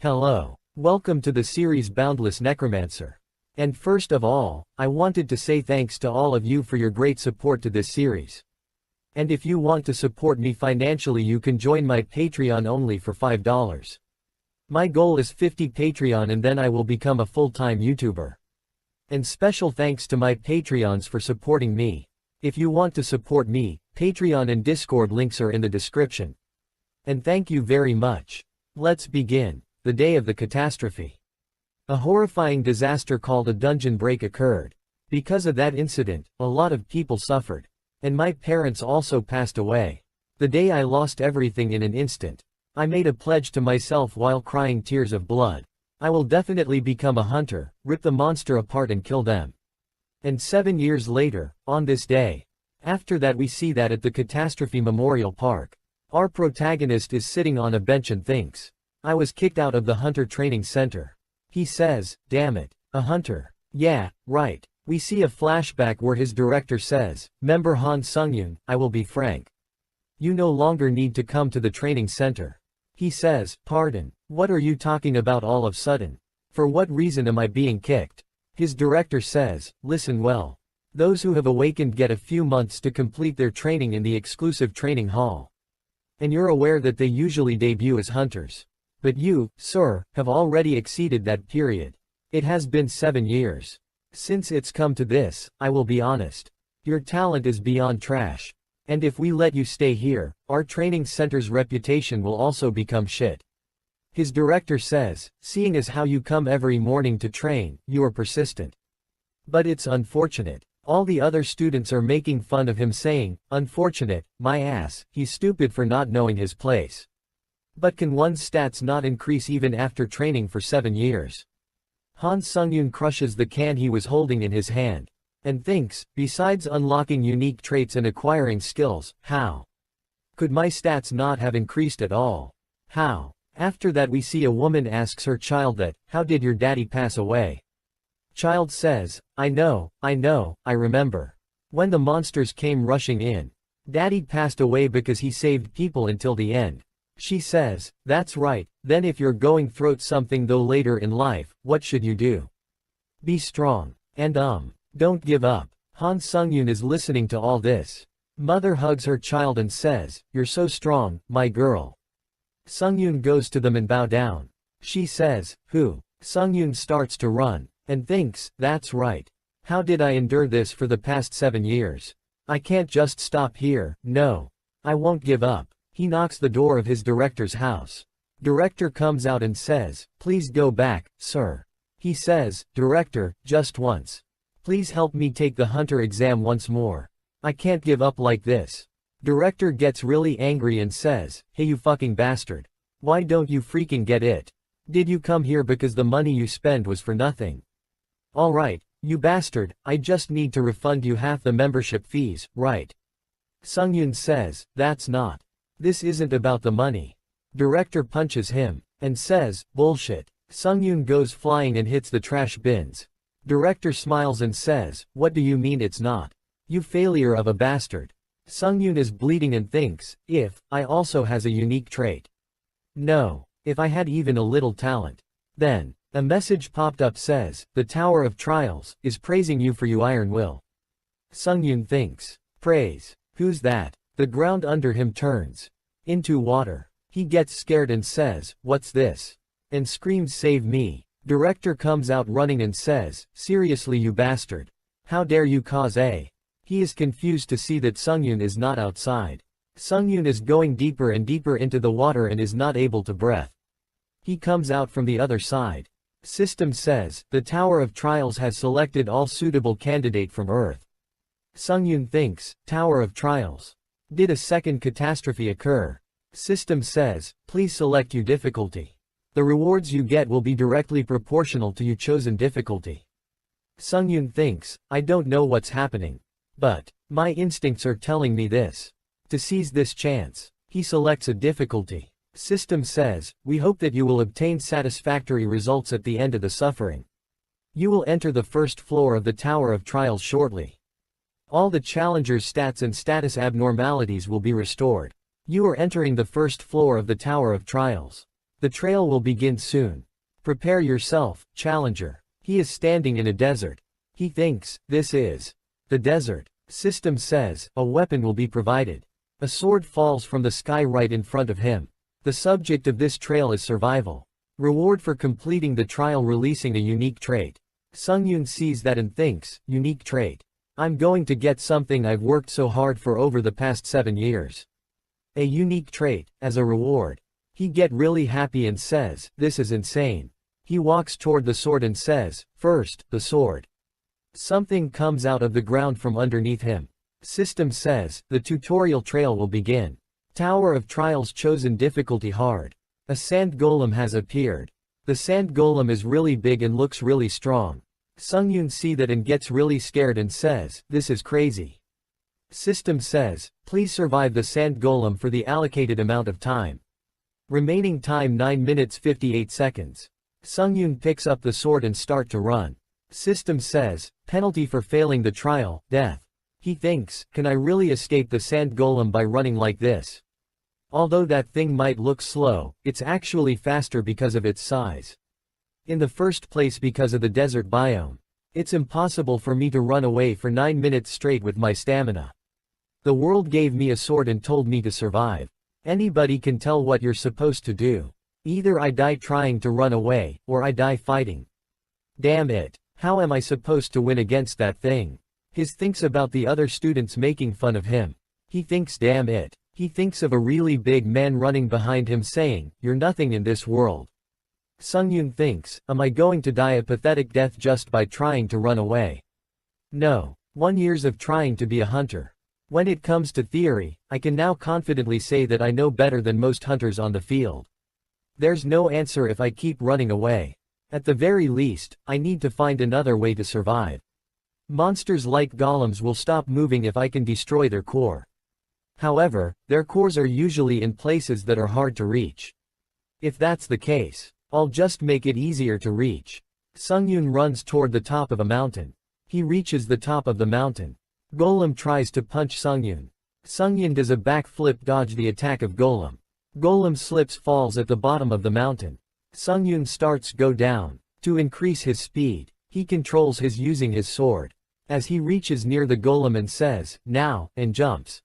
Hello. Welcome to the series Boundless Necromancer. And first of all, I wanted to say thanks to all of you for your great support to this series. And if you want to support me financially, you can join my Patreon only for $5. My goal is 50 Patreon and then I will become a full-time YouTuber. And special thanks to my Patreons for supporting me. If you want to support me, Patreon and Discord links are in the description. And thank you very much. Let's begin. The day of the catastrophe. A horrifying disaster called a dungeon break occurred. Because of that incident, a lot of people suffered. And my parents also passed away. The day I lost everything in an instant. I made a pledge to myself while crying tears of blood. I will definitely become a hunter, rip the monster apart and kill them. And 7 years later, on this day. After that we see that at the Catastrophe Memorial Park. Our protagonist is sitting on a bench and thinks. I was kicked out of the hunter training center. He says, damn it, a hunter. Yeah, right. We see a flashback where his director says, member Han Sung-yoon, I will be frank. You no longer need to come to the training center. He says, pardon, what are you talking about all of a sudden? For what reason am I being kicked? His director says, listen well. Those who have awakened get a few months to complete their training in the exclusive training hall. And you're aware that they usually debut as hunters. But you, sir, have already exceeded that period. It has been 7 years. Since it's come to this, I will be honest. Your talent is beyond trash. And if we let you stay here, our training center's reputation will also become shit. His director says, seeing as how you come every morning to train, you are persistent. But it's unfortunate. All the other students are making fun of him saying, unfortunate, my ass, he's stupid for not knowing his place. But can one's stats not increase even after training for 7 years? Han Sung-yoon crushes the can he was holding in his hand. And thinks, besides unlocking unique traits and acquiring skills, how could my stats not have increased at all? How? After that we see a woman asks her child that, how did your daddy pass away? Child says, I know, I remember. When the monsters came rushing in. Daddy passed away because he saved people until the end. She says, that's right, then if you're going through something though later in life, what should you do? Be strong. And don't give up. Han Sung-yoon is listening to all this. Mother hugs her child and says, you're so strong, my girl. Sung-yoon goes to them and bow down. She says, who? Sung-yoon starts to run. And thinks, that's right. How did I endure this for the past 7 years? I can't just stop here, no. I won't give up. He knocks the door of his director's house. Director comes out and says, please go back, sir. He says, director, just once. Please help me take the hunter exam once more. I can't give up like this. Director gets really angry and says, hey you fucking bastard. Why don't you freaking get it? Did you come here because the money you spend was for nothing? Alright, you bastard, I just need to refund you half the membership fees, right? Sung-yoon says, that's not. This isn't about the money. Director punches him. And says, bullshit. Sung-yoon goes flying and hits the trash bins. Director smiles and says, what do you mean it's not? You failure of a bastard. Sung-yoon is bleeding and thinks, if, I also has a unique trait. No. If I had even a little talent. Then, a message popped up says, the Tower of Trials, is praising you for your iron will. Sung-yoon thinks, praise. Who's that? The ground under him turns into water. He gets scared and says, what's this? And screams save me. Director comes out running and says, seriously you bastard. How dare you cause a. He is confused to see that Sung-yoon is not outside. Sung-yoon is going deeper and deeper into the water and is not able to breathe. He comes out from the other side. System says, the Tower of Trials has selected all suitable candidate from Earth. Sung-yoon thinks, Tower of Trials. Did a second catastrophe occur? System says, please select your difficulty. The rewards you get will be directly proportional to your chosen difficulty. Sung-yoon thinks, I don't know what's happening. But, my instincts are telling me this. To seize this chance, he selects a difficulty. System says, we hope that you will obtain satisfactory results at the end of the suffering. You will enter the first floor of the Tower of Trials shortly. All the challengers' stats and status abnormalities will be restored. You are entering the first floor of the Tower of Trials. The trail will begin soon. Prepare yourself, challenger. He is standing in a desert. He thinks, this is the desert. System says, a weapon will be provided. A sword falls from the sky right in front of him. The subject of this trail is survival. Reward for completing the trial releasing a unique trait. Sungyun sees that and thinks, unique trait. I'm going to get something I've worked so hard for over the past 7 years. A unique trait, as a reward. He get really happy and says, this is insane. He walks toward the sword and says, first, the sword. Something comes out of the ground from underneath him. System says, the tutorial trail will begin. Tower of Trials chosen difficulty hard. A sand golem has appeared. The sand golem is really big and looks really strong. Sungyun see that and gets really scared and says, this is crazy. System says, please survive the sand golem for the allocated amount of time. Remaining time 9 minutes 58 seconds. Sungyun picks up the sword and start to run. System says, penalty for failing the trial, death. He thinks, can I really escape the sand golem by running like this? Although that thing might look slow, it's actually faster because of its size. In the first place because of the desert biome. It's impossible for me to run away for 9 minutes straight with my stamina. The world gave me a sword and told me to survive. Anybody can tell what you're supposed to do. Either I die trying to run away, or I die fighting. Damn it. How am I supposed to win against that thing? His thinks about the other students making fun of him. He thinks damn it. He thinks of a really big man running behind him saying, you're nothing in this world. Sungyun thinks, am I going to die a pathetic death just by trying to run away? No. 1 years of trying to be a hunter. When it comes to theory, I can now confidently say that I know better than most hunters on the field. There's no answer if I keep running away. At the very least, I need to find another way to survive. Monsters like golems will stop moving if I can destroy their core. However, their cores are usually in places that are hard to reach. If that's the case, I'll just make it easier to reach. Sungyun runs toward the top of a mountain. He reaches the top of the mountain. Golem tries to punch Sungyun. Sungyun does a backflip dodge the attack of Golem. Golem slips falls at the bottom of the mountain. Sungyun starts go down. To increase his speed, he controls his using his sword. As he reaches near the golem and says, now, and jumps.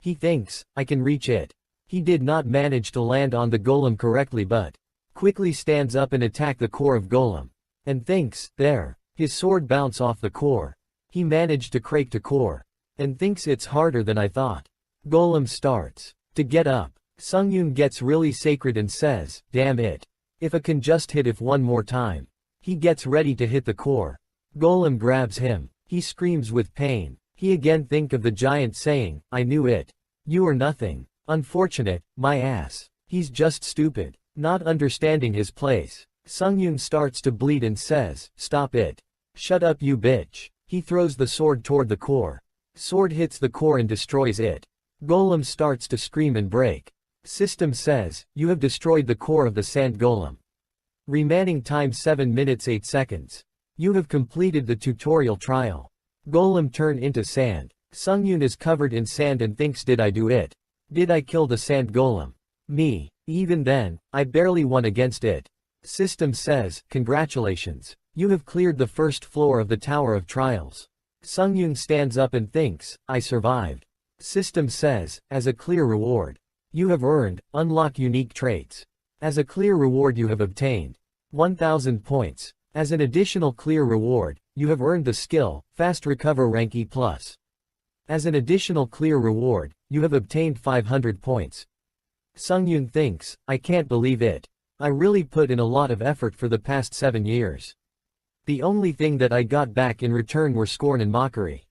He thinks, I can reach it. He did not manage to land on the golem correctly but quickly stands up and attack the core of golem. And thinks, there. His sword bounce off the core. He managed to crack the core. And thinks it's harder than I thought. Golem starts to get up. Sungyun gets really sacred and says, damn it. If I can just hit it one more time. He gets ready to hit the core. Golem grabs him. He screams with pain. He again think of the giant saying, I knew it. You are nothing. Unfortunate, my ass. He's just stupid. Not understanding his place. Sungyun starts to bleed and says, stop it. Shut up you bitch. He throws the sword toward the core. Sword hits the core and destroys it. Golem starts to scream and break. System says, you have destroyed the core of the sand golem. Remaining time 7 minutes 8 seconds. You have completed the tutorial trial. Golem turn into sand. Sungyun is covered in sand and thinks did I do it? Did I kill the sand golem? Me. Even then, I barely won against it. System says, congratulations. You have cleared the first floor of the Tower of Trials. Sungyun stands up and thinks, I survived. System says, as a clear reward. You have earned, unlock unique traits. As a clear reward you have obtained 1,000 points. As an additional clear reward, you have earned the skill, Fast Recover Rank E+. As an additional clear reward, you have obtained 500 points. Sungyun thinks, I can't believe it. I really put in a lot of effort for the past 7 years. The only thing that I got back in return were scorn and mockery.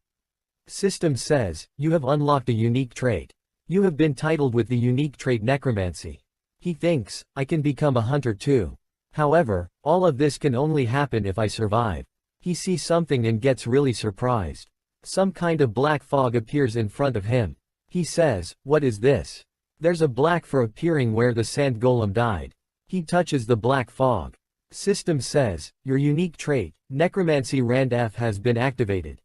System says, you have unlocked a unique trait. You have been titled with the unique trait Necromancy. He thinks, I can become a hunter too. However, all of this can only happen if I survive. He sees something and gets really surprised. Some kind of black fog appears in front of him. He says, what is this? There's a black fog appearing where the sand golem died. He touches the black fog. System says, your unique trait, Necromancy Rand F has been activated.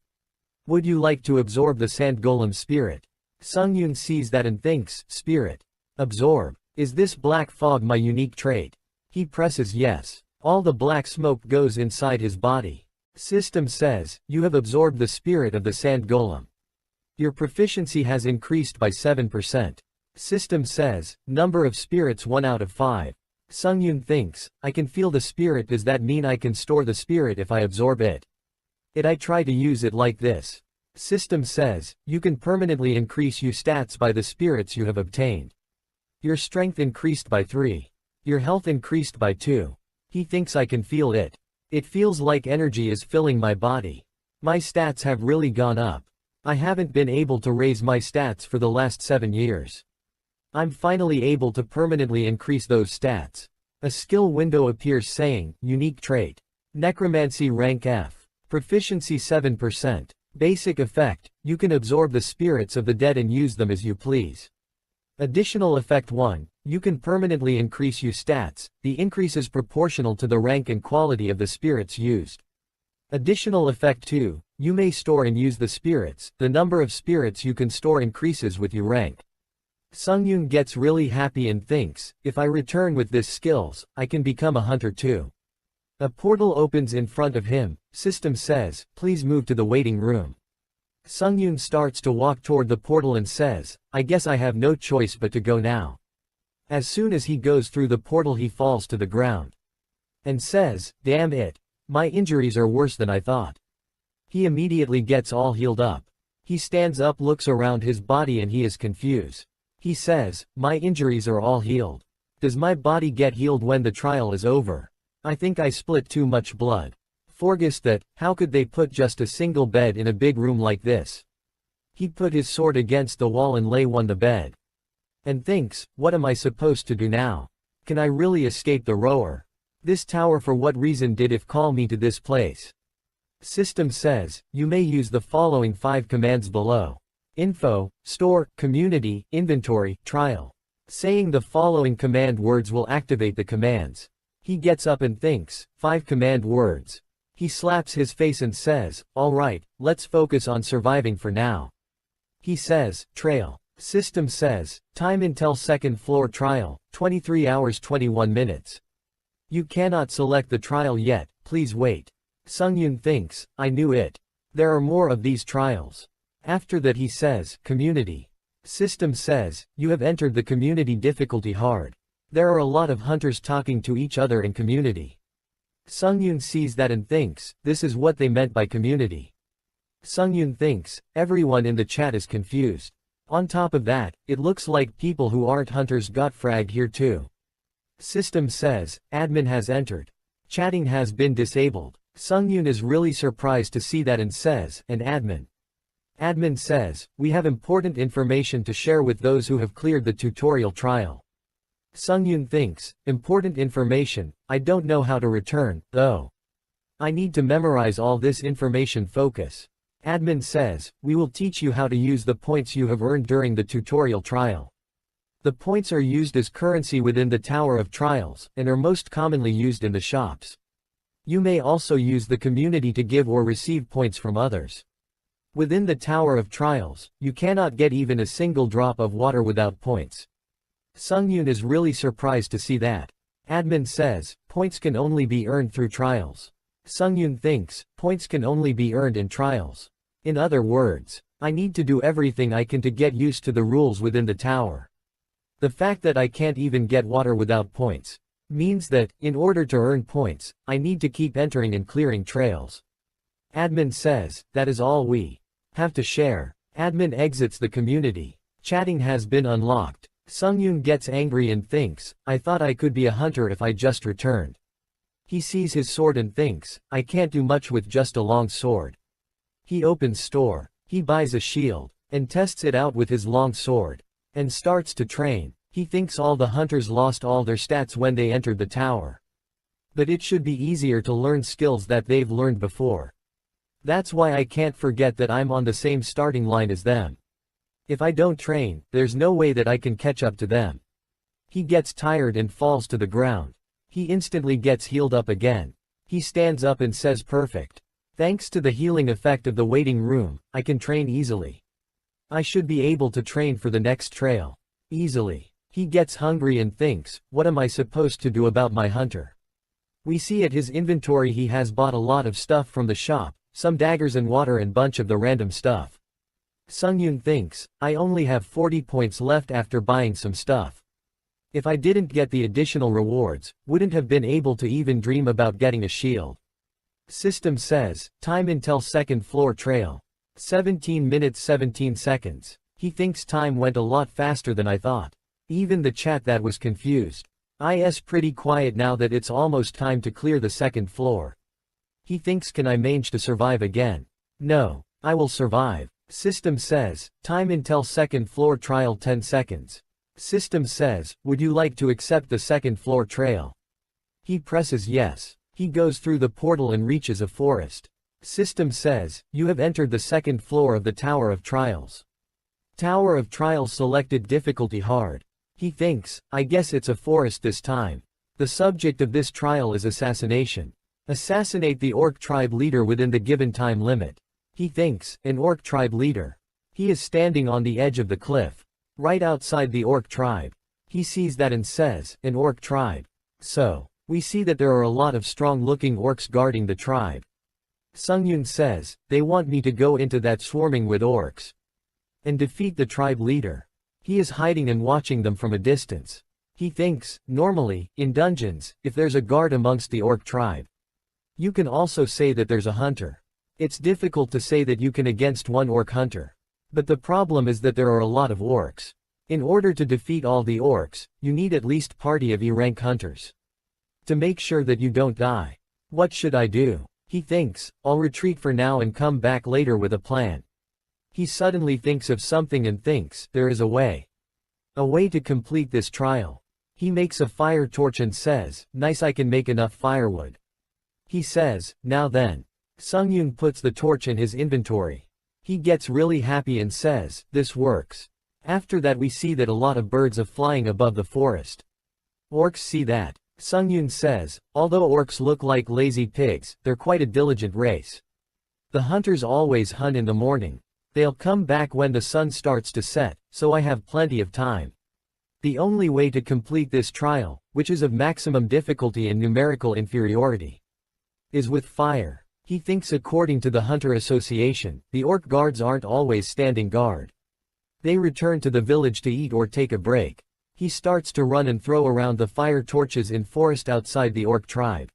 Would you like to absorb the sand golem spirit? Sungyun sees that and thinks, spirit. Absorb. Is this black fog my unique trait? He presses yes. All the black smoke goes inside his body. System says, you have absorbed the spirit of the sand golem. Your proficiency has increased by 7%. System says, number of spirits 1 out of 5. Sungyun thinks, I can feel the spirit. Does that mean I can store the spirit if I absorb it? I try to use it like this. System says, you can permanently increase your stats by the spirits you have obtained. Your strength increased by 3. Your health increased by 2. He thinks I can feel it. It feels like energy is filling my body. My stats have really gone up. I haven't been able to raise my stats for the last 7 years. I'm finally able to permanently increase those stats. A skill window appears saying, unique trait. Necromancy rank F. Proficiency 7%. Basic effect, you can absorb the spirits of the dead and use them as you please. Additional effect 1, you can permanently increase your stats. The increase is proportional to the rank and quality of the spirits used. Additional effect 2, you may store and use the spirits. The number of spirits you can store increases with your rank. Sungyun gets really happy and thinks, if I return with this skills, I can become a hunter too. A portal opens in front of him. System says, please move to the waiting room. Sungyun starts to walk toward the portal and says, I guess I have no choice but to go now. As soon as he goes through the portal he falls to the ground. And says, damn it. My injuries are worse than I thought. He immediately gets all healed up. He stands up, looks around his body and he is confused. He says, my injuries are all healed. Does my body get healed when the trial is over? I think I split too much blood. Forgets that, how could they put just a single bed in a big room like this? He put his sword against the wall and lay on the bed. And thinks, what am I supposed to do now? Can I really escape the rower? This tower, for what reason did it call me to this place? System says, you may use the following 5 commands below. Info, store, community, inventory, trial. Saying the following command words will activate the commands. He gets up and thinks, 5 command words. He slaps his face and says, alright, let's focus on surviving for now. He says, trail. System says, time until 2nd floor trial, 23 hours 21 minutes. You cannot select the trial yet, please wait. Sungyun thinks, I knew it. There are more of these trials. After that he says, community. System says, you have entered the community difficulty hard. There are a lot of hunters talking to each other in community. Sungyun sees that and thinks, this is what they meant by community. Sungyun thinks, everyone in the chat is confused. On top of that, it looks like people who aren't hunters got fragged here too. System says, admin has entered. Chatting has been disabled. Sungyun is really surprised to see that and says, and admin. Admin says, we have important information to share with those who have cleared the tutorial trial. Sungyun thinks, important information, I don't know how to return, though. I need to memorize all this information. Focus. Admin says, we will teach you how to use the points you have earned during the tutorial trial. The points are used as currency within the Tower of Trials, and are most commonly used in the shops. You may also use the community to give or receive points from others. Within the Tower of Trials, you cannot get even a single drop of water without points. Sungyun is really surprised to see that. Admin says, points can only be earned through trials. Sungyun thinks, points can only be earned in trials. In other words, I need to do everything I can to get used to the rules within the tower. The fact that I can't even get water without points means that, in order to earn points, I need to keep entering and clearing trails. Admin says, that is all we have to share. Admin exits the community. Chatting has been unlocked. Sungyun gets angry and thinks, I thought I could be a hunter if I just returned. He sees his sword and thinks, I can't do much with just a long sword. He opens store. He buys a shield, and tests it out with his long sword, and starts to train. He thinks all the hunters lost all their stats when they entered the tower. But it should be easier to learn skills that they've learned before. That's why I can't forget that I'm on the same starting line as them. If I don't train, there's no way that I can catch up to them. He gets tired and falls to the ground. He instantly gets healed up again. He stands up and says perfect. Thanks to the healing effect of the waiting room, I can train easily. I should be able to train for the next trail. Easily. He gets hungry and thinks, what am I supposed to do about my hunter? We see at his inventory he has bought a lot of stuff from the shop, some daggers and water and bunch of the random stuff. Sungyun thinks, I only have 40 points left after buying some stuff. If I didn't get the additional rewards, wouldn't have been able to even dream about getting a shield. System says, time until second floor trail. 17 minutes 17 seconds. He thinks time went a lot faster than I thought. Even the chat that was confused. Is pretty quiet now that it's almost time to clear the second floor. He thinks, can I manage to survive again? No. I will survive. System says, time until second floor trial 10 seconds. System says, would you like to accept the second floor trail? He presses yes. He goes through the portal and reaches a forest. System says, you have entered the second floor of the Tower of Trials. Tower of Trials selected difficulty hard. He thinks, I guess it's a forest this time. The subject of this trial is assassination. Assassinate the orc tribe leader within the given time limit. He thinks, an orc tribe leader. He is standing on the edge of the cliff. Right outside the orc tribe. He sees that and says, an orc tribe. So, we see that there are a lot of strong-looking orcs guarding the tribe. Sungyun says, they want me to go into that swarming with orcs. And defeat the tribe leader. He is hiding and watching them from a distance. He thinks, normally, in dungeons, if there's a guard amongst the orc tribe, you can also say that there's a hunter. It's difficult to say that you can against one orc hunter. But the problem is that there are a lot of orcs. In order to defeat all the orcs, you need at least party of E-rank hunters. To make sure that you don't die. What should I do? He thinks, I'll retreat for now and come back later with a plan. He suddenly thinks of something and thinks, there is a way. A way to complete this trial. He makes a fire torch and says, nice, I can make enough firewood. He says, now then. Sungyun puts the torch in his inventory. He gets really happy and says, this works. After that we see that a lot of birds are flying above the forest. Orcs see that. Sungyun says, although orcs look like lazy pigs, they're quite a diligent race. The hunters always hunt in the morning. They'll come back when the sun starts to set, so I have plenty of time. The only way to complete this trial, which is of maximum difficulty and numerical inferiority, is with fire. He thinks according to the Hunter Association, the orc guards aren't always standing guard. They return to the village to eat or take a break. He starts to run and throw around the fire torches in forest outside the orc tribe.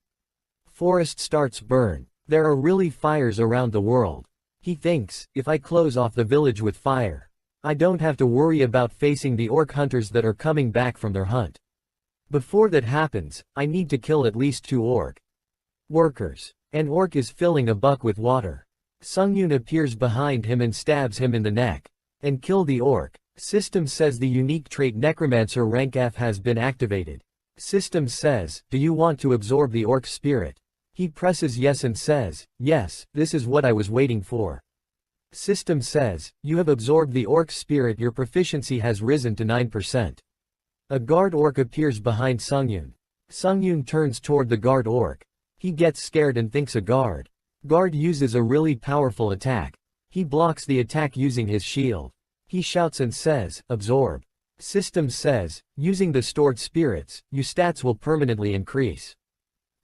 Forest starts burn. There are really fires around the world. He thinks, if I close off the village with fire, I don't have to worry about facing the orc hunters that are coming back from their hunt. Before that happens, I need to kill at least 2 orc workers. An orc is filling a buck with water. Sungyun appears behind him and stabs him in the neck. And kill the orc. System says the unique trait Necromancer rank F has been activated. System says, do you want to absorb the orc spirit? He presses yes and says, yes, this is what I was waiting for. System says, you have absorbed the orc spirit, your proficiency has risen to 9%. A guard orc appears behind Sungyun. Sungyun turns toward the guard orc. He gets scared and thinks a guard. Guard uses a really powerful attack. He blocks the attack using his shield. He shouts and says, absorb. System says, using the stored spirits, your stats will permanently increase.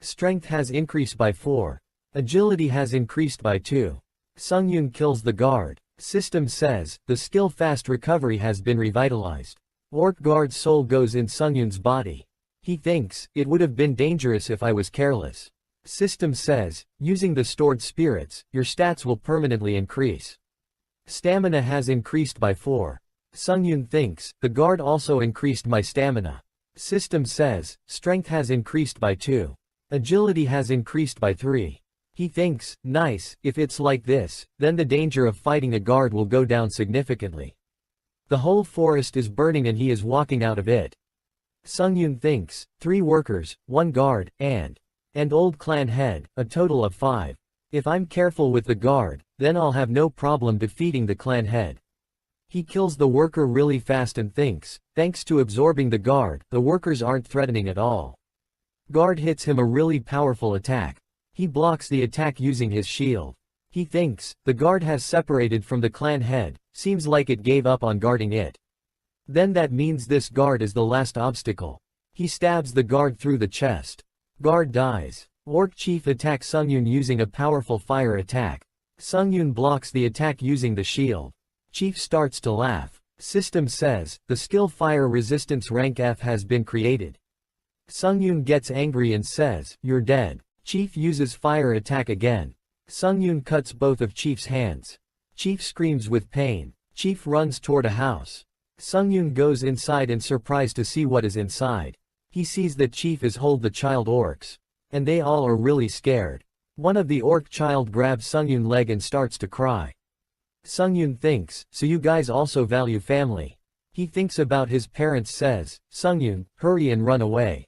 Strength has increased by 4. Agility has increased by 2. Sungyun kills the guard. System says, the skill fast recovery has been revitalized. Orc guard's soul goes in Sungyun's body. He thinks, it would have been dangerous if I was careless. System says, using the stored spirits, your stats will permanently increase. Stamina has increased by 4. Sungyun thinks, the guard also increased my stamina. System says, strength has increased by 2. Agility has increased by 3. He thinks, nice, if it's like this, then the danger of fighting a guard will go down significantly. The whole forest is burning and he is walking out of it. Sungyun thinks, 3 workers, 1 guard, and old clan head, a total of 5. If I'm careful with the guard, then I'll have no problem defeating the clan head. He kills the worker really fast and thinks, thanks to absorbing the guard, the workers aren't threatening at all. Guard hits him a really powerful attack. He blocks the attack using his shield. He thinks, the guard has separated from the clan head, seems like it gave up on guarding it. Then that means this guard is the last obstacle. He stabs the guard through the chest. Guard dies. Orc Chief attacks Sungyun using a powerful fire attack. Sungyun blocks the attack using the shield. Chief starts to laugh. System says, the skill Fire Resistance rank F has been created. Sungyun gets angry and says, you're dead. Chief uses fire attack again. Sungyun cuts both of Chief's hands. Chief screams with pain. Chief runs toward a house. Sungyun goes inside and surprised to see what is inside. He sees that Chief is hold the child orcs. And they all are really scared. One of the orc child grabs Sungyun's leg and starts to cry. Sungyun thinks, so you guys also value family. He thinks about his parents says, Sungyun, hurry and run away.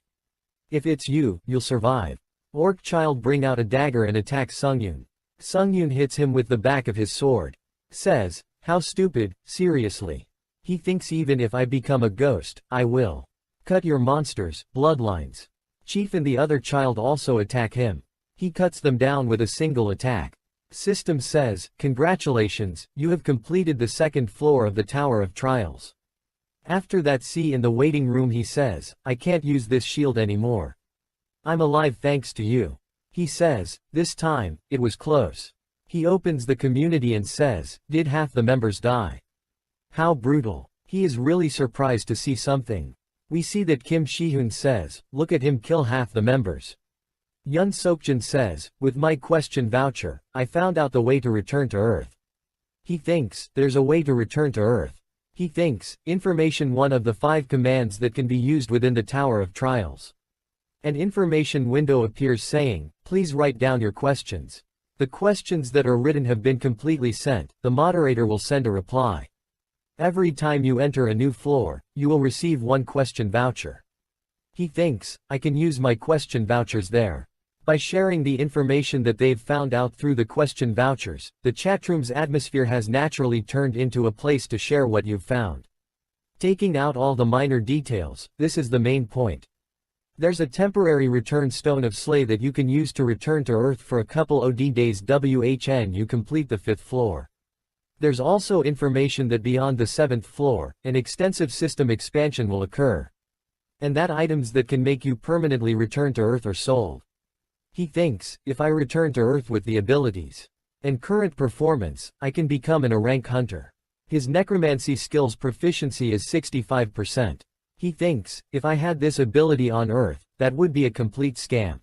If it's you, you'll survive. Orc child bring out a dagger and attack Sungyun. Sungyun hits him with the back of his sword. Says, how stupid, seriously. He thinks even if I become a ghost, I will. Cut your monsters, bloodlines. Chief and the other child also attack him. He cuts them down with a single attack. System says, congratulations, you have completed the second floor of the Tower of Trials. After that see in the waiting room he says, I can't use this shield anymore. I'm alive thanks to you. He says, this time, it was close. He opens the community and says, did half the members die? How brutal. He is really surprised to see something. We see that Kim Shihoon says, look at him kill half the members. Yun Sokjin says, with my question voucher, I found out the way to return to Earth. He thinks, there's a way to return to Earth. He thinks, information one of the 5 commands that can be used within the Tower of Trials. An information window appears saying, please write down your questions. The questions that are written have been completely sent, the moderator will send a reply. Every time you enter a new floor, you will receive 1 question voucher. He thinks, I can use my question vouchers there. By sharing the information that they've found out through the question vouchers, the chatroom's atmosphere has naturally turned into a place to share what you've found. Taking out all the minor details, this is the main point. There's a temporary return stone of Slay that you can use to return to Earth for a couple OD days WHN you complete the 5th floor. There's also information that beyond the 7th floor, an extensive system expansion will occur. And that items that can make you permanently return to Earth are sold. He thinks, if I return to Earth with the abilities and current performance, I can become a rank hunter. His necromancy skills proficiency is 65%. He thinks, if I had this ability on Earth, that would be a complete scam.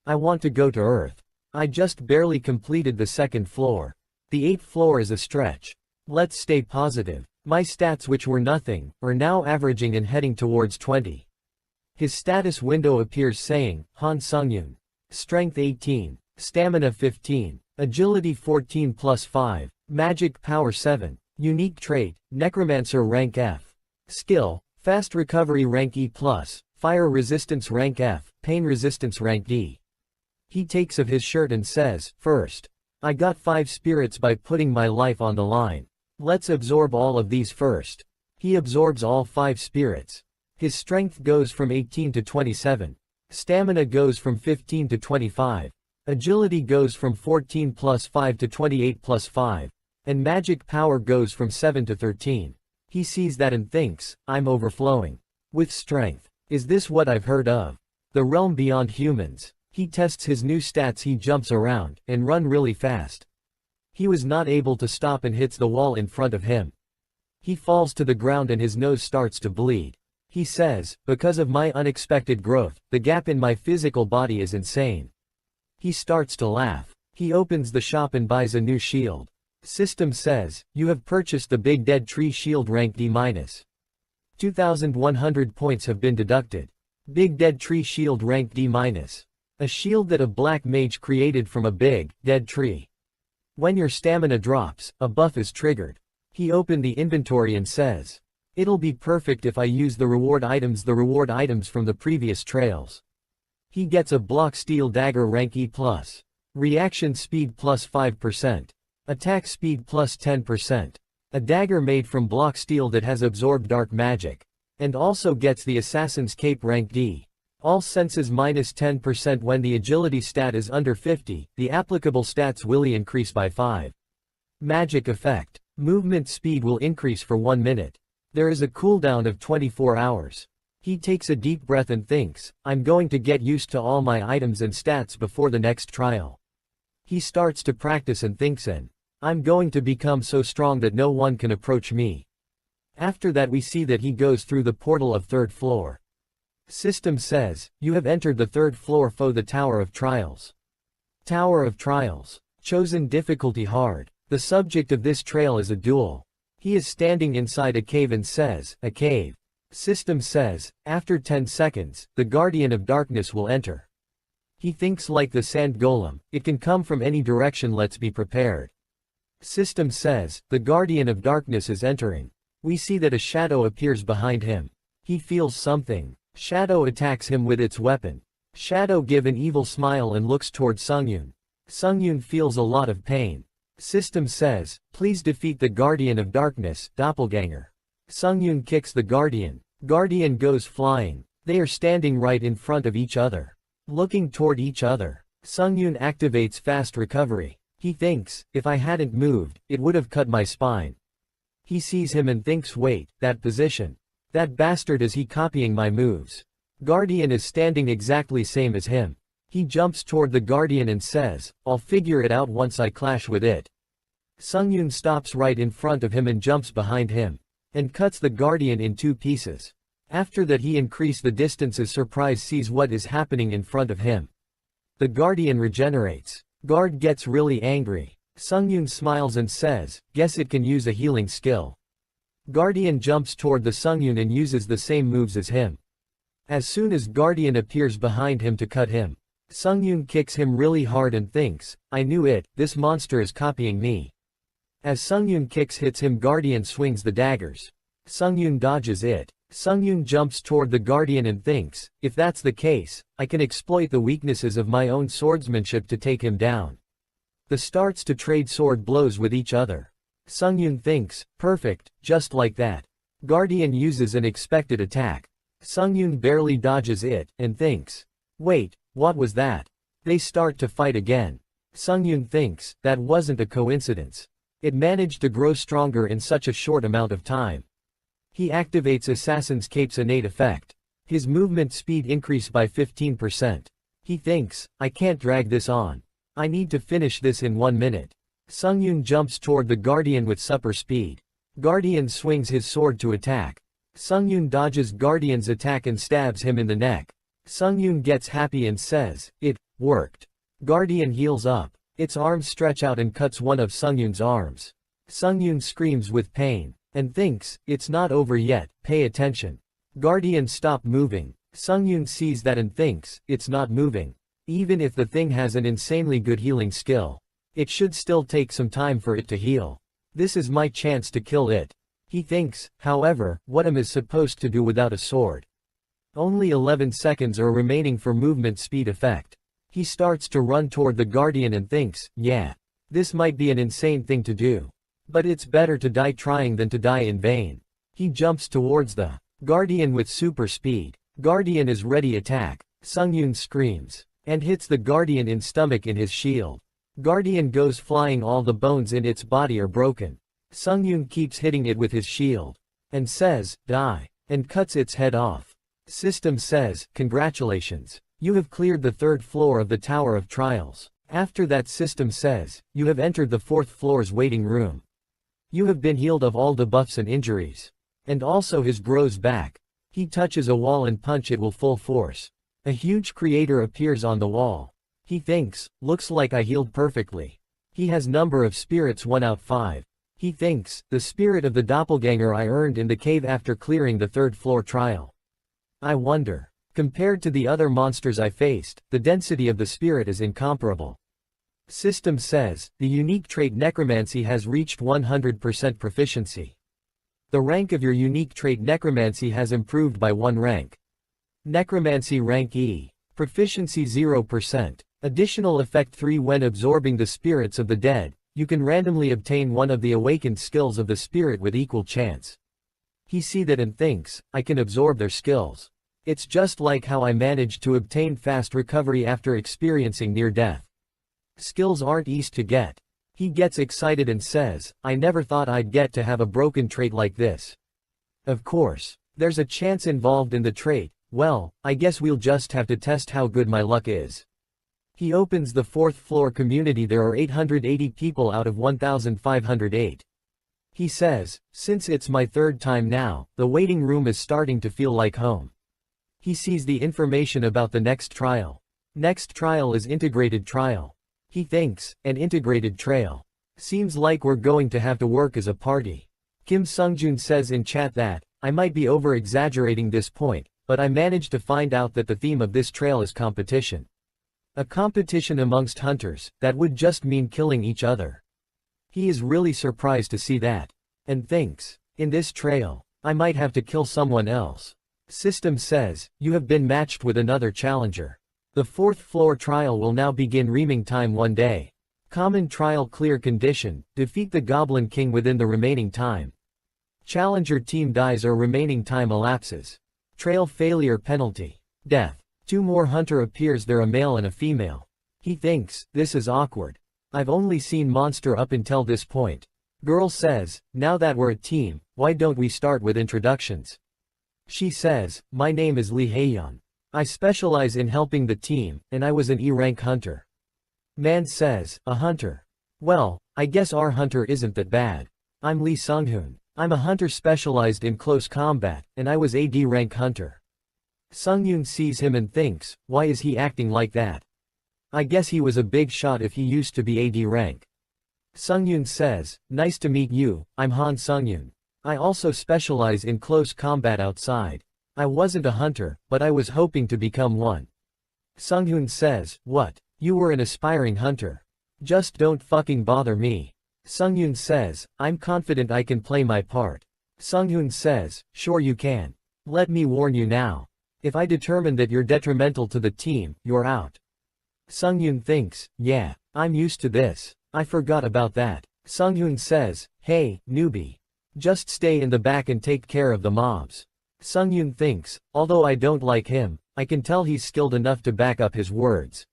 I want to go to Earth. I just barely completed the 2nd floor. The 8th floor is a stretch. Let's stay positive. My stats which were nothing, are now averaging and heading towards 20. His status window appears saying, Han Sungyun. Strength 18, Stamina 15, Agility 14 plus 5, Magic Power 7, Unique Trait, Necromancer rank F. Skill, Fast Recovery rank E+, Fire Resistance rank F, Pain Resistance rank D. He takes of his shirt and says, first. I got 5 spirits by putting my life on the line. Let's absorb all of these first. He absorbs all 5 spirits. His strength goes from 18 to 27. Stamina goes from 15 to 25. Agility goes from 14 plus 5 to 28 plus 5. And magic power goes from 7 to 13. He sees that and thinks, I'm overflowing with strength. Is this what I've heard of? The realm beyond humans. He tests his new stats. He jumps around and run really fast. He was not able to stop and hits the wall in front of him. He falls to the ground and his nose starts to bleed. He says, because of my unexpected growth, the gap in my physical body is insane. He starts to laugh. He opens the shop and buys a new shield. System says, you have purchased the Big Dead Tree Shield rank D-. 2,100 points have been deducted. Big Dead Tree Shield rank D-. A shield that a black mage created from a big, dead tree. When your stamina drops, a buff is triggered. He opened the inventory and says, it'll be perfect if I use the reward items from the previous trails. He gets a block steel dagger rank E+. Reaction speed plus 5%. Attack speed plus 10%. A dagger made from block steel that has absorbed dark magic. And also gets the assassin's cape rank D. All senses minus 10% when the agility stat is under 50, the applicable stats will increase by 5. Magic effect. Movement speed will increase for 1 minute. There is a cooldown of 24 hours. He takes a deep breath and thinks, I'm going to get used to all my items and stats before the next trial. He starts to practice and thinks I'm going to become so strong that no one can approach me. After that we see that he goes through the portal of 3rd floor. System says, you have entered the 3rd floor for the Tower of Trials. Tower of Trials. Chosen difficulty hard. The subject of this trail is a duel. He is standing inside a cave and says, a cave. System says, after 10 seconds, the Guardian of Darkness will enter. He thinks like the sand golem, it can come from any direction, let's be prepared. System says, the Guardian of Darkness is entering. We see that a shadow appears behind him. He feels something. Shadow attacks him with its weapon. Shadow gives an evil smile and looks toward Sungyun. Sungyun feels a lot of pain. System says, please defeat the Guardian of Darkness, doppelganger. Sungyun kicks the Guardian. Guardian goes flying. They are standing right in front of each other. Looking toward each other. Sungyun activates fast recovery. He thinks, if I hadn't moved, it would have cut my spine. He sees him and thinks, wait, that position. That bastard, is he copying my moves? Guardian is standing exactly same as him. He jumps toward the Guardian and says, I'll figure it out once I clash with it. Sungyun stops right in front of him and jumps behind him. And cuts the Guardian in 2 pieces. After that he increases the distance as Surprise sees what is happening in front of him. The Guardian regenerates. Guard gets really angry. Sungyun smiles and says, guess it can use a healing skill. Guardian jumps toward the Sungyun and uses the same moves as him. As soon as Guardian appears behind him to cut him, Sungyun kicks him really hard and thinks, I knew it, this monster is copying me. As Sungyun kicks hits him, Guardian swings the daggers. Sungyun dodges it. Sungyun jumps toward the Guardian and thinks, if that's the case, I can exploit the weaknesses of my own swordsmanship to take him down. The starts to trade sword blows with each other. Sungyun thinks, perfect, just like that. Guardian uses an expected attack. Sungyun barely dodges it, and thinks, wait, what was that? They start to fight again. Sungyun thinks, that wasn't a coincidence. It managed to grow stronger in such a short amount of time. He activates Assassin's Cape's innate effect. His movement speed increased by 15%. He thinks, I can't drag this on. I need to finish this in 1 minute. Sungyun jumps toward the Guardian with super speed. Guardian swings his sword to attack. Sungyun dodges Guardian's attack and stabs him in the neck. Sungyun gets happy and says, it worked. Guardian heals up. Its arms stretch out and cuts one of Sungyun's arms. Sungyun screams with pain. And thinks, it's not over yet, pay attention. Guardian stop moving. Sungyun sees that and thinks, it's not moving. Even if the thing has an insanely good healing skill, it should still take some time for it to heal. This is my chance to kill it. He thinks, however, what am I supposed to do without a sword? Only 11 seconds are remaining for movement speed effect. He starts to run toward the Guardian and thinks, yeah, this might be an insane thing to do. But it's better to die trying than to die in vain. He jumps towards the Guardian with super speed. Guardian is ready attack. Sungyun screams. And hits the Guardian in stomach in his shield. Guardian goes flying, all the bones in its body are broken. Sungyun keeps hitting it with his shield. And says, die. And cuts its head off. System says, congratulations. You have cleared the 3rd floor of the Tower of Trials. After that System says, you have entered the 4th floor's waiting room. You have been healed of all debuffs and injuries. And also his grows back. He touches a wall and punch it with full force. A huge creator appears on the wall. He thinks, looks like I healed perfectly. He has number of spirits 1 out 5. He thinks, the spirit of the doppelganger I earned in the cave after clearing the 3rd floor trial. I wonder. Compared to the other monsters I faced, the density of the spirit is incomparable. System says, the unique trait Necromancy has reached 100% proficiency. The rank of your unique trait Necromancy has improved by 1 rank. Necromancy rank E. Proficiency 0%. Additional effect 3. When absorbing the spirits of the dead, you can randomly obtain one of the awakened skills of the spirit with equal chance. He sees that and thinks, I can absorb their skills. It's just like how I managed to obtain fast recovery after experiencing near death. Skills aren't easy to get. He gets excited and says, I never thought I'd get to have a broken trait like this. Of course. There's a chance involved in the trait. Well, I guess we'll just have to test how good my luck is. He opens the 4th floor community. There are 880 people out of 1,508. He says, since it's my 3rd time now, the waiting room is starting to feel like home. He sees the information about the next trial. Next trial is integrated trial. He thinks, an integrated trail. Seems like we're going to have to work as a party. Kim Sungjun says in chat that, I might be over-exaggerating this point, but I managed to find out that the theme of this trail is competition. A competition amongst hunters, that would just mean killing each other. He is really surprised to see that. And thinks, in this trail, I might have to kill someone else. System says, you have been matched with another challenger. The 4th floor trial will now begin. Reaming time 1 day. Common trial clear condition, defeat the Goblin King within the remaining time. Challenger team dies or remaining time elapses. Trail failure penalty. Death. 2 more hunter appears. They're a male and a female. He thinks, this is awkward. I've only seen monster up until this point. Girl says, now that we're a team, why don't we start with introductions? She says, my name is Lee Haeyeon. I specialize in helping the team, and I was an E-rank hunter. Man says, a hunter. Well, I guess our hunter isn't that bad. I'm Lee Sunghoon. I'm a hunter specialized in close combat, and I was a D-rank hunter. Sungyoon sees him and thinks, why is he acting like that? I guess he was a big shot if he used to be a D rank. Sungyoon says, nice to meet you, I'm Han Sungyoon. I also specialize in close combat outside. I wasn't a hunter, but I was hoping to become one. Sunghoon says, what? You were an aspiring hunter. Just don't fucking bother me. Sungyoon says, I'm confident I can play my part. Sunghoon says, sure you can. Let me warn you now. If I determine that you're detrimental to the team, you're out. Sungyoon thinks, yeah, I'm used to this. I forgot about that. Sunghoon says, hey, newbie. Just stay in the back and take care of the mobs. Sungyoon thinks, although I don't like him, I can tell he's skilled enough to back up his words.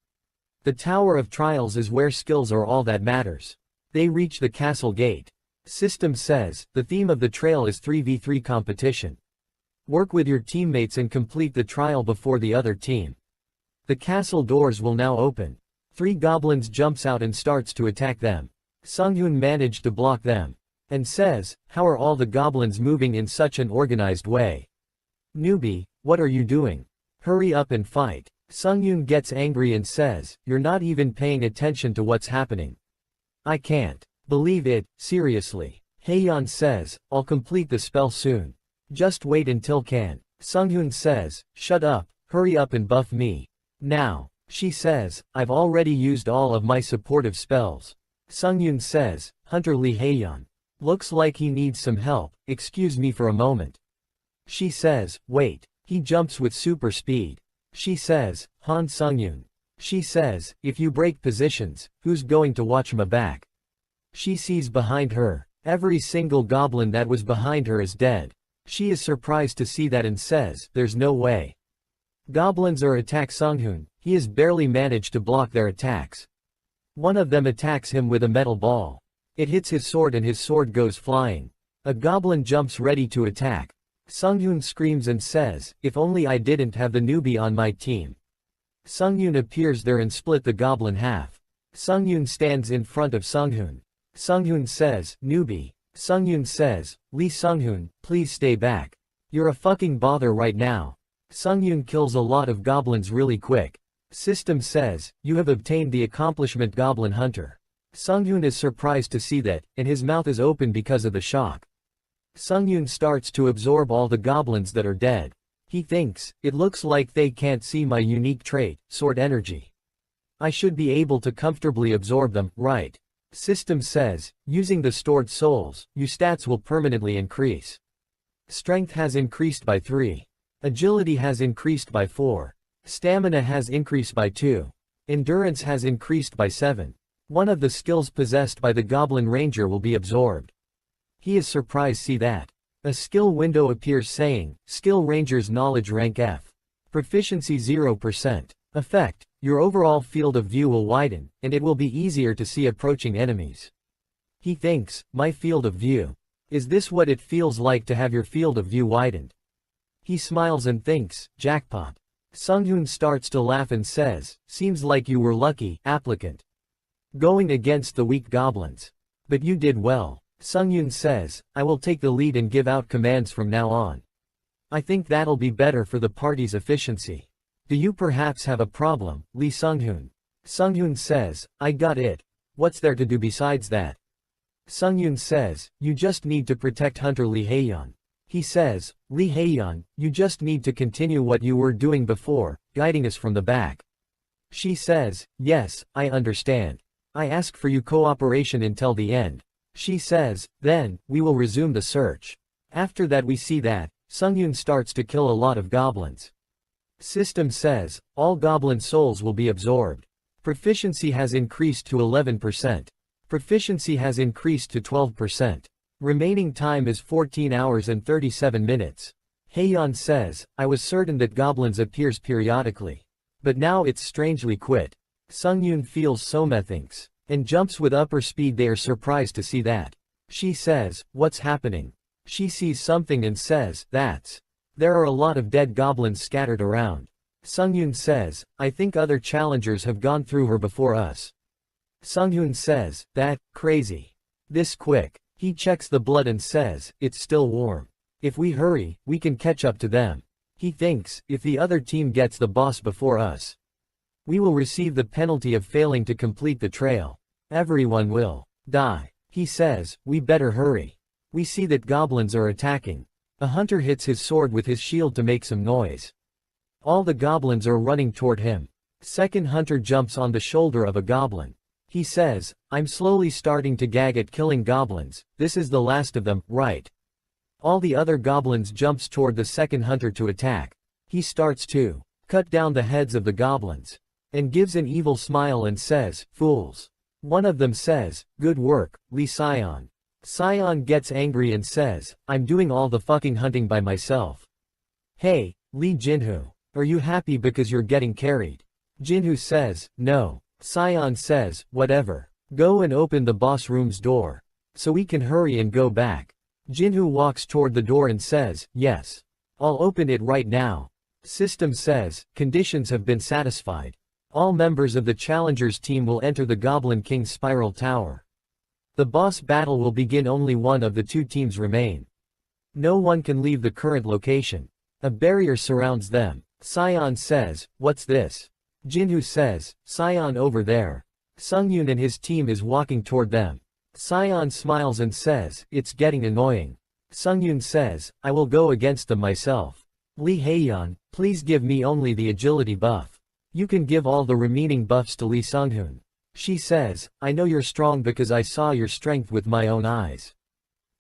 The Tower of Trials is where skills are all that matters. They reach the castle gate. System says, the theme of the trail is 3v3 competition. Work with your teammates and complete the trial before the other team. The castle doors will now open. 3 goblins jumps out and starts to attack them. Sunghoon managed to block them. And says, how are all the goblins moving in such an organized way? Newbie, what are you doing? Hurry up and fight. Sungyoon gets angry and says, you're not even paying attention to what's happening. I can't believe it, seriously. Haeyeon says, I'll complete the spell soon. Just wait until can. Sunghoon says, shut up, hurry up and buff me. Now. She says, I've already used all of my supportive spells. Sungyoon says, Hunter Lee Haeyeon. Looks like he needs some help, excuse me for a moment. She says, wait. He jumps with super speed. She says, Han Sungyoon. She says, if you break positions, who's going to watch my back? She sees behind her. Every single goblin that was behind her is dead. She is surprised to see that and says, there's no way. Goblins are attack Sunghoon. He has barely managed to block their attacks. One of them attacks him with a metal ball. It hits his sword and his sword goes flying. A goblin jumps ready to attack. Sunghoon screams and says, if only I didn't have the newbie on my team. Sunghoon appears there and split the goblin half. Sunghoon stands in front of Sunghoon. Sunghoon says, newbie. Sunghoon says, Lee Sunghoon, please stay back. You're a fucking bother right now. Sunghoon kills a lot of goblins really quick. System says, you have obtained the accomplishment Goblin Hunter. Sunghoon is surprised to see that, and his mouth is open because of the shock. Sunghoon starts to absorb all the goblins that are dead. He thinks, it looks like they can't see my unique trait, Sword Energy. I should be able to comfortably absorb them, right? System says, using the stored souls, your stats will permanently increase. Strength has increased by 3. Agility has increased by 4. Stamina has increased by 2. Endurance has increased by 7. One of the skills possessed by the Goblin Ranger will be absorbed. He is surprised to see that. A skill window appears saying, Skill Ranger's Knowledge Rank F. Proficiency 0%. Effect, your overall field of view will widen, and it will be easier to see approaching enemies. He thinks, my field of view. Is this what it feels like to have your field of view widened? He smiles and thinks, jackpot. Sunghoon starts to laugh and says, seems like you were lucky, applicant. Going against the weak goblins. But you did well. Sunghoon says, I will take the lead and give out commands from now on. I think that'll be better for the party's efficiency. Do you perhaps have a problem, Lee Sunghoon? Sunghoon says, I got it. What's there to do besides that? Sunghoon says, you just need to protect Hunter Lee Haeyeon. He says, Lee Haeyeon, you just need to continue what you were doing before, guiding us from the back. She says, yes, I understand. I ask for your cooperation until the end. She says, then, we will resume the search. After that we see that, Sunghoon starts to kill a lot of goblins. System says, all goblin souls will be absorbed. Proficiency has increased to 11%. Proficiency has increased to 12%. Remaining time is 14 hours and 37 minutes. Haeyeon says, I was certain that goblins appears periodically. But now it's strangely quit. Sunghoon feels Soma thinks. And jumps with upper speed. They are surprised to see that. She says, what's happening? She sees something and says, that's. There are a lot of dead goblins scattered around. Sunghoon says, I think other challengers have gone through her before us. Sunghoon says, that, crazy. This quick. He checks the blood and says, it's still warm. If we hurry, we can catch up to them. He thinks, if the other team gets the boss before us, we will receive the penalty of failing to complete the trail. Everyone will die. He says, we better hurry. We see that goblins are attacking. A hunter hits his sword with his shield to make some noise. All the goblins are running toward him. Second hunter jumps on the shoulder of a goblin. He says, I'm slowly starting to gag at killing goblins. This is the last of them, right? All the other goblins jumps toward the second hunter to attack. He starts to cut down the heads of the goblins. And gives an evil smile and says, fools. One of them says, good work, Lee Sion. Sion gets angry and says, I'm doing all the fucking hunting by myself. Hey, Lee Jinhoo. Are you happy because you're getting carried? Jinhoo says, no. Sion says, whatever. Go and open the boss room's door. So we can hurry and go back. Jinhoo walks toward the door and says, yes. I'll open it right now. System says, conditions have been satisfied. All members of the challengers team will enter the Goblin King's Spiral Tower. The boss battle will begin. Only one of the two teams remain. No one can leave the current location. A barrier surrounds them. Sion says, what's this? Jinhoo says, Sion over there. Sunghoon and his team is walking toward them. Sion smiles and says, it's getting annoying. Sunghoon says, I will go against them myself. Lee Haeyeon, please give me only the agility buff. You can give all the remaining buffs to Lee Sunghoon. She says, I know you're strong because I saw your strength with my own eyes.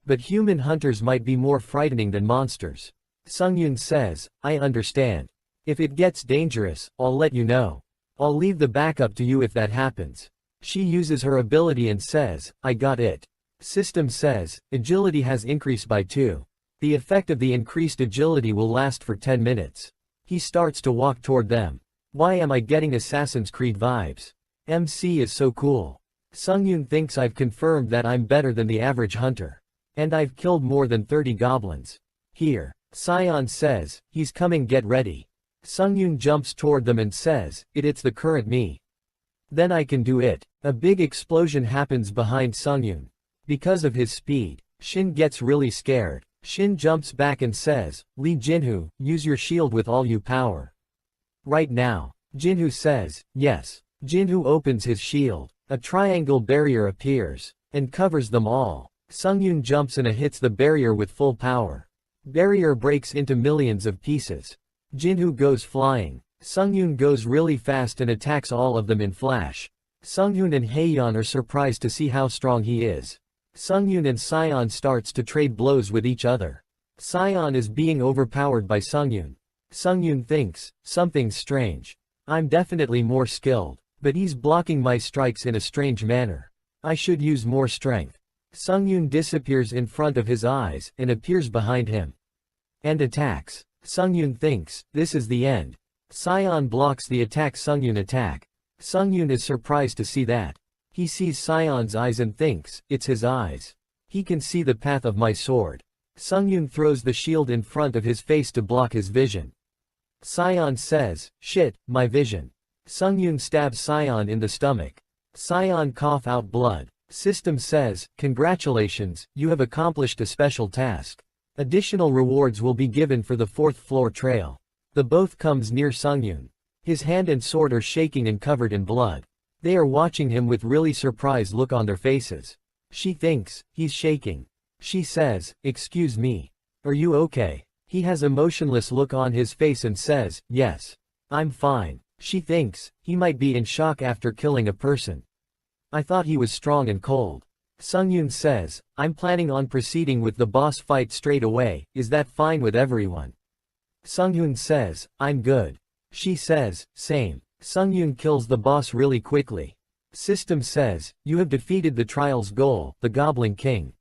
But human hunters might be more frightening than monsters. Sunghoon says, I understand. If it gets dangerous, I'll let you know. I'll leave the backup to you if that happens. She uses her ability and says, I got it. System says, agility has increased by 2. The effect of the increased agility will last for 10 minutes. He starts to walk toward them. Why am I getting Assassin's Creed vibes? MC is so cool. Sunghoon thinks I've confirmed that I'm better than the average hunter. And I've killed more than 30 goblins. Here. Sion says, he's coming, get ready. Sunghoon jumps toward them and says, it's the current me. Then I can do it. A big explosion happens behind Sunghoon. Because of his speed, Shin gets really scared. Shin jumps back and says, Lee Jinhoo, use your shield with all your power. Right now. Jinhoo says, yes. Jinhoo opens his shield. A triangle barrier appears and covers them all. Sunghoon jumps and hits the barrier with full power. Barrier breaks into millions of pieces. Jinhoo goes flying. Sunghoon goes really fast and attacks all of them in flash. Sunghoon and Haeyeon are surprised to see how strong he is. Sunghoon and Sion starts to trade blows with each other. Sion is being overpowered by Sunghoon. Sunghoon thinks, something's strange. I'm definitely more skilled, but he's blocking my strikes in a strange manner. I should use more strength. Sunghoon disappears in front of his eyes and appears behind him. And attacks. Sunghoon thinks, this is the end. Sion blocks the attack. Sunghoon attack. Sunghoon is surprised to see that. He sees Sion's eyes and thinks, it's his eyes. He can see the path of my sword. Sungyun throws the shield in front of his face to block his vision. Sion says, shit, my vision. Sungyun stabs Sion in the stomach. Sion cough out blood. System says, congratulations, you have accomplished a special task. Additional rewards will be given for the 4th floor trail. The both comes near Sungyun. His hand and sword are shaking and covered in blood. They are watching him with really surprised look on their faces. She thinks, he's shaking. She says, excuse me. Are you okay? He has a motionless look on his face and says, yes. I'm fine. She thinks, he might be in shock after killing a person. I thought he was strong and cold. Sungyun says, I'm planning on proceeding with the boss fight straight away, is that fine with everyone? Sungyun says, I'm good. She says, same. Sungyun kills the boss really quickly. System says, you have defeated the trial's goal, the Goblin King.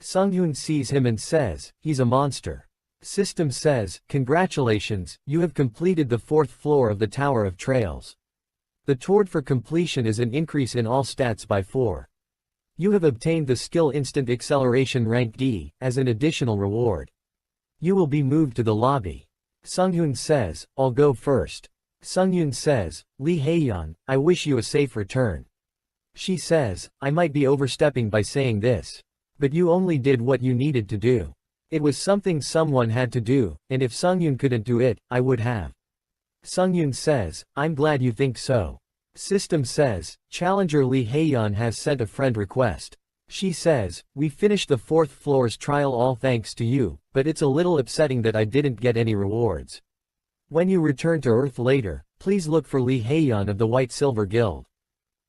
Sungyun sees him and says, he's a monster. System says, congratulations, you have completed the 4th floor of the Tower of Trails. The toward for completion is an increase in all stats by 4. You have obtained the skill Instant Acceleration rank D, as an additional reward. You will be moved to the lobby. Sungyun says, I'll go first. Sungyun says, Lee Haeyeon, I wish you a safe return. She says, I might be overstepping by saying this. But you only did what you needed to do. It was something someone had to do, and if Sungyun couldn't do it, I would have. Sungyun says, I'm glad you think so. System says, Challenger Lee Haeyeon has sent a friend request. She says, we finished the 4th floor's trial all thanks to you, but it's a little upsetting that I didn't get any rewards. When you return to Earth later, please look for Lee Haeyeon of the White Silver Guild.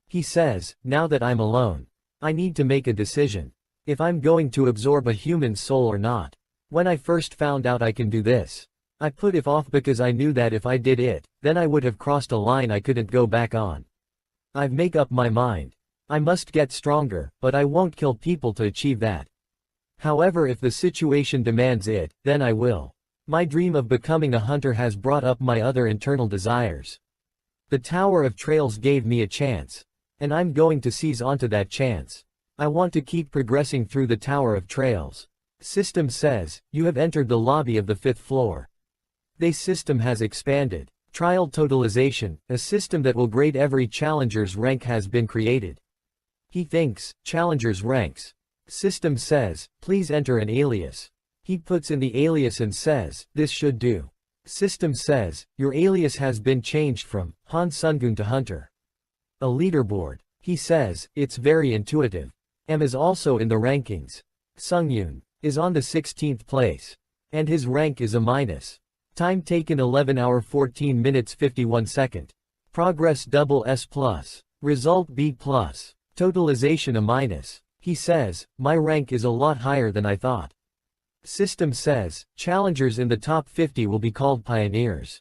He says, now that I'm alone, I need to make a decision. If I'm going to absorb a human soul or not. When I first found out I can do this, I put it off because I knew that if I did it, then I would have crossed a line I couldn't go back on. I've made up my mind. I must get stronger, but I won't kill people to achieve that. However, if the situation demands it, then I will. My dream of becoming a hunter has brought up my other internal desires. The Tower of Trails gave me a chance. And I'm going to seize onto that chance. I want to keep progressing through the Tower of Trails. System says, you have entered the lobby of the 5th floor. The system has expanded. Trial totalization, a system that will grade every challenger's rank has been created. He thinks, challenger's ranks. System says, please enter an alias. He puts in the alias and says, this should do. System says, your alias has been changed from Han Sungun to Hunter. A leaderboard. He says, it's very intuitive. M is also in the rankings. Sungyun is on the 16th place. And his rank is a minus. Time taken 11 hour 14 minutes 51 second. Progress double S+. Result B+. Totalization a minus. He says, my rank is a lot higher than I thought. System says, challengers in the top 50 will be called pioneers.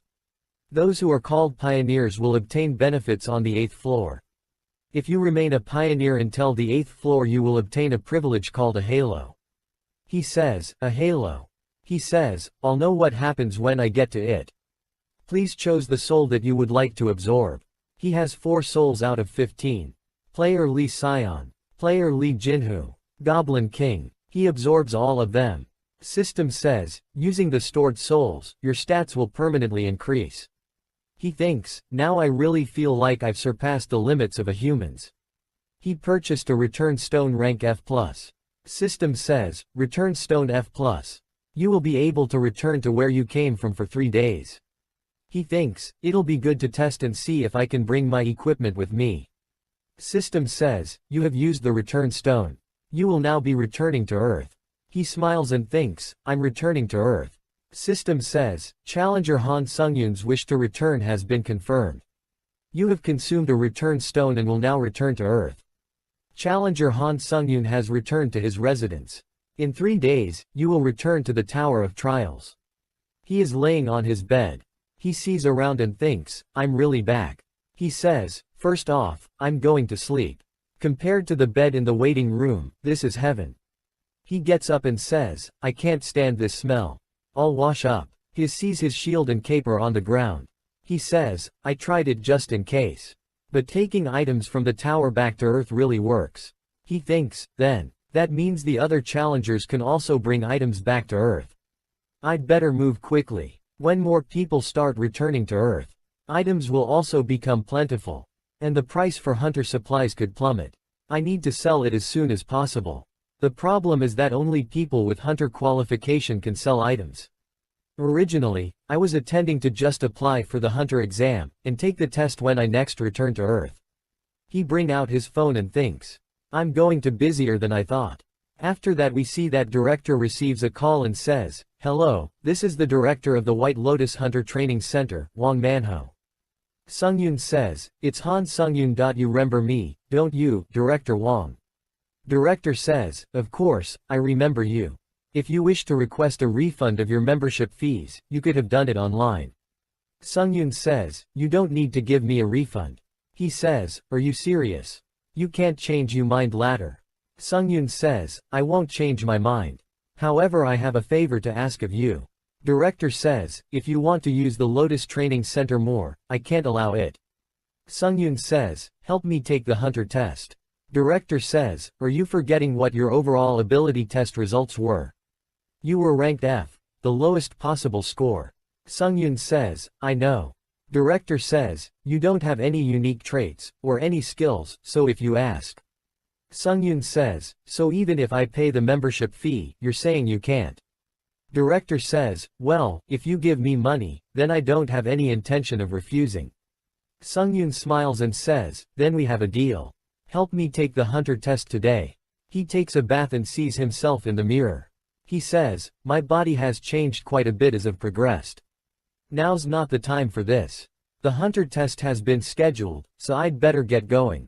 Those who are called pioneers will obtain benefits on the 8th floor. If you remain a pioneer until the 8th floor you will obtain a privilege called a halo. He says, a halo. He says, I'll know what happens when I get to it. Please choose the soul that you would like to absorb. He has 4 souls out of 15. Player Lee Sion. Player Lee Jinhu. Goblin King. He absorbs all of them. System says, using the stored souls, your stats will permanently increase. He thinks, now I really feel like I've surpassed the limits of a humans. He purchased a return stone rank F+. System says, return stone F+. You will be able to return to where you came from for 3 days. He thinks, it'll be good to test and see if I can bring my equipment with me. System says, you have used the return stone. You will now be returning to Earth. He smiles and thinks, I'm returning to Earth. System says, Challenger Han Sungyun's wish to return has been confirmed. You have consumed a return stone and will now return to Earth. Challenger Han Sungyun has returned to his residence. In 3 days, you will return to the Tower of Trials. He is laying on his bed. He sees around and thinks, I'm really back. He says, first off, I'm going to sleep. Compared to the bed in the waiting room, this is heaven. He gets up and says, I can't stand this smell. I'll wash up. He sees his shield and cape are on the ground. He says, I tried it just in case. But taking items from the tower back to Earth really works. He thinks, then. That means the other challengers can also bring items back to Earth. I'd better move quickly. When more people start returning to Earth, items will also become plentiful. And the price for hunter supplies could plummet. I need to sell it as soon as possible. The problem is that only people with hunter qualification can sell items. Originally, I was intending to just apply for the hunter exam, and take the test when I next return to Earth. He bring out his phone and thinks, I'm going to busier than I thought. After that we see that director receives a call and says, hello, this is the director of the White Lotus Hunter Training Center, Wang Manhwa. Sungyun says, it's Han Sungyun. You remember me, don't you, Director Wang? Director says, of course, I remember you. If you wish to request a refund of your membership fees, you could have done it online. Sungyun says, you don't need to give me a refund. He says, are you serious? You can't change your mind later. Sungyun says, I won't change my mind. However, I have a favor to ask of you. Director says, if you want to use the Lotus Training Center more, I can't allow it. Sungyun says, help me take the hunter test. Director says, are you forgetting what your overall ability test results were? You were ranked F, the lowest possible score. Sungyun says, I know. Director says, you don't have any unique traits, or any skills, so if you ask. Sungyun says, so even if I pay the membership fee, you're saying you can't. Director says, well, if you give me money, then I don't have any intention of refusing. Sungyun smiles and says, then we have a deal. Help me take the hunter test today. He takes a bath and sees himself in the mirror. He says, my body has changed quite a bit as I've progressed. Now's not the time for this. The hunter test has been scheduled, so I'd better get going.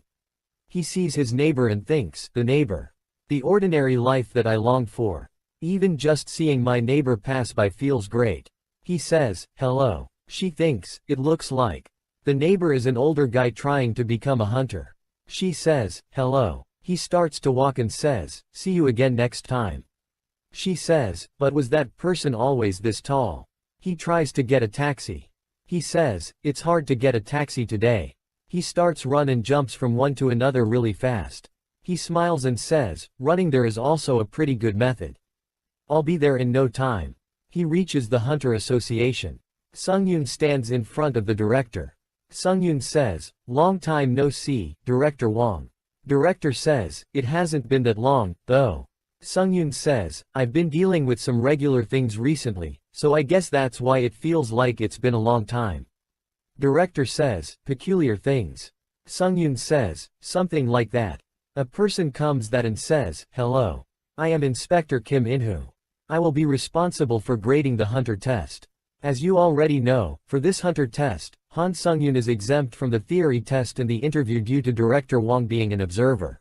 He sees his neighbor and thinks, the neighbor. The ordinary life that I longed for. Even just seeing my neighbor pass by feels great. He says, hello. She thinks, it looks like. The neighbor is an older guy trying to become a hunter. She says, hello. He starts to walk and says, see you again next time. She says, but was that person always this tall? He tries to get a taxi. He says, it's hard to get a taxi today. He starts run and jumps from one to another really fast. He smiles and says, running there is also a pretty good method. I'll be there in no time. He reaches the Hunter Association. Sungyun stands in front of the director. Sungyun says, long time no see, Director Wang. Director says, it hasn't been that long, though. Sungyun says, I've been dealing with some regular things recently, so I guess that's why it feels like it's been a long time. Director says, peculiar things. Sungyun says, something like that. A person comes that and says, hello. I am Inspector Kim In-hoo. I will be responsible for grading the hunter test. As you already know, for this hunter test, Han Sungyun is exempt from the theory test and the interview due to Director Wang being an observer.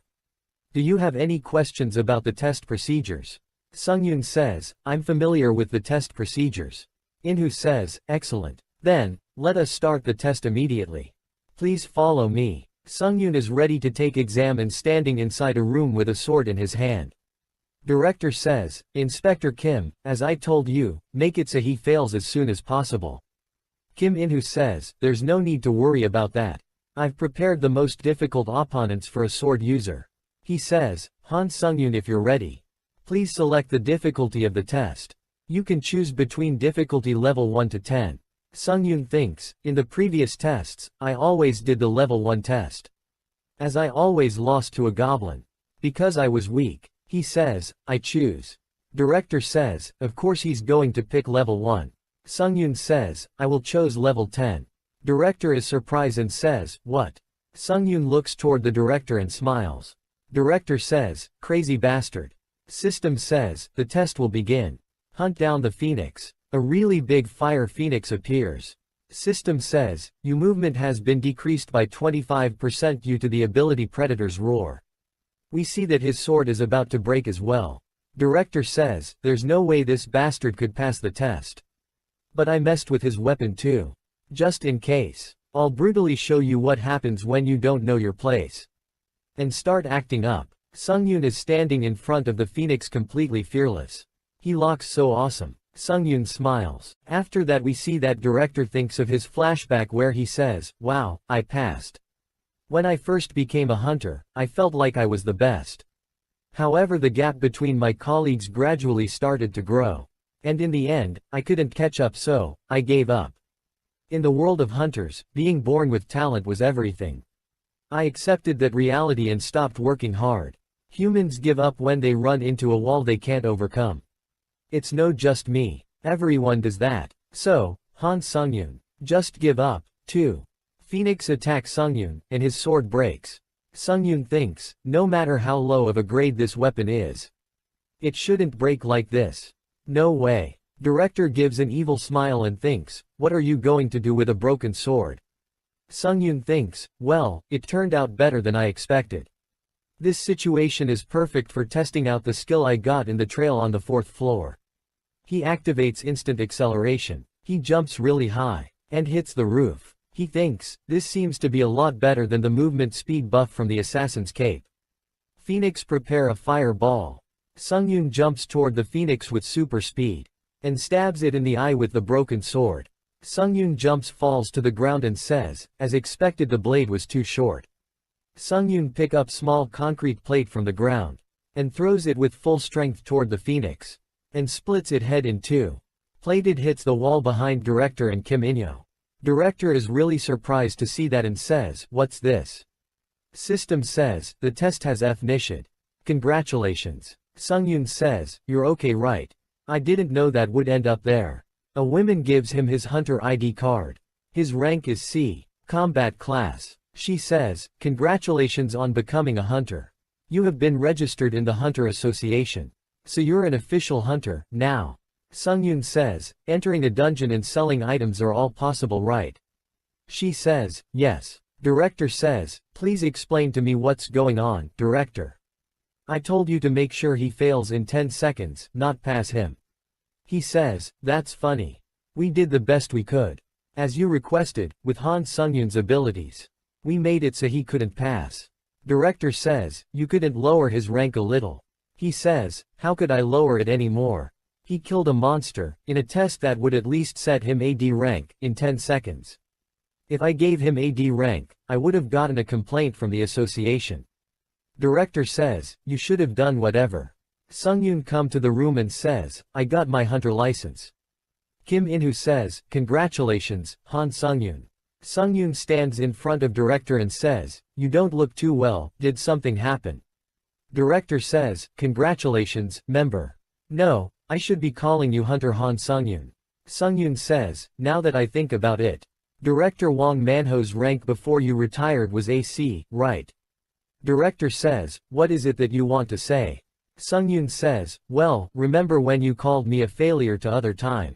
Do you have any questions about the test procedures? Sungyun says, I'm familiar with the test procedures. In-hoo says, excellent. Then, let us start the test immediately. Please follow me. Sungyun is ready to take exam and standing inside a room with a sword in his hand. Director says, Inspector Kim, as I told you, make it so he fails as soon as possible. Kim In-hoo says, there's no need to worry about that. I've prepared the most difficult opponents for a sword user. He says, Han Sungyun, if you're ready. Please select the difficulty of the test. You can choose between difficulty level 1 to 10. Sungyun thinks, in the previous tests, I always did the level 1 test. As I always lost to a goblin. Because I was weak. He says, I choose. Director says, of course he's going to pick level 1. Sungyun says, I will choose level 10. Director is surprised and says, what? Sungyun looks toward the director and smiles. Director says, crazy bastard. System says, the test will begin. Hunt down the phoenix. A really big fire phoenix appears. System says, your movement has been decreased by 25% due to the ability Predator's Roar. We see that his sword is about to break as well. Director says, there's no way this bastard could pass the test. But I messed with his weapon too. Just in case. I'll brutally show you what happens when you don't know your place. And start acting up. Sungyun is standing in front of the phoenix completely fearless. He looks so awesome. Sungyun smiles. After that we see that director thinks of his flashback where he says, wow, I passed. When I first became a hunter, I felt like I was the best. However, the gap between my colleagues gradually started to grow. And in the end, I couldn't catch up, so I gave up. In the world of hunters, being born with talent was everything. I accepted that reality and stopped working hard. Humans give up when they run into a wall they can't overcome. It's no just me. Everyone does that. So, Han Sungyun, just give up. 2. Phoenix attacks Sungyun, and his sword breaks. Sungyun thinks, no matter how low of a grade this weapon is, it shouldn't break like this. No way. Director gives an evil smile and thinks, what are you going to do with a broken sword? Sungyun thinks, well, it turned out better than I expected. This situation is perfect for testing out the skill I got in the trail on the 4th floor. He activates instant acceleration. He jumps really high, and hits the roof. He thinks, this seems to be a lot better than the movement speed buff from the assassin's cape. Phoenix prepare a fireball. Sungyun jumps toward the phoenix with super speed, and stabs it in the eye with the broken sword. Sungyun jumps, falls to the ground and says, as expected the blade was too short. Sungyun pick up small concrete plate from the ground, and throws it with full strength toward the phoenix, and splits it head in two. Plated hits the wall behind director and Kim In-yo. Director is really surprised to see that and says, what's this? System says, the test has F-nishid. Congratulations. Sungyun says, you're okay, right? I didn't know that would end up there. A woman gives him his hunter ID card. His rank is C, combat class. She says, congratulations on becoming a hunter. You have been registered in the Hunter Association. So you're an official hunter, now. Sungyun says, entering a dungeon and selling items are all possible, right? She says, yes. Director says, please explain to me what's going on, director. I told you to make sure he fails in 10 seconds, not pass him. He says, that's funny. We did the best we could. As you requested, with Han Sungyun's abilities. We made it so he couldn't pass. Director says, you couldn't lower his rank a little. He says, how could I lower it any more? He killed a monster, in a test that would at least set him AD rank, in 10 seconds. If I gave him AD rank, I would have gotten a complaint from the association. Director says, you should have done whatever. Sungyun come to the room and says, I got my hunter license. Kim In-woo says, congratulations, Han Sungyun. Sungyun stands in front of director and says, you don't look too well, did something happen? Director says, congratulations, member. No, I should be calling you Hunter Han Sungyun. Sungyun says, now that I think about it. Director Wang Manho's rank before you retired was AC, right? Director says, what is it that you want to say? Sungyun says, well, remember when you called me a failure to other time?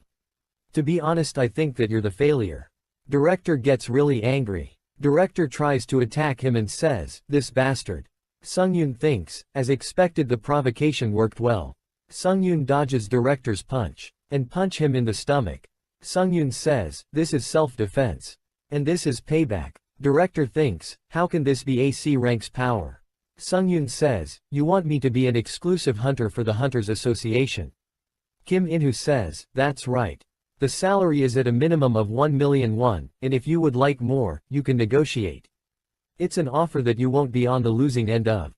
To be honest, I think that you're the failure. Director gets really angry. Director tries to attack him and says, this bastard. Sungyun thinks, as expected the provocation worked well. Sungyun dodges director's punch, and punch him in the stomach. Sungyun says, this is self-defense. And this is payback. Director thinks, how can this be AC rank's power? Sungyun says, you want me to be an exclusive hunter for the Hunters Association. Kim In-woo says, that's right. The salary is at a minimum of 1 million won, and if you would like more, you can negotiate. It's an offer that you won't be on the losing end of.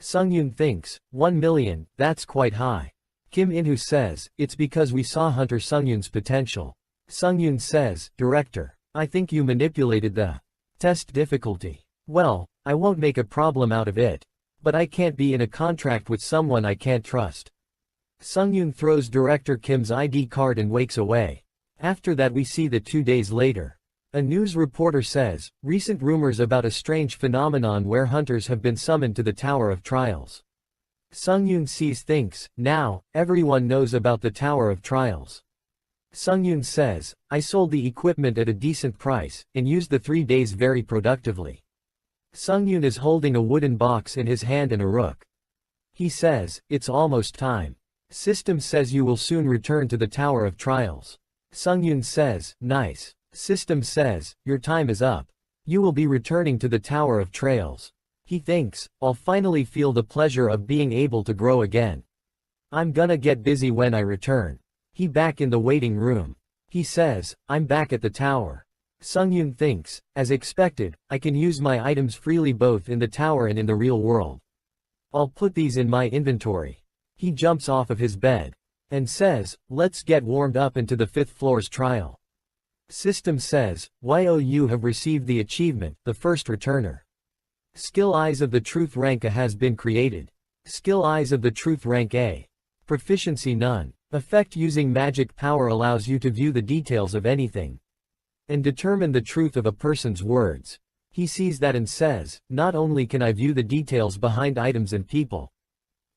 Sungyun thinks, 1 million, that's quite high. Kim In-woo says, it's because we saw Hunter Sungyun's potential. Sungyun says, director, I think you manipulated the test difficulty. Well, I won't make a problem out of it. But I can't be in a contract with someone I can't trust. Sungyun throws director Kim's ID card and wakes away. After that we see that 2 days later. A news reporter says, recent rumors about a strange phenomenon where hunters have been summoned to the Tower of Trials. Sungyun thinks, now, everyone knows about the Tower of Trials. Sungyun says, I sold the equipment at a decent price, and used the 3 days very productively. Sungyun is holding a wooden box in his hand and a rook. He says, it's almost time. System says you will soon return to the Tower of Trials. Sungyun says, nice. System says, your time is up. You will be returning to the Tower of Trials. He thinks, I'll finally feel the pleasure of being able to grow again. I'm gonna get busy when I return. He back in the waiting room. He says, I'm back at the tower. Sungyun thinks, as expected, I can use my items freely both in the tower and in the real world. I'll put these in my inventory. He jumps off of his bed and says, let's get warmed up into the 5th floor's trial. System says, you have received the achievement, the first returner. Skill Eyes of the Truth rank A has been created. Skill Eyes of the Truth rank A. Proficiency none. Effect using magic power allows you to view the details of anything and determine the truth of a person's words. He sees that and says, not only can I view the details behind items and people,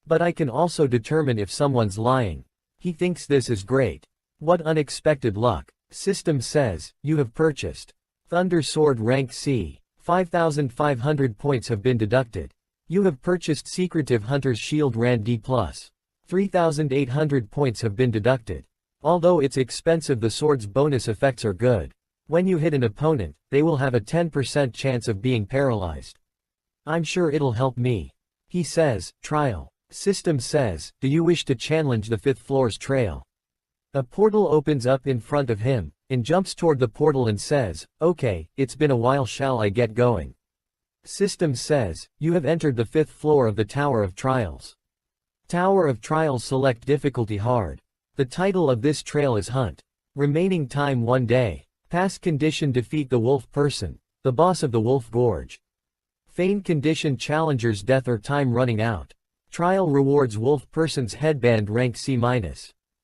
but I can also determine if someone's lying. He thinks this is great. What unexpected luck. System says, you have purchased Thunder Sword rank C. 5,500 points have been deducted. You have purchased Secretive Hunter's Shield Rand D+. 3,800 points have been deducted. Although it's expensive, the sword's bonus effects are good. When you hit an opponent, they will have a 10% chance of being paralyzed. I'm sure it'll help me. He says, trial. System says, do you wish to challenge the 5th floor's trail? A portal opens up in front of him, and jumps toward the portal and says, okay, it's been a while, shall I get going? System says, you have entered the 5th floor of the Tower of Trials. Tower of Trials, select difficulty hard. The title of this trail is Hunt. Remaining time 1 day. Pass condition, defeat the wolf person, the boss of the Wolf Gorge. Feign condition, challenger's death or time running out. Trial rewards, wolf person's headband rank C-.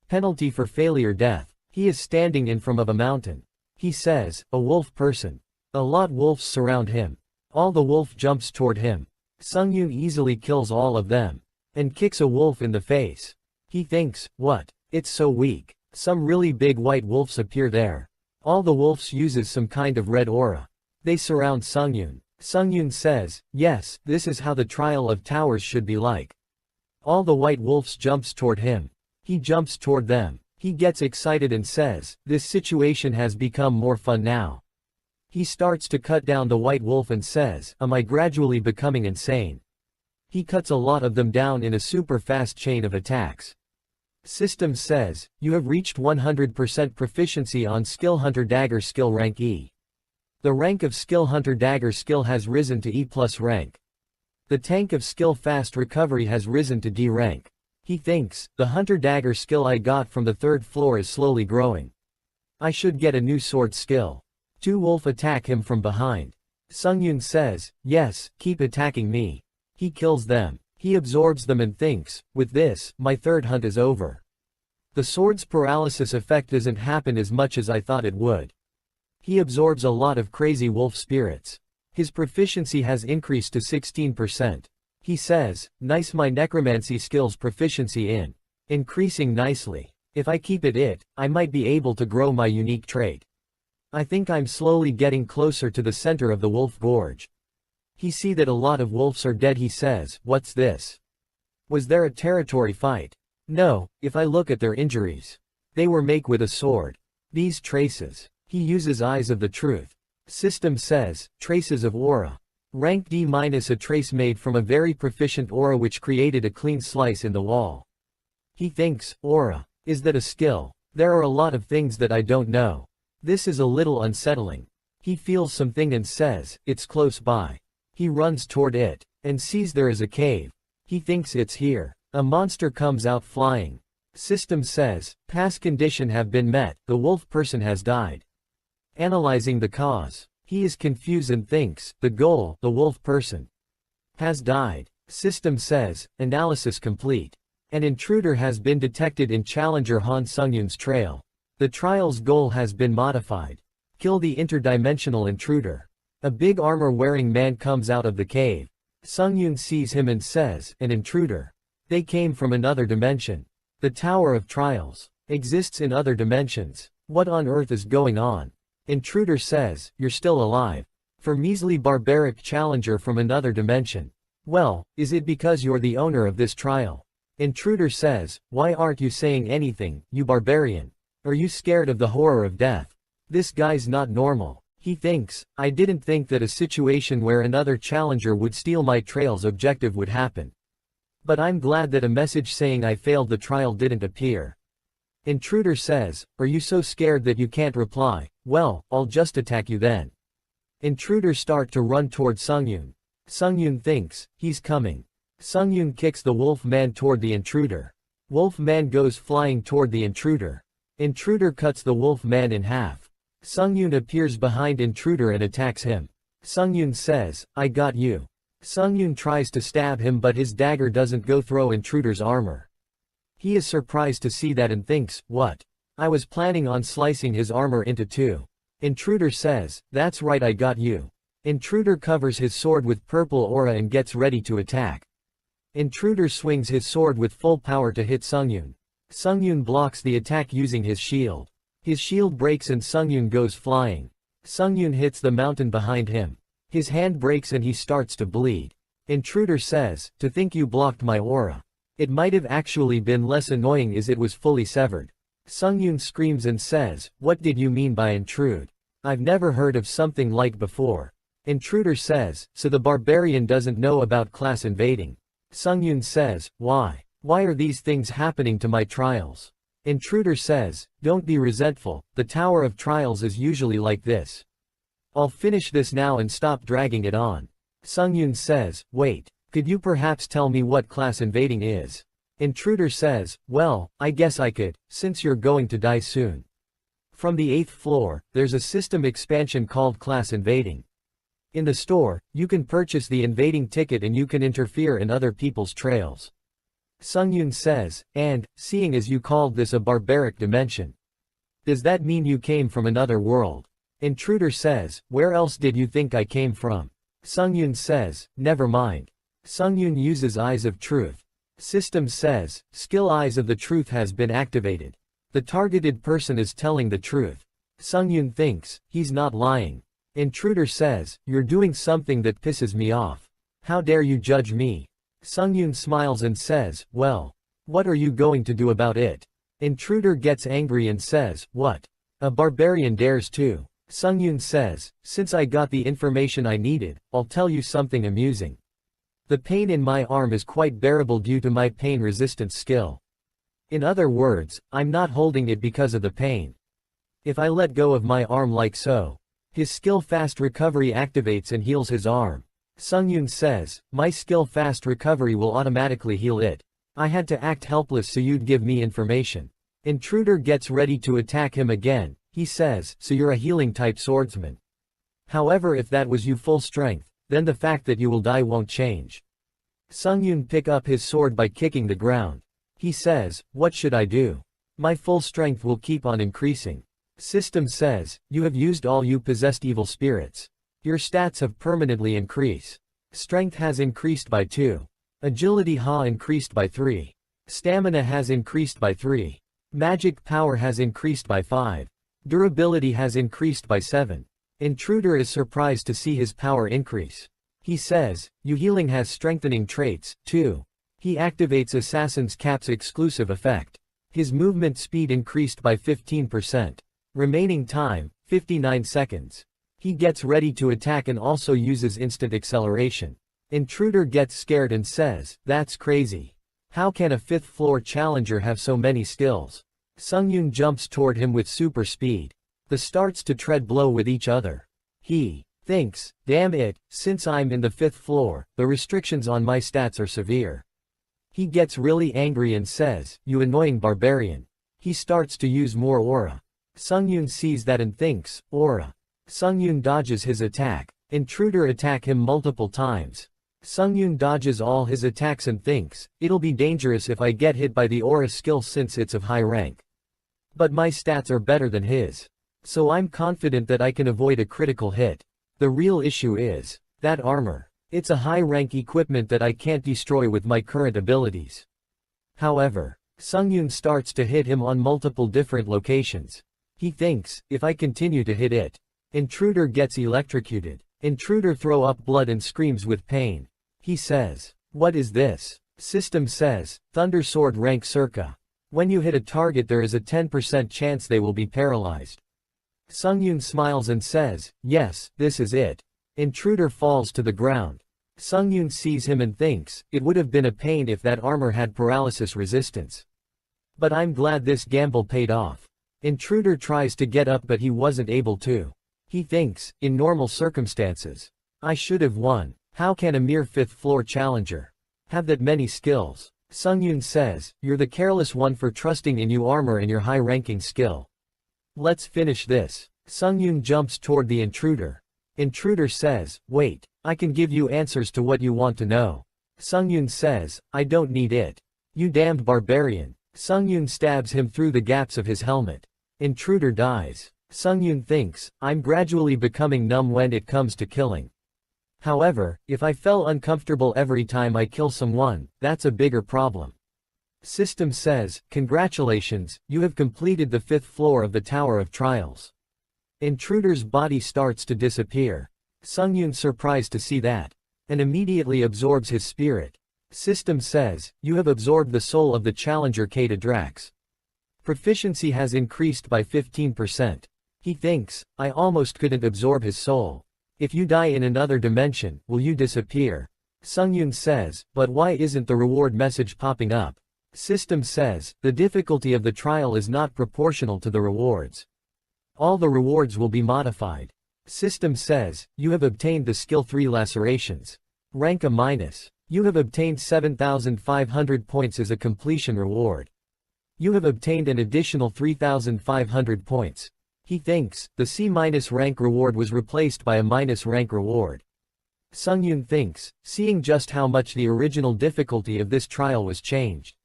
Penalty for failure, death. He is standing in front of a mountain. He says, a wolf person. A lot wolves surround him. All the wolf jumps toward him. Sungyun easily kills all of them and kicks a wolf in the face. He thinks, what? It's so weak. Some really big white wolves appear there. All the wolves uses some kind of red aura. They surround Sungyun. Sungyun says, yes, this is how the trial of towers should be like. All the white wolves jumps toward him. He jumps toward them. He gets excited and says, this situation has become more fun now. He starts to cut down the white wolf and says, am I gradually becoming insane? He cuts a lot of them down in a super fast chain of attacks. System says, you have reached 100% proficiency on Skill Hunter Dagger skill rank E. The rank of Skill Hunter Dagger skill has risen to E+ rank. The tank of skill Fast Recovery has risen to D rank. He thinks, the Hunter Dagger skill I got from the 3rd floor is slowly growing. I should get a new sword skill. 2 wolf attack him from behind. Sungyun says, yes, keep attacking me. He kills them. He absorbs them and thinks, with this, my 3rd hunt is over. The sword's paralysis effect doesn't happen as much as I thought it would. He absorbs a lot of crazy wolf spirits. His proficiency has increased to 16%. He says, nice, my necromancy skills proficiency in increasing nicely. If I keep it, I might be able to grow my unique trait. I think I'm slowly getting closer to the center of the Wolf Gorge. He see that a lot of wolves are dead. He says, what's this? Was there a territory fight? No, if I look at their injuries. They were made with a sword. These traces. He uses Eyes of the Truth. System says, traces of aura. Rank D-, a trace made from a very proficient aura which created a clean slice in the wall. He thinks, aura. Is that a skill? There are a lot of things that I don't know. This is a little unsettling. He feels something and says, it's close by. He runs toward it, and sees there is a cave. He thinks it's here. A monster comes out flying. System says, pass condition have been met, the wolf person has died. Analyzing the cause. He is confused and thinks, the goal, the wolf person, has died. System says, analysis complete. An intruder has been detected in Challenger Han Sungyun's trail. The trial's goal has been modified. Kill the interdimensional intruder. A big armor-wearing man comes out of the cave. Sungyun sees him and says, an intruder. They came from another dimension. The Tower of Trials exists in other dimensions. What on earth is going on? Intruder says, you're still alive. For measly barbaric challenger from another dimension. Well, is it because you're the owner of this trial? Intruder says, why aren't you saying anything, you barbarian? Are you scared of the horror of death? This guy's not normal. He thinks, I didn't think that a situation where another challenger would steal my trail's objective would happen. But I'm glad that a message saying I failed the trial didn't appear. Intruder says, are you so scared that you can't reply? Well, I'll just attack you then. Intruder start to run toward Sungyun. Sungyun thinks, he's coming. Sungyun kicks the wolf man toward the intruder. Wolf man goes flying toward the intruder. Intruder cuts the wolf man in half. Sungyun appears behind intruder and attacks him. Sungyun says, "I got you." Sungyun tries to stab him but his dagger doesn't go through intruder's armor. He is surprised to see that and thinks, "What? I was planning on slicing his armor into two." Intruder says, "That's right, I got you." Intruder covers his sword with purple aura and gets ready to attack. Intruder swings his sword with full power to hit Sungyun. Sungyun blocks the attack using his shield. His shield breaks and Sungyun goes flying. Sungyun hits the mountain behind him. His hand breaks and he starts to bleed. Intruder says, "To think you blocked my aura. It might have actually been less annoying as it was fully severed." Sungyun screams and says, "What did you mean by intrude? I've never heard of something like before." Intruder says, "So the barbarian doesn't know about class invading." Sungyun says, "Why? Why are these things happening to my trials?" Intruder says, "Don't be resentful, the Tower of Trials is usually like this. I'll finish this now and stop dragging it on." Sungyun says, "Wait, could you perhaps tell me what class invading is?" Intruder says, "Well, I guess I could, since you're going to die soon. From the 8th floor, there's a system expansion called class invading. In the store, you can purchase the invading ticket and you can interfere in other people's trails." Sungyun says, "And, seeing as you called this a barbaric dimension, does that mean you came from another world?" Intruder says, "Where else did you think I came from?" Sungyun says, "Never mind." Sungyun uses Eyes of Truth. System says, "Skill Eyes of the Truth has been activated. The targeted person is telling the truth." Sungyun thinks, he's not lying. Intruder says, "You're doing something that pisses me off. How dare you judge me?" Sungyun smiles and says, "Well, what are you going to do about it?" Intruder gets angry and says, "What? A barbarian dares to?" Sungyun says, "Since I got the information I needed, I'll tell you something amusing. The pain in my arm is quite bearable due to my pain resistance skill. In other words, I'm not holding it because of the pain. If I let go of my arm like so, his skill fast recovery activates and heals his arm." Sungyun says, "My skill fast recovery will automatically heal it. I had to act helpless so you'd give me information." Intruder gets ready to attack him again. He says, "So you're a healing type swordsman. However, if that was you full strength, then the fact that you will die won't change." Sungyun pick up his sword by kicking the ground. He says, "What should I do? My full strength will keep on increasing." System says, "You have used all you possessed evil spirits. Your stats have permanently increased. Strength has increased by 2. Agility ha increased by 3. Stamina has increased by 3. Magic power has increased by 5. Durability has increased by 7. Intruder is surprised to see his power increase. He says, "You healing has strengthening traits, too." He activates Assassin's Cap's exclusive effect. His movement speed increased by 15%. Remaining time, 59 seconds. He gets ready to attack and also uses instant acceleration. Intruder gets scared and says, "That's crazy. How can a 5th floor challenger have so many skills?" Sungyun jumps toward him with super speed. They starts to tread blow with each other. He thinks, "Damn it, since I'm in the 5th floor, the restrictions on my stats are severe." He gets really angry and says, "You annoying barbarian." He starts to use more aura. Sungyun sees that and thinks, "Aura." Sungyun dodges his attack. Intruder attack him multiple times. Sungyun dodges all his attacks and thinks, "It'll be dangerous if I get hit by the aura skill since it's of high rank. But my stats are better than his. So I'm confident that I can avoid a critical hit. The real issue is that armor. It's a high-rank equipment that I can't destroy with my current abilities." However, Sungyun starts to hit him on multiple different locations. He thinks, "If I continue to hit it, Intruder gets electrocuted." Intruder throw up blood and screams with pain. He says, "What is this?" System says, "Thunder Sword rank circa. When you hit a target there is a 10% chance they will be paralyzed." Sungyun smiles and says, "Yes, this is it." Intruder falls to the ground. Sungyun sees him and thinks, "It would have been a pain if that armor had paralysis resistance. But I'm glad this gamble paid off." Intruder tries to get up but he wasn't able to. He thinks, "In normal circumstances, I should have won. How can a mere 5th floor challenger Have that many skills. Sungyun says, you're the careless one for trusting in your armor and your high-ranking skill. Let's finish this. Sungyun jumps toward the intruder. Intruder says, wait, I can give you answers to what you want to know. Sungyun says, I don't need it. You damned barbarian. Sungyun stabs him through the gaps of his helmet. Intruder dies. Sungyun thinks, I'm gradually becoming numb when it comes to killing. However, if I feel uncomfortable every time I kill someone, that's a bigger problem. System says, congratulations, you have completed the 5th floor of the Tower of Trials. Intruder's body starts to disappear. Sungyun's surprised to see that, and immediately absorbs his spirit. System says, you have absorbed the soul of the challenger Kata Drax. Proficiency has increased by 15%. He thinks, I almost couldn't absorb his soul. If you die in another dimension, will you disappear? Sungyun says, but why isn't the reward message popping up? System says, the difficulty of the trial is not proportional to the rewards. All the rewards will be modified. System says, you have obtained the skill 3 lacerations. Rank A-. You have obtained 7,500 points as a completion reward. You have obtained an additional 3,500 points. He thinks, the C- rank reward was replaced by a minus rank reward. Sungyun thinks, seeing just how much the original difficulty of this trial was changed.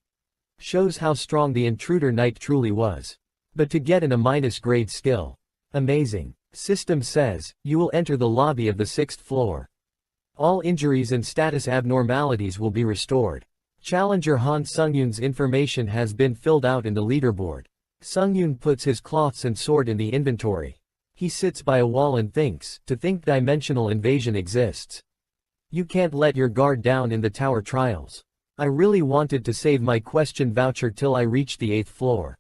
Shows how strong the intruder knight truly was. But to get an A- grade skill. Amazing. System says, you will enter the lobby of the 6th floor. All injuries and status abnormalities will be restored. Challenger Han Sungyun's information has been filled out in the leaderboard. Sungyun puts his cloths and sword in the inventory. He sits by a wall and thinks, to think dimensional invasion exists. You can't let your guard down in the tower trials. I really wanted to save my question voucher till I reached the 8th floor.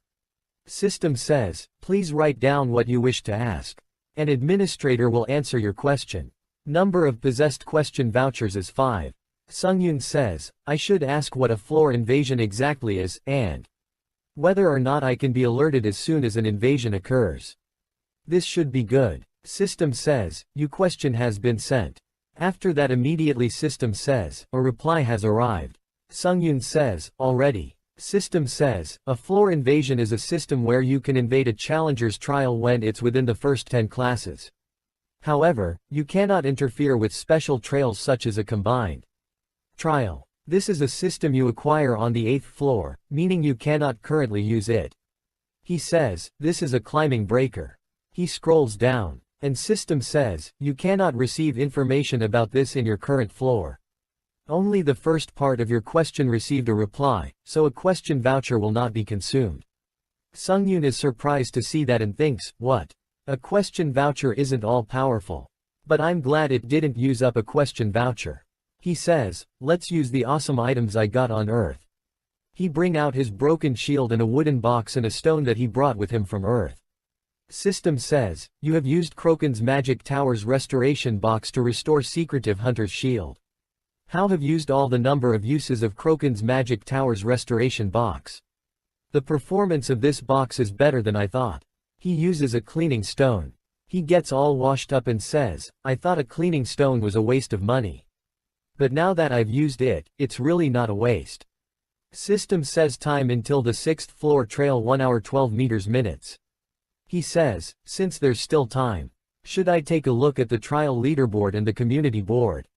System says, please write down what you wish to ask. An administrator will answer your question. Number of possessed question vouchers is 5. Sungyun says, I should ask what a floor invasion exactly is, and whether or not I can be alerted as soon as an invasion occurs. This should be good. System says, your question has been sent. After that immediately System says, a reply has arrived. Sungyun says, already. System says, a floor invasion is a system where you can invade a challenger's trial when it's within the first 10 classes. However, you cannot interfere with special trails such as a combined trial. This is a system you acquire on the 8th floor, meaning you cannot currently use it. He says, this is a climbing breaker. He scrolls down, and System says, you cannot receive information about this in your current floor. Only the first part of your question received a reply, so a question voucher will not be consumed. Sungyun is surprised to see that and thinks, what? A question voucher isn't all powerful. But I'm glad it didn't use up a question voucher. He says, let's use the awesome items I got on Earth. He bring out his broken shield and a wooden box and a stone that he brought with him from Earth. System says, you have used Kroken's Magic Tower's restoration box to restore Secretive Hunter's shield. How have used all the number of uses of Kroken's Magic Tower's restoration box. The performance of this box is better than I thought. He uses a cleaning stone. He gets all washed up and says, I thought a cleaning stone was a waste of money. But now that I've used it, it's really not a waste. System says time until the 6th floor trail 1 hour 12 minutes. He says, since there's still time, should I take a look at the trial leaderboard and the community board?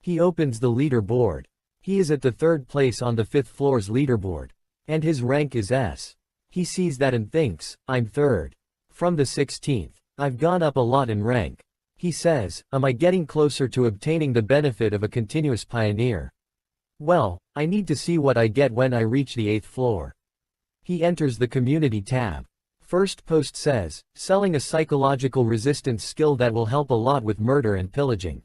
He opens the leaderboard. He is at the 3rd place on the 5th floor's leaderboard. And his rank is S. He sees that and thinks, I'm 3rd. From the 16th. I've gone up a lot in rank. He says, am I getting closer to obtaining the benefit of a continuous pioneer? Well, I need to see what I get when I reach the 8th floor. He enters the community tab. First post says, selling a psychological resistance skill that will help a lot with murder and pillaging.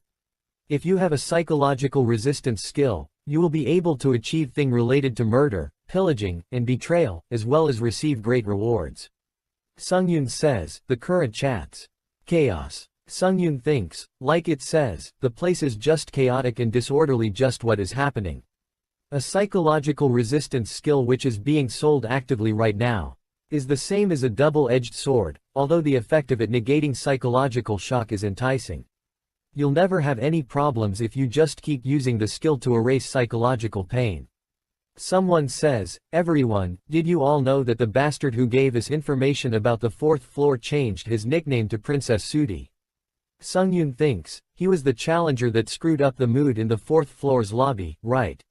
If you have a psychological resistance skill, you will be able to achieve things related to murder, pillaging, and betrayal, as well as receive great rewards. Sungyun says, the current chats. Chaos. Sungyun thinks, like it says, the place is just chaotic and disorderly, just what is happening. A psychological resistance skill which is being sold actively right now, is the same as a double-edged sword, although the effect of it negating psychological shock is enticing. You'll never have any problems if you just keep using the skill to erase psychological pain. Someone says, everyone, did you all know that the bastard who gave us information about the 4th floor changed his nickname to Princess Sudi? Sungyun thinks, he was the challenger that screwed up the mood in the 4th floor's lobby, right?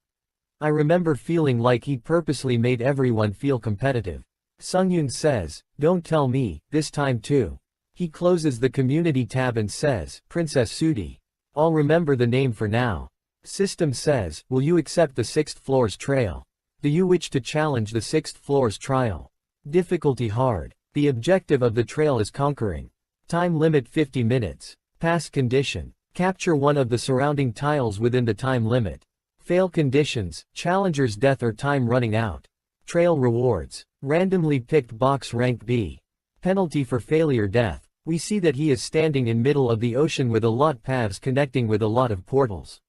I remember feeling like he purposely made everyone feel competitive. Sungyun says, don't tell me, this time too. He closes the community tab and says, Princess Sudi. I'll remember the name for now. System says, will you accept the 6th floor's trail? Do you wish to challenge the 6th floor's trial? Difficulty hard. The objective of the trail is conquering. Time limit 50 minutes. Pass condition. Capture one of the surrounding tiles within the time limit. Fail conditions, challenger's death or time running out. Trail rewards. Randomly picked box rank B. Penalty for failure death. We see that he is standing in middle of the ocean with a lot paths connecting with a lot of portals.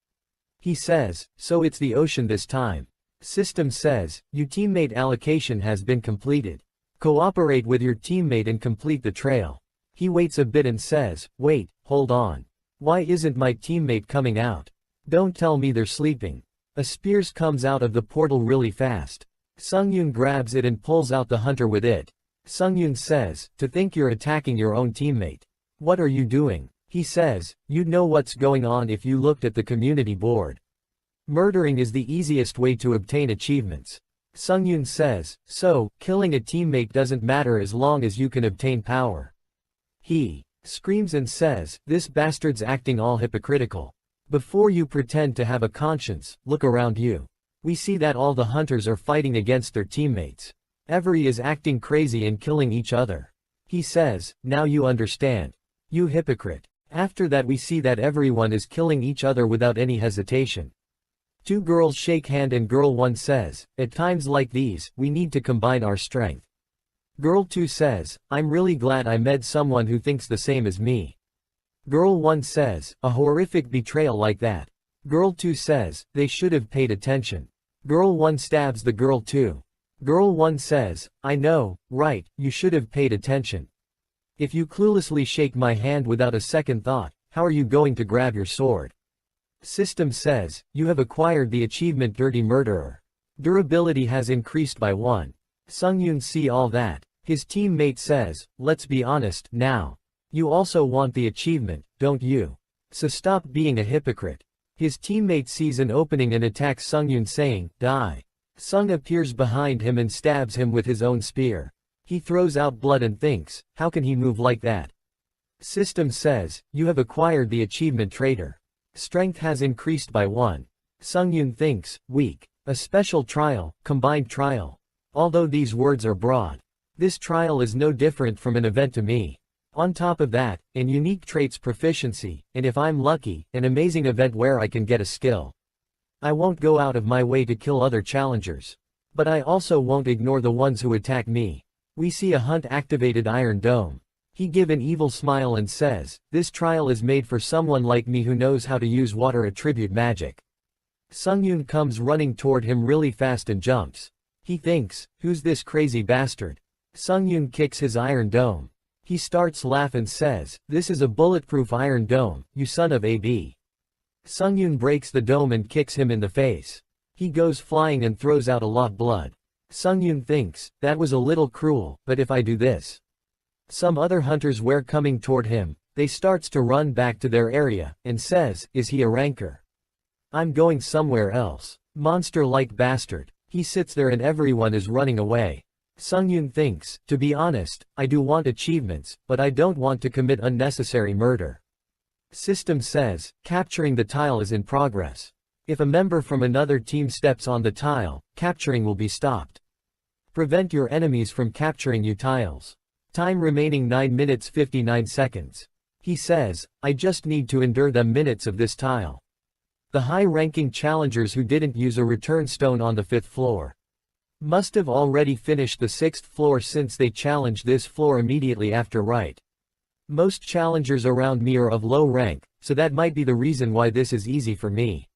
He says, so it's the ocean this time. System says, your teammate allocation has been completed. Cooperate with your teammate and complete the trail. He waits a bit and says, wait, hold on. Why isn't my teammate coming out? Don't tell me they're sleeping. A spears comes out of the portal really fast. Sungyun grabs it and pulls out the hunter with it. Sungyun says, to think you're attacking your own teammate. What are you doing? He says, you'd know what's going on if you looked at the community board. Murdering is the easiest way to obtain achievements. Sungyun says, so, killing a teammate doesn't matter as long as you can obtain power. He screams and says, this bastard's acting all hypocritical. Before you pretend to have a conscience, look around you. We see that all the hunters are fighting against their teammates. Every is acting crazy and killing each other. He says, now you understand. You hypocrite. After that we see that everyone is killing each other without any hesitation. Two girls shake hand and girl 1 says, at times like these, we need to combine our strength. Girl 2 says, I'm really glad I met someone who thinks the same as me. Girl 1 says, a horrific betrayal like that. Girl 2 says, they should have paid attention. Girl 1 stabs the girl 2. Girl 1 says, I know, right, you should have paid attention. If you cluelessly shake my hand without a second thought, how are you going to grab your sword? System says, you have acquired the achievement Dirty Murderer. Durability has increased by 1. Sungyun see all that. His teammate says, let's be honest, now. You also want the achievement, don't you? So stop being a hypocrite. His teammate sees an opening and attacks Sungyun saying, die. Sung appears behind him and stabs him with his own spear. He throws out blood and thinks, how can he move like that? System says, you have acquired the achievement Traitor. Strength has increased by 1. Sungyun thinks, weak. A special trial, combined trial. Although these words are broad. This trial is no different from an event to me. On top of that, an unique traits proficiency, and if I'm lucky, an amazing event where I can get a skill. I won't go out of my way to kill other challengers. But I also won't ignore the ones who attack me. We see a hunt-activated Iron Dome. He gives an evil smile and says, this trial is made for someone like me who knows how to use water attribute magic. Sungyun comes running toward him really fast and jumps. He thinks, who's this crazy bastard? Sungyun kicks his Iron Dome. He starts laugh and says, this is a bulletproof Iron Dome, you son of a b. Sungyun breaks the dome and kicks him in the face. He goes flying and throws out a lot blood. Sungyun thinks, that was a little cruel, but if I do this. Some other hunters were coming toward him. They starts to run back to their area, and says, is he a ranker? I'm going somewhere else. Monster-like bastard. He sits there and everyone is running away. Sungyun thinks, to be honest, I do want achievements, but I don't want to commit unnecessary murder. System says, capturing the tile is in progress. If a member from another team steps on the tile, capturing will be stopped. Prevent your enemies from capturing you tiles. Time remaining 9 minutes 59 seconds. He says, I just need to endure them minutes of this tile. The high-ranking challengers who didn't use a return stone on the 5th floor must have already finished the 6th floor since they challenged this floor immediately after, right? Most challengers around me are of low rank, so that might be the reason why this is easy for me.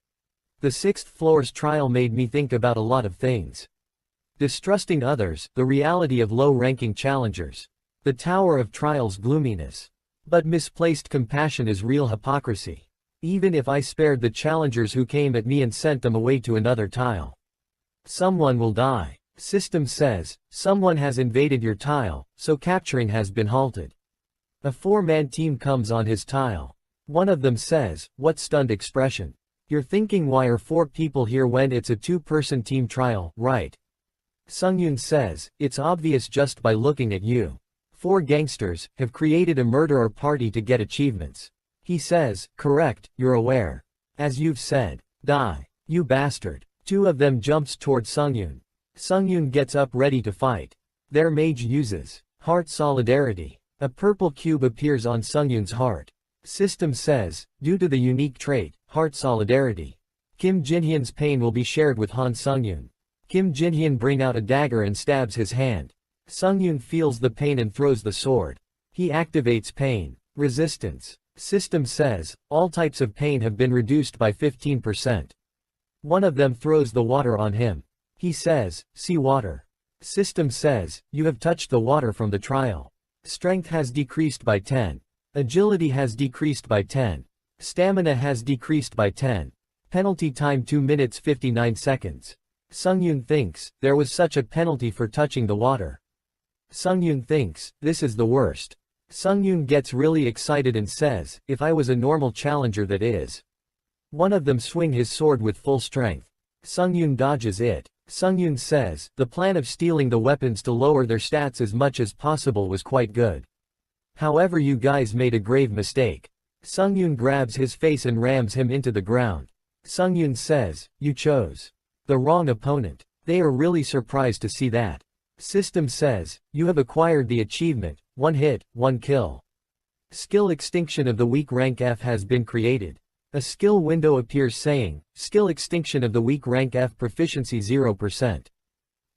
The 6th floor's trial made me think about a lot of things. Distrusting others, the reality of low-ranking challengers. The Tower of Trials gloominess. But misplaced compassion is real hypocrisy. Even if I spared the challengers who came at me and sent them away to another tile. Someone will die. System says, someone has invaded your tile, so capturing has been halted. A 4-man team comes on his tile. One of them says, what stunned expression. You're thinking why are 4 people here when it's a 2-person team trial, right? Sungyun says, it's obvious just by looking at you. 4 gangsters have created a murderer party to get achievements. He says, correct, you're aware. As you've said. Die. You bastard. 2 of them jumps toward Sungyun. Sungyun gets up ready to fight. Their mage uses heart solidarity. A purple cube appears on Sungyun's heart. System says, due to the unique trait, heart solidarity, Kim Jinhyun's pain will be shared with Han Sungyun. Kim Jinhyun brings out a dagger and stabs his hand. Sungyun feels the pain and throws the sword. He activates pain resistance. System says, all types of pain have been reduced by 15%. One of them throws the water on him. He says, see water. System says, you have touched the water from the trial. Strength has decreased by 10. Agility has decreased by 10. Stamina has decreased by 10. Penalty time 2 minutes 59 seconds. Sungyun thinks, there was such a penalty for touching the water. Sungyun thinks, this is the worst. Sungyun gets really excited and says, if I was a normal challenger that is. One of them swing his sword with full strength. Sungyun dodges it. Sungyun says, the plan of stealing the weapons to lower their stats as much as possible was quite good. However, you guys made a grave mistake. Sungyun grabs his face and rams him into the ground. Sungyun says, you chose the wrong opponent. They are really surprised to see that. System says, you have acquired the achievement, 1 hit, 1 kill. Skill extinction of the weak rank F has been created. A skill window appears saying, skill extinction of the weak rank F proficiency 0%.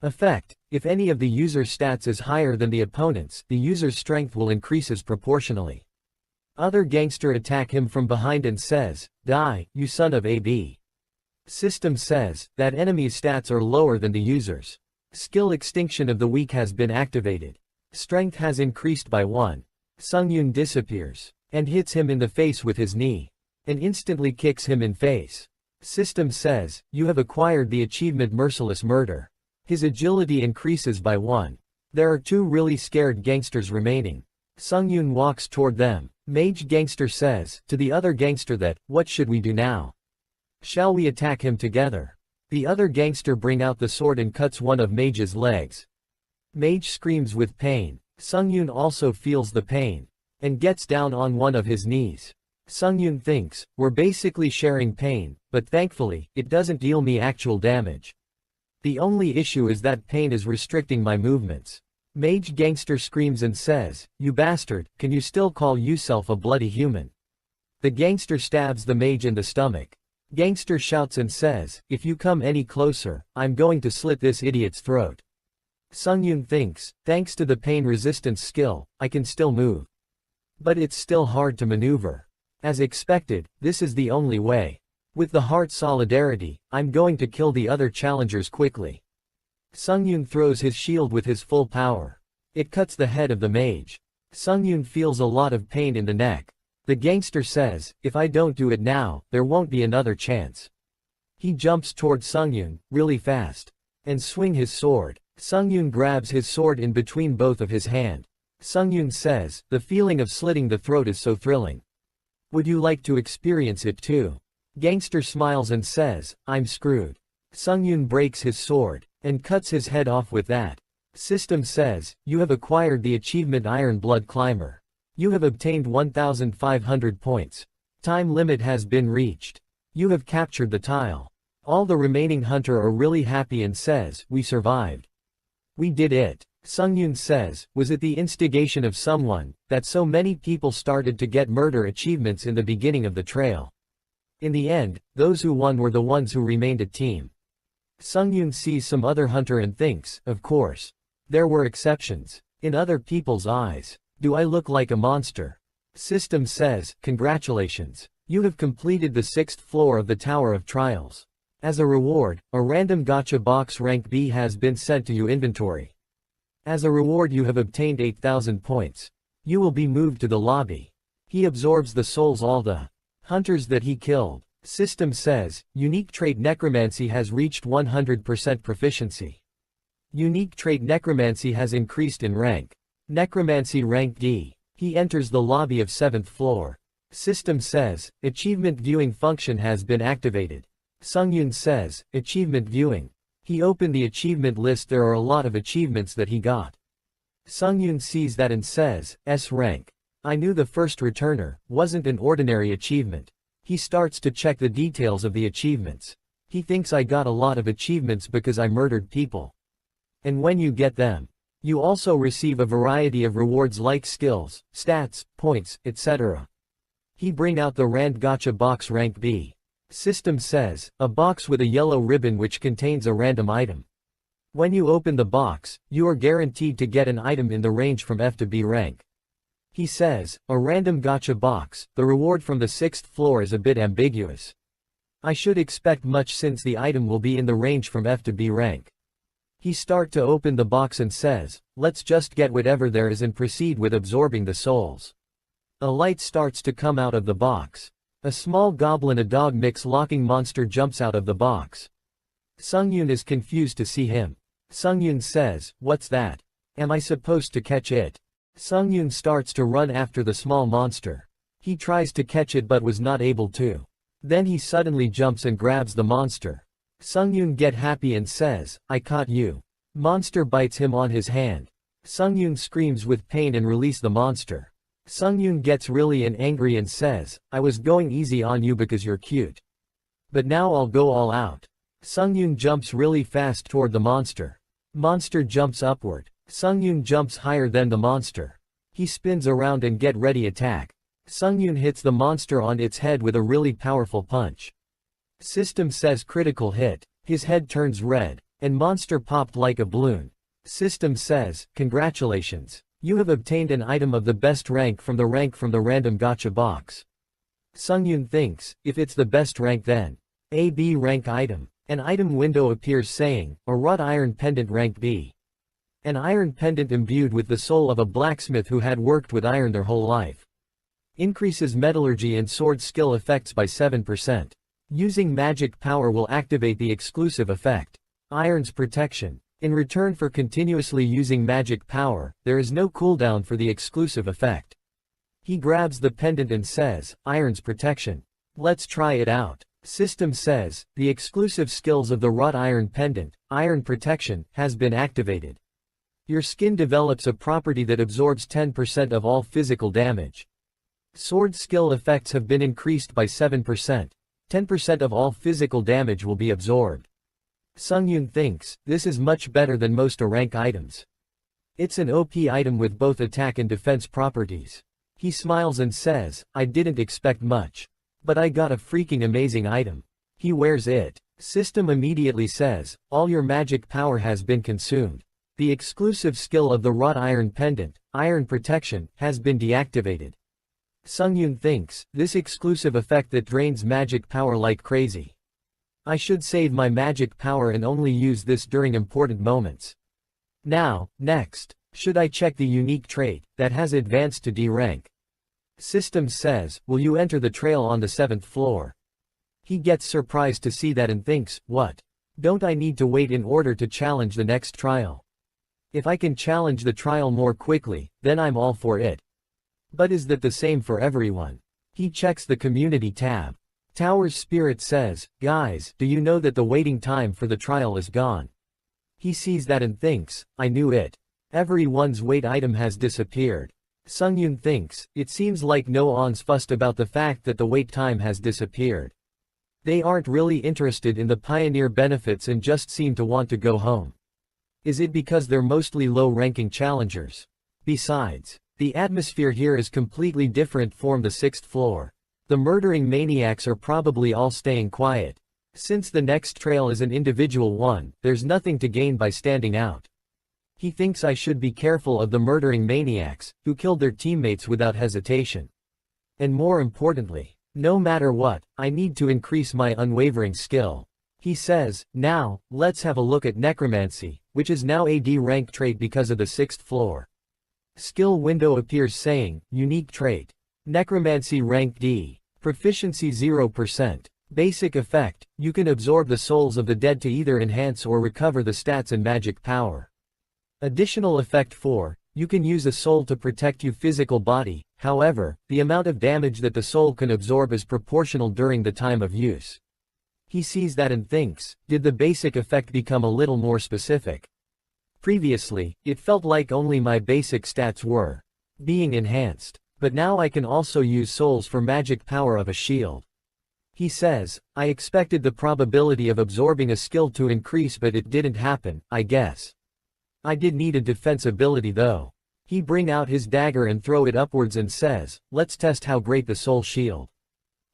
Effect, if any of the user's stats is higher than the opponent's, the user's strength will increases proportionally. Other gangster attack him from behind and says, die, you son of AB. System says, that enemy's stats are lower than the user's. Skill extinction of the weak has been activated. Strength has increased by 1. Sungyun disappears, and hits him in the face with his knee. And instantly kicks him in face. System says, you have acquired the achievement Merciless Murder. His agility increases by 1. There are 2 really scared gangsters remaining. Sungyun walks toward them. Mage gangster says, to the other gangster that, what should we do now? Shall we attack him together? The other gangster bring out the sword and cuts one of Mage's legs. Mage screams with pain. Sungyun also feels the pain. And gets down on one of his knees. Sungyun thinks, we're basically sharing pain, but thankfully, it doesn't deal me actual damage. The only issue is that pain is restricting my movements. Mage gangster screams and says, you bastard, can you still call yourself a bloody human? The gangster stabs the mage in the stomach. Gangster shouts and says, if you come any closer, I'm going to slit this idiot's throat. Sungyun thinks, thanks to the pain resistance skill, I can still move. But it's still hard to maneuver. As expected, this is the only way. With the heart solidarity, I'm going to kill the other challengers quickly. Sungyun throws his shield with his full power. It cuts the head of the mage. Sungyun feels a lot of pain in the neck. The gangster says, if I don't do it now, there won't be another chance. He jumps toward Sungyun, really fast. And swing his sword. Sungyun grabs his sword in between both of his hand. Sungyun says, the feeling of slitting the throat is so thrilling. Would you like to experience it too? Gangster smiles and says, I'm screwed. Sungyun breaks his sword, and cuts his head off with that. System says, you have acquired the achievement Iron Blood Climber. You have obtained 1,500 points. Time limit has been reached. You have captured the tile. All the remaining hunter are really happy and says, we survived. We did it. Sungyun says, was it the instigation of someone, that so many people started to get murder achievements in the beginning of the trail? In the end, those who won were the ones who remained a team. Sungyun sees some other hunter and thinks, of course. There were exceptions. In other people's eyes. Do I look like a monster? System says, congratulations. You have completed the 6th floor of the Tower of Trials. As a reward, a random gacha box rank B has been sent to your inventory. As a reward you have obtained 8,000 points. You will be moved to the lobby. He absorbs the souls all the Hunters that he killed. System says, unique trait necromancy has reached 100% proficiency. Unique trait necromancy has increased in rank. Necromancy rank D. He enters the lobby of 7th floor. System says, achievement viewing function has been activated. Sungyun says, achievement viewing. He opened the achievement list. There are a lot of achievements that he got. Sungyun sees that and says, S rank. I knew the first returner wasn't an ordinary achievement. He starts to check the details of the achievements. He thinks I got a lot of achievements because I murdered people. And when you get them, you also receive a variety of rewards like skills, stats, points, etc. He bring out the Rand Gacha box rank B. System says, a box with a yellow ribbon which contains a random item. When you open the box, you are guaranteed to get an item in the range from F to B rank. He says, a random gacha box, the reward from the 6th floor is a bit ambiguous. I should expect much since the item will be in the range from F to B rank. He start to open the box and says, let's just get whatever there is and proceed with absorbing the souls. A light starts to come out of the box. A small goblin a dog mix locking monster jumps out of the box. Sungyun is confused to see him. Sungyun says, what's that? Am I supposed to catch it? Sungyun starts to run after the small monster. He tries to catch it but was not able to. Then he suddenly jumps and grabs the monster. Sungyun get happy and says, I caught you. Monster bites him on his hand. Sungyun screams with pain and release the monster. Sungyun gets really angry and says, I was going easy on you because you're cute. But now I'll go all out. Sungyun jumps really fast toward the monster. Monster jumps upward. Sungyun jumps higher than the monster. He spins around and get ready attack. Sungyun hits the monster on its head with a really powerful punch. System says critical hit. His head turns red, and monster popped like a balloon. System says, congratulations. You have obtained an item of the best rank from the random gacha box. Sungyun thinks, if it's the best rank then. A B rank item. An item window appears saying, a wrought iron pendant rank B. An iron pendant imbued with the soul of a blacksmith who had worked with iron their whole life. Increases metallurgy and sword skill effects by 7%. Using magic power will activate the exclusive effect. Iron's protection. In return for continuously using magic power, there is no cooldown for the exclusive effect. He grabs the pendant and says, Iron's protection. Let's try it out. System says, the exclusive skills of the wrought iron pendant, Iron protection, has been activated. Your skin develops a property that absorbs 10% of all physical damage. Sword skill effects have been increased by 7%. 10% of all physical damage will be absorbed. Sungyun thinks, this is much better than most A rank items. It's an OP item with both attack and defense properties. He smiles and says, I didn't expect much. But I got a freaking amazing item. He wears it. System immediately says, all your magic power has been consumed. The exclusive skill of the wrought iron pendant, Iron protection, has been deactivated. Sungyun thinks, this exclusive effect that drains magic power like crazy. I should save my magic power and only use this during important moments. Now, next, should I check the unique trait that has advanced to D rank? System says, will you enter the trail on the 7th floor? He gets surprised to see that and thinks, what? Don't I need to wait in order to challenge the next trial? If I can challenge the trial more quickly, then I'm all for it. But is that the same for everyone? He checks the community tab. Tower's spirit says, guys, do you know that the waiting time for the trial is gone? He sees that and thinks, I knew it. Everyone's wait item has disappeared. Sungyun thinks, it seems like no one's fussed about the fact that the wait time has disappeared. They aren't really interested in the pioneer benefits and just seem to want to go home. Is it because they're mostly low-ranking challengers? Besides, the atmosphere here is completely different from the 6th floor. The murdering maniacs are probably all staying quiet. Since the next trail is an individual one, there's nothing to gain by standing out. He thinks I should be careful of the murdering maniacs, who killed their teammates without hesitation. And more importantly, no matter what, I need to increase my unwavering skill. He says, now, let's have a look at necromancy, which is now a D rank trait because of the 6th floor. Skill window appears saying, unique trait. Necromancy rank D. Proficiency 0%. Basic effect, you can absorb the souls of the dead to either enhance or recover the stats and magic power. Additional effect 4, you can use a soul to protect your physical body, however, the amount of damage that the soul can absorb is proportional during the time of use. He sees that and thinks, did the basic effect become a little more specific? Previously, it felt like only my basic stats were being enhanced, but now I can also use souls for magic power of a shield. He says, I expected the probability of absorbing a skill to increase, but it didn't happen, I guess. I did need a defense ability though. He bring out his dagger and throw it upwards and says, let's test how great the soul shield.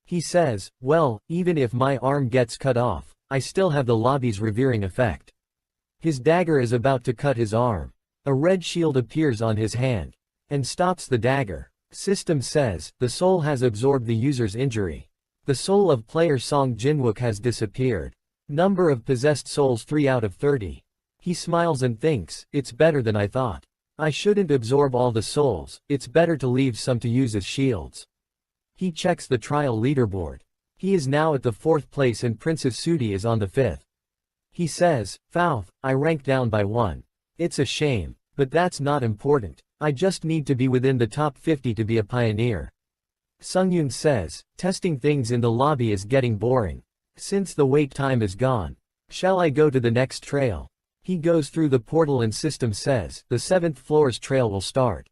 He says, well, even if my arm gets cut off, I still have the lobby's revering effect. His dagger is about to cut his arm. A red shield appears on his hand and stops the dagger. System says, the soul has absorbed the user's injury. The soul of player Song Jinwook has disappeared. Number of possessed souls 3 out of 30. He smiles and thinks, it's better than I thought. I shouldn't absorb all the souls, it's better to leave some to use as shields. He checks the trial leaderboard. He is now at the 4th place and Princess Sudi is on the 5th. He says, Fouth, I ranked down by 1. It's a shame, but that's not important. I just need to be within the top 50 to be a pioneer. Sungyun says, testing things in the lobby is getting boring. Since the wait time is gone, shall I go to the next trail? He goes through the portal and system says, the 7th floor's trail will start.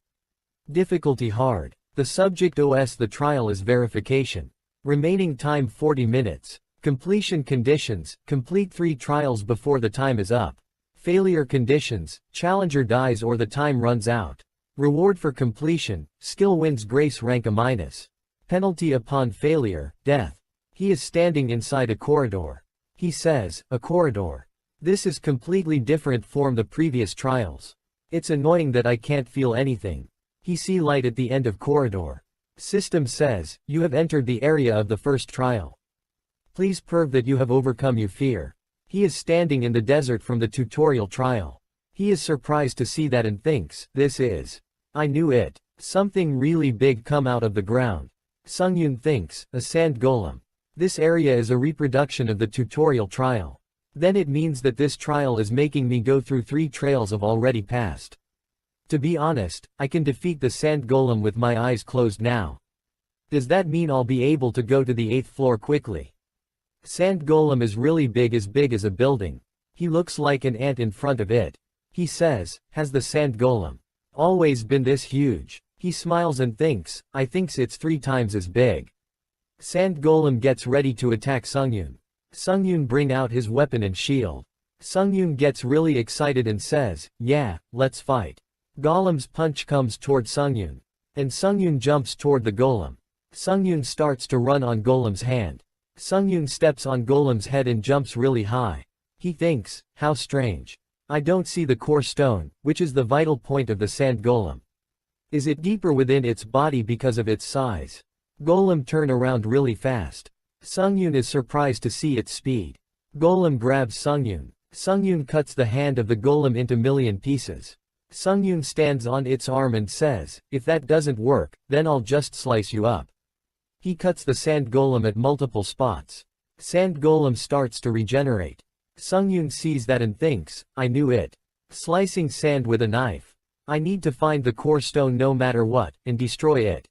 Difficulty hard. The subject OS the trial is verification. Remaining time 40 minutes. Completion conditions, complete 3 trials before the time is up. Failure conditions, challenger dies or the time runs out. Reward for completion, skill wins grace rank A-. Penalty upon failure, death. He is standing inside a corridor. He says, a corridor. This is completely different from the previous trials. It's annoying that I can't feel anything. He see light at the end of corridor. System says, you have entered the area of the first trial. Please prove that you have overcome your fear. He is standing in the desert from the tutorial trial. He is surprised to see that and thinks, this is. I knew it. Something really big come out of the ground. Sungyun thinks, a sand golem. This area is a reproduction of the tutorial trial. Then it means that this trial is making me go through 3 trails of already passed. To be honest, I can defeat the sand golem with my eyes closed now. Does that mean I'll be able to go to the 8th floor quickly? Sand golem is really big as a building. He looks like an ant in front of it. He says, has the sand golem always been this huge? He smiles and thinks, I thinks it's 3 times as big. Sand golem gets ready to attack Sungyun. Sungyun bring out his weapon and shield. Sungyun gets really excited and says, yeah, let's fight. Golem's punch comes toward Sungyun. And Sungyun jumps toward the golem. Sungyun starts to run on Golem's hand. Sungyun steps on Golem's head and jumps really high. He thinks, how strange. I don't see the core stone, which is the vital point of the sand golem. Is it deeper within its body because of its size? Golem turn around really fast. Sungyun is surprised to see its speed. Golem grabs Sungyun. Sungyun cuts the hand of the golem into million pieces. Sungyun stands on its arm and says, if that doesn't work, then I'll just slice you up. He cuts the sand golem at multiple spots. Sand golem starts to regenerate. Sungyun sees that and thinks, I knew it. Slicing sand with a knife. I need to find the core stone no matter what, and destroy it.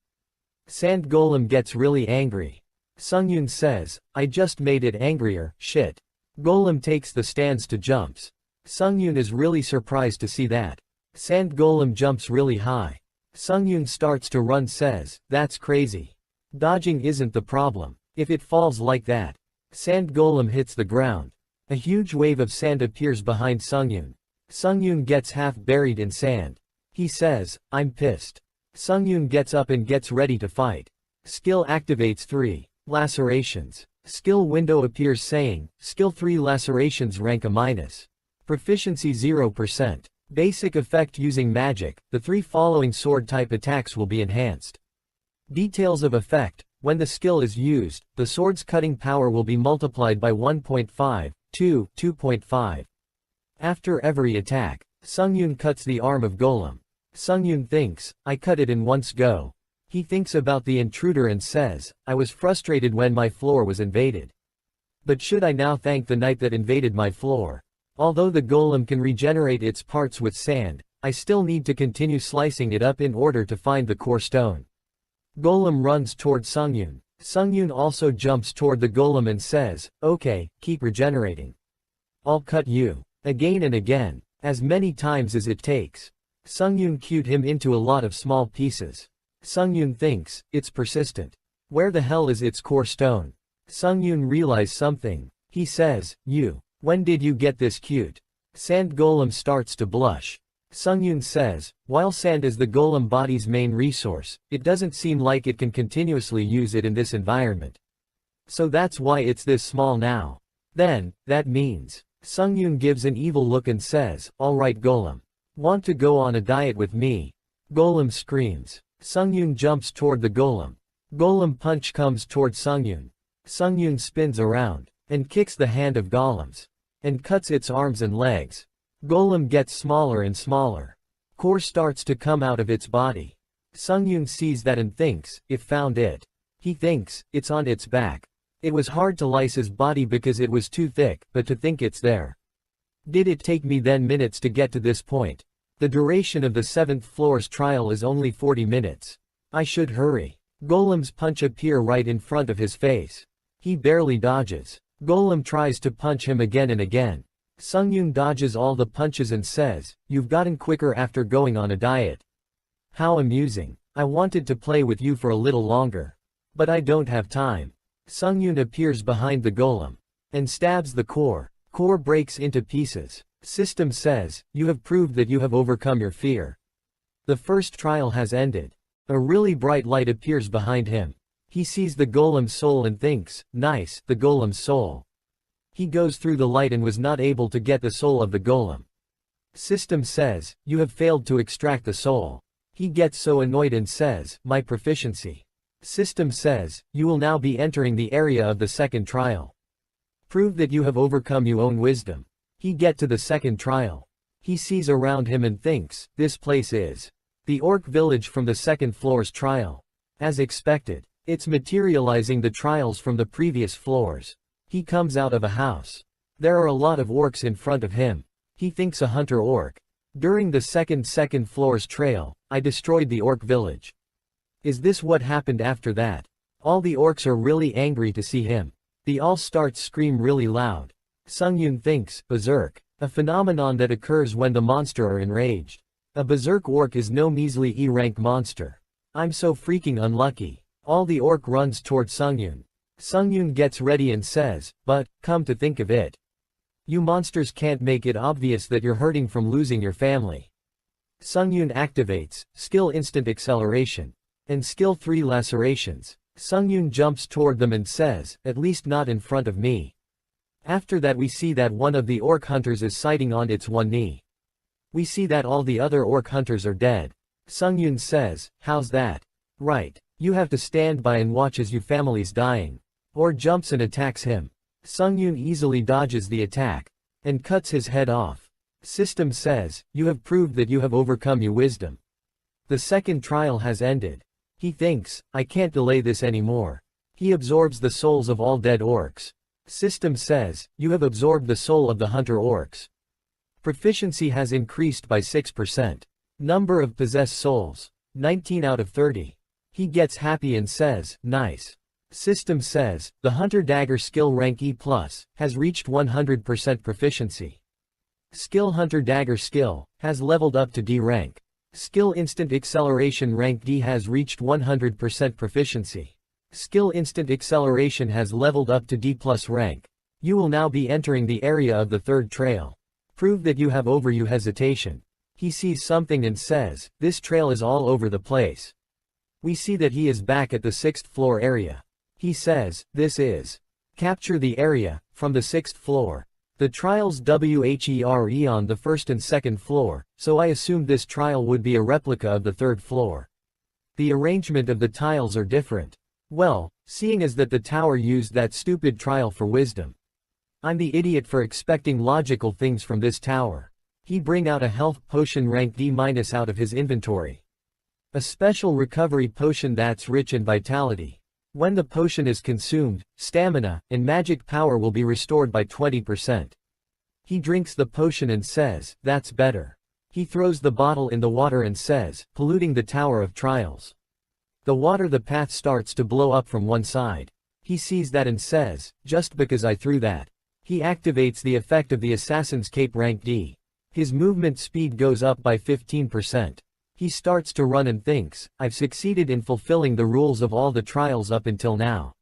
Sand golem gets really angry. Sungyun says, I just made it angrier, shit. Golem takes the stands to jumps. Sungyun is really surprised to see that. Sand golem jumps really high. Sungyun starts to run says, that's crazy. Dodging isn't the problem. If it falls like that. Sand golem hits the ground. A huge wave of sand appears behind Sungyun. Sungyun gets half buried in sand. He says, I'm pissed. Sungyun gets up and gets ready to fight. Skill activates 3. Lacerations. Skill window appears saying, Skill 3 lacerations rank A-. Proficiency 0%. Basic effect using magic, the 3 following sword type attacks will be enhanced. Details of effect, when the skill is used, the sword's cutting power will be multiplied by 1.5, 2, 2.5. After every attack, Sungyun cuts the arm of Golem. Sungyun thinks, I cut it in once go. He thinks about the intruder and says, I was frustrated when my floor was invaded. But should I now thank the knight that invaded my floor? Although the golem can regenerate its parts with sand, I still need to continue slicing it up in order to find the core stone. Golem runs toward Sungyun. Sungyun also jumps toward the golem and says, okay, keep regenerating. I'll cut you. Again and again. As many times as it takes. Sungyun cued him into a lot of small pieces. Sungyun thinks, it's persistent. Where the hell is its core stone? Sungyun realizes something. He says, when did you get this cute? Sand golem starts to blush. Sungyun says, while sand is the golem body's main resource, it doesn't seem like it can continuously use it in this environment. So that's why it's this small now. Then, that means. Sungyun gives an evil look and says, alright golem. Want to go on a diet with me? Golem screams. Sungyun jumps toward the golem. Golem punch comes toward Sungyun. Sungyun spins around, and kicks the hand of golems, and cuts its arms and legs. Golem gets smaller and smaller. Core starts to come out of its body. Sungyun sees that and thinks, it found it. He thinks, it's on its back. It was hard to lice his body because it was too thick, but to think it's there. Did it take me then minutes to get to this point? The duration of the 7th floor's trial is only 40 minutes. I should hurry. Golem's punch appear right in front of his face. He barely dodges. Golem tries to punch him again and again. Sungyun dodges all the punches and says, you've gotten quicker after going on a diet. How amusing. I wanted to play with you for a little longer. But I don't have time. Sungyun appears behind the golem. And stabs the core. Core breaks into pieces. System says, you have proved that you have overcome your fear. The first trial has ended. A really bright light appears behind him. He sees the golem's soul and thinks, nice, the golem's soul. He goes through the light and was not able to get the soul of the golem. System says, you have failed to extract the soul. He gets so annoyed and says, my proficiency. System says, you will now be entering the area of the second trial. Prove that you have overcome your own wisdom. He get to the second trial. He sees around him and thinks, this place is the orc village from the second floor's trial. As expected, it's materializing the trials from the previous floors. He comes out of a house. There are a lot of orcs in front of him. He thinks a hunter orc. During the second floor's trail, I destroyed the orc village. Is this what happened after that? All the orcs are really angry to see him. They all start scream really loud. Sungyun thinks, berserk, a phenomenon that occurs when the monster are enraged. A berserk orc is no measly E-rank monster. I'm so freaking unlucky. All the orc runs toward Sungyun. Sungyun gets ready and says, but, come to think of it. You monsters can't make it obvious that you're hurting from losing your family. Sungyun activates, skill instant acceleration. And skill 3 lacerations. Sungyun jumps toward them and says, at least not in front of me. After that we see that one of the orc hunters is sighting on its one knee. We see that all the other orc hunters are dead. Sungyun says, how's that? Right. You have to stand by and watch as your family's dying. Or jumps and attacks him. Sungyun easily dodges the attack. And cuts his head off. System says, you have proved that you have overcome your wisdom. The second trial has ended. He thinks, I can't delay this anymore. He absorbs the souls of all dead orcs. System says, you have absorbed the soul of the hunter orcs. Proficiency has increased by 6%. Number of possessed souls, 19 out of 30. He gets happy and says, nice. System says, the hunter dagger skill rank E+, has reached 100% proficiency. Skill hunter dagger skill, has leveled up to D rank. Skill instant acceleration rank D has reached 100% proficiency. Skill instant acceleration has leveled up to D+ rank. You will now be entering the area of the third trail. Prove that you have over your hesitation. He sees something and says, this trail is all over the place. We see that he is back at the 6th floor area. He says, this is. Capture the area, from the 6th floor. The trials WHERE on the 1st and 2nd floor, so I assumed this trial would be a replica of the 3rd floor. The arrangement of the tiles are different. Well, seeing as that the tower used that stupid trial for wisdom. I'm the idiot for expecting logical things from this tower. He bring out a health potion rank D- out of his inventory. A special recovery potion that's rich in vitality. When the potion is consumed, stamina and magic power will be restored by 20%. He drinks the potion and says, "That's better." He throws the bottle in the water and says, "Polluting the Tower of Trials." The path starts to blow up from one side. He sees that and says, "Just because I threw that." He activates the effect of the Assassin's Cape rank D. His movement speed goes up by 15%. He starts to run and thinks, "I've succeeded in fulfilling the rules of all the trials up until now.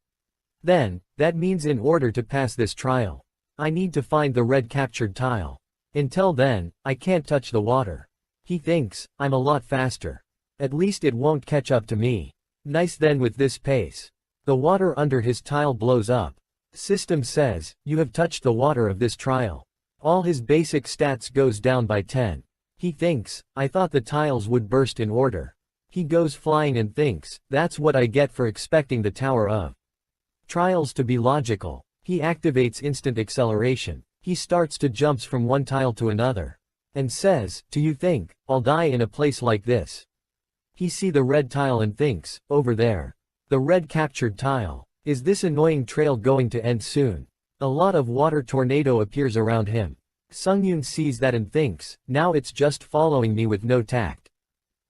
Then, that means in order to pass this trial, I need to find the red captured tile. Until then, I can't touch the water." He thinks, "I'm a lot faster. At least it won't catch up to me. Nice then with this pace." The water under his tile blows up. System says, "You have touched the water of this trial." All his basic stats goes down by 10. He thinks, "I thought the tiles would burst in order." He goes flying and thinks, "That's what I get for expecting the Tower of Trials to be logical." He activates instant acceleration. He starts to jumps from one tile to another. And says, "Do you think I'll die in a place like this?" He see the red tile and thinks, "Over there. The red captured tile. Is this annoying trail going to end soon?" A lot of water tornado appears around him. Sungyun sees that and thinks, "Now it's just following me with no tact."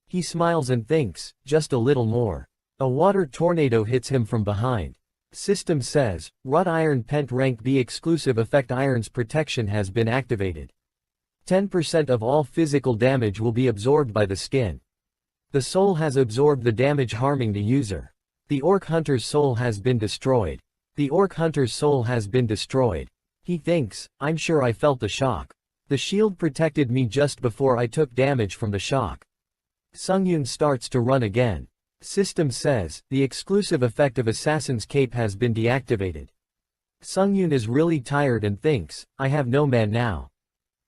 He smiles and thinks, "Just a little more." A water tornado hits him from behind. System says, "Wrought Iron Pent Rank B exclusive effect Iron's protection has been activated. 10% of all physical damage will be absorbed by the skin. The soul has absorbed the damage harming the user. The Orc Hunter's soul has been destroyed. The Orc Hunter's soul has been destroyed." He thinks, "I'm sure I felt the shock. The shield protected me just before I took damage from the shock." Sungyun starts to run again. System says, "The exclusive effect of Assassin's Cape has been deactivated." Sungyun is really tired and thinks, "I have no man now.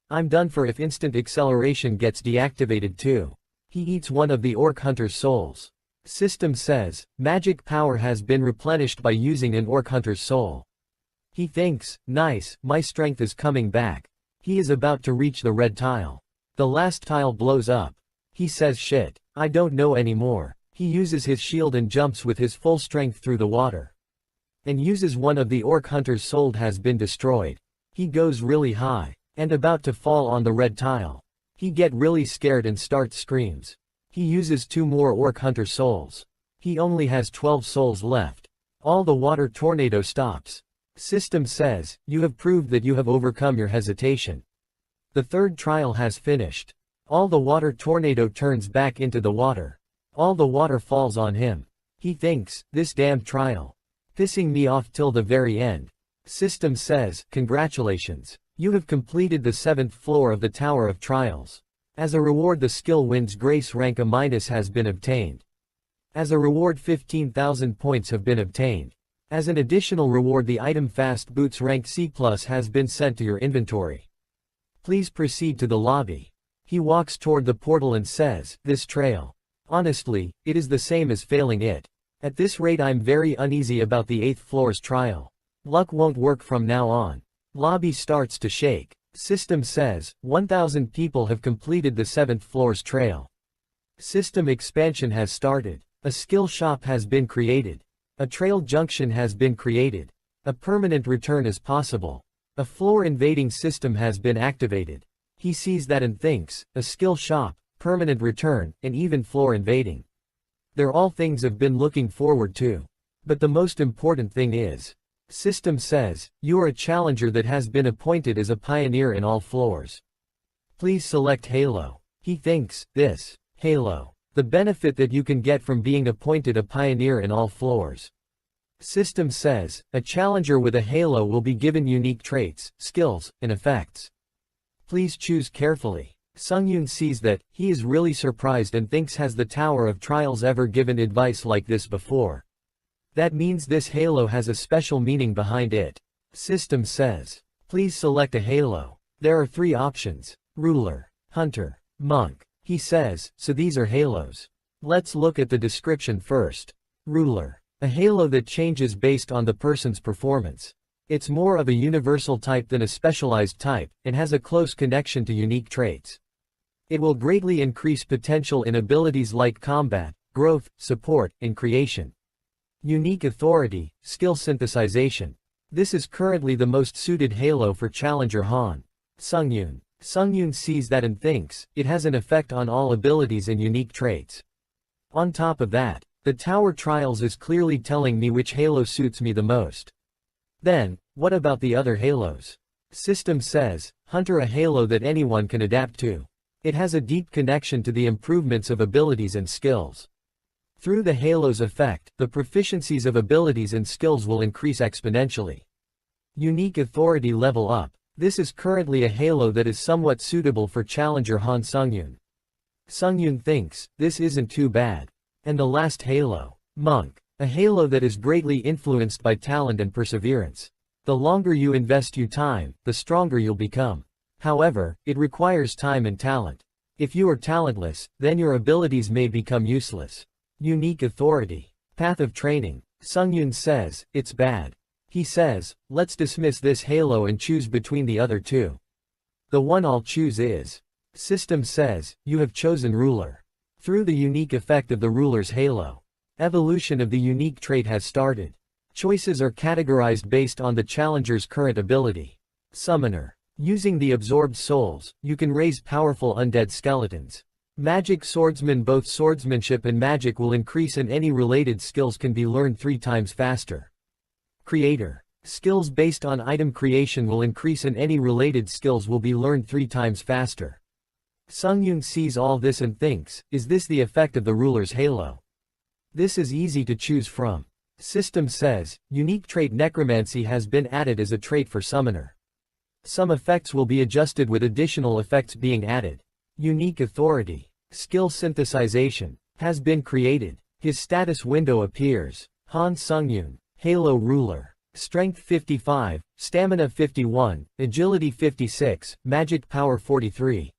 I'm done for if instant acceleration gets deactivated too." He eats one of the Orc Hunter's souls. System says, "Magic power has been replenished by using an Orc Hunter's soul." He thinks, "Nice, my strength is coming back." He is about to reach the red tile. The last tile blows up. He says, "Shit, I don't know anymore." He uses his shield and jumps with his full strength through the water. And uses one of the Orc Hunter's soul has been destroyed. He goes really high. And about to fall on the red tile. He get really scared and starts screams. He uses 2 more Orc Hunter souls. He only has 12 souls left. All the water tornado stops. System says, "You have proved that you have overcome your hesitation. The third trial has finished." All the water tornado turns back into the water. All the water falls on him. He thinks, "This damned trial. Pissing me off till the very end." System says, "Congratulations. You have completed the 7th floor of the Tower of Trials. As a reward the skill wins grace rank A- has been obtained. As a reward 15,000 points have been obtained. As an additional reward the item Fast Boots rank C+ has been sent to your inventory. Please proceed to the lobby." He walks toward the portal and says, "This trail. Honestly, it is the same as failing it. At this rate I'm very uneasy about the 8th floor's trial. Luck won't work from now on." Lobby starts to shake. System says, 1,000 people have completed the 7th floor's trail. System expansion has started. A skill shop has been created. A trail junction has been created. A permanent return is possible. A floor invading system has been activated. He sees that and thinks, a skill shop, permanent return, and even floor invading. They're all things I've been looking forward to. But the most important thing is, System says, "You are a challenger that has been appointed as a pioneer in all floors. Please select Halo." He thinks, "This, Halo. The benefit that you can get from being appointed a pioneer in all floors." System says, "A challenger with a Halo will be given unique traits, skills, and effects. Please choose carefully." Sungyun sees that, he is really surprised and thinks has the Tower of Trials ever given advice like this before? That means this halo has a special meaning behind it. System says, "Please select a halo. There are 3 options: ruler, hunter, monk." He says, "So these are halos. Let's look at the description first." Ruler. A halo that changes based on the person's performance. It's more of a universal type than a specialized type, and has a close connection to unique traits. It will greatly increase potential in abilities like combat, growth, support, and creation. Unique authority, skill synthesization. This is currently the most suited halo for Challenger Han. Sungyun. Sungyun sees that and thinks, it has an effect on all abilities and unique traits. On top of that, the Tower Trials is clearly telling me which halo suits me the most. Then, what about the other halos? System says, Hunter, a halo that anyone can adapt to. It has a deep connection to the improvements of abilities and skills. Through the halo's effect, the proficiencies of abilities and skills will increase exponentially. Unique authority level up. This is currently a halo that is somewhat suitable for Challenger Han Sungyun. Sungyun thinks, this isn't too bad. And the last halo. Monk. A halo that is greatly influenced by talent and perseverance. The longer you invest your time, the stronger you'll become. However, it requires time and talent. If you are talentless, then your abilities may become useless. Unique authority. Path of training. Sungyun says, it's bad. He says, let's dismiss this halo and choose between the other two. The one I'll choose is. System says, you have chosen ruler. Through the unique effect of the ruler's halo. Evolution of the unique trait has started. Choices are categorized based on the challenger's current ability. Summoner. Using the absorbed souls, you can raise powerful undead skeletons. Magic swordsman. Both swordsmanship and magic will increase and any related skills can be learned 3 times faster. Creator. Skills based on item creation will increase and any related skills will be learned 3 times faster. Sungyun sees all this and thinks, is this the effect of the ruler's halo? This is easy to choose from. System says, unique trait necromancy has been added as a trait for summoner. Some effects will be adjusted with additional effects being added. Unique authority. Skill synthesization. Has been created. His status window appears. Han Sungyun. Halo ruler. Strength 55, Stamina 51, Agility 56, Magic Power 43.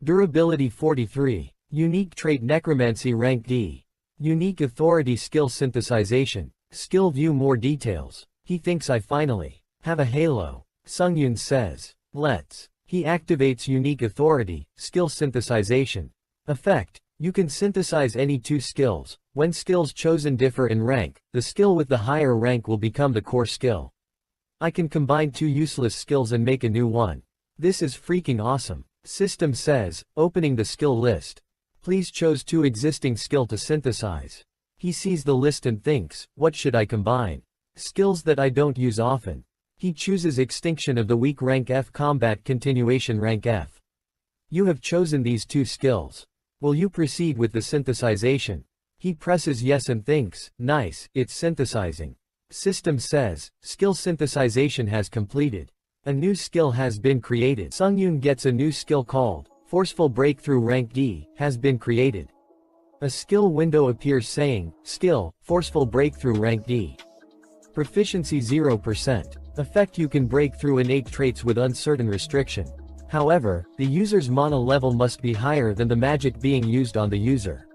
Durability 43. Unique trait Necromancy rank D. Unique authority skill synthesization. Skill view more details. He thinks I finally have a halo. Sungyun says, let's. He activates unique authority, skill synthesization. Effect. You can synthesize any 2 skills. When skills chosen differ in rank, the skill with the higher rank will become the core skill. I can combine 2 useless skills and make a new one. This is freaking awesome. System says, opening the skill list. Please choose 2 existing skill to synthesize. He sees the list and thinks, what should I combine? Skills that I don't use often. He chooses Extinction of the Weak rank F, Combat Continuation rank F. You have chosen these 2 skills. Will you proceed with the synthesization? He presses yes and thinks, nice, it's synthesizing. System says, skill synthesization has completed. A new skill has been created. Sungyun gets a new skill called, Forceful Breakthrough rank D, has been created. A skill window appears saying, skill, Forceful Breakthrough rank D. Proficiency 0%. Effect you can break through innate traits with uncertain restriction. However, the user's mana level must be higher than the magic being used on the user.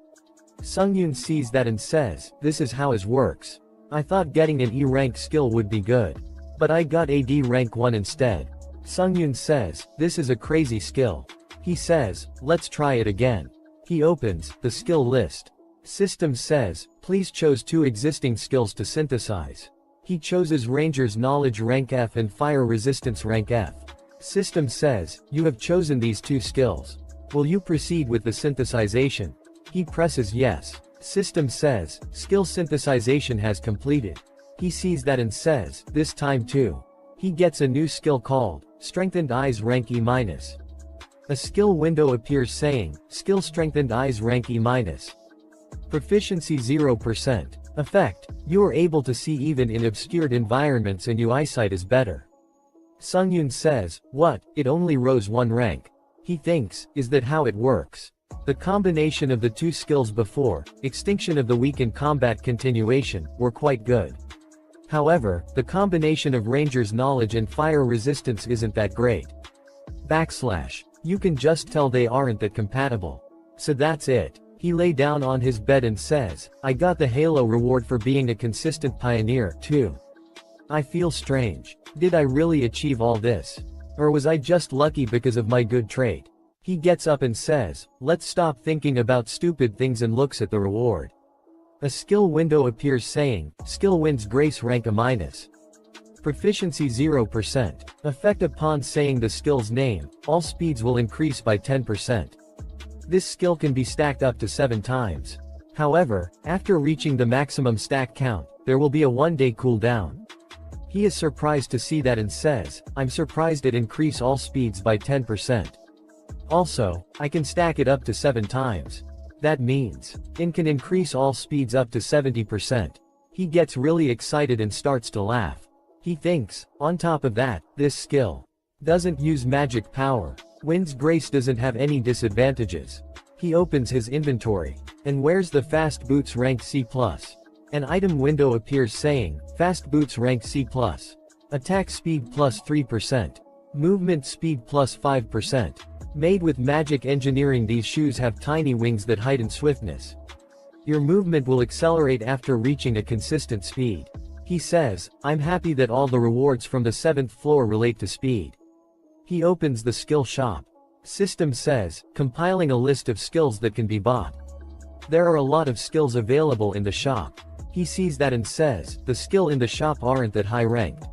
Sungyun sees that and says, this is how it works. I thought getting an E rank skill would be good. But I got a D rank 1 instead. Sungyun says, this is a crazy skill. He says, let's try it again. He opens the skill list. System says, please choose 2 existing skills to synthesize. He chooses Ranger's Knowledge rank F and Fire Resistance rank F. System says, you have chosen these 2 skills. Will you proceed with the synthesization? He presses yes. System says, skill synthesization has completed. He sees that and says, this time too. He gets a new skill called, Strengthened Eyes rank E-. A skill window appears saying, skill Strengthened Eyes rank E-. Proficiency 0%. Effect, you are able to see even in obscured environments and your eyesight is better. Sungyun says, what, it only rose 1 rank. He thinks, is that how it works? The combination of the 2 skills before, Extinction of the Weak and Combat Continuation, were quite good. However, the combination of Ranger's Knowledge and Fire Resistance isn't that great. You can just tell they aren't that compatible. So that's it. He lay down on his bed and says, I got the Halo reward for being a consistent pioneer, too. I feel strange. Did I really achieve all this? Or was I just lucky because of my good trait? He gets up and says, let's stop thinking about stupid things and looks at the reward. A skill window appears saying, skill wins grace rank A-. Proficiency 0%. Effect upon saying the skill's name, all speeds will increase by 10%. This skill can be stacked up to 7 times. However, after reaching the maximum stack count, there will be a 1-day cooldown. He is surprised to see that and says, I'm surprised it increase all speeds by 10%. Also, I can stack it up to 7 times. That means, it can increase all speeds up to 70%. He gets really excited and starts to laugh. He thinks, on top of that, this skill doesn't use magic power. Wins grace doesn't have any disadvantages. He opens his inventory and wears the fast boots rank C+. An item window appears saying, fast boots rank C+. Attack speed plus 3%. Movement speed plus 5%. Made with magic engineering, these shoes have tiny wings that heighten swiftness. Your movement will accelerate after reaching a consistent speed. He says, I'm happy that all the rewards from the 7th floor relate to speed. He opens the skill shop. System says, compiling a list of skills that can be bought. There are a lot of skills available in the shop. He sees that and says, the skill in the shop aren't that high ranked.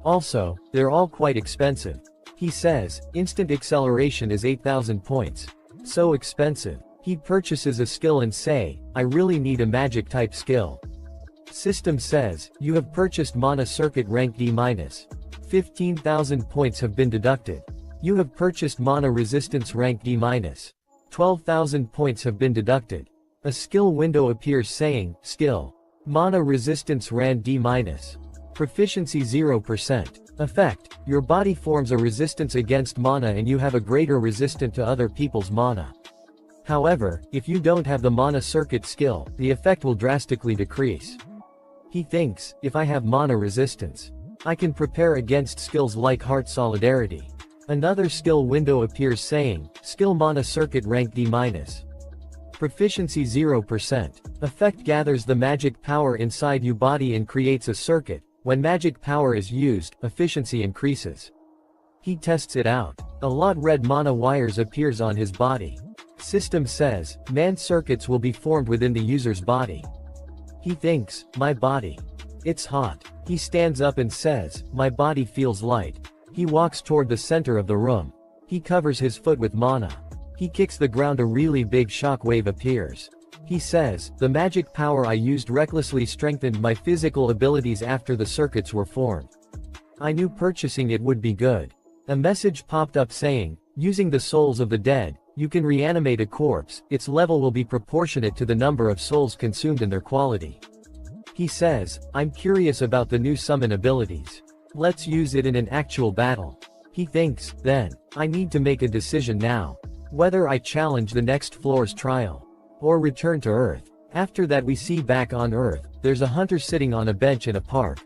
Also, they're all quite expensive. He says, instant acceleration is 8,000 points. So expensive. He purchases a skill and say, I really need a magic type skill. System says, you have purchased mana circuit rank D-. 15,000 points have been deducted. You have purchased mana resistance rank D-. 12,000 points have been deducted. A skill window appears saying, skill. Mana resistance ran D-. Proficiency 0%. Effect, your body forms a resistance against mana and you have a greater resistance to other people's mana. However, if you don't have the mana circuit skill, the effect will drastically decrease. He thinks, if I have mana resistance, I can prepare against skills like heart solidarity. Another skill window appears saying, skill mana circuit rank D-. Proficiency 0%. Effect gathers the magic power inside your body and creates a circuit. When magic power is used, efficiency increases. He tests it out. A lot red mana wires appears on his body. System says, man circuits will be formed within the user's body. He thinks, my body. It's hot. He stands up and says, my body feels light. He walks toward the center of the room. He covers his foot with mana. He kicks the ground, a really big shock wave appears. He says, the magic power I used recklessly strengthened my physical abilities after the circuits were formed. I knew purchasing it would be good. A message popped up saying, using the souls of the dead, you can reanimate a corpse, its level will be proportionate to the number of souls consumed and their quality. He says, I'm curious about the new summon abilities. Let's use it in an actual battle. He thinks, then, I need to make a decision now. Whether I challenge the next floor's trial. Or return to Earth. After that we see back on Earth, there's a hunter sitting on a bench in a park.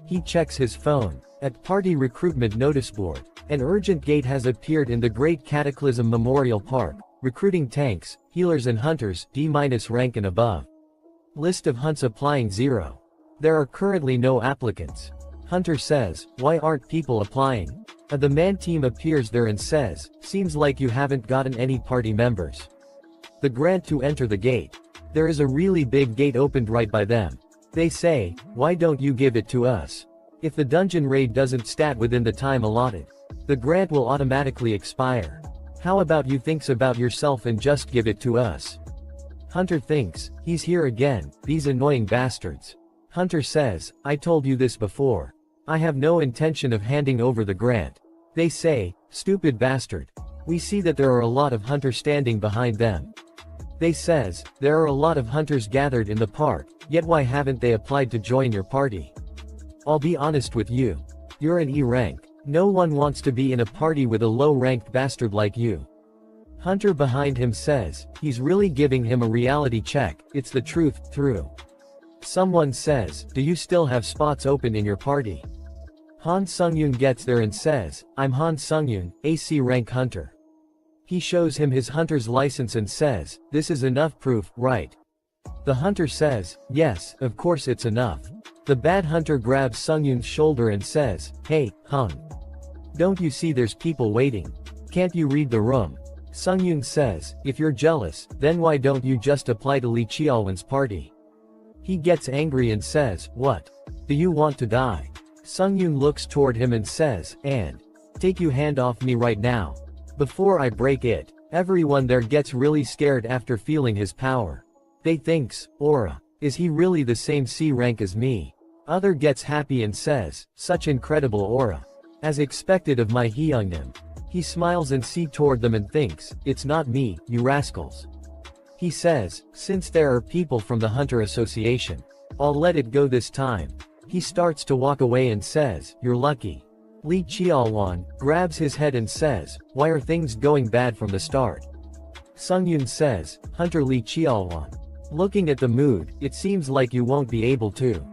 He checks his phone. At party recruitment notice board, an urgent gate has appeared in the Great Cataclysm Memorial Park, recruiting tanks, healers and hunters, D- rank and above. List of hunts applying 0. There are currently no applicants. Hunter says, why aren't people applying? The man team appears there and says, seems like you haven't gotten any party members. The grant to enter the gate. There is a really big gate opened right by them. They say, why don't you give it to us? If the dungeon raid doesn't stat within the time allotted, the grant will automatically expire. How about you thinks about yourself and just give it to us? Hunter thinks, he's here again, these annoying bastards. Hunter says, I told you this before. I have no intention of handing over the grant. They say, stupid bastard. We see that there are a lot of hunters standing behind them. They says, there are a lot of hunters gathered in the park, yet why haven't they applied to join your party? I'll be honest with you. You're an E rank. No one wants to be in a party with a low-ranked bastard like you. Hunter behind him says, he's really giving him a reality check, it's the truth, through. Someone says, do you still have spots open in your party? Han Sungyun gets there and says, I'm Han Sungyun, AC rank hunter. He shows him his hunter's license and says, this is enough proof, right? The hunter says, yes, of course it's enough. The bad hunter grabs Sungyun's shoulder and says, hey, Hung. Don't you see there's people waiting? Can't you read the room? Sungyun says, if you're jealous, then why don't you just apply to Lee Cheolwan's party? He gets angry and says, what? Do you want to die? Sungyun looks toward him and says, and take you hand off me right now. Before I break it. Everyone there gets really scared after feeling his power. They thinks, aura. Is he really the same C rank as me? Other gets happy and says, such incredible aura. As expected of my Hyungnim. He smiles and sees toward them and thinks, it's not me, you rascals. He says, since there are people from the Hunter Association, I'll let it go this time. He starts to walk away and says, you're lucky. Lee Cheolwan grabs his head and says, why are things going bad from the start? Sungyun says, Hunter Lee Cheolwan. Looking at the mood, it seems like you won't be able to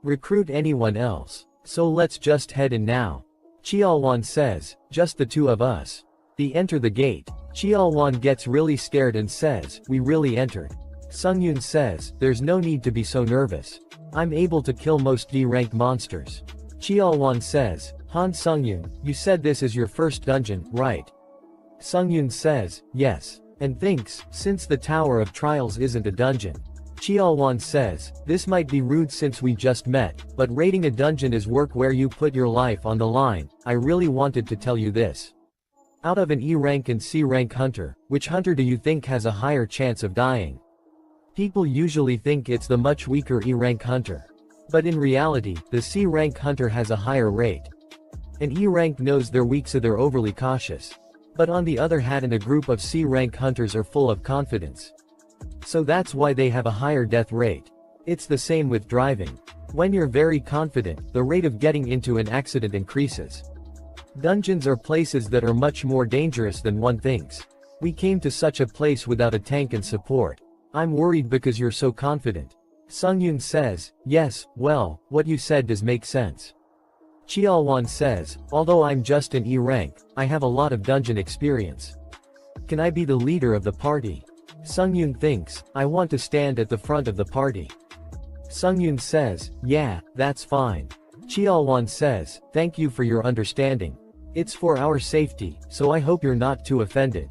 recruit anyone else. So let's just head in now. Cheolwan says, just the two of us. They enter the gate. Cheolwan gets really scared and says, we really entered. Sungyun says, there's no need to be so nervous. I'm able to kill most D-rank monsters. Cheolwan says, Han Sungyun, you said this is your first dungeon, right? Sungyun says, yes. And thinks, since the Tower of Trials isn't a dungeon. Cheolwan says, this might be rude since we just met, but raiding a dungeon is work where you put your life on the line. I really wanted to tell you this. Out of an E rank and C rank hunter, which hunter do you think has a higher chance of dying? People usually think it's the much weaker E rank hunter. But in reality, the C rank hunter has a higher rate. An E rank knows they're weak so they're overly cautious. But on the other hand, a group of C rank hunters are full of confidence. So that's why they have a higher death rate. It's the same with driving. When you're very confident, the rate of getting into an accident increases. Dungeons are places that are much more dangerous than one thinks. We came to such a place without a tank and support. I'm worried because you're so confident. Sungyun says, yes, well, what you said does make sense. Cheolwan says, although I'm just an E rank, I have a lot of dungeon experience. Can I be the leader of the party? Sungyun thinks, I want to stand at the front of the party. Sungyun says, yeah, that's fine. Cheolwan says, thank you for your understanding. It's for our safety, so I hope you're not too offended.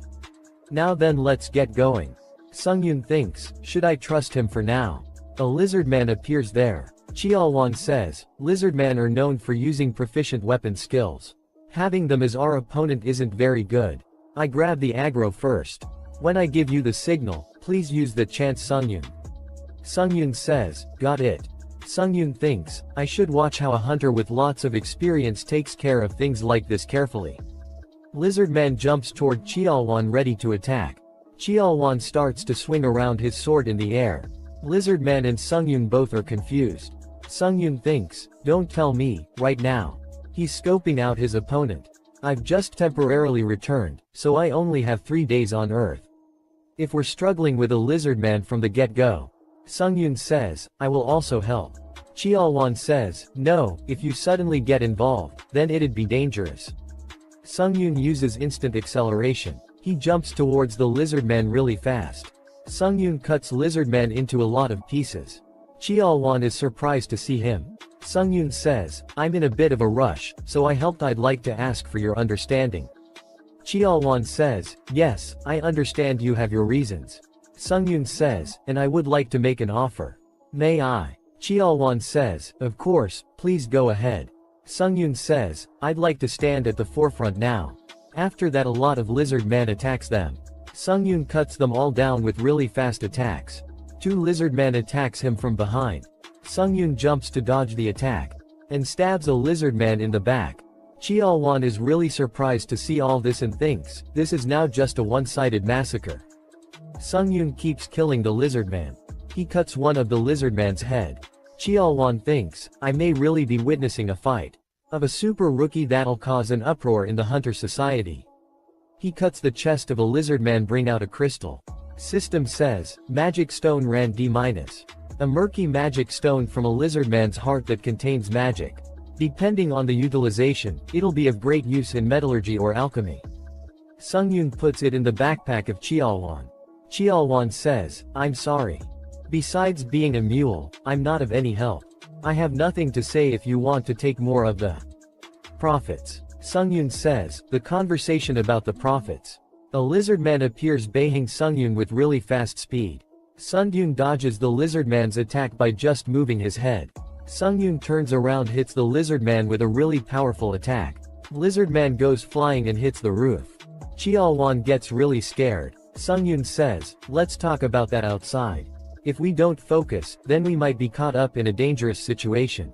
Now then let's get going. Sungyun thinks, should I trust him for now? A lizard man appears there. Cheolwan says, lizardmen are known for using proficient weapon skills. Having them as our opponent isn't very good. I grab the aggro first. When I give you the signal, please use the chance Sungyun. Sungyun says, got it. Sungyun thinks, I should watch how a hunter with lots of experience takes care of things like this carefully. Lizardman jumps toward Cheolwan ready to attack. Cheolwan starts to swing around his sword in the air. Lizardman and Sungyun both are confused. Sungyun thinks, don't tell me, right now. He's scoping out his opponent. I've just temporarily returned, so I only have 3 days on Earth. If we're struggling with a lizardman from the get-go, Sungyun says, I will also help. Cheolwan says, no, if you suddenly get involved, then it'd be dangerous. Sungyun uses instant acceleration. He jumps towards the lizardman really fast. Sungyun cuts lizardman into a lot of pieces. Cheolwan is surprised to see him. Sungyun says, I'm in a bit of a rush, so I helped. I'd like to ask for your understanding. Cheolwan says, yes, I understand you have your reasons. Sungyun says, and I would like to make an offer. May I? Cheolwan says, of course, please go ahead. Sungyun says, I'd like to stand at the forefront now. After that a lot of lizard men attacks them. Sungyun cuts them all down with really fast attacks. 2 lizardmen attacks him from behind. Sungyun jumps to dodge the attack. And stabs a lizardman in the back. Cheolwan is really surprised to see all this and thinks, this is now just a one-sided massacre. Sungyun keeps killing the lizardman. He cuts one of the lizardman's head. Cheolwan thinks, I may really be witnessing a fight of a super rookie that'll cause an uproar in the hunter society. He cuts the chest of a lizardman, bring out a crystal. System says, magic stone ran D-. A murky magic stone from a lizardman's heart that contains magic. Depending on the utilization, it'll be of great use in metallurgy or alchemy. Sungyun puts it in the backpack of Cheolwan. Cheolwan says, I'm sorry. Besides being a mule, I'm not of any help. I have nothing to say if you want to take more of the profits. Sungyun says, the conversation about the profits. A lizard man appears baying Sungyun with really fast speed. Sungyun dodges the lizard man's attack by just moving his head. Sungyun turns around, hits the lizard man with a really powerful attack. Lizard man goes flying and hits the roof. Cheolwan gets really scared. Sungyun says, let's talk about that outside. If we don't focus, then we might be caught up in a dangerous situation.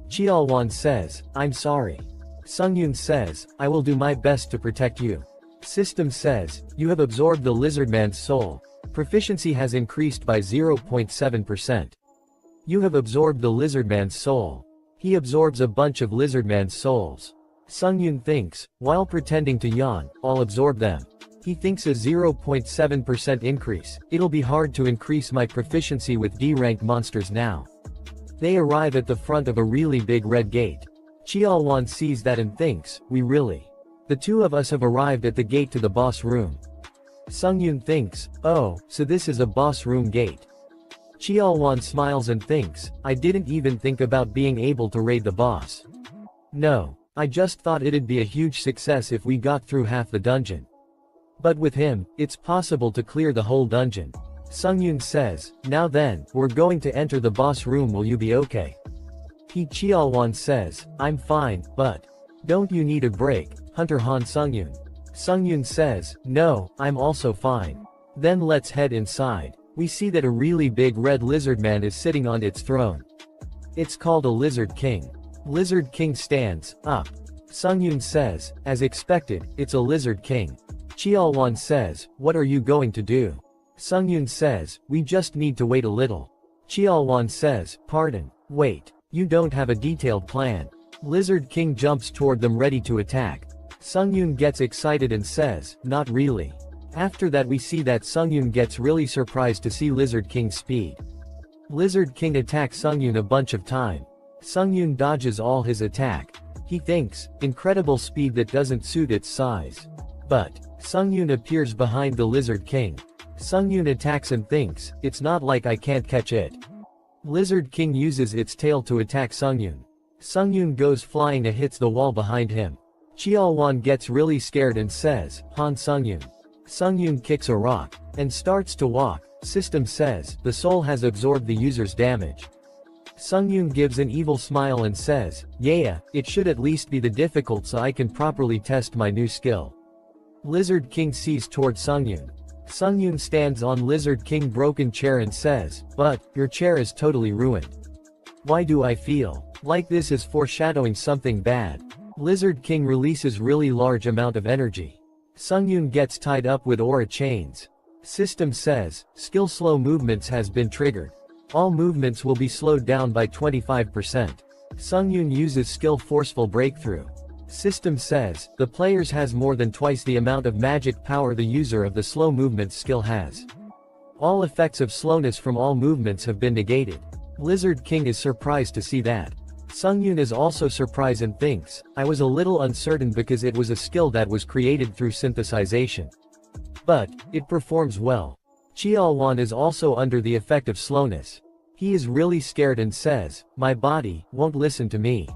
Cheolwan says, I'm sorry. Sungyun says, I will do my best to protect you. System says, you have absorbed the lizard man's soul. Proficiency has increased by 0.7%. You have absorbed the lizard man's soul. He absorbs a bunch of lizard man's souls. Sungyun thinks, while pretending to yawn, I'll absorb them. He thinks a 0.7% increase. It'll be hard to increase my proficiency with D-rank monsters now. They arrive at the front of a really big red gate. Cheolwan sees that and thinks, we really. The two of us have arrived at the gate to the boss room. Sungyun thinks, oh, so this is a boss room gate. Cheolwan smiles and thinks, I didn't even think about being able to raid the boss. No, I just thought it'd be a huge success if we got through half the dungeon. But with him, it's possible to clear the whole dungeon. Sungyun says, now then, we're going to enter the boss room, will you be okay? Cheolwan says, I'm fine, but don't you need a break, Hunter Han Sungyun? Sungyun says, no, I'm also fine. Then let's head inside. We see that a really big red lizard man is sitting on its throne. It's called a Lizard King. Lizard King stands up. Sungyun says, as expected, it's a Lizard King. Cheolwan says, what are you going to do? Sungyun says, we just need to wait a little. Cheolwan says, pardon, wait. You don't have a detailed plan. Lizard King jumps toward them ready to attack. Sungyun gets excited and says, not really. After that we see that Sungyun gets really surprised to see Lizard King's speed. Lizard King attacks Sungyun a bunch of time. Sungyun dodges all his attack. He thinks, incredible speed that doesn't suit its size. But Sungyun appears behind the Lizard King. Sungyun attacks and thinks, it's not like I can't catch it. Lizard King uses its tail to attack Sungyun. Sungyun goes flying and hits the wall behind him. Cheolwan gets really scared and says, Han Sungyun. Sungyun kicks a rock and starts to walk. System says, the soul has absorbed the user's damage. Sungyun gives an evil smile and says, yeah, it should at least be the difficult so I can properly test my new skill. Lizard King sees toward Sungyun. Sungyun stands on Lizard King broken chair and says, but, your chair is totally ruined. Why do I feel like this is foreshadowing something bad? Lizard King releases really large amount of energy. Sungyun gets tied up with aura chains. System says, skill slow movements has been triggered. All movements will be slowed down by 25%. Sungyun uses skill forceful breakthrough. System says, the players has more than twice the amount of magic power the user of the slow movements skill has. All effects of slowness from all movements have been negated. Lizard King is surprised to see that. Sungyun is also surprised and thinks, I was a little uncertain because it was a skill that was created through synthesization. But, it performs well. Cheolwan is also under the effect of slowness. He is really scared and says, my body won't listen to me.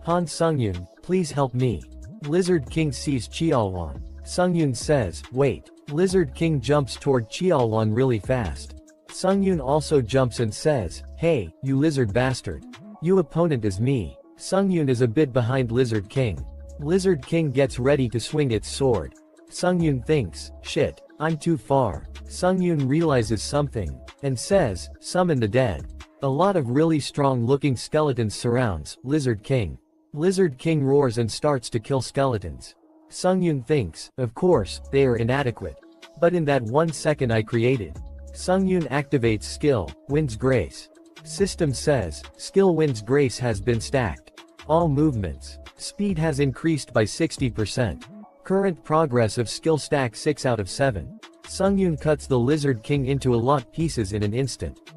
Han Sungyun, please help me. Lizard King sees Cheolwan. Sungyun says, wait. Lizard King jumps toward Cheolwan really fast. Sungyun also jumps and says, hey, you lizard bastard. Your opponent is me. Sungyun is a bit behind Lizard King. Lizard King gets ready to swing its sword. Sungyun thinks, shit, I'm too far. Sungyun realizes something, and says, summon the dead. A lot of really strong looking skeletons surrounds Lizard King. Lizard King roars and starts to kill skeletons. Sungyun thinks, of course, they are inadequate. But in that 1 second I created. Sungyun activates skill, Wind's Grace. System says, skill Wind's Grace has been stacked. All movements. Speed has increased by 60%. Current progress of skill stack 6 out of 7. Sungyun cuts the Lizard King into a lot pieces in an instant.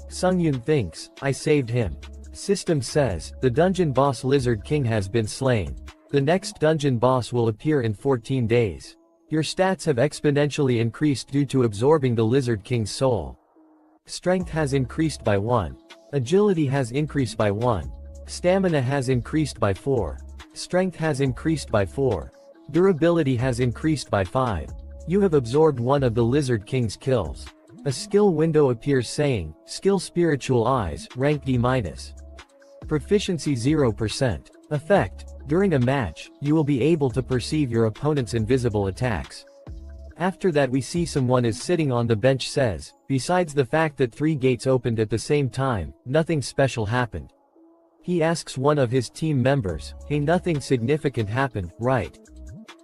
Sungyun thinks, I saved him. System says, the dungeon boss Lizard King has been slain. The next dungeon boss will appear in 14 days. Your stats have exponentially increased due to absorbing the Lizard King's soul. Strength has increased by 1. Agility has increased by 1. Stamina has increased by 4. Strength has increased by 4. Durability has increased by 5. You have absorbed one of the Lizard King's kills. A skill window appears saying, Skill Spiritual Eyes, rank D-. Proficiency 0%. Effect. During a match, you will be able to perceive your opponent's invisible attacks. After that we see someone is sitting on the bench says, besides the fact that 3 gates opened at the same time, nothing special happened. He asks one of his team members, hey, nothing significant happened, right?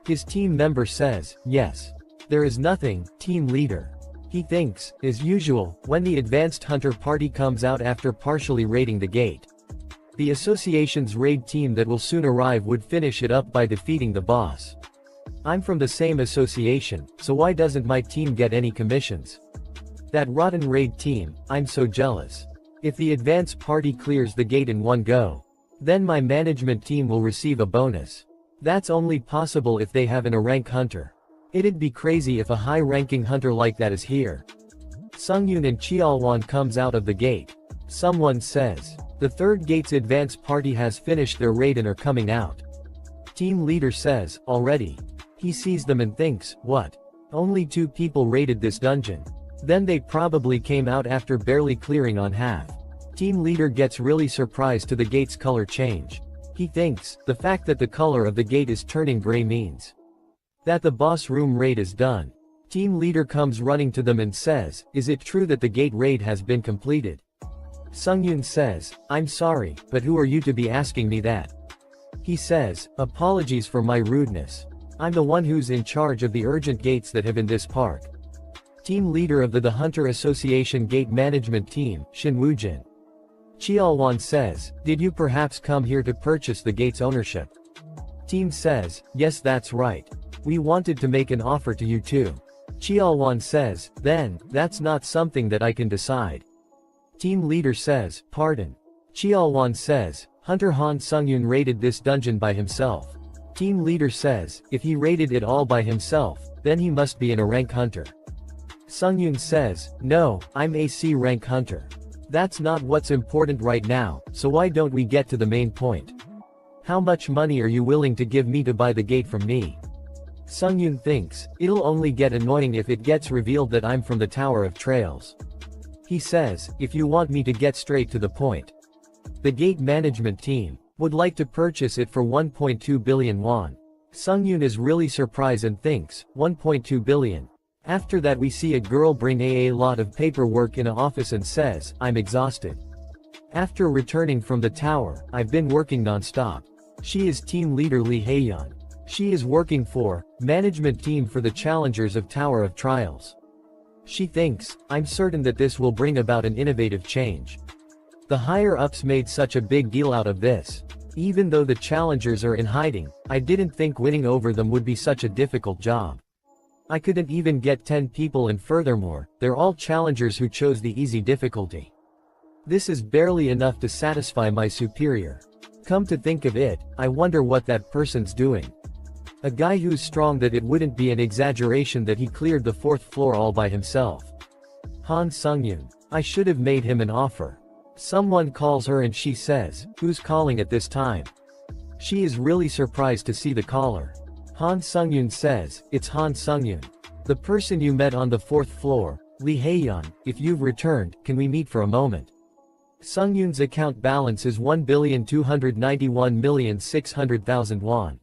His team member says, yes. There is nothing, team leader. He thinks, as usual, when the advanced hunter party comes out after partially raiding the gate. The association's raid team that will soon arrive would finish it up by defeating the boss. I'm from the same association, so why doesn't my team get any commissions? That rotten raid team, I'm so jealous. If the advance party clears the gate in one go, then my management team will receive a bonus. That's only possible if they have a rank hunter. It'd be crazy if a high-ranking hunter like that is here. Sungyun and Cheolwan comes out of the gate. Someone says, the third gate's advance party has finished their raid and are coming out. Team leader says, already. He sees them and thinks, what? Only 2 people raided this dungeon. Then they probably came out after barely clearing on half. Team leader gets really surprised to the gate's color change. He thinks, the fact that the color of the gate is turning gray means that the boss room raid is done. Team leader comes running to them and says, is it true that the gate raid has been completed? Sungyun says, I'm sorry, but who are you to be asking me that? He says, apologies for my rudeness. I'm the one who's in charge of the urgent gates that have in this park. Team leader of the Hunter Association Gate Management Team, Shin Woojin. Cheolwan says, did you perhaps come here to purchase the gate's ownership? Team says, yes, that's right. We wanted to make an offer to you too. Cheolwan says, then, that's not something that I can decide. Team leader says, pardon. Cheolwan says, Hunter Han Sungyun raided this dungeon by himself. Team leader says, if he raided it all by himself, then he must be a rank hunter. Sungyun says, no, I'm a C rank hunter. That's not what's important right now, so why don't we get to the main point? How much money are you willing to give me to buy the gate from me? Sungyun thinks, it'll only get annoying if it gets revealed that I'm from the Tower of Trails. He says, if you want me to get straight to the point. The gate management team would like to purchase it for 1.2 billion won. Sungyun is really surprised and thinks, 1.2 billion. After that we see a girl bring a lot of paperwork in an office and says, I'm exhausted. After returning from the tower, I've been working non-stop. She is team leader Lee Haeyeon. She is working for management team for the challengers of Tower of Trials. She thinks, I'm certain that this will bring about an innovative change. The higher-ups made such a big deal out of this. Even though the challengers are in hiding, I didn't think winning over them would be such a difficult job. I couldn't even get 10 people and furthermore, they're all challengers who chose the easy difficulty. This is barely enough to satisfy my superior. Come to think of it, I wonder what that person's doing. A guy who's strong that it wouldn't be an exaggeration that he cleared the 4th floor all by himself. Han Sungyun. I should have made him an offer. Someone calls her and she says, who's calling at this time? She is really surprised to see the caller. Han Sungyun says, it's Han Sungyun. The person you met on the 4th floor, Lee Haeyeon, if you've returned, can we meet for a moment? Sungyun's account balance is 1,291,600,000 won.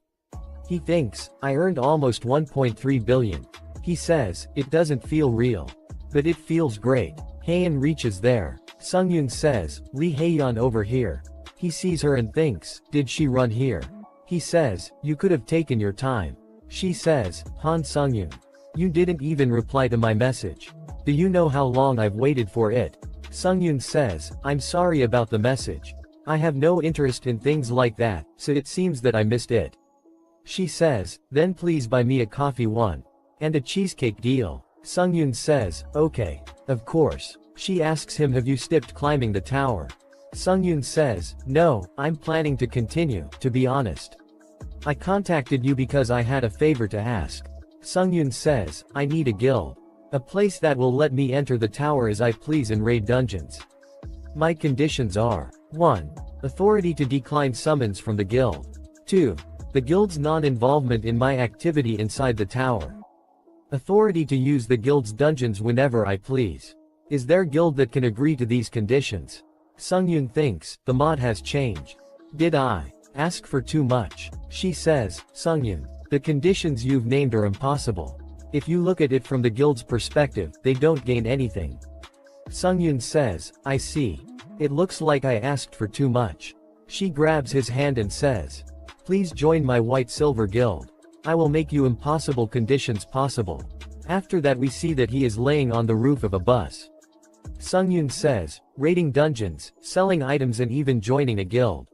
He thinks, I earned almost 1.3 billion. He says, it doesn't feel real. But it feels great. Haeyeon reaches there. Sungyun says, Lee Haeyeon over here. He sees her and thinks, did she run here? He says, you could have taken your time. She says, Han Sungyun. You didn't even reply to my message. Do you know how long I've waited for it? Sungyun says, I'm sorry about the message. I have no interest in things like that, so it seems that I missed it. She says, then please buy me a coffee one. And a cheesecake deal. Sungyun says, okay. Of course. She asks him, have you stopped climbing the tower? Sungyun says, no, I'm planning to continue, to be honest. I contacted you because I had a favor to ask. Sungyun says, I need a guild. A place that will let me enter the tower as I please and raid dungeons. My conditions are 1. Authority to decline summons from the guild. 2. The guild's non-involvement in my activity inside the tower. Authority to use the guild's dungeons whenever I please. Is there guild that can agree to these conditions? Sungyun thinks, the mod has changed. Did I ask for too much? She says, Sungyun, the conditions you've named are impossible. If you look at it from the guild's perspective, they don't gain anything. Sungyun says, I see. It looks like I asked for too much. She grabs his hand and says, please join my White Silver Guild. I will make you impossible conditions possible. After that we see that he is laying on the roof of a bus. Sungyun says, raiding dungeons, selling items and even joining a guild.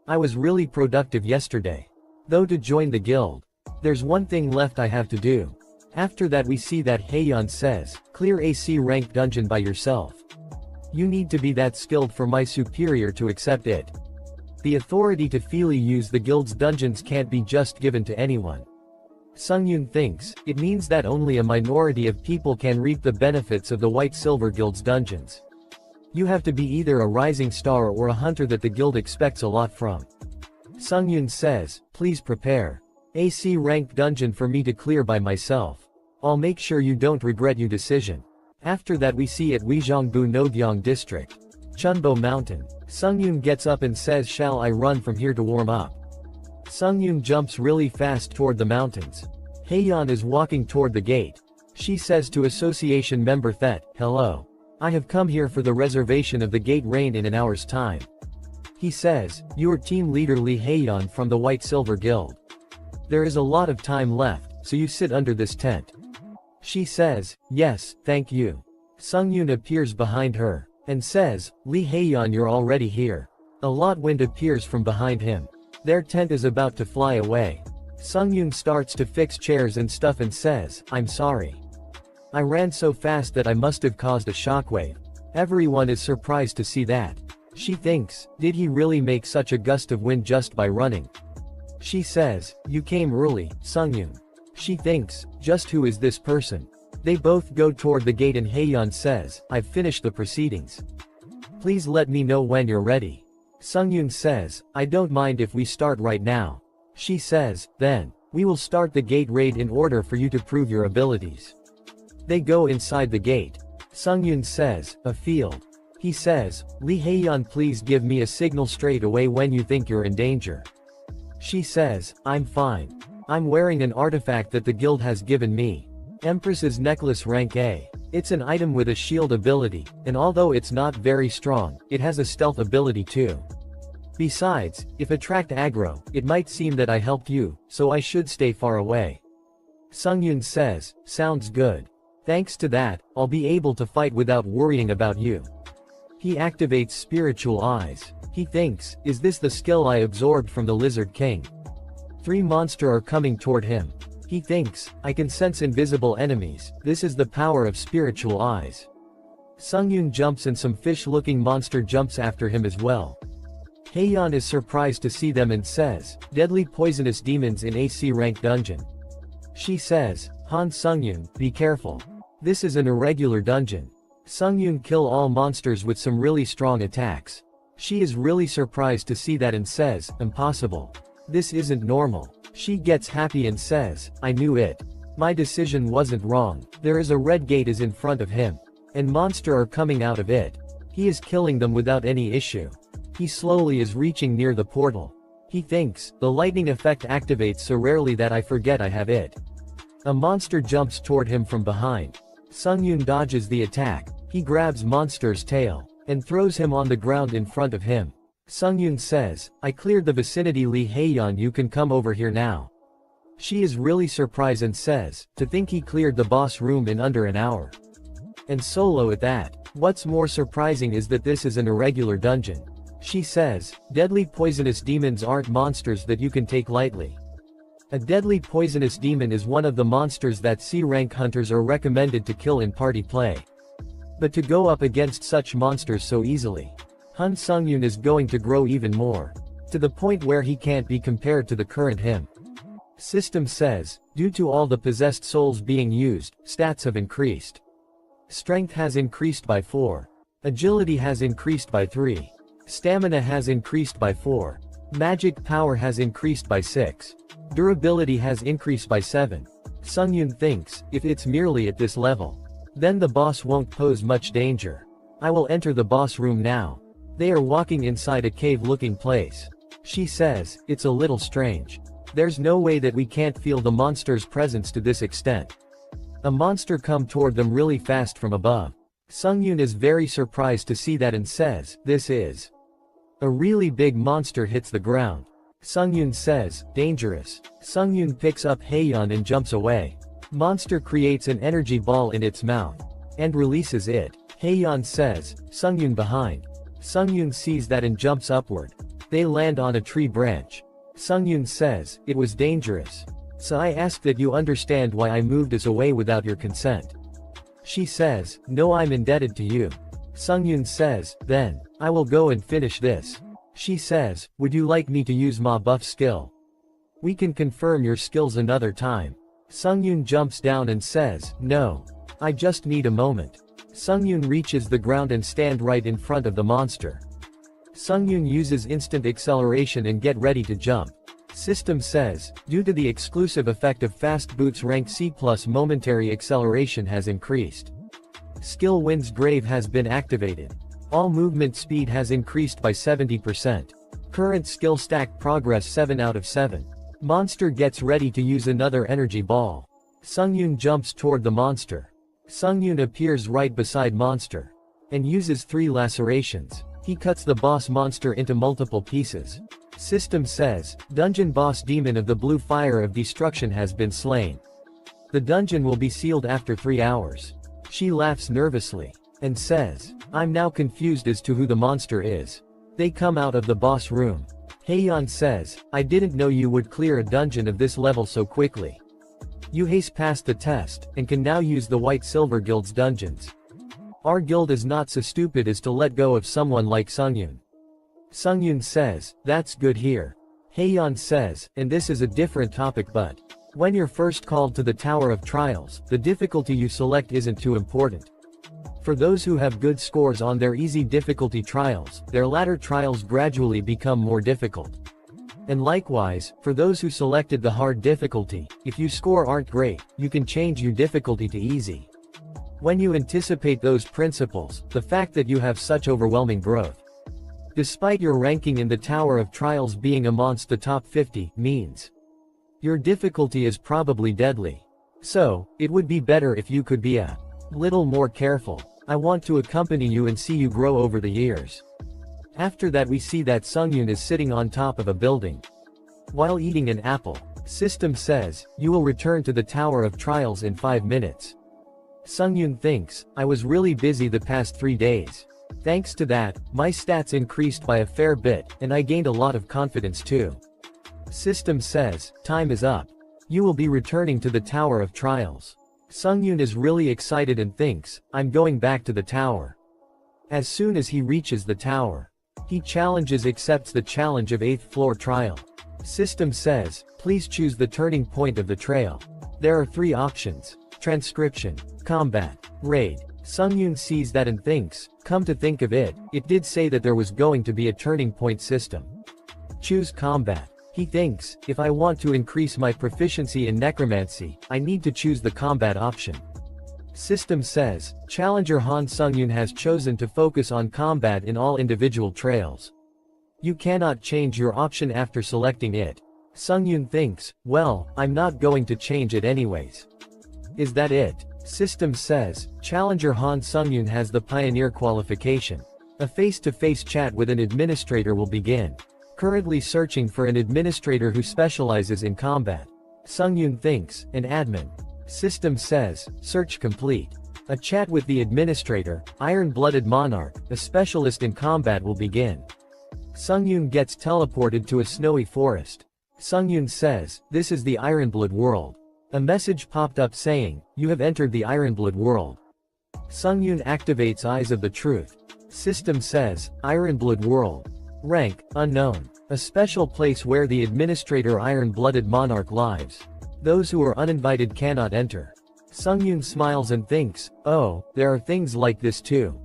I was really productive yesterday. Though to join the guild, there's one thing left I have to do. After that we see that Heian says, clear AC rank dungeon by yourself. You need to be that skilled for my superior to accept it. The authority to freely use the guild's dungeons can't be just given to anyone. Sungyun thinks, it means that only a minority of people can reap the benefits of the White Silver Guild's dungeons. You have to be either a rising star or a hunter that the guild expects a lot from. Sungyun says, please prepare. AC rank dungeon for me to clear by myself. I'll make sure you don't regret your decision. After that we see at Weijongbu Nogyeong District. Chunbo Mountain. Sungyun gets up and says, shall I run from here to warm up? Sungyun jumps really fast toward the mountains. Heian is walking toward the gate. She says to association member Thet, hello. I have come here for the reservation of the gate rain in an hour's time. He says, you're team leader Lee Heian from the White Silver Guild. There is a lot of time left, so you sit under this tent. She says, yes, thank you. Sungyun appears behind her, and says, Lee Heian, you're already here. A lot wind appears from behind him. Their tent is about to fly away. Sungyun starts to fix chairs and stuff and says, I'm sorry. I ran so fast that I must have caused a shockwave. Everyone is surprised to see that. She thinks, did he really make such a gust of wind just by running? She says, you came early, Sungyun. She thinks, just who is this person? They both go toward the gate and Heian says, I've finished the proceedings. Please let me know when you're ready. Sungyun says, I don't mind if we start right now. She says, then, we will start the gate raid in order for you to prove your abilities. They go inside the gate. Sungyun says, a field. He says, Lee Heian, please give me a signal straight away when you think you're in danger. She says, I'm fine. I'm wearing an artifact that the guild has given me. Empress's necklace rank A. It's an item with a shield ability, and although it's not very strong, it has a stealth ability too. Besides, if attract aggro, it might seem that I helped you, so I should stay far away. Sungyun says, sounds good. Thanks to that, I'll be able to fight without worrying about you. He activates spiritual eyes. He thinks, is this the skill I absorbed from the Lizard King? 3 monsters are coming toward him. He thinks, I can sense invisible enemies, this is the power of spiritual eyes. Sungyun jumps and some fish-looking monster jumps after him as well. Heian is surprised to see them and says, deadly poisonous demons in AC rank dungeon. She says, Han Sungyun, be careful. This is an irregular dungeon. Sungyun kill all monsters with some really strong attacks. She is really surprised to see that and says, impossible. This isn't normal. She gets happy and says, I knew it. My decision wasn't wrong. There is a red gate is in front of him. And monsters are coming out of it. He is killing them without any issue. He slowly is reaching near the portal. He thinks, the lightning effect activates so rarely that I forget I have it. A monster jumps toward him from behind. Sungyun dodges the attack. He grabs monster's tail, and throws him on the ground in front of him. Sungyun says, I cleared the vicinity Lee Heian, you can come over here now. She is really surprised and says, to think he cleared the boss room in under an hour. And solo at that. What's more surprising is that this is an irregular dungeon. She says, deadly poisonous demons aren't monsters that you can take lightly. A deadly poisonous demon is one of the monsters that C-rank hunters are recommended to kill in party play. But to go up against such monsters so easily, Han Sungyun is going to grow even more. To the point where he can't be compared to the current him. System says, due to all the possessed souls being used, stats have increased. Strength has increased by 4. Agility has increased by 3. Stamina has increased by 4. Magic power has increased by 6. Durability has increased by 7. Sungyun thinks, if it's merely at this level, then the boss won't pose much danger. I will enter the boss room now. They are walking inside a cave-looking place. She says, it's a little strange. There's no way that we can't feel the monster's presence to this extent. A monster come toward them really fast from above. Sungyun is very surprised to see that and says, this is a really big monster hits the ground. Sungyun says, dangerous. Sungyun picks up Haeyeon and jumps away. Monster creates an energy ball in its mouth and releases it. Haeyeon says, Sungyun behind. Sungyun sees that and jumps upward. They land on a tree branch. Sungyun says, it was dangerous. So I ask that you understand why I moved us away without your consent. She says, no, I'm indebted to you. Sungyun says, then, I will go and finish this. She says, would you like me to use Ma buff skill? We can confirm your skills another time. Sungyun jumps down and says, no. I just need a moment. Sungyun reaches the ground and stand right in front of the monster. Sungyun uses instant acceleration and get ready to jump. System says, due to the exclusive effect of fast boots rank C+, momentary acceleration has increased. Skill Wind's Grave has been activated. All movement speed has increased by 70%. Current skill stack progress 7 out of 7. Monster gets ready to use another energy ball. Sungyun jumps toward the monster. Sungyun appears right beside monster and uses 3 lacerations. He cuts the boss monster into multiple pieces. System says, dungeon boss demon of the blue fire of destruction has been slain. The dungeon will be sealed after 3 hours. She laughs nervously and says, I'm now confused as to who the monster is. They come out of the boss room. Haeyeon says, I didn't know you would clear a dungeon of this level so quickly. You haste past the test, and can now use the White Silver Guild's dungeons. Our guild is not so stupid as to let go of someone like Sungyun. Sungyun says, that's good here. Haeyeon says, and this is a different topic, but when you're first called to the Tower of Trials, the difficulty you select isn't too important. For those who have good scores on their easy difficulty trials, their latter trials gradually become more difficult. And likewise, for those who selected the hard difficulty, if your score aren't great, you can change your difficulty to easy. When you anticipate those principles, the fact that you have such overwhelming growth, despite your ranking in the Tower of Trials being amongst the top 50, means your difficulty is probably deadly. So, it would be better if you could be a little more careful. I want to accompany you and see you grow over the years. After that we see that Sungyun is sitting on top of a building while eating an apple. System says, you will return to the Tower of Trials in 5 minutes. Sungyun thinks, I was really busy the past 3 days. Thanks to that, my stats increased by a fair bit, and I gained a lot of confidence too. System says, time is up. You will be returning to the Tower of Trials. Sungyun is really excited and thinks, I'm going back to the tower. As soon as he reaches the tower, he accepts the challenge of 8th floor trial. System says, please choose the turning point of the trail. There are 3 options: transcription, combat, raid. Sungyun sees that and thinks, come to think of it, it did say that there was going to be a turning point system. Choose combat. He thinks, if I want to increase my proficiency in necromancy, I need to choose the combat option. System says, Challenger Han Sungyun has chosen to focus on combat in all individual trails. You cannot change your option after selecting it. Sungyun thinks, well, I'm not going to change it anyways. Is that it? System says, Challenger Han Sungyun has the Pioneer qualification. A face-to-face chat with an administrator will begin. Currently searching for an administrator who specializes in combat. Sungyun thinks, an admin. System says, search complete. A chat with the administrator, Iron-Blooded Monarch, a specialist in combat will begin. Sungyun gets teleported to a snowy forest. Sungyun says, this is the Ironblood world. A message popped up saying, you have entered the Ironblood world. Sungyun activates Eyes of the Truth. System says, Ironblood world. Rank, unknown. A special place where the administrator Iron-Blooded Monarch lives. Those who are uninvited cannot enter. Sungyun smiles and thinks, oh, there are things like this too.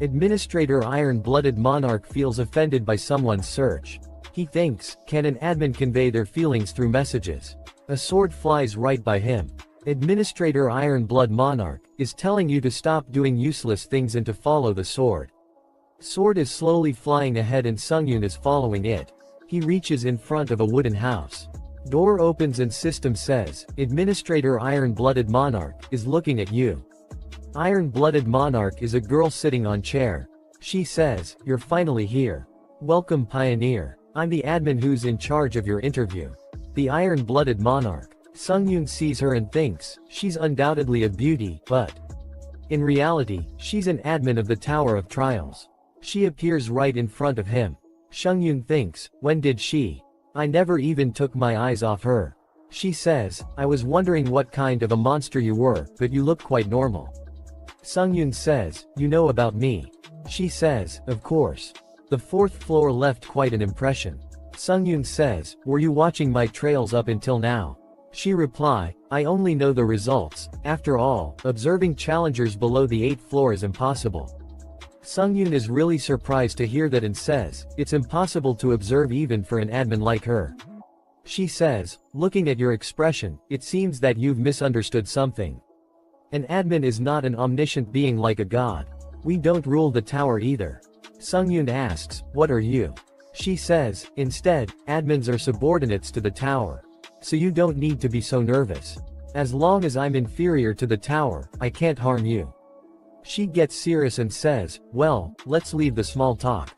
Administrator Iron-Blooded Monarch feels offended by someone's search. He thinks, can an admin convey their feelings through messages? A sword flies right by him. Administrator Iron Blood Monarch is telling you to stop doing useless things and to follow the sword. Sword is slowly flying ahead and Sungyun is following it. He reaches in front of a wooden house. Door opens and system says, Administrator Iron-Blooded Monarch is looking at you. Iron-Blooded Monarch is a girl sitting on chair. She says, you're finally here. Welcome Pioneer. I'm the admin who's in charge of your interview. The Iron-Blooded Monarch. Sungyun sees her and thinks, she's undoubtedly a beauty, but in reality, she's an admin of the Tower of Trials. She appears right in front of him. Sungyun thinks, when did she? I never even took my eyes off her. She says, I was wondering what kind of a monster you were, but you look quite normal. Sungyun says, you know about me. She says, of course. The fourth floor left quite an impression. Sungyun says, were you watching my trails up until now? She reply, I only know the results. After all, observing challengers below the 8th floor is impossible. Sungyun is really surprised to hear that and says, it's impossible to observe even for an admin like her. She says, looking at your expression, it seems that you've misunderstood something. An admin is not an omniscient being like a god. We don't rule the tower either. Sungyun asks, what are you? She says, instead, admins are subordinates to the tower. So you don't need to be so nervous. As long as I'm inferior to the tower, I can't harm you. She gets serious and says, well, let's leave the small talk.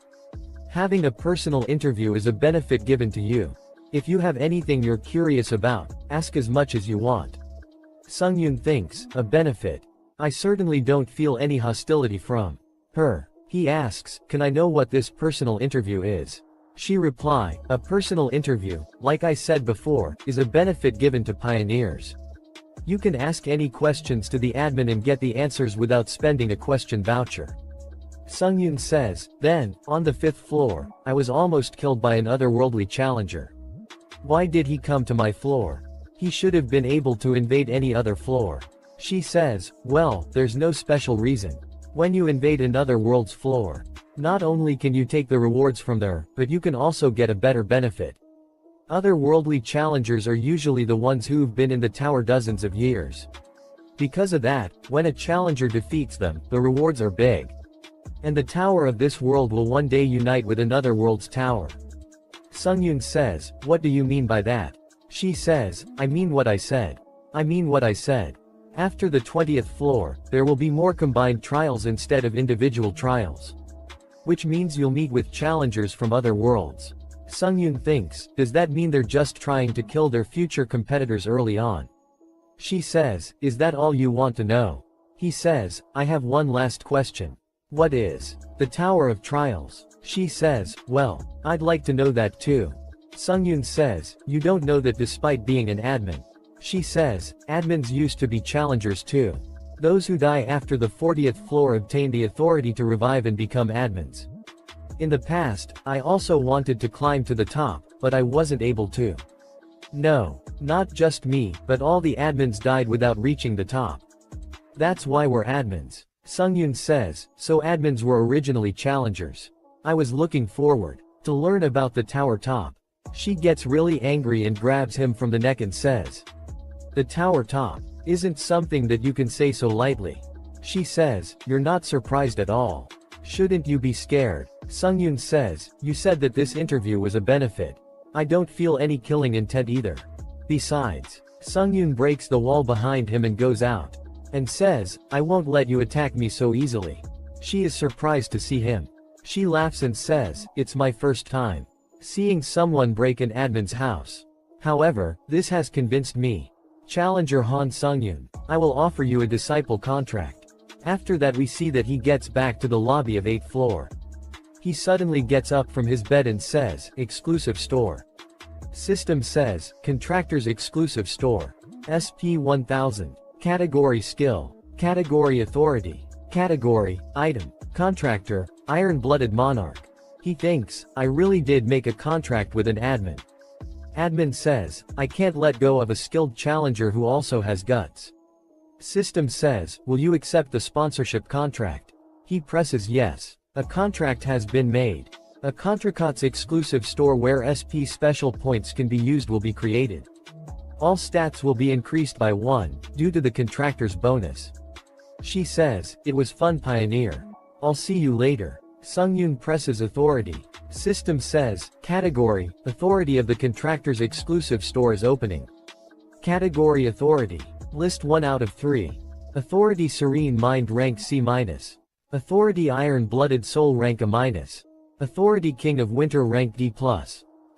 Having a personal interview is a benefit given to you. If you have anything you're curious about, ask as much as you want. Sungyun thinks, a benefit. I certainly don't feel any hostility from her. He asks, can I know what this personal interview is? She reply, a personal interview, like I said before, is a benefit given to pioneers. You can ask any questions to the admin and get the answers without spending a question voucher. Sungyun says, then, on the 5th floor, I was almost killed by an otherworldly challenger. Why did he come to my floor? He should have been able to invade any other floor. She says, well, there's no special reason. When you invade another world's floor, not only can you take the rewards from there, but you can also get a better benefit. Otherworldly challengers are usually the ones who've been in the tower dozens of years. Because of that, when a challenger defeats them, the rewards are big. And the tower of this world will one day unite with another world's tower. Sungyun says, what do you mean by that? She says, I mean what I said. I mean what I said. After the 20th floor, there will be more combined trials instead of individual trials. Which means you'll meet with challengers from other worlds. Sungyun thinks, does that mean they're just trying to kill their future competitors early on? She says, is that all you want to know? He says, I have one last question. What is the Tower of Trials? She says, well, I'd like to know that too. Sungyun says, you don't know that despite being an admin. She says, admins used to be challengers too. Those who die after the 40th floor obtain the authority to revive and become admins. In the past, I also wanted to climb to the top, but I wasn't able to. No, not just me, but all the admins died without reaching the top. That's why we're admins. Sungyun says, so admins were originally challengers. I was looking forward to learn about the tower top. She gets really angry and grabs him from the neck and says, the tower top isn't something that you can say so lightly. She says, you're not surprised at all. Shouldn't you be scared? Sungyun says, you said that this interview was a benefit. I don't feel any killing intent either. Besides, Sungyun breaks the wall behind him and goes out. And says, I won't let you attack me so easily. She is surprised to see him. She laughs and says, it's my first time seeing someone break an admin's house. However, this has convinced me. Challenger Han Sungyun, I will offer you a disciple contract. After that we see that he gets back to the lobby of 8th floor. He suddenly gets up from his bed and says, exclusive store. System says, contractor's exclusive store. SP1000. Category skill. Category authority. Category, item. Contractor, Iron-Blooded Monarch. He thinks, I really did make a contract with an admin. Admin says, I can't let go of a skilled challenger who also has guts. System says, will you accept the sponsorship contract? He presses yes. A contract has been made. A Contracot's exclusive store where SP special points can be used will be created. All stats will be increased by 1, due to the contractor's bonus. She says, "It was fun, Pioneer. I'll see you later." Sungyun presses authority. System says, "Category, authority of the contractor's exclusive store is opening." Category authority. List 1 out of 3. Authority Serene Mind rank C-. Authority Iron-Blooded Soul rank A-. Authority King of Winter rank D+.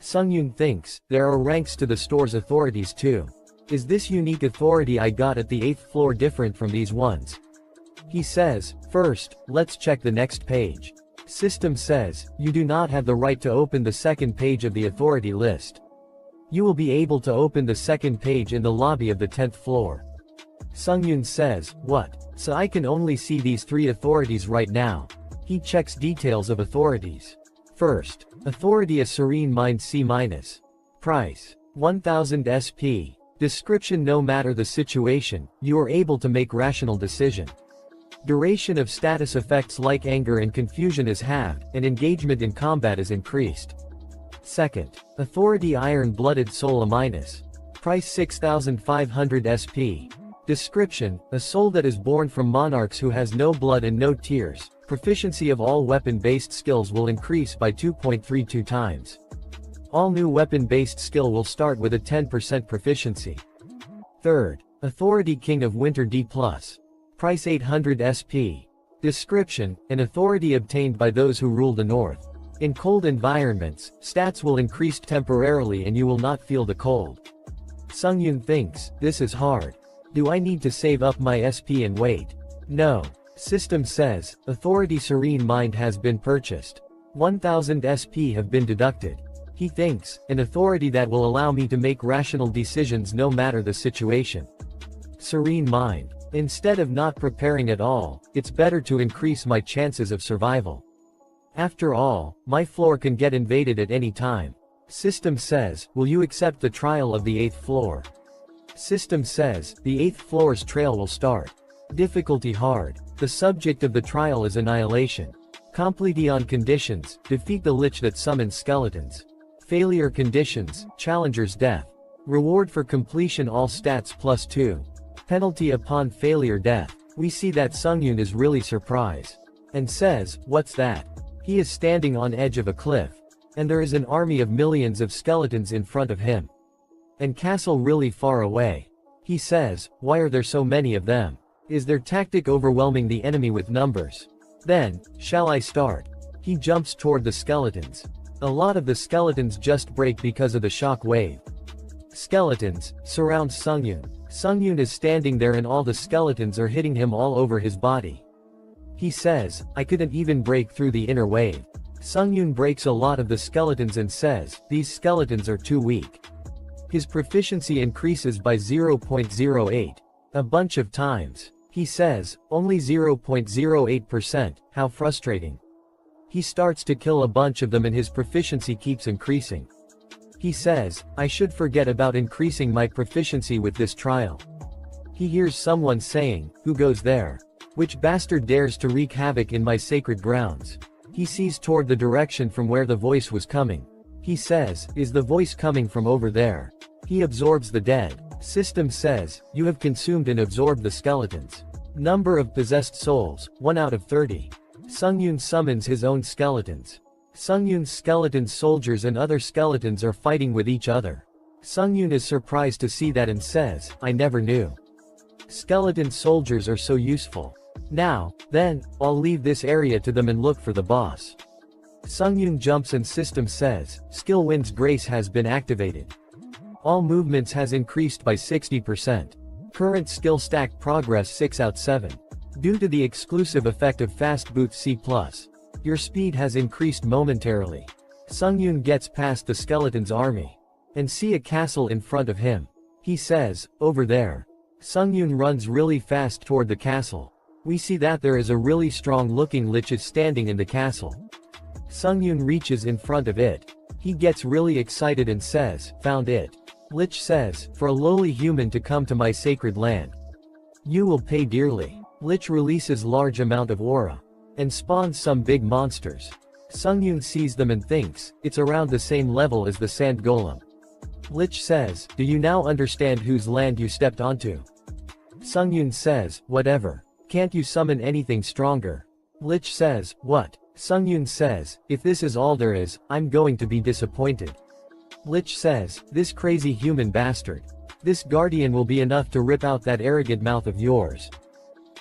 Sungyun thinks, there are ranks to the store's authorities too. Is this unique authority I got at the 8th floor different from these ones? He says, "First, let's check the next page." System says, "You do not have the right to open the second page of the authority list. You will be able to open the second page in the lobby of the 10th floor." Sungyun says, "What? So I can only see these 3 authorities right now." He checks details of authorities. First, authority A Serene Mind C-. Price, 1000 SP. Description: no matter the situation, you are able to make rational decision. Duration of status effects like anger and confusion is halved, and engagement in combat is increased. Second, authority Iron-Blooded Soul A-. Price 6500 SP. Description: a soul that is born from monarchs who has no blood and no tears. Proficiency of all weapon-based skills will increase by 2.32 times. All new weapon-based skill will start with a 10% proficiency. Third, authority King of Winter D+. Price 800 SP. Description: an authority obtained by those who rule the north. In cold environments, stats will increase temporarily and you will not feel the cold. Sungyun thinks, this is hard. Do I need to save up my SP and wait? No. System says, authority Serene Mind has been purchased. 1000 SP have been deducted. He thinks, an authority that will allow me to make rational decisions no matter the situation. Serene Mind. Instead of not preparing at all, it's better to increase my chances of survival. After all, my floor can get invaded at any time. System says, will you accept the trial of the 8th floor? System says, the 8th floor's trial will start. Difficulty hard. The subject of the trial is annihilation. Completion conditions, defeat the lich that summons skeletons. Failure conditions, challenger's death. Reward for completion all stats +2. Penalty upon failure death. We see that Sungyun is really surprised. And says, what's that? He is standing on edge of a cliff. And there is an army of millions of skeletons in front of him. And castle really far away. He says, why are there so many of them? Is their tactic overwhelming the enemy with numbers? Then, shall I start? He jumps toward the skeletons. A lot of the skeletons just break because of the shock wave. Skeletons surround Sungyun. Sungyun is standing there and all the skeletons are hitting him all over his body. He says, I couldn't even break through the inner wave. Sungyun breaks a lot of the skeletons and says, these skeletons are too weak. His proficiency increases by 0.08. A bunch of times. He says, only 0.08%, how frustrating. He starts to kill a bunch of them and his proficiency keeps increasing. He says, I should forget about increasing my proficiency with this trial. He hears someone saying, who goes there? Which bastard dares to wreak havoc in my sacred grounds? He sees toward the direction from where the voice was coming. He says, is the voice coming from over there? He absorbs the dead. System says, you have consumed and absorbed the skeletons. Number of possessed souls, 1 out of 30. Sungyun summons his own skeletons. Sungyun's skeleton soldiers and other skeletons are fighting with each other. Sungyun is surprised to see that and says, I never knew. Skeleton soldiers are so useful. Now, then, I'll leave this area to them and look for the boss. Sungyun jumps and System says, Skill Wind's Grace has been activated. All movements has increased by 60%. Current skill stack progress 6 out 7. Due to the exclusive effect of Fast Boots C+. Your speed has increased momentarily. Sungyun gets past the skeleton's army. And see a castle in front of him. He says, over there. Sungyun runs really fast toward the castle. We see that there is a really strong looking lich standing in the castle. Sungyun reaches in front of it. He gets really excited and says, found it. Lich says, for a lowly human to come to my sacred land. You will pay dearly. Lich releases large amount of aura. And spawns some big monsters. Sungyun sees them and thinks, it's around the same level as the sand golem. Lich says, do you now understand whose land you stepped onto? Sungyun says, whatever. Can't you summon anything stronger? Lich says, what? Sungyun says, if this is all there is, I'm going to be disappointed. Lich says, this crazy human bastard. This guardian will be enough to rip out that arrogant mouth of yours.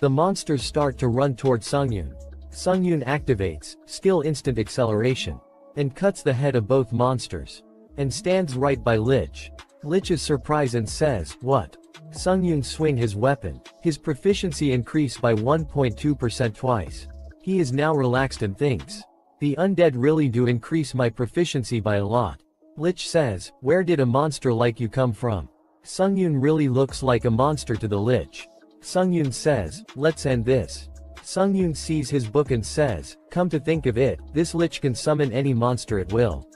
The monsters start to run toward Sungyun. Sungyun activates, skill instant acceleration, and cuts the head of both monsters, and stands right by Lich. Lich is surprised and says, what? Sungyun swing his weapon. His proficiency increased by 1.2% twice. He is now relaxed and thinks, the undead really do increase my proficiency by a lot. Lich says, where did a monster like you come from? Sungyun really looks like a monster to the Lich. Sungyun says, let's end this. Sungyun sees his book and says, come to think of it, this Lich can summon any monster at will.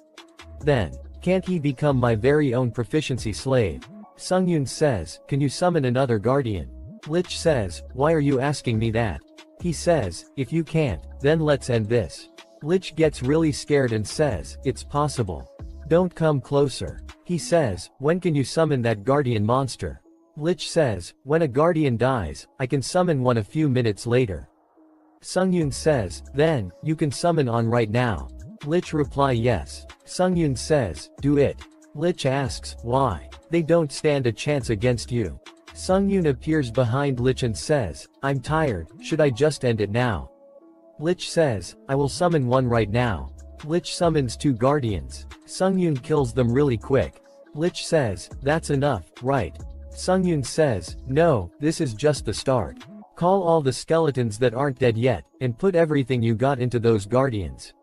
Then, can't he become my very own proficiency slave? Sungyun says, can you summon another guardian? Lich says, why are you asking me that? He says, if you can't, then let's end this. Lich gets really scared and says, it's possible. Don't come closer. He says, when can you summon that guardian monster? Lich says, when a guardian dies, I can summon one a few minutes later. Sungyun says, then, you can summon on right now. Lich reply yes. Sungyun says, do it. Lich asks, why? They don't stand a chance against you. Sungyun appears behind Lich and says, I'm tired, should I just end it now? Lich says, I will summon one right now. Lich summons two guardians. Sungyun kills them really quick. Lich says, that's enough, right? Sungyun says, no, this is just the start. Call all the skeletons that aren't dead yet, and put everything you got into those guardians.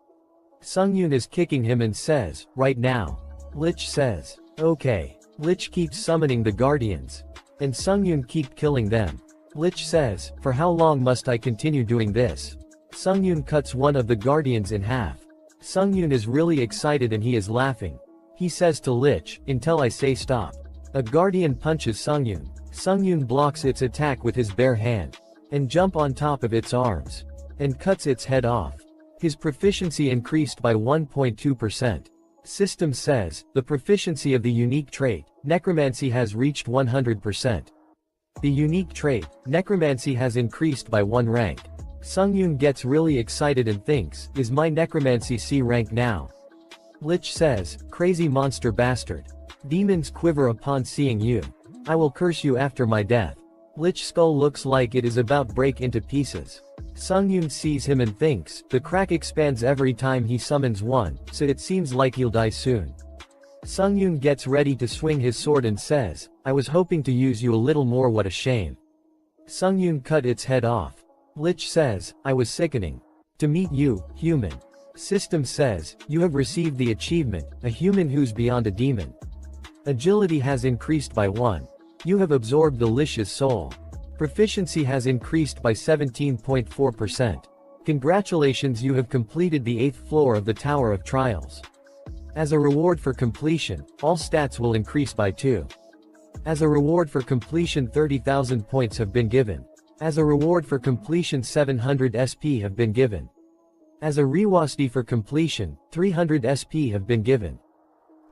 Sungyun is kicking him and says, right now. Lich says, okay. Lich keeps summoning the guardians. And Sungyun keep killing them. Lich says, for how long must I continue doing this? Sungyun cuts one of the guardians in half. Sungyun is really excited and he is laughing. He says to Lich, until I say stop. A guardian punches Sungyun. Sungyun blocks its attack with his bare hand, and jump on top of its arms, and cuts its head off. His proficiency increased by 1.2%. System says, the proficiency of the unique trait, Necromancy has reached 100%. The unique trait, Necromancy has increased by 1 rank. Sungyun gets really excited and thinks, is my Necromancy C rank now? Lich says, crazy monster bastard. Demons quiver upon seeing you. I will curse you after my death. Lich skull looks like it is about break into pieces. Sungyun sees him and thinks, the crack expands every time he summons one, so it seems like he'll die soon. Sungyun gets ready to swing his sword and says, I was hoping to use you a little more, what a shame. Sungyun cut its head off. Lich says, I was sickening. To meet you, human. System says, you have received the achievement, a human who's beyond a demon. Agility has increased by 1. You have absorbed the Lich's soul. Proficiency has increased by 17.4%. Congratulations, you have completed the 8th floor of the Tower of Trials. As a reward for completion, all stats will increase by 2. As a reward for completion, 30,000 points have been given. As a reward for completion, 700 SP have been given. As a reward for completion, 300 SP have been given.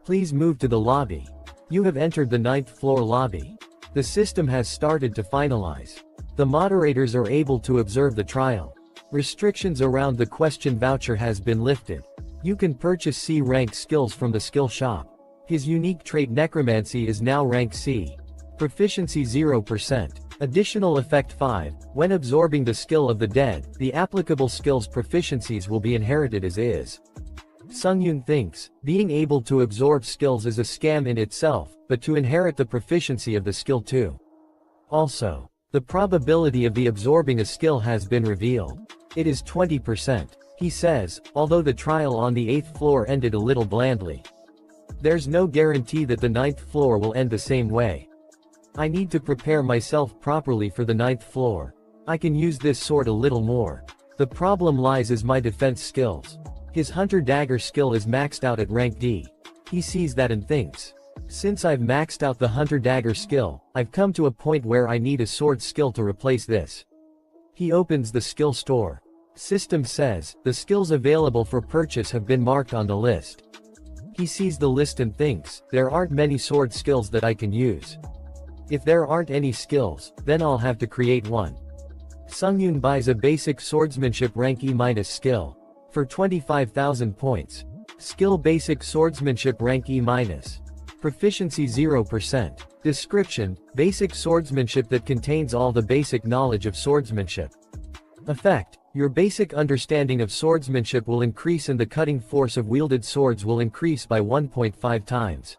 Please move to the lobby. You have entered the 9th floor lobby. The system has started to finalize. The moderators are able to observe the trial. Restrictions around the question voucher has been lifted. You can purchase C rank skills from the skill shop. His unique trait Necromancy is now rank C. Proficiency 0%. Additional effect 5. When absorbing the skill of the dead, the applicable skill's proficiencies will be inherited as is. Sungyun thinks, being able to absorb skills is a scam in itself, but to inherit the proficiency of the skill too. Also, the probability of the absorbing a skill has been revealed. It is 20%. He says, although the trial on the 8th floor ended a little blandly. There's no guarantee that the 9th floor will end the same way. I need to prepare myself properly for the 9th floor. I can use this sword a little more. The problem lies is my defense skills. His hunter dagger skill is maxed out at rank D. He sees that and thinks, since I've maxed out the hunter dagger skill, I've come to a point where I need a sword skill to replace this. He opens the skill store. System says, the skills available for purchase have been marked on the list. He sees the list and thinks, there aren't many sword skills that I can use. If there aren't any skills, then I'll have to create one. Sungyun buys a basic swordsmanship rank E- skill. For 25,000 points. Skill basic swordsmanship rank E-. Proficiency 0%. Description, basic swordsmanship that contains all the basic knowledge of swordsmanship. Effect, your basic understanding of swordsmanship will increase and the cutting force of wielded swords will increase by 1.5 times.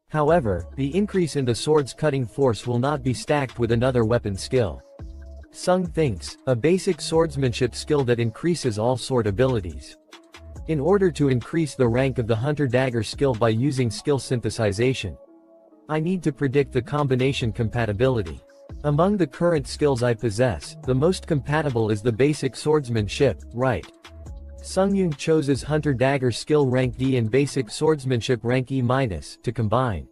However, the increase in the sword's cutting force will not be stacked with another weapon skill. Sung thinks, a basic swordsmanship skill that increases all sword abilities. In order to increase the rank of the hunter dagger skill by using skill synthesization, I need to predict the combination compatibility. Among the current skills I possess, the most compatible is the basic swordsmanship, right? Sungyun chose his hunter dagger skill rank D and basic swordsmanship rank E- to combine.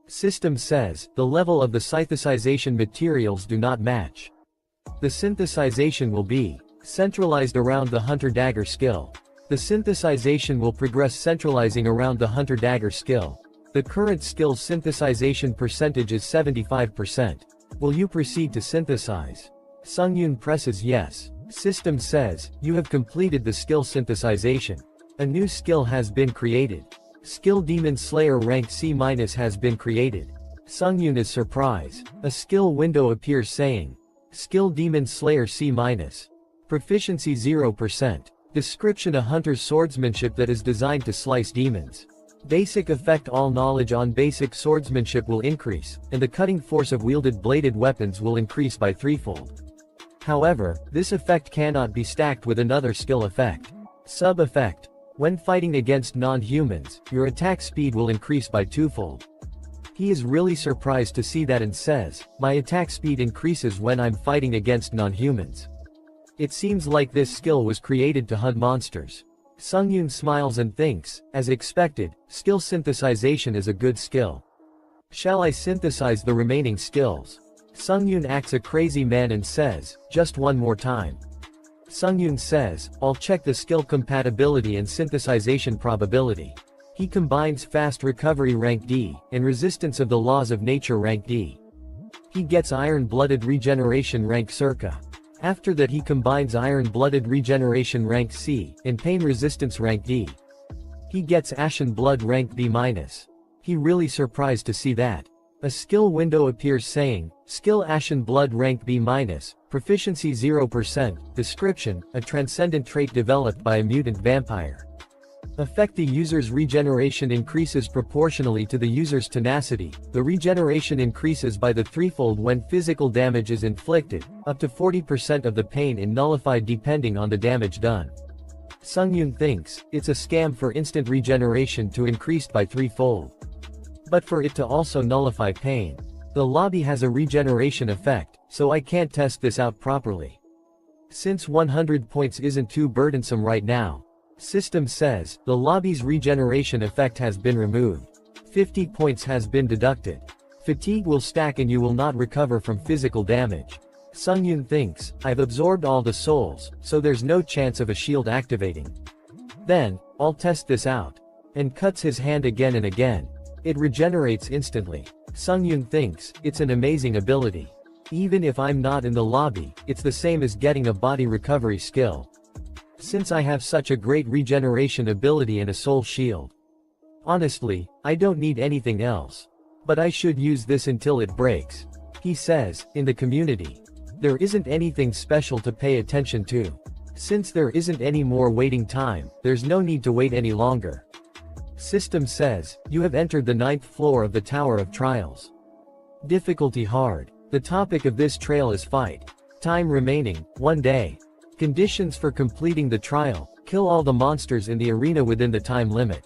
System says, the level of the synthesization materials do not match. The synthesization will be centralized around the hunter dagger skill. The synthesization will progress centralizing around the hunter dagger skill. The current skill's synthesization percentage is 75%. Will you proceed to synthesize? Sungyun presses yes. System says, you have completed the skill synthesization. A new skill has been created. Skill Demon Slayer rank C- has been created. Sungyun is surprised. A skill window appears saying, Skill Demon Slayer C-. Proficiency 0%. Description, a hunter's swordsmanship that is designed to slice demons. Basic effect, all knowledge on basic swordsmanship will increase, and the cutting force of wielded bladed weapons will increase by threefold. However, this effect cannot be stacked with another skill effect. Sub-effect. When fighting against non-humans, your attack speed will increase by twofold. He is really surprised to see that and says, my attack speed increases when I'm fighting against non-humans. It seems like this skill was created to hunt monsters. Sungyun smiles and thinks, as expected, skill synthesization is a good skill. Shall I synthesize the remaining skills? Sungyun acts a crazy man and says, just one more time. Sungyun says, I'll check the skill compatibility and synthesization probability. He combines fast recovery rank D, and resistance of the laws of nature rank D. He gets iron-blooded regeneration rank circa. After that he combines iron-blooded regeneration rank C, and pain resistance rank D. He gets ashen blood rank B-. He really surprised to see that. A skill window appears saying, Skill Ashen Blood rank B-, proficiency 0%, description, a transcendent trait developed by a mutant vampire. Effect, the user's regeneration increases proportionally to the user's tenacity. The regeneration increases by the threefold when physical damage is inflicted, up to 40% of the pain is nullified depending on the damage done. Sungyun thinks, it's a scam for instant regeneration to increase by threefold. But for it to also nullify pain. The lobby has a regeneration effect, so I can't test this out properly. Since 100 points isn't too burdensome right now. System says, the lobby's regeneration effect has been removed. 50 points has been deducted. Fatigue will stack and you will not recover from physical damage. Sungyun thinks, I've absorbed all the souls, so there's no chance of a shield activating. Then, I'll test this out. And cuts his hand again and again. It regenerates instantly. Sungyun thinks, it's an amazing ability. Even if I'm not in the lobby, it's the same as getting a body recovery skill. Since I have such a great regeneration ability and a soul shield. Honestly, I don't need anything else. But I should use this until it breaks. He says, in the community. There isn't anything special to pay attention to. Since there isn't any more waiting time, there's no need to wait any longer. System says, you have entered the 9th floor of the Tower of Trials. Difficulty hard. The topic of this trail is fight. Time remaining, 1 day. Conditions for completing the trial, kill all the monsters in the arena within the time limit.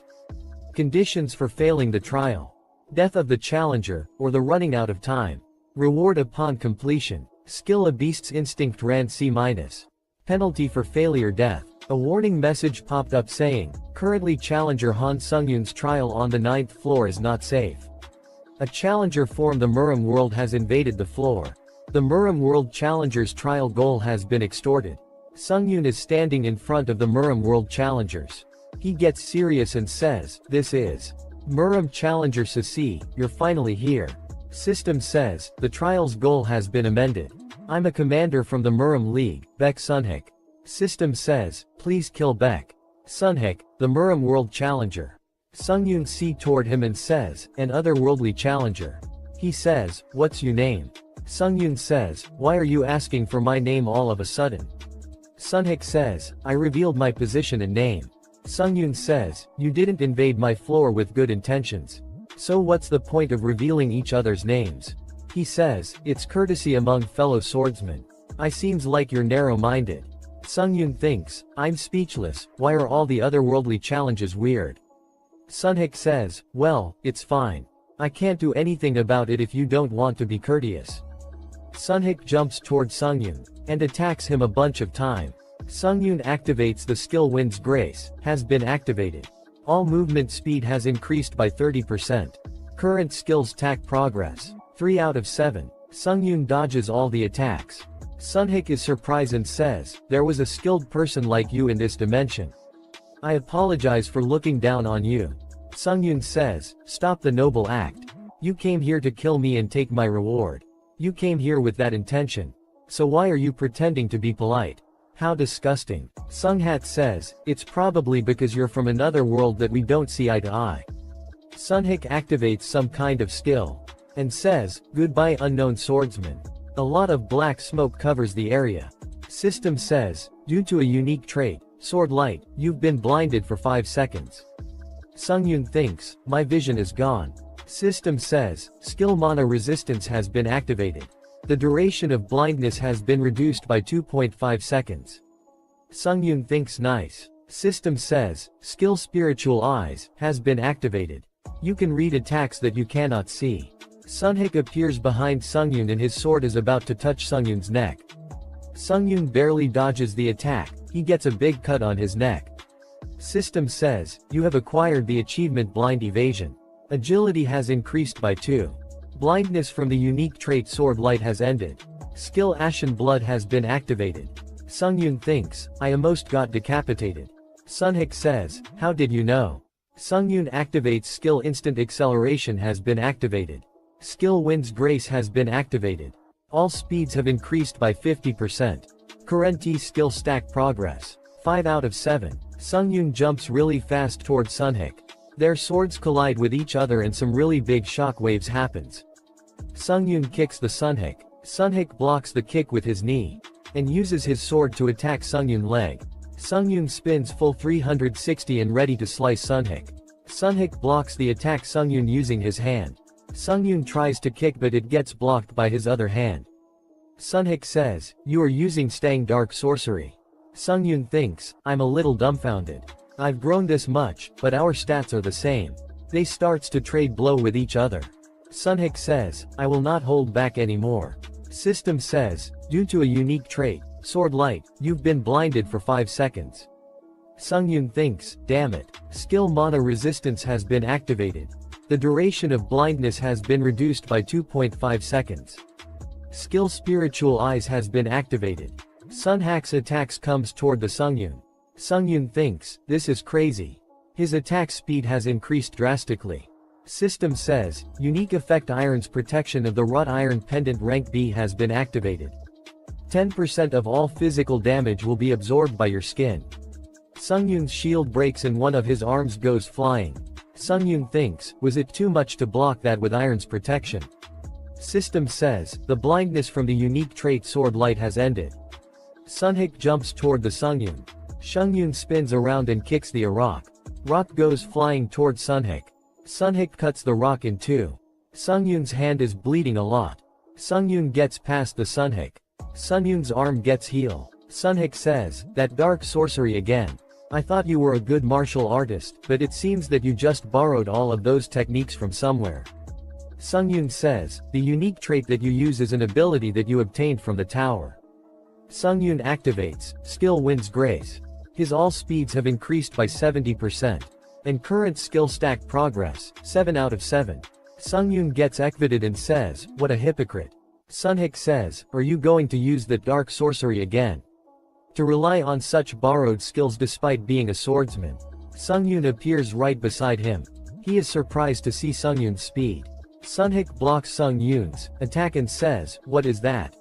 Conditions for failing the trial. Death of the challenger, or the running out of time. Reward upon completion. Skill, a beast's instinct ran C-. Penalty for failure, death. A warning message popped up saying, currently challenger Han Sungyun's trial on the 9th floor is not safe. A challenger from the Muram world has invaded the floor. The Muram world challenger's trial goal has been extorted. Sungyun is standing in front of the Muram World Challengers. He gets serious and says, "This is Muram Challenger Sasi, you're finally here." System says, "The trial's goal has been amended. I'm a commander from the Muram League, Baek Sunhik." System says, "Please kill Baek Sunhik, the Muram World Challenger." Sungyun sees toward him and says, "An otherworldly challenger." He says, "What's your name?" Sungyun says, "Why are you asking for my name all of a sudden?" Sunhik says, "I revealed my position and name." Sungyun says, "You didn't invade my floor with good intentions. So what's the point of revealing each other's names?" He says, "It's courtesy among fellow swordsmen. I seems like you're narrow-minded." Sungyun thinks, "I'm speechless, why are all the otherworldly challenges weird?" Sunhik says, "Well, it's fine. I can't do anything about it if you don't want to be courteous." Sunhik jumps toward Sungyun and attacks him a bunch of time. Sungyun activates the skill Wind's Grace, has been activated. All movement speed has increased by 30%. Current skills attack progress, 3 out of 7. Sungyun dodges all the attacks. Sunhik is surprised and says, "There was a skilled person like you in this dimension. I apologize for looking down on you." Sungyun says, "Stop the noble act. You came here to kill me and take my reward. You came here with that intention. So why are you pretending to be polite? How disgusting." Sunghat says, "It's probably because you're from another world that we don't see eye to eye." Sunhik activates some kind of skill and says, "Goodbye unknown swordsman." A lot of black smoke covers the area. System says, "Due to a unique trait, Sword Light, you've been blinded for 5 seconds." Sungyun thinks, "My vision is gone." System says, "Skill Mana Resistance has been activated. The duration of blindness has been reduced by 2.5 seconds. Sungyun thinks, "Nice." System says, "Skill Spiritual Eyes has been activated. You can read attacks that you cannot see." Sunhik appears behind Sungyun and his sword is about to touch Sungyun's neck. Sungyun barely dodges the attack, he gets a big cut on his neck. System says, "You have acquired the achievement Blind Evasion. Agility has increased by 2. Blindness from the unique trait Sword Light has ended. Skill Ashen Blood has been activated." Sungyun thinks, "I almost got decapitated." Sunhik says, "How did you know?" Sungyun activates Skill Instant Acceleration has been activated. Skill Wind's Grace has been activated. All speeds have increased by 50%. Current skill stack progress, 5 out of 7. Sungyun jumps really fast toward Sunhik. Their swords collide with each other and some really big shockwaves happens. Sungyun kicks the Sunhik. Sunhik blocks the kick with his knee and uses his sword to attack Sungyun's leg. Sungyun spins full 360 and ready to slice Sunhik. Sunhik blocks the attack Sungyun using his hand. Sungyun tries to kick but it gets blocked by his other hand. Sunhik says, "You are using Stang Dark Sorcery." Sungyun thinks, "I'm a little dumbfounded. I've grown this much, but our stats are the same." They starts to trade blow with each other. Sunhik says, "I will not hold back anymore." System says, "Due to a unique trait, Sword Light, you've been blinded for 5 seconds." Sungyun thinks, "Damn it. Skill Mana Resistance has been activated. The duration of blindness has been reduced by 2.5 seconds. Skill Spiritual Eyes has been activated." Sunhak's attacks comes toward the Sungyun. Sungyun thinks, "This is crazy." His attack speed has increased drastically. System says, "Unique effect Iron's Protection of the Wrought Iron Pendant Rank B has been activated. 10% of all physical damage will be absorbed by your skin." Sungyun's shield breaks and one of his arms goes flying. Sungyun thinks, was it too much to block that with Iron's Protection? System says, "The blindness from the unique trait Sword Light has ended." Sunhik jumps toward the Sungyun. Sungyun spins around and kicks the rock. Rock goes flying toward Sunhik. Sunhik cuts the rock in 2. Sungyun's hand is bleeding a lot. Sungyun gets past the Sunhik. Sungyun's arm gets healed. Sunhik says, "That dark sorcery again. I thought you were a good martial artist, but it seems that you just borrowed all of those techniques from somewhere." Sungyun says, "The unique trait that you use is an ability that you obtained from the tower." Sungyun activates Skill Wind's Grace. His all speeds have increased by 70%. And current skill stack progress, 7 out of 7. Sungyun gets ekvated and says, "What a hypocrite." Sunhik says, "Are you going to use that dark sorcery again?" To rely on such borrowed skills despite being a swordsman. Sungyun appears right beside him. He is surprised to see Sungyun's speed. Sunhik blocks Sungyun's attack and says, "What is that?"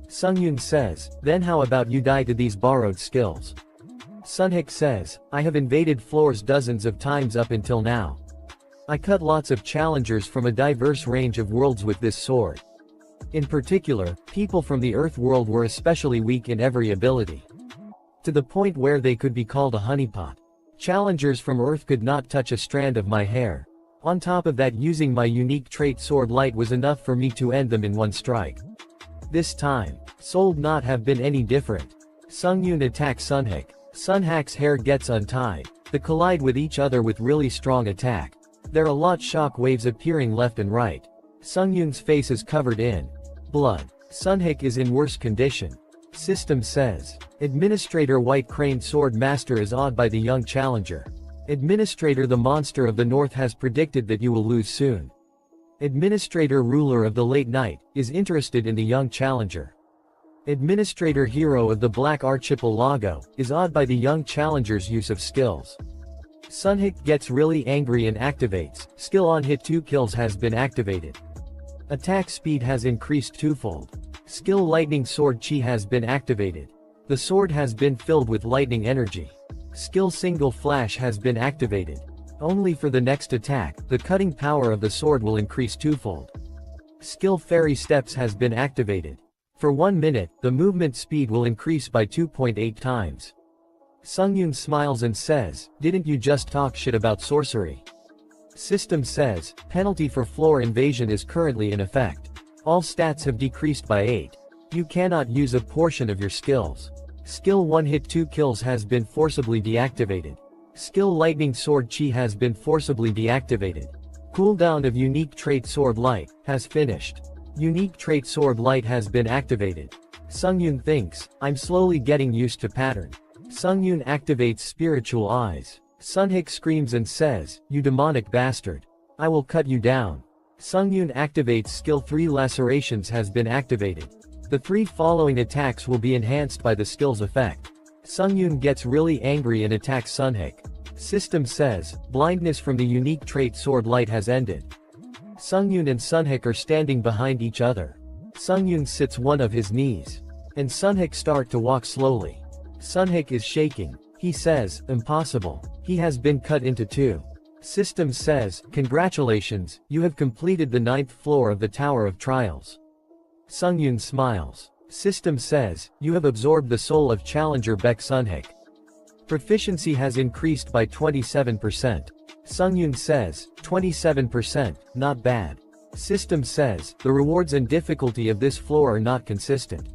Sungyun says, "Then how about you die to these borrowed skills?" Sunhik says, "I have invaded floors dozens of times up until now. I cut lots of challengers from a diverse range of worlds with this sword. In particular, people from the Earth world were especially weak in every ability. To the point where they could be called a honeypot. Challengers from Earth could not touch a strand of my hair. On top of that, using my unique trait Sword Light was enough for me to end them in one strike. This time, sold not have been any different." Sungyun attacks Sunhik. Sunhak's hair gets untied. They collide with each other with really strong attack. There are a lot shock waves appearing left and right. Sungyun's face is covered in blood. Sunhik is in worse condition. System says. Administrator White Crane Sword Master is awed by the young challenger. Administrator the Monster of the North has predicted that you will lose soon. Administrator Ruler of the Late Night is interested in the young challenger. Administrator Hero of the Black Archipelago is awed by the young challenger's use of skills. Sunhik gets really angry and activates. Skill on hit 2 kills has been activated. Attack speed has increased twofold. Skill Lightning Sword Chi has been activated. The sword has been filled with lightning energy. Skill Single Flash has been activated. Only for the next attack, the cutting power of the sword will increase twofold. Skill Fairy Steps has been activated. For 1 minute, the movement speed will increase by 2.8 times. Sungyun smiles and says, "Didn't you just talk shit about sorcery?" System says, penalty for floor invasion is currently in effect. All stats have decreased by 8. You cannot use a portion of your skills. Skill 1 hit 2 kills has been forcibly deactivated. Skill Lightning Sword Chi has been forcibly deactivated. Cooldown of Unique Trait Sword Light has finished. Unique Trait Sword Light has been activated. Sungyun thinks, "I'm slowly getting used to pattern." Sungyun activates Spiritual Eyes. Sunhik screams and says, "You demonic bastard. I will cut you down." Sungyun activates Skill 3 Lacerations has been activated. The 3 following attacks will be enhanced by the skill's effect. Sungyun gets really angry and attacks Sunhik. System says, blindness from the unique trait Sword Light has ended. Sungyun and Sunhik are standing behind each other. Sungyun sits one of his knees. And Sunhik start to walk slowly. Sunhik is shaking. He says, "Impossible. He has been cut into 2. System says, "Congratulations, you have completed the 9th floor of the Tower of Trials." Sungyun smiles. System says, "You have absorbed the soul of Challenger Beck Sunhik. Proficiency has increased by 27%. Sungyun says, 27%, not bad. System says, the rewards and difficulty of this floor are not consistent.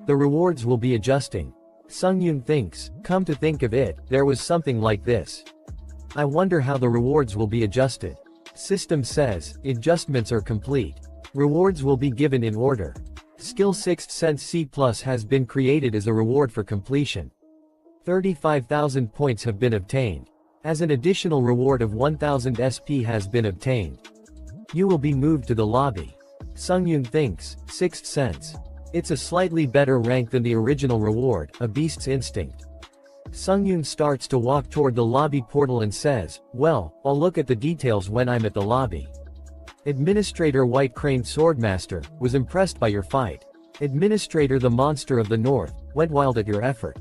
The rewards will be adjusting. Sungyun thinks, come to think of it, there was something like this. I wonder how the rewards will be adjusted. System says, adjustments are complete. Rewards will be given in order. Skill 6th Sense C+ has been created as a reward for completion. 35,000 points have been obtained. As an additional reward of 1,000 SP has been obtained. You will be moved to the lobby. Sungyun thinks, 6th Sense. It's a slightly better rank than the original reward, a beast's instinct. Sungyun starts to walk toward the lobby portal and says, well, I'll look at the details when I'm at the lobby. Administrator White Crane Swordmaster was impressed by your fight. Administrator the Monster of the North went wild at your effort.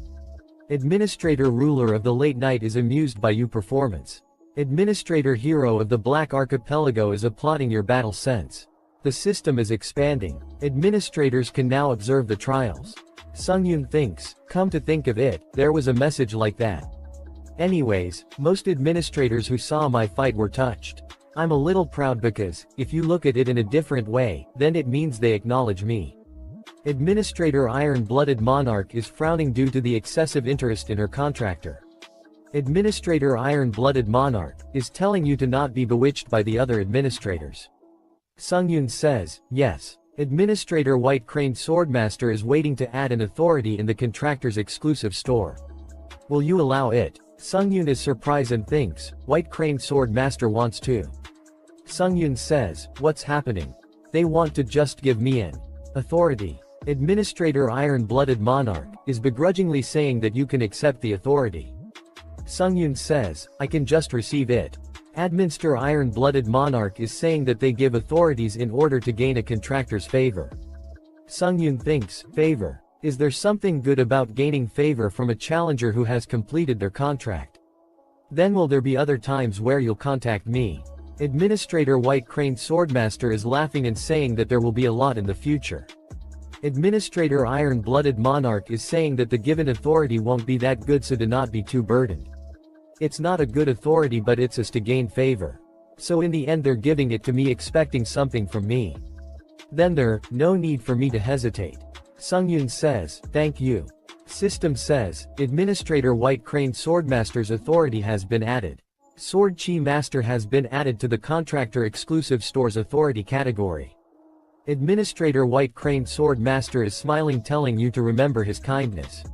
Administrator Ruler of the Late Night is amused by your performance. Administrator Hero of the Black Archipelago is applauding your battle sense. The system is expanding. Administrators can now observe the trials. Sungyun thinks, come to think of it, there was a message like that. Anyways, most administrators who saw my fight were touched. I'm a little proud because, if you look at it in a different way, then it means they acknowledge me. Administrator Iron-Blooded Monarch is frowning due to the excessive interest in her contractor. Administrator Iron-Blooded Monarch is telling you to not be bewitched by the other administrators. Sungyun says, yes. Administrator White Crane Swordmaster is waiting to add an authority in the contractor's exclusive store. Will you allow it? Sungyun is surprised and thinks, White Crane Swordmaster wants to. Sungyun says, what's happening? They want to just give me an authority. Administrator Iron-Blooded Monarch is begrudgingly saying that you can accept the authority. Sungyun says, I can just receive it. Administrator Iron-Blooded Monarch is saying that they give authorities in order to gain a contractor's favor. Sungyun thinks, favor. Is there something good about gaining favor from a challenger who has completed their contract? Then will there be other times where you'll contact me? Administrator White Crane Swordmaster is laughing and saying that there will be a lot in the future. Administrator Iron-Blooded Monarch is saying that the given authority won't be that good, so do not be too burdened. It's not a good authority, but it's us to gain favor. So in the end they're giving it to me expecting something from me. Then there, no need for me to hesitate. Sungyun says, thank you. System says, Administrator White Crane Swordmaster's authority has been added. Sword Chi Master has been added to the Contractor Exclusive Stores Authority category. Administrator White Crane Swordmaster is smiling, telling you to remember his kindness.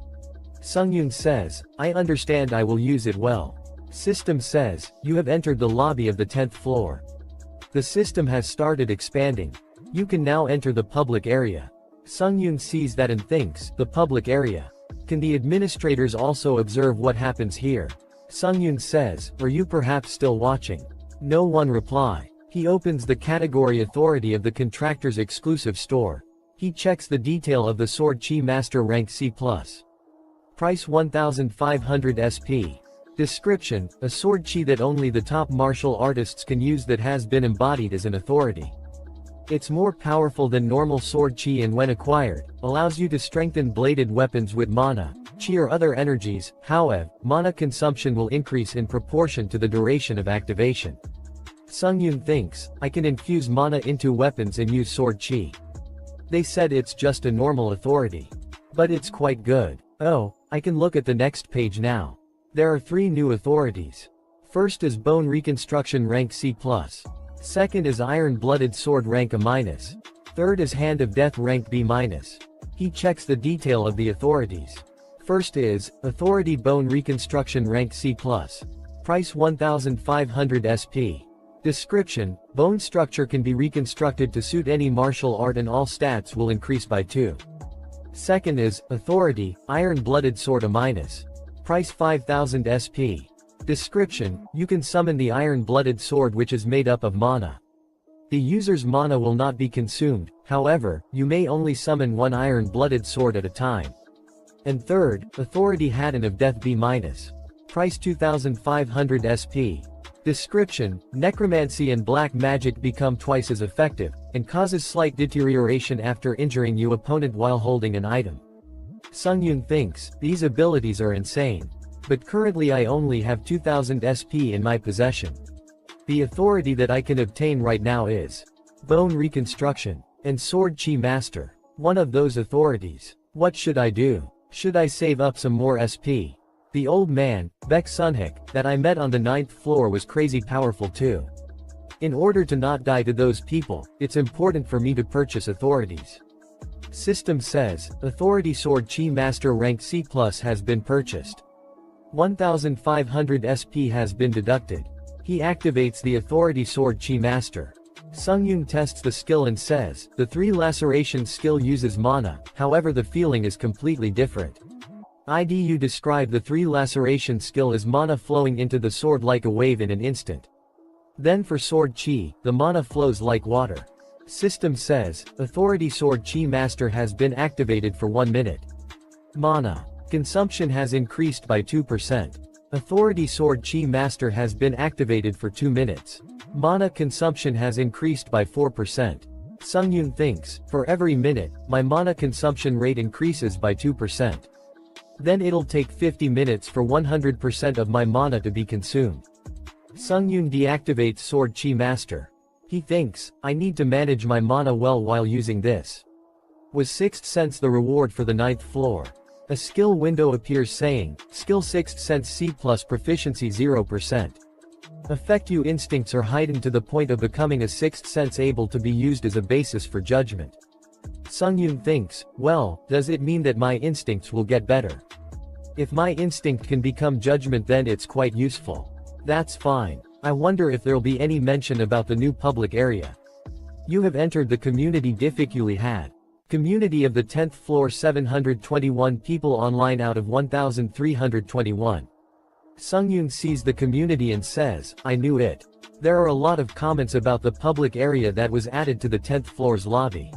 Sungyun says, I understand, I will use it well. System says, you have entered the lobby of the 10th floor. The system has started expanding. You can now enter the public area. Sungyun sees that and thinks, the public area. Can the administrators also observe what happens here? Sungyun says, are you perhaps still watching? No one reply. He opens the category authority of the contractor's exclusive store. He checks the detail of the Sword Chi Master rank C+. Price 1500 SP. Description, a sword chi that only the top martial artists can use that has been embodied as an authority. It's more powerful than normal sword chi and when acquired, allows you to strengthen bladed weapons with mana, chi or other energies. However, mana consumption will increase in proportion to the duration of activation. Sungyun thinks, I can infuse mana into weapons and use sword chi. They said it's just a normal authority. But it's quite good. Oh, I can look at the next page now. There are 3 new authorities. First is Bone Reconstruction rank C+. Second is Iron-Blooded Sword rank A-. Third is Hand of Death rank B-. He checks the detail of the authorities. First is, Authority Bone Reconstruction rank C+. Price 1500 SP. Description, bone structure can be reconstructed to suit any martial art and all stats will increase by 2. Second is, Authority, Iron-Blooded Sword A-. Price 5000 SP. Description, you can summon the Iron-Blooded Sword which is made up of mana. The user's mana will not be consumed, however, you may only summon one Iron-Blooded Sword at a time. And third, Authority Hand of Death B-. Price 2500 SP. Description, necromancy and black magic become twice as effective, and causes slight deterioration after injuring your opponent while holding an item. Sungyun thinks, these abilities are insane. But currently I only have 2000 SP in my possession. The authority that I can obtain right now is Bone Reconstruction and Sword Chi Master. One of those authorities. What should I do? Should I save up some more SP? The old man, Baek Sunhik, that I met on the 9th floor was crazy powerful too. In order to not die to those people, it's important for me to purchase authorities. System says, Authority Sword Chi Master rank C+ has been purchased. 1500 SP has been deducted. He activates the Authority Sword Chi Master. Sungyun tests the skill and says, the 3 laceration skill uses mana, however the feeling is completely different. IDU describe the 3 laceration skill as mana flowing into the sword like a wave in an instant. Then for Sword Chi, the mana flows like water. System says, Authority Sword Chi Master has been activated for 1 minute. Mana consumption has increased by 2%. Authority Sword Chi Master has been activated for 2 minutes. Mana consumption has increased by 4%. Sungyun thinks, for every minute, my mana consumption rate increases by 2%. Then it'll take 50 minutes for 100% of my mana to be consumed. Sungyun deactivates Sword Chi Master. He thinks, I need to manage my mana well while using this. Was 6th sense the reward for the 9th floor? A skill window appears saying, Skill 6th sense C+ proficiency 0%. Affective instincts are heightened to the point of becoming a 6th sense able to be used as a basis for judgment. Sungyun thinks, well, does it mean that my instincts will get better? If my instinct can become judgment then it's quite useful. That's fine. I wonder if there'll be any mention about the new public area. You have entered the community difficulty had. Community of the 10th floor, 721 people online out of 1,321. Sungyun sees the community and says, I knew it. There are a lot of comments about the public area that was added to the 10th floor's lobby.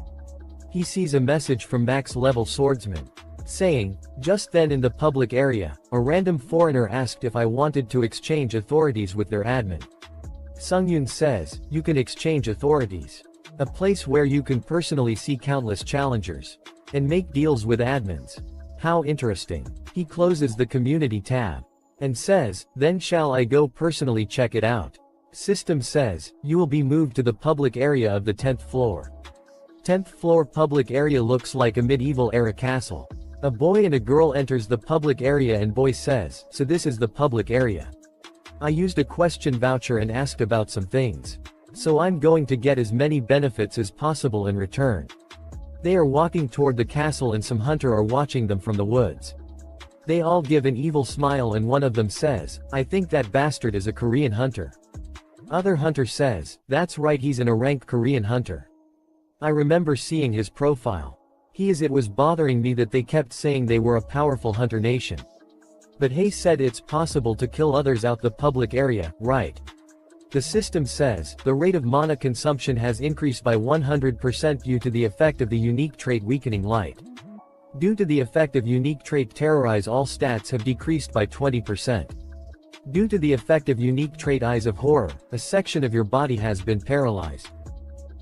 He sees a message from max-level swordsman, saying, just then in the public area, a random foreigner asked if I wanted to exchange authorities with their admin. Sungyun says, you can exchange authorities. A place where you can personally see countless challengers. And make deals with admins. How interesting. He closes the community tab. And says, then shall I go personally check it out? System says, you will be moved to the public area of the 10th floor. 10th floor public area looks like a medieval-era castle. A boy and a girl enters the public area and boy says, so this is the public area. I used a question voucher and asked about some things. So I'm going to get as many benefits as possible in return. They are walking toward the castle and some hunter are watching them from the woods. They all give an evil smile and one of them says, I think that bastard is a Korean hunter. Other hunter says, that's right, he's a rank Korean hunter. I remember seeing his profile. It was bothering me that they kept saying they were a powerful hunter nation. But he said it's possible to kill others out the public area, right? The system says, the rate of mana consumption has increased by 100% due to the effect of the unique trait weakening light. Due to the effect of unique trait terrorize all stats have decreased by 20%. Due to the effect of unique trait eyes of horror, a section of your body has been paralyzed.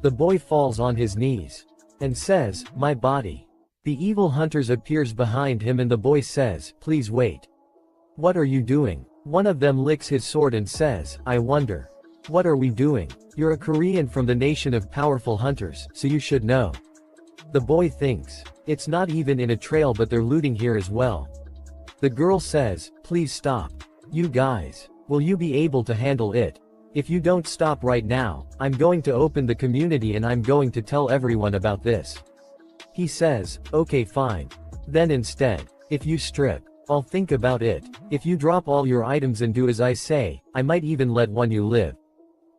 The boy falls on his knees. And says, my body. The evil hunters appears behind him and the boy says, please wait. What are you doing? One of them licks his sword and says, I wonder. What are we doing? You're a Korean from the nation of powerful hunters, so you should know. The boy thinks. It's not even in a trail but they're looting here as well. The girl says, please stop. You guys. Will you be able to handle it? If you don't stop right now, I'm going to open the community and I'm going to tell everyone about this. He says, okay fine. Then instead, if you strip, I'll think about it. If you drop all your items and do as I say, I might even let one you live.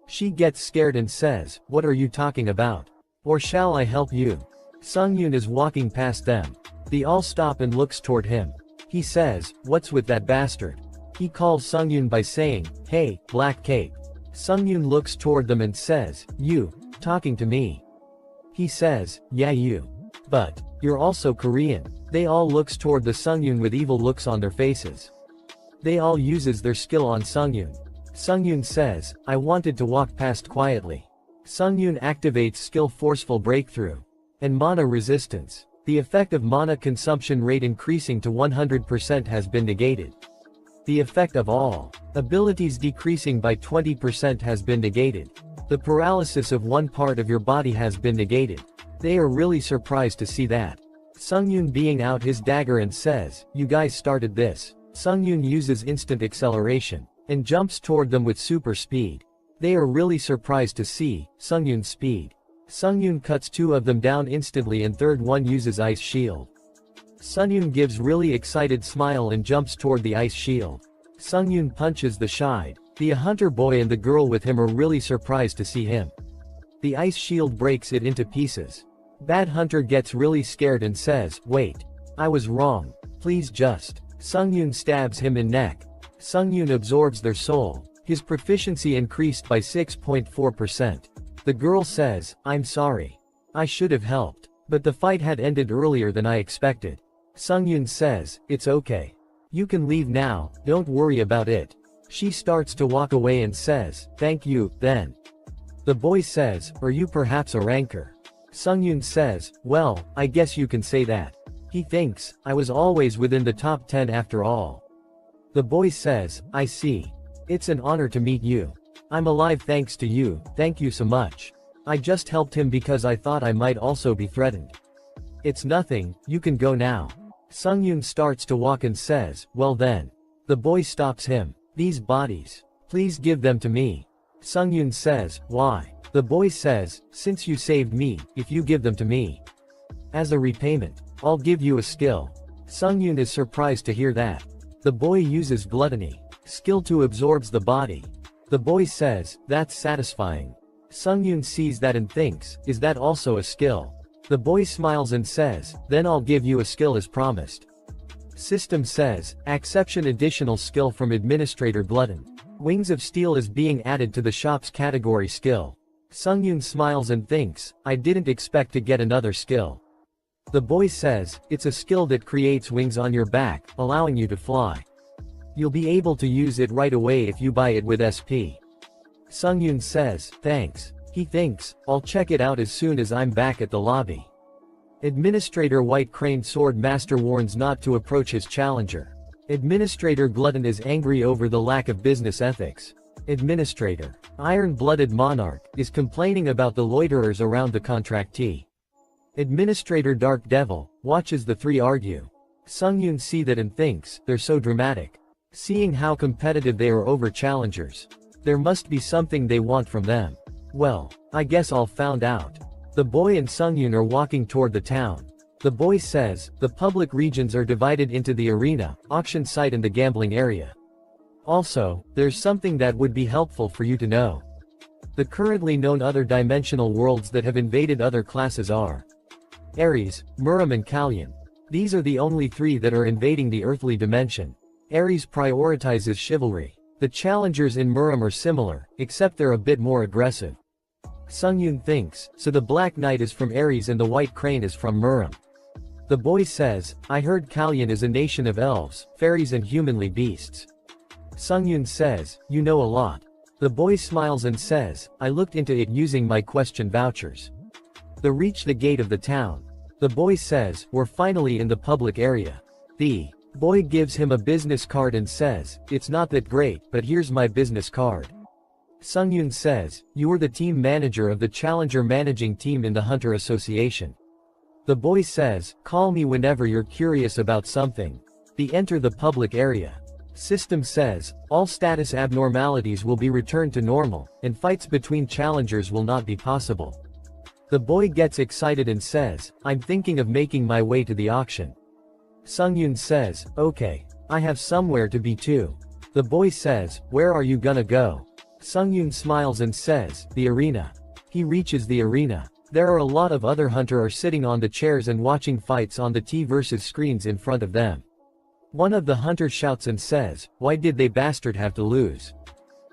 She gets scared and says, what are you talking about? Or shall I help you? Sungyun is walking past them. They all stop and looks toward him. He says, what's with that bastard? He calls Sungyun by saying, hey, black cape. Sungyun looks toward them and says, you, talking to me? He says, yeah you. But, you're also Korean. They all looks toward the Sungyun with evil looks on their faces. They all uses their skill on Sungyun. Sungyun says, I wanted to walk past quietly. Sungyun activates skill forceful breakthrough. And mana resistance. The effect of mana consumption rate increasing to 100% has been negated. The effect of all abilities decreasing by 20% has been negated. The paralysis of one part of your body has been negated. They are really surprised to see that. Sungyun being out his dagger and says, you guys started this. Sungyun uses instant acceleration, and jumps toward them with super speed. They are really surprised to see Sungyun's speed. Sungyun cuts two of them down instantly and third one uses ice shield. Sungyun gives really excited smile and jumps toward the ice shield. Sungyun punches the shide. The hunter boy and the girl with him are really surprised to see him. The ice shield breaks it into pieces. Bad hunter gets really scared and says, wait. I was wrong. Please just. Sungyun stabs him in neck. Sungyun absorbs their soul. His proficiency increased by 6.4%. The girl says, I'm sorry. I should have helped. But the fight had ended earlier than I expected. Sungyun says, it's okay. You can leave now, don't worry about it. She starts to walk away and says, thank you, then. The boy says, are you perhaps a ranker? Sungyun says, well, I guess you can say that. He thinks, I was always within the top 10 after all. The boy says, I see. It's an honor to meet you. I'm alive thanks to you, thank you so much. I just helped him because I thought I might also be threatened. It's nothing, you can go now. Sungyun starts to walk and says, well then. The boy stops him. These bodies. Please give them to me. Sungyun says, why? The boy says, since you saved me, if you give them to me. As a repayment, I'll give you a skill. Sungyun is surprised to hear that. The boy uses gluttony. Skill to absorbs the body. The boy says, that's satisfying. Sungyun sees that and thinks, is that also a skill? The boy smiles and says, then I'll give you a skill as promised. System says, Acception additional skill from Administrator Glutton. Wings of Steel is being added to the shop's category skill. Sungyun smiles and thinks, I didn't expect to get another skill. The boy says, it's a skill that creates wings on your back, allowing you to fly. You'll be able to use it right away if you buy it with SP. Sungyun says, thanks. He thinks, I'll check it out as soon as I'm back at the lobby. Administrator White Crane Sword Master warns not to approach his challenger. Administrator Glutton is angry over the lack of business ethics. Administrator Iron-Blooded Monarch is complaining about the loiterers around the contractee. Administrator Dark Devil watches the three argue. Sungyun sees that and thinks, they're so dramatic. Seeing how competitive they are over challengers. There must be something they want from them. Well, I guess I'll find out. The boy and Sungyun are walking toward the town. The boy says, the public regions are divided into the arena, auction site and the gambling area. Also, there's something that would be helpful for you to know. The currently known other dimensional worlds that have invaded other classes are Ares, Muram and Kalyan. These are the only three that are invading the earthly dimension. Ares prioritizes chivalry. The challengers in Muram are similar, except they're a bit more aggressive. Sungyun thinks, so the Black Knight is from Ares and the White Crane is from Muram. The boy says, I heard Kalyan is a nation of elves, fairies and humanly beasts. Sungyun says, you know a lot. The boy smiles and says, I looked into it using my question vouchers. They reach the gate of the town. The boy says, we're finally in the public area. The boy gives him a business card and says, it's not that great, but here's my business card. Sungyun says, you are the team manager of the challenger managing team in the Hunter Association. The boy says, call me whenever you're curious about something. They enter the public area. System says, all status abnormalities will be returned to normal, and fights between challengers will not be possible. The boy gets excited and says, I'm thinking of making my way to the auction. Sungyun says, okay. I have somewhere to be too. The boy says, where are you gonna go? Sungyun smiles and says, the arena. He reaches the arena. There are a lot of other hunters sitting on the chairs and watching fights on the T versus screens in front of them. One of the hunters shouts and says, why did they bastard have to lose?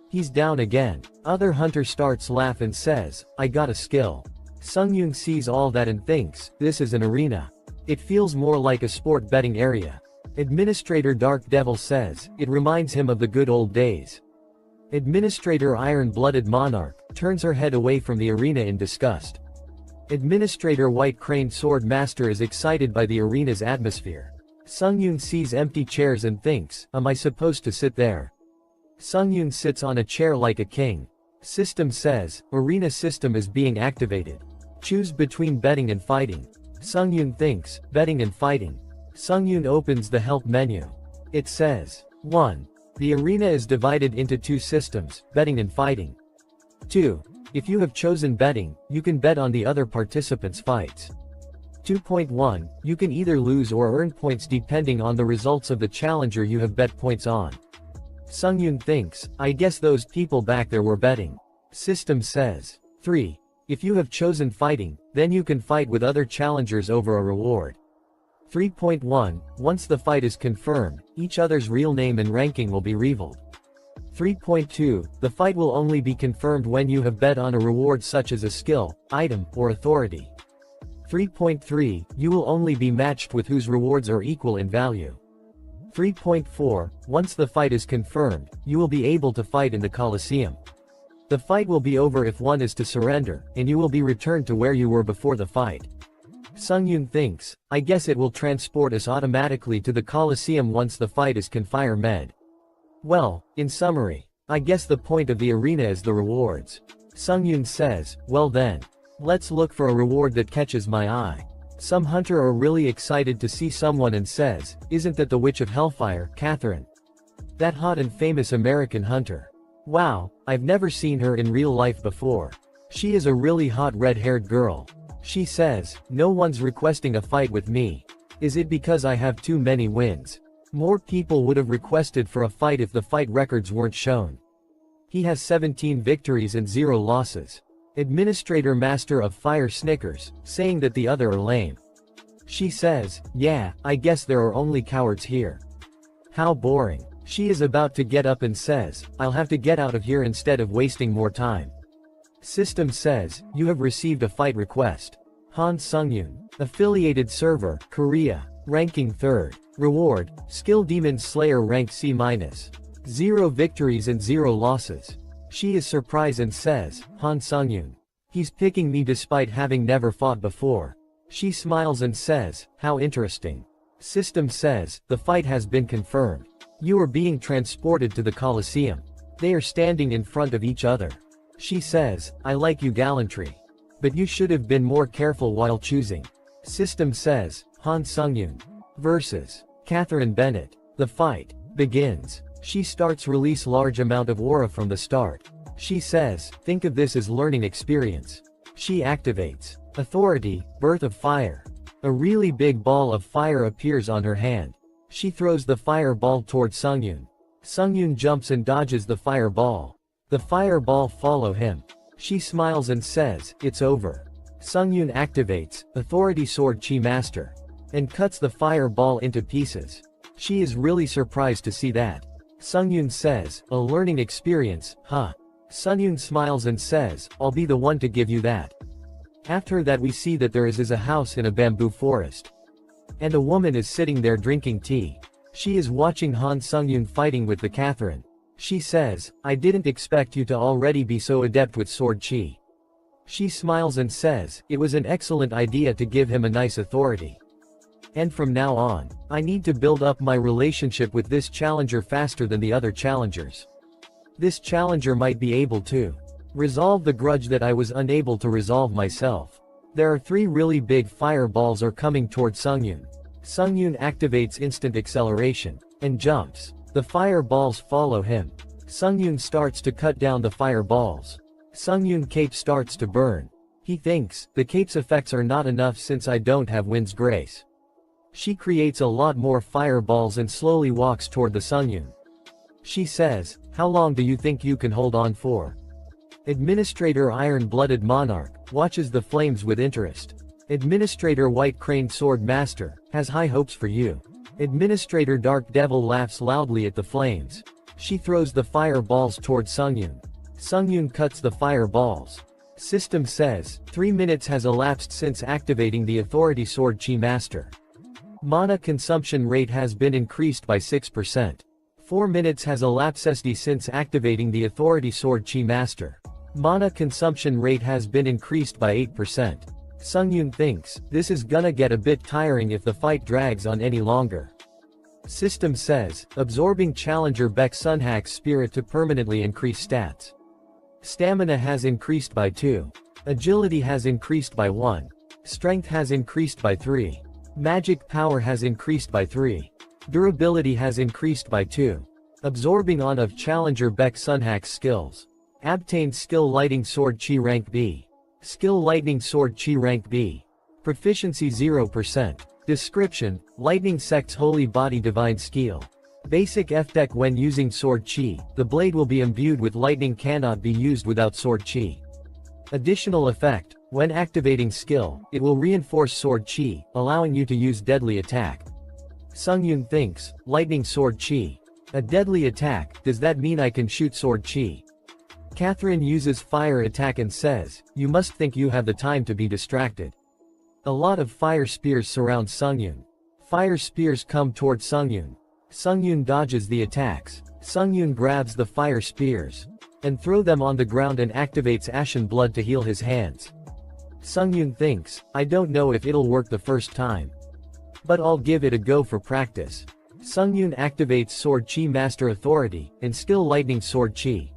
He's down again. Other hunter starts laugh and says, I got a skill. Sungyun sees all that and thinks, this is an arena. It feels more like a sport betting area. Administrator Dark Devil says, it reminds him of the good old days. Administrator Iron-Blooded Monarch turns her head away from the arena in disgust. Administrator White Crane Sword Master is excited by the arena's atmosphere. Sungyun sees empty chairs and thinks, am I supposed to sit there? Sungyun sits on a chair like a king. System says, arena system is being activated. Choose between betting and fighting. Sungyun thinks, betting and fighting. Sungyun opens the help menu. It says, 1. The arena is divided into two systems, betting and fighting. 2. If you have chosen betting, you can bet on the other participants' fights. 2.1, you can either lose or earn points depending on the results of the challenger you have bet points on. Sungyun thinks, I guess those people back there were betting. System says, 3. If you have chosen fighting, then you can fight with other challengers over a reward. 3.1, once the fight is confirmed, each other's real name and ranking will be revealed. 3.2, the fight will only be confirmed when you have bet on a reward such as a skill, item, or authority. 3.3, you will only be matched with whose rewards are equal in value. 3.4, once the fight is confirmed, you will be able to fight in the Colosseum. The fight will be over if one is to surrender, and you will be returned to where you were before the fight. Sungyun thinks, I guess it will transport us automatically to the Colosseum once the fight is confirmed. Well, in summary, I guess the point of the arena is the rewards. Sungyun says, well then. Let's look for a reward that catches my eye. Some hunter are really excited to see someone and says, isn't that the Witch of Hellfire, Catherine? That hot and famous American hunter. Wow, I've never seen her in real life before. She is a really hot red-haired girl. She says, no one's requesting a fight with me. Is it because I have too many wins? More people would have requested for a fight if the fight records weren't shown. He has 17 victories and 0 losses. Administrator Master of Fire snickers, saying that the other are lame. She says, yeah, I guess there are only cowards here. How boring. She is about to get up and says, I'll have to get out of here instead of wasting more time. System says, you have received a fight request. Han Sungyun. Affiliated server, Korea. Ranking 3rd. Reward, Skill Demon Slayer rank C-. 0 victories and 0 losses. She is surprised and says, Han Sungyun. He's picking me despite having never fought before. She smiles and says, how interesting. System says, the fight has been confirmed. You are being transported to the Colosseum. They are standing in front of each other. She says, I like you gallantry. But you should have been more careful while choosing. System says, Han Sungyun versus Catherine Bennett. The fight begins. She starts release large amount of aura from the start. She says, think of this as learning experience. She activates authority, birth of fire. A really big ball of fire appears on her hand. She throws the fireball toward Sungyun. Sungyun jumps and dodges the fireball. The fireball follow him. She smiles and says, it's over. Sungyun activates Authority Sword Chi Master and cuts the fireball into pieces. She is really surprised to see that. Sungyun says, a learning experience, huh? Sungyun smiles and says, I'll be the one to give you that. After that we see that there is a house in a bamboo forest. And a woman is sitting there drinking tea. She is watching Han Sungyun fighting with the Catherine. She says, I didn't expect you to already be so adept with sword chi. She smiles and says, it was an excellent idea to give him a nice authority. And from now on, I need to build up my relationship with this challenger faster than the other challengers. This challenger might be able to resolve the grudge that I was unable to resolve myself. There are 3 really big fireballs are coming toward Sungyun. Sungyun activates instant acceleration and jumps. The fireballs follow him. Sungyun starts to cut down the fireballs. Sungyun cape starts to burn. He thinks, the cape's effects are not enough since I don't have Wind's Grace. She creates a lot more fireballs and slowly walks toward the Sungyun. She says, how long do you think you can hold on for? Administrator Iron-Blooded Monarch watches the flames with interest. Administrator White Crane Sword Master has high hopes for you. Administrator Dark Devil laughs loudly at the flames. She throws the fireballs toward Sungyun. Sungyun cuts the fireballs. System says, 3 minutes has elapsed since activating the Authority Sword Chi Master. Mana consumption rate has been increased by 6%. 4 minutes has elapsed since activating the Authority Sword Chi Master. Mana consumption rate has been increased by 8%. Sungyun thinks, this is gonna get a bit tiring if the fight drags on any longer. System says, absorbing Challenger Beck Sunhack's spirit to permanently increase stats. Stamina has increased by 2. Agility has increased by 1. Strength has increased by 3. Magic power has increased by 3. Durability has increased by 2. Absorbing on of Challenger Beck Sunhack's skills. Obtained Skill Lighting Sword Chi Rank B. Skill Lightning Sword Chi Rank B. Proficiency 0%. Description, Lightning Sect's Holy Body Divine Skill. Basic F-Deck when using Sword Chi, the blade will be imbued with lightning cannot be used without Sword Chi. Additional effect, when activating skill, it will reinforce Sword Chi, allowing you to use deadly attack. Sungyun thinks, Lightning Sword Chi. A deadly attack, does that mean I can shoot Sword Chi? Catherine uses fire attack and says, you must think you have the time to be distracted. A lot of fire spears surround Sungyun. Fire spears come toward Sungyun. Sungyun dodges the attacks. Sungyun grabs the fire spears and throw them on the ground and activates Ashen Blood to heal his hands. Sungyun thinks, I don't know if it'll work the first time, but I'll give it a go for practice. Sungyun activates Sword Chi Master Authority and Skill Lightning Sword Chi.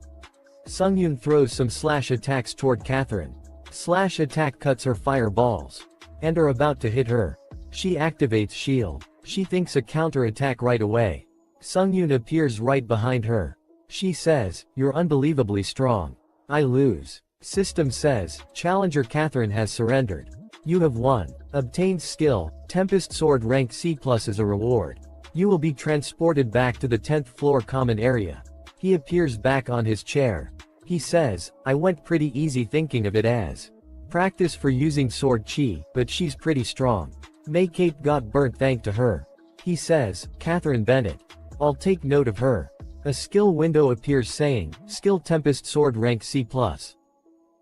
Sungyun throws some slash attacks toward Catherine. Slash attack cuts her fireballs and are about to hit her. She activates shield. She thinks a counter attack right away. Sungyun appears right behind her. She says, you're unbelievably strong. I lose. System says, Challenger Catherine has surrendered. You have won. Obtained skill, Tempest Sword rank C+ as a reward. You will be transported back to the 10th floor common area. He appears back on his chair. He says, I went pretty easy thinking of it as practice for using sword chi, but she's pretty strong. May Kate got burnt thanks to her. He says, Catherine Bennett. I'll take note of her. A skill window appears saying, Skill Tempest Sword rank C+.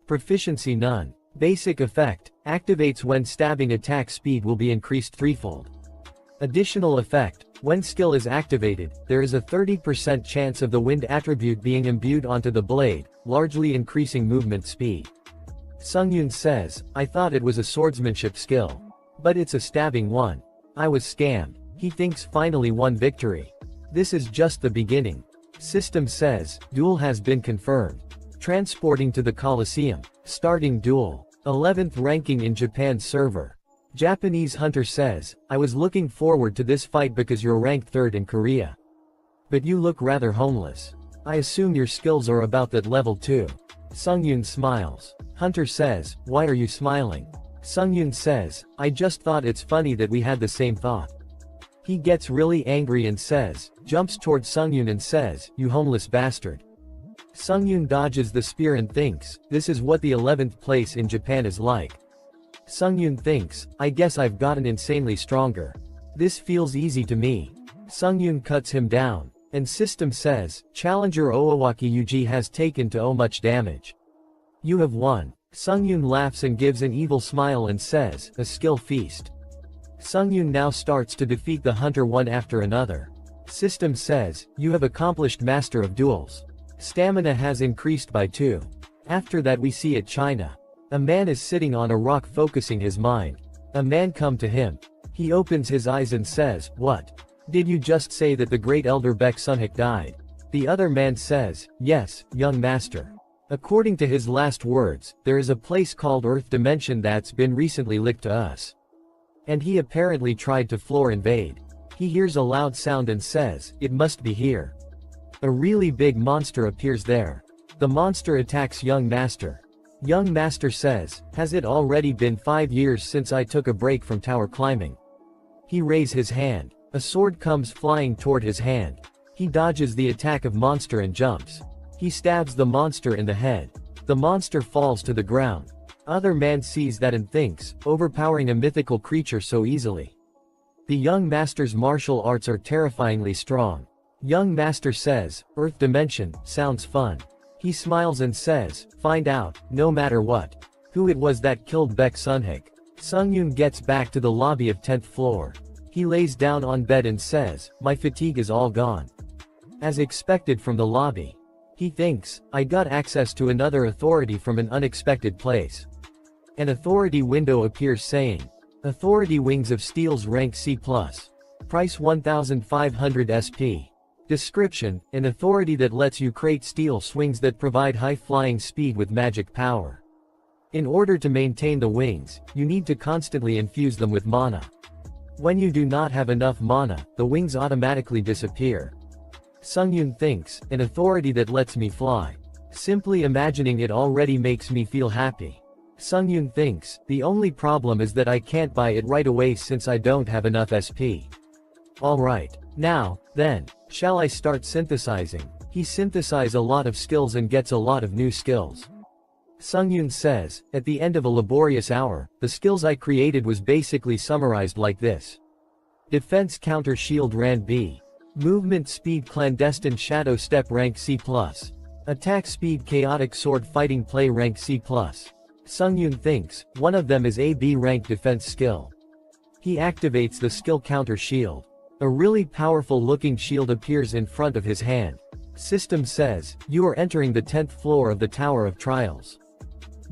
Proficiency none. Basic effect, activates when stabbing attack speed will be increased threefold. Additional effect, when skill is activated, there is a 30% chance of the wind attribute being imbued onto the blade, largely increasing movement speed. Sungyun says, I thought it was a swordsmanship skill. But it's a stabbing one. I was scammed. He thinks finally won victory. This is just the beginning. System says, duel has been confirmed. Transporting to the Colosseum. Starting duel. 11th ranking in Japan's server. Japanese Hunter says, I was looking forward to this fight because you're ranked 3rd in Korea. But you look rather homeless. I assume your skills are about that level too. Sungyun smiles. Hunter says, why are you smiling? Sungyun says, I just thought it's funny that we had the same thought. He gets really angry and says, jumps toward Sungyun and says, you homeless bastard. Sungyun dodges the spear and thinks, this is what the 11th place in Japan is like. Sungyun thinks, I guess I've gotten insanely stronger. This feels easy to me. Sungyun cuts him down. And System says, Challenger Owawaki Yuji has taken to much damage. You have won. Sungyun laughs and gives an evil smile and says, a skill feast. Sungyun now starts to defeat the hunter one after another. System says, you have accomplished Master of Duels. Stamina has increased by 2. After that we see at China. A man is sitting on a rock focusing his mind. A man come to him. He opens his eyes and says, what? Did you just say that the great elder Baek Sunhik died? The other man says, yes, young master. According to his last words, there is a place called Earth Dimension that's been recently licked to us. And he apparently tried to floor invade. He hears a loud sound and says, it must be here. A really big monster appears there. The monster attacks young master. Young master says, has it already been 5 years since I took a break from tower climbing? He raises his hand. A sword comes flying toward his hand. He dodges the attack of monster and jumps. He stabs the monster in the head. The monster falls to the ground. Other man sees that and thinks, overpowering a mythical creature so easily. The young master's martial arts are terrifyingly strong. Young master says, Earth Dimension, sounds fun. He smiles and says, find out, no matter what. Who it was that killed Baek Sunhik. Sungyun gets back to the lobby of 10th floor. He lays down on bed and says, my fatigue is all gone. As expected from the lobby. He thinks, I got access to another authority from an unexpected place. An authority window appears saying, Authority Wings of Steel's rank C+. Price 1500 SP. Description, an authority that lets you create steel swings that provide high flying speed with magic power. In order to maintain the wings, you need to constantly infuse them with mana. When you do not have enough mana, the wings automatically disappear. Sungyun thinks, an authority that lets me fly. Simply imagining it already makes me feel happy. Sungyun thinks, the only problem is that I can't buy it right away since I don't have enough SP. Alright. Now, then, shall I start synthesizing? He synthesizes a lot of skills and gets a lot of new skills. Sungyun says, at the end of a laborious hour, the skills I created was basically summarized like this. Defense Counter Shield Ran B. Movement Speed Clandestine Shadow Step Rank C+. Attack Speed Chaotic Sword Fighting Play Rank C+. Sungyun thinks, one of them is a B rank defense skill. He activates the skill Counter Shield. A really powerful looking shield appears in front of his hand. System says, you are entering the 10th floor of the Tower of Trials.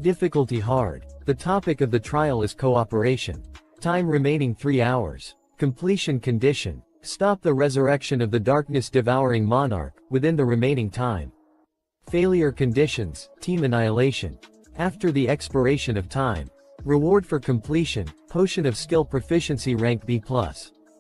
Difficulty hard. The topic of the trial is cooperation. Time remaining 3 hours. Completion condition. Stop the resurrection of the darkness devouring monarch, within the remaining time. Failure conditions, team annihilation. After the expiration of time. Reward for completion, potion of skill proficiency rank B+.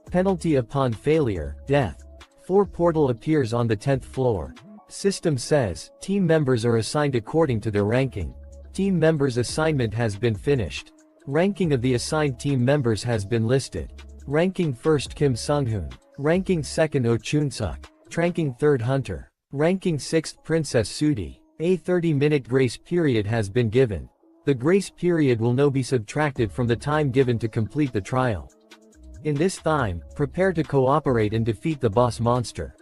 Penalty upon failure, death. 4 portal appears on the 10th floor. System says, team members are assigned according to their ranking. Team members' assignment has been finished. Ranking of the assigned team members has been listed. Ranking 1st Kim Sunghoon. Ranking 2nd Oh Chun-suk. Ranking 3rd Hunter. Ranking 6th Princess Sudi. A 30-minute grace period has been given. The grace period will now be subtracted from the time given to complete the trial. In this time, prepare to cooperate and defeat the boss monster.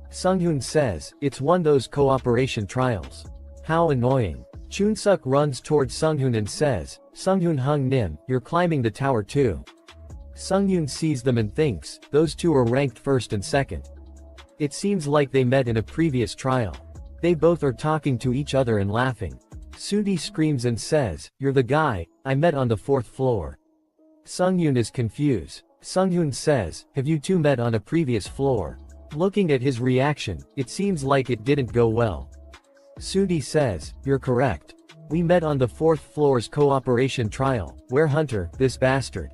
Sunghoon says, it's one those cooperation trials. How annoying. Chunsuk runs towards Sunghoon and says, Sunghoon Hung Nim, you're climbing the tower too. Sunghoon sees them and thinks, those two are ranked first and second. It seems like they met in a previous trial. They both are talking to each other and laughing. Sudi screams and says, you're the guy I met on the 4th floor. Sunghoon is confused. Sunghoon says, have you two met on a previous floor? Looking at his reaction, it seems like it didn't go well. Sudi says, you're correct. We met on the 4th floor's cooperation trial, where Hunter, this bastard,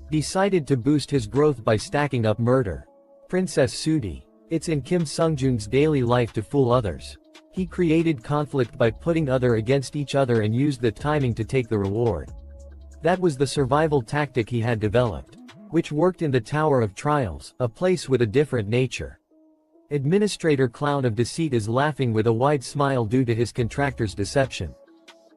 decided to boost his growth by stacking up murder. Princess Sudi. It's in Kim Sungjoon's daily life to fool others. He created conflict by putting other against each other and used the timing to take the reward. That was the survival tactic he had developed, which worked in the Tower of Trials, a place with a different nature. Administrator Clown of Deceit is laughing with a wide smile due to his contractor's deception.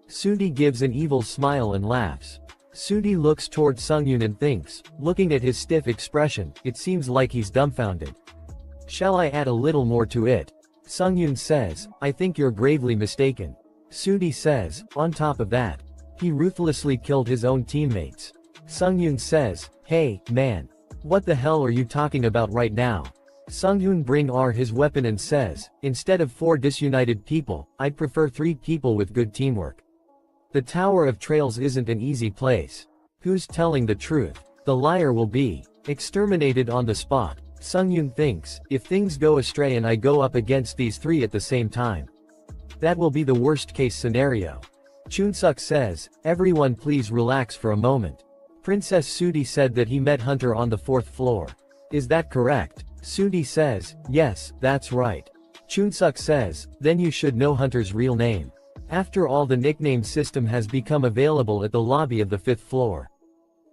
Sudi gives an evil smile and laughs. Sudi looks toward Sunghoon and thinks, looking at his stiff expression, it seems like he's dumbfounded. Shall I add a little more to it? Sunghoon says, I think you're gravely mistaken. Sudi says, on top of that, he ruthlessly killed his own teammates. Sunghoon says, hey, man. What the hell are you talking about right now? Sunghoon brings his weapon and says, instead of 4 disunited people, I'd prefer 3 people with good teamwork. The Tower of Trails isn't an easy place. Who's telling the truth? The liar will be exterminated on the spot. Sunghoon thinks, if things go astray and I go up against these 3 at the same time, that will be the worst case scenario. Chunsuk says, everyone please relax for a moment. Princess Sudi said that he met Hunter on the 4th floor. Is that correct? Sudi says, yes, that's right. Chunsuk says, then you should know Hunter's real name. After all, the nickname system has become available at the lobby of the 5th floor.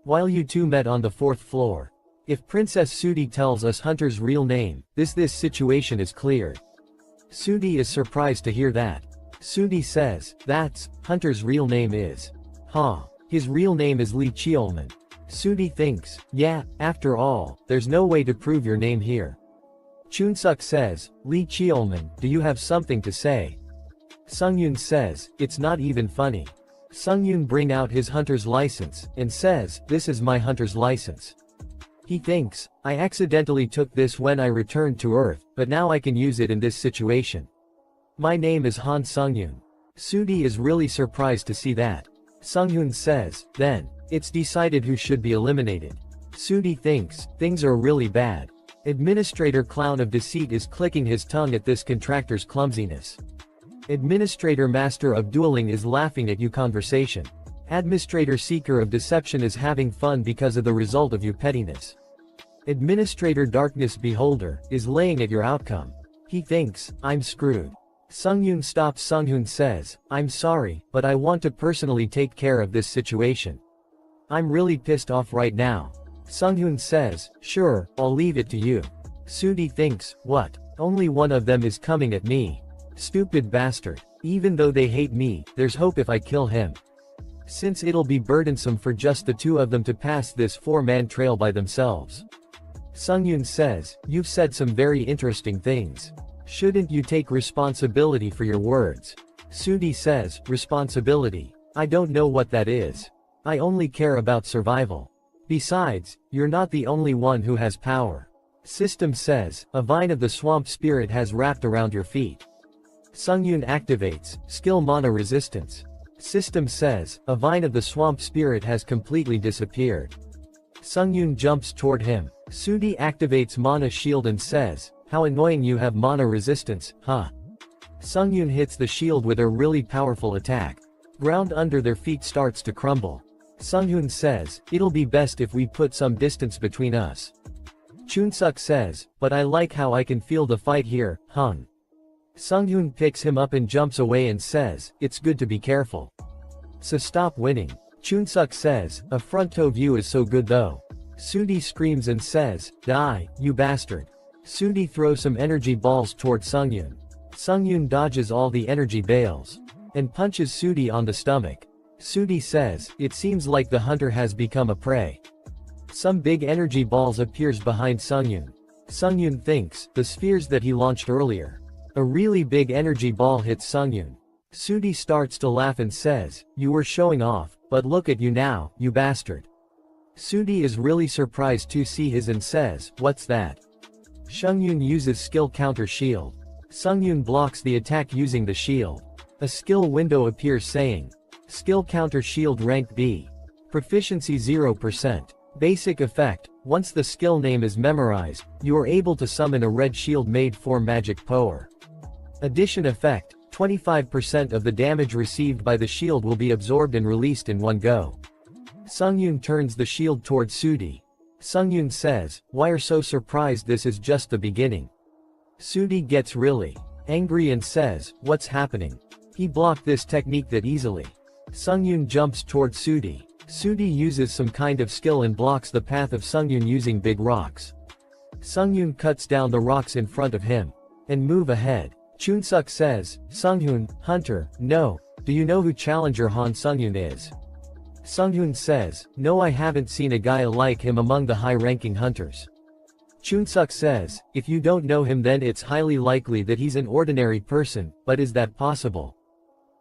While you two met on the 4th floor. If Princess Sudi tells us Hunter's real name, this situation is cleared. Sudi is surprised to hear that. Sudi says, that's, Hunter's real name is. Huh. His real name is Lee Cheolman. Sudi thinks, yeah, after all, there's no way to prove your name here. Chunsuk says, Lee Cheolman, do you have something to say? Sunghoon says, it's not even funny. Sunghoon brings out his hunter's license, and says, this is my hunter's license. He thinks, I accidentally took this when I returned to Earth, but now I can use it in this situation. My name is Han Sunghoon. Sudi is really surprised to see that. Sunghoon says, then, it's decided who should be eliminated. Sudi thinks, things are really bad. Administrator Clown of Deceit is clicking his tongue at this contractor's clumsiness. Administrator Master of Dueling is laughing at your conversation. Administrator Seeker of Deception is having fun because of the result of your pettiness. Administrator Darkness Beholder is laying at your outcome. He thinks, I'm screwed. Sunghoon stops. Sunghoon says, I'm sorry, but I want to personally take care of this situation. I'm really pissed off right now. Sunghoon says, sure, I'll leave it to you. Sudi thinks, what? Only one of them is coming at me. Stupid bastard. Even though they hate me, there's hope if I kill him. Since it'll be burdensome for just the 2 of them to pass this 4-man trail by themselves. Sunghoon says, you've said some very interesting things. Shouldn't you take responsibility for your words? Sudi says, responsibility? I don't know what that is. I only care about survival. Besides, you're not the only one who has power. System says, a vine of the swamp spirit has wrapped around your feet. Sunghoon activates, skill mana resistance. System says, a vine of the swamp spirit has completely disappeared. Sunghoon jumps toward him. Sudi activates mana shield and says, how annoying, you have mana resistance, huh? Sunghoon hits the shield with a really powerful attack. Ground under their feet starts to crumble. Sunghoon says, it'll be best if we put some distance between us. Chunsuk says, but I like how I can feel the fight here, Hung. Sunghoon picks him up and jumps away and says, it's good to be careful. So stop winning. Chunsuk says, a front toe view is so good though. Sudi screams and says, die, you bastard. Sudi throws some energy balls toward Sunghoon. Sungyun dodges all the energy bales and punches Sudi on the stomach. Sudi says, "It seems like the hunter has become a prey." Some big energy balls appears behind Sungyun. Sungyun thinks, the spheres that he launched earlier. A really big energy ball hits Sungyun. Sudi starts to laugh and says, "You were showing off, but look at you now, you bastard." Sudi is really surprised to see his and says, "What's that?" Sungyun uses skill counter shield. Sungyun blocks the attack using the shield. A skill window appears saying, "Skill counter shield rank B. Proficiency 0%. Basic effect, once the skill name is memorized, you are able to summon a red shield made for magic power." Addition effect, 25% of the damage received by the shield will be absorbed and released in one go. Sungyun turns the shield towards Sudi. Sungyun says, "Why are so surprised? This is just the beginning." Sudi gets really angry and says, "What's happening? He blocked this technique that easily." Sungyun jumps towards Sudi. Sudi uses some kind of skill and blocks the path of Sungyun using big rocks. Sungyun cuts down the rocks in front of him and move ahead. Chunsuk says, "Sungyun, hunter, no, do you know who Challenger Han Sungyun is?" Sungyun says, "No, I haven't seen a guy like him among the high-ranking hunters." Chunsuk says, "If you don't know him then it's highly likely that he's an ordinary person, but is that possible?"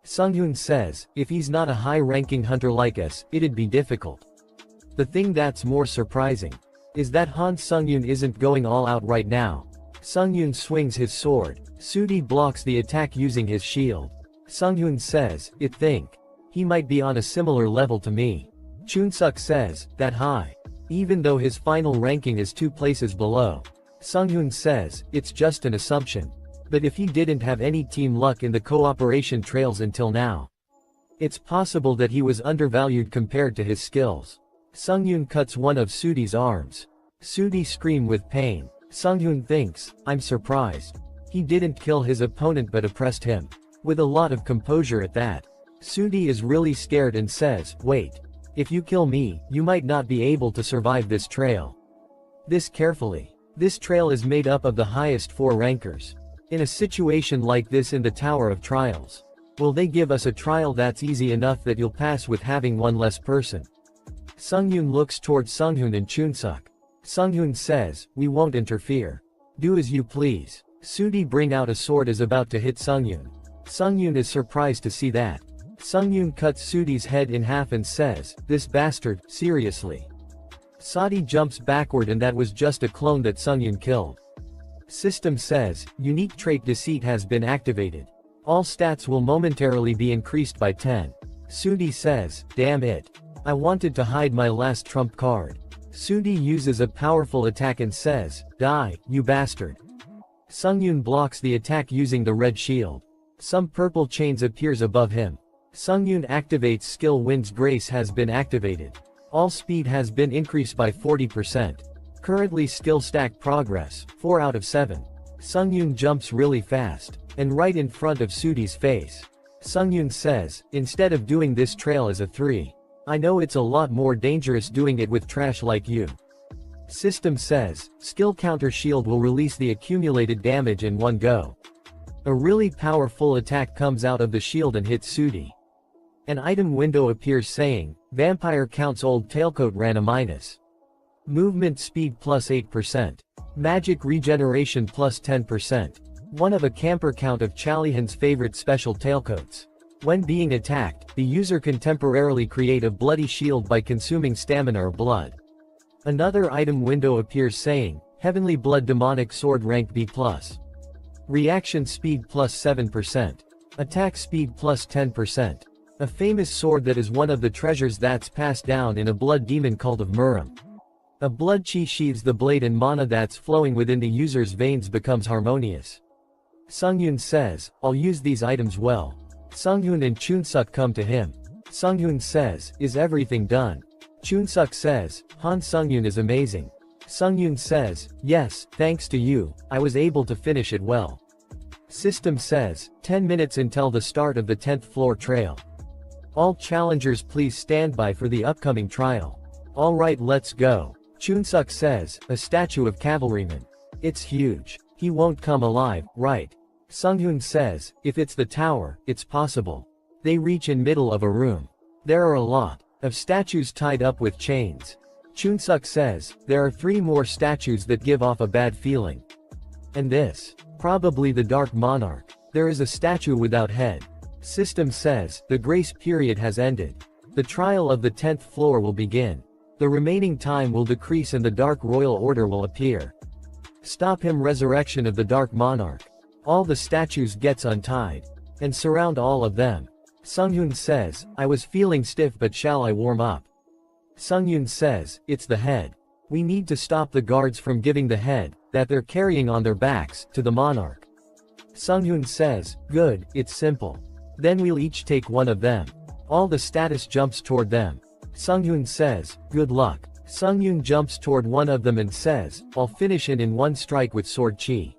Sungyun says, "If he's not a high-ranking hunter like us, it'd be difficult. The thing that's more surprising is that Han Sungyun isn't going all out right now." Sungyun swings his sword. Sudi blocks the attack using his shield. Sungyun says, "I think he might be on a similar level to me." Chunsuk says, "That high? Even though his final ranking is 2 places below." Sungyun says, "It's just an assumption. But if he didn't have any team luck in the cooperation trails until now, it's possible that he was undervalued compared to his skills." Sungyun cuts one of Sudi's arms. Sudi screams with pain. Sungyun thinks, "I'm surprised. He didn't kill his opponent but oppressed him." With a lot of composure at that. Sudi is really scared and says, "Wait. If you kill me, you might not be able to survive this trail. This carefully. This trail is made up of the highest 4 rankers. In a situation like this in the Tower of Trials, will they give us a trial that's easy enough that you'll pass with having one less person?" Sungyun looks towards Sunghun and Chunsuk. Sunghun says, "We won't interfere. Do as you please." Sudi bring out a sword is about to hit Sungyun. Sungyun is surprised to see that. Sungyun cuts Sudi's head in half and says, "This bastard, seriously." Sadi jumps backward and that was just a clone that Sungyun killed. System says, unique trait deceit has been activated. All stats will momentarily be increased by 10. Sudi says, "Damn it. I wanted to hide my last trump card." Sudi uses a powerful attack and says, "Die, you bastard." Sungyun blocks the attack using the red shield. Some purple chains appears above him. Sungyun activates skill Wind's Grace has been activated. All speed has been increased by 40%. Currently skill stack progress, 4 out of 7. Sungyun jumps really fast, and right in front of Sudi's face. Sungyun says, "Instead of doing this trail as a 3. I know it's a lot more dangerous doing it with trash like you." System says, skill counter shield will release the accumulated damage in one go. A really powerful attack comes out of the shield and hits Sudi. An item window appears saying, Vampire Count's old tailcoat ran a minus. Movement speed plus 8%. Magic regeneration plus 10%. One of a camper count of Chalihan's favorite special tailcoats. When being attacked, the user can temporarily create a bloody shield by consuming stamina or blood. Another item window appears saying, Heavenly Blood Demonic Sword rank B+. Reaction speed plus 7%. Attack speed plus 10%. A famous sword that is one of the treasures that's passed down in a blood demon cult of Muram. A blood chi sheathes the blade and mana that's flowing within the user's veins becomes harmonious. Sungyun says, "I'll use these items well." Sungyun and Chunsuk come to him. Sungyun says, "Is everything done?" Chunsuk says, "Han Sungyun is amazing." Sungyun says, "Yes, thanks to you, I was able to finish it well." System says, 10 minutes until the start of the 10th floor trail. All challengers please stand by for the upcoming trial. Alright, let's go. Chunsuk says, a statue of cavalryman. It's huge. He won't come alive, right? Sunghoon says, if it's the tower, it's possible. They reach in middle of a room. There are a lot of statues tied up with chains. Chunsuk says, there are 3 more statues that give off a bad feeling. And this? Probably the Dark Monarch. There is a statue without head. System says, the grace period has ended. The trial of the 10th floor will begin. The remaining time will decrease and the Dark Royal Order will appear. Stop him. Resurrection of the Dark Monarch. All the statues gets untied. And surround all of them. Sunghoon says, I was feeling stiff but shall I warm up? Sunghoon says, it's the head. We need to stop the guards from giving the head, that they're carrying on their backs, to the monarch. Sunghoon says, good, it's simple. Then we'll each take one of them. All the status jumps toward them. Sunghoon says, good luck. Sunghoon jumps toward one of them and says, I'll finish it in one strike with sword chi.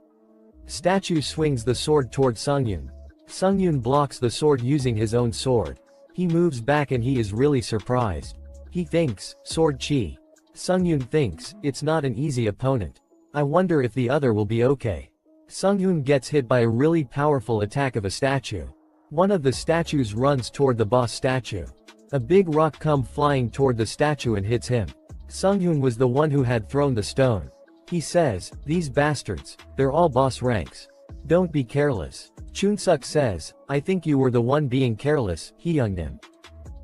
Statue swings the sword toward Sunghoon. Sunghoon blocks the sword using his own sword. He moves back and he is really surprised. He thinks, sword chi. Sunghoon thinks, it's not an easy opponent. I wonder if the other will be okay. Sunghoon gets hit by a really powerful attack of a statue. One of the statues runs toward the boss statue. A big rock comes flying toward the statue and hits him. Sunghoon was the one who had thrown the stone. He says, these bastards, they're all boss ranks. Don't be careless. Chunsuk says, I think you were the one being careless, Hyungnim.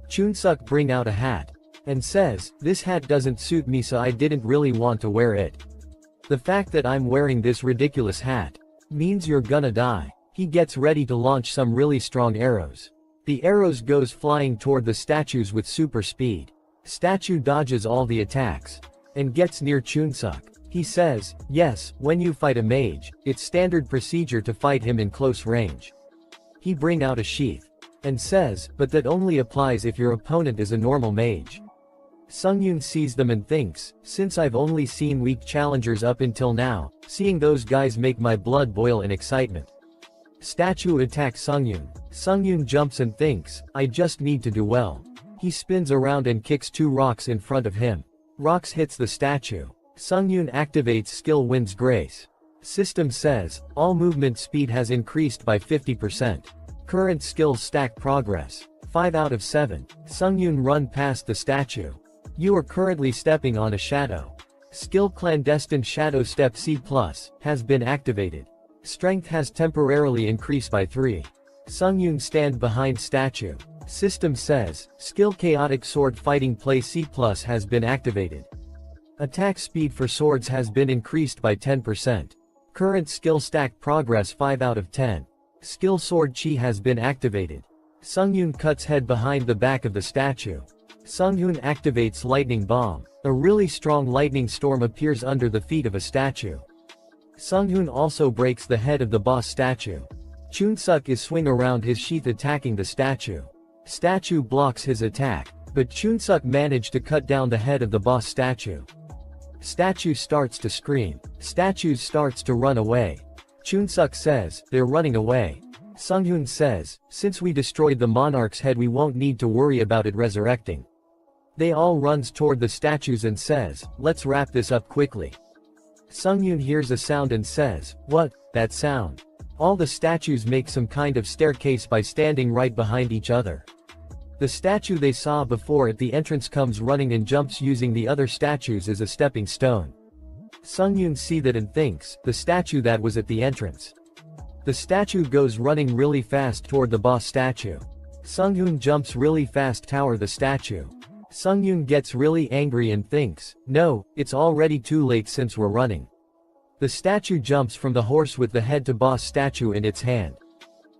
Chunsuk bring out a hat. And says, this hat doesn't suit me so I didn't really want to wear it. The fact that I'm wearing this ridiculous hat means you're gonna die. He gets ready to launch some really strong arrows. The arrows goes flying toward the statues with super speed. Statue dodges all the attacks. And gets near Chunsuk. He says, yes, when you fight a mage, it's standard procedure to fight him in close range. He bring out a sheath. And says, but that only applies if your opponent is a normal mage. Sunghoon sees them and thinks, since I've only seen weak challengers up until now, seeing those guys make my blood boil in excitement. Statue attacks Sunghoon. Sunghoon jumps and thinks, I just need to do well. He spins around and kicks 2 rocks in front of him. Rocks hits the statue. Sunghoon activates skill wins grace. System says, all movement speed has increased by 50%. Current skills stack progress. 5 out of 7. Sunghoon run past the statue. You are currently stepping on a shadow. Skill clandestine shadow step C+, has been activated. Strength has temporarily increased by 3. Sunghoon stand behind statue. System says, skill chaotic sword fighting play C+ has been activated. Attack speed for swords has been increased by 10%. Current skill stack progress 5 out of 10. Skill sword chi has been activated. Sunghoon cuts head behind the back of the statue. Sunghoon activates lightning bomb. A really strong lightning storm appears under the feet of a statue. Sunghoon also breaks the head of the boss statue. Chunsuk is swing around his sheath attacking the statue. Statue blocks his attack, but Chunsuk managed to cut down the head of the boss statue. Statue starts to scream. Statue starts to run away. Chunsuk says, they're running away. Sunghoon says, since we destroyed the monarch's head we won't need to worry about it resurrecting. They all runs toward the statues and says, let's wrap this up quickly. Sunghoon hears a sound and says, what, that sound? All the statues make some kind of staircase by standing right behind each other. The statue they saw before at the entrance comes running and jumps using the other statues as a stepping stone. Sunghoon see that and thinks, the statue that was at the entrance. The statue goes running really fast toward the boss statue. Sunghoon jumps really fast toward the statue. Sunghoon gets really angry and thinks, no, it's already too late since we're running. The statue jumps from the horse with the head to boss statue in its hand.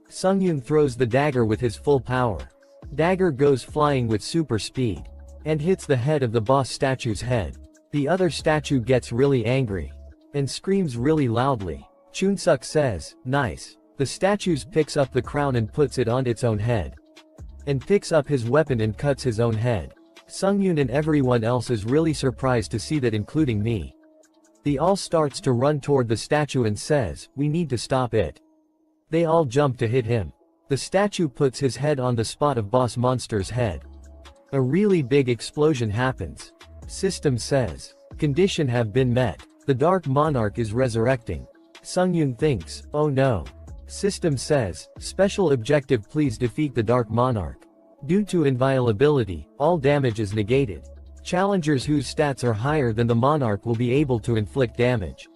Sunghoon throws the dagger with his full power. Dagger goes flying with super speed. And hits the head of the boss statue's head. The other statue gets really angry. And screams really loudly. Chunsuk says, nice. The statue picks up the crown and puts it on its own head. And picks up his weapon and cuts his own head. Sunghoon and everyone else is really surprised to see that, including me. They all starts to run toward the statue and says, we need to stop it. They all jump to hit him. The statue puts his head on the spot of boss monster's head. A really big explosion happens. System says, condition have been met. The Dark Monarch is resurrecting. Sunghoon thinks, oh no. System says, special objective, please defeat the Dark Monarch. Due to inviolability, all damage is negated. Challengers whose stats are higher than the Monarch will be able to inflict damage.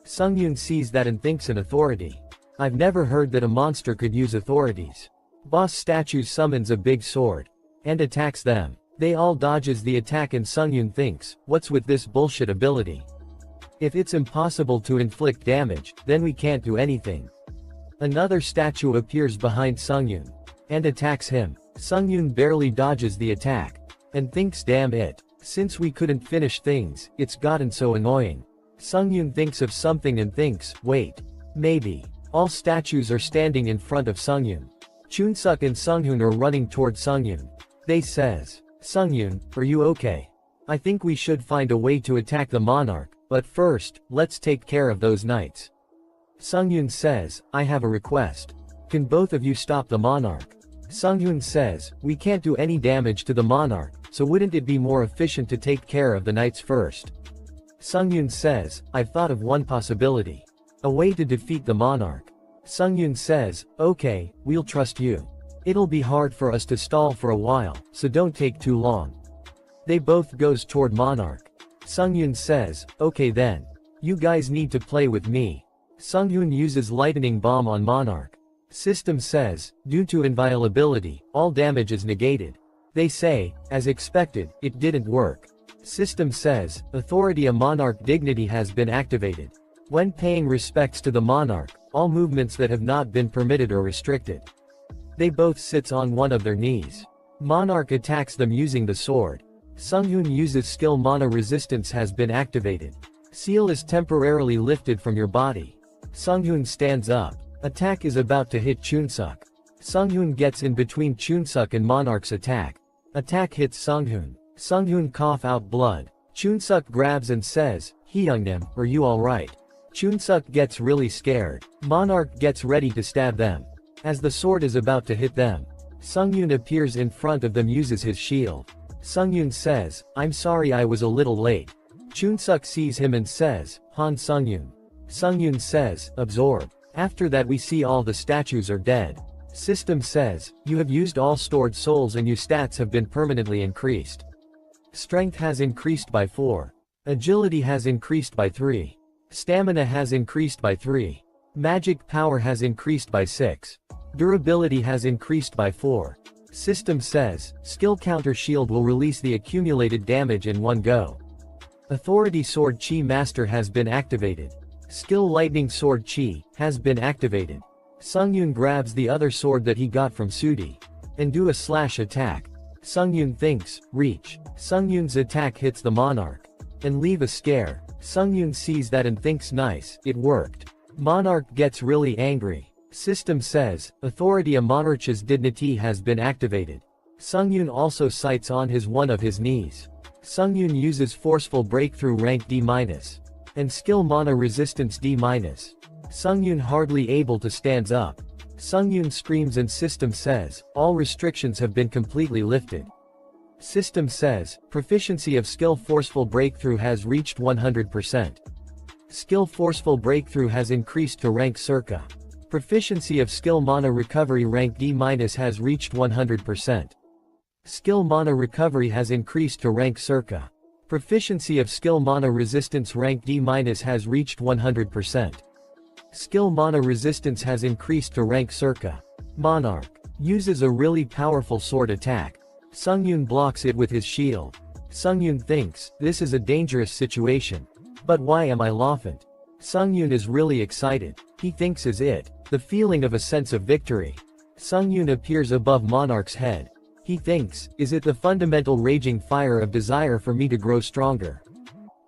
Sungyun sees that and thinks an authority. I've never heard that a monster could use authorities. Boss statue summons a big sword. And attacks them. They all dodges the attack and Sungyun thinks, what's with this bullshit ability? If it's impossible to inflict damage, then we can't do anything. Another statue appears behind Sungyun. And attacks him. Sungyun barely dodges the attack. And thinks, damn it. Since we couldn't finish things, it's gotten so annoying. Sungyun thinks of something and thinks, wait. Maybe. All statues are standing in front of Sungyun. Chunsuk and Sunghun are running toward Sungyun. They says, Sungyun, are you okay? I think we should find a way to attack the Monarch, but first, let's take care of those knights. Sungyun says, I have a request. Can both of you stop the Monarch? Sunghun says, we can't do any damage to the Monarch, so wouldn't it be more efficient to take care of the knights first? Sungyun says, I've thought of one possibility. A way to defeat the Monarch. Sungyun says, okay, we'll trust you. It'll be hard for us to stall for a while, so don't take too long. They both goes toward Monarch. Sungyun says, okay then. You guys need to play with me. Sunghun uses lightning bomb on Monarch. System says, due to inviolability, all damage is negated. They say, as expected, it didn't work. System says, authority, a Monarch dignity has been activated. When paying respects to the Monarch, all movements that have not been permitted are restricted. They both sits on one of their knees. Monarch attacks them using the sword. Sunghun uses skill, mana resistance has been activated. Seal is temporarily lifted from your body. Sunghun stands up. Attack is about to hit Chunsuk. Sunghun gets in between Chunsuk and Monarch's attack. Attack hits Sunghun. Sunghun cough out blood. Chunsuk grabs and says, Hyungnim, are you alright? Chunsuk gets really scared. Monarch gets ready to stab them. As the sword is about to hit them, Sungyun appears in front of them, uses his shield. Sungyun says, I'm sorry I was a little late. Chunsuk sees him and says, Han Sungyun. Sungyun says, absorb. After that we see all the statues are dead. System says, you have used all stored souls and your stats have been permanently increased. Strength has increased by 4. Agility has increased by 3. Stamina has increased by 3. Magic power has increased by 6. Durability has increased by 4. System says, skill counter shield will release the accumulated damage in one go. Authority sword chi master has been activated. Skill lightning sword chi has been activated. Sungyun grabs the other sword that he got from Sudi. And do a slash attack. Sungyun thinks, reach. Sungyun's attack hits the Monarch. And leave a scare. Sungyun sees that and thinks nice, it worked. Monarch gets really angry. System says, authority, a Monarch's dignity has been activated. Sungyun also sights on one of his knees. Sungyun uses forceful breakthrough rank D-. And skill mana resistance D-. Sungyun hardly able to stands up. Sungyun screams and System says, all restrictions have been completely lifted. System says, proficiency of skill forceful breakthrough has reached 100%. Skill forceful breakthrough has increased to rank circa. Proficiency of skill mana recovery rank D- has reached 100%. Skill mana recovery has increased to rank circa. Proficiency of skill mana resistance rank D- has reached 100%. Skill mana resistance has increased to rank circa. Monarch uses a really powerful sword attack. Sungyun blocks it with his shield. Sungyun thinks, this is a dangerous situation. But why am I laughing? Sungyun is really excited. He thinks is it, the feeling of a sense of victory. Sungyun appears above Monarch's head. He thinks, is it the fundamental raging fire of desire for me to grow stronger?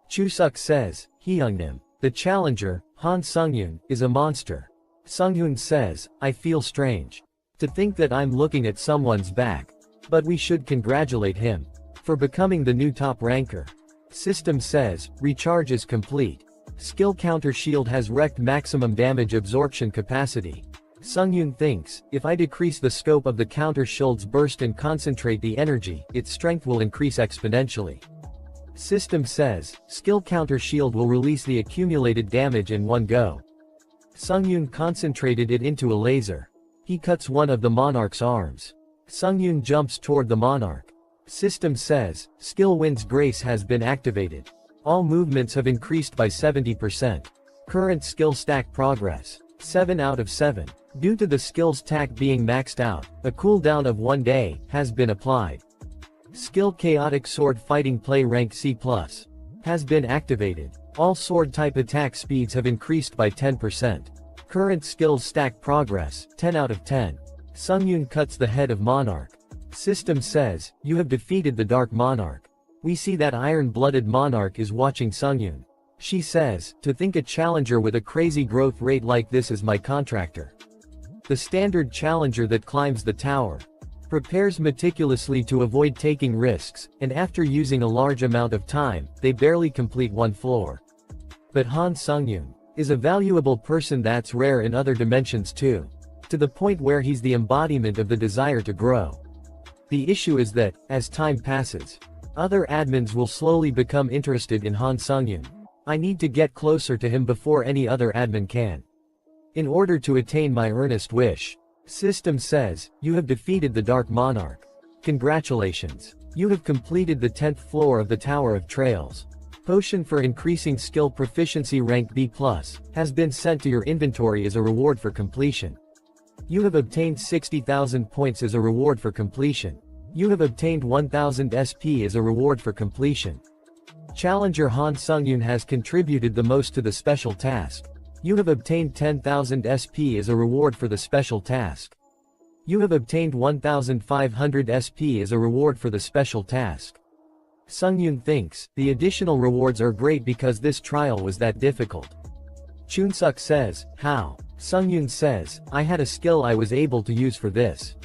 Chunsuk says, Hyungnim, the challenger, Han Sungyun, is a monster. Sungyun says, I feel strange. To think that I'm looking at someone's back. But we should congratulate him. For becoming the new top ranker. System says, recharge is complete. Skill counter shield has wrecked maximum damage absorption capacity. Sungyun thinks, if I decrease the scope of the counter shield's burst and concentrate the energy, its strength will increase exponentially. System says, skill counter shield will release the accumulated damage in one go. Sungyun concentrated it into a laser. He cuts one of the monarch's arms. Sungyun jumps toward the monarch. System says, skill Wind's Grace has been activated. All movements have increased by 70%. Current skill stack progress. 7 out of 7. Due to the skills stack being maxed out, a cooldown of 1 day has been applied. Skill Chaotic Sword Fighting Play rank C+, has been activated. All sword type attack speeds have increased by 10%. Current skills stack progress, 10 out of 10. Sungyun cuts the head of Monarch. System says, you have defeated the Dark Monarch. We see that iron-blooded Monarch is watching Sungyun. She says, to think a challenger with a crazy growth rate like this is my contractor. The standard challenger that climbs the tower. Prepares meticulously to avoid taking risks, and after using a large amount of time, they barely complete one floor. But Han Sungyun is a valuable person that's rare in other dimensions too. To the point where he's the embodiment of the desire to grow. The issue is that, as time passes, other admins will slowly become interested in Han Sungyun. I need to get closer to him before any other admin can. In order to attain my earnest wish. System says, you have defeated the Dark Monarch. Congratulations. You have completed the 10th floor of the Tower of Trails. Potion for increasing skill proficiency rank B+, has been sent to your inventory as a reward for completion. You have obtained 60,000 points as a reward for completion. You have obtained 1000 SP as a reward for completion. Challenger Han Sungyun has contributed the most to the special task. You have obtained 10,000 SP as a reward for the special task. You have obtained 1,500 SP as a reward for the special task. Sungyun thinks, the additional rewards are great because this trial was that difficult. Chunsuk says, how? Sungyun says, I had a skill I was able to use for this.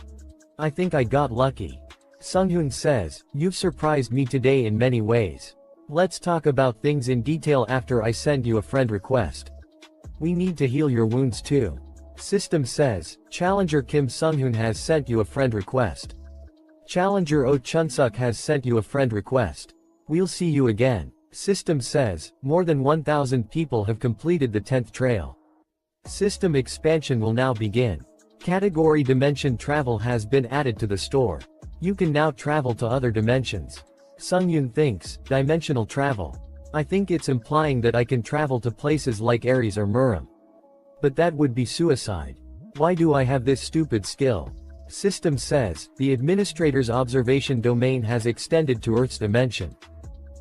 I think I got lucky. Sungyun says, you've surprised me today in many ways. Let's talk about things in detail after I send you a friend request. We need to heal your wounds too. System says, Challenger Kim Sungyun has sent you a friend request. Challenger Oh Chunsuk has sent you a friend request. We'll see you again. System says, more than 1,000 people have completed the 10th trail. System expansion will now begin. Category Dimension Travel has been added to the store. You can now travel to other dimensions. Sungyun thinks, dimensional travel. I think it's implying that I can travel to places like Ares or Murim. But that would be suicide. Why do I have this stupid skill? System says, the administrator's observation domain has extended to Earth's dimension.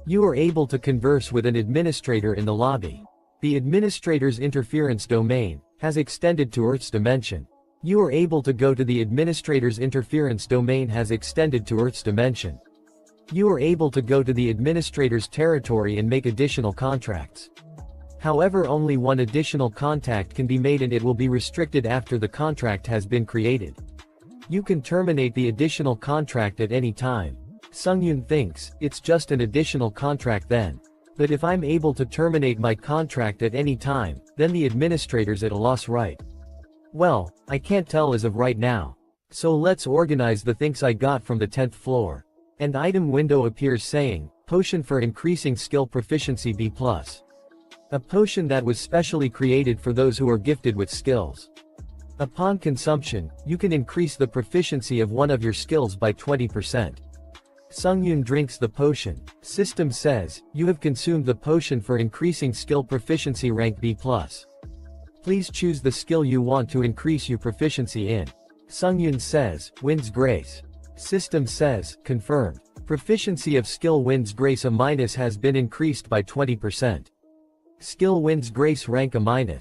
You are able to converse with an administrator in the lobby. The administrator's interference domain has extended to Earth's dimension. You are able to go to the administrator's interference domain has extended to Earth's dimension. You are able to go to the administrator's territory and make additional contracts. However, only one additional contact can be made and it will be restricted after the contract has been created. You can terminate the additional contract at any time. Sungyun thinks, it's just an additional contract then. But if I'm able to terminate my contract at any time, then the administrator's at a loss, right? Well, I can't tell as of right now. So let's organize the things I got from the 10th floor. An item window appears saying, Potion for increasing skill proficiency B+. A potion that was specially created for those who are gifted with skills. Upon consumption, you can increase the proficiency of one of your skills by 20%. Sungyun drinks the potion. System says, you have consumed the potion for increasing skill proficiency rank B+. Please choose the skill you want to increase your proficiency in. Sungyun says, Wind's Grace. System says, confirmed. Proficiency of skill Wind's Grace A- has been increased by 20%. Skill Wind's Grace rank A-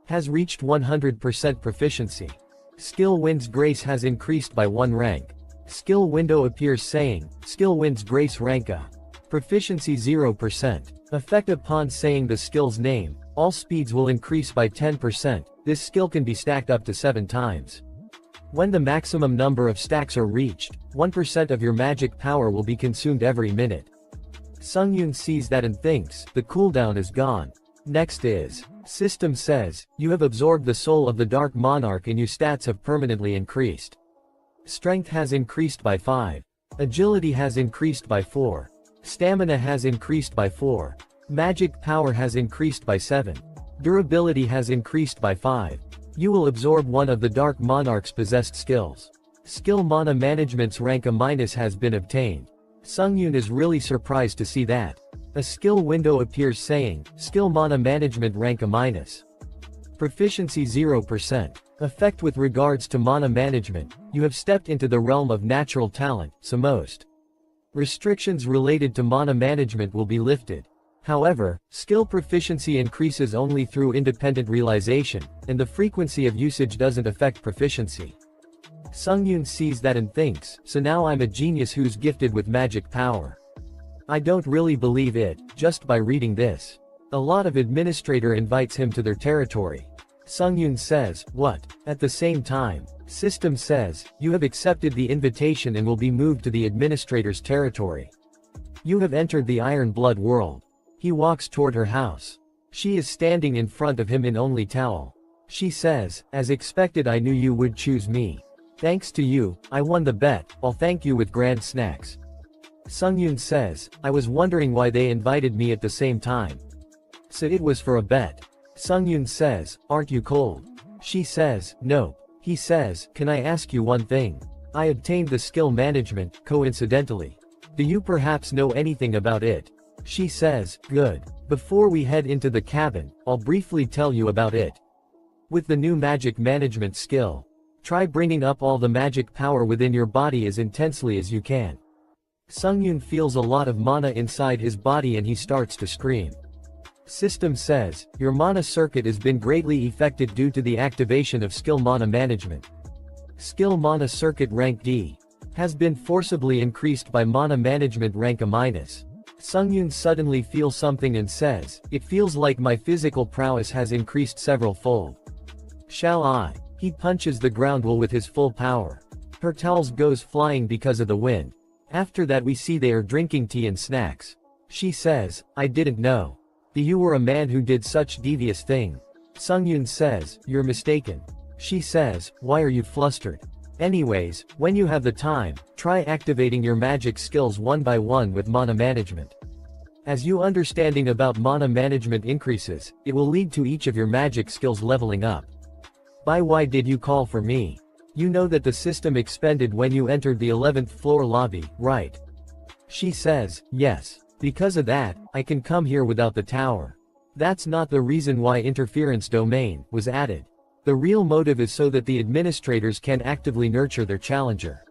has reached 100% proficiency. Skill Wind's Grace has increased by 1 rank. Skill window appears saying, Skill Wind's Grace rank A. Proficiency 0%. Effect upon saying the skill's name, all speeds will increase by 10%, this skill can be stacked up to 7 times. When the maximum number of stacks are reached, 1% of your magic power will be consumed every minute. Sungyun sees that and thinks, the cooldown is gone. Next is, System says, you have absorbed the soul of the Dark Monarch and your stats have permanently increased. Strength has increased by 5. Agility has increased by 4. Stamina has increased by 4. Magic power has increased by 7. Durability has increased by 5. You will absorb one of the Dark Monarch's possessed skills. Skill Mana Management's rank A- has been obtained. Sungyun is really surprised to see that. A skill window appears saying, Skill Mana Management rank A-. Proficiency 0%. Effect with regards to mana management, you have stepped into the realm of natural talent, so most restrictions related to mana management will be lifted. However, skill proficiency increases only through independent realization, and the frequency of usage doesn't affect proficiency. Sungyun sees that and thinks, so now I'm a genius who's gifted with magic power. I don't really believe it, just by reading this. A lot of administrator invites him to their territory. Sungyun says, what? At the same time, System says, you have accepted the invitation and will be moved to the administrator's territory. You have entered the Iron Blood world. He walks toward her house. She is standing in front of him in only towel. She says, as expected I knew you would choose me. Thanks to you, I won the bet, I'll thank you with grand snacks. Sungyun says, I was wondering why they invited me at the same time. So it was for a bet. Sungyun says, aren't you cold? She says, no. He says, can I ask you one thing? I obtained the skill management, coincidentally. Do you perhaps know anything about it? She says, good. Before we head into the cabin, I'll briefly tell you about it. With the new magic management skill, try bringing up all the magic power within your body as intensely as you can. Sungyun feels a lot of mana inside his body and he starts to scream. System says, your mana circuit has been greatly affected due to the activation of skill mana management. Skill mana circuit rank D has been forcibly increased by mana management rank A-. Sungyun suddenly feels something and says, it feels like my physical prowess has increased several fold. Shall I? He punches the ground wall with his full power. Her towels goes flying because of the wind. After that we see they are drinking tea and snacks. She says, I didn't know. You were a man who did such devious thing. Sungyun says, you're mistaken. She says, why are you flustered? Anyways, when you have the time, try activating your magic skills one by one with mana management. As you understanding about mana management increases, it will lead to each of your magic skills leveling up. Why did you call for me? You know that the system expended when you entered the 11th floor lobby, right? She says, yes. Because of that, I can come here without the tower. That's not the reason why interference domain was added. The real motive is so that the administrators can actively nurture their challenger.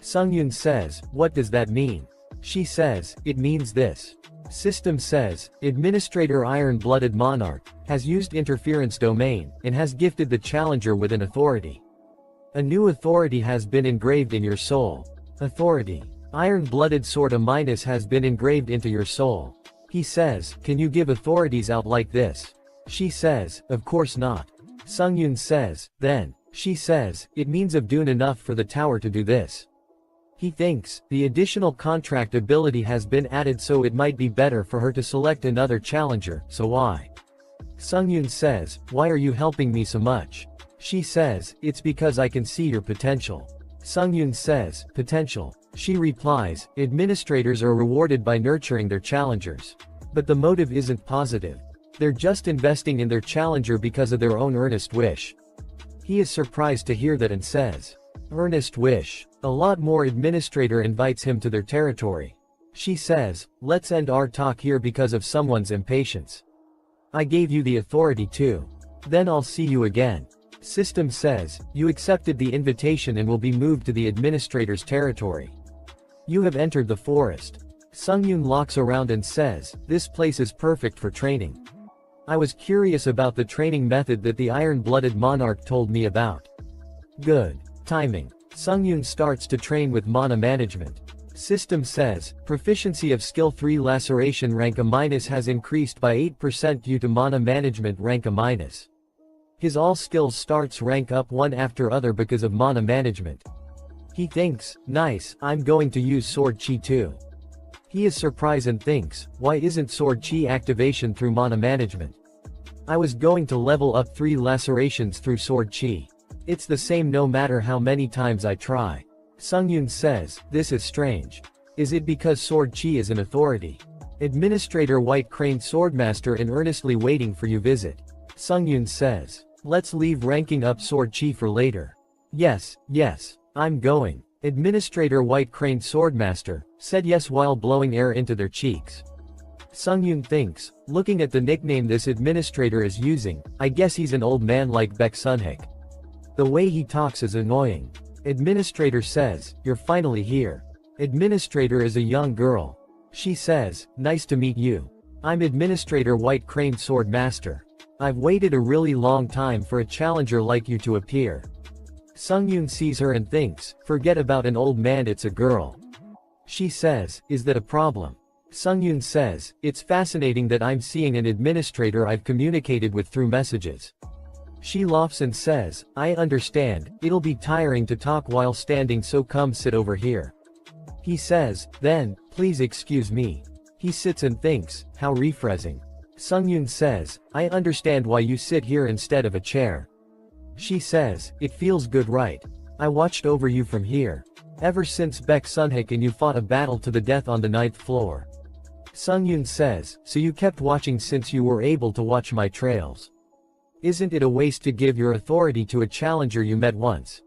Sungyun says, what does that mean? She says, it means this. System says, Administrator Iron-Blooded Monarch has used interference domain and has gifted the challenger with an authority. A new authority has been engraved in your soul. Authority. Iron-Blooded Sword A- has been engraved into your soul. He says, can you give authorities out like this? She says, of course not. Sungyun says, then. She says, it means Abdun enough for the tower to do this. He thinks, the additional contract ability has been added so it might be better for her to select another challenger, so why? Sungyun says, why are you helping me so much? She says, it's because I can see your potential. Sungyun says, potential. She replies, administrators are rewarded by nurturing their challengers. But the motive isn't positive. They're just investing in their challenger because of their own earnest wish. He is surprised to hear that and says, earnest wish. A lot more administrator invites him to their territory. She says, let's end our talk here because of someone's impatience. I gave you the authority too. Then I'll see you again. System says, you accepted the invitation and will be moved to the administrator's territory. You have entered the forest. Sungyun looks around and says, this place is perfect for training. I was curious about the training method that the Iron-Blooded Monarch told me about. Good. Timing. Sungyun starts to train with mana management. System says, proficiency of skill 3 laceration rank A- has increased by 8% due to mana management rank A-. His all skills starts rank up one after other because of mana management. He thinks, nice, I'm going to use Sword Chi too. He is surprised and thinks, why isn't Sword Chi activation through mana management? I was going to level up 3 lacerations through Sword Chi. It's the same no matter how many times I try. Sungyun says, this is strange. Is it because Sword Chi is an authority? Administrator White Crane Swordmaster and earnestly waiting for you visit. Sungyun says. Let's leave ranking up Sword Chi for later. Yes, I'm going. Administrator White Crane Swordmaster said yes while blowing air into their cheeks. Sungyun thinks, looking at the nickname this administrator is using, I guess he's an old man like Baek Sunhik. The way he talks is annoying. Administrator says, you're finally here. Administrator is a young girl. She says, nice to meet you. I'm Administrator White Crane Swordmaster. I've waited a really long time for a challenger like you to appear. Sungyun sees her and thinks, forget about an old man, it's a girl. She says, is that a problem? Sungyun says, it's fascinating that I'm seeing an administrator I've communicated with through messages. She laughs and says, I understand, it'll be tiring to talk while standing, so come sit over here. He says, then, please excuse me. He sits and thinks, how refreshing. Sungyun says, I understand why you sit here instead of a chair. She says, it feels good, right? I watched over you from here. Ever since Baek Sunhik and you fought a battle to the death on the 9th floor. Sungyun says, so you kept watching since you were able to watch my trails. Isn't it a waste to give your authority to a challenger you met once?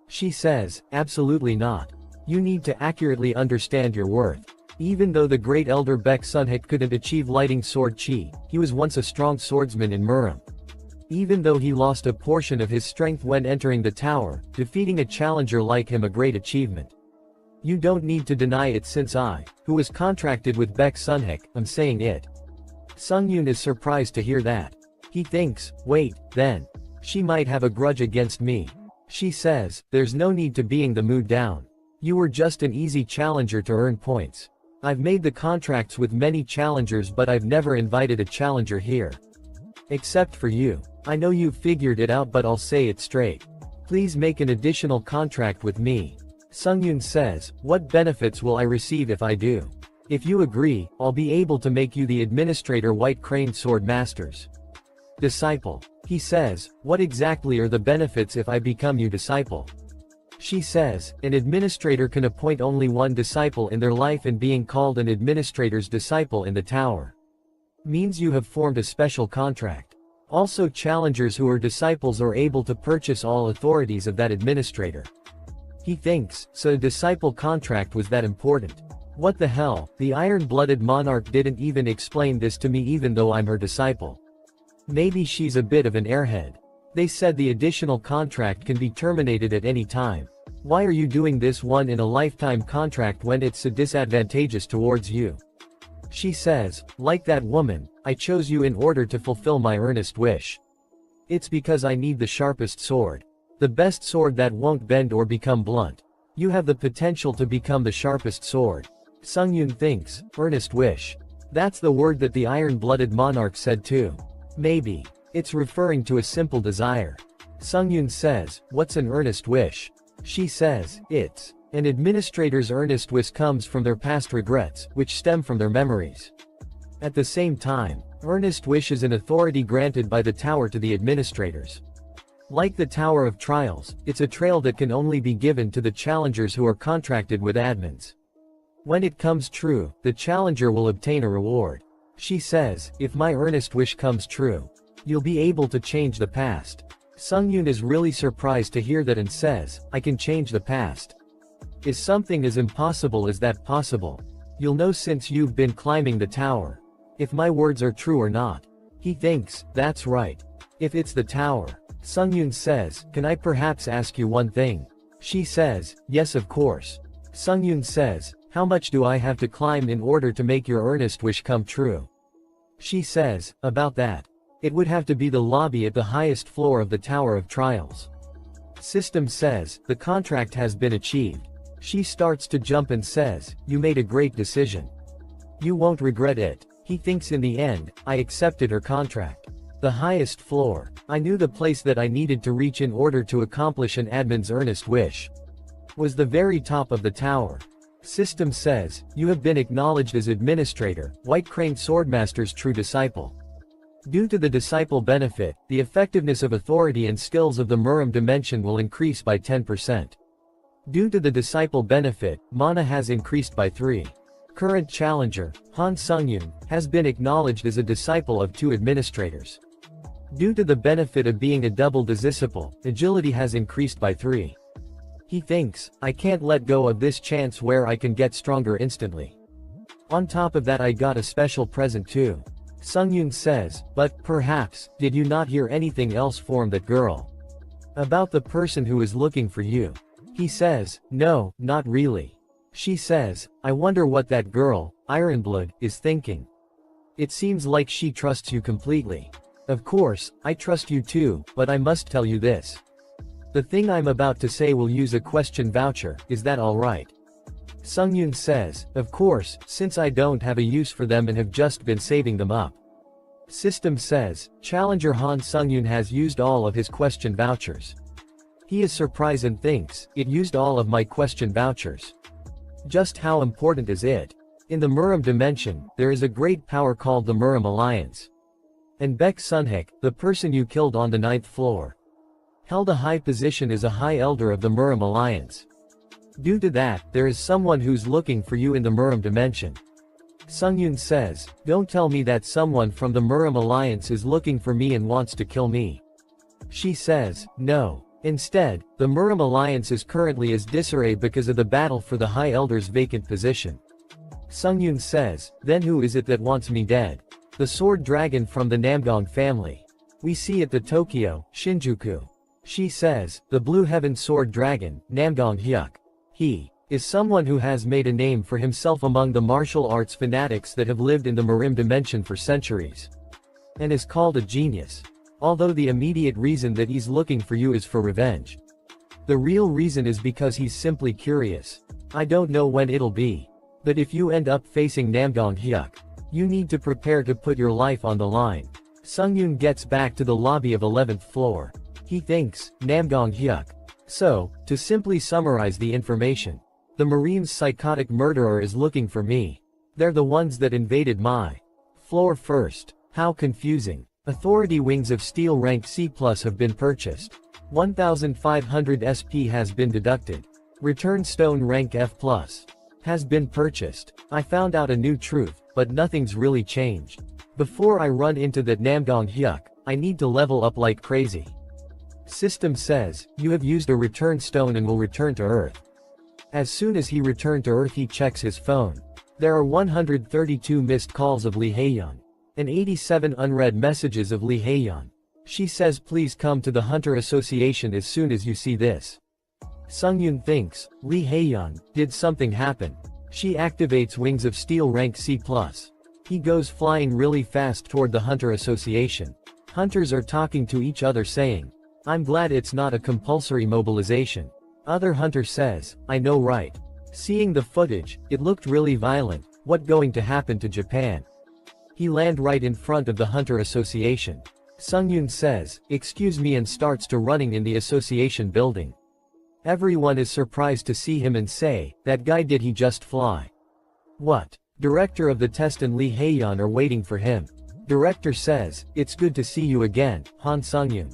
She says, absolutely not. You need to accurately understand your worth. Even though the great elder Baek Sunhik couldn't achieve lighting sword chi, he was once a strong swordsman in Murim. Even though he lost a portion of his strength when entering the tower, defeating a challenger like him a great achievement. You don't need to deny it since I, who was contracted with Baek Sunhik, am saying it. Sungyun is surprised to hear that. He thinks, wait, then. She might have a grudge against me. She says, there's no need to being the mood down. You were just an easy challenger to earn points. I've made the contracts with many challengers, but I've never invited a challenger here. Except for you. I know you've figured it out, but I'll say it straight. Please make an additional contract with me. Sungyun says, what benefits will I receive if I do? If you agree, I'll be able to make you the Administrator White Crane Sword Masters. Disciple. He says, what exactly are the benefits if I become your disciple? She says, an administrator can appoint only one disciple in their life, and being called an administrator's disciple in the tower means you have formed a special contract. Also, challengers who are disciples are able to purchase all authorities of that administrator. He thinks, so a disciple contract was that important. What the hell, the iron-blooded monarch didn't even explain this to me even though I'm her disciple. Maybe she's a bit of an airhead. They said the additional contract can be terminated at any time. Why are you doing this one-in-a-lifetime contract when it's so disadvantageous towards you? She says, like that woman, I chose you in order to fulfill my earnest wish. It's because I need the sharpest sword. The best sword that won't bend or become blunt. You have the potential to become the sharpest sword. Sungyun thinks, earnest wish. That's the word that the iron-blooded monarch said too. Maybe. It's referring to a simple desire. Sungyun says, what's an earnest wish? She says, it's an administrator's earnest wish comes from their past regrets, which stem from their memories. At the same time, earnest wish is an authority granted by the tower to the administrators. Like the Tower of Trials, it's a trail that can only be given to the challengers who are contracted with admins. When it comes true, the challenger will obtain a reward. She says, if my earnest wish comes true, you'll be able to change the past. Sungyun is really surprised to hear that and says, I can change the past. Is something as impossible as that possible? You'll know since you've been climbing the tower. If my words are true or not. He thinks, that's right. If it's the tower. Sungyun says, can I perhaps ask you one thing? She says, yes of course. Sungyun says, how much do I have to climb in order to make your earnest wish come true? She says, about that. It would have to be the lobby at the highest floor of the Tower of Trials. System says, the contract has been achieved. She starts to jump and says, you made a great decision. You won't regret it. He thinks in the end, I accepted her contract. The highest floor. I knew the place that I needed to reach in order to accomplish an admin's earnest wish. Was the very top of the tower. System says, you have been acknowledged as administrator, White Crane Swordmaster's true disciple. Due to the disciple benefit, the effectiveness of authority and skills of the Murim dimension will increase by 10%. Due to the disciple benefit, mana has increased by 3. Current challenger, Han Sungyun, has been acknowledged as a disciple of 2 administrators. Due to the benefit of being a double disciple, agility has increased by 3. He thinks, I can't let go of this chance where I can get stronger instantly. On top of that I got a special present too. Sungyun says, but, perhaps, did you not hear anything else from that girl? About the person who is looking for you. He says, no, not really. She says, I wonder what that girl, Ironblood, is thinking. It seems like she trusts you completely. Of course, I trust you too, but I must tell you this. The thing I'm about to say will use a question voucher, is that alright? Sungyun says, of course, since I don't have a use for them and have just been saving them up. System says, Challenger Han Sungyun has used all of his question vouchers. He is surprised and thinks, it used all of my question vouchers. Just how important is it? In the Murim dimension, there is a great power called the Murim Alliance. And Baek Sunhik, the person you killed on the 9th floor, held a high position as a high elder of the Murim Alliance. Due to that, there is someone who's looking for you in the Murim dimension. Sungyun says, don't tell me that someone from the Murim Alliance is looking for me and wants to kill me. She says, no. Instead, the Murim Alliance is currently in disarray because of the battle for the High Elder's vacant position. Sungyun says, then who is it that wants me dead? The sword dragon from the Namgong family. We see at the Tokyo, Shinjuku. She says, the Blue Heaven sword dragon, Namgong Hyuk. He is someone who has made a name for himself among the martial arts fanatics that have lived in the Murim dimension for centuries. And is called a genius. Although the immediate reason that he's looking for you is for revenge. The real reason is because he's simply curious. I don't know when it'll be. But if you end up facing Namgong Hyuk, you need to prepare to put your life on the line. Sungyun gets back to the lobby of 11th floor. He thinks, Namgong Hyuk. So, to simply summarize the information. The Marine's psychotic murderer is looking for me. They're the ones that invaded my floor first. How confusing. Authority wings of steel rank C+ have been purchased. 1500 SP has been deducted. Return stone rank F+ has been purchased. I found out a new truth, but nothing's really changed. Before I run into that Namgong Hyuk, I need to level up like crazy. System says, you have used a return stone and will return to Earth. As soon as he returned to Earth he checks his phone. There are 132 missed calls of Lee Haeyeon. And 87 unread messages of Lee Haeyeon. She says please come to the Hunter Association as soon as you see this. Sungyun thinks, Lee Haeyeon, did something happen? She activates wings of steel rank C+. He goes flying really fast toward the Hunter Association. Hunters are talking to each other saying, I'm glad it's not a compulsory mobilization. Other hunter says, I know right. Seeing the footage, it looked really violent. What going to happen to Japan? He land right in front of the Hunter Association. Sungyun says, excuse me and starts to running in the association building. Everyone is surprised to see him and say, that guy did he just fly? What? Director of the test and Lee Haeyeon are waiting for him. Director says, it's good to see you again, Han Sungyun.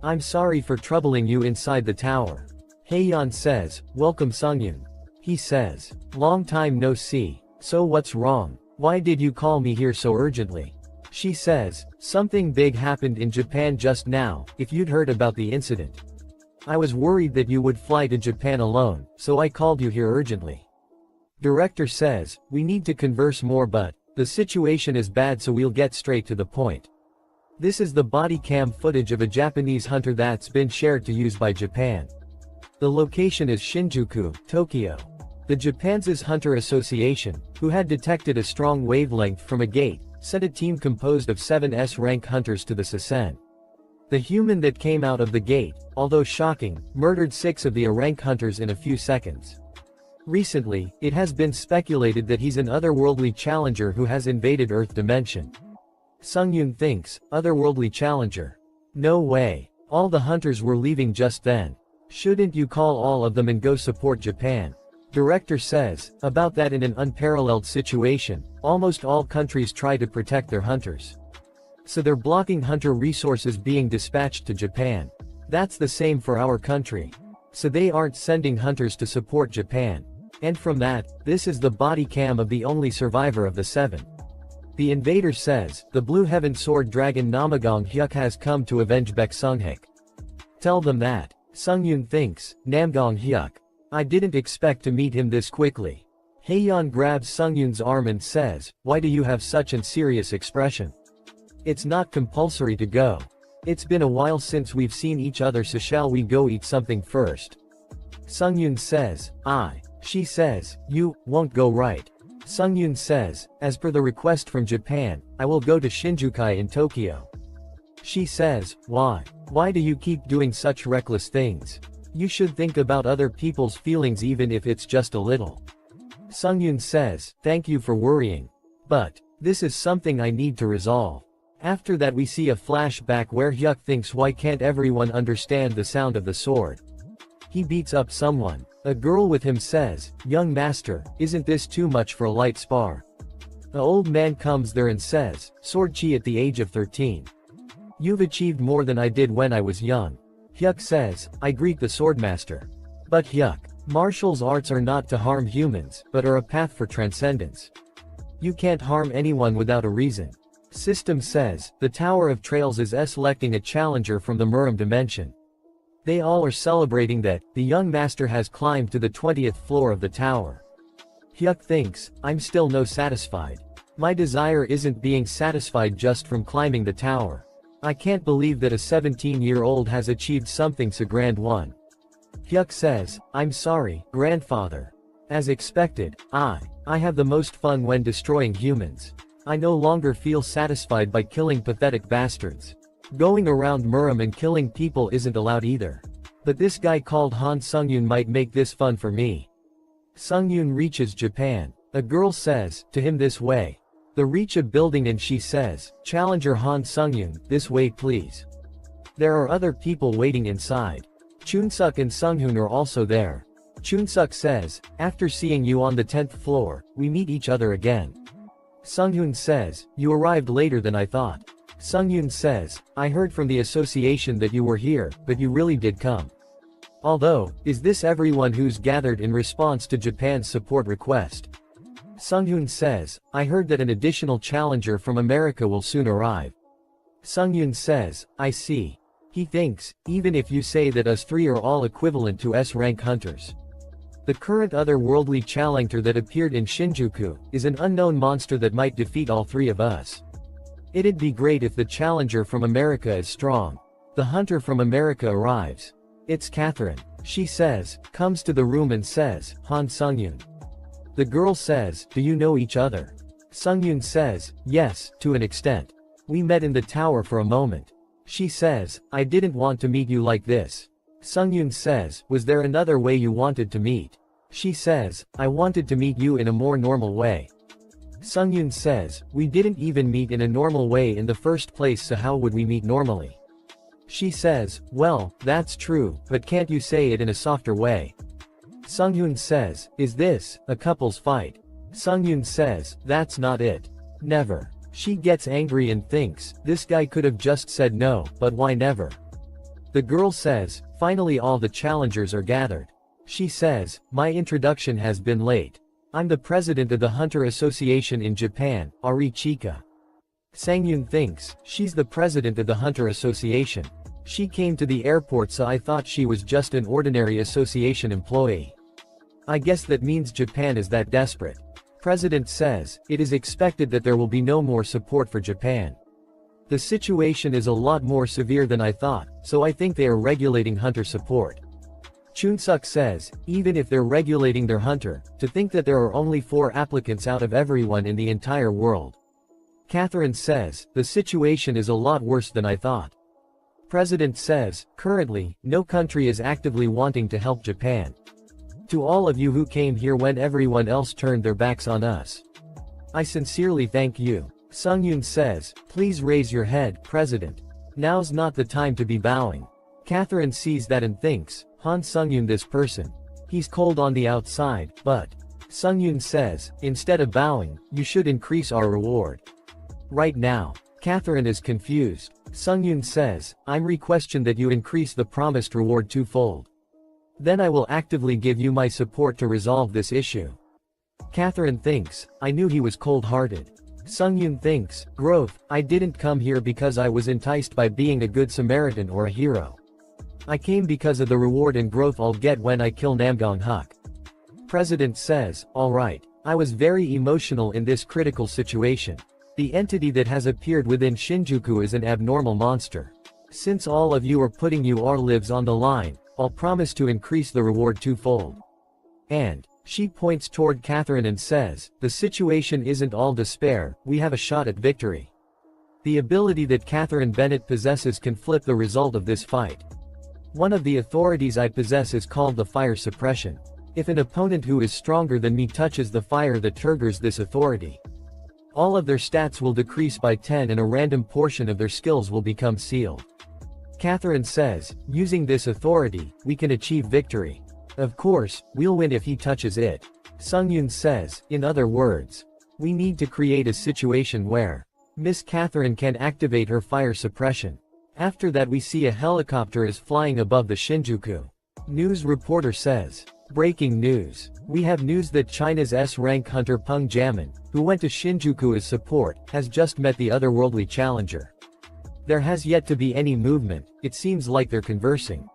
I'm sorry for troubling you inside the tower. Haeyeon says, welcome Sungyun. He says, long time no see, so what's wrong? Why did you call me here so urgently? She says, something big happened in Japan just now, if you'd heard about the incident. I was worried that you would fly to Japan alone, so I called you here urgently. Director says, we need to converse more but, the situation is bad so we'll get straight to the point. This is the body cam footage of a Japanese hunter that's been shared to use by Japan. The location is Shinjuku, Tokyo. The Japan's Hunter Association, who had detected a strong wavelength from a gate, sent a team composed of 7 S-rank hunters to the Sasen. The human that came out of the gate, although shocking, murdered 6 of the A-rank hunters in a few seconds. Recently, it has been speculated that he's an otherworldly challenger who has invaded Earth dimension. Sungyun thinks, otherworldly challenger. No way. All the hunters were leaving just then. Shouldn't you call all of them and go support Japan? Director says, about that in an unparalleled situation, almost all countries try to protect their hunters. So they're blocking hunter resources being dispatched to Japan. That's the same for our country. So they aren't sending hunters to support Japan. And from that, this is the body cam of the only survivor of the 7. The invader says, the Blue Heaven Sword Dragon Namagong Hyuk has come to avenge Baek Sunghyuk. Tell them that. Sungyun thinks, Namgong Hyuk. I didn't expect to meet him this quickly. Haeyeon grabs Sungyun's arm and says, why do you have such an serious expression? It's not compulsory to go. It's been a while since we've seen each other, so shall we go eat something first? Sungyun says, She says, you won't go, right? Sungyun says, as per the request from Japan, I will go to Shinjuku in Tokyo. She says, why? Why do you keep doing such reckless things? You should think about other people's feelings even if it's just a little. Sungyun says, thank you for worrying. But this is something I need to resolve. After that we see a flashback where Hyuk thinks, why can't everyone understand the sound of the sword? He beats up someone. A girl with him says, young master, isn't this too much for a light spar? The old man comes there and says, sword chi at the age of 13. You've achieved more than I did when I was young. Hyuk says, I greet the swordmaster. But Hyuk, martial arts are not to harm humans, but are a path for transcendence. You can't harm anyone without a reason. System says, the Tower of Trails is selecting a challenger from the Murim dimension. They all are celebrating that, the young master has climbed to the 20th floor of the tower. Hyuk thinks, I'm still no satisfied. My desire isn't being satisfied just from climbing the tower. I can't believe that a 17-year-old has achieved something so grand. One. Hyuk says, I'm sorry, grandfather. As expected, I have the most fun when destroying humans. I no longer feel satisfied by killing pathetic bastards. Going around Murim and killing people isn't allowed either. But this guy called Han Sungyun might make this fun for me. Sungyun reaches Japan. A girl says, to him this way. They reach a building and she says, Challenger Han Sungyun, this way please. There are other people waiting inside. Chunsuk and Sunghoon are also there. Chunsuk says, after seeing you on the 10th floor, we meet each other again. Sunghoon says, you arrived later than I thought. Sungyun says, I heard from the association that you were here, but you really did come. Although, is this everyone who's gathered in response to Japan's support request? Sunghoon says, I heard that an additional challenger from America will soon arrive. Sungyun says, I see. He thinks, even if you say that us three are all equivalent to S-rank hunters. The current otherworldly challenger that appeared in Shinjuku is an unknown monster that might defeat all three of us. It'd be great if the challenger from America is strong. The hunter from America arrives. It's Catherine. She says, comes to the room and says, Han Sungyun. The girl says, do you know each other? Sungyun says, yes, to an extent. We met in the tower for a moment. She says, I didn't want to meet you like this. Sungyun says, was there another way you wanted to meet? She says, I wanted to meet you in a more normal way. Sungyun says, we didn't even meet in a normal way in the first place, so how would we meet normally? She says, well, that's true, but can't you say it in a softer way? Sunghoon says, is this a couple's fight? Sungyun says, that's not it. Never. She gets angry and thinks, this guy could have just said no, but why never? The girl says, finally all the challengers are gathered. She says, my introduction has been late. I'm the president of the Hunter Association in Japan, Ari Chika. Sangyun thinks, she's the president of the Hunter Association. She came to the airport, so I thought she was just an ordinary association employee. I guess that means Japan is that desperate. President says, it is expected that there will be no more support for Japan. The situation is a lot more severe than I thought, so I think they are regulating hunter support. Chunsuk says, even if they're regulating their hunter, to think that there are only 4 applicants out of everyone in the entire world. Catherine says, the situation is a lot worse than I thought. President says, currently, no country is actively wanting to help Japan. To all of you who came here when everyone else turned their backs on us, I sincerely thank you. Sungyun says, please raise your head, President. Now's not the time to be bowing. Catherine sees that and thinks, Han Sungyun, this person. He's cold on the outside, but. Sungyun says, instead of bowing, you should increase our reward. Right now. Catherine is confused. Sungyun says, I'm requesting that you increase the promised reward 2-fold. Then I will actively give you my support to resolve this issue. Catherine thinks, I knew he was cold-hearted. Sungyun thinks, growth, I didn't come here because I was enticed by being a good Samaritan or a hero. I came because of the reward and growth I'll get when I kill Namgong Huk. President says, alright. I was very emotional in this critical situation. The entity that has appeared within Shinjuku is an abnormal monster. Since all of you are putting your lives on the line, I'll promise to increase the reward twofold. And, she points toward Catherine and says, the situation isn't all despair, we have a shot at victory. The ability that Catherine Bennett possesses can flip the result of this fight. One of the authorities I possess is called the fire suppression. If an opponent who is stronger than me touches the fire that triggers this authority, all of their stats will decrease by 10 and a random portion of their skills will become sealed. Catherine says, using this authority, we can achieve victory. Of course, we'll win if he touches it. Sungyun says, in other words, we need to create a situation where Miss Catherine can activate her fire suppression. After that we see a helicopter is flying above the Shinjuku. News reporter says, breaking news. We have news that China's S-rank hunter Peng Jamin, who went to Shinjuku as support, has just met the otherworldly challenger. There has yet to be any movement, it seems like they're conversing.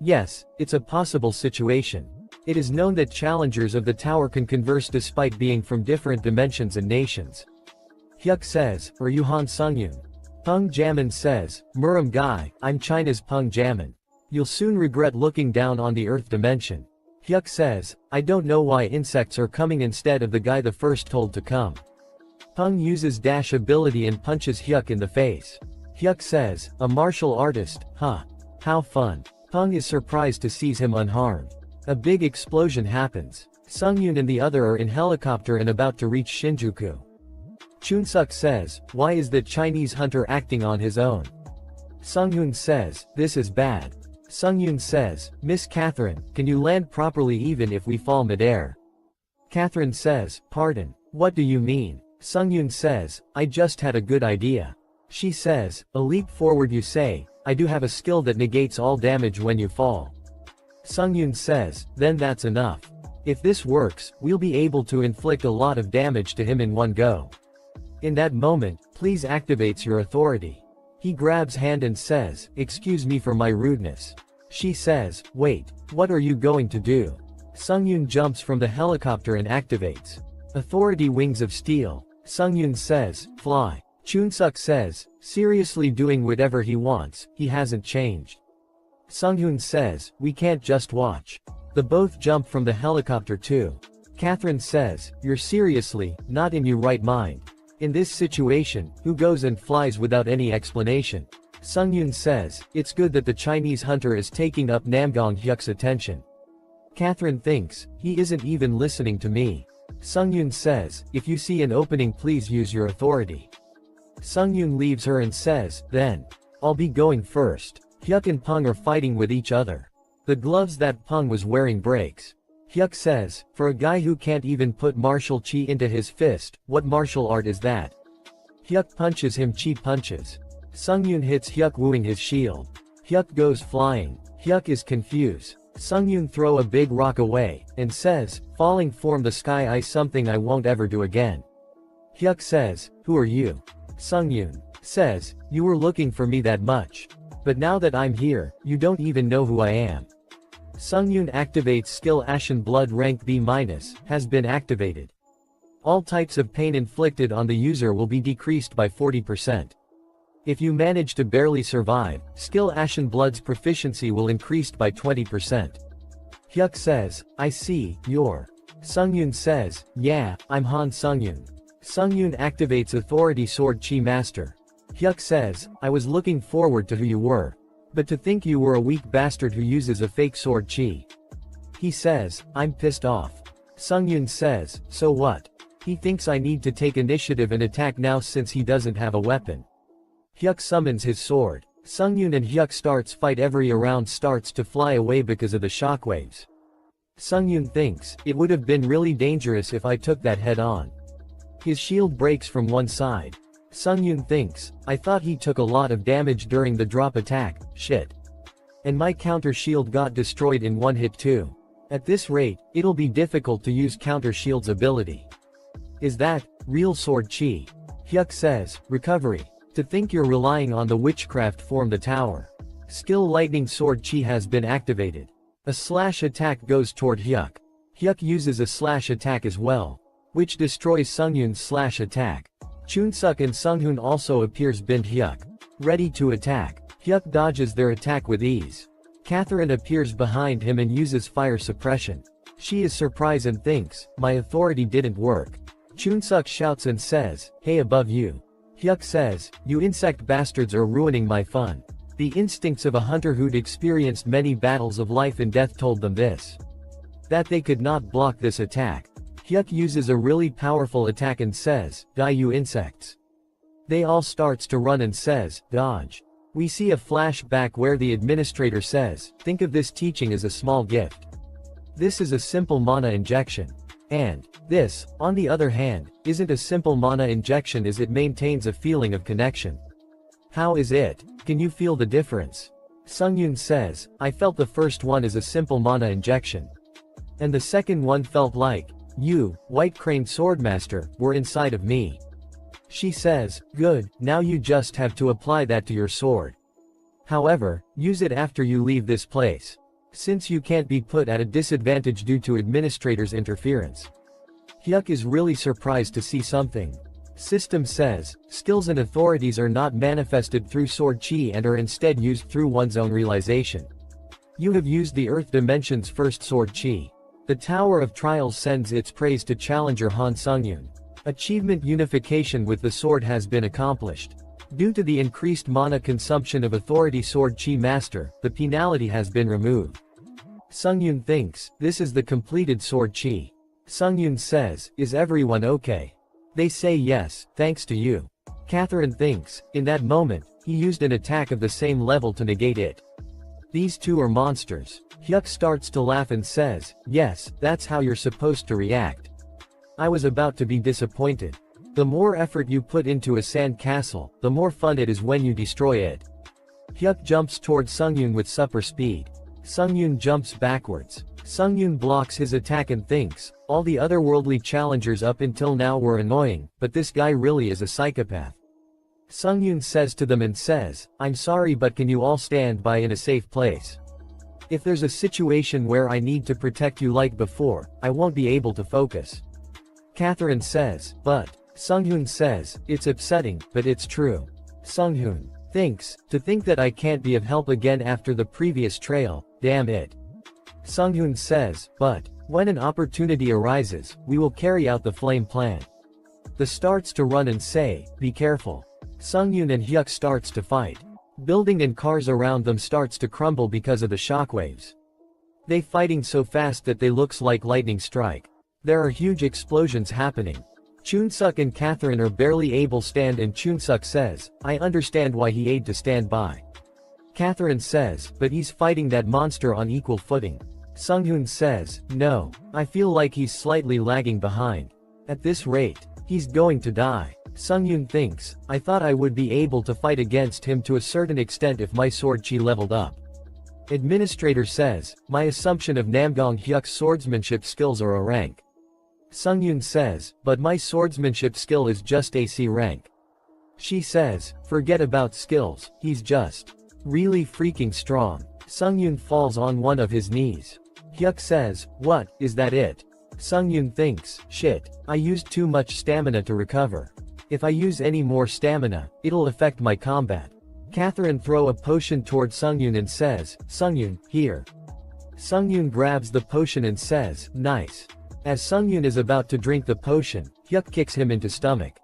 Yes, it's a possible situation. It is known that challengers of the tower can converse despite being from different dimensions and nations. Hyuk says, are you Han Sungyun? Peng Jamin says, Muram Guy, I'm China's Peng Jamin. You'll soon regret looking down on the Earth dimension. Hyuk says, I don't know why insects are coming instead of the guy the first told to come. Peng uses dash ability and punches Hyuk in the face. Hyuk says, a martial artist, huh? How fun. Peng is surprised to see him unharmed. A big explosion happens. Sungyun and the other are in helicopter and about to reach Shinjuku. Chunsuk says, why is that Chinese hunter acting on his own? Sungyun says, this is bad. Sungyun says, Miss Catherine, can you land properly even if we fall midair? Catherine says, pardon, what do you mean? Sungyun says, I just had a good idea. She says, a leap forward you say, I do have a skill that negates all damage when you fall. Sungyun says, then that's enough. If this works, we'll be able to inflict a lot of damage to him in one go. In that moment, please activates your authority. He grabs hand and says, excuse me for my rudeness. She says, wait, what are you going to do? Sungyun jumps from the helicopter and activates Authority Wings of Steel. Sungyun says, fly. Chunsuk says, seriously doing whatever he wants, he hasn't changed. Sungyun says, we can't just watch. The both jump from the helicopter too. Catherine says, you're seriously, not in your right mind. In this situation, who goes and flies without any explanation? Sungyun says, it's good that the Chinese hunter is taking up Namgong Hyuk's attention. Catherine thinks, he isn't even listening to me. Sungyun says, if you see an opening please use your authority. Sungyun leaves her and says, then, I'll be going first. Hyuk and Peng are fighting with each other. The gloves that Peng was wearing breaks. Hyuk says, for a guy who can't even put martial chi into his fist, what martial art is that? Hyuk punches him chi punches. Sungyun hits Hyuk wooing his shield. Hyuk goes flying. Hyuk is confused. Sungyun throw a big rock away, and says, falling from the sky ice something I won't ever do again. Hyuk says, who are you? Sungyun says, you were looking for me that much. But now that I'm here, you don't even know who I am. Sungyun activates skill Ashen Blood rank B-, has been activated. All types of pain inflicted on the user will be decreased by 40%. If you manage to barely survive, skill Ashen Blood's proficiency will increase by 20%. Hyuk says, I see, you're. Sungyun says, yeah, I'm Han Sungyun. Sungyun activates Authority Sword Chi Master. Hyuk says, I was looking forward to who you were. But to think you were a weak bastard who uses a fake sword chi. He says, I'm pissed off. Sungyun says, so what? He thinks I need to take initiative and attack now since he doesn't have a weapon. Hyuk summons his sword. Sungyun and Hyuk starts fight every round starts to fly away because of the shockwaves. Sungyun thinks, it would have been really dangerous if I took that head on. His shield breaks from one side. Sungyun thinks, I thought he took a lot of damage during the drop attack, shit. And my counter shield got destroyed in one hit too. At this rate, it'll be difficult to use counter shield's ability. Is that real sword chi? Hyuk says, recovery. To think you're relying on the witchcraft form the tower. Skill lightning sword chi has been activated. A slash attack goes toward Hyuk. Hyuk uses a slash attack as well, which destroys Sungyun's slash attack. Chunsuk and Sunghoon also appears behind Hyuk, ready to attack. Hyuk dodges their attack with ease. Catherine appears behind him and uses fire suppression. She is surprised and thinks, my authority didn't work. Chunsuk shouts and says, hey above you. Hyuk says, you insect bastards are ruining my fun. The instincts of a hunter who'd experienced many battles of life and death told them this. That they could not block this attack. Hyuk uses a really powerful attack and says, die you insects. They all starts to run and says, dodge. We see a flashback where the administrator says, think of this teaching as a small gift. This is a simple mana injection. And this, on the other hand, isn't a simple mana injection as it maintains a feeling of connection. How is it? Can you feel the difference? Sungyun says, I felt the first one as a simple mana injection. And the second one felt like, you, White Crane Swordmaster, were inside of me. She says, good, now you just have to apply that to your sword. However, use it after you leave this place. Since you can't be put at a disadvantage due to administrator's interference. Hyuk is really surprised to see something. System says, skills and authorities are not manifested through sword chi and are instead used through one's own realization. You have used the Earth Dimension's first sword chi. The Tower of Trials sends its praise to challenger Han Sungyun. Achievement unification with the sword has been accomplished. Due to the increased mana consumption of Authority Sword Chi Master, the penalty has been removed. Sungyun thinks, this is the completed sword chi. Sungyun says, is everyone okay? They say yes, thanks to you. Catherine thinks, in that moment, he used an attack of the same level to negate it. These two are monsters. Hyuk starts to laugh and says, yes, that's how you're supposed to react. I was about to be disappointed. The more effort you put into a sand castle, the more fun it is when you destroy it. Hyuk jumps towards Sungyun with super speed. Sungyun jumps backwards. Sungyun blocks his attack and thinks, all the otherworldly challengers up until now were annoying, but this guy really is a psychopath. Sungyun says to them and says, I'm sorry but can you all stand by in a safe place? If there's a situation where I need to protect you like before, I won't be able to focus. Catherine says, but. Sunghoon says, it's upsetting, but it's true. Sunghoon thinks, to think that I can't be of help again after the previous trail, damn it. Sunghoon says, but, when an opportunity arises, we will carry out the flame plan. The starts to run and say, be careful. Sunghoon and Hyuk starts to fight. Building and cars around them starts to crumble because of the shockwaves. They fighting so fast that they looks like lightning strike. There are huge explosions happening. Chunsuk and Catherine are barely able to stand and Chunsuk says, I understand why he had to stand by. Catherine says, but he's fighting that monster on equal footing. Sunghoon says, no, I feel like he's slightly lagging behind. At this rate, he's going to die. Sunghoon thinks, I thought I would be able to fight against him to a certain extent if my sword chi leveled up. Administrator says, my assumption of Namgong Hyuk's swordsmanship skills are a rank. Sunghoon says, but my swordsmanship skill is just AC rank. She says, forget about skills, he's just really freaking strong. Sunghoon falls on one of his knees. Hyuk says, what, is that it? Sunghoon thinks, shit, I used too much stamina to recover. If I use any more stamina, it'll affect my combat. Catherine throws a potion toward Sunghoon and says, Sunghoon, here. Sunghoon grabs the potion and says, nice. As Sunghoon is about to drink the potion, Hyuk kicks him into stomach.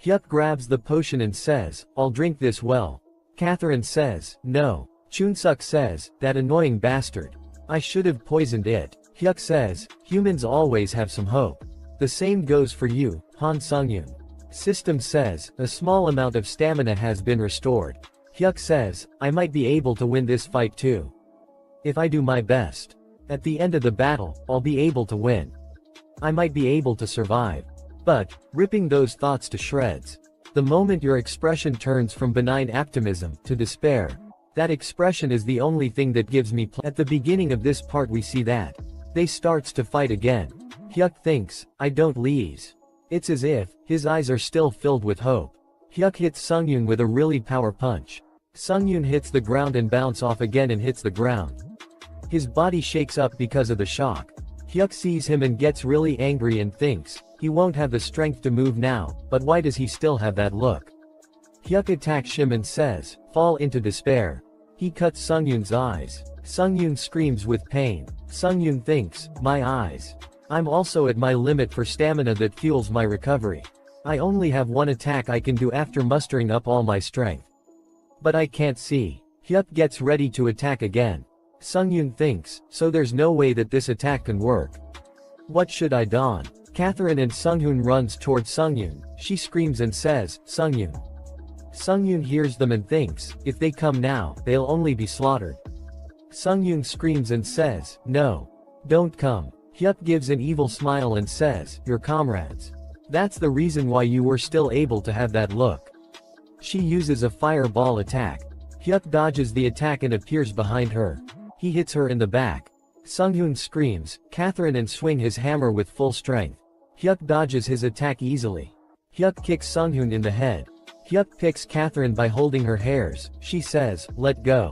Hyuk grabs the potion and says, I'll drink this well. Catherine says, no. Chunsuk says, that annoying bastard. I should have poisoned it. Hyuk says, humans always have some hope. The same goes for you, Han Sunghoon. System says, a small amount of stamina has been restored. Hyuk says, I might be able to win this fight too. If I do my best. At the end of the battle, I'll be able to win. I might be able to survive. But, ripping those thoughts to shreds. The moment your expression turns from benign optimism to despair. That expression is the only thing that gives me At the beginning of this part we see that. They starts to fight again. Hyuk thinks, I don't lose. It's as if his eyes are still filled with hope. Hyuk hits Sungyun with a really power punch. Sungyun hits the ground and bounce off again and hits the ground. His body shakes up because of the shock. Hyuk sees him and gets really angry and thinks he won't have the strength to move now, but why does he still have that look? Hyuk attacks him and says, fall into despair. He cuts Sungyun's eyes. Sungyun screams with pain. Sungyun thinks, my eyes. I'm also at my limit for stamina that fuels my recovery. I only have one attack I can do after mustering up all my strength. But I can't see. Hyuk gets ready to attack again. Sungyun thinks, so there's no way that this attack can work. What should I don? Catherine and Sunghun runs towards Sungyun. She screams and says, Sungyun. Sungyun hears them and thinks, if they come now, they'll only be slaughtered. Sungyun screams and says, no. Don't come. Hyuk gives an evil smile and says, your comrades. That's the reason why you were still able to have that look. She uses a fireball attack. Hyuk dodges the attack and appears behind her. He hits her in the back. Sunghun screams, Catherine and swing his hammer with full strength. Hyuk dodges his attack easily. Hyuk kicks Sunghun in the head. Hyuk picks Catherine by holding her hairs. She says, let go.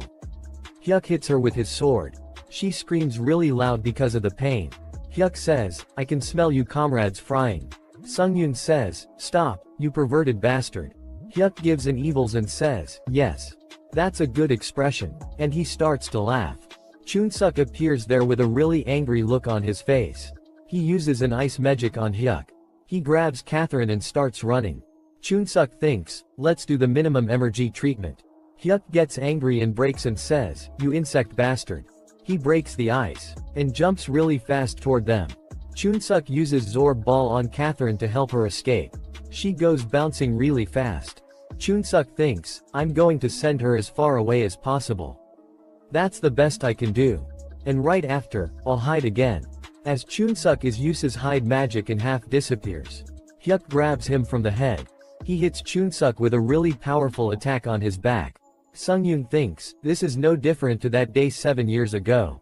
Hyuk hits her with his sword. She screams really loud because of the pain. Hyuk says, I can smell you comrades frying. Sungyun says, stop, you perverted bastard. Hyuk gives an evils and says, yes. That's a good expression. And he starts to laugh. Chunsuk appears there with a really angry look on his face. He uses an ice magic on Hyuk. He grabs Catherine and starts running. Chunsuk thinks, let's do the minimum energy treatment. Hyuk gets angry and breaks and says, you insect bastard. He breaks the ice, and jumps really fast toward them. Chunsuk uses Zorb Ball on Catherine to help her escape. She goes bouncing really fast. Chunsuk thinks, I'm going to send her as far away as possible. That's the best I can do. And right after, I'll hide again. As Chunsuk uses hide magic and half disappears. Hyuk grabs him from the head. He hits Chunsuk with a really powerful attack on his back. Sungyun thinks, this is no different to that day 7 years ago.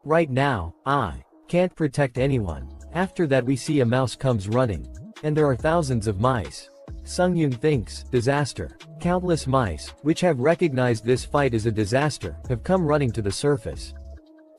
Right now, I can't protect anyone. After that we see a mouse comes running. And there are thousands of mice. Sungyun thinks, disaster. Countless mice, which have recognized this fight as a disaster, have come running to the surface.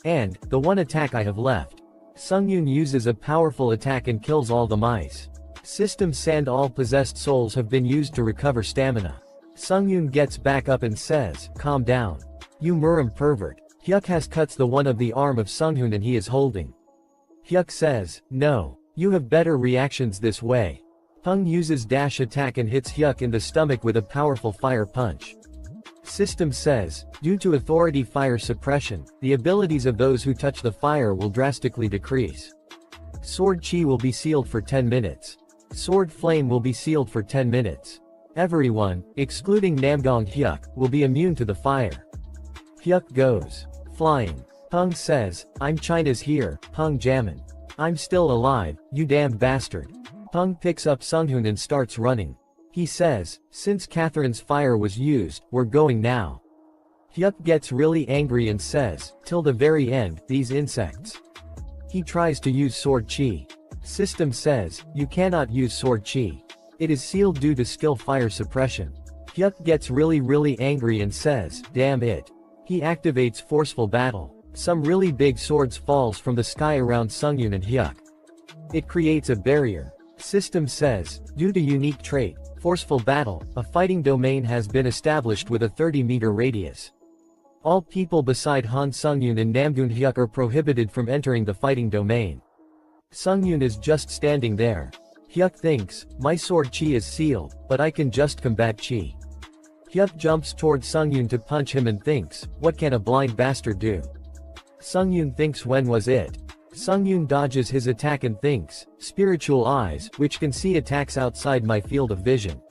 And, the one attack I have left. Sungyun uses a powerful attack and kills all the mice. System Sand all possessed souls have been used to recover stamina. Sungyun gets back up and says, calm down. You Murim pervert. Hyuk has cuts the one of the arm of Sunghun and he is holding. Hyuk says, no. You have better reactions this way. Pung uses dash attack and hits Hyuk in the stomach with a powerful fire punch. System says, due to authority fire suppression, the abilities of those who touch the fire will drastically decrease. Sword Chi will be sealed for 10 minutes. Sword Flame will be sealed for 10 minutes. Everyone, excluding Namgong Hyuk, will be immune to the fire. Hyuk goes flying. Pung says, I'm China's here, Pung Jamin. I'm still alive, you damned bastard. Pung picks up Sunghun and starts running. He says, since Catherine's fire was used, we're going now. Hyuk gets really angry and says, till the very end, these insects. He tries to use Sword Chi. System says, you cannot use Sword Chi. It is sealed due to skill fire suppression. Hyuk gets really angry and says, damn it. He activates Forceful Battle. Some really big swords falls from the sky around Sungyun and Hyuk. It creates a barrier. System says, due to unique trait, Forceful Battle, a fighting domain has been established with a 30-meter radius. All people beside Han Sungyun and Namgun Hyuk are prohibited from entering the fighting domain. Sungyun is just standing there. Hyuk thinks, my sword Chi is sealed, but I can just combat Chi. Hyuk jumps toward Sungyun to punch him and thinks, what can a blind bastard do? Sungyun thinks when was it? Sungyun dodges his attack and thinks, spiritual eyes, which can see attacks outside my field of vision.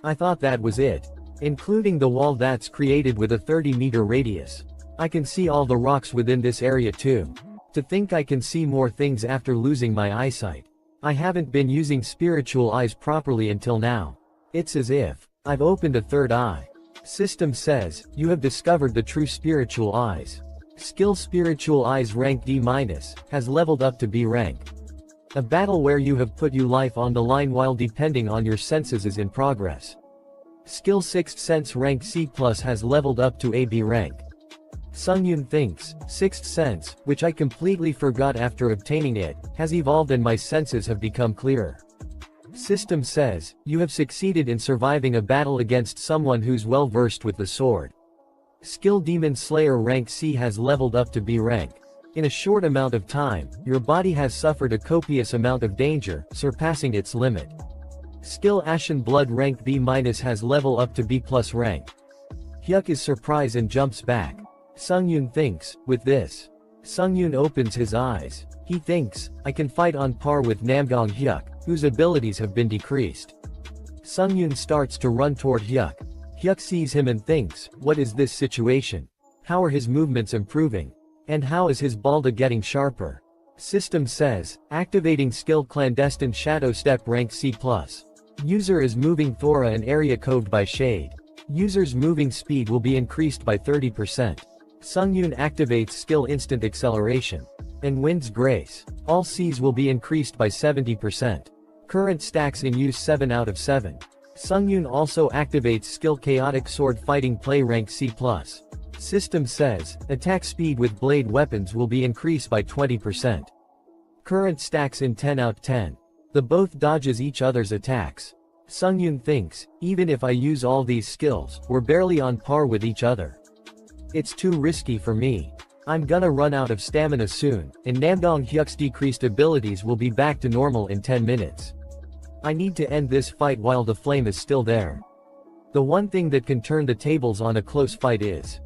I thought that was it. Including the wall that's created with a 30-meter radius. I can see all the rocks within this area too. To think I can see more things after losing my eyesight. I haven't been using spiritual eyes properly until now. It's as if I've opened a third eye. System says, you have discovered the true spiritual eyes. Skill Spiritual Eyes rank D- has leveled up to B rank. A battle where you have put your life on the line while depending on your senses is in progress. Skill Sixth Sense rank C+ has leveled up to AB rank. Sungyun thinks, Sixth Sense, which I completely forgot after obtaining it, has evolved and my senses have become clearer. System says, you have succeeded in surviving a battle against someone who's well versed with the sword. Skill Demon Slayer rank C has leveled up to B rank. In a short amount of time, your body has suffered a copious amount of danger, surpassing its limit. Skill Ashen Blood rank B- has leveled up to B+ rank. Hyuk is surprised and jumps back. Sungyun thinks, with this. Sungyun opens his eyes. He thinks, I can fight on par with Namgong Hyuk, whose abilities have been decreased. Sungyun starts to run toward Hyuk. Hyuk sees him and thinks, what is this situation? How are his movements improving? And how is his balda getting sharper? System says, activating skill Clandestine Shadow Step rank C+. User is moving Thora an area coved by shade. User's moving speed will be increased by 30%. Sungyun activates skill Instant Acceleration. And Wind's Grace. All Cs will be increased by 70%. Current stacks in use 7 out of 7. Sungyun also activates skill Chaotic Sword Fighting Play rank C+. System says, attack speed with blade weapons will be increased by 20%. Current stacks in 10 out 10. The both dodges each other's attacks. Sungyun thinks, even if I use all these skills, we're barely on par with each other. It's too risky for me. I'm gonna run out of stamina soon, and Namdong Hyuk's decreased abilities will be back to normal in 10 minutes. I need to end this fight while the flame is still there. The one thing that can turn the tables on a close fight is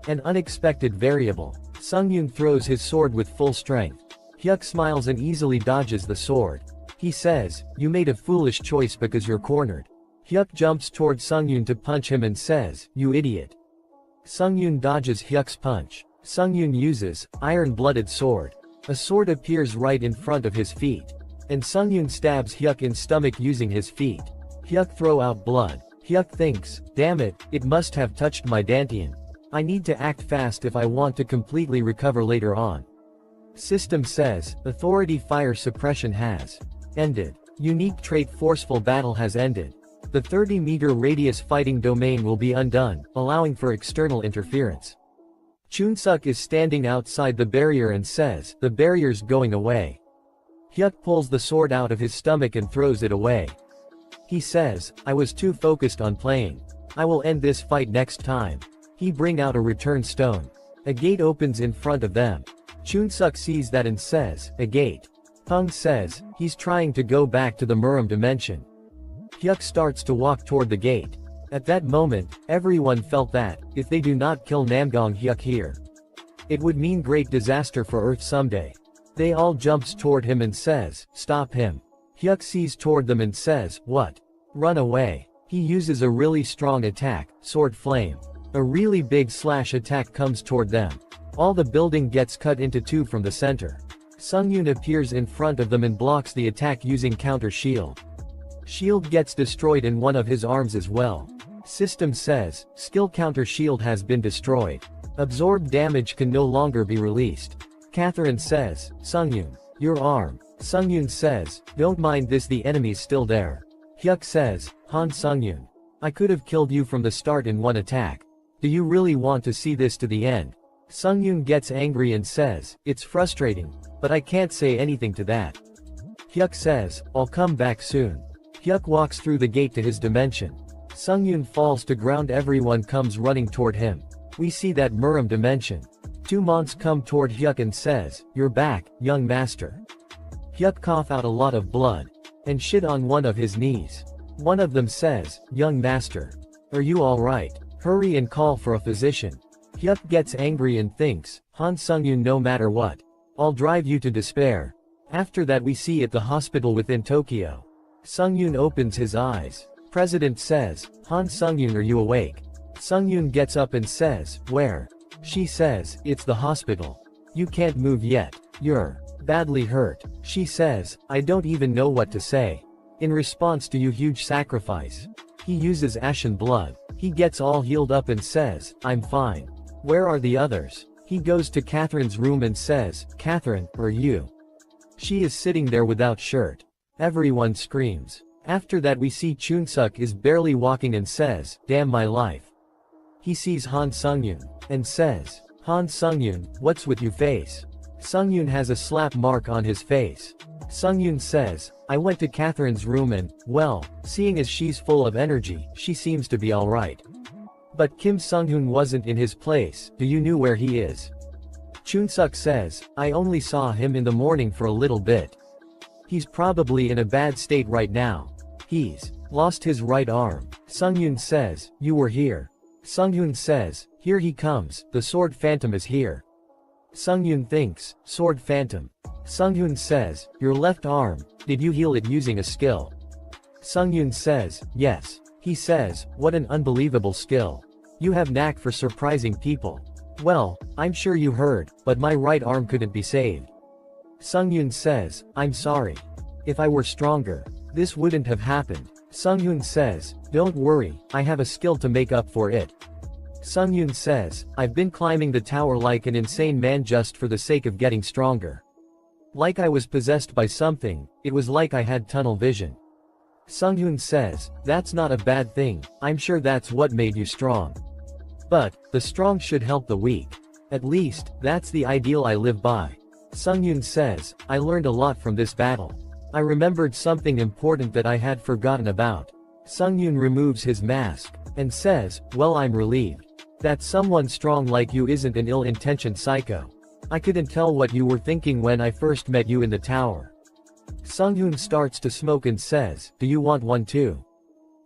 an unexpected variable. Sungyun throws his sword with full strength. Hyuk smiles and easily dodges the sword. He says, you made a foolish choice because you're cornered. Hyuk jumps toward Sungyun to punch him and says, you idiot. Sungyun dodges Hyuk's punch. Sungyun uses iron-blooded sword. A sword appears right in front of his feet. And Sungyun stabs Hyuk in stomach using his feet. Hyuk throw out blood. Hyuk thinks, damn it, it must have touched my dantian. I need to act fast if I want to completely recover later on. System says, Authority Fire Suppression has ended. Unique trait Forceful Battle has ended. The 30-meter radius fighting domain will be undone, allowing for external interference. Chunsuk is standing outside the barrier and says, the barrier's going away. Hyuk pulls the sword out of his stomach and throws it away. He says, I was too focused on playing. I will end this fight next time. He bring out a return stone. A gate opens in front of them. Chunsuk sees that and says, a gate. Peng says, he's trying to go back to the Muram dimension. Hyuk starts to walk toward the gate. At that moment, everyone felt that, if they do not kill Namgong Hyuk here, it would mean great disaster for Earth someday. They all jumps toward him and says, stop him. Hyuk sees toward them and says, what? Run away. He uses a really strong attack, Sword Flame. A really big slash attack comes toward them. All the building gets cut into two from the center. Sungyun appears in front of them and blocks the attack using counter shield. Shield gets destroyed in one of his arms as well. System says, skill counter shield has been destroyed. Absorbed damage can no longer be released. Catherine says, Sungyun, your arm. Sungyun says, don't mind this, the enemy's still there. Hyuk says, Han Sungyun, I could have killed you from the start in one attack. Do you really want to see this to the end? Sungyun gets angry and says, it's frustrating, but I can't say anything to that. Hyuk says, I'll come back soon. Hyuk walks through the gate to his dimension. Sungyun falls to ground, everyone comes running toward him. We see that Muram dimension. Two monks come toward Hyuk and says, you're back, young master. Hyuk cough out a lot of blood. And shit on one of his knees. One of them says, young master. Are you alright? Hurry and call for a physician. Hyuk gets angry and thinks, Han Sungyun, no matter what, I'll drive you to despair. After that we see at the hospital within Tokyo. Sungyun opens his eyes. President says, Han Sungyun, are you awake? Sungyun gets up and says, where? She says, it's the hospital. You can't move yet. You're badly hurt. She says, I don't even know what to say. In response to your huge sacrifice. He uses ashen blood. He gets all healed up and says, I'm fine. Where are the others? He goes to Catherine's room and says, Catherine, are you She is sitting there without shirt. Everyone screams. After that we see Chunsuk is barely walking and says, "Damn my life." He sees Han Sungyun, and says, "Han Sungyun, what's with you face?" Sungyun has a slap mark on his face. Sungyun says, "I went to Catherine's room and, well, seeing as she's full of energy, she seems to be alright. But Kim Sunghoon wasn't in his place, do you know where he is?" Chunsuk says, "I only saw him in the morning for a little bit. He's probably in a bad state right now. He's lost his right arm." Sungyun says, "You were here." Sunghoon says, "Here he comes, the sword phantom is here." Sungyun thinks, "Sword phantom." Sunghoon says, "Your left arm, did you heal it using a skill?" Sungyun says, "Yes." He says, "What an unbelievable skill. You have knack for surprising people. Well, I'm sure you heard, but my right arm couldn't be saved." Sungyun says, "I'm sorry. If I were stronger, this wouldn't have happened." Sunghoon says, "Don't worry, I have a skill to make up for it." Sungyun says, "I've been climbing the tower like an insane man just for the sake of getting stronger. Like I was possessed by something, it was like I had tunnel vision." Sunghoon says, "That's not a bad thing, I'm sure that's what made you strong. But, the strong should help the weak. At least, that's the ideal I live by." Sungyun says, "I learned a lot from this battle. I remembered something important that I had forgotten about." Sungyun removes his mask, and says, "Well, I'm relieved that someone strong like you isn't an ill-intentioned psycho. I couldn't tell what you were thinking when I first met you in the tower." Sunghoon starts to smoke and says, "Do you want one too?"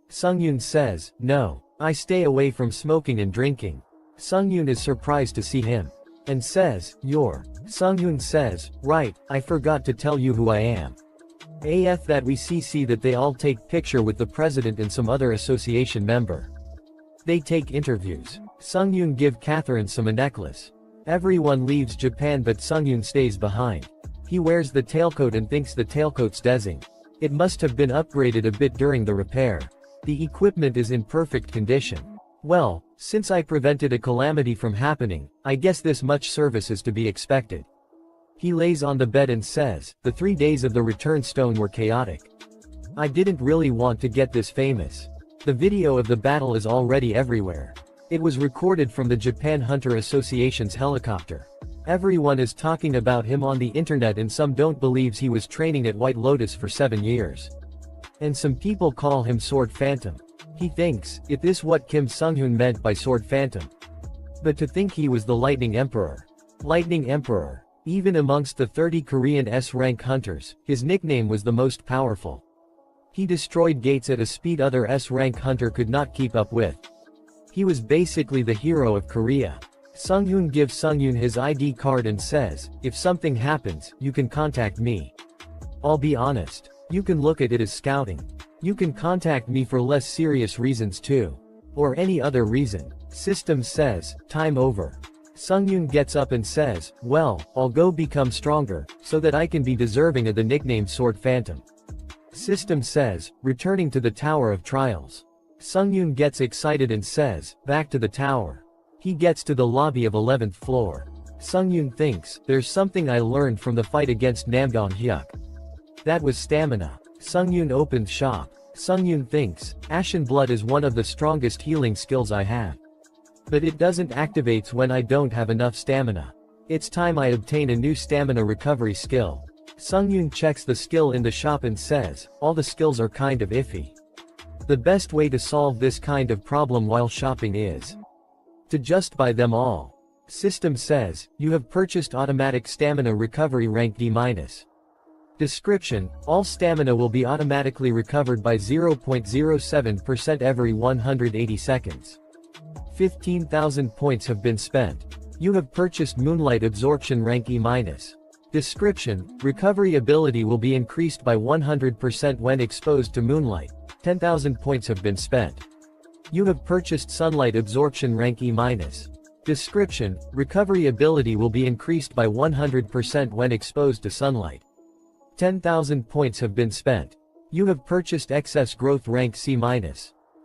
Sungyun says, "No, I stay away from smoking and drinking." Sungyun is surprised to see him, and says, "You're..." Sunghoon says, "Right, I forgot to tell you who I am." AF that we see that they all take picture with the president and some other association member. They take interviews. Sungyun give Catherine some a necklace. Everyone leaves Japan but Sungyun stays behind. He wears the tailcoat and thinks the tailcoat's design. It must have been upgraded a bit during the repair. The equipment is in perfect condition. Well, since I prevented a calamity from happening, I guess this much service is to be expected. He lays on the bed and says, "The 3 days of the return stone were chaotic. I didn't really want to get this famous. The video of the battle is already everywhere. It was recorded from the Japan Hunter Association's helicopter. Everyone is talking about him on the internet and some don't believe he was training at White Lotus for 7 years. And some people call him Sword Phantom. He thinks, is this what Kim Sunghoon meant by Sword Phantom? But to think he was the Lightning Emperor. Lightning Emperor. Even amongst the 30 Korean S-rank hunters, his nickname was the most powerful. He destroyed gates at a speed other S-rank hunter could not keep up with. He was basically the hero of Korea." Sunghoon gives Sungyun his ID card and says, "If something happens, you can contact me. I'll be honest. You can look at it as scouting. You can contact me for less serious reasons too. Or any other reason." System says, "Time over." Sungyun gets up and says, "Well, I'll go become stronger, so that I can be deserving of the nickname Sword Phantom." System says, "Returning to the Tower of Trials." Sungyun gets excited and says, "Back to the tower." He gets to the lobby of 11th floor. Sungyun thinks, "There's something I learned from the fight against Namgon Hyuk. That was stamina." Sungyun opens shop. Sungyun thinks, "Ashen Blood is one of the strongest healing skills I have. But it doesn't activates when I don't have enough stamina. It's time I obtain a new stamina recovery skill." Sungyun checks the skill in the shop and says, "All the skills are kind of iffy. The best way to solve this kind of problem while shopping is to just buy them all." System says, "You have purchased automatic stamina recovery rank D-." Description: all stamina will be automatically recovered by 0.07% every 180 seconds. 15,000 points have been spent. You have purchased Moonlight Absorption rank E-. Description: recovery ability will be increased by 100% when exposed to moonlight. 10,000 points have been spent. You have purchased Sunlight Absorption rank E-. Description: recovery ability will be increased by 100% when exposed to sunlight. 10,000 points have been spent. You have purchased Excess Growth rank C-.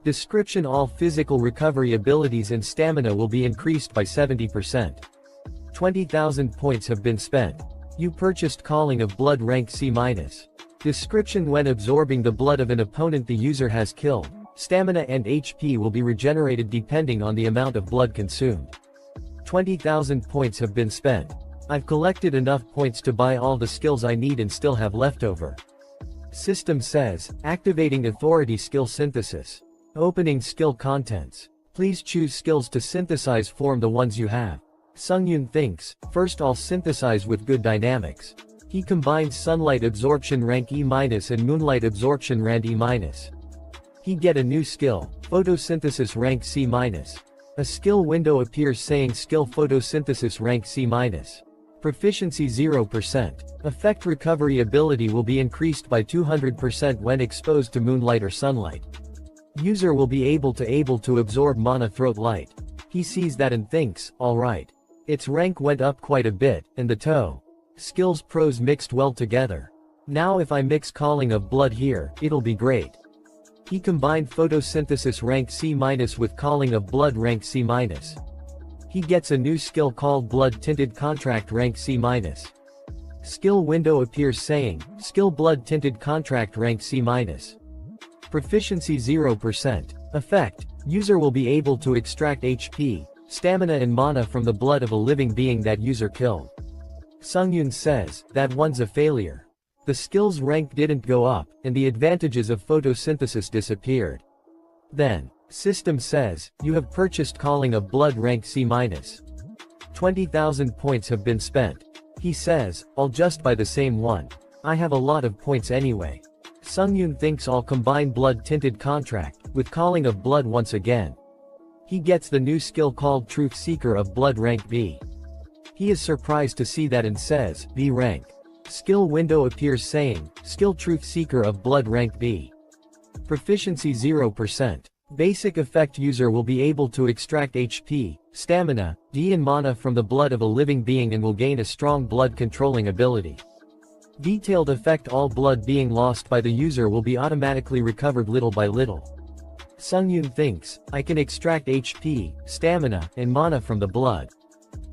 Description: all physical recovery abilities and stamina will be increased by 70%. 20,000 points have been spent. You purchased Calling of Blood rank C-. Description: when absorbing the blood of an opponent the user has killed, stamina and HP will be regenerated depending on the amount of blood consumed. 20,000 points have been spent. I've collected enough points to buy all the skills I need and still have leftover. System says, activating authority skill synthesis. Opening skill contents. Please choose skills to synthesize from the ones you have. Sungyun thinks, first I'll synthesize with good dynamics. He combines sunlight absorption rank E- and moonlight absorption rank E-. He get a new skill, photosynthesis rank C-. A skill window appears saying skill photosynthesis rank C-. Proficiency 0%. Effect recovery ability will be increased by 200% when exposed to moonlight or sunlight. User will be able to absorb mana throat light. He sees that and thinks, alright. Its rank went up quite a bit, and the toe. Skills pros mixed well together. Now if I mix Calling of Blood here, it'll be great. He combined photosynthesis rank C- with Calling of Blood rank C-. He gets a new skill called Blood Tinted Contract rank C-. Skill window appears saying, skill Blood Tinted Contract rank C-. Proficiency 0%. Effect, user will be able to extract HP, stamina and mana from the blood of a living being that user killed. Sungyun says, that one's a failure. The skill's rank didn't go up, and the advantages of photosynthesis disappeared. Then, system says, you have purchased Calling of Blood rank C-. 20,000 points have been spent. He says, I'll just buy the same one. I have a lot of points anyway. Sungyun thinks I'll combine Blood Tinted Contract with Calling of Blood once again. He gets the new skill called Truth Seeker of Blood rank B. He is surprised to see that and says, B rank. Skill window appears saying, skill Truth Seeker of Blood rank B. Proficiency 0%. Basic effect, user will be able to extract HP, stamina, D and mana from the blood of a living being and will gain a strong blood controlling ability. Detailed effect, all blood being lost by the user will be automatically recovered little by little. Sungyun thinks, I can extract HP, stamina, and mana from the blood.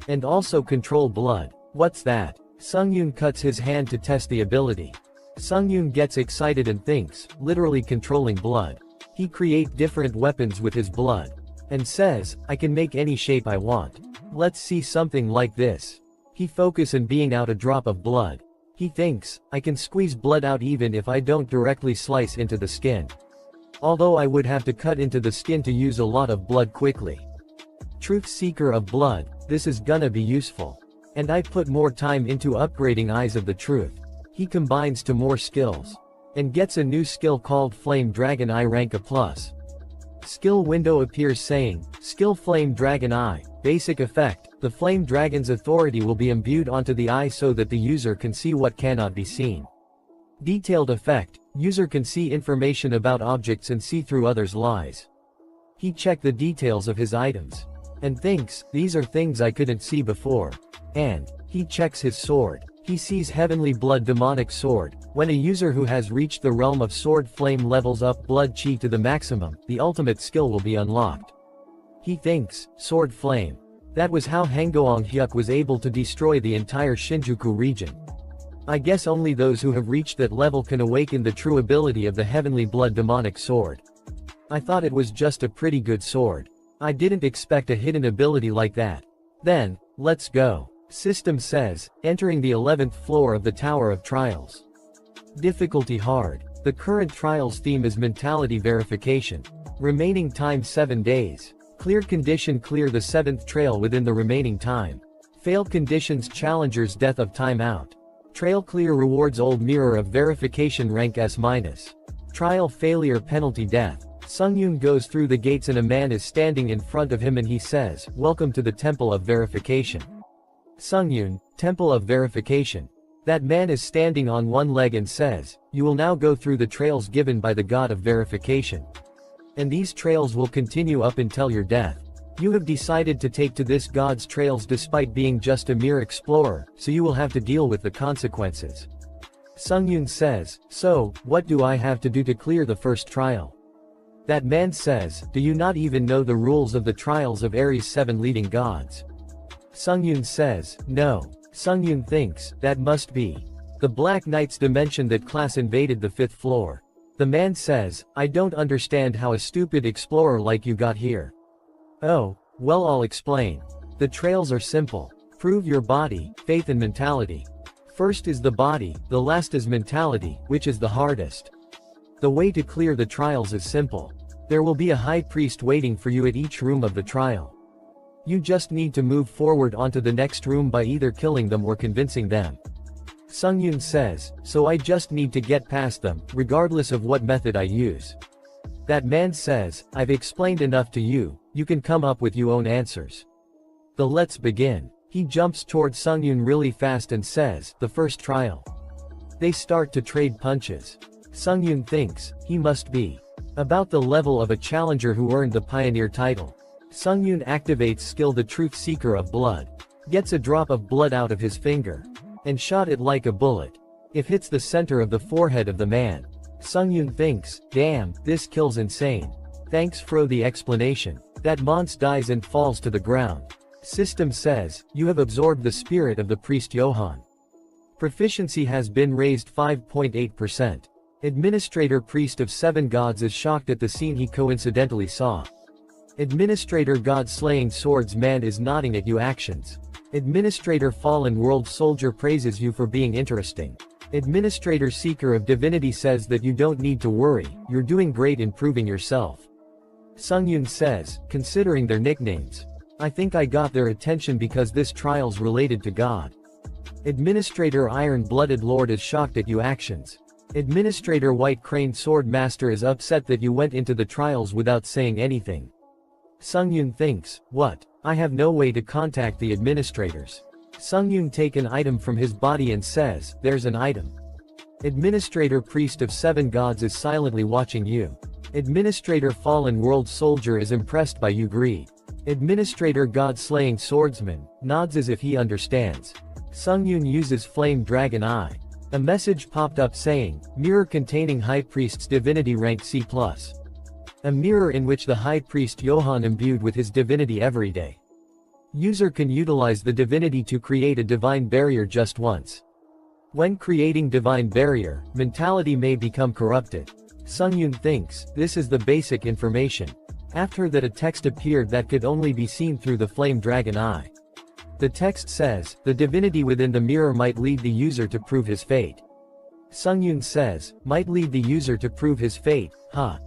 And also control blood. What's that? Sungyun cuts his hand to test the ability. Sungyun gets excited and thinks, literally controlling blood. He create different weapons with his blood. And says, I can make any shape I want. Let's see something like this. He focus on being out a drop of blood. He thinks, I can squeeze blood out even if I don't directly slice into the skin. Although I would have to cut into the skin to use a lot of blood quickly. Truth Seeker of Blood, this is gonna be useful. And I put more time into upgrading Eyes of the Truth. He combines to more skills. And gets a new skill called Flame Dragon Eye rank A+. Skill window appears saying, skill Flame Dragon Eye, basic effect, the Flame Dragon's authority will be imbued onto the eye so that the user can see what cannot be seen. Detailed effect, user can see information about objects and see through others' lies. He checked the details of his items. And thinks, these are things I couldn't see before. And, he checks his sword. He sees Heavenly Blood Demonic Sword. When a user who has reached the realm of Sword Flame levels up Blood Chi to the maximum, the ultimate skill will be unlocked. He thinks, Sword Flame. That was how Hanggoong Hyuk was able to destroy the entire Shinjuku region. I guess only those who have reached that level can awaken the true ability of the Heavenly Blood Demonic Sword. I thought it was just a pretty good sword. I didn't expect a hidden ability like that. Then, let's go. System says, entering the 11th floor of the Tower of Trials. Difficulty hard. The current trials theme is mentality verification. Remaining time 7 days. Cleared condition, clear the 7th trail within the remaining time. Failed conditions, challengers death of timeout. Trail clear rewards old mirror of verification rank S-. Trial failure penalty death. Sungyun goes through the gates and a man is standing in front of him and he says, welcome to the Temple of Verification. Sungyun, Temple of Verification. That man is standing on one leg and says, you will now go through the trails given by the God of Verification. And these trails will continue up until your death. You have decided to take to this God's trails despite being just a mere explorer, so you will have to deal with the consequences. Sungyun says, so, what do I have to do to clear the first trial? That man says, do you not even know the rules of the trials of Ares' 7 leading gods? Sungyun says, no. Sungyun thinks, that must be the Black Knight's dimension that class invaded the 5th floor. The man says, I don't understand how a stupid explorer like you got here. Oh, well, I'll explain. The trails are simple. Prove your body, faith and mentality. First is the body, the last is mentality, which is the hardest. The way to clear the trials is simple. There will be a high priest waiting for you at each room of the trial. You just need to move forward onto the next room by either killing them or convincing them. Sungyun says, so I just need to get past them, regardless of what method I use. That man says, I've explained enough to you, you can come up with your own answers. Let's begin. He jumps toward Sungyun really fast and says, the first trial. They start to trade punches. Sungyun thinks, he must be about the level of a challenger who earned the pioneer title. Sungyun activates skill the Truth Seeker of Blood. Gets a drop of blood out of his finger. And shot it like a bullet. It hits the center of the forehead of the man. Sungyun thinks, damn, this kill's insane. Thanks for the explanation. That monster dies and falls to the ground. System says, you have absorbed the spirit of the priest Johann. Proficiency has been raised 5.8%. Administrator Priest of 7 Gods is shocked at the scene he coincidentally saw. Administrator God Slaying Swordsman is nodding at you actions. Administrator Fallen World Soldier praises you for being interesting. Administrator Seeker of Divinity says that you don't need to worry, you're doing great improving yourself. Sungyun says, considering their nicknames. I think I got their attention because this trial's related to God. Administrator Iron-Blooded Lord is shocked at you actions. Administrator White Crane Sword Master is upset that you went into the trials without saying anything. Sungyun thinks, what? I have no way to contact the administrators. Sungyun take an item from his body and says, there's an item. Administrator Priest of 7 Gods is silently watching you. Administrator Fallen World Soldier is impressed by you greed. Administrator God Slaying Swordsman nods as if he understands. Sungyun uses Flame Dragon Eye. A message popped up saying, mirror containing High Priest's divinity rank C+. A mirror in which the High Priest Johann imbued with his divinity every day. User can utilize the divinity to create a divine barrier just once. When creating divine barrier, mentality may become corrupted. Sungyun thinks, this is the basic information. After that a text appeared that could only be seen through the Flame Dragon Eye. The text says, the divinity within the mirror might lead the user to prove his fate. Sungyun says, might lead the user to prove his fate, huh?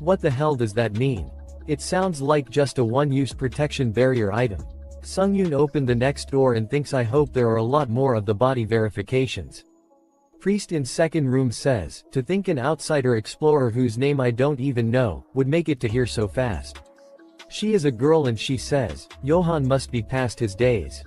What the hell does that mean? It sounds like just a one-use protection barrier item. Sungyun opened the next door and thinks I hope there are a lot more of the body verifications. Priest in second room says, to think an outsider explorer whose name I don't even know, would make it to here so fast. She is a girl and she says, Johann must be past his days.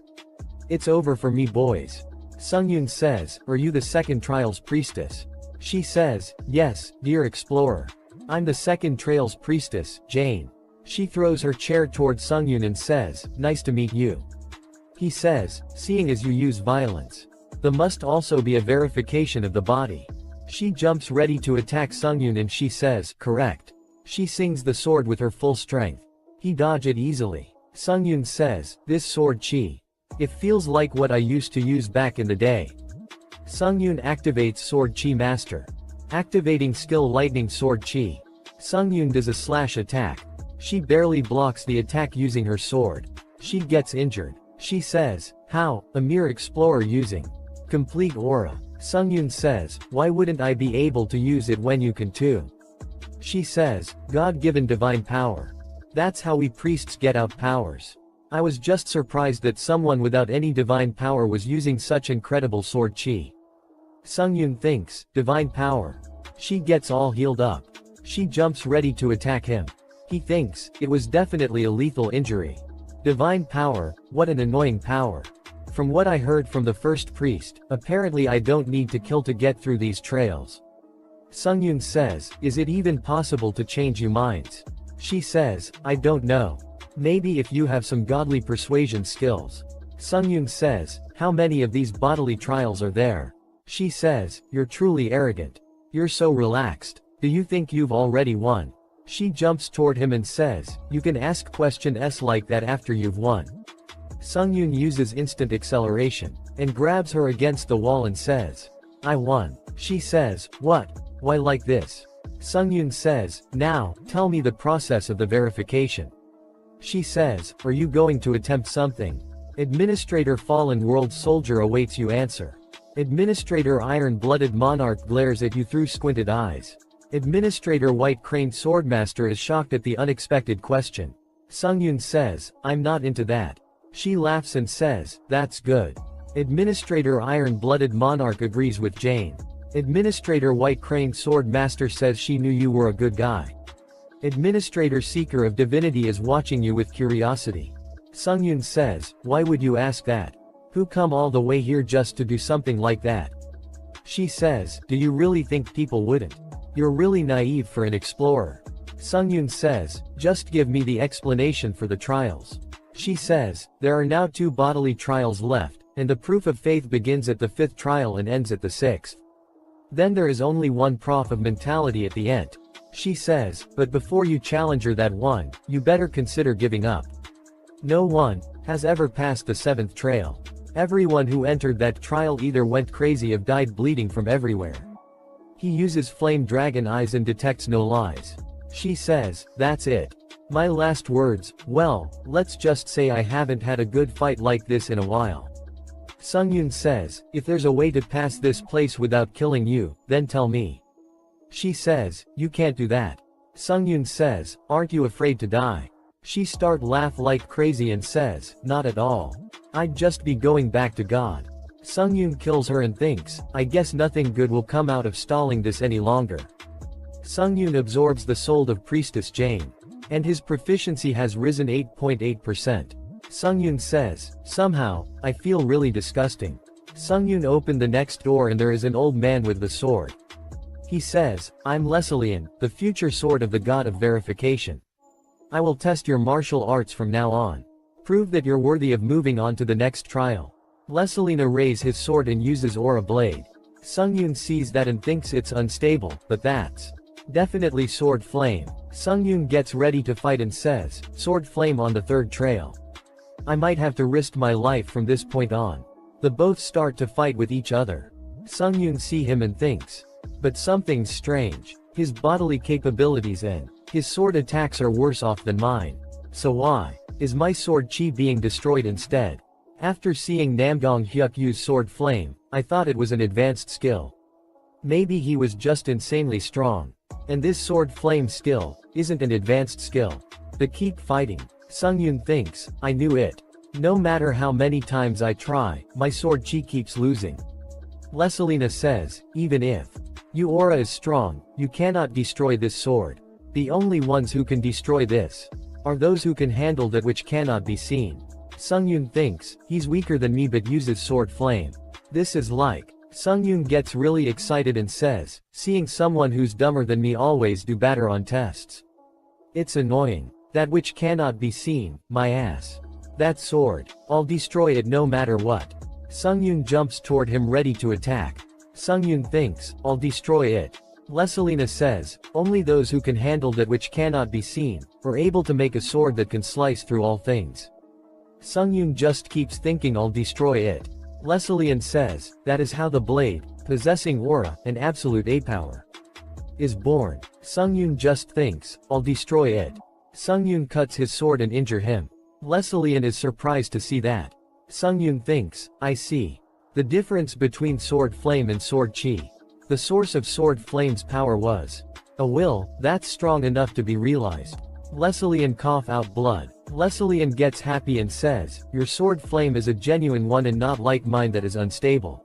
It's over for me boys. Sungyun says, are you the second trials priestess? She says, yes, dear explorer. I'm the second trials priestess, Jane. She throws her chair toward Sungyun and says, nice to meet you. He says, seeing as you use violence. There must also be a verification of the body. She jumps ready to attack Sungyun and she says, correct. She swings the sword with her full strength. He dodges it easily. Sungyun says, this sword chi. It feels like what I used to use back in the day. Sungyun activates Sword Chi Master. Activating skill Lightning Sword Chi. Sungyun does a slash attack. She barely blocks the attack using her sword. She gets injured. She says, how, a mere explorer using complete aura. Sungyun says, why wouldn't I be able to use it when you can too? She says, God-given divine power. That's how we priests get out powers. I was just surprised that someone without any divine power was using such incredible sword chi. Sungyun thinks, divine power. She gets all healed up. She jumps ready to attack him. He thinks, it was definitely a lethal injury. Divine power, what an annoying power. From what I heard from the first priest, apparently I don't need to kill to get through these trails. Sungyun says, is it even possible to change your minds? She says, I don't know. Maybe if you have some godly persuasion skills. Sungyun says, how many of these bodily trials are there? She says, you're truly arrogant. You're so relaxed. Do you think you've already won? She jumps toward him and says, you can ask questions like that after you've won. Sungyun uses instant acceleration, and grabs her against the wall and says, "I won." She says, "What? Why like this?" Sungyun says, "Now, tell me the process of the verification." She says, "Are you going to attempt something?" Administrator Fallen World Soldier awaits you answer. Administrator Iron-Blooded Monarch glares at you through squinted eyes. Administrator White Crane Swordmaster is shocked at the unexpected question. Sungyun says, "I'm not into that." She laughs and says, "That's good." Administrator Iron-Blooded Monarch agrees with Jane. Administrator White Crane Swordmaster says she knew you were a good guy. Administrator Seeker of Divinity is watching you with curiosity. Sungyun says, "Why would you ask that? Who come all the way here just to do something like that?" She says, "Do you really think people wouldn't? You're really naive for an explorer." Sungyun says, "Just give me the explanation for the trials." She says, "There are now 2 bodily trials left, and the proof of faith begins at the 5th trial and ends at the 6th. Then there is only one prof of mentality at the end." She says, "But before you challenge her that one, you better consider giving up. No one has ever passed the 7th trial. Everyone who entered that trial either went crazy or died bleeding from everywhere." He uses flame dragon eyes and detects no lies. She says, "That's it. My last words, well, let's just say I haven't had a good fight like this in a while." Sungyun says, "If there's a way to pass this place without killing you, then tell me." She says, "You can't do that." Sungyun says, "Aren't you afraid to die?" She laugh like crazy and says, "Not at all. I'd just be going back to God." Sungyun kills her and thinks, "I guess nothing good will come out of stalling this any longer." Sungyun absorbs the soul of Priestess Jane. And his proficiency has risen 8.8%. Sungyun says, "Somehow, I feel really disgusting." Sungyun opened the next door and there is an old man with the sword. He says, "I'm Lesilian, the future sword of the god of verification. I will test your martial arts from now on. Prove that you're worthy of moving on to the next trial." Lesilina raises his sword and uses Aura Blade. Sungyun sees that and thinks it's unstable, but that's definitely Sword Flame. Sungyun gets ready to fight and says, "Sword Flame on the 3rd trail. I might have to risk my life from this point on." The both start to fight with each other. Sungyun sees him and thinks, "But something's strange. His bodily capabilities and his sword attacks are worse off than mine. So why is my sword chi being destroyed instead?" After seeing Namgong Hyuk use Sword Flame, I thought it was an advanced skill. Maybe he was just insanely strong. And this Sword Flame skill isn't an advanced skill. But keep fighting. Sungyun thinks, "I knew it. No matter how many times I try, my sword chi keeps losing." Lesilina says, "Even if your aura is strong, you cannot destroy this sword. The only ones who can destroy this are those who can handle that which cannot be seen." Sungyun thinks, "He's weaker than me but uses Sword Flame. This is like." Sungyun gets really excited and says, "Seeing someone who's dumber than me always do better on tests. It's annoying. That which cannot be seen, my ass. That sword. I'll destroy it no matter what." Sungyun jumps toward him ready to attack. Sungyun thinks, "I'll destroy it." Lesilina says, "Only those who can handle that which cannot be seen are able to make a sword that can slice through all things." Sungyun just keeps thinking, "I'll destroy it." Lesilian says, "That is how the blade, possessing aura and absolute A-power, is born." Sungyun just thinks, "I'll destroy it." Sungyun cuts his sword and injure him. Lesilian is surprised to see that. Sungyun thinks, "I see the difference between Sword Flame and Sword Chi. The source of Sword Flame's power was a will that's strong enough to be realized." Lesilian cough out blood. Lesilian gets happy and says, "Your Sword Flame is a genuine one and not like mine that is unstable.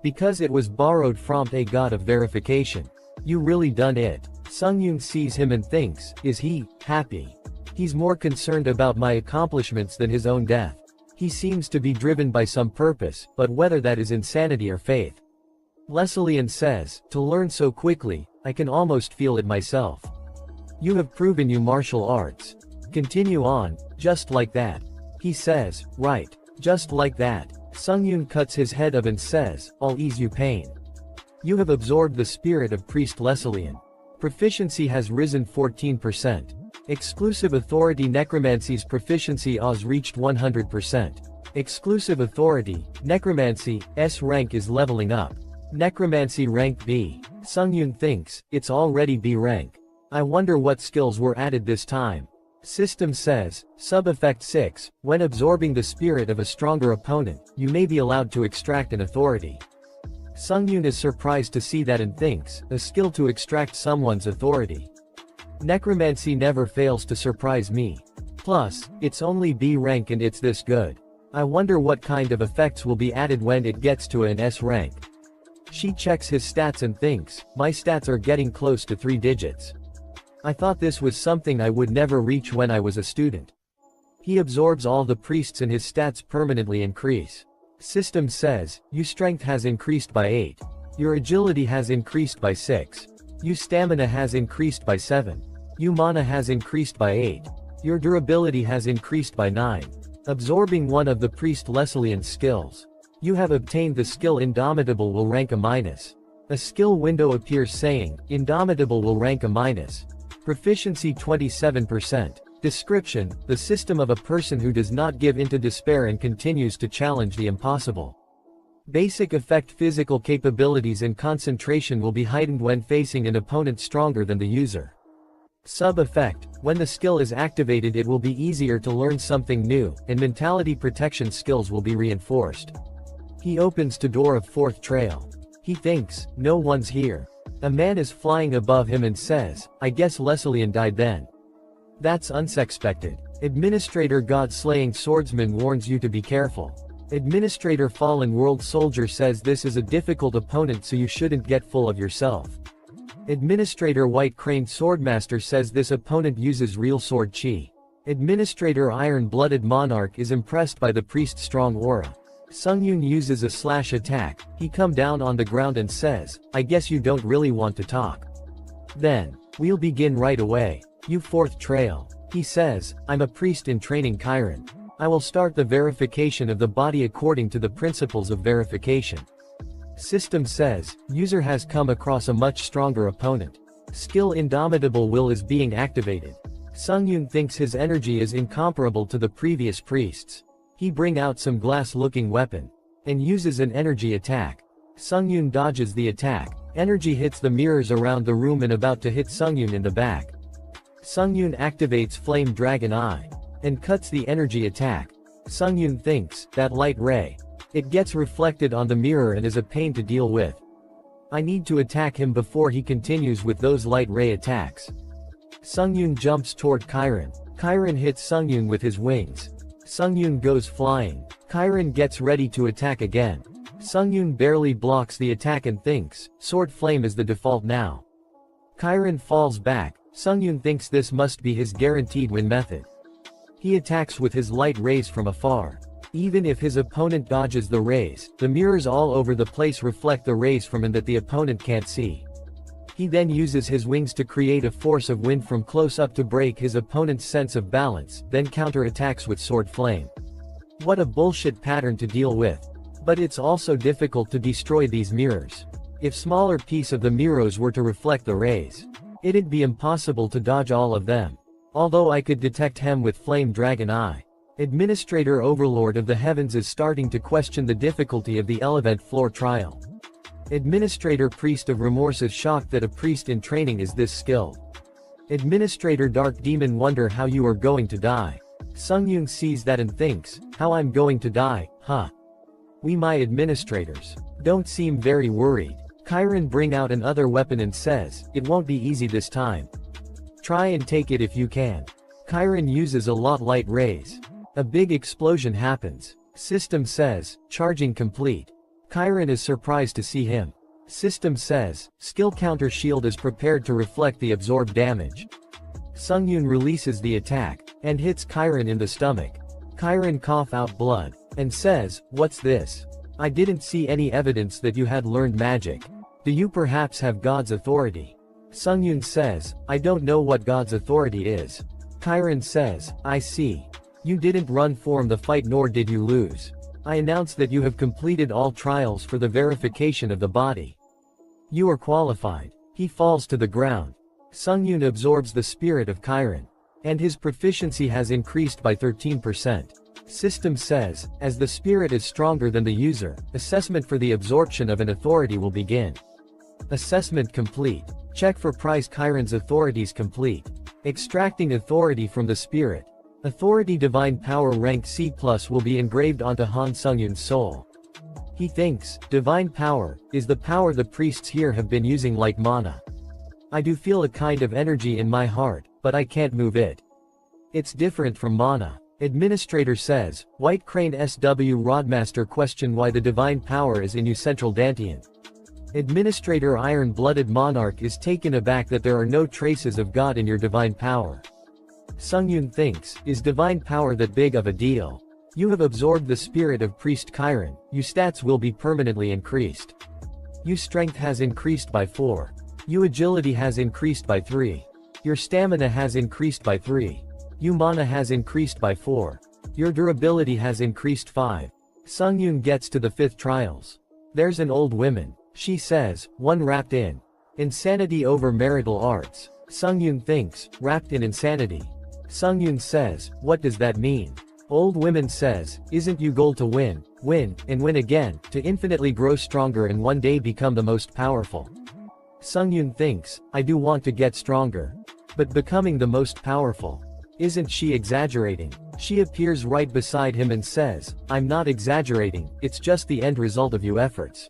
Because it was borrowed from a god of verification. You really done it." Sungyun sees him and thinks, "Is he happy? He's more concerned about my accomplishments than his own death. He seems to be driven by some purpose, but whether that is insanity or faith." Lesilian says, "To learn so quickly, I can almost feel it myself. You have proven you martial arts. Continue on, just like that." He says, "Right, just like that." Sungyun cuts his head up and says, "I'll ease you pain. You have absorbed the spirit of Priest Lesilian. Proficiency has risen 14%. Exclusive Authority Necromancy's proficiency has reached 100%. Exclusive Authority, Necromancy, S rank is leveling up. Necromancy rank B. Sungyun thinks, it's already B rank. I wonder what skills were added this time. System says, Sub-Effect 6, when absorbing the spirit of a stronger opponent, you may be allowed to extract an authority. Sungyun is surprised to see that and thinks, a skill to extract someone's authority. Necromancy never fails to surprise me. Plus, it's only B rank and it's this good. I wonder what kind of effects will be added when it gets to an S rank. She checks his stats and thinks, my stats are getting close to 3 digits. I thought this was something I would never reach when I was a student. He absorbs all the priests and his stats permanently increase. System says, your strength has increased by 8. Your agility has increased by 6. Your stamina has increased by 7. Your mana has increased by 8. Your durability has increased by 9. Absorbing one of the priest Leslie's skills. You have obtained the skill Indomitable will rank a minus. A skill window appears saying, Indomitable will rank a minus. Proficiency 27%. Description, the system of a person who does not give in to despair and continues to challenge the impossible. Basic effect: physical capabilities and concentration will be heightened when facing an opponent stronger than the user. Sub-effect, when the skill is activated it will be easier to learn something new, and mentality protection skills will be reinforced. He opens to door of 4th trail. He thinks, no one's here. A man is flying above him and says, I guess Leslie died then. That's unsuspected. Administrator God-slaying swordsman warns you to be careful. Administrator Fallen World Soldier says this is a difficult opponent so you shouldn't get full of yourself. Administrator White Crane Swordmaster says this opponent uses real sword chi. Administrator Iron-Blooded Monarch is impressed by the priest's strong aura. Sungyun uses a slash attack. He come down on the ground and says, I guess you don't really want to talk. Then, we'll begin right away. You 4th trail. He says, I'm a priest in training Chiron. I will start the verification of the body according to the principles of verification. System says, user has come across a much stronger opponent. Skill Indomitable Will is being activated. Sungyun thinks his energy is incomparable to the previous priests. He bring out some glass-looking weapon, and uses an energy attack. Sungyun dodges the attack. Energy hits the mirrors around the room and about to hit Sungyun in the back. Sungyun activates Flame Dragon Eye, and cuts the energy attack. Sungyun thinks, that light ray. It gets reflected on the mirror and is a pain to deal with. I need to attack him before he continues with those light ray attacks. Sungyun jumps toward Chiron. Chiron hits Sungyun with his wings. Sungyun goes flying. Chiron gets ready to attack again. Sungyun barely blocks the attack and thinks, Sword Flame is the default now. Chiron falls back. Sungyun thinks this must be his guaranteed win method. He attacks with his light rays from afar. Even if his opponent dodges the rays, the mirrors all over the place reflect the rays from him that the opponent can't see. He then uses his wings to create a force of wind from close up to break his opponent's sense of balance, then counter-attacks with Sword Flame. What a bullshit pattern to deal with. But it's also difficult to destroy these mirrors. If smaller piece of the mirrors were to reflect the rays, it'd be impossible to dodge all of them. Although I could detect him with Flame Dragon Eye. Administrator Overlord of the Heavens is starting to question the difficulty of the Elephant Floor trial. Administrator Priest of Remorse is shocked that a priest in training is this skilled. Administrator Dark Demon wonder how you are going to die. Sungyun sees that and thinks, how I'm going to die, huh? We my administrators don't seem very worried. Chiron bring out another weapon and says, it won't be easy this time. Try and take it if you can. Chiron uses a lot light rays. A big explosion happens. System says, charging complete. Chiron is surprised to see him. System says, skill counter shield is prepared to reflect the absorbed damage. Sungyun releases the attack, and hits Chiron in the stomach. Chiron cough out blood, and says, what's this? I didn't see any evidence that you had learned magic. Do you perhaps have God's authority? Sungyun says, I don't know what God's authority is. Chiron says, I see. You didn't run from the fight nor did you lose. I announce that you have completed all trials for the verification of the body. You are qualified. He falls to the ground. Sungyun absorbs the spirit of Chiron. And his proficiency has increased by 13%. System says, as the spirit is stronger than the user, assessment for the absorption of an authority will begin. Assessment complete. Check for prize Chiron's authorities complete. Extracting authority from the spirit. Authority divine power rank C+ will be engraved onto Han Sungyun's soul. He thinks, divine power, is the power the priests here have been using like mana. I do feel a kind of energy in my heart, but I can't move it. It's different from mana. Administrator says, White Crane SW Rodmaster question why the divine power is in you Central Dantian. Administrator Iron-Blooded Monarch is taken aback that there are no traces of God in your divine power. Sungyun thinks, is divine power that big of a deal? You have absorbed the spirit of Priest Chiron, your stats will be permanently increased. Your strength has increased by 4. Your agility has increased by 3. Your stamina has increased by 3. Your mana has increased by 4. Your durability has increased 5. Sungyun gets to the 5th trials. There's an old woman. She says, one wrapped in insanity over marital arts. Sungyun thinks, wrapped in insanity. Sungyun says, what does that mean? Old woman says, isn't your goal to win, and win again, to infinitely grow stronger and one day become the most powerful? Sungyun thinks, I do want to get stronger. But becoming the most powerful. Isn't she exaggerating? She appears right beside him and says, I'm not exaggerating, it's just the end result of your efforts.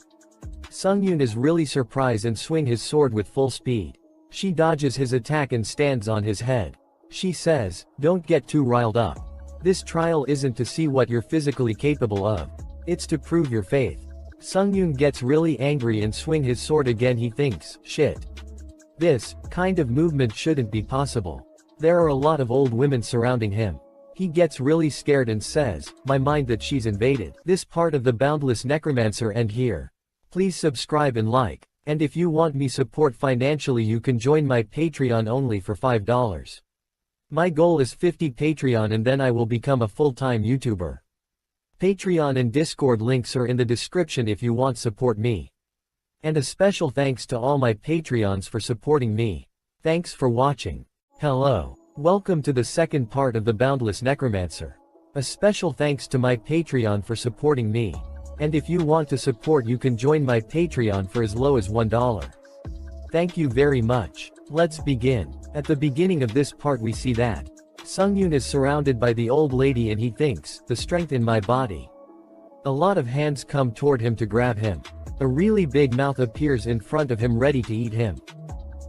Sungyun is really surprised and swing his sword with full speed. She dodges his attack and stands on his head. She says, don't get too riled up. This trial isn't to see what you're physically capable of. It's to prove your faith. Sungyun gets really angry and swing his sword again. He thinks, shit. This kind of movement shouldn't be possible. There are a lot of old women surrounding him. He gets really scared and says, my mind that she's invaded. This part of the Boundless Necromancer end here. Please subscribe and like. And if you want me support financially you can join my Patreon only for $5. My goal is 50 Patreon and then I will become a full-time YouTuber. Patreon and Discord links are in the description if you want support me. And a special thanks to all my Patreons for supporting me. Thanks for watching. Hello. Welcome to the second part of the Boundless Necromancer. A special thanks to my Patreon for supporting me. And if you want to support you can join my Patreon for as low as $1. Thank you very much. Let's begin. At the beginning of this part we see that Sungyun is surrounded by the old lady and he thinks, the strength in my body. A lot of hands come toward him to grab him. A really big mouth appears in front of him ready to eat him.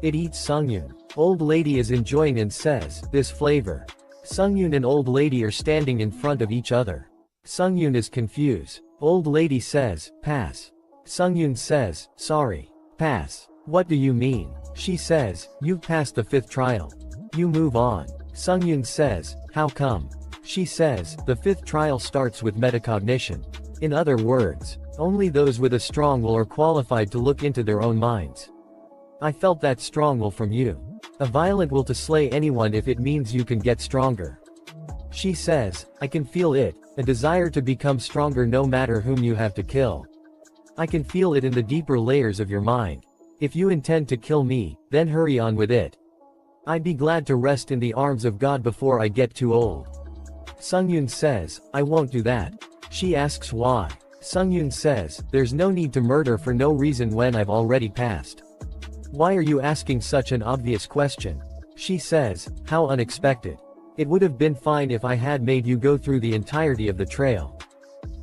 It eats Sungyun. Old lady is enjoying and says, this flavor. Sungyun and old lady are standing in front of each other. Sungyun is confused. Old lady says, pass. Sungyun says, sorry. Pass. What do you mean? She says, you've passed the 5th trial. You move on. Sungyun says, how come? She says, the 5th trial starts with metacognition. In other words, only those with a strong will are qualified to look into their own minds. I felt that strong will from you. A violent will to slay anyone if it means you can get stronger. She says, I can feel it, a desire to become stronger no matter whom you have to kill. I can feel it in the deeper layers of your mind. If you intend to kill me, then hurry on with it. I'd be glad to rest in the arms of God before I get too old. Sungyun says, I won't do that. She asks why. Sungyun says, there's no need to murder for no reason when I've already passed. Why are you asking such an obvious question? She says, how unexpected. It would have been fine if I had made you go through the entirety of the trail.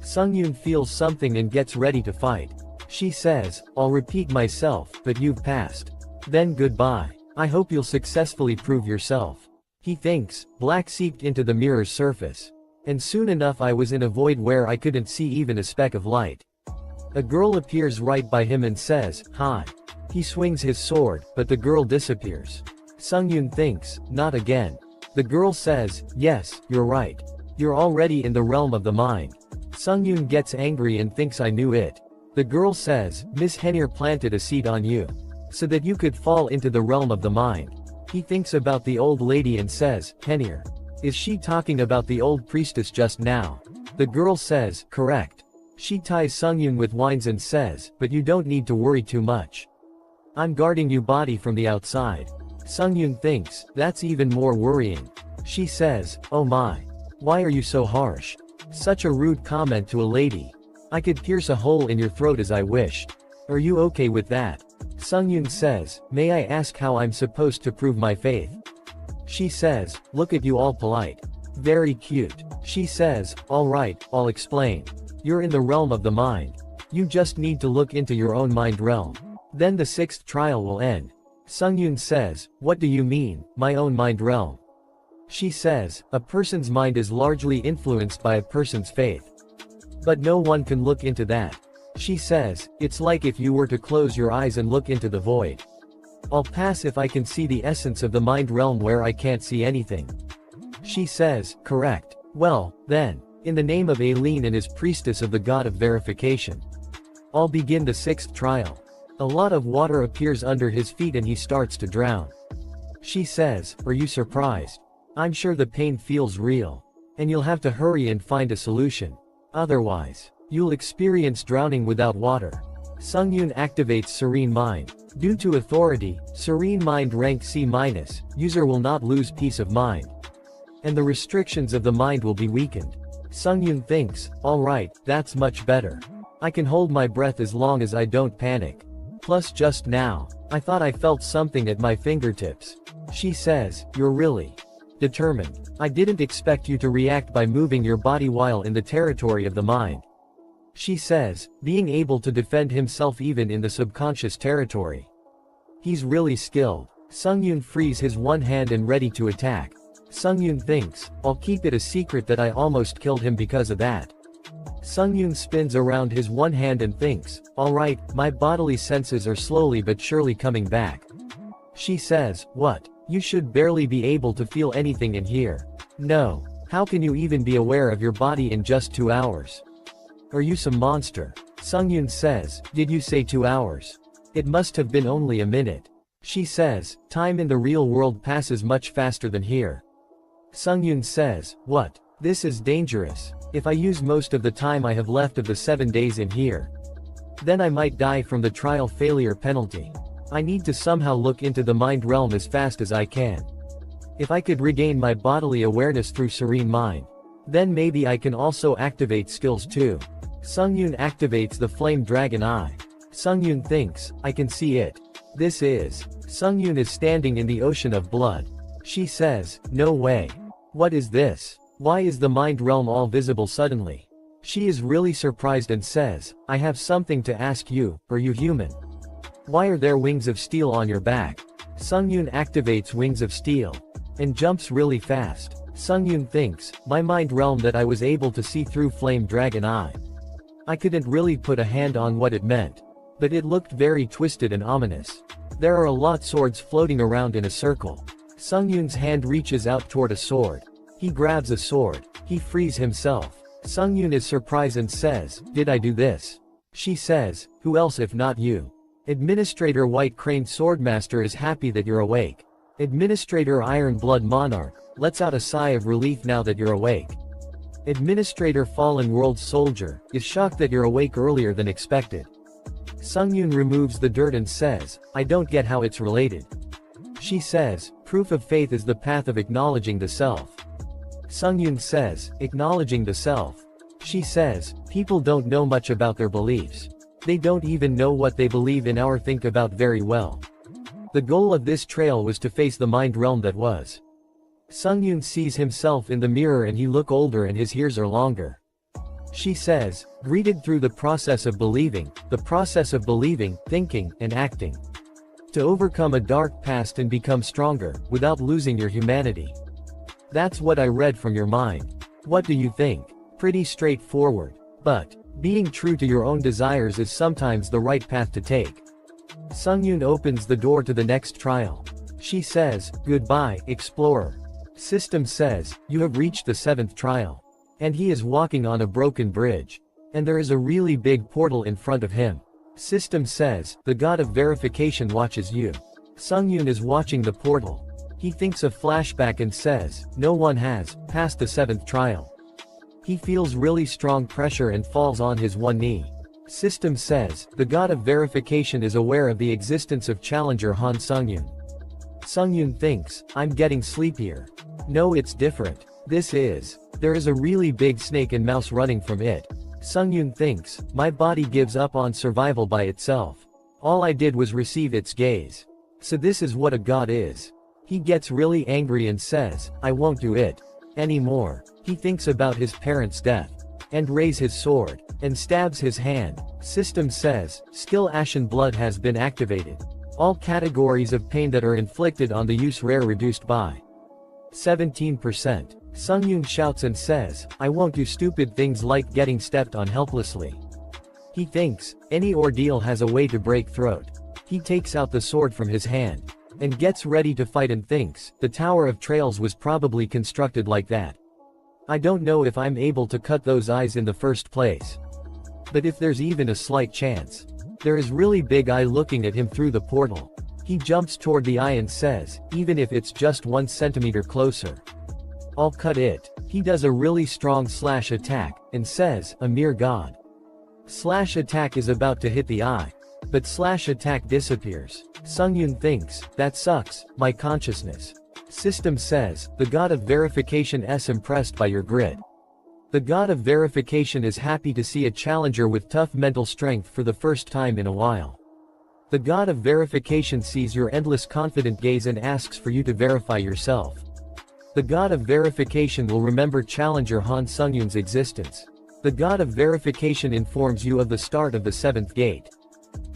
Sungyun feels something and gets ready to fight. She says, I'll repeat myself, but you've passed. Then goodbye. I hope you'll successfully prove yourself. He thinks, black seeped into the mirror's surface. And soon enough I was in a void where I couldn't see even a speck of light. A girl appears right by him and says, hi. He swings his sword, but the girl disappears. Sungyun thinks, not again. The girl says, yes, you're right. You're already in the realm of the mind. Sungyun gets angry and thinks I knew it. The girl says, Miss Henir planted a seed on you. So that you could fall into the realm of the mind. He thinks about the old lady and says, Henir. Is she talking about the old priestess just now? The girl says, correct. She ties Sungyun with wines and says, but you don't need to worry too much. I'm guarding you body from the outside. Sungyun thinks, that's even more worrying. She says, "Oh my. Why are you so harsh? Such a rude comment to a lady. I could pierce a hole in your throat as I wished. Are you okay with that?" Sungyun says, "May I ask how I'm supposed to prove my faith?" She says, "Look at you all polite. Very cute." She says, "Alright, I'll explain. You're in the realm of the mind. You just need to look into your own mind realm. Then the sixth trial will end." Sungyun says, "What do you mean, my own mind realm?" She says, "A person's mind is largely influenced by a person's faith. But no one can look into that." She says, "It's like if you were to close your eyes and look into the void. I'll pass if I can see the essence of the mind realm where I can't see anything." She says, "Correct. Well, then, in the name of Aileen and his priestess of the god of verification, I'll begin the sixth trial." A lot of water appears under his feet and he starts to drown. She says, "Are you surprised? I'm sure the pain feels real. And you'll have to hurry and find a solution. Otherwise, you'll experience drowning without water." Sungyun activates Serene Mind. Due to authority, Serene Mind rank C-, user will not lose peace of mind. And the restrictions of the mind will be weakened. Sungyun thinks, "Alright, that's much better. I can hold my breath as long as I don't panic. Plus just now, I thought I felt something at my fingertips." She says, "You're really determined. I didn't expect you to react by moving your body while in the territory of the mind." She says, "Being able to defend himself even in the subconscious territory. He's really skilled." Sungyun frees his one hand and ready to attack. Sungyun thinks, "I'll keep it a secret that I almost killed him because of that." Sungyun spins around his one hand and thinks, "Alright, my bodily senses are slowly but surely coming back." She says, "What? You should barely be able to feel anything in here. No. How can you even be aware of your body in just 2 hours? Are you some monster?" Sungyun says, "Did you say 2 hours? It must have been only a minute." She says, "Time in the real world passes much faster than here." Sungyun says, "What? This is dangerous. If I use most of the time I have left of the 7 days in here, then I might die from the trial failure penalty. I need to somehow look into the mind realm as fast as I can. If I could regain my bodily awareness through Serene Mind, then maybe I can also activate skills too." Sungyun activates the Flame Dragon Eye. Sungyun thinks, "I can see it. This is." Sungyun is standing in the ocean of blood. She says, "No way. What is this? Why is the mind realm all visible suddenly?" She is really surprised and says, "I have something to ask you. Are you human? Why are there wings of steel on your back?" Sungyun activates Wings of Steel and jumps really fast. Sungyun thinks, "My mind realm that I was able to see through Flame Dragon Eye. I couldn't really put a hand on what it meant, but it looked very twisted and ominous. There are a lot swords floating around in a circle." Sungyun's hand reaches out toward a sword. He grabs a sword. He frees himself. Sungyun is surprised and says, "Did I do this?" She says, "Who else if not you? Administrator White Crane Swordmaster is happy that you're awake. Administrator Iron Blood Monarch lets out a sigh of relief now that you're awake. Administrator Fallen World Soldier is shocked that you're awake earlier than expected." Sungyun removes the dirt and says, "I don't get how it's related." She says, "Proof of faith is the path of acknowledging the self." Sungyun says, "Acknowledging the self." She says, "People don't know much about their beliefs. They don't even know what they believe in or think about very well. The goal of this trail was to face the mind realm that was." Sungyun sees himself in the mirror and he look older and his hairs are longer. She says, "Greeted through the process of believing, thinking, and acting. To overcome a dark past and become stronger, without losing your humanity. That's what I read from your mind. What do you think? Pretty straightforward. But being true to your own desires is sometimes the right path to take." Sungyun opens the door to the next trial. She says, "Goodbye, explorer." System says, "You have reached the 7th trial." And he is walking on a broken bridge. And there is a really big portal in front of him. System says, "The god of verification watches you." Sungyun is watching the portal. He thinks of flashback and says, "No one has passed the 7th trial." He feels really strong pressure and falls on his one knee. System says, "The god of verification is aware of the existence of challenger Han Sungyun." Sungyun thinks, "I'm getting sleepier." No, it's different. There is a really big snake and mouse running from it. Sungyun thinks, my body gives up on survival by itself. All I did was receive its gaze. So this is what a god is. He gets really angry and says, I won't do it anymore. He thinks about his parents' death. And raise his sword. And stabs his hand. System says, skill ashen blood has been activated. All categories of pain that are inflicted on the use rare reduced by 17%. Sungyun shouts and says, I won't do stupid things like getting stepped on helplessly. He thinks, any ordeal has a way to break throat. He takes out the sword from his hand. And gets ready to fight and thinks, the Tower of Trails was probably constructed like that. I don't know if I'm able to cut those eyes in the first place. But if there's even a slight chance. There is really big eye looking at him through the portal. He jumps toward the eye and says, even if it's just 1 centimeter closer. I'll cut it. He does a really strong slash attack, and says, a mere god. Slash attack is about to hit the eye. But slash attack disappears. Sungyun thinks, that sucks, my consciousness. System says, the god of verification is impressed by your grit. The god of verification is happy to see a challenger with tough mental strength for the first time in a while. The god of verification sees your endless confident gaze and asks for you to verify yourself. The god of verification will remember challenger Han Sungyun's existence. The god of verification informs you of the start of the 7th gate.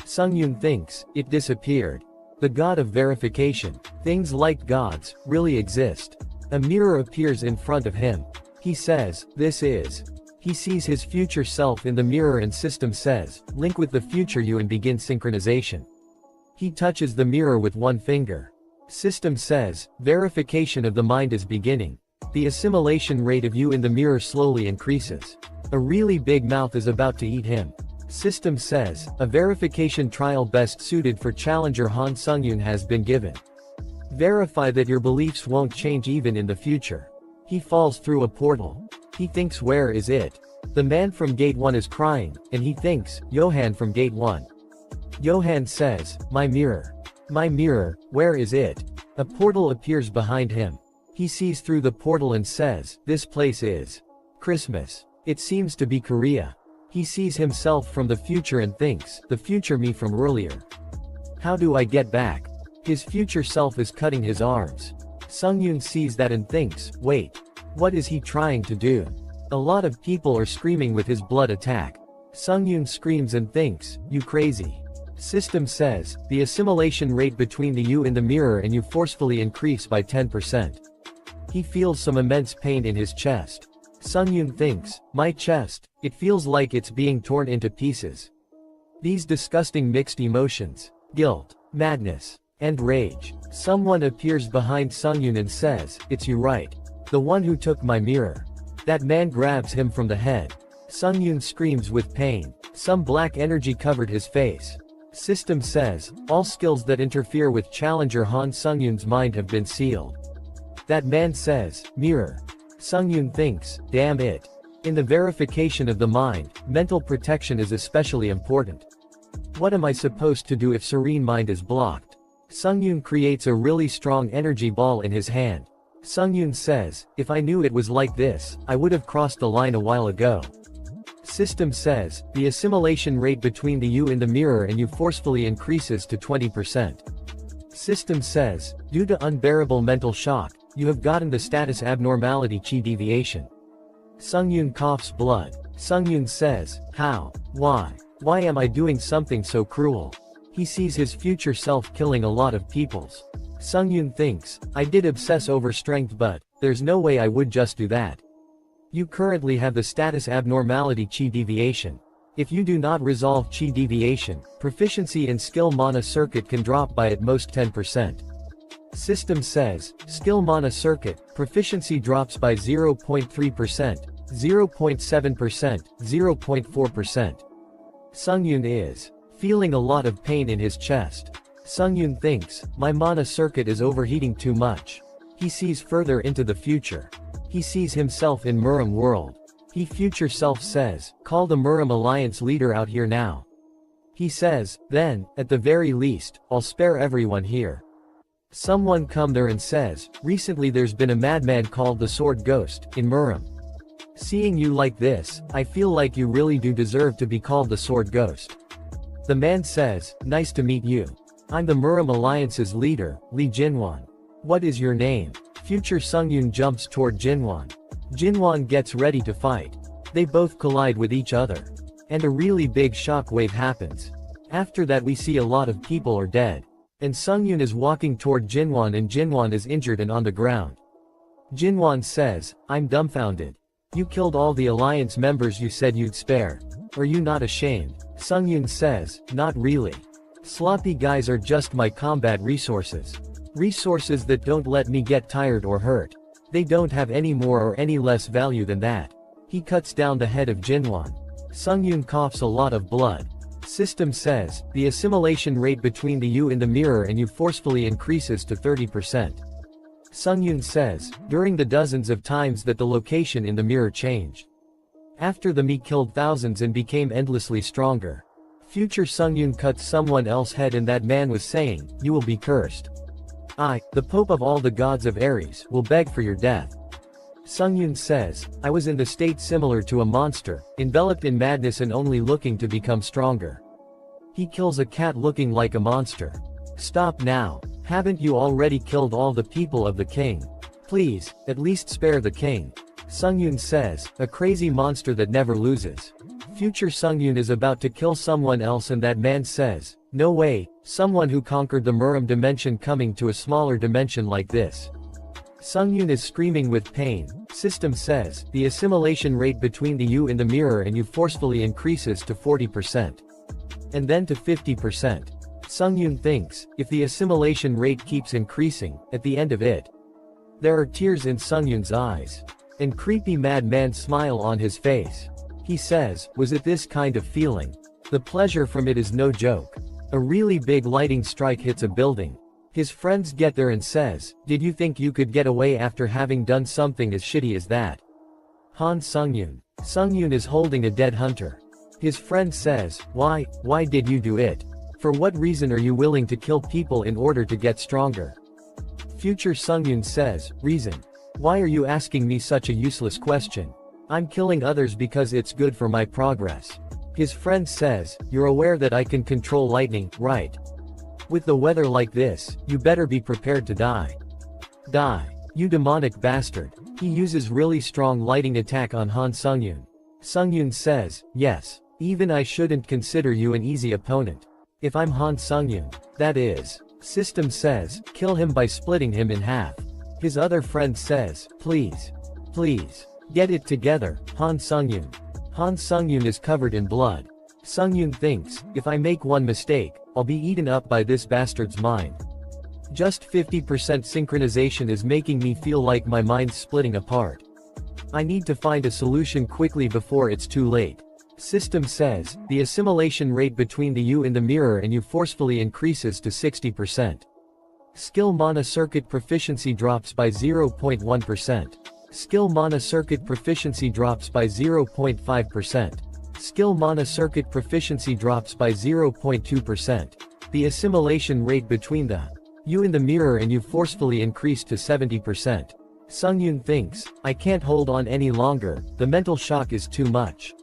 Sungyun thinks, it disappeared. The god of verification. Things like gods, really exist. A mirror appears in front of him. He says, this is. He sees his future self in the mirror and system says, link with the future you and begin synchronization. He touches the mirror with one finger. System says, verification of the mind is beginning. The assimilation rate of you in the mirror slowly increases. A really big mouth is about to eat him. System says, a verification trial best suited for challenger Han Sungyun has been given. Verify that your beliefs won't change even in the future. He falls through a portal. He thinks, where is it? The man from gate 1 is crying, and he thinks, Johan from gate 1. Johan says, my mirror. My mirror, where is it? A portal appears behind him. He sees through the portal and says, this place is Christmas. It seems to be Korea. He sees himself from the future and thinks, the future me from earlier. How do I get back? His future self is cutting his arms. Sungyun sees that and thinks, wait. What is he trying to do? A lot of people are screaming with his blood attack. Sungyun screams and thinks, you crazy. System says, the assimilation rate between the you in the mirror and you forcefully increase by 10%. He feels some immense pain in his chest. Sungyun thinks, my chest, it feels like it's being torn into pieces. These disgusting mixed emotions, guilt, madness, and rage. Someone appears behind Sungyun and says, it's you right. The one who took my mirror. That man grabs him from the head. Sungyun screams with pain. Some black energy covered his face. System says, all skills that interfere with challenger Han Sungyun's mind have been sealed. That man says, mirror. Sungyun thinks, damn it. In the verification of the mind, mental protection is especially important. What am I supposed to do if serene mind is blocked? Sungyun creates a really strong energy ball in his hand. Sungyun says, if I knew it was like this, I would have crossed the line a while ago. System says, the assimilation rate between the you in the mirror and you forcefully increases to 20%. System says, due to unbearable mental shock, you have gotten the status abnormality chi deviation. Sungyun coughs blood. Sungyun says, how? Why? Why am I doing something so cruel? He sees his future self killing a lot of peoples. Sungyun thinks, I did obsess over strength but, there's no way I would just do that. You currently have the status abnormality chi deviation. If you do not resolve chi deviation, proficiency in skill mana circuit can drop by at most 10%. System says, skill mana circuit, proficiency drops by 0.3%, 0.7%, 0.4%. Sungyun is feeling a lot of pain in his chest. Sungyun thinks, my mana circuit is overheating too much. He sees further into the future. He sees himself in Muram world. He future self says, call the Muram Alliance leader out here now. He says, then, at the very least, I'll spare everyone here. Someone come there and says, recently there's been a madman called the Sword Ghost, in Murim. Seeing you like this, I feel like you really do deserve to be called the Sword Ghost. The man says, nice to meet you. I'm the Murim Alliance's leader, Lee Jinwan. What is your name? Future Sungyun jumps toward Jinwan. Jinwan gets ready to fight. They both collide with each other. And a really big shockwave happens. After that we see a lot of people are dead. And Sungyun is walking toward Jinwan and Jinwan is injured and on the ground. Jinwan says, I'm dumbfounded. You killed all the alliance members you said you'd spare. Are you not ashamed? Sungyun says, not really. Sloppy guys are just my combat resources. Resources that don't let me get tired or hurt. They don't have any more or any less value than that. He cuts down the head of Jinwan. Sungyun coughs a lot of blood. System says, the assimilation rate between the you in the mirror and you forcefully increases to 30%. Sungyun says, during the dozens of times that the location in the mirror changed. After the me killed thousands and became endlessly stronger. Future Sungyun cuts someone else's head and that man was saying, you will be cursed. I, the Pope of all the gods of Ares, will beg for your death. Sungyun says, I was in the state similar to a monster, enveloped in madness and only looking to become stronger. He kills a cat looking like a monster. Stop now. Haven't you already killed all the people of the king? Please, at least spare the king. Sungyun says, a crazy monster that never loses. Future Sungyun is about to kill someone else and that man says, no way, someone who conquered the Murim dimension coming to a smaller dimension like this. Sungyun is screaming with pain. System says, the assimilation rate between the you in the mirror and you forcefully increases to 40%. And then to 50%. Sungyun thinks, if the assimilation rate keeps increasing, at the end of it. There are tears in Sungyun's eyes. And creepy madman smile on his face. He says, was it this kind of feeling? The pleasure from it is no joke. A really big lightning strike hits a building. His friends get there and says, did you think you could get away after having done something as shitty as that? Han Sungyun. Sungyun is holding a dead hunter. His friend says, why did you do it? For what reason are you willing to kill people in order to get stronger? Future Sungyun says, reason. Why are you asking me such a useless question? I'm killing others because it's good for my progress. His friend says, you're aware that I can control lightning, right? With the weather like this, you better be prepared to die. Die. You demonic bastard. He uses really strong lightning attack on Han Sungyun. Sungyun says, yes. Even I shouldn't consider you an easy opponent. If I'm Han Sungyun. That is. System says, kill him by splitting him in half. His other friend says, please. Please. Get it together, Han Sungyun. Han Sungyun is covered in blood. Sungyun thinks, if I make one mistake, I'll be eaten up by this bastard's mind. Just 50% synchronization is making me feel like my mind's splitting apart. I need to find a solution quickly before it's too late. System says, the assimilation rate between the you in the mirror and you forcefully increases to 60%. Skill mana circuit proficiency drops by 0.1%. Skill mana circuit proficiency drops by 0.5%. Skill mana circuit proficiency drops by 0.2%. The assimilation rate between the you in the mirror and you forcefully increased to 70%. Sungyun thinks, I can't hold on any longer, the mental shock is too much.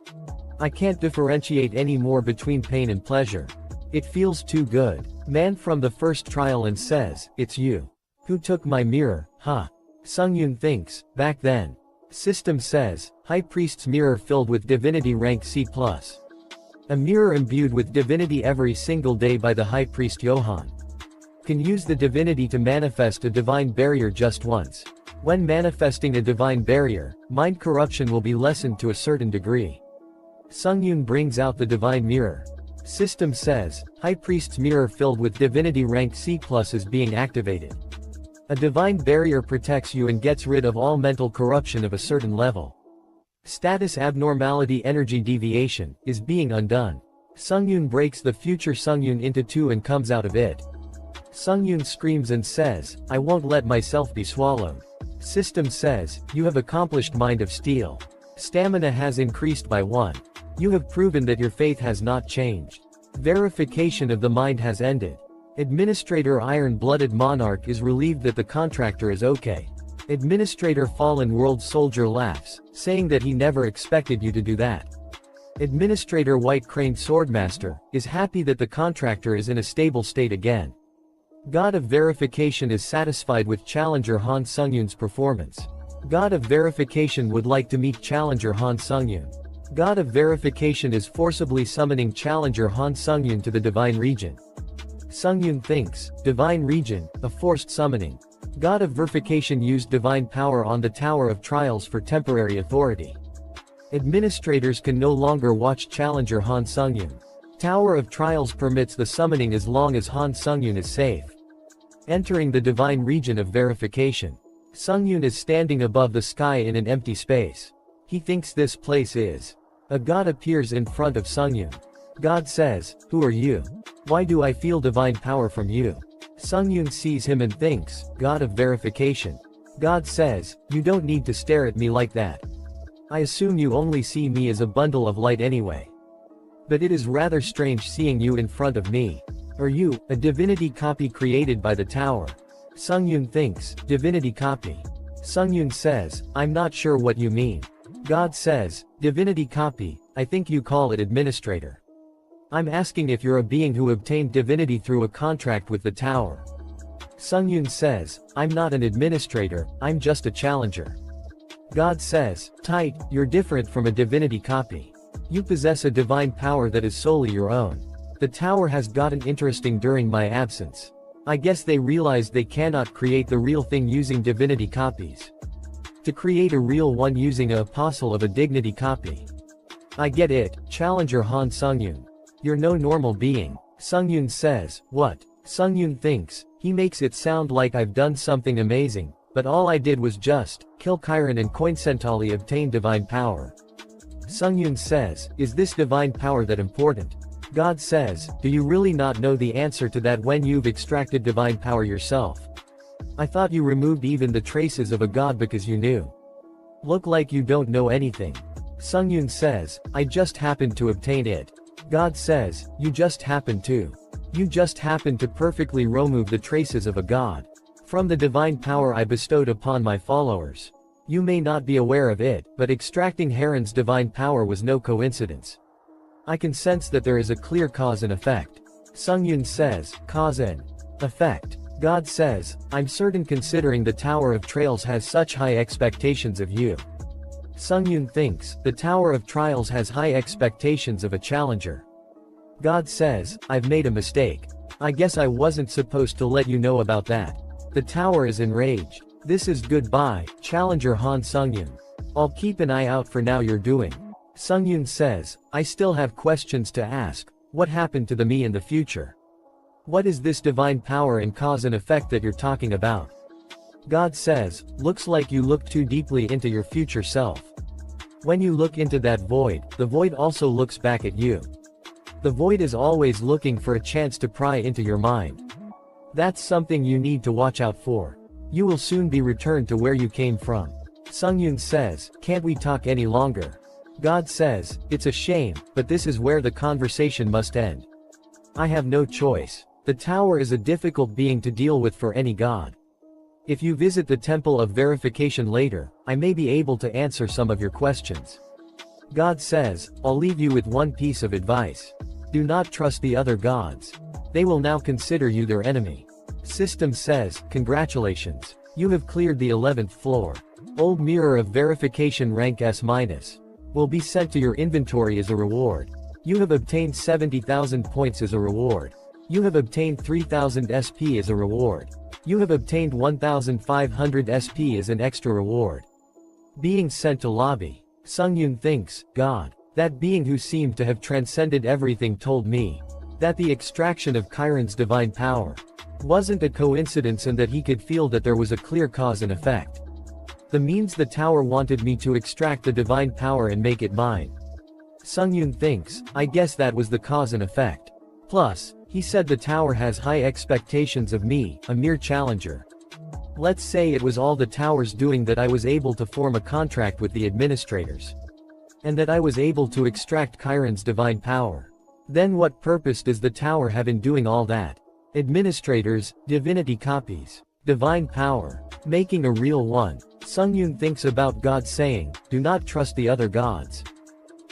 I can't differentiate any more between pain and pleasure. It feels too good. Man from the first trial and says, it's you. Who took my mirror, huh? Sungyun thinks, back then. System says, High Priest's mirror filled with divinity rank C+. A mirror imbued with divinity every single day by the High Priest Johann. Can use the divinity to manifest a divine barrier just once. When manifesting a divine barrier, mind corruption will be lessened to a certain degree. Sungyun brings out the divine mirror. System says, High Priest's mirror filled with divinity rank C+ is being activated. A divine barrier protects you and gets rid of all mental corruption of a certain level. Status abnormality energy deviation is being undone. Sungyun breaks the future Sungyun into two and comes out of it. Sungyun screams and says, I won't let myself be swallowed. System says, you have accomplished Mind of Steel. Stamina has increased by 1. You have proven that your faith has not changed. Verification of the mind has ended. Administrator Iron-Blooded Monarch is relieved that the contractor is okay. Administrator Fallen World Soldier laughs, saying that he never expected you to do that. Administrator White Crane Swordmaster is happy that the contractor is in a stable state again. God of Verification is satisfied with Challenger Han Sungyun's performance. God of Verification would like to meet Challenger Han Sungyun. God of Verification is forcibly summoning Challenger Han Sungyun to the Divine Region. Sungyun thinks, Divine Region, a forced summoning. God of Verification used divine power on the Tower of Trials for temporary authority. Administrators can no longer watch Challenger Han Sungyun. Tower of Trials permits the summoning as long as Han Sungyun is safe. Entering the Divine Region of Verification. Sungyun is standing above the sky in an empty space. He thinks this place is. A god appears in front of Sungyun. God says, "Who are you? Why do I feel divine power from you?" Sungyun sees him and thinks, God of Verification. God says, "You don't need to stare at me like that. I assume you only see me as a bundle of light anyway. But it is rather strange seeing you in front of me. Are you, a divinity copy created by the tower?" Sungyun thinks, divinity copy. Sungyun says, "I'm not sure what you mean." God says, "Divinity copy, I think you call it administrator. I'm asking if you're a being who obtained divinity through a contract with the tower." Sungyun says, "I'm not an administrator, I'm just a challenger." God says, "Tight, you're different from a divinity copy. You possess a divine power that is solely your own. The tower has gotten interesting during my absence. I guess they realized they cannot create the real thing using divinity copies. To create a real one using an apostle of a dignity copy. I get it, Challenger Han Sungyun. You're no normal being." Sungyun says, "What?" Sungyun thinks, he makes it sound like I've done something amazing, but all I did was just kill Chiron and coincidentally obtain divine power. Sungyun says, "Is this divine power that important?" God says, "Do you really not know the answer to that when you've extracted divine power yourself? I thought you removed even the traces of a god because you knew. Look like you don't know anything." Sungyun says, "I just happened to obtain it." God says, "You just happened to. You just happened to perfectly remove the traces of a god from the divine power I bestowed upon my followers. You may not be aware of it, but extracting Heron's divine power was no coincidence. I can sense that there is a clear cause and effect." Sungyun says, "Cause and effect." God says, "I'm certain considering the Tower of Trials has such high expectations of you." Sungyun thinks, the Tower of Trials has high expectations of a challenger. God says, "I've made a mistake. I guess I wasn't supposed to let you know about that." The tower is enraged. "This is goodbye, Challenger Han Sungyun. I'll keep an eye out for now you're doing." Sungyun says, "I still have questions to ask. What happened to the me in the future? What is this divine power and cause and effect that you're talking about?" God says, "Looks like you looked too deeply into your future self. When you look into that void, the void also looks back at you. The void is always looking for a chance to pry into your mind. That's something you need to watch out for. You will soon be returned to where you came from." Sungyun says, "Can't we talk any longer?" God says, "It's a shame, but this is where the conversation must end. I have no choice. The tower is a difficult being to deal with for any god. If you visit the Temple of Verification later, I may be able to answer some of your questions." God says, "I'll leave you with one piece of advice. Do not trust the other gods. They will now consider you their enemy." System says, "Congratulations. You have cleared the 11th floor. Old Mirror of Verification rank S- will be sent to your inventory as a reward. You have obtained 70,000 points as a reward. You have obtained 3,000 SP as a reward. You have obtained 1,500 SP as an extra reward. Being sent to lobby." Sungyun thinks, God, that being who seemed to have transcended everything told me that the extraction of Chiron's divine power wasn't a coincidence and that he could feel that there was a clear cause and effect. The means the tower wanted me to extract the divine power and make it mine. Sungyun thinks, I guess that was the cause and effect. Plus, he said the tower has high expectations of me, a mere challenger. Let's say it was all the tower's doing that I was able to form a contract with the administrators. And that I was able to extract Chiron's divine power. Then what purpose does the tower have in doing all that? Administrators, divinity copies. Divine power. Making a real one. Sungyun thinks about God saying, do not trust the other gods.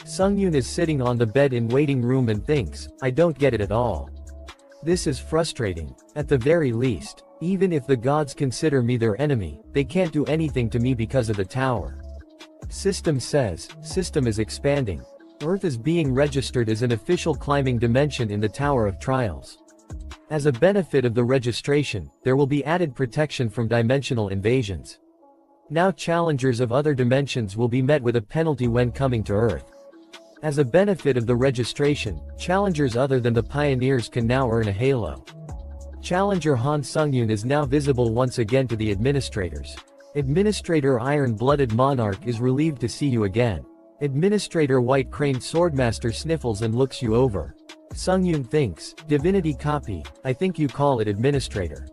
Sungyun is sitting on the bed in waiting room and thinks, I don't get it at all. This is frustrating. At the very least, even if the gods consider me their enemy, they can't do anything to me because of the tower. System says, system is expanding. Earth is being registered as an official climbing dimension in the Tower of Trials. As a benefit of the registration, there will be added protection from dimensional invasions. Now challengers of other dimensions will be met with a penalty when coming to Earth. As a benefit of the registration, challengers other than the pioneers can now earn a halo. Challenger Han Sungyun is now visible once again to the administrators. Administrator Iron-Blooded Monarch is relieved to see you again. Administrator White Craned Swordmaster sniffles and looks you over. Sungyun thinks, divinity copy, I think you call it administrator.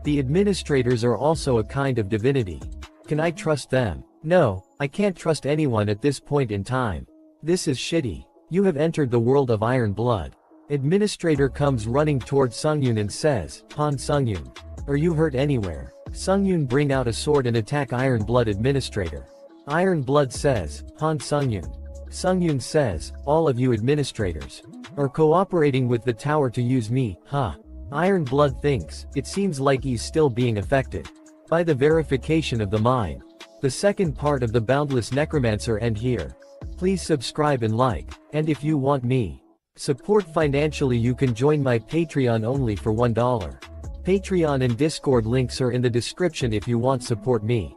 The administrators are also a kind of divinity. Can I trust them? No, I can't trust anyone at this point in time. This is shitty. You have entered the world of Iron Blood. Administrator comes running towards Sungyun and says, Han Sungyun. Are you hurt anywhere? Sungyun bring out a sword and attack Iron Blood Administrator. Iron Blood says, Han Sungyun. Sungyun says, all of you administrators are cooperating with the tower to use me, huh? Iron Blood thinks, it seems like he's still being affected by the verification of the mind. The second part of the Boundless Necromancer end here. Please subscribe and like, and if you want me support financially you can join my Patreon only for $1. Patreon and Discord links are in the description if you want support me.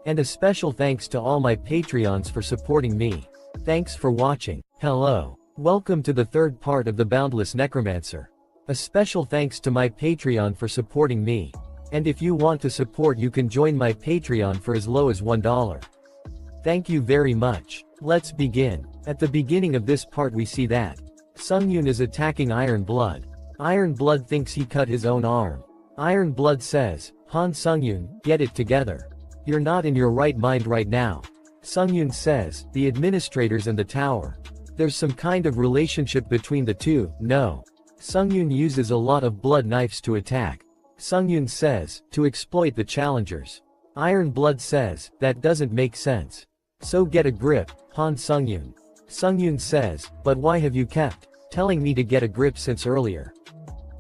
And a special thanks to all my Patreons for supporting me. Thanks for watching. Hello. Welcome to the third part of the Boundless Necromancer. A special thanks to my Patreon for supporting me. And if you want to support you can join my Patreon for as low as $1. Thank you very much. Let's begin. At the beginning of this part we see that Sungyun is attacking Iron Blood. Iron Blood thinks he cut his own arm. Iron Blood says, Han Sungyun, get it together. You're not in your right mind right now. Sungyun says, the administrators and the tower. There's some kind of relationship between the two, no. Sungyun uses a lot of blood knives to attack. Sungyun says, to exploit the challengers. Iron Blood says, that doesn't make sense. So get a grip, Han Sungyun. Sungyun says, but why have you kept telling me to get a grip since earlier?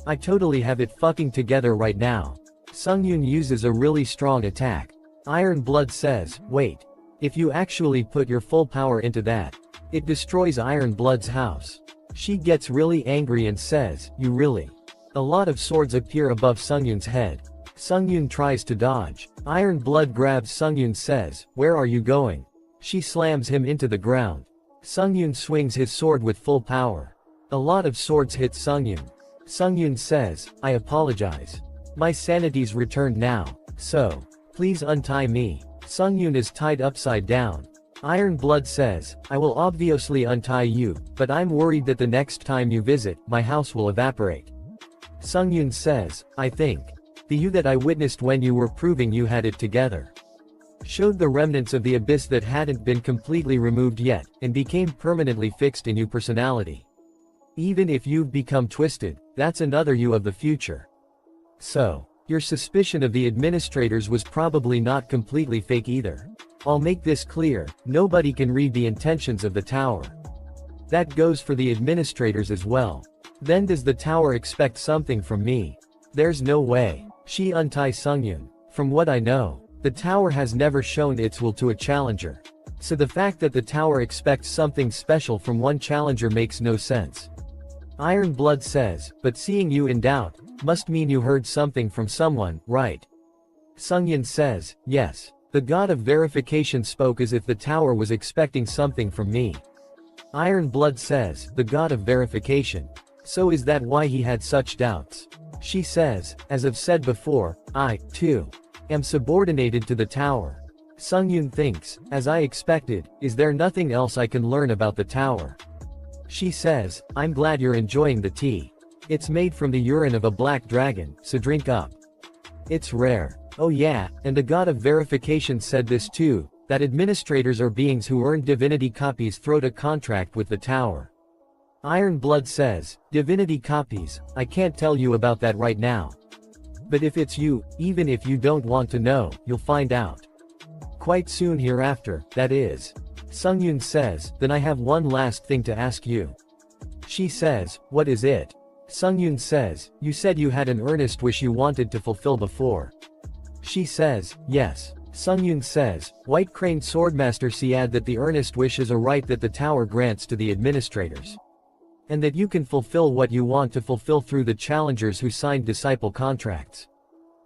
I totally have it fucking together right now. Sungyun uses a really strong attack. Iron Blood says, wait. If you actually put your full power into that, it destroys Iron Blood's house. She gets really angry and says, you really? A lot of swords appear above Sungyun's head. Sungyun tries to dodge. Iron Blood grabs Sungyun says, where are you going? She slams him into the ground. Sungyun swings his sword with full power. A lot of swords hit Sungyun. Sungyun says, I apologize. My sanity's returned now. So, please untie me. Sungyun is tied upside down. Iron Blood says, I will obviously untie you, but I'm worried that the next time you visit, my house will evaporate. Sungyun says, I think the you that I witnessed when you were proving you had it together showed the remnants of the abyss that hadn't been completely removed yet, and became permanently fixed in your personality. Even if you've become twisted, that's another you of the future. So, your suspicion of the administrators was probably not completely fake either. I'll make this clear, nobody can read the intentions of the tower. That goes for the administrators as well. Then does the tower expect something from me? There's no way. She unties Sungyun. From what I know, the tower has never shown its will to a challenger. So the fact that the tower expects something special from one challenger makes no sense. Iron Blood says, but seeing you in doubt, must mean you heard something from someone, right? Sungyun says, yes. The god of verification spoke as if the tower was expecting something from me. Iron Blood says, the god of verification. So is that why he had such doubts? She says, as I've said before, I, too, am subordinated to the tower. Sungyun thinks, as I expected, is there nothing else I can learn about the tower? She says, I'm glad you're enjoying the tea. It's made from the urine of a black dragon, so drink up. It's rare. Oh yeah, and the god of verification said this too, that administrators are beings who earn divinity copies through a contract with the tower. Iron Blood says, divinity copies, I can't tell you about that right now. But if it's you, even if you don't want to know, you'll find out. Quite soon hereafter, that is. Sungyun says, then I have one last thing to ask you. She says, what is it? Sungyun says, you said you had an earnest wish you wanted to fulfill before. She says, yes. Sungyun says, White Crane Swordmaster said that the earnest wish is a right that the tower grants to the administrators. And that you can fulfill what you want to fulfill through the challengers who signed disciple contracts.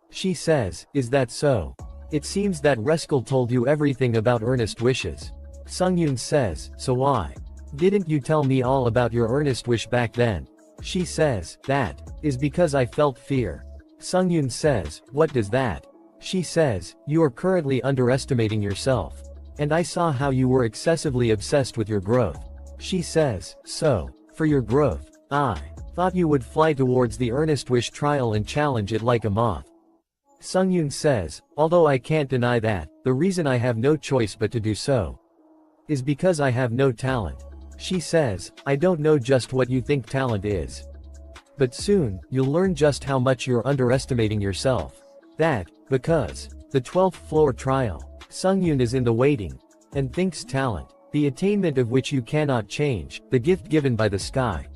She says, is that so? It seems that Rescal told you everything about earnest wishes. Sungyun says, so why didn't you tell me all about your earnest wish back then? She says, that is because I felt fear. Sungyun says, what does that? She says, you are currently underestimating yourself. And I saw how you were excessively obsessed with your growth. She says, so, for your growth, I thought you would fly towards the earnest wish trial and challenge it like a moth. Sungyun says, although I can't deny that, the reason I have no choice but to do so is because I have no talent. She says, I don't know just what you think talent is. But soon, you'll learn just how much you're underestimating yourself. That, because, the 12th floor trial, Sungyun is in the waiting, and thinks talent, the attainment of which you cannot change, the gift given by the sky,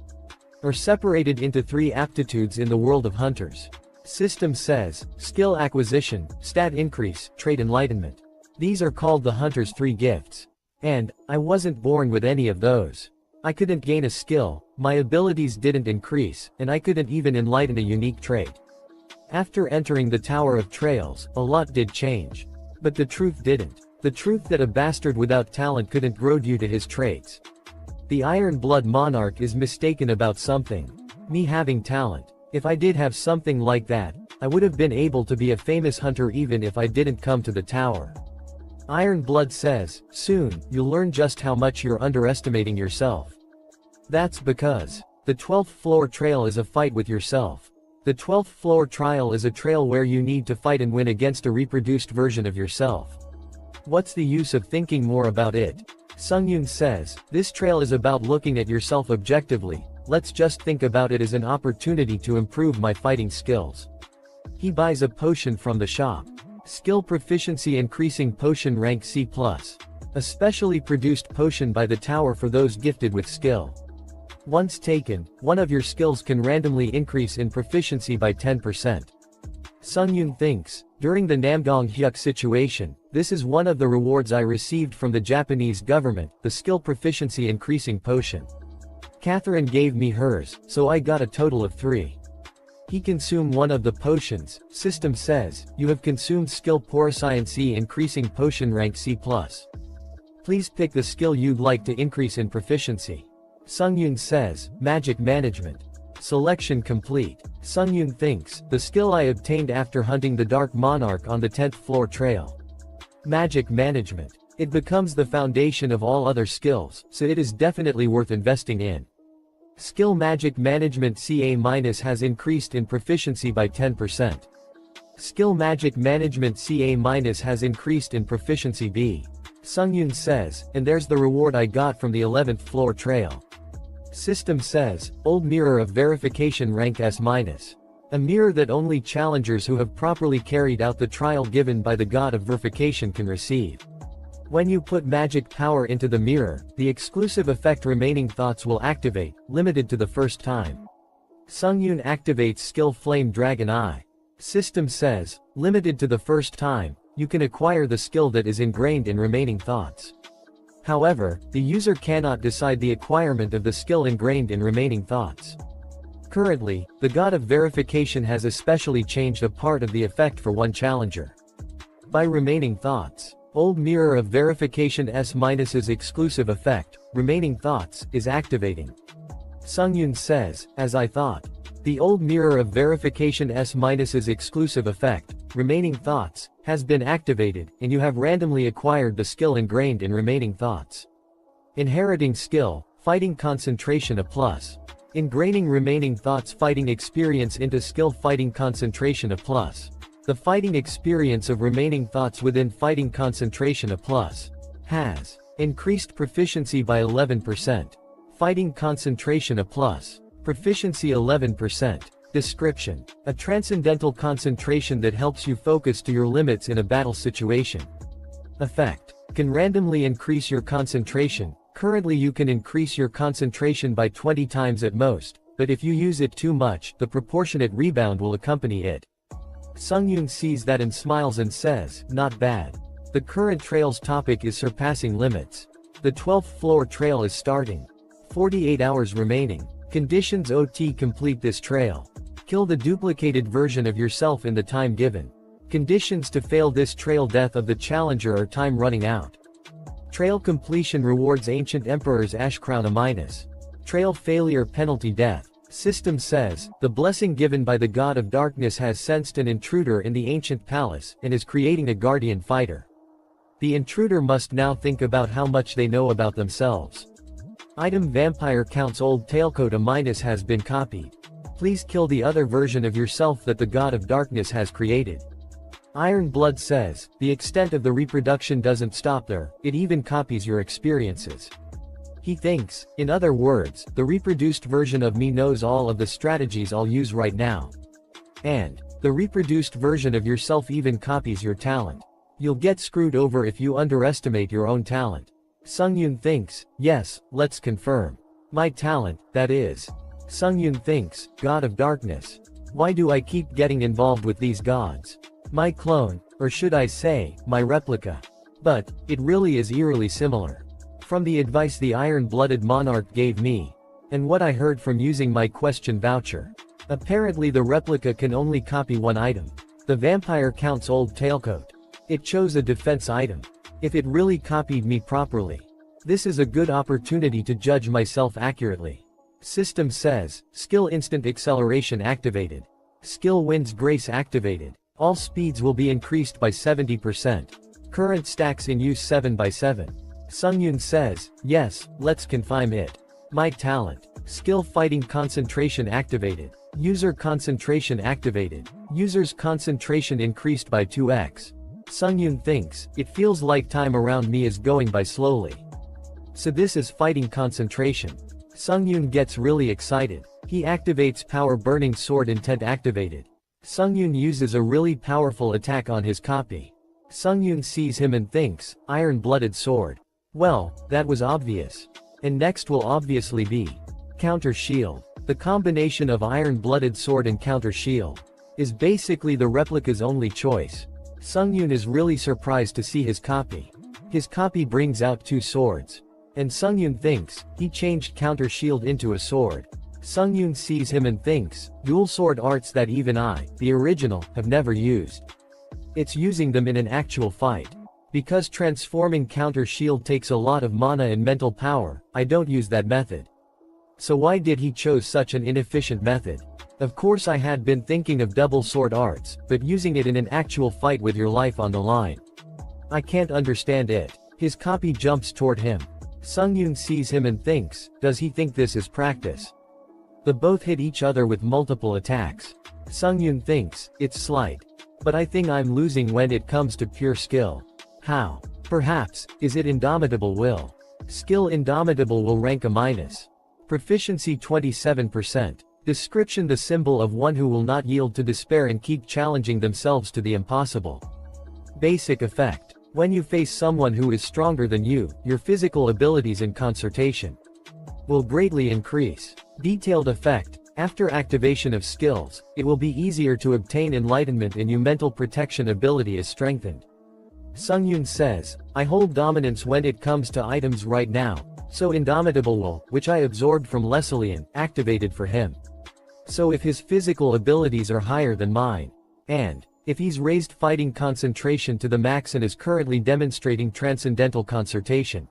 are separated into 3 aptitudes in the world of hunters. System says, skill acquisition, stat increase, trait enlightenment. These are called the hunter's 3 gifts. And, I wasn't born with any of those. I couldn't gain a skill, my abilities didn't increase, and I couldn't even enlighten a unique trait. After entering the Tower of Trails, a lot did change. But the truth didn't. The truth that a bastard without talent couldn't grow due to his traits. The Iron Blood Monarch is mistaken about something. Me having talent. If I did have something like that, I would have been able to be a famous hunter even if I didn't come to the tower. Iron Blood says, soon, you'll learn just how much you're underestimating yourself. That's because, the 12th floor trail is a fight with yourself. The 12th floor trial is a trail where you need to fight and win against a reproduced version of yourself. What's the use of thinking more about it? Sungyun says, this trail is about looking at yourself objectively, let's just think about it as an opportunity to improve my fighting skills. He buys a potion from the shop. Skill proficiency increasing potion rank C+. A specially produced potion by the tower for those gifted with skill. Once taken, one of your skills can randomly increase in proficiency by 10%. Sungyun thinks, during the Namdong Hyuk situation, this is one of the rewards I received from the Japanese government, the skill proficiency increasing potion. Catherine gave me hers, so I got a total of 3. He consumed one of the potions. System says, you have consumed skill Poroscience increasing potion rank C+. Please pick the skill you'd like to increase in proficiency. Sungyun says, magic management. Selection complete. Sungyun thinks, the skill I obtained after hunting the Dark Monarch on the 10th floor trail. Magic management. It becomes the foundation of all other skills, so it is definitely worth investing in. Skill Magic Management CA- has increased in proficiency by 10%. Skill Magic Management CA- has increased in proficiency B. Sungyun says, and there's the reward I got from the 11th floor trail. System says, Old Mirror of Verification rank S-. A mirror that only challengers who have properly carried out the trial given by the God of Verification can receive. When you put magic power into the mirror, the exclusive effect Remaining Thoughts will activate, limited to the first time. Sungyun activates skill Flame Dragon Eye. System says, limited to the first time, you can acquire the skill that is ingrained in Remaining Thoughts. However, the user cannot decide the acquirement of the skill ingrained in Remaining Thoughts. Currently, the God of Verification has especially changed a part of the effect for one challenger. By Remaining Thoughts, Old Mirror of Verification S-'s exclusive effect, Remaining Thoughts, is activating. Sungyun says, as I thought. The Old Mirror of Verification S-'s exclusive effect, Remaining Thoughts, has been activated, and you have randomly acquired the skill ingrained in Remaining Thoughts. Inheriting skill, Fighting Concentration A+. Ingraining Remaining Thoughts Fighting Experience into skill Fighting Concentration A+. The fighting experience of Remaining Thoughts within Fighting Concentration A+, has increased proficiency by 11%. Fighting concentration a plus. Proficiency 11%. Description: a transcendental concentration that helps you focus to your limits in a battle situation. Effect: can randomly increase your concentration. Currently you can increase your concentration by 20 times at most, but if you use it too much, the proportionate rebound will accompany it. Sungyun sees that and smiles and says, not bad. The current trail's topic is surpassing limits. The 12th floor trail is starting. 48 hours remaining. Conditions: OT complete this trail. Kill the duplicated version of yourself in the time given. Conditions to fail this trail: death of the challenger or time running out. Trail completion rewards Ancient Emperor's Ash Crown a-. Trail failure penalty: death. System says, the blessing given by the God of Darkness has sensed an intruder in the ancient palace, and is creating a guardian fighter. The intruder must now think about how much they know about themselves. Item: Vampire Count's old tailcoat a- has been copied. Please kill the other version of yourself that the God of Darkness has created. Iron Blood says, the extent of the reproduction doesn't stop there, it even copies your experiences. He thinks, in other words, the reproduced version of me knows all of the strategies I'll use right now. And the reproduced version of yourself even copies your talent. You'll get screwed over if you underestimate your own talent. Sungyun thinks, yes, let's confirm. My talent, that is. Sungyun thinks, God of Darkness. Why do I keep getting involved with these gods? My clone, or should I say, my replica. But it really is eerily similar. From the advice the iron-blooded monarch gave me, and what I heard from using my question voucher. Apparently the replica can only copy one item. The Vampire Count's old tailcoat. It chose a defense item. If it really copied me properly. This is a good opportunity to judge myself accurately. System says, skill instant acceleration activated. Skill winds grace activated. All speeds will be increased by 70%. Current stacks in use 7 by 7. Sungyun says, yes, let's confine it. My talent. Skill fighting concentration activated. User concentration activated. User's concentration increased by 2x. Sungyun thinks, it feels like time around me is going by slowly. So this is fighting concentration. Sungyun gets really excited. He activates Power Burning Sword Intent activated. Sungyun uses a really powerful attack on his copy. Sungyun sees him and thinks, Iron-Blooded Sword. Well, that was obvious. And next will obviously be Counter Shield. The combination of Iron-Blooded Sword and Counter Shield is basically the replica's only choice. Sungyun is really surprised to see his copy. His copy brings out 2 swords. And Sungyun thinks, he changed Counter Shield into a sword. Sungyun sees him and thinks, dual sword arts that even I, the original, have never used. It's using them in an actual fight. Because transforming Counter Shield takes a lot of mana and mental power, I don't use that method. So why did he chose such an inefficient method? Of course I had been thinking of double sword arts, but using it in an actual fight with your life on the line. I can't understand it. His copy jumps toward him. Sungyun sees him and thinks, does he think this is practice? The both hit each other with multiple attacks. Sungyun thinks, it's slight. But I think I'm losing when it comes to pure skill. How? Perhaps, is it Indomitable Will? Skill Indomitable will rank a-. Proficiency 27%. Description: the symbol of one who will not yield to despair and keep challenging themselves to the impossible. Basic effect. When you face someone who is stronger than you, your physical abilities and concentration will greatly increase. Detailed effect. After activation of skills, it will be easier to obtain enlightenment and your mental protection ability is strengthened. Sungyun says, I hold dominance when it comes to items right now, so Indomitable Will, which I absorbed from Lesilian, activated for him. So if his physical abilities are higher than mine, and if he's raised fighting concentration to the max and is currently demonstrating transcendental concentration,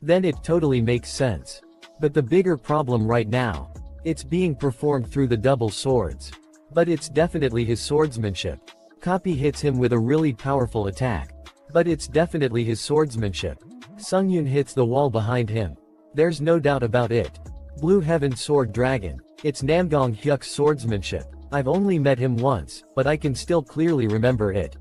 then it totally makes sense. But the bigger problem right now, it's being performed through the double swords. But it's definitely his swordsmanship. Copy hits him with a really powerful attack. But it's definitely his swordsmanship. Sungyun hits the wall behind him. There's no doubt about it. Blue Heaven Sword Dragon. It's Namgong Hyuk's swordsmanship. I've only met him once, but I can still clearly remember it.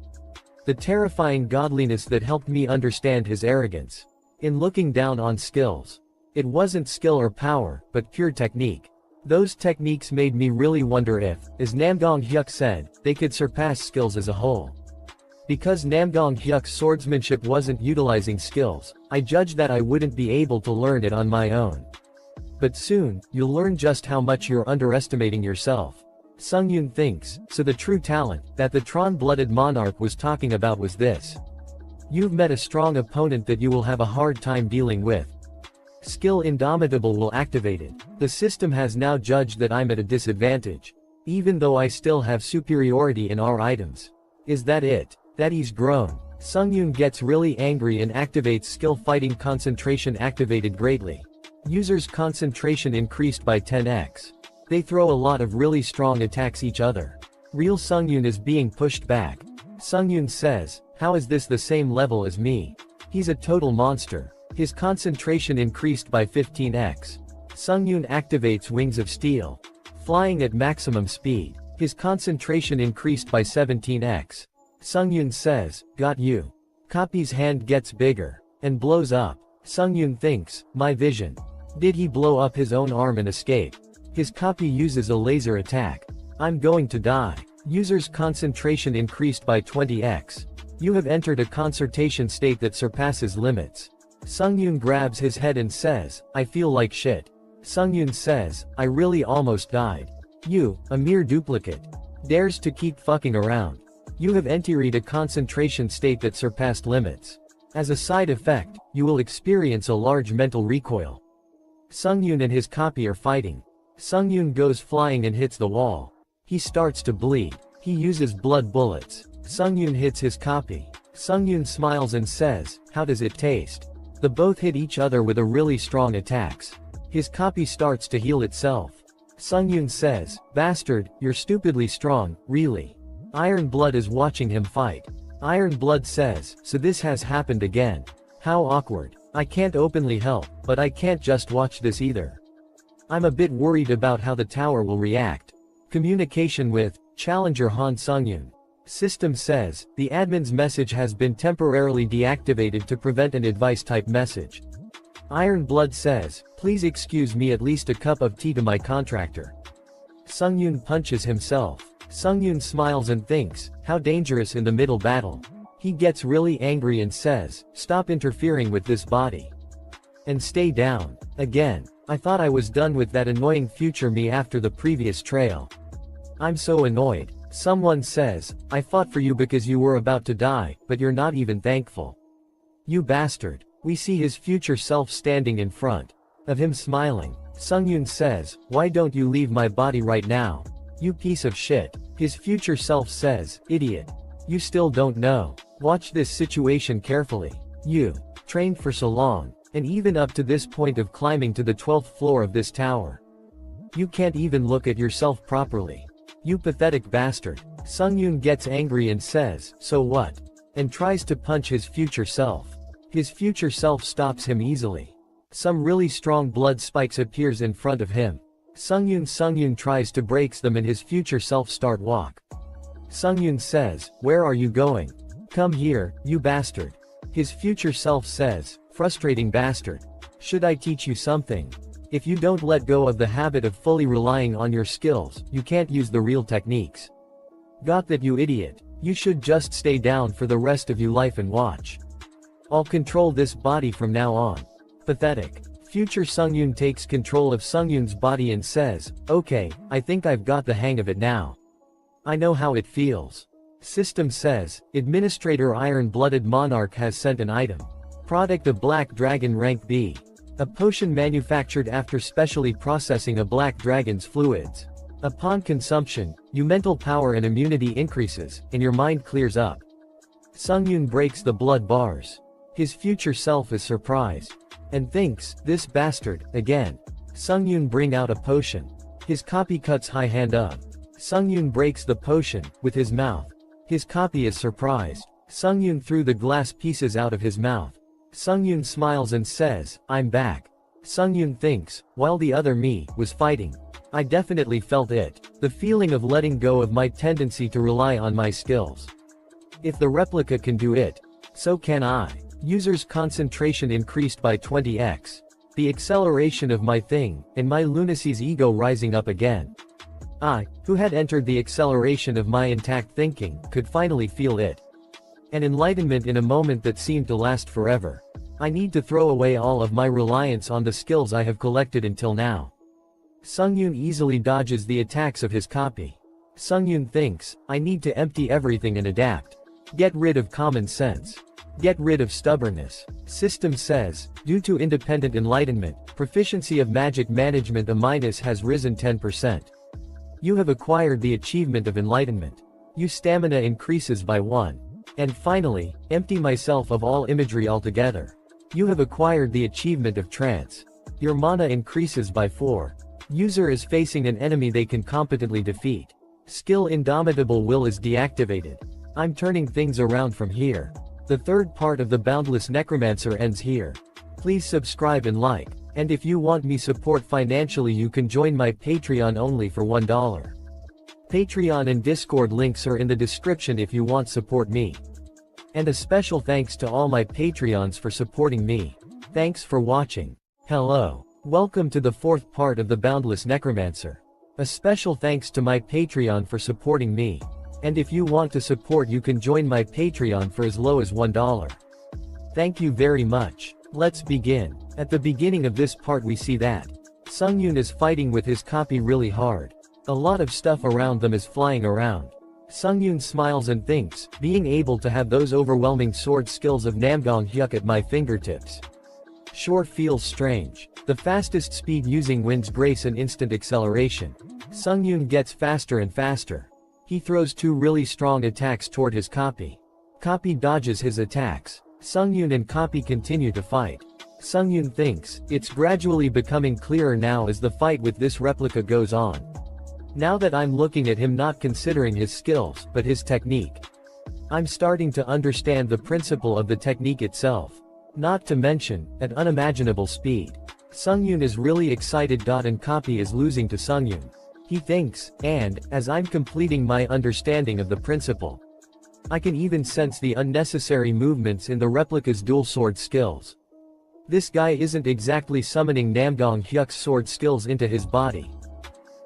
The terrifying godliness that helped me understand his arrogance. In looking down on skills. It wasn't skill or power, but pure technique. Those techniques made me really wonder if, as Namgong Hyuk said, they could surpass skills as a whole. Because Namgong Hyuk's swordsmanship wasn't utilizing skills, I judged that I wouldn't be able to learn it on my own. But soon, you'll learn just how much you're underestimating yourself. Sungyun thinks, so the true talent that the Tron-blooded monarch was talking about was this. You've met a strong opponent that you will have a hard time dealing with. Skill Indomitable will activate it. The system has now judged that I'm at a disadvantage. Even though I still have superiority in our items. Is that it? That he's grown. Sungyun gets really angry and activates Skill Fighting Concentration activated greatly. User's concentration increased by 10x. They throw a lot of really strong attacks each other. Real Sungyun is being pushed back. Sungyun says, how is this the same level as me? He's a total monster. His concentration increased by 15x. Sungyun activates Wings of Steel. Flying at maximum speed. His concentration increased by 17x. Sungyun says, got you. Copy's hand gets bigger. And blows up. Sungyun thinks, my vision. Did he blow up his own arm and escape? His copy uses a laser attack. I'm going to die. User's concentration increased by 20x. You have entered a concentration state that surpasses limits. Sungyun grabs his head and says, I feel like shit. Sungyun says, I really almost died. You, a mere duplicate, dares to keep fucking around. You have entered a concentration state that surpassed limits. As a side effect, you will experience a large mental recoil. Sungyun and his copy are fighting. Sungyun goes flying and hits the wall. He starts to bleed. He uses blood bullets. Sungyun hits his copy. Sungyun smiles and says, how does it taste? The both hit each other with a really strong attacks. His copy starts to heal itself. Sungyun says, bastard, you're stupidly strong, really. Iron Blood is watching him fight. Iron Blood says, so this has happened again. How awkward. I can't openly help, but I can't just watch this either. I'm a bit worried about how the tower will react. Communication with Challenger Han Sungyun. System says, the admin's message has been temporarily deactivated to prevent an advice-type message. Iron Blood says, please excuse me at least a cup of tea to my contractor. Sungyun punches himself. Sungyun smiles and thinks, how dangerous in the middle battle. He gets really angry and says, stop interfering with this body. And stay down. Again. I thought I was done with that annoying future me after the previous trail. I'm so annoyed. Someone says, I fought for you because you were about to die, but you're not even thankful. You bastard. We see his future self standing in front of him smiling. Sungyun says, why don't you leave my body right now? You piece of shit. His future self says, idiot. You still don't know. Watch this situation carefully. You trained for so long, and even up to this point of climbing to the 12th floor of this tower. You can't even look at yourself properly. You pathetic bastard. Sungyun gets angry and says, so what? And tries to punch his future self. His future self stops him easily. Some really strong blood spikes appears in front of him. Sungyun tries to breaks them and his future self start walk. Sungyun says, where are you going? Come here, you bastard. His future self says, frustrating bastard. Should I teach you something? If you don't let go of the habit of fully relying on your skills, you can't use the real techniques. Got that, you idiot. You should just stay down for the rest of your life and watch. I'll control this body from now on. Pathetic. Future Sungyun takes control of Sungyun's body and says, okay, I think I've got the hang of it now. I know how it feels. System says, Administrator Iron-Blooded Monarch has sent an item. Product of Black Dragon Rank B. A potion manufactured after specially processing a black dragon's fluids. Upon consumption, your mental power and immunity increases, and your mind clears up. Sungyun breaks the blood bars. His future self is surprised. And thinks, this bastard, again. Sungyun bring out a potion. His copy cuts high hand up. Sungyun breaks the potion, with his mouth. His copy is surprised. Sungyun threw the glass pieces out of his mouth. Sungyun smiles and says, I'm back. Sungyun thinks, while the other me was fighting, I definitely felt it. The feeling of letting go of my tendency to rely on my skills. If the replica can do it, so can I. User's concentration increased by 20x. the acceleration of my thing, and my lunacy's ego rising up again. I, who had entered the acceleration of my intact thinking, could finally feel it. An enlightenment in a moment that seemed to last forever. I need to throw away all of my reliance on the skills I have collected until now. Sungyun easily dodges the attacks of his copy. Sungyun thinks, I need to empty everything and adapt. Get rid of common sense. Get rid of stubbornness. System says, due to independent enlightenment, proficiency of magic management A- has risen 10%. You have acquired the achievement of enlightenment. Your stamina increases by 1. And finally, empty myself of all imagery altogether. You have acquired the achievement of trance. Your mana increases by 4. User is facing an enemy they can competently defeat. Skill Indomitable Will is deactivated. I'm turning things around from here. The third part of the Boundless Necromancer ends here. Please subscribe and like. And if you want me support financially, you can join my Patreon only for $1. Patreon and Discord links are in the description if you want support me. And a special thanks to all my Patreons for supporting me. Thanks for watching. Hello. Welcome to the fourth part of the Boundless Necromancer. A special thanks to my Patreon for supporting me. And if you want to support, you can join my Patreon for as low as $1. Thank you very much. Let's begin. At the beginning of this part we see that Sungyun is fighting with his copy really hard. A lot of stuff around them is flying around. Sungyun smiles and thinks, being able to have those overwhelming sword skills of Namgong Hyuk at my fingertips sure feels strange. The fastest speed using wind's grace and instant acceleration. Sungyun gets faster and faster. He throws 2 really strong attacks toward his copy. Copy dodges his attacks. Sungyun and copy continue to fight. Sungyun thinks, it's gradually becoming clearer now as the fight with this replica goes on. Now that I'm looking at him, not considering his skills, but his technique, I'm starting to understand the principle of the technique itself. Not to mention, at unimaginable speed. Sungyun is really excited. And copy is losing to Sungyun. He thinks, and, as I'm completing my understanding of the principle, I can even sense the unnecessary movements in the replica's dual sword skills. This guy isn't exactly summoning Namgong Hyuk's sword skills into his body.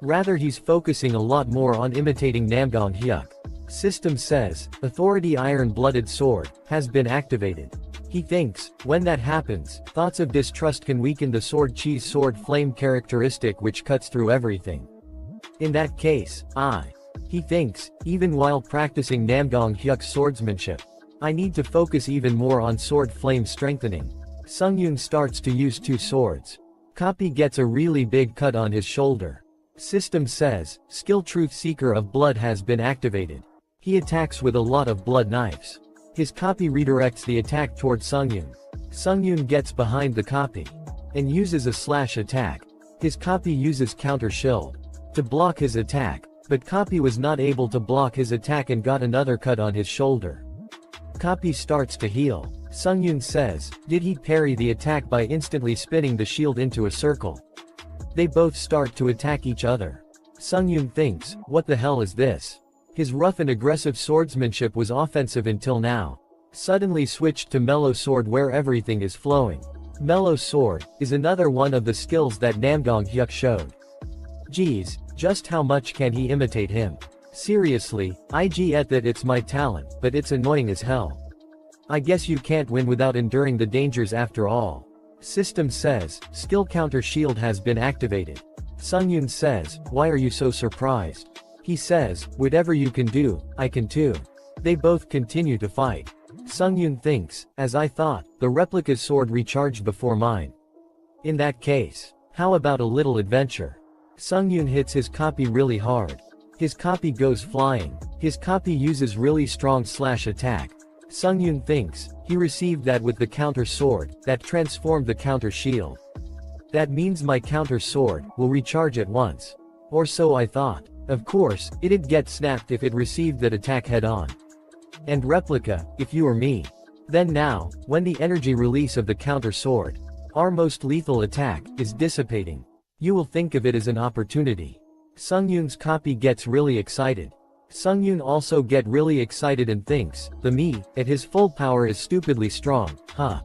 Rather, he's focusing a lot more on imitating Namgong Hyuk. System says, Authority Iron-Blooded Sword has been activated. He thinks, when that happens, thoughts of distrust can weaken the sword cheese sword flame characteristic which cuts through everything. In that case, he thinks, even while practicing Namgong Hyuk's swordsmanship, I need to focus even more on sword flame strengthening. Sungyun starts to use 2 swords. Copy gets a really big cut on his shoulder. System says, Skill Truth Seeker of Blood has been activated. He attacks with a lot of blood knives. His copy redirects the attack toward Sungyun. Sungyun gets behind the copy and uses a slash attack. His copy uses counter shield to block his attack, but copy was not able to block his attack and got another cut on his shoulder. Copy starts to heal. Sungyun says, did he parry the attack by instantly spinning the shield into a circle? They both start to attack each other. Sungyun thinks, what the hell is this? His rough and aggressive swordsmanship was offensive until now. Suddenly switched to mellow sword where everything is flowing. Mellow sword is another one of the skills that Namgong Hyuk showed. Geez, just how much can he imitate him? Seriously, I get that it's my talent, but it's annoying as hell. I guess you can't win without enduring the dangers after all. System says, Skill Counter Shield has been activated. Sungyun says, why are you so surprised? He says, whatever you can do, I can too. They both continue to fight. Sungyun thinks, as I thought, the replica's sword recharged before mine. In that case, how about a little adventure? Sungyun hits his copy really hard. His copy goes flying. His copy uses really strong slash attack. Sungyun thinks, he received that with the counter sword, that transformed the counter shield. That means my counter sword will recharge at once. Or so I thought. Of course, it'd get snapped if it received that attack head-on. And replica, if you were me. Then now, when the energy release of the counter sword, our most lethal attack, is dissipating, you will think of it as an opportunity. Sungyun's copy gets really excited. Sungyun also get really excited and thinks, the me, at his full power is stupidly strong, huh?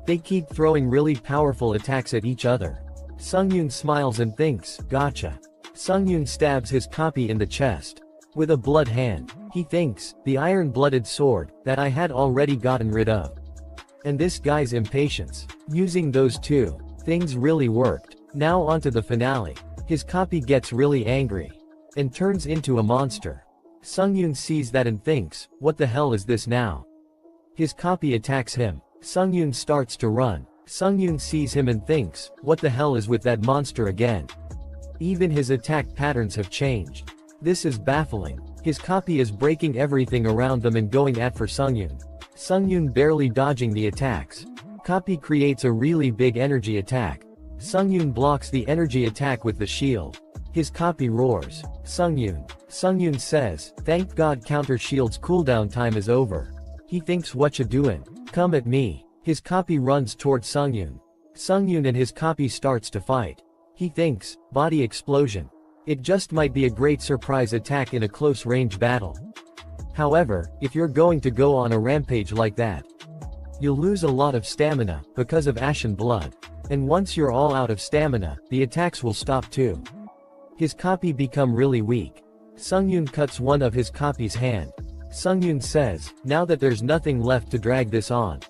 They keep throwing really powerful attacks at each other. Sungyun smiles and thinks, gotcha. Sungyun stabs his copy in the chest. With a blood hand, he thinks, the iron-blooded sword, that I had already gotten rid of. And this guy's impatience. Using those two things really worked. Now onto the finale. His copy gets really angry. And turns into a monster. Sungyun sees that and thinks, what the hell is this now? His copy attacks him. Sungyun starts to run. Sungyun sees him and thinks, what the hell is with that monster again? Even his attack patterns have changed. This is baffling. His copy is breaking everything around them and going at for Sungyun. Sungyun barely dodging the attacks. Copy creates a really big energy attack. Sungyun blocks the energy attack with the shield. His copy roars. Sungyun says, thank God counter shield's cooldown time is over. He thinks what you doing? Come at me. His copy runs towards Sungyun. Sungyun and his copy starts to fight. He thinks, body explosion. It just might be a great surprise attack in a close range battle. However, if you're going to go on a rampage like that, you'll lose a lot of stamina, because of ashen blood. And once you're all out of stamina, the attacks will stop too. His copy become really weak. Sungyun cuts one of his copy's hand. Sungyun says, now that there's nothing left to drag this on,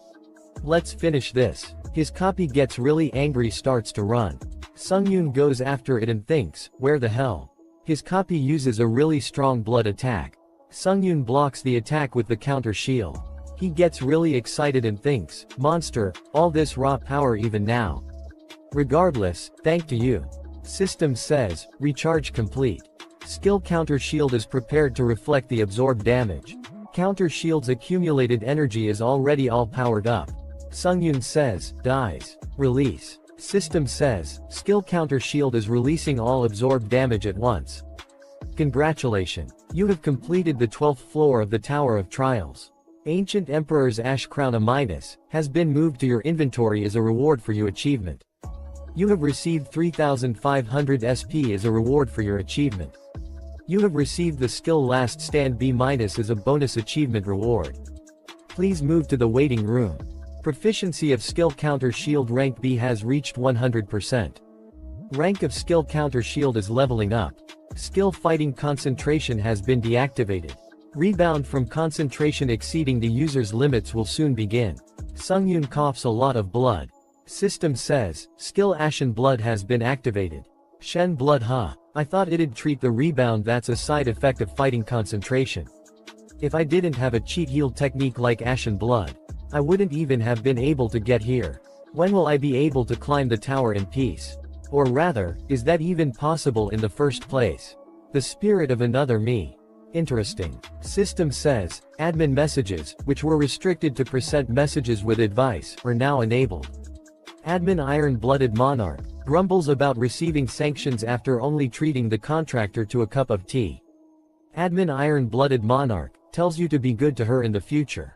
let's finish this. His copy gets really angry, starts to run. Sungyun goes after it and thinks, where the hell? His copy uses a really strong blood attack. Sungyun blocks the attack with the counter shield. He gets really excited and thinks, monster, all this raw power even now. Regardless, thank to you. System says, recharge complete. Skill counter shield is prepared to reflect the absorbed damage. Counter shield's accumulated energy is already all powered up. Sungyun says, dies. Release. System says, skill counter shield is releasing all absorbed damage at once. Congratulations. You have completed the 12th floor of the Tower of Trials. Ancient Emperor's Ash Crown A- has been moved to your inventory as a reward for your achievement. You have received 3500 SP as a reward for your achievement. You have received the skill Last Stand B- as a bonus achievement reward. Please move to the waiting room. Proficiency of skill counter shield rank B has reached 100%. Rank of skill counter shield is leveling up. Skill fighting concentration has been deactivated. Rebound from concentration exceeding the user's limits will soon begin. Sungyun coughs a lot of blood. System says, skill Ashen Blood has been activated. Shen Blood huh? I thought it'd treat the rebound that's a side effect of fighting concentration. If I didn't have a cheat heal technique like Ashen Blood, I wouldn't even have been able to get here. When will I be able to climb the tower in peace? Or rather, is that even possible in the first place? The spirit of another me. Interesting. System says, admin messages, which were restricted to present messages with advice, are now enabled. Admin Iron-Blooded Monarch grumbles about receiving sanctions after only treating the contractor to a cup of tea. Admin Iron-Blooded Monarch tells you to be good to her in the future.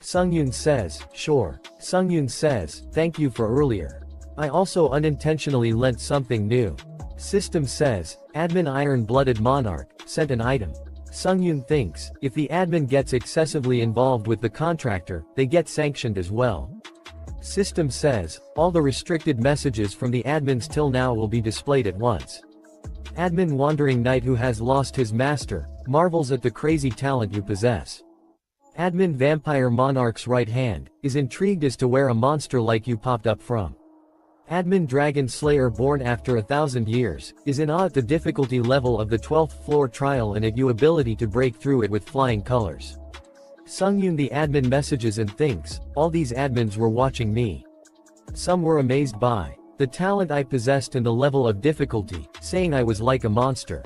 Sungyun says, sure. Sungyun says, thank you for earlier. I also unintentionally lent something new. System says, admin Iron-Blooded Monarch sent an item. Sungyun thinks, if the admin gets excessively involved with the contractor, they get sanctioned as well. System says, all the restricted messages from the admins till now will be displayed at once. Admin Wandering Knight who has lost his master, marvels at the crazy talent you possess. Admin Vampire Monarch's right hand, is intrigued as to where a monster like you popped up from. Admin Dragon Slayer born after 1,000 years, is in awe at the difficulty level of the 12th floor trial and at your ability to break through it with flying colors. Sungyun the admin messages and thinks, all these admins were watching me. Some were amazed by the talent I possessed and the level of difficulty, saying I was like a monster.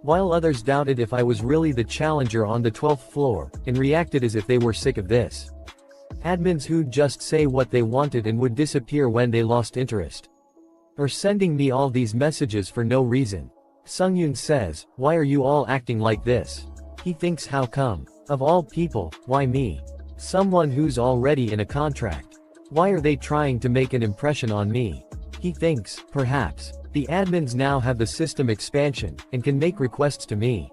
While others doubted if I was really the challenger on the 12th floor, and reacted as if they were sick of this. Admins who'd just say what they wanted and would disappear when they lost interest. Or sending me all these messages for no reason. Sungyun says, why are you all acting like this? He thinks how come? Of all people, why me? Someone who's already in a contract. Why are they trying to make an impression on me? He thinks, perhaps, the admins now have the system expansion, and can make requests to me.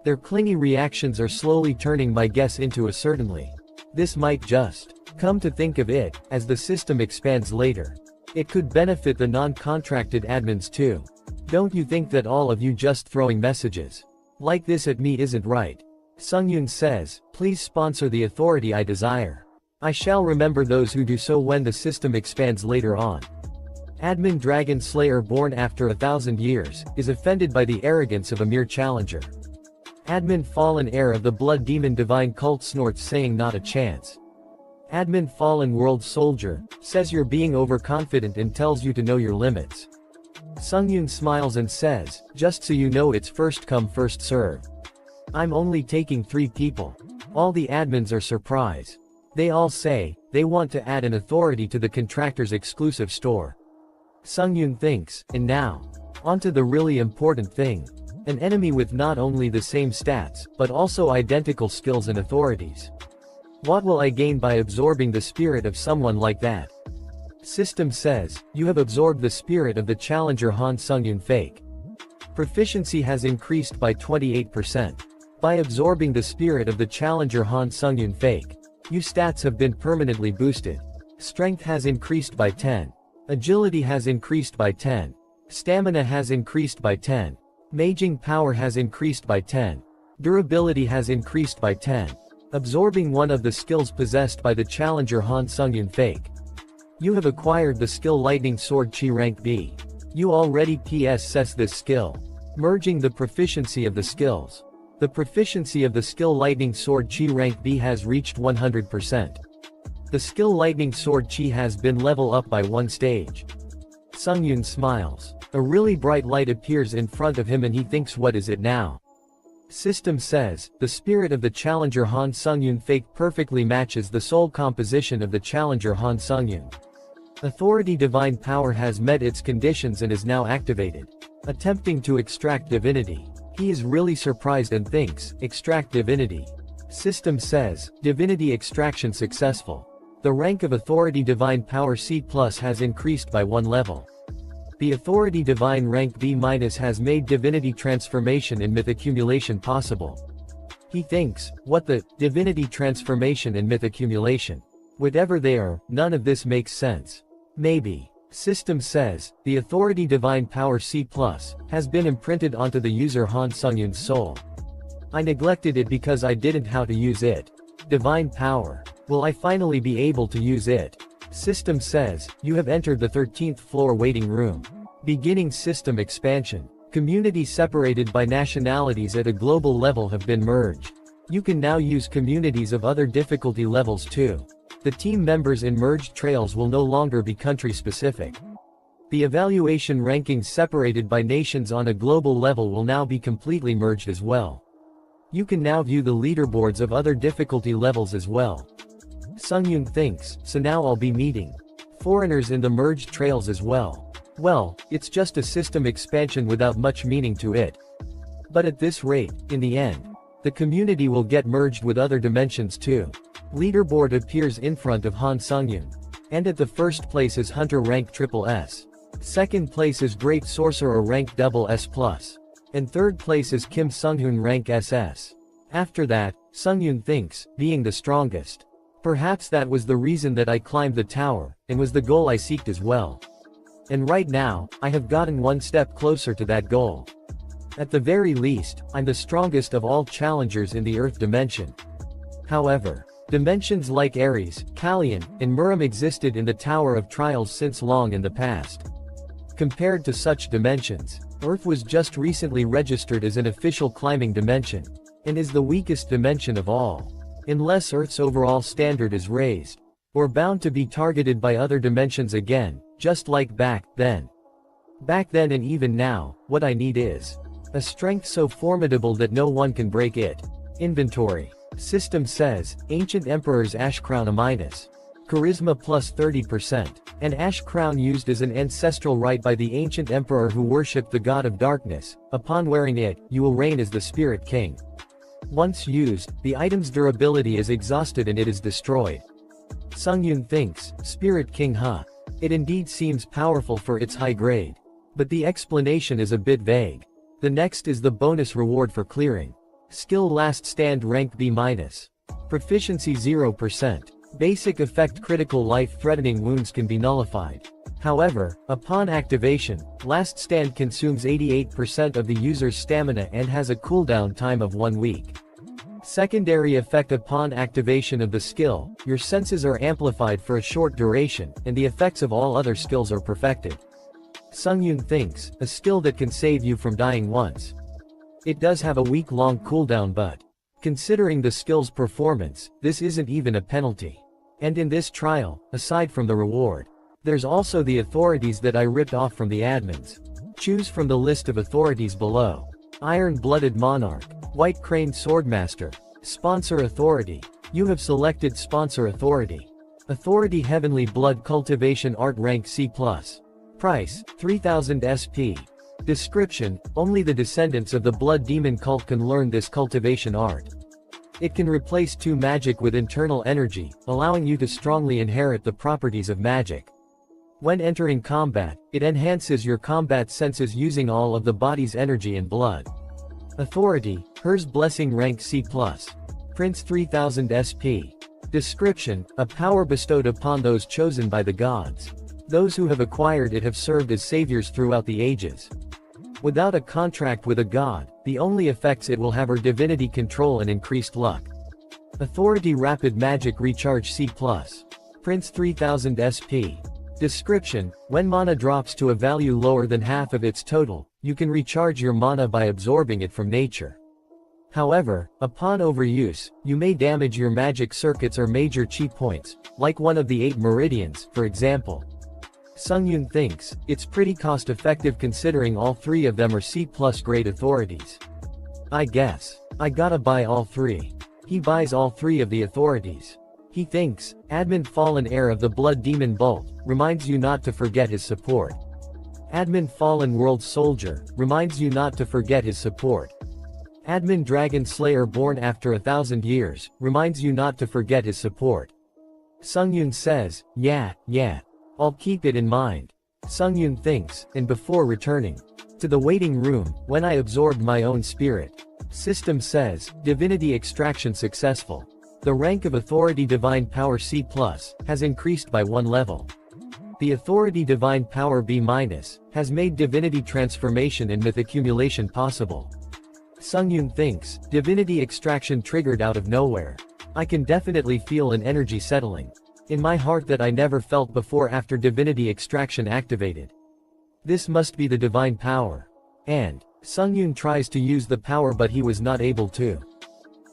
Their clingy reactions are slowly turning my guess into a certainly. This might just Come to think of it, as the system expands later, it could benefit the non-contracted admins too. Don't you think that all of you just throwing messages like this at me isn't right? Sungyun says, please sponsor the authority I desire. I shall remember those who do so when the system expands later on. Admin Dragon Slayer born after 1,000 years, is offended by the arrogance of a mere challenger. Admin Fallen Heir of the Blood Demon Divine Cult snorts saying not a chance. Admin Fallen World Soldier, says you're being overconfident and tells you to know your limits. Sungyun smiles and says, just so you know it's first come first serve. I'm only taking 3 people. All the admins are surprised. They all say, they want to add an authority to the contractor's exclusive store. Sungyun thinks, and now, onto the really important thing. An enemy with not only the same stats, but also identical skills and authorities. What will I gain by absorbing the spirit of someone like that? System says, you have absorbed the spirit of the challenger Han Sungyun fake. Proficiency has increased by 28%. By absorbing the spirit of the challenger Han Sungyun fake, your stats have been permanently boosted. Strength has increased by 10. Agility has increased by 10. Stamina has increased by 10. Maging power has increased by 10. Durability has increased by 10. Absorbing one of the skills possessed by the challenger Han Sungyun fake. You have acquired the skill Lightning Sword Chi rank B. You already possess this skill. Merging the proficiency of the skills. The proficiency of the skill Lightning Sword Chi rank B has reached 100%. The skill Lightning Sword Chi has been level up by 1 stage. Sungyun smiles. A really bright light appears in front of him and he thinks, what is it now? System says, the spirit of the challenger Han Sungyun fake perfectly matches the soul composition of the challenger Han Sungyun. Authority Divine Power has met its conditions and is now activated. Attempting to extract divinity. He is really surprised and thinks, extract divinity. System says, divinity extraction successful. The rank of Authority Divine Power C+ has increased by 1 level. The Authority Divine rank B- has made divinity transformation and myth accumulation possible. He thinks, what the, divinity transformation and myth accumulation? Whatever they are, none of this makes sense. Maybe. System says, the Authority Divine Power C+, has been imprinted onto the user Han Sungyun's soul. I neglected it because I didn't how to use it. Divine Power. Will I finally be able to use it? System says, you have entered the 13th floor waiting room. Beginning system expansion. Communities separated by nationalities at a global level have been merged. You can now use communities of other difficulty levels too. The team members in merged trails will no longer be country-specific. The evaluation rankings separated by nations on a global level will now be completely merged as well. You can now view the leaderboards of other difficulty levels as well. Sungyun thinks, so now I'll be meeting foreigners in the merged trails as well. Well, it's just a system expansion without much meaning to it. But at this rate, in the end, the community will get merged with other dimensions too. Leaderboard appears in front of Han Sungyun. And at the first place is Hunter rank SSS. Second place is Great Sorcerer rank SS+. And third place is Kim Sunghoon rank SS. After that, Sungyun thinks, being the strongest. Perhaps that was the reason that I climbed the tower, and was the goal I seeked as well. And right now, I have gotten 1 step closer to that goal. At the very least, I'm the strongest of all challengers in the Earth dimension. However, dimensions like Ares, Kallian, and Murim existed in the Tower of Trials since long in the past. Compared to such dimensions, Earth was just recently registered as an official climbing dimension, and is the weakest dimension of all. Unless Earth's overall standard is raised, or bound to be targeted by other dimensions again, just like back then. Back then and even now, what I need is a strength so formidable that no one can break it. Inventory. System says, Ancient Emperor's Ash Crown A-. Charisma plus 30%. An ash crown used as an ancestral right by the ancient emperor who worshipped the god of darkness. Upon wearing it, you will reign as the Spirit King. Once used, the item's durability is exhausted and it is destroyed. Sungyun thinks, Spirit King huh? It indeed seems powerful for its high grade. But the explanation is a bit vague. The next is the bonus reward for clearing. Skill Last Stand rank B-. Proficiency 0%. Basic effect: critical life-threatening wounds can be nullified. However, upon activation, Last Stand consumes 88% of the user's stamina and has a cooldown time of 1 week. Secondary effect: upon activation of the skill, your senses are amplified for a short duration, and the effects of all other skills are perfected. Sungyun thinks, a skill that can save you from dying once. It does have a week-long cooldown, but considering the skill's performance, this isn't even a penalty. And in this trial, aside from the reward, there's also the authorities that I ripped off from the admins. Choose from the list of authorities below. Iron-Blooded Monarch, White Crane Swordmaster. Sponsor authority. You have selected sponsor authority. Authority: Heavenly Blood Cultivation Art, rank C+. Price: 3000 SP. Description: only the descendants of the Blood Demon cult can learn this cultivation art. It can replace 2 magic with internal energy, allowing you to strongly inherit the properties of magic. When entering combat, it enhances your combat senses using all of the body's energy and blood. Authority: Her's Blessing, rank C+. Prince, 3000 SP. Description: a power bestowed upon those chosen by the gods. Those who have acquired it have served as saviors throughout the ages. Without a contract with a god, the only effects it will have are divinity control and increased luck. Authority: Rapid Magic Recharge C+. Prince, 3000 SP. Description: when mana drops to a value lower than half of its total, you can recharge your mana by absorbing it from nature. However, upon overuse, you may damage your magic circuits or major chi points, like one of the 8 meridians, for example. Sungyun thinks, it's pretty cost-effective considering all 3 of them are C+ grade authorities. I guess I gotta buy all 3. He buys all 3 of the authorities. He thinks, Admin Fallen Heir of the Blood Demon Bolt, reminds you not to forget his support. Admin Fallen World Soldier, reminds you not to forget his support. Admin Dragon Slayer Born After 1,000 Years, reminds you not to forget his support. Sungyun says, yeah, I'll keep it in mind. Sungyun thinks, and before returning to the waiting room, when I absorbed my own spirit. System says, Divinity Extraction successful. The rank of Authority Divine Power C+, has increased by 1 level. The Authority Divine Power B- has made Divinity Transformation and Myth Accumulation possible. Sungyun thinks, Divinity Extraction triggered out of nowhere. I can definitely feel an energy settling in my heart that I never felt before after Divinity Extraction activated. This must be the Divine Power. And Sungyun tries to use the power, but he was not able to.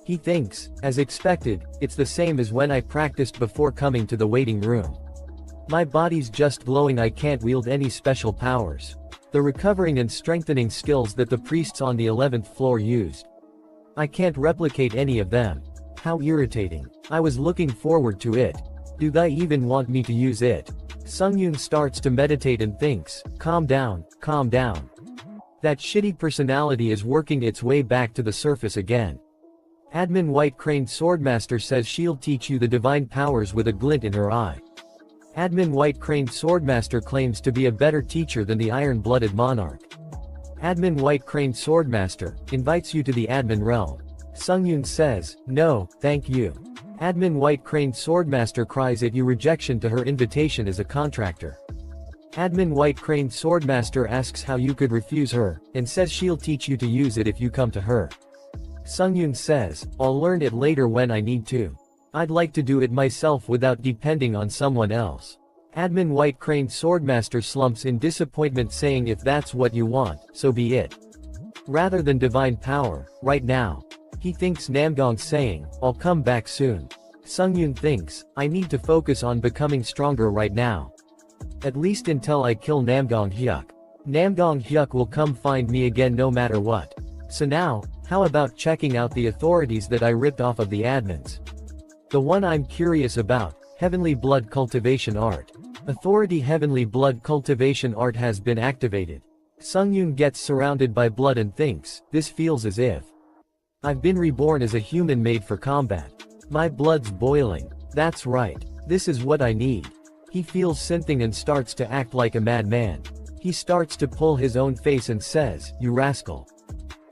He thinks, as expected, it's the same as when I practiced before coming to the waiting room. My body's just glowing, I can't wield any special powers. The recovering and strengthening skills that the priests on the 11th floor used. I can't replicate any of them. How irritating. I was looking forward to it. Do they even want me to use it? Sungyun starts to meditate and thinks, calm down. That shitty personality is working its way back to the surface again. Admin White Crane Swordmaster says she'll teach you the divine powers with a glint in her eye. Admin White Crane Swordmaster claims to be a better teacher than the Iron-Blooded Monarch. Admin White Crane Swordmaster invites you to the admin realm. Sungyun says, no, thank you. Admin White Crane Swordmaster cries at you rejection to her invitation as a contractor. Admin White Crane Swordmaster asks how you could refuse her, and says she'll teach you to use it if you come to her. Sungyun says, I'll learn it later when I need to. I'd like to do it myself without depending on someone else. Admin White Crane Swordmaster slumps in disappointment saying if that's what you want, so be it. Rather than divine power, right now. He thinks Namgong's saying, I'll come back soon. Sungyun thinks, I need to focus on becoming stronger right now. At least until I kill Namgong Hyuk. Namgong Hyuk will come find me again no matter what. So now, how about checking out the authorities that I ripped off of the admins? The one I'm curious about, Heavenly Blood Cultivation Art. Authority Heavenly Blood Cultivation Art has been activated. Sungyun gets surrounded by blood and thinks, this feels as if I've been reborn as a human made for combat. My blood's boiling. That's right. This is what I need. He feels something and starts to act like a madman. He starts to pull his own face and says, you rascal.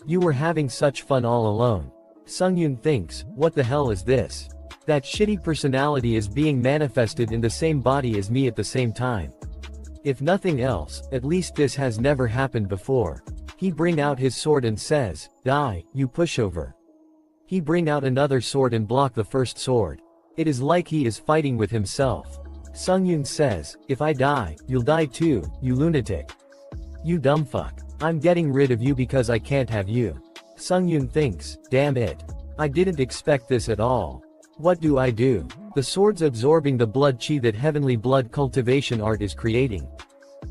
You were having such fun all alone. Sungyun thinks, what the hell is this? That shitty personality is being manifested in the same body as me at the same time. If nothing else, at least this has never happened before. He bring out his sword and says, "Die, you pushover." He bring out another sword and block the first sword. It is like he is fighting with himself. Sungyun says, "If I die, you'll die too, you lunatic. You dumb fuck. I'm getting rid of you because I can't have you." Sungyun thinks, "Damn it. I didn't expect this at all. What do I do?" The sword's absorbing the blood chi that Heavenly Blood cultivation art is creating.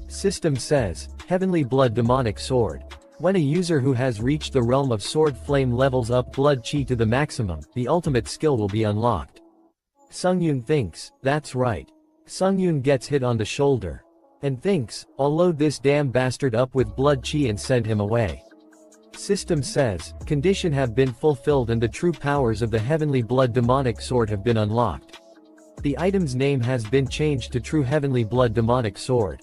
System says, Heavenly Blood demonic sword. When a user who has reached the realm of sword flame levels up blood chi to the maximum, the ultimate skill will be unlocked. Sungyun thinks, that's right. Sungyun gets hit on the shoulder. And thinks, I'll load this damn bastard up with blood chi and send him away. System says, condition have been fulfilled and the true powers of the Heavenly Blood demonic sword have been unlocked. The item's name has been changed to True Heavenly Blood demonic sword.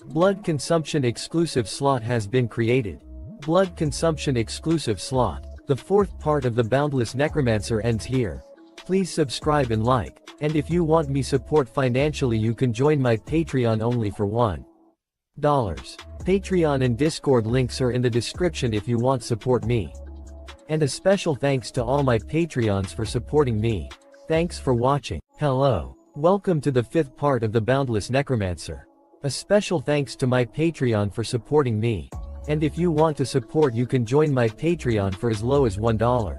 Blood consumption exclusive slot has been created. Blood consumption exclusive slot. The fourth part of the Boundless Necromancer ends here. Please subscribe and like, and if you want me support financially you can join my Patreon only for $1. Patreon and Discord links are in the description if you want support me. And a special thanks to all my Patreons for supporting me. Thanks for watching. Hello. Welcome to the fifth part of the Boundless Necromancer. A special thanks to my Patreon for supporting me. And if you want to support you can join my Patreon for as low as $1.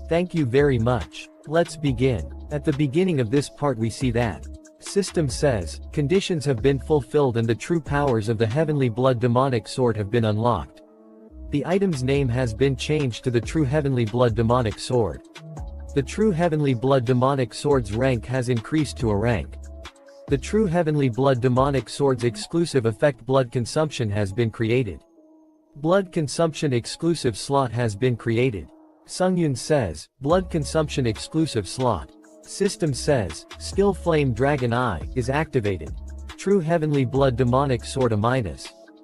Thank you very much. Let's begin. At the beginning of this part we see that System says, conditions have been fulfilled and the true powers of the Heavenly Blood demonic sword have been unlocked. The item's name has been changed to the True Heavenly Blood demonic sword. The True Heavenly Blood demonic sword's rank has increased to a rank. The True Heavenly Blood demonic sword's exclusive effect blood consumption has been created. Blood consumption exclusive slot has been created. Sungyun says, blood consumption exclusive slot. System says, skill Flame Dragon Eye is activated. True Heavenly Blood demonic sword A-.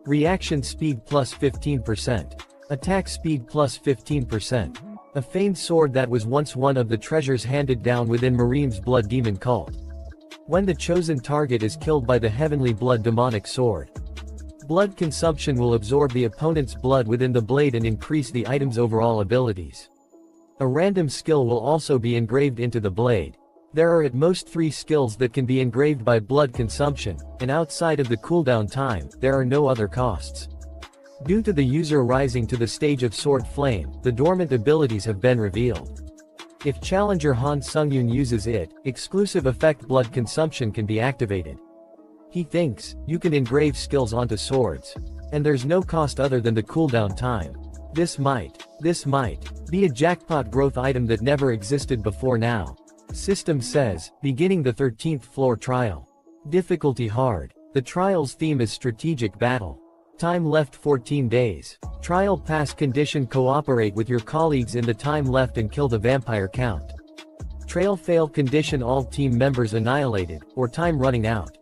Reaction speed plus 15%. Attack speed plus 15%. A famed sword that was once one of the treasures handed down within Marim's Blood Demon cult. When the chosen target is killed by the Heavenly Blood demonic sword, blood consumption will absorb the opponent's blood within the blade and increase the item's overall abilities. A random skill will also be engraved into the blade. There are at most 3 skills that can be engraved by blood consumption, and outside of the cooldown time, there are no other costs. Due to the user rising to the stage of Sword Flame, the dormant abilities have been revealed. If Challenger Han Sungyun uses it, exclusive effect blood consumption can be activated. He thinks, you can engrave skills onto swords. And there's no cost other than the cooldown time. This might be a jackpot growth item that never existed before now. System says, beginning the 13th floor trial. Difficulty hard. The trial's theme is strategic battle. Time left 14 days. Trial pass condition cooperate with your colleagues in the time left and kill the vampire count. Trail fail condition all team members annihilated, or time running out.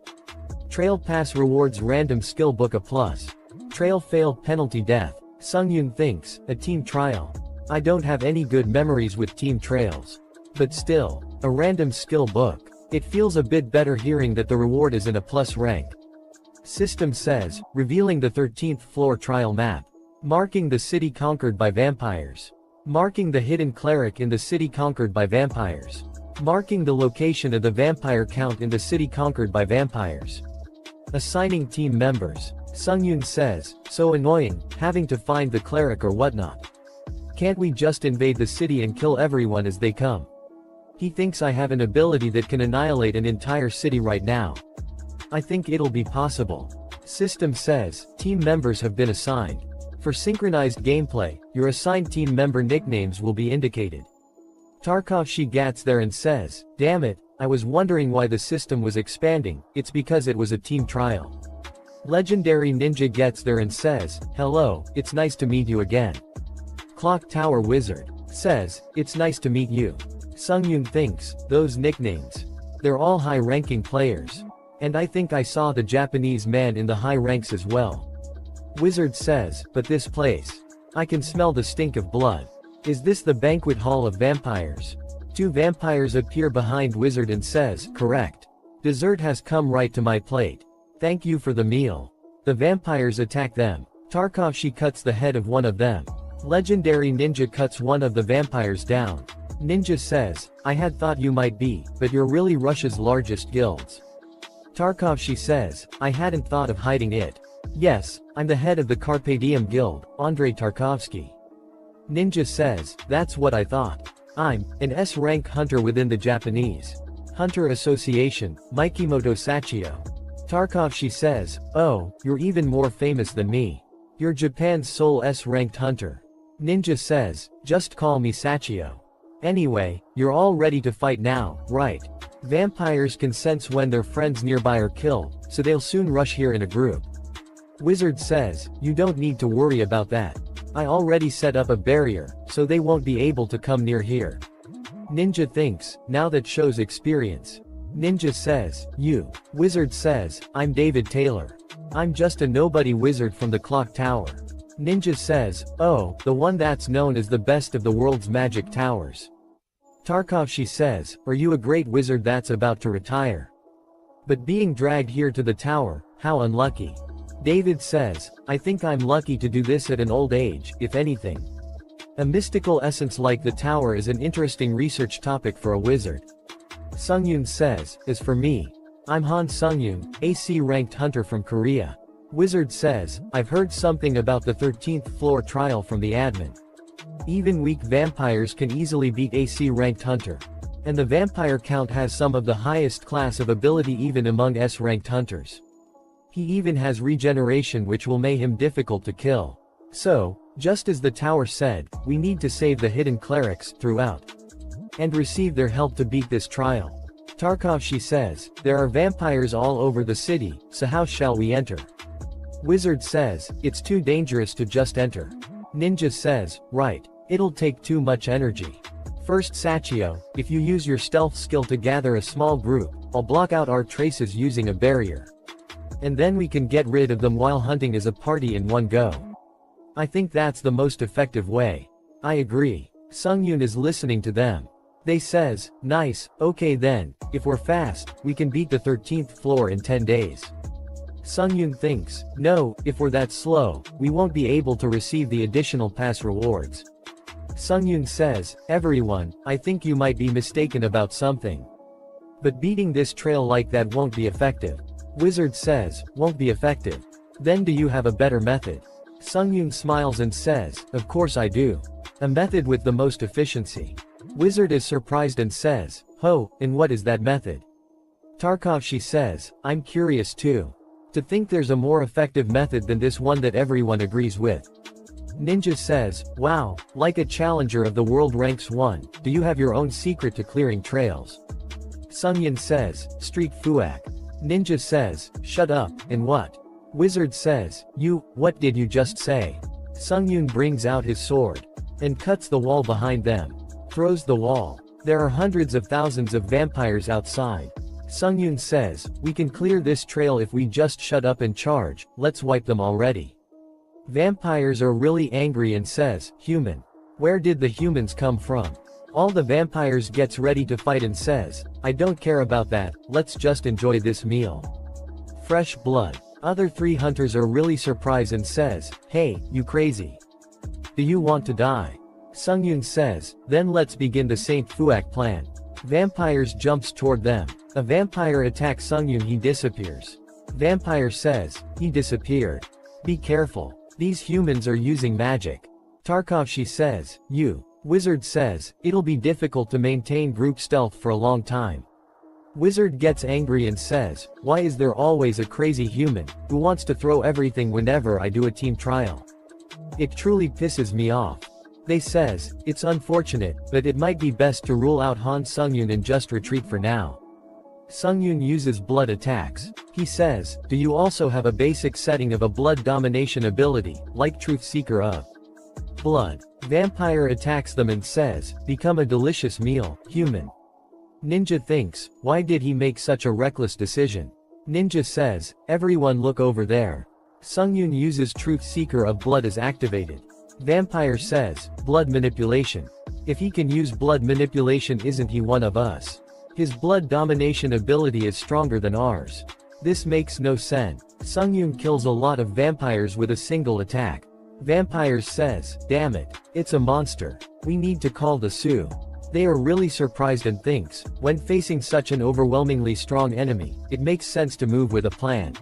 Trail pass rewards random skill book a plus. Trail fail penalty death. Sungyun thinks, a team trial. I don't have any good memories with team trails. But still, a random skill book. It feels a bit better hearing that the reward is in a plus rank. System says, revealing the 13th floor trial map. Marking the city conquered by vampires. Marking the hidden cleric in the city conquered by vampires. Marking the location of the vampire count in the city conquered by vampires. Assigning team members. Sungyun says, so annoying, having to find the cleric or whatnot. Can't we just invade the city and kill everyone as they come? He thinks I have an ability that can annihilate an entire city right now. I think it'll be possible. System says, team members have been assigned. For synchronized gameplay, your assigned team member nicknames will be indicated. Tarkov she gets there and says, damn it, I was wondering why the system was expanding, it's because it was a team trial. Legendary Ninja gets there and says, hello, it's nice to meet you again. Clock Tower Wizard says, it's nice to meet you. Sungyun thinks, those nicknames. They're all high-ranking players. And I think I saw the Japanese man in the high ranks as well. Wizard says, but this place. I can smell the stink of blood. Is this the banquet hall of vampires? Two vampires appear behind Wizard and says, correct. Dessert has come right to my plate. Thank you for the meal. The vampires attack them. Tarkovsky cuts the head of one of them. Legendary Ninja cuts one of the vampires down. Ninja says, I had thought you might be, but you're really Russia's largest guilds. Tarkovsky says, I hadn't thought of hiding it. Yes, I'm the head of the Carpe Diem Guild, Andrei Tarkovsky. Ninja says, that's what I thought. I'm an S-rank hunter within the Japanese Hunter Association, Mikimoto Sachio. Tarkovsky says, oh, you're even more famous than me. You're Japan's sole S-ranked hunter. Ninja says, just call me Sachio. Anyway, you're all ready to fight now, right? Vampires can sense when their friends nearby are killed, so they'll soon rush here in a group. Wizard says, you don't need to worry about that. I already set up a barrier, so they won't be able to come near here. Ninja thinks, now that shows experience. Ninja says, you. Wizard says, I'm David Taylor. I'm just a nobody wizard from the clock tower. Ninja says, oh, the one that's known as the best of the world's magic towers. Tarkovsky says, are you a great wizard that's about to retire? But being dragged here to the tower, how unlucky. David says, I think I'm lucky to do this at an old age, if anything. A mystical essence like the tower is an interesting research topic for a wizard. Sungyun says, as for me, I'm Han Sungyun, AC ranked hunter from Korea. Wizard says, I've heard something about the 13th floor trial from the admin. Even weak vampires can easily beat AC ranked hunter. And the vampire count has some of the highest class of ability even among S ranked hunters. He even has regeneration which will make him difficult to kill. So, just as the tower said, we need to save the hidden clerics throughout. And receive their help to beat this trial. Tarkovsky says, there are vampires all over the city, so how shall we enter? Wizard says, it's too dangerous to just enter. Ninja says, right, it'll take too much energy. First Sachio, if you use your stealth skill to gather a small group, I'll block out our traces using a barrier. And then we can get rid of them while hunting as a party in one go. I think that's the most effective way. I agree. Sungyun is listening to them. They says, nice, okay then, if we're fast, we can beat the 13th floor in 10 days. Sungyun thinks, no, if we're that slow, we won't be able to receive the additional pass rewards. Sungyun says, everyone, I think you might be mistaken about something. But beating this trail like that won't be effective. Wizard says, won't be effective. Then do you have a better method? Sungyun smiles and says, of course I do. A method with the most efficiency. Wizard is surprised and says, ho, and what is that method? Tarkovsky says, I'm curious too. To think there's a more effective method than this one that everyone agrees with. Ninja says, wow, like a challenger of the world ranks 1, do you have your own secret to clearing trails? Sungyun says, street fuak. Ninja says, shut up, and what? Wizard says, what did you just say? Sungyun brings out his sword. And cuts the wall behind them. Throws the wall. There are hundreds of thousands of vampires outside. Sungyun says, we can clear this trail if we just shut up and charge, let's wipe them already. Vampires are really angry and says, human. Where did the humans come from? All the vampires gets ready to fight and says, I don't care about that, let's just enjoy this meal. Fresh blood. Other 3 hunters are really surprised and says, hey, you crazy. Do you want to die? Sungyun says, then let's begin the Saint Fuak plan. Vampires jumps toward them. A vampire attacks Sungyun, he disappears. Vampire says, he disappeared. Be careful. These humans are using magic. Tarkovsky says, Wizard says, it'll be difficult to maintain group stealth for a long time. Wizard gets angry and says, why is there always a crazy human, who wants to throw everything whenever I do a team trial? It truly pisses me off. They says, it's unfortunate, but it might be best to rule out Han Sungyun and just retreat for now. Sungyun uses blood attacks. He says, do you also have a basic setting of a blood domination ability, like Truth Seeker of Blood? Vampire attacks them and says, become a delicious meal, human. Ninja thinks, why did he make such a reckless decision? Ninja says, everyone look over there. Sungyun uses Truth Seeker of Blood is activated. Vampire says, blood manipulation. If he can use blood manipulation, isn't he one of us? His blood domination ability is stronger than ours. This makes no sense. Sungyun kills a lot of vampires with a single attack. Vampires says, damn it, it's a monster. We need to call the Sioux. They are really surprised and thinks, when facing such an overwhelmingly strong enemy, it makes sense to move with a plan.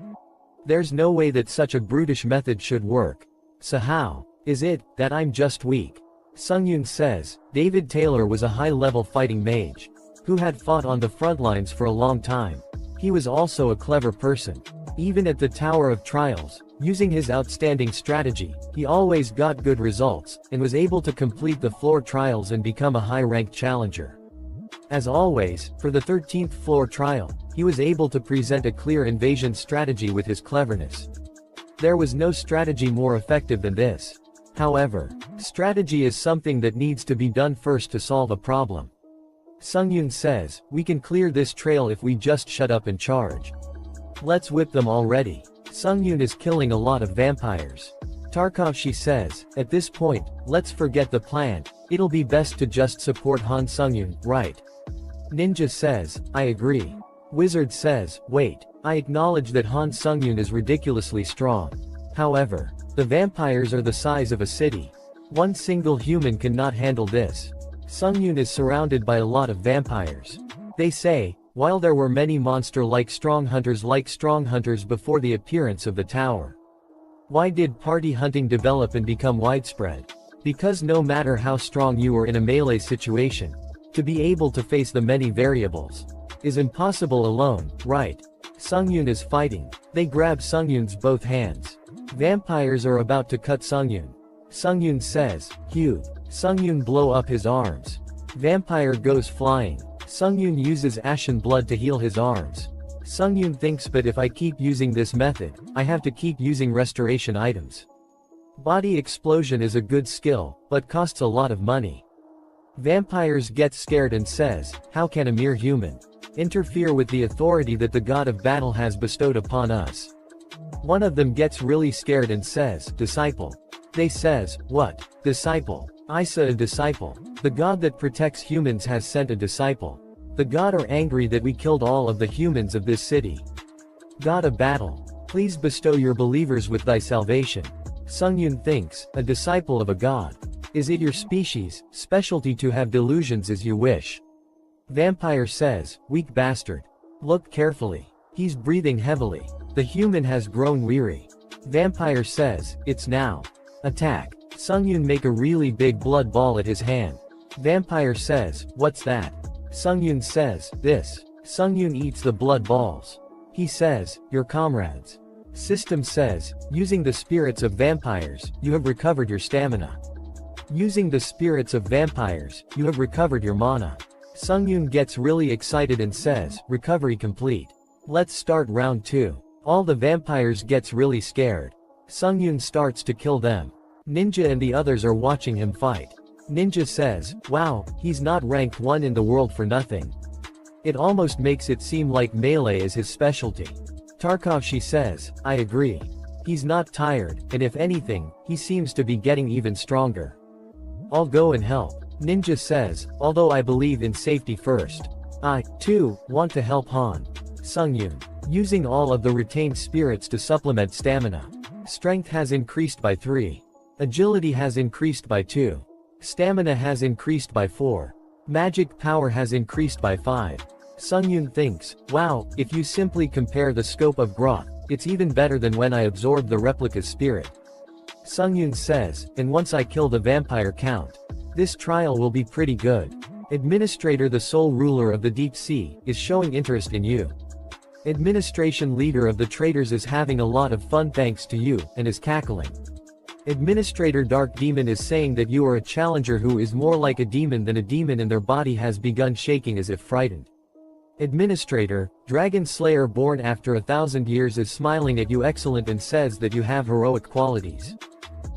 There's no way that such a brutish method should work. So how is it that I'm just weak? Sungyun says, David Taylor was a high-level fighting mage, who had fought on the front lines for a long time. He was also a clever person. Even at the Tower of Trials, using his outstanding strategy, he always got good results, and was able to complete the floor trials and become a high-ranked challenger. As always, for the 13th floor trial, he was able to present a clear invasion strategy with his cleverness. There was no strategy more effective than this. However, strategy is something that needs to be done first to solve a problem. Sungyun says, we can clear this trail if we just shut up and charge. Let's whip them already. Sungyun is killing a lot of vampires. Tarkovsky says, at this point, let's forget the plan, it'll be best to just support Han Sungyun, right? Ninja says, I agree. Wizard says, wait, I acknowledge that Han Sungyun is ridiculously strong. However, the vampires are the size of a city. One single human cannot handle this. Sungyun is surrounded by a lot of vampires. They say, while there were many monster-like strong hunters before the appearance of the tower. Why did party hunting develop and become widespread? Because no matter how strong you are in a melee situation, to be able to face the many variables is impossible alone, right? Sungyun is fighting. They grab Sungyun's both hands. Vampires are about to cut Sungyun. Sungyun says, Hugh. Sungyun blow up his arms. Vampire goes flying. Sungyun uses ashen blood to heal his arms. Sungyun thinks, but if I keep using this method, I have to keep using restoration items. Body explosion is a good skill, but costs a lot of money. Vampires get scared and says, how can a mere human interfere with the authority that the god of battle has bestowed upon us? One of them gets really scared and says, disciple. They says, what? Disciple? Isa a disciple. The god that protects humans has sent a disciple. The god are angry that we killed all of the humans of this city. God of battle, please bestow your believers with thy salvation. Sungyun thinks, a disciple of a god. Is it your species, specialty to have delusions as you wish? Vampire says, weak bastard. Look carefully. He's breathing heavily. The human has grown weary. Vampire says, it's now. Attack. Sungyun make a really big blood ball at his hand. Vampire says, what's that? Sungyun says, this. Sungyun eats the blood balls. He says, your comrades. System says, using the spirits of vampires, you have recovered your stamina. Using the spirits of vampires, you have recovered your mana. Sungyun gets really excited and says, recovery complete. Let's start round 2. All the vampires gets really scared. Sungyun starts to kill them. Ninja and the others are watching him fight. Ninja says, wow, he's not ranked 1 in the world for nothing. It almost makes it seem like melee is his specialty. Tarkovsky says, I agree. He's not tired, and if anything, he seems to be getting even stronger. I'll go and help. Ninja says, although I believe in safety first. I, too, want to help Han. Sungyun. Using all of the retained spirits to supplement stamina. Strength has increased by 3. Agility has increased by 2. Stamina has increased by 4. Magic power has increased by 5. Sungyun thinks, wow, if you simply compare the scope of growth, it's even better than when I absorbed the replica's spirit. Sungyun says, and once I kill the vampire count, this trial will be pretty good. Administrator, the sole ruler of the deep sea, is showing interest in you. Administration leader of the traders is having a lot of fun thanks to you, and is cackling. Administrator Dark Demon is saying that you are a challenger who is more like a demon than a demon, and their body has begun shaking as if frightened. Administrator, Dragon Slayer born after 1,000 years is smiling at you excellent and says that you have heroic qualities.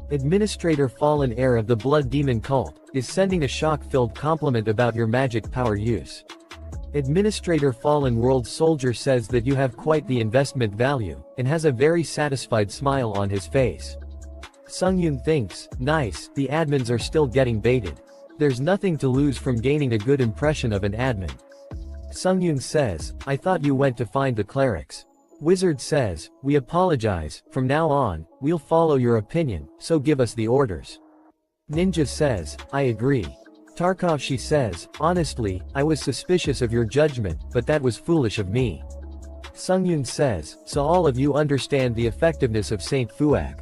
Administrator Fallen Heir of the Blood Demon Cult, is sending a shock-filled compliment about your magic power use. Administrator Fallen World Soldier says that you have quite the investment value, and has a very satisfied smile on his face. Sungyun thinks, nice, the admins are still getting baited. There's nothing to lose from gaining a good impression of an admin. Sungyun says, I thought you went to find the clerics. Wizard says, we apologize, from now on, we'll follow your opinion, so give us the orders. Ninja says, I agree. Tarkovsky says, honestly, I was suspicious of your judgment, but that was foolish of me. Sungyun says, so all of you understand the effectiveness of Saint Fuak.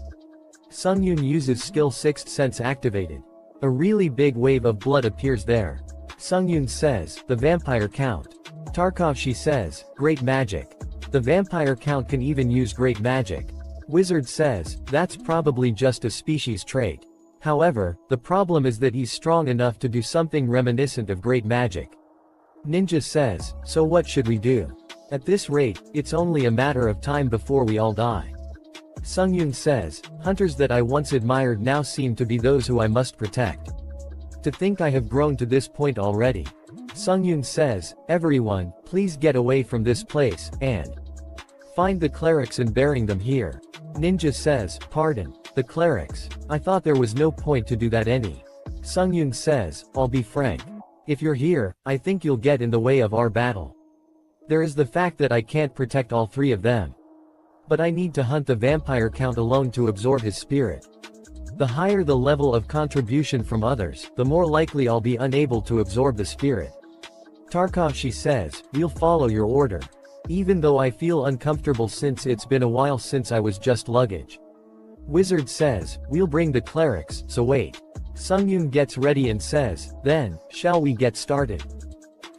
Sungyun uses skill Sixth Sense activated. A really big wave of blood appears there. Sungyun says, the vampire count. Tarkovsky says, great magic. The vampire count can even use great magic. Wizard says, that's probably just a species trait. However, the problem is that he's strong enough to do something reminiscent of great magic. Ninja says, so what should we do? At this rate, it's only a matter of time before we all die. Sungyun says, hunters that I once admired now seem to be those who I must protect. To think I have grown to this point already. Sungyun says, everyone, please get away from this place, and find the clerics and burying them here. Ninja says, pardon, the clerics. I thought there was no point to do that any. Sungyun says, I'll be frank. If you're here, I think you'll get in the way of our battle. There is the fact that I can't protect all three of them. But I need to hunt the vampire count alone to absorb his spirit. The higher the level of contribution from others, the more likely I'll be unable to absorb the spirit. Tarkovsky says, we'll follow your order. Even though I feel uncomfortable since it's been a while since I was just luggage. Wizard says, we'll bring the clerics, so wait. Sungyun gets ready and says, then, shall we get started?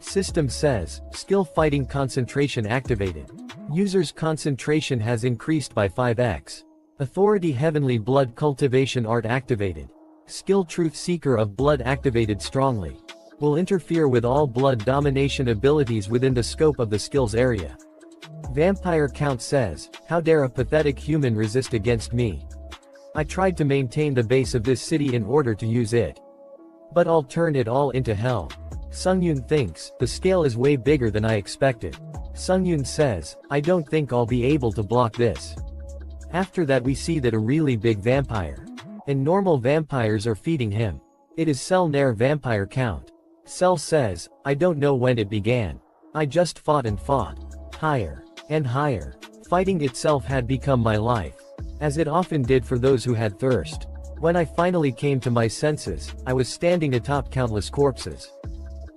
System says, skill fighting concentration activated. User's concentration has increased by 5x. Authority heavenly blood cultivation art activated. Skill truth seeker of blood activated strongly. Will interfere with all blood domination abilities within the scope of the skills area. Vampire count says, how dare a pathetic human resist against me? I tried to maintain the base of this city in order to use it. But I'll turn it all into hell. Sungyun thinks, the scale is way bigger than I expected. Sungyun says, I don't think I'll be able to block this. After that we see that a really big vampire. And normal vampires are feeding him. It is Cell Nair vampire count. Cell says, I don't know when it began. I just fought and fought. Higher. And higher. Fighting itself had become my life. As it often did for those who had thirst. When I finally came to my senses, I was standing atop countless corpses.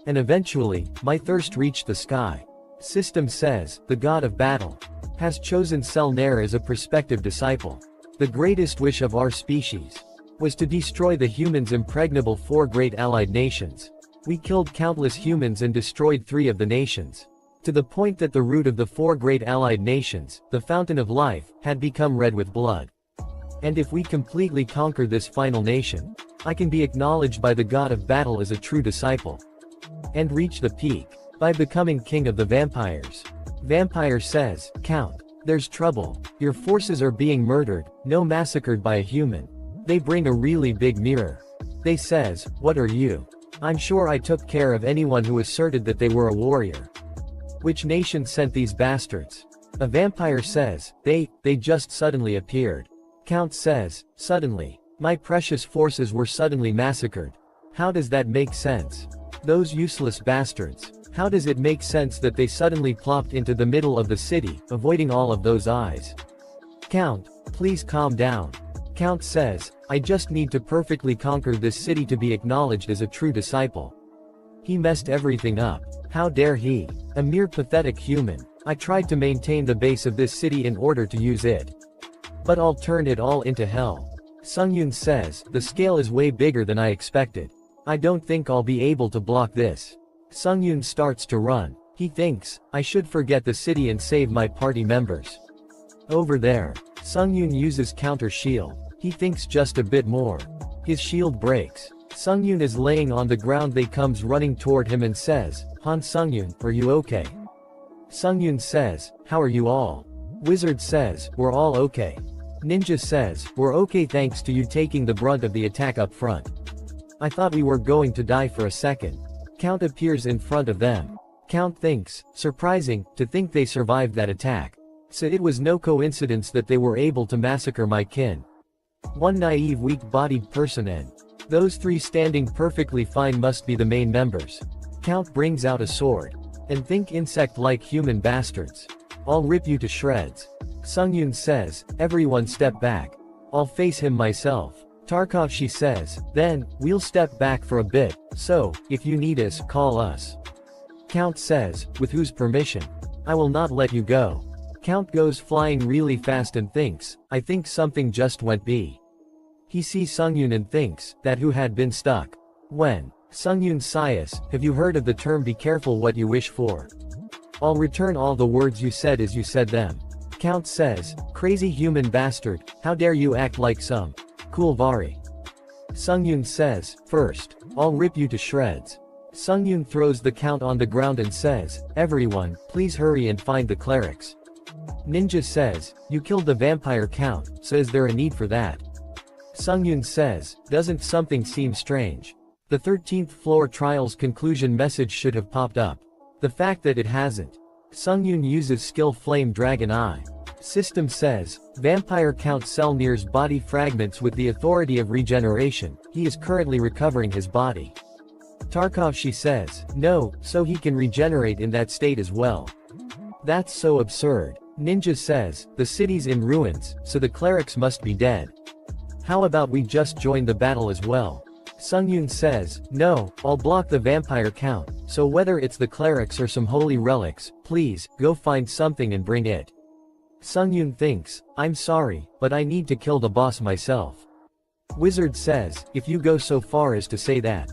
And eventually, my thirst reached the sky. System says, the god of battle has chosen Cell Nair as a prospective disciple. The greatest wish of our species was to destroy the humans' impregnable 4 great allied nations. We killed countless humans and destroyed 3 of the nations. To the point that the root of the 4 great allied nations, the fountain of life, had become red with blood. And if we completely conquer this final nation, I can be acknowledged by the god of battle as a true disciple. And reach the peak by becoming king of the vampires. Vampire says, Count, there's trouble. Your forces are being murdered, no massacred by a human. They bring a really big mirror. They says, what are you? I'm sure I took care of anyone who asserted that they were a warrior. Which nation sent these bastards? A vampire says, they just suddenly appeared. Count says, suddenly. My precious forces were suddenly massacred. How does that make sense? Those useless bastards. How does it make sense that they suddenly plopped into the middle of the city, avoiding all of those eyes? Count, please calm down. Count says, I just need to perfectly conquer this city to be acknowledged as a true disciple. He messed everything up. How dare he? A mere pathetic human. I tried to maintain the base of this city in order to use it. But I'll turn it all into hell. Sungyun says, the scale is way bigger than I expected. I don't think I'll be able to block this. Sungyun starts to run. He thinks, I should forget the city and save my party members. Over there. Sungyun uses counter shield. He thinks just a bit more. His shield breaks. Sungyun is laying on the ground. They comes running toward him and says, Han Sungyun, are you okay? Sungyun says, how are you all? Wizard says, we're all okay. Ninja says, we're okay thanks to you taking the brunt of the attack up front. I thought we were going to die for a second. Count appears in front of them. Count thinks, surprising, to think they survived that attack. So it was no coincidence that they were able to massacre my kin. One naive weak-bodied person and Those three standing perfectly fine must be the main members. Count brings out a sword. And think insect-like human bastards. I'll rip you to shreds. Sungyun says, everyone step back. I'll face him myself. Tarkovsky says, then, we'll step back for a bit, so, if you need us, call us. Count says, with whose permission? I will not let you go. Count goes flying really fast and thinks, I think something just went B. He sees Sungyun and thinks, that who had been stuck. When? Sungyun sighs, have you heard of the term be careful what you wish for? I'll return all the words you said as you said them. Count says, crazy human bastard, how dare you act like some cool Vari. Sungyun says, first, I'll rip you to shreds. Sungyun throws the Count on the ground and says, everyone, please hurry and find the clerics. Ninja says, you killed the vampire Count, so is there a need for that? Sungyun says, doesn't something seem strange? The 13th floor trial's conclusion message should have popped up. The fact that it hasn't. Sungyun uses skill Flame Dragon Eye. System says, Vampire Count Selnir's body fragments with the authority of regeneration, he is currently recovering his body. Tarkovsky says, no, so he can regenerate in that state as well. That's so absurd. Ninja says, the city's in ruins, so the clerics must be dead. How about we just join the battle as well? Sungyun says, no, I'll block the vampire Count, so whether it's the clerics or some holy relics, please, go find something and bring it. Sungyun thinks, I'm sorry, but I need to kill the boss myself. Wizard says, if you go so far as to say that.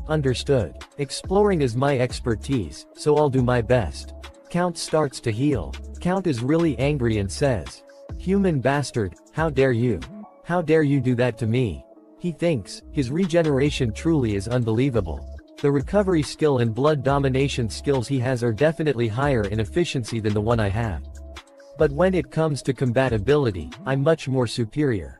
Understood. Exploring is my expertise, so I'll do my best. Count starts to heal. Count is really angry and says, human bastard, how dare you? How dare you do that to me? He thinks, his regeneration truly is unbelievable. The recovery skill and blood domination skills he has are definitely higher in efficiency than the one I have. But when it comes to compatibility, I'm much more superior.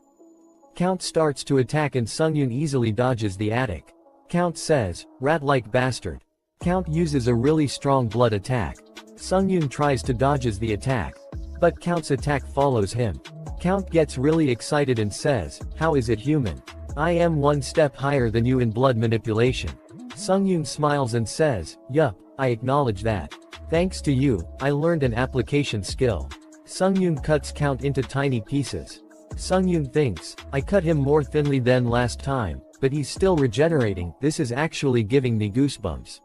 Count starts to attack and Sungyun easily dodges the attic. Count says, rat-like bastard. Count uses a really strong blood attack. Sungyun tries to dodges the attack. But Count's attack follows him. Count gets really excited and says, how is it human? I am one step higher than you in blood manipulation. Sungyun smiles and says, yup, I acknowledge that. Thanks to you, I learned an application skill. Sungyun cuts Count into tiny pieces. Sungyun thinks, I cut him more thinly than last time, but he's still regenerating, this is actually giving me goosebumps.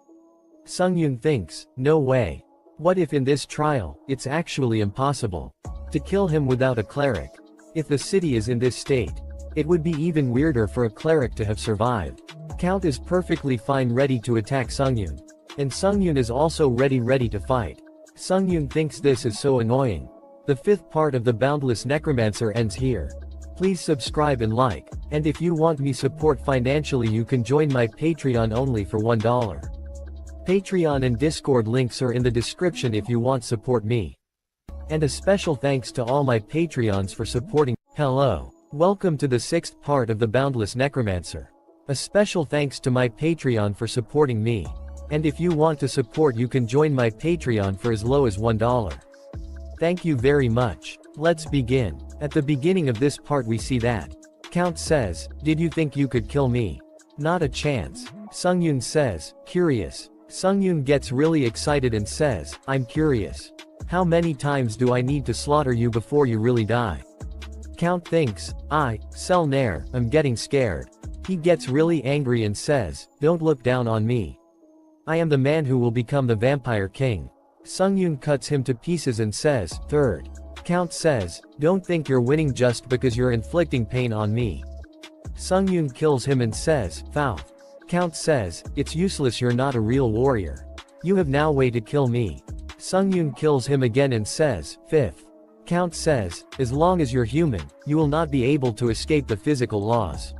Sungyun thinks, no way. What if in this trial, it's actually impossible to kill him without a cleric? If the city is in this state, it would be even weirder for a cleric to have survived. Count is perfectly fine ready to attack Sungyun. And Sungyun is also ready to fight. Sungyun thinks this is so annoying. The 5th part of the Boundless Necromancer ends here. Please subscribe and like, and if you want me support financially you can join my Patreon only for $1. Patreon and Discord links are in the description if you want support me. And a special thanks to all my Patreons for supporting. Hello. Welcome to the 6th part of the Boundless Necromancer. A special thanks to my Patreon for supporting me. And if you want to support you can join my Patreon for as low as $1. Thank you very much. Let's begin. At the beginning of this part we see that Count says, did you think you could kill me? Not a chance. Sungyun says, curious. Sungyun gets really excited and says, I'm curious. How many times do I need to slaughter you before you really die? Count thinks, Selnair, I'm getting scared. He gets really angry and says, don't look down on me. I am the man who will become the Vampire King. Sungyun cuts him to pieces and says, third. Count says, don't think you're winning just because you're inflicting pain on me. Sungyun kills him and says, foul. Count says, it's useless, you're not a real warrior. You have now way to kill me. Sungyun kills him again and says, fifth. Count says, as long as you're human, you will not be able to escape the physical laws.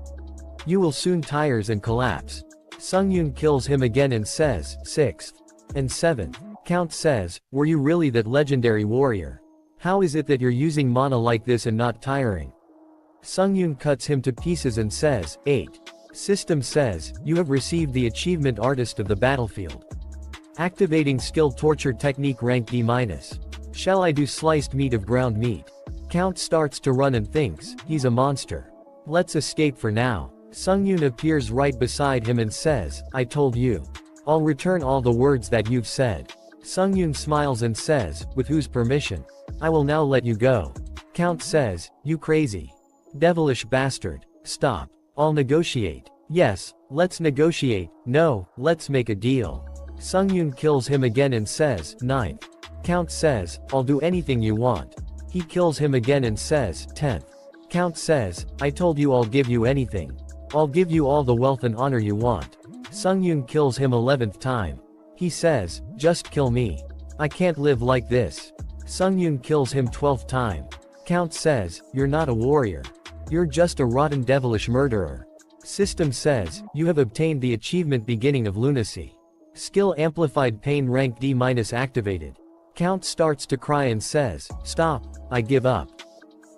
You will soon tires and collapse. Sungyun kills him again and says, sixth. And seventh. Count says, were you really that legendary warrior? How is it that you're using mana like this and not tiring? Sungyun cuts him to pieces and says, 8. System says, you have received the achievement Artist of the Battlefield. Activating skill torture technique rank D-. Shall I do sliced meat of ground meat? Count starts to run and thinks, he's a monster. Let's escape for now. Sungyun appears right beside him and says, I told you. I'll return all the words that you've said. Sungyun smiles and says, with whose permission? I will now let you go. Count says, you crazy. Devilish bastard. Stop. I'll negotiate. Yes, let's negotiate. No, let's make a deal. Sungyun kills him again and says, ninth. Count says, I'll do anything you want. He kills him again and says, 10th. Count says, I told you I'll give you anything. I'll give you all the wealth and honor you want. Sungyun kills him 11th time. He says, just kill me. I can't live like this. Sungyun kills him 12th time. Count says, you're not a warrior. You're just a rotten devilish murderer. System says, you have obtained the achievement beginning of lunacy. Skill amplified pain rank D- activated. Count starts to cry and says, stop, I give up.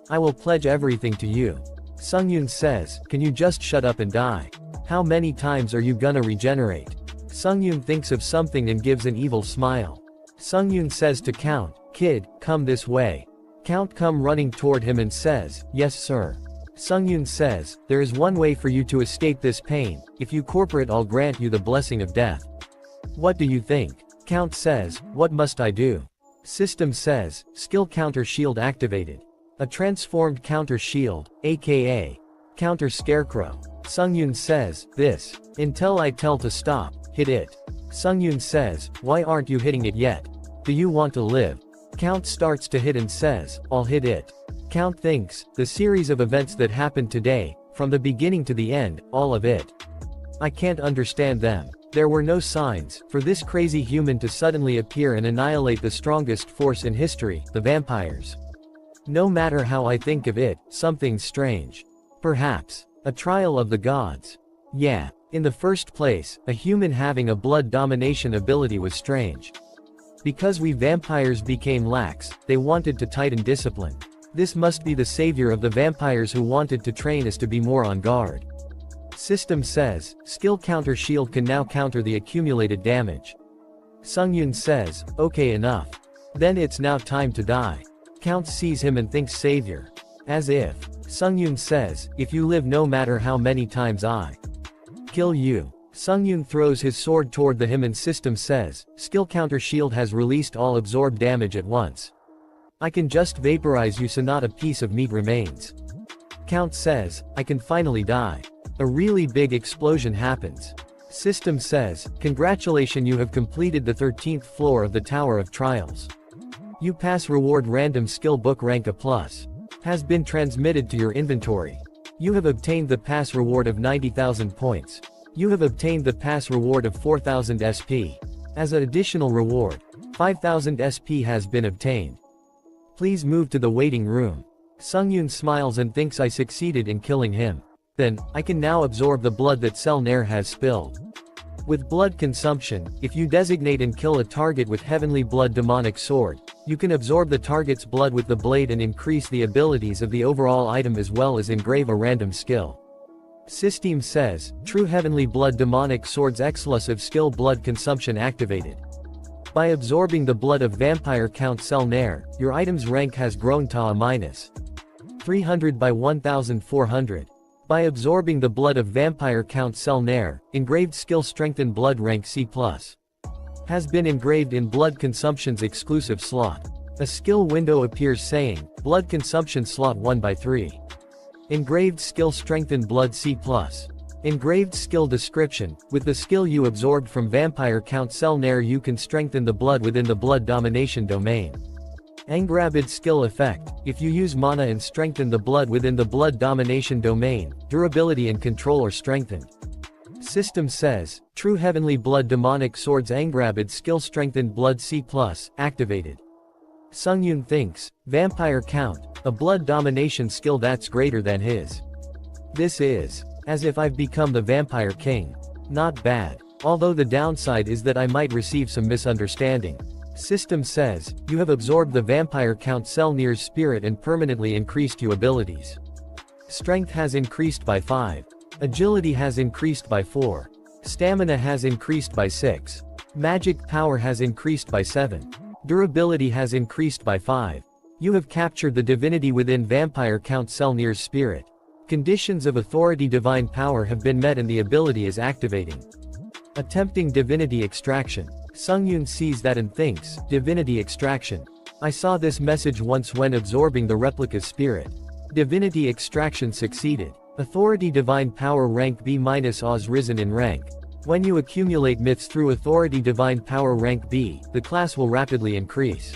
I will pledge everything to you. Sungyun says, can you just shut up and die? How many times are you gonna regenerate? Sungyun thinks of something and gives an evil smile. Sungyun says to Count, kid, come this way. Count come running toward him and says, yes sir. Sungyun says, there is one way for you to escape this pain. If you cooperate, I'll grant you the blessing of death. What do you think? Count says, what must I do? System says, skill counter shield activated. A transformed counter shield, aka counter scarecrow. Sungyun says, this. Until I tell to stop, hit it. Sungyun says, why aren't you hitting it yet? Do you want to live? Count starts to hit and says, I'll hit it. Count thinks, the series of events that happened today, from the beginning to the end, all of it. I can't understand them. There were no signs for this crazy human to suddenly appear and annihilate the strongest force in history, the vampires. No matter how I think of it, something's strange. Perhaps a trial of the gods. Yeah. In the first place, a human having a blood domination ability was strange. Because we vampires became lax, they wanted to tighten discipline. This must be the savior of the vampires who wanted to train us to be more on guard. System says, skill counter shield can now counter the accumulated damage. Sungyun says, okay enough. Then it's now time to die. Count sees him and thinks savior. As if. Sungyun says, if you live no matter how many times I kill you. Sungyun throws his sword toward the him and System says, skill counter shield has released all absorbed damage at once. I can just vaporize you so not a piece of meat remains. Count says, I can finally die. A really big explosion happens. System says, congratulations, you have completed the 13th floor of the Tower of Trials. You pass reward random skill book rank A+. Has been transmitted to your inventory. You have obtained the pass reward of 90,000 points. You have obtained the pass reward of 4,000 SP. As an additional reward, 5,000 SP has been obtained. Please move to the waiting room. Sungyun smiles and thinks I succeeded in killing him. Then, I can now absorb the blood that Selnair has spilled. With blood consumption, if you designate and kill a target with Heavenly Blood Demonic Sword, you can absorb the target's blood with the blade and increase the abilities of the overall item as well as engrave a random skill. System says, True Heavenly Blood Demonic Sword's exclusive skill blood consumption activated. By absorbing the blood of Vampire Count Selnair, your item's rank has grown to a -300 by 1400. By absorbing the blood of Vampire Count Selnair, engraved skill strengthened blood rank C+. Has been engraved in blood consumption's exclusive slot. A skill window appears saying, blood consumption slot 1 by 3. Engraved skill strengthened blood C+. Engraved skill description, with the skill you absorbed from Vampire Count Selnair you can strengthen the blood within the blood domination domain. Engraved skill effect, if you use mana and strengthen the blood within the blood domination domain, durability and control are strengthened. System says, True Heavenly Blood Demonic Sword's engraved skill strengthened blood C+, activated. Sungyun thinks, Vampire Count, a blood domination skill that's greater than his. This is as if I've become the Vampire King. Not bad. Although the downside is that I might receive some misunderstanding. System says, you have absorbed the Vampire Count Selnair's spirit and permanently increased your abilities. Strength has increased by 5. Agility has increased by 4. Stamina has increased by 6. Magic power has increased by 7. Durability has increased by 5. You have captured the divinity within Vampire Count Selnair's spirit. Conditions of authority divine power have been met and the ability is activating. Attempting divinity extraction. Sungyun sees that and thinks, divinity extraction. I saw this message once when absorbing the replica's spirit. Divinity extraction succeeded. Authority divine power rank B- Oz risen in rank. When you accumulate myths through authority divine power rank B, the class will rapidly increase.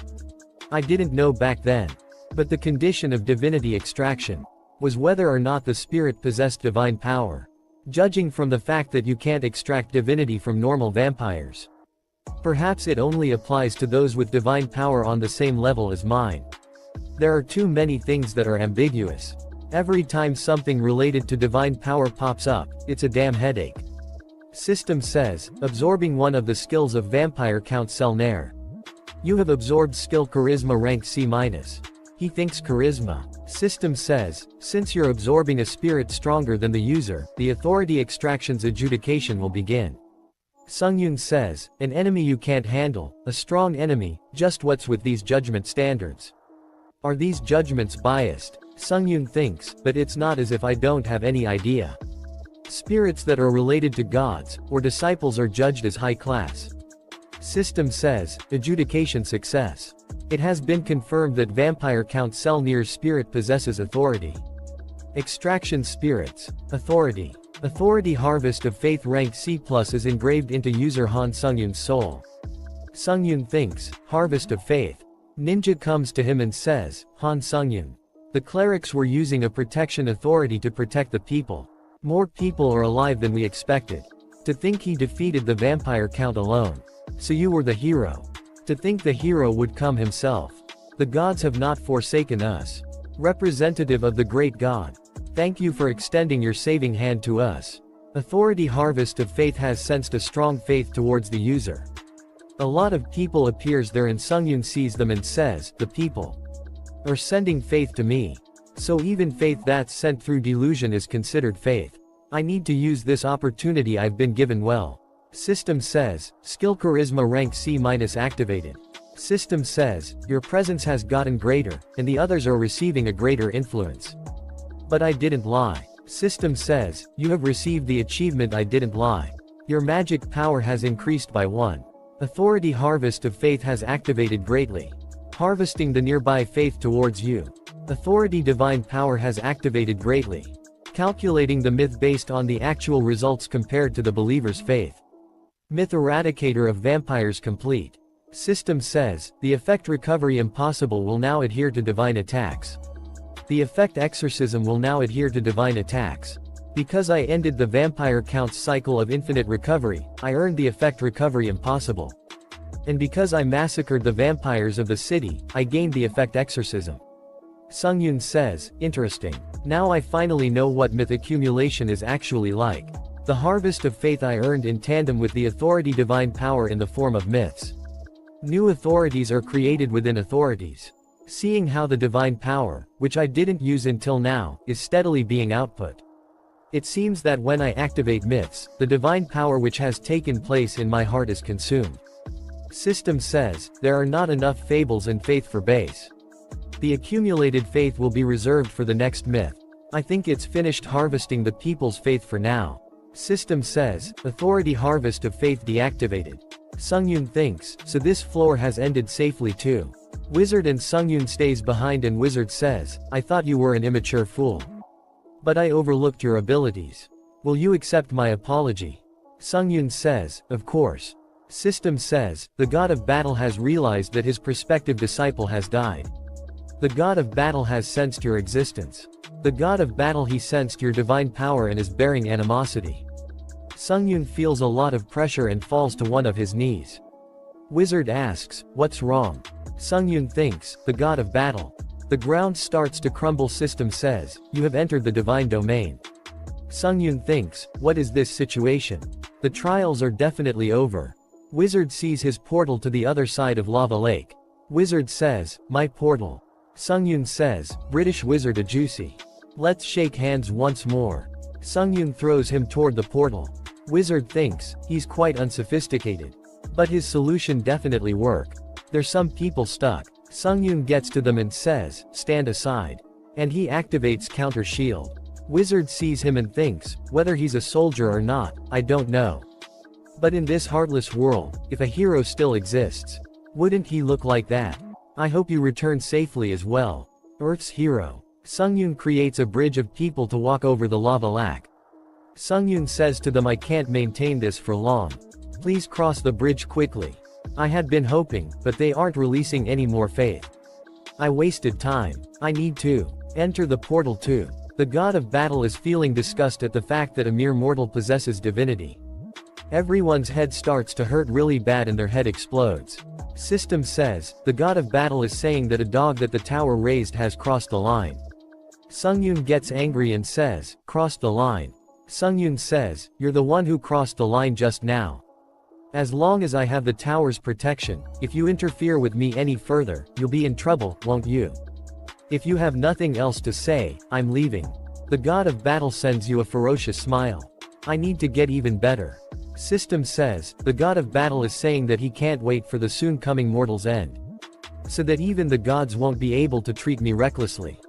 I didn't know back then. But the condition of divinity extraction was whether or not the spirit possessed divine power. Judging from the fact that you can't extract divinity from normal vampires. Perhaps it only applies to those with divine power on the same level as mine. There are too many things that are ambiguous. Every time something related to divine power pops up, it's a damn headache. System says, absorbing one of the skills of vampire Count Selnair. You have absorbed skill charisma rank C-. He thinks charisma. System says, since you're absorbing a spirit stronger than the user, the authority extraction's adjudication will begin. Sungyun says, an enemy you can't handle, a strong enemy, just what's with these judgment standards? Are these judgments biased? Sungyun thinks, but it's not as if I don't have any idea. Spirits that are related to gods, or disciples are judged as high class. System says, adjudication success. It has been confirmed that vampire Count Selnair's spirit possesses authority. Extraction spirits. Authority. Authority harvest of faith rank C+ is engraved into user Han Sungyun's soul. Sungyun thinks, harvest of faith. Ninja comes to him and says, Han Sungyun. The clerics were using a protection authority to protect the people. More people are alive than we expected. To think he defeated the vampire Count alone. So you were the hero. To think the hero would come himself. The gods have not forsaken us. Representative of the great God. Thank you for extending your saving hand to us. Authority harvest of faith has sensed a strong faith towards the user. A lot of people appears there and Sungyun sees them and says, the people are sending faith to me. So even faith that's sent through delusion is considered faith. I need to use this opportunity I've been given well. System says, skill charisma rank C- activated. System says, your presence has gotten greater, and the others are receiving a greater influence. But I didn't lie. System says, you have received the achievement I didn't lie. Your magic power has increased by 1. Authority harvest of faith has activated greatly. Harvesting the nearby faith towards you. Authority divine power has activated greatly. Calculating the myth based on the actual results compared to the believer's faith. Myth eradicator of vampires complete. System says, the effect recovery impossible will now adhere to divine attacks. The effect exorcism will now adhere to divine attacks. Because I ended the vampire Count's cycle of infinite recovery, I earned the effect recovery impossible. And because I massacred the vampires of the city, I gained the effect exorcism. Sungyun says, interesting. Now I finally know what myth accumulation is actually like. The harvest of faith I earned in tandem with the authority divine power in the form of myths. New authorities are created within authorities. Seeing how the divine power, which I didn't use until now, is steadily being output. It seems that when I activate myths, the divine power which has taken place in my heart is consumed. System says, there are not enough fables and faith for base. The accumulated faith will be reserved for the next myth. I think it's finished harvesting the people's faith for now. System says, authority harvest of faith deactivated. Sungyun thinks, so this floor has ended safely too. Wizard and Sungyun stays behind and Wizard says, I thought you were an immature fool. But I overlooked your abilities. Will you accept my apology? Sungyun says, of course. System says, the god of battle has realized that his prospective disciple has died. The god of battle has sensed your existence. The god of battle he sensed your divine power and is bearing animosity. Sungyun feels a lot of pressure and falls to one of his knees. Wizard asks, what's wrong? Sungyun thinks, the god of battle. The ground starts to crumble. System says, you have entered the divine domain. Sungyun thinks, what is this situation? The trials are definitely over. Wizard sees his portal to the other side of Lava Lake. Wizard says, my portal. Sungyun says, British wizard a juicy. Let's shake hands once more. Sungyun throws him toward the portal. Wizard thinks, he's quite unsophisticated. But his solution definitely work. There's some people stuck. Sungyun gets to them and says, stand aside. And he activates counter shield. Wizard sees him and thinks, whether he's a soldier or not, I don't know. But in this heartless world, if a hero still exists, wouldn't he look like that? I hope you return safely as well. Earth's hero. Sungyun creates a bridge of people to walk over the lava lake. Sungyun says to them, I can't maintain this for long. Please cross the bridge quickly. I had been hoping, but they aren't releasing any more faith. I wasted time. I need to enter the portal too. The god of battle is feeling disgust at the fact that a mere mortal possesses divinity. Everyone's head starts to hurt really bad and their head explodes. System says, the god of battle is saying that a dog that the tower raised has crossed the line. Sungyun gets angry and says, crossed the line. Sungyun says, you're the one who crossed the line just now. As long as I have the tower's protection, if you interfere with me any further, you'll be in trouble, won't you? If you have nothing else to say, I'm leaving. The god of battle sends you a ferocious smile. I need to get even better. System says, the god of battle is saying that he can't wait for the soon coming mortal's end. So that even the gods won't be able to treat me recklessly.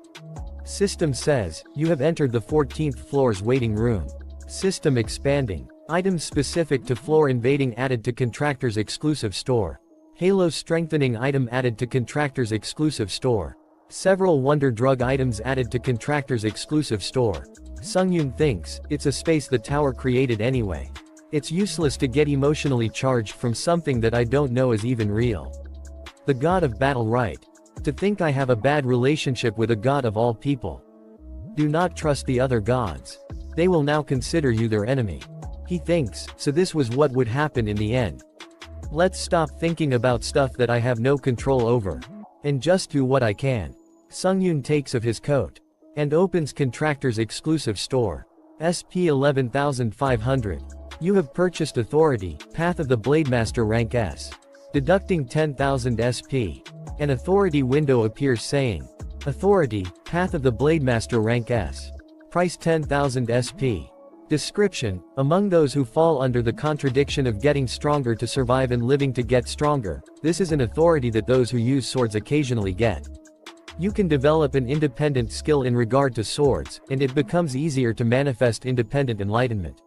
System says, you have entered the 14th floor's waiting room. System expanding. Items specific to floor invading added to contractor's exclusive store. Halo strengthening item added to contractor's exclusive store. Several wonder drug items added to contractor's exclusive store. Sungyun thinks, it's a space the tower created anyway. It's useless to get emotionally charged from something that I don't know is even real. The god of battle right. To think I have a bad relationship with a god of all people. Do not trust the other gods. They will now consider you their enemy. He thinks, so this was what would happen in the end. Let's stop thinking about stuff that I have no control over. And just do what I can. Sungyun takes of his coat. And opens contractor's exclusive store. SP 11,500. You have purchased authority, Path of the Blademaster rank S. Deducting 10,000 SP. An authority window appears saying, Authority, Path of the Blademaster rank S. Price 10,000 SP. Description, among those who fall under the contradiction of getting stronger to survive and living to get stronger, this is an authority that those who use swords occasionally get. You can develop an independent skill in regard to swords, and it becomes easier to manifest independent enlightenment.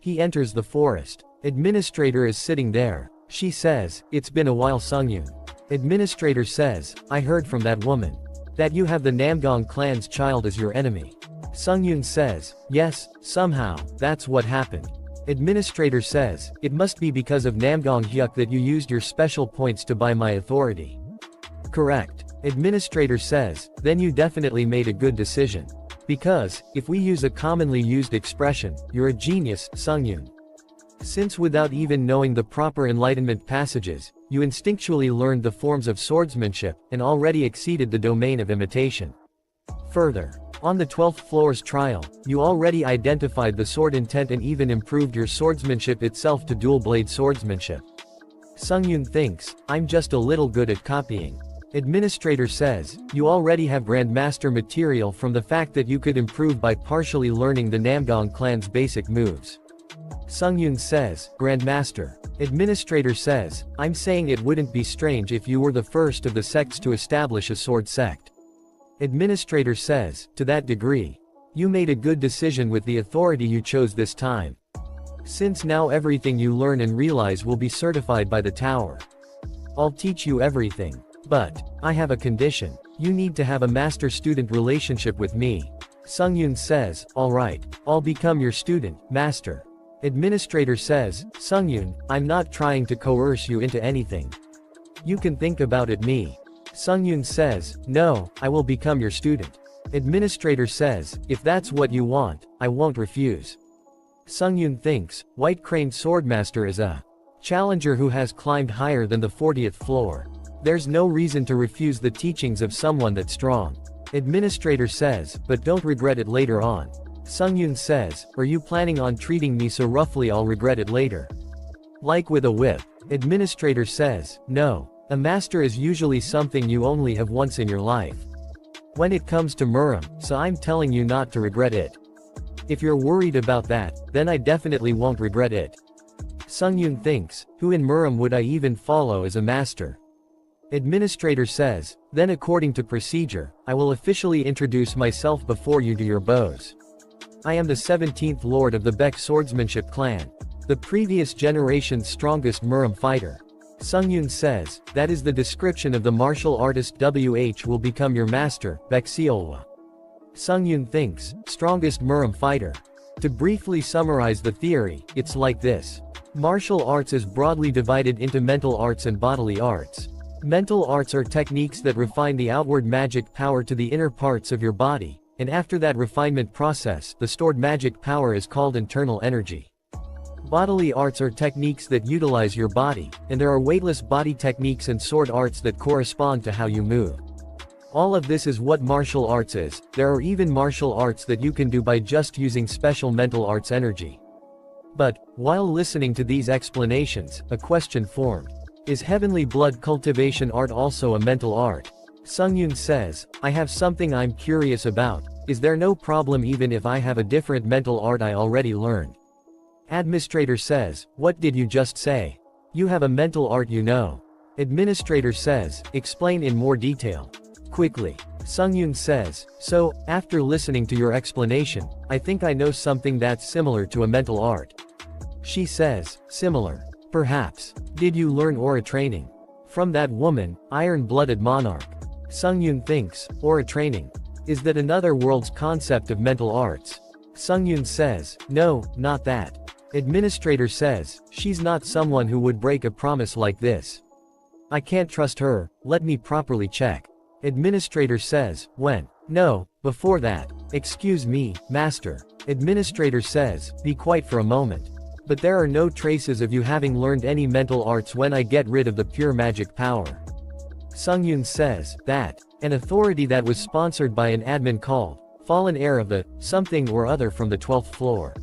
He enters the forest. Administrator is sitting there. She says, it's been a while Sungyun. Administrator says, I heard from that woman. That you have the Namgong clan's child as your enemy. Sungyun says, yes, somehow, that's what happened. Administrator says, it must be because of Namgong Hyuk that you used your special points to buy my authority. Correct. Administrator says, then you definitely made a good decision. Because, if we use a commonly used expression, you're a genius, Sungyun. Since without even knowing the proper enlightenment passages, you instinctually learned the forms of swordsmanship, and already exceeded the domain of imitation. Further, on the 12th floor's trial, you already identified the sword intent and even improved your swordsmanship itself to dual-blade swordsmanship. Sungyun thinks, I'm just a little good at copying. Administrator says, you already have Grandmaster material from the fact that you could improve by partially learning the Namgong clan's basic moves. Sungyun says, Grandmaster. Administrator says, I'm saying it wouldn't be strange if you were the first of the sects to establish a sword sect. Administrator says, to that degree. You made a good decision with the authority you chose this time. Since now everything you learn and realize will be certified by the tower. I'll teach you everything. But, I have a condition. You need to have a master-student relationship with me. Sungyun says, alright, I'll become your student, master. Administrator says, Sungyun, I'm not trying to coerce you into anything. You can think about it me. Sungyun says, no, I will become your student. Administrator says, if that's what you want, I won't refuse. Sungyun thinks, White Crane Swordmaster is a challenger who has climbed higher than the 40th floor. There's no reason to refuse the teachings of someone that's strong. Administrator says, but don't regret it later on. Sungyun says, are you planning on treating me so roughly I'll regret it later? Like with a whip. Administrator says, no. A master is usually something you only have once in your life. When it comes to Muram, so I'm telling you not to regret it. If you're worried about that, then I definitely won't regret it. Sungyun thinks, who in Muram would I even follow as a master? Administrator says, then according to procedure, I will officially introduce myself before you do your bows. I am the 17th lord of the Beck swordsmanship clan. The previous generation's strongest Murim fighter. Sungyun says, that is the description of the martial artist WH will become your master, Beck Seolwa. Sungyun thinks, strongest Murim fighter. To briefly summarize the theory, it's like this. Martial arts is broadly divided into mental arts and bodily arts. Mental arts are techniques that refine the outward magic power to the inner parts of your body, and after that refinement process, the stored magic power is called internal energy. Bodily arts are techniques that utilize your body, and there are weightless body techniques and sword arts that correspond to how you move. All of this is what martial arts is. There are even martial arts that you can do by just using special mental arts energy. But, while listening to these explanations, a question formed. Is heavenly blood cultivation art also a mental art? Sungyun says, I have something I'm curious about. Is there no problem even if I have a different mental art I already learned? Administrator says, what did you just say? You have a mental art you know. Administrator says, explain in more detail. Quickly. Sungyun says, so, after listening to your explanation, I think I know something that's similar to a mental art. She says, similar. Perhaps. Did you learn aura training? From that woman, iron-blooded monarch. Sungyun thinks, aura training. Is that another world's concept of mental arts? Sungyun says, no, not that. Administrator says, she's not someone who would break a promise like this. I can't trust her, let me properly check. Administrator says, when? No, before that. Excuse me, master. Administrator says, be quiet for a moment. But there are no traces of you having learned any mental arts when I get rid of the pure magic power. Sungyun says, that. An authority that was sponsored by an admin called, fallen heir of the, something or other from the 12th floor.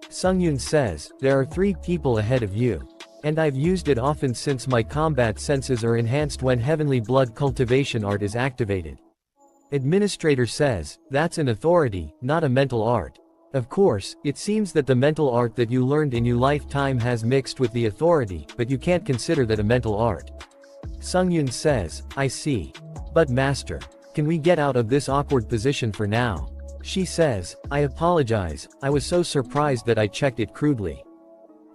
Sungyun says, there are 3 people ahead of you. And I've used it often since my combat senses are enhanced when heavenly blood cultivation art is activated. Administrator says, that's an authority, not a mental art. Of course, it seems that the mental art that you learned in your lifetime has mixed with the authority, but you can't consider that a mental art. Sungyun says, I see. But master, can we get out of this awkward position for now? She says, I apologize, I was so surprised that I checked it crudely.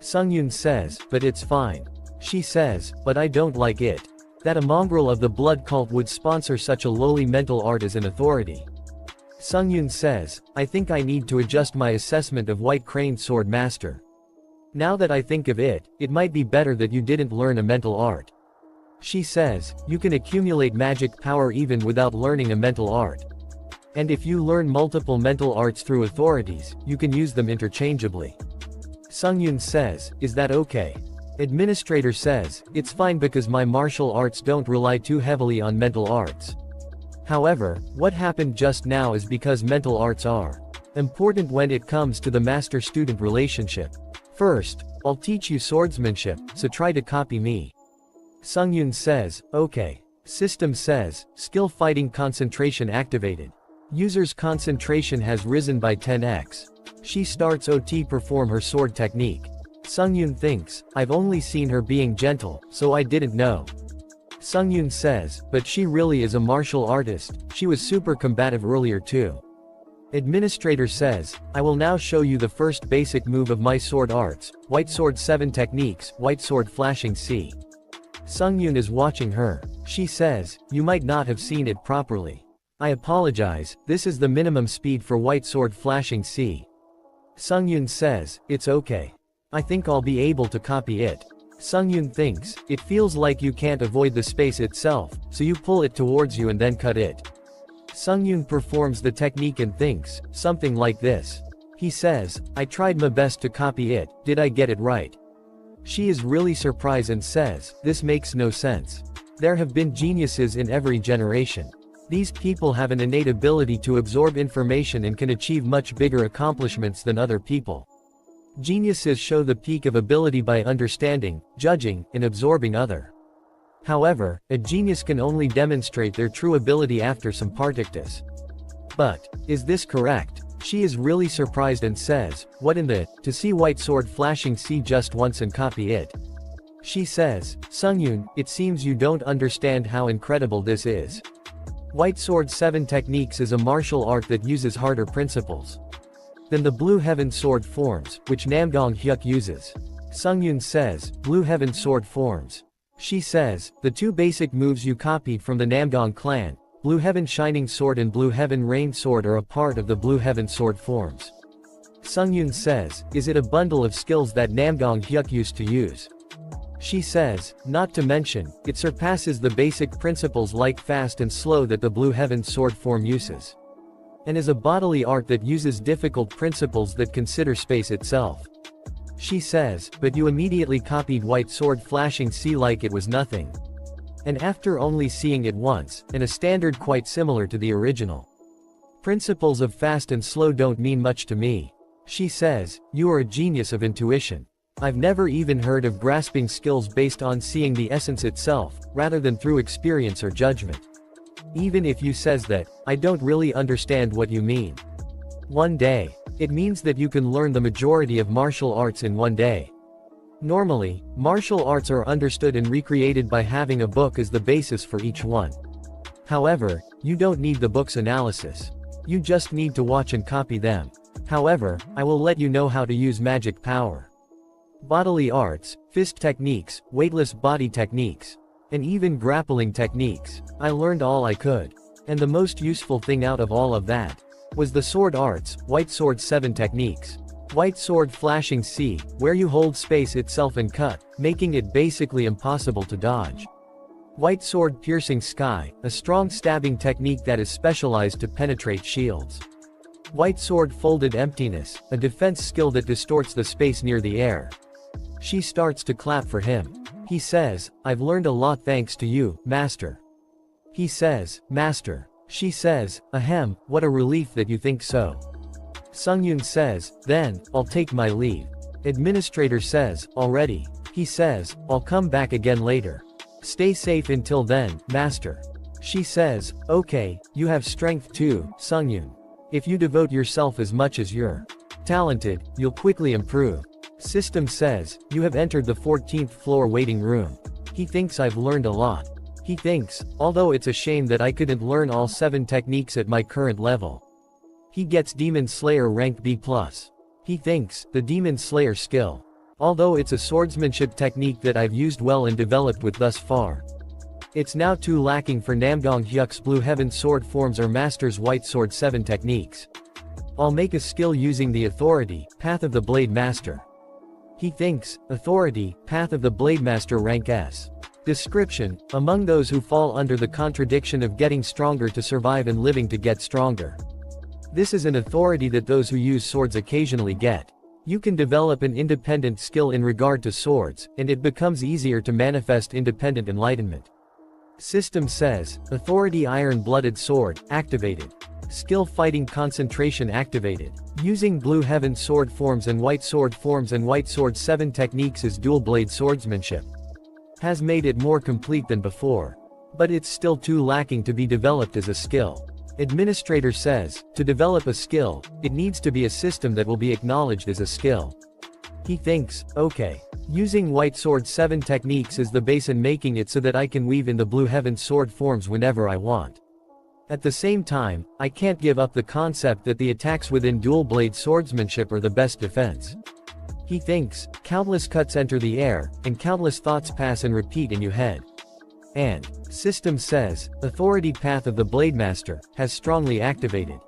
Sungyun says, but it's fine. She says, but I don't like it. That a mongrel of the blood cult would sponsor such a lowly mental art as an authority. Sungyun says, I think I need to adjust my assessment of White Crane Sword Master. Now that I think of it, it might be better that you didn't learn a mental art. She says, you can accumulate magic power even without learning a mental art. And if you learn multiple mental arts through authorities, you can use them interchangeably. Sungyun says, is that okay? Administrator says, it's fine because my martial arts don't rely too heavily on mental arts. However, what happened just now is because mental arts are important when it comes to the master-student relationship. First, I'll teach you swordsmanship, so try to copy me. Sungyun says, okay. System says, skill fighting concentration activated. User's concentration has risen by 10x. She starts OT perform her sword technique. Sungyun thinks, I've only seen her being gentle, so I didn't know. Sungyun says, but she really is a martial artist, she was super combative earlier too. Administrator says, I will now show you the first basic move of my sword arts, White Sword 7 techniques, White Sword Flashing C. Sungyun is watching her. She says, you might not have seen it properly. I apologize, this is the minimum speed for White Sword Flashing C. Sungyun says, it's okay. I think I'll be able to copy it. Sungyun thinks, it feels like you can't avoid the space itself, so you pull it towards you and then cut it. Sungyun performs the technique and thinks, something like this. He says, I tried my best to copy it, did I get it right? She is really surprised and says, this makes no sense. There have been geniuses in every generation. These people have an innate ability to absorb information and can achieve much bigger accomplishments than other people. Geniuses show the peak of ability by understanding, judging, and absorbing other. However, a genius can only demonstrate their true ability after some practice. But, is this correct? She is really surprised and says, what in the, to see White Sword Flashing C just once and copy it. She says, Sungyun, it seems you don't understand how incredible this is. White Sword 7 Techniques is a martial art that uses harder principles. Then the Blue Heaven Sword forms, which Namgong Hyuk uses. Sungyun says, Blue Heaven Sword forms. She says, the two basic moves you copied from the Namgong clan, Blue Heaven Shining Sword and Blue Heaven Rain Sword, are a part of the Blue Heaven Sword forms. Sungyun says, is it a bundle of skills that Namgong Hyuk used to use? She says, not to mention, it surpasses the basic principles like fast and slow that the Blue Heaven Sword form uses. And is a bodily art that uses difficult principles that consider space itself. She says, but you immediately copied White Sword Flashing Sea like it was nothing. And after only seeing it once, and a standard quite similar to the original. Principles of fast and slow don't mean much to me. She says, you are a genius of intuition. I've never even heard of grasping skills based on seeing the essence itself, rather than through experience or judgment. Even if you says that, I don't really understand what you mean. One day. It means that you can learn the majority of martial arts in one day. Normally, martial arts are understood and recreated by having a book as the basis for each one. However, you don't need the book's analysis. You just need to watch and copy them. However, I will let you know how to use magic power. Bodily arts, fist techniques, weightless body techniques, and even grappling techniques. I learned all I could. And the most useful thing out of all of that was the sword arts, White Sword 7 techniques. White Sword Flashing Sea, where you hold space itself and cut, making it basically impossible to dodge. White Sword Piercing Sky, a strong stabbing technique that is specialized to penetrate shields. White Sword Folded Emptiness, a defense skill that distorts the space near the air. She starts to clap for him. He says, I've learned a lot thanks to you, Master. He says, Master. She says, ahem, what a relief that you think so. Sungyun says, then, I'll take my leave. Administrator says, already. He says, I'll come back again later. Stay safe until then, Master. She says, okay, you have strength too, Sungyun. If you devote yourself as much as you're talented, you'll quickly improve. System says, you have entered the 14th floor waiting room. He thinks I've learned a lot. He thinks, although it's a shame that I couldn't learn all 7 techniques at my current level. He gets Demon Slayer rank B+. He thinks, the Demon Slayer skill. Although it's a swordsmanship technique that I've used well and developed with thus far. It's now too lacking for Namgong Hyuk's Blue Heaven Sword forms or Master's White Sword 7 techniques. I'll make a skill using the Authority, Path of the Blade Master. He thinks, Authority, Path of the Blade Master rank S. Description, among those who fall under the contradiction of getting stronger to survive and living to get stronger. This is an authority that those who use swords occasionally get. You can develop an independent skill in regard to swords, and it becomes easier to manifest independent enlightenment. System says, Authority Iron-Blooded Sword, activated. Skill Fighting Concentration activated. Using Blue Heaven Sword forms and White Sword forms and White Sword 7 techniques as dual blade swordsmanship. Has made it more complete than before. But it's still too lacking to be developed as a skill. Administrator says, to develop a skill, it needs to be a system that will be acknowledged as a skill. He thinks, okay. Using White Sword 7 techniques as the base and making it so that I can weave in the Blue Heaven Sword forms whenever I want. At the same time, I can't give up the concept that the attacks within dual blade swordsmanship are the best defense. He thinks, countless cuts enter the air, and countless thoughts pass and repeat in your head. And, System says, Authority Path of the Blade Master, has strongly activated.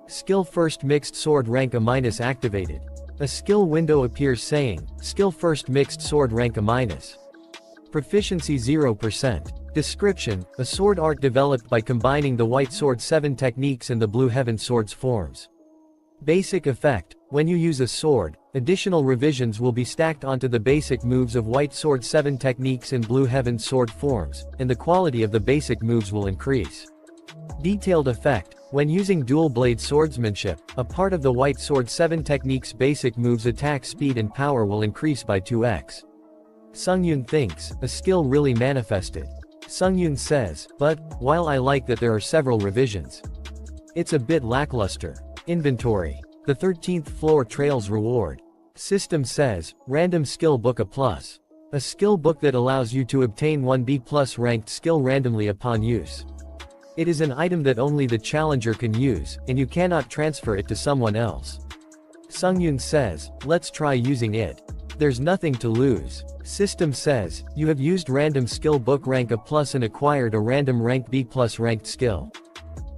Skill First Mixed Sword rank A- activated. A skill window appears saying, Skill First Mixed Sword rank A-. Proficiency 0%. Description, a sword art developed by combining the White Sword 7 techniques and the Blue Heaven Swords forms. Basic effect, when you use a sword, additional revisions will be stacked onto the basic moves of White Sword 7 techniques and Blue Heaven Sword forms, and the quality of the basic moves will increase. Detailed effect, when using dual blade swordsmanship, a part of the White Sword 7 technique's basic moves attack speed and power will increase by 2x. Sungyun thinks, a skill really manifested. Sungyun says, but, while I like that there are several revisions, it's a bit lackluster. Inventory. The 13th floor trails reward. System says, random skill book A+. A skill book that allows you to obtain 1 B+ ranked skill randomly upon use. It is an item that only the challenger can use, and you cannot transfer it to someone else. Sungyun says, let's try using it. There's nothing to lose. System says, you have used random skill book rank A+ and acquired a random rank B+ ranked skill.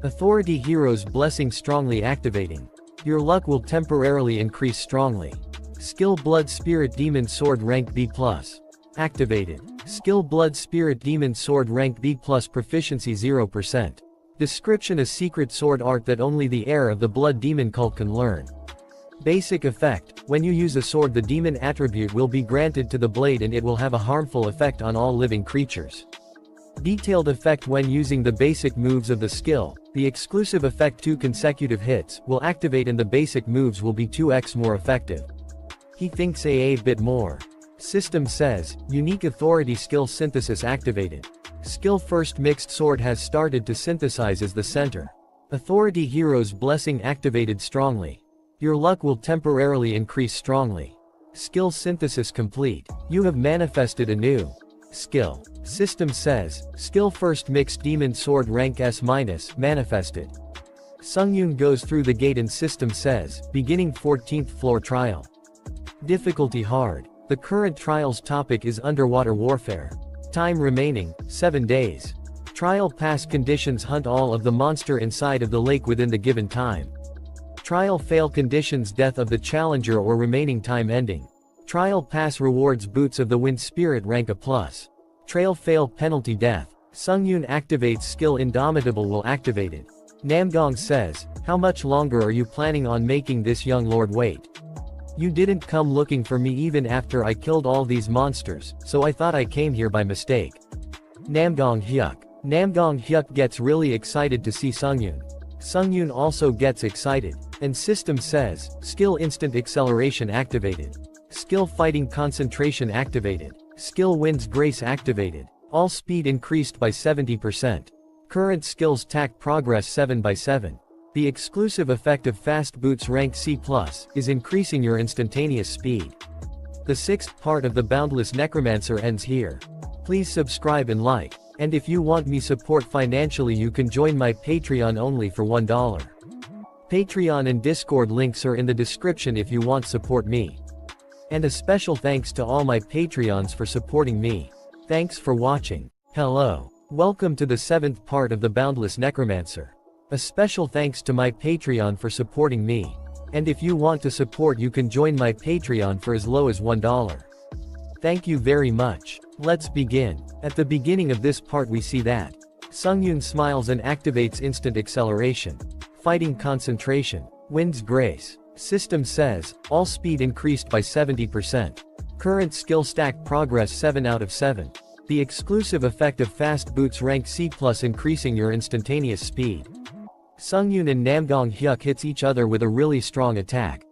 Authority Hero's Blessing strongly activating. Your luck will temporarily increase strongly. Skill Blood Spirit Demon Sword rank B+. Activated. Skill Blood Spirit Demon Sword rank B+, proficiency 0%. Description: a secret sword art that only the heir of the Blood Demon cult can learn. Basic effect: when you use a sword, the demon attribute will be granted to the blade and it will have a harmful effect on all living creatures. Detailed effect: when using the basic moves of the skill, the exclusive effect 2 consecutive hits will activate and the basic moves will be 2x more effective. He thinks a bit more. System says, unique authority skill synthesis activated. Skill First Mixed Sword has started to synthesize as the center. Authority Hero's Blessing activated strongly. Your luck will temporarily increase strongly. Skill synthesis complete. You have manifested a new skill. System says, Skill First Mixed Demon Sword rank S- manifested. Sungyun goes through the gate and System says, beginning 14th floor trial. Difficulty hard. The current trial's topic is underwater warfare. Time remaining, 7 days. Trial pass conditions: hunt all of the monster inside of the lake within the given time. Trial fail conditions: death of the challenger or remaining time ending. Trial pass rewards: boots of the wind spirit rank A+. Trail fail penalty: death. Sungyun activates skill Indomitable will activated. Namgong says, how much longer are you planning on making this young lord wait? You didn't come looking for me even after I killed all these monsters, so I thought I came here by mistake. Namgong Hyuk. Namgong Hyuk gets really excited to see Sungyun. Sungyun also gets excited. And System says, skill Instant Acceleration activated. Skill Fighting Concentration activated. Skill Wind's Grace activated. All speed increased by 70%. Current skills: tack progress 7/7. The exclusive effect of Fast Boots rank C+ is increasing your instantaneous speed. The 6th part of the Boundless Necromancer ends here. Please subscribe and like. And if you want me support financially, you can join my Patreon only for $1. Patreon and Discord links are in the description if you want support me. And a special thanks to all my Patreons for supporting me. Thanks for watching. Hello. Welcome to the 7th part of the Boundless Necromancer. A special thanks to my Patreon for supporting me. And if you want to support, you can join my Patreon for as low as $1. Thank you very much. Let's begin. At the beginning of this part we see that Sungyun smiles and activates Instant Acceleration. Fighting Concentration. Wind's Grace. System says, all speed increased by 70%. Current skill stack progress 7/7. The exclusive effect of Fast Boots rank C+, increasing your instantaneous speed. Sungyun and Namgong Hyuk hits each other with a really strong attack.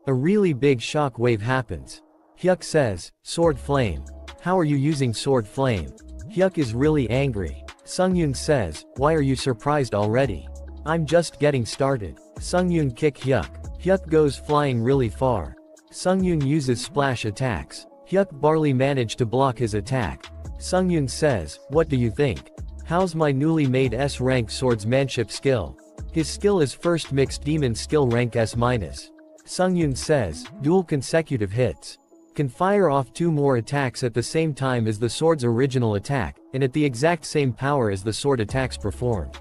A really big shock wave happens. Hyuk says, Sword Flame. How are you using Sword Flame? Hyuk is really angry. Sungyun says, why are you surprised already? I'm just getting started. Sungyun kick Hyuk. Hyuk goes flying really far. Sungyun uses splash attacks. Hyuk barely managed to block his attack. Sungyun says, what do you think? How's my newly made S-rank swordsmanship skill? His skill is First Mixed Demon skill rank S-. Sungyun says, dual consecutive hits. Can fire off 2 more attacks at the same time as the sword's original attack, and at the exact same power as the sword attacks performed.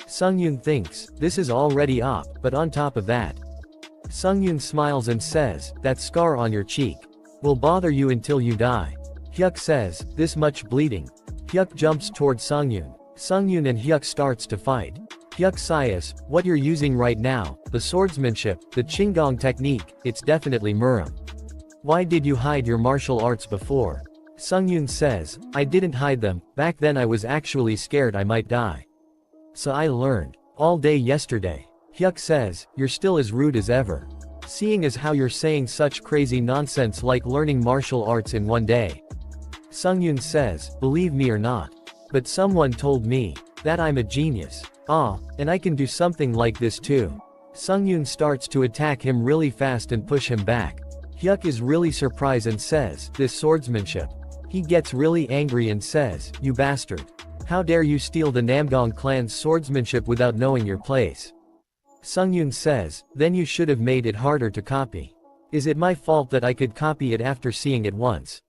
Sungyun thinks, this is already up, but on top of that. Sungyun smiles and says, that scar on your cheek will bother you until you die. Hyuk says, this much bleeding. Hyuk jumps toward Sungyun. Sungyun and Hyuk starts to fight. Hyuk says, what you're using right now, the swordsmanship, the Qinggong technique, it's definitely Muram. Why did you hide your martial arts before? Sungyun says, I didn't hide them, back then I was actually scared I might die. So I learned. All day yesterday. Hyuk says, you're still as rude as ever. Seeing as how you're saying such crazy nonsense like learning martial arts in 1 day. Sungyun says, believe me or not. But someone told me that I'm a genius. And I can do something like this too. Sungyun starts to attack him really fast and push him back. Hyuk is really surprised and says, this swordsmanship. He gets really angry and says, you bastard. How dare you steal the Namgong clan's swordsmanship without knowing your place? Sungyun says, then you should have made it harder to copy. Is it my fault that I could copy it after seeing it once?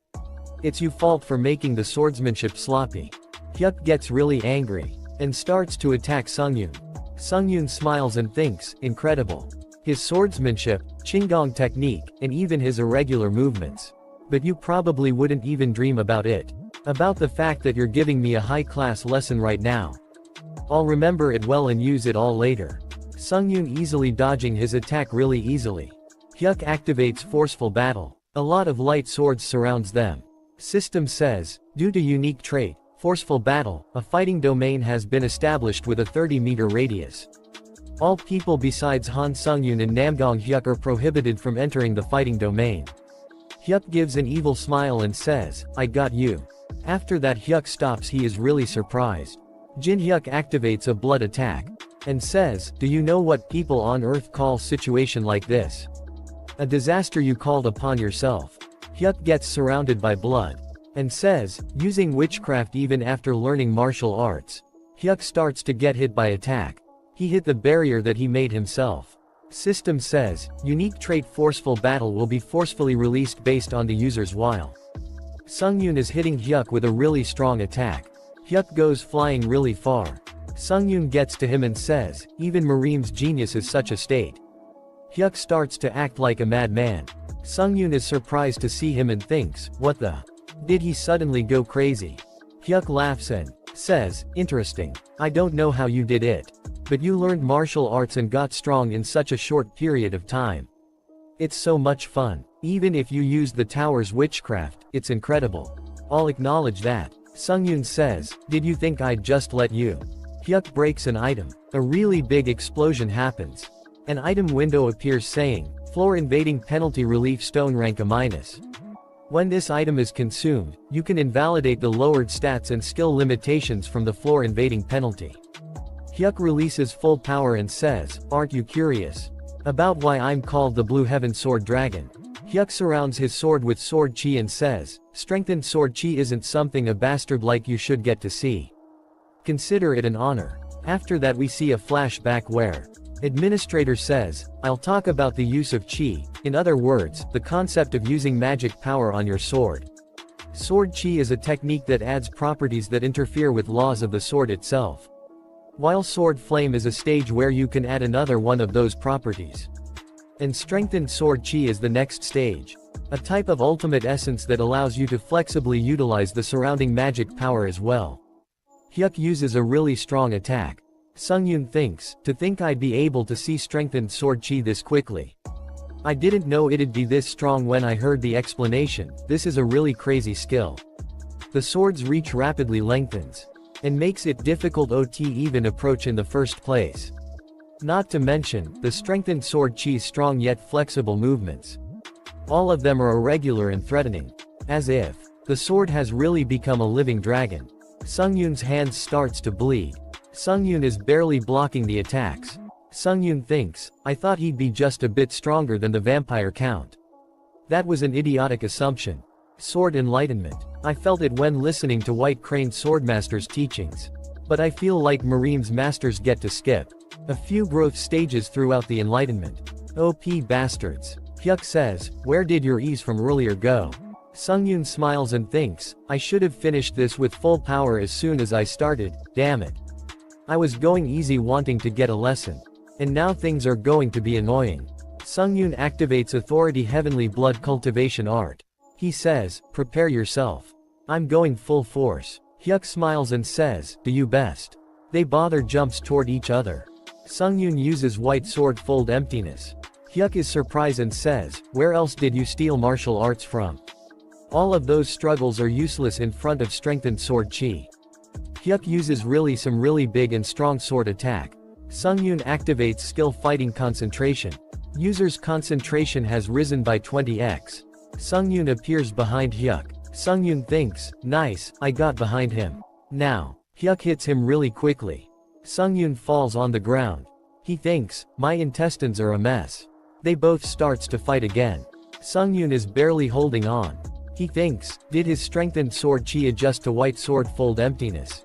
It's your fault for making the swordsmanship sloppy. Hyuk gets really angry, and starts to attack Sungyun. Sungyun smiles and thinks, incredible. His swordsmanship, Qinggong technique, and even his irregular movements. But you probably wouldn't even dream about it. About the fact that you're giving me a high-class lesson right now. I'll remember it well and use it all later. Sungyun easily dodging his attack really easily. Hyuk activates forceful battle. A lot of light swords surrounds them. System says, due to unique trait, forceful battle, a fighting domain has been established with a 30-meter radius. All people besides Han Sungyun and Namgong Hyuk are prohibited from entering the fighting domain. Hyuk gives an evil smile and says, I got you. After that Hyuk stops. He is really surprised. Jin Hyuk activates a blood attack. And says, do you know what people on Earth call situation like this? A disaster you called upon yourself. Hyuk gets surrounded by blood. And says, using witchcraft even after learning martial arts. Hyuk starts to get hit by attack. He hit the barrier that he made himself. System says, unique trait forceful battle will be forcefully released based on the user's while. Sungyun is hitting Hyuk with a really strong attack. Hyuk goes flying really far. Sungyun gets to him and says, even Marim's genius is such a state. Hyuk starts to act like a madman. Sungyun is surprised to see him and thinks, what the? Did he suddenly go crazy? Hyuk laughs and says, interesting. I don't know how you did it. But you learned martial arts and got strong in such a short period of time. It's so much fun. Even if you used the tower's witchcraft, it's incredible. I'll acknowledge that. Sungyun says, did you think I'd just let you? Hyuk breaks an item. A really big explosion happens. An item window appears saying, floor invading penalty relief stone rank A-. When this item is consumed, you can invalidate the lowered stats and skill limitations from the floor invading penalty. Hyuk releases full power and says, aren't you curious? About why I'm called the Blue Heaven Sword Dragon. Hyuk surrounds his sword with sword chi and says, strengthened sword chi isn't something a bastard like you should get to see. Consider it an honor. After that we see a flashback where Administrator says, I'll talk about the use of chi, in other words, the concept of using magic power on your sword. Sword chi is a technique that adds properties that interfere with laws of the sword itself. While sword flame is a stage where you can add another one of those properties. And strengthened sword chi is the next stage. A type of ultimate essence that allows you to flexibly utilize the surrounding magic power as well. Hyuk uses a really strong attack. Sungyun thinks, to think I'd be able to see strengthened sword chi this quickly. I didn't know it'd be this strong when I heard the explanation. This is a really crazy skill. The sword's reach rapidly lengthens. And makes it difficult to even approach in the first place. Not to mention, the strengthened sword chi's strong yet flexible movements. All of them are irregular and threatening. As if the sword has really become a living dragon. Sungyun's hand starts to bleed. Sungyun is barely blocking the attacks. Sungyun thinks, I thought he'd be just a bit stronger than the vampire count. That was an idiotic assumption. Sword enlightenment. I felt it when listening to White Crane Swordmaster's teachings. But I feel like Marim's masters get to skip a few growth stages throughout the enlightenment. OP bastards. Hyuk says, where did your ease from earlier go? Sungyun smiles and thinks, I should have finished this with full power as soon as I started, damn it. I was going easy wanting to get a lesson. And now things are going to be annoying. Sungyun activates Authority Heavenly Blood Cultivation Art. He says, prepare yourself. I'm going full force. Hyuk smiles and says, do you best. They bother jumps toward each other. Sungyun uses White Sword Fold Emptiness. Hyuk is surprised and says, where else did you steal martial arts from? All of those struggles are useless in front of strengthened sword chi. Hyuk uses some really big and strong sword attack. Sungyun activates Skill Fighting Concentration. User's concentration has risen by 20x. Sungyun appears behind Hyuk. Sungyun thinks, nice, I got behind him. Now, Hyuk hits him really quickly. Sungyun falls on the ground. He thinks, my intestines are a mess. They both starts to fight again. Sungyun is barely holding on. He thinks, did his strengthened sword chi adjust to White Sword Fold Emptiness?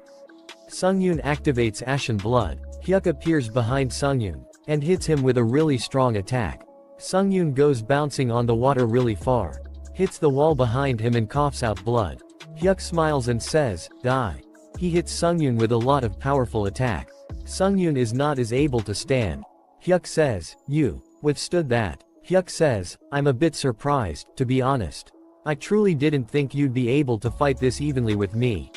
Sungyun activates Ashen Blood. Hyuk appears behind Sungyun. and hits him with a really strong attack. Sungyun goes bouncing on the water really far, hits the wall behind him and coughs out blood. Hyuk smiles and says, "Die." He hits Sungyun with a lot of powerful attack. Sungyun is not as able to stand. Hyuk says, "You withstood that." Hyuk says, "I'm a bit surprised, to be honest. I truly didn't think you'd be able to fight this evenly with me.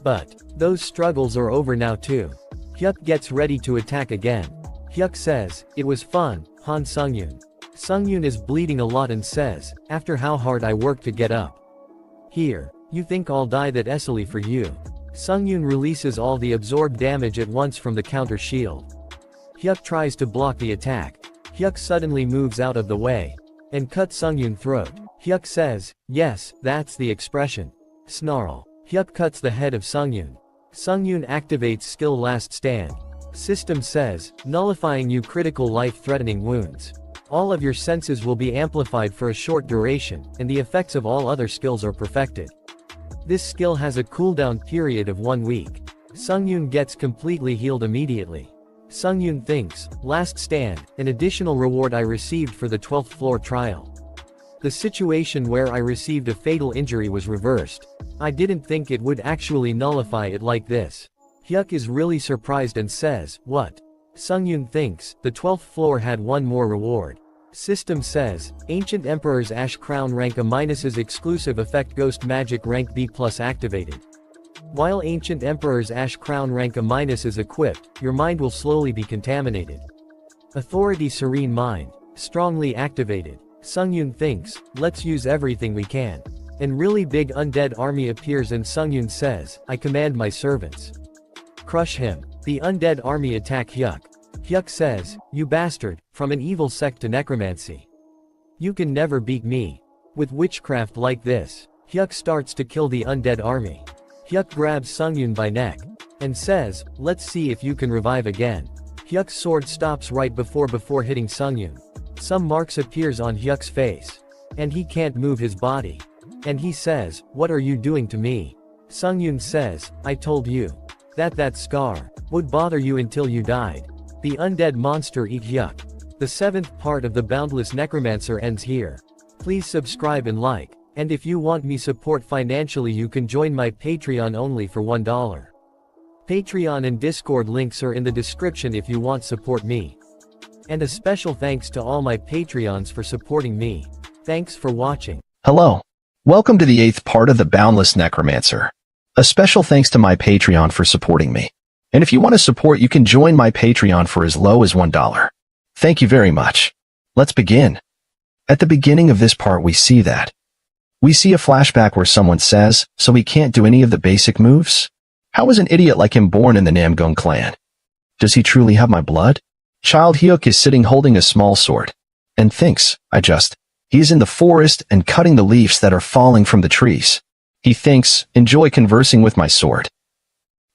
But those struggles are over now too." Hyuk gets ready to attack again. Hyuk says, "It was fun, Han Sungyun." Sungyun is bleeding a lot and says, "After how hard I worked to get up here, you think I'll die that easily for you?" Sungyun releases all the absorbed damage at once from the counter shield. Hyuk tries to block the attack. Hyuk suddenly moves out of the way and cuts Sungyun's throat. Hyuk says, "Yes, that's the expression." Snarl. Hyuk cuts the head of Sungyun. Sungyun activates skill Last Stand. System says, nullifying you critical life-threatening wounds. All of your senses will be amplified for a short duration, and the effects of all other skills are perfected. This skill has a cooldown period of 1 week. Sungyun gets completely healed immediately. Sungyun thinks, "Last Stand, an additional reward I received for the 12th floor trial. The situation where I received a fatal injury was reversed. I didn't think it would actually nullify it like this." Hyuk is really surprised and says, "What?" Sungyun thinks, the 12th floor had one more reward. System says, Ancient Emperor's Ash Crown rank A- exclusive effect Ghost Magic rank B+ activated. While Ancient Emperor's Ash Crown rank A- is equipped, your mind will slowly be contaminated. Authority Serene Mind, strongly activated. Sungyun thinks, "Let's use everything we can." An really big undead army appears and Sungyun says, "I command my servants. Crush him." The undead army attack Hyuk. Hyuk says, "You bastard, from an evil sect to necromancy. You can never beat me. With witchcraft like this." Hyuk starts to kill the undead army. Hyuk grabs Sungyun by neck and says, "Let's see if you can revive again." Hyuk's sword stops right before hitting Sungyun. Some marks appears on Hyuk's face, and he can't move his body. And he says, "What are you doing to me?" Sungyun says, "I told you that scar would bother you until you died." The undead monster eat Hyuk. The 7th part of the Boundless Necromancer ends here. Please subscribe and like, and if you want me support financially you can join my Patreon only for $1. Patreon and Discord links are in the description if you want support me. And a special thanks to all my Patreons for supporting me. Thanks for watching. Hello. Welcome to the 8th part of the Boundless Necromancer. A special thanks to my Patreon for supporting me. And if you want to support, you can join my Patreon for as low as $1. Thank you very much. Let's begin. At the beginning of this part we see a flashback where someone says, "So he can't do any of the basic moves? How is an idiot like him born in the Namgung clan? Does he truly have my blood?" Child Hyuk is sitting holding a small sword and thinks, he is in the forest and cutting the leaves that are falling from the trees. He thinks, "Enjoy conversing with my sword."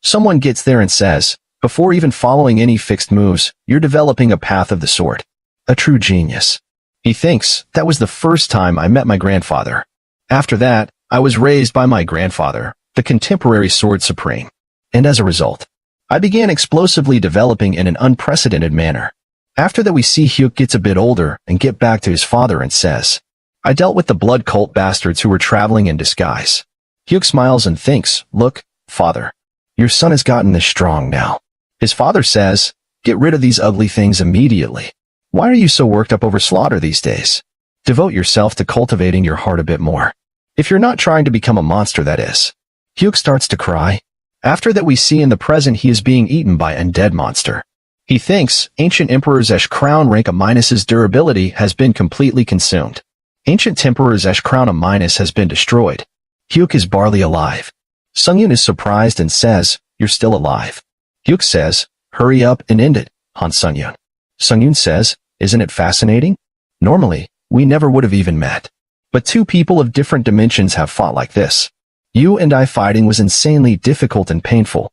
Someone gets there and says, "Before even following any fixed moves, you're developing a path of the sword. A true genius." He thinks, "That was the first time I met my grandfather. After that, I was raised by my grandfather, the contemporary sword supreme. And as a result, I began explosively developing in an unprecedented manner." After that we see Hyuk gets a bit older and get back to his father and says, "I dealt with the blood cult bastards who were traveling in disguise." Hyuk smiles and thinks, "Look, father, your son has gotten this strong now." His father says, "Get rid of these ugly things immediately. Why are you so worked up over slaughter these days? Devote yourself to cultivating your heart a bit more. If you're not trying to become a monster, that is." Hyuk starts to cry. After that we see in the present he is being eaten by an undead monster. He thinks, Ancient Emperor's Ash Crown rank A- durability has been completely consumed. Ancient Emperor's Ash Crown A- has been destroyed. Hyuk is barely alive. Sungyun is surprised and says, "You're still alive." Hyuk says, "Hurry up and end it, Han Sungyun." Sungyun says, "Isn't it fascinating? Normally, we never would have even met. But two people of different dimensions have fought like this. You and I fighting was insanely difficult and painful.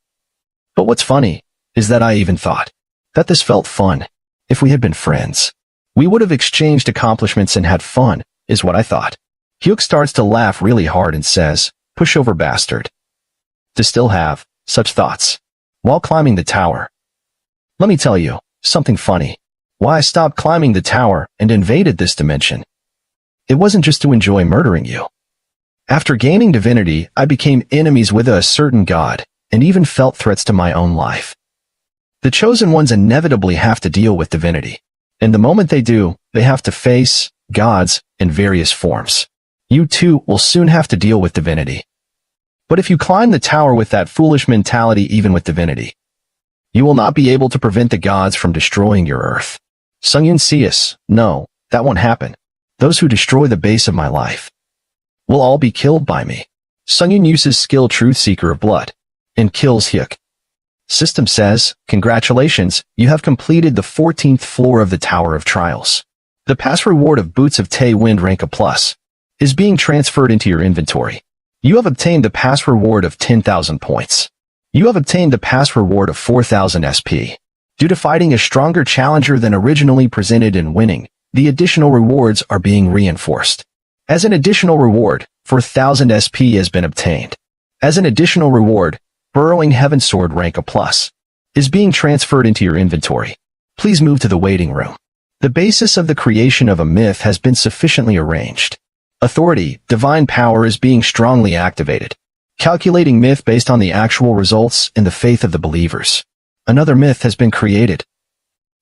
But what's funny is that I even thought that this felt fun. If we had been friends, we would have exchanged accomplishments and had fun, is what I thought." Hyuk starts to laugh really hard and says, "Pushover bastard. To still have such thoughts while climbing the tower. Let me tell you something funny. why I stopped climbing the tower and invaded this dimension. It wasn't just to enjoy murdering you. After gaining divinity, I became enemies with a certain god, and even felt threats to my own life. The chosen ones inevitably have to deal with divinity. And the moment they do, they have to face gods in various forms. You too will soon have to deal with divinity. But if you climb the tower with that foolish mentality, even with divinity, you will not be able to prevent the gods from destroying your earth. Sungyun sees, no, that won't happen. Those who destroy the base of my life will all be killed by me. Sungyun uses skill Truth Seeker of Blood and kills Hyuk. System says, congratulations, you have completed the 14th floor of the Tower of Trials. The pass reward of Boots of Tay Wind rank A+ is being transferred into your inventory. You have obtained the pass reward of 10,000 points. You have obtained the pass reward of 4,000 SP. Due to fighting a stronger challenger than originally presented and winning, the additional rewards are being reinforced. As an additional reward, 4,000 SP has been obtained. As an additional reward, Burrowing Heaven Sword rank A+ is being transferred into your inventory. Please move to the waiting room. The basis of the creation of a myth has been sufficiently arranged. Authority, divine power is being strongly activated. Calculating myth based on the actual results in the faith of the believers. Another myth has been created.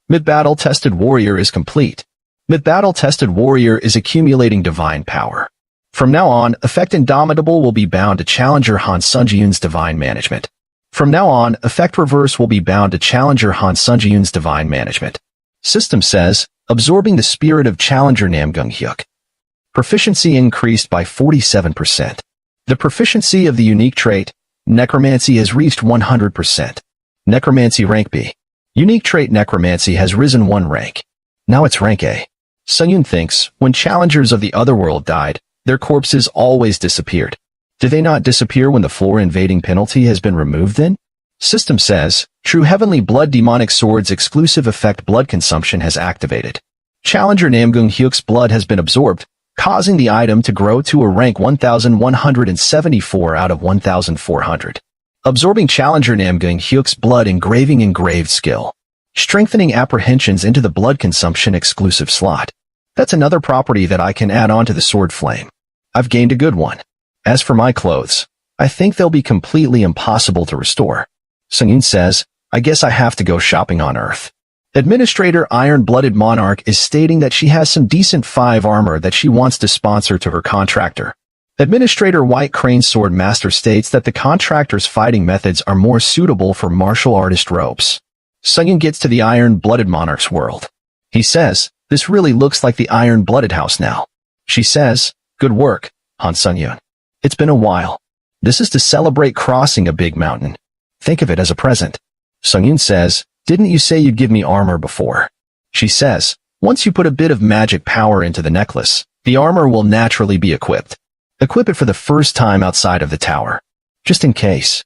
Mid-battle tested warrior is complete. Mid-battle tested warrior is accumulating divine power. From now on, Effect Indomitable will be bound to Challenger Han Sunjiyun's Divine Management. From now on, Effect Reverse will be bound to Challenger Han Sunjiyun's Divine Management. System says, absorbing the spirit of Challenger Namgung Hyuk. Proficiency increased by 47%. The proficiency of the unique trait, Necromancy, has reached 100%. Necromancy rank B. Unique trait Necromancy has risen 1 rank. Now it's rank A. Sungyun thinks, when challengers of the otherworld died, their corpses always disappeared. Do they not disappear when the floor invading penalty has been removed then? System says, True Heavenly Blood Demonic Sword's exclusive effect blood consumption has activated. Challenger Namgung Hyuk's blood has been absorbed, causing the item to grow to a rank 1174 out of 1400. Absorbing Challenger Namgung Hyuk's blood engraved skill. Strengthening apprehensions into the blood consumption exclusive slot. That's another property that I can add on to the sword flame. I've gained a good one. As for my clothes, I think they'll be completely impossible to restore. Sungyun says, I guess I have to go shopping on Earth. Administrator Iron-Blooded Monarch is stating that she has some decent 5 armor that she wants to sponsor to her contractor. Administrator White Crane Sword Master states that the contractor's fighting methods are more suitable for martial artist robes. Sungyun gets to the Iron-Blooded Monarch's world. He says, this really looks like the Iron-Blooded house now. She says, good work, Han Sungyun. It's been a while. This is to celebrate crossing a big mountain. Think of it as a present. Sungyun says, didn't you say you'd give me armor before? She says, once you put a bit of magic power into the necklace, the armor will naturally be equipped. Equip it for the first time outside of the tower. Just in case.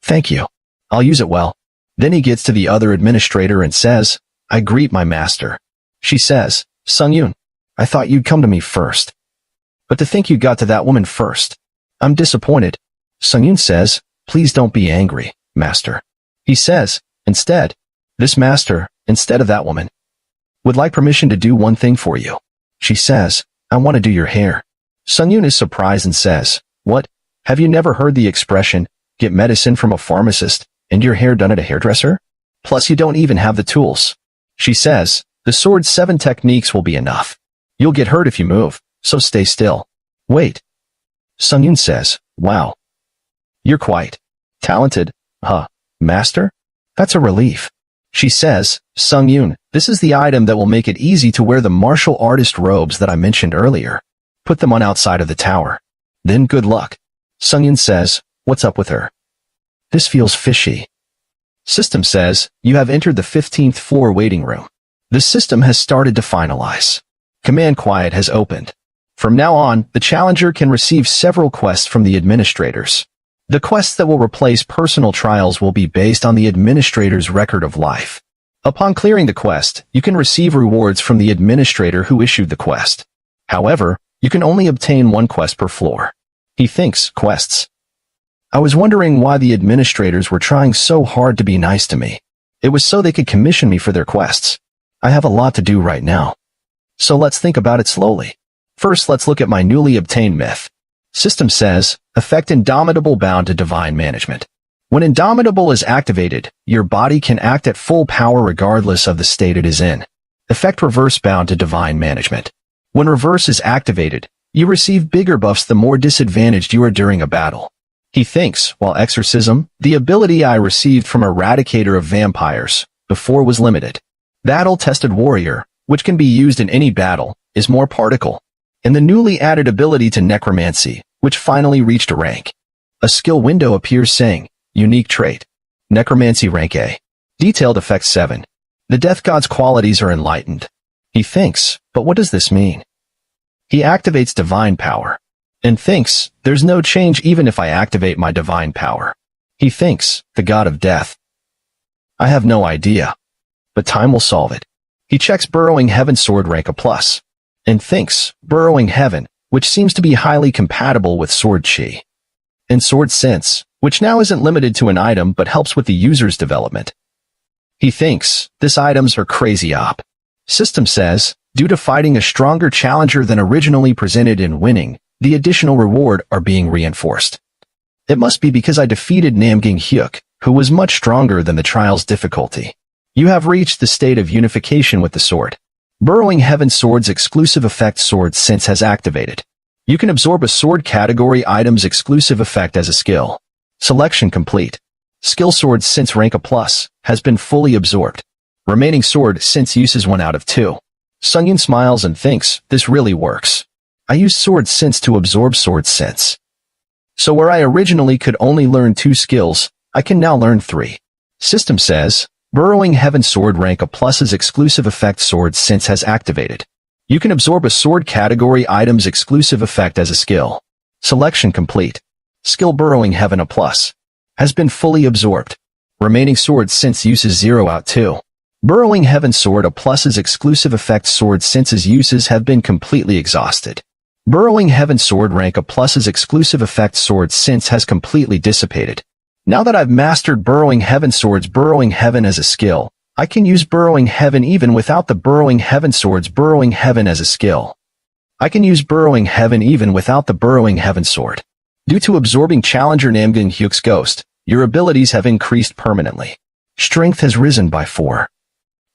Thank you. I'll use it well. Then he gets to the other administrator and says, I greet my master. She says, Sungyun, I thought you'd come to me first. But to think you got to that woman first. I'm disappointed. Sungyun says, please don't be angry, master. He says, instead, this master, instead of that woman, would like permission to do one thing for you. She says, I want to do your hair. Sungyun is surprised and says, what? Have you never heard the expression, get medicine from a pharmacist and your hair done at a hairdresser? Plus you don't even have the tools. She says, the sword's 7 techniques will be enough. You'll get hurt if you move, so stay still. Wait. Sungyun says, wow. You're quite talented, huh, master? That's a relief. She says, Sungyun, this is the item that will make it easy to wear the martial artist robes that I mentioned earlier. Put them on outside of the tower. Then good luck. Sungyun says, what's up with her? This feels fishy. System says, you have entered the 15th floor waiting room. The system has started to finalize. Command Quiet has opened. From now on, the challenger can receive several quests from the administrators. The quests that will replace personal trials will be based on the administrator's record of life. Upon clearing the quest, you can receive rewards from the administrator who issued the quest. However, you can only obtain 1 quest per floor. He thinks, quests. I was wondering why the administrators were trying so hard to be nice to me. It was so they could commission me for their quests. I have a lot to do right now. So let's think about it slowly. First, let's look at my newly obtained myth. System says, effect Indomitable bound to divine management. When Indomitable is activated, your body can act at full power regardless of the state it is in. Effect Reverse bound to divine management. When Reverse is activated, you receive bigger buffs the more disadvantaged you are during a battle. He thinks, while Exorcism, the ability I received from Eradicator of Vampires, before was limited. Battle-tested Warrior, which can be used in any battle, is more particle. And the newly added ability to Necromancy, which finally reached a rank. A skill window appears saying, Unique Trait. Necromancy Rank A. Detailed Effect 7. The Death God's qualities are enlightened. He thinks, but what does this mean? He activates Divine Power. And thinks, there's no change even if I activate my Divine Power. He thinks, the God of Death. I have no idea. But time will solve it. He checks Burrowing Heaven Sword Rank A+, and thinks, Burrowing Heaven, which seems to be highly compatible with Sword Chi. And Sword Sense, which now isn't limited to an item but helps with the user's development. He thinks, this items are crazy op. System says, due to fighting a stronger challenger than originally presented in winning, the additional reward are being reinforced. It must be because I defeated Namgang Hyuk, who was much stronger than the trial's difficulty. You have reached the state of unification with the sword. Burrowing Heaven Sword's exclusive effect Sword Sense has activated. You can absorb a sword category item's exclusive effect as a skill. Selection complete. Skill Sword Sense Rank A+ has been fully absorbed. Remaining Sword Sense uses 1 out of 2. Sungyun smiles and thinks, this really works. I used Sword Sense to absorb Sword Sense. So where I originally could only learn 2 skills, I can now learn 3. System says, Burrowing Heaven Sword Rank A+'s exclusive effect Sword Sense has activated. You can absorb a sword category item's exclusive effect as a skill. Selection complete. Skill Burrowing Heaven A+ has been fully absorbed. Remaining Sword Sense uses 0 out 2. Burrowing Heaven Sword A+'s exclusive effect Sword Sense's uses have been completely exhausted. Burrowing Heaven Sword Rank A+'s exclusive effect Sword Sense has completely dissipated. Now that I've mastered Burrowing Heaven Sword's Burrowing Heaven as a skill, I can use Burrowing Heaven even without the Burrowing Heaven Sword's Burrowing Heaven as a skill. I can use Burrowing Heaven even without the Burrowing Heaven Sword. Due to absorbing Challenger Namgang Hyuk's ghost, your abilities have increased permanently. Strength has risen by 4.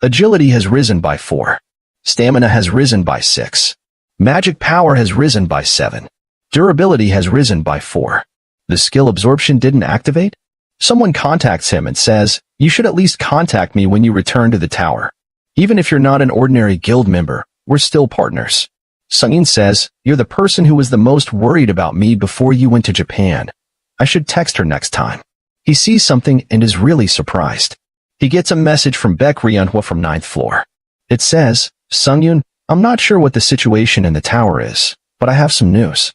Agility has risen by 4. Stamina has risen by 6. Magic power has risen by 7. Durability has risen by 4. The skill absorption didn't activate? Someone contacts him and says, you should at least contact me when you return to the tower. Even if you're not an ordinary guild member, we're still partners. Sungyun says, you're the person who was the most worried about me before you went to Japan. I should text her next time. He sees something and is really surprised. He gets a message from MANHUA from 9th floor. It says, Sungyun, I'm not sure what the situation in the tower is, but I have some news.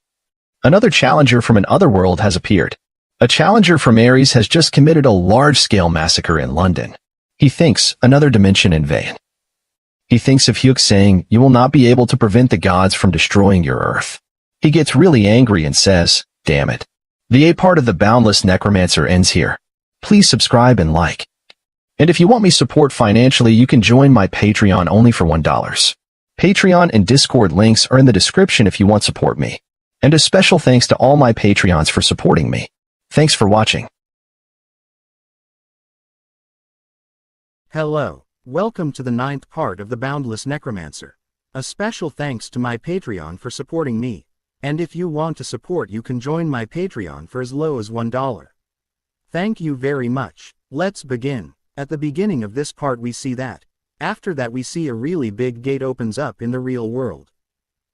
Another challenger from an other world has appeared. A challenger from Ares has just committed a large-scale massacre in London. He thinks another dimension in vain. He thinks of Hyuk saying, you will not be able to prevent the gods from destroying your earth. He gets really angry and says, damn it. The A part of the Boundless Necromancer ends here. Please subscribe and like. And if you want me support financially, you can join my Patreon only for $1. Patreon and Discord links are in the description if you want to support me. And a special thanks to all my Patreons for supporting me. Thanks for watching. Hello, welcome to the 9th part of the Boundless Necromancer. A special thanks to my Patreon for supporting me. And if you want to support, you can join my Patreon for as low as $1. Thank you very much. Let's begin. At the beginning of this part we see that. After that we see a really big gate opens up in the real world.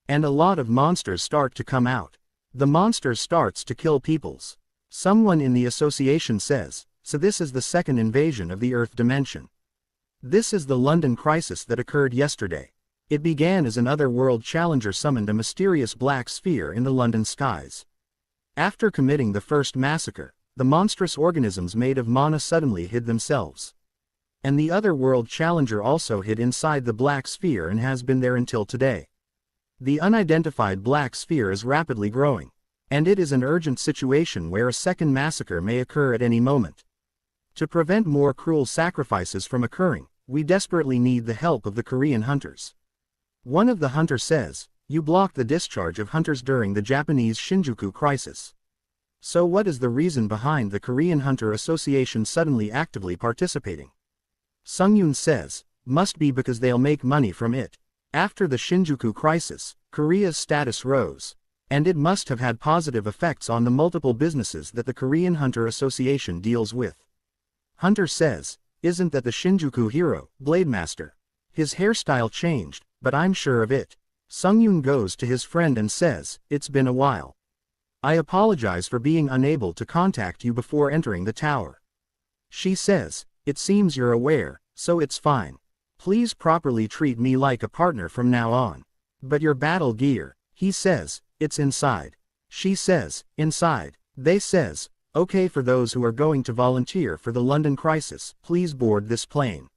And a lot of monsters start to come out. The monsters starts to kill peoples. Someone in the association says, so this is the second invasion of the Earth dimension. This is the London crisis that occurred yesterday. It began as an otherworld challenger summoned a mysterious black sphere in the London skies. After committing the first massacre, the monstrous organisms made of mana suddenly hid themselves. And the otherworld challenger also hid inside the black sphere and has been there until today. The unidentified black sphere is rapidly growing, and it is an urgent situation where a second massacre may occur at any moment. To prevent more cruel sacrifices from occurring, We desperately need the help of the Korean hunters. One of the hunters says, you blocked the discharge of hunters during the Japanese Shinjuku crisis. So what is the reason behind the Korean Hunter Association suddenly actively participating? Sungyun says, must be because they'll make money from it. After the Shinjuku crisis, Korea's status rose. And it must have had positive effects on the multiple businesses that the Korean Hunter Association deals with. Hunter says, isn't that the Shinjuku hero, Blademaster? His hairstyle changed, but I'm sure of it. Sungyun goes to his friend and says, it's been a while. I apologize for being unable to contact you before entering the tower. She says, it seems you're aware, so it's fine. Please properly treat me like a partner from now on. But your battle gear, he says, it's inside. She says, inside. They says, okay, for those who are going to volunteer for the London crisis, please board this plane.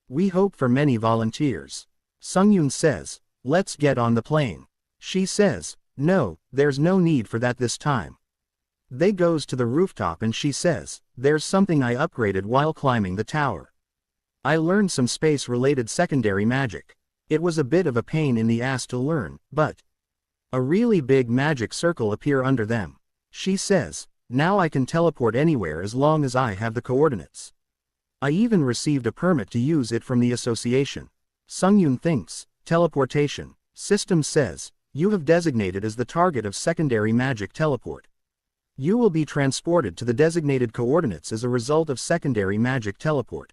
We hope for many volunteers. Sungyun says, let's get on the plane. She says, no, there's no need for that this time. They goes to the rooftop and she says, there's something I upgraded while climbing the tower. I learned some space-related secondary magic. It was a bit of a pain in the ass to learn, but a really big magic circle appear under them. She says, now I can teleport anywhere as long as I have the coordinates. I even received a permit to use it from the association. Sungyun thinks, teleportation. System says, you have designated as the target of secondary magic teleport. You will be transported to the designated coordinates as a result of secondary magic teleport.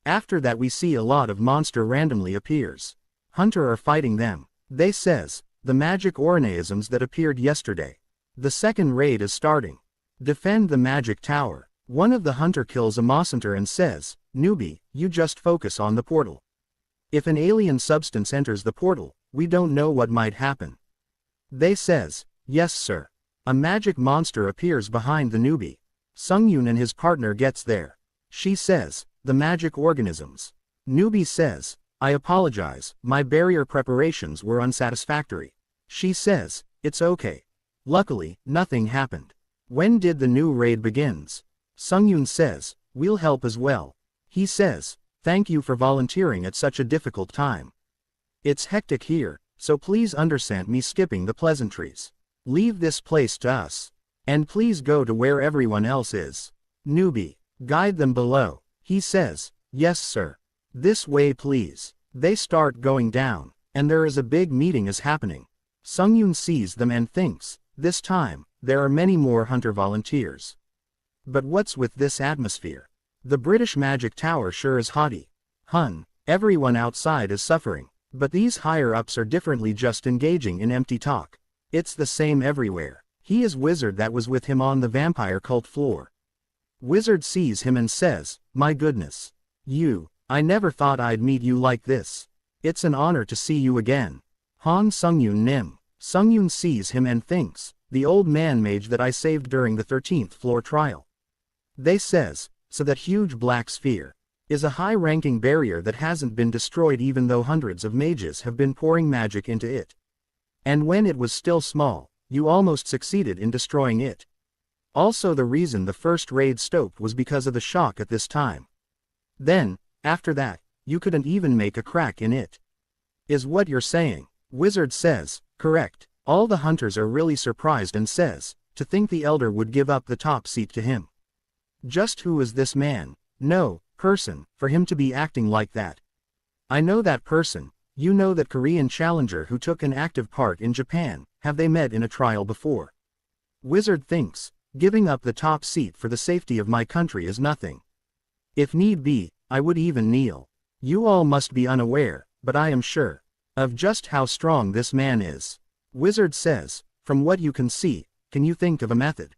After that we see a lot of monster randomly appears. Hunter are fighting them. They says, the magic organisms that appeared yesterday. The second raid is starting. Defend the magic tower. One of the hunter kills a monster and says, newbie, you just focus on the portal. If an alien substance enters the portal, we don't know what might happen. They says, yes sir. A magic monster appears behind the newbie. Sungyun and his partner gets there. She says, the magic organisms. Newbie says, I apologize, my barrier preparations were unsatisfactory. She says, it's okay. Luckily, nothing happened. When did the new raid begins? Sungyun says, we'll help as well. He says, thank you for volunteering at such a difficult time. It's hectic here, so please understand me skipping the pleasantries. Leave this place to us. And please go to where everyone else is. Newbie, guide them below. He says, yes sir. This way please. They start going down, and there is a big meeting is happening. Sungyun sees them and thinks, this time, there are many more hunter volunteers. But what's with this atmosphere? The British magic tower sure is haughty. Everyone outside is suffering. But these higher-ups are differently just engaging in empty talk. It's the same everywhere. He is wizard that was with him on the vampire cult floor. Wizard sees him and says, my goodness. I never thought I'd meet you like this. It's an honor to see you again. Sungyun Nim. Sungyun sees him and thinks, the old man mage that I saved during the 13th floor trial. They says, so that huge black sphere is a high-ranking barrier that hasn't been destroyed even though hundreds of mages have been pouring magic into it. And when it was still small, you almost succeeded in destroying it. Also the reason the first raid stopped was because of the shock at this time. Then, after that, you couldn't even make a crack in it. Is what you're saying? Wizard says, correct. All the hunters are really surprised and says, to think the elder would give up the top seat to him. Just who is this man? No person, for him to be acting like that. I know that person. You know that Korean challenger who took an active part in Japan. Have they met in a trial before? Wizard thinks, giving up the top seat for the safety of my country is nothing. If need be, I would even kneel. You all must be unaware, but I am sure of just how strong this man is. Wizard says, from what you can see, can you think of a method?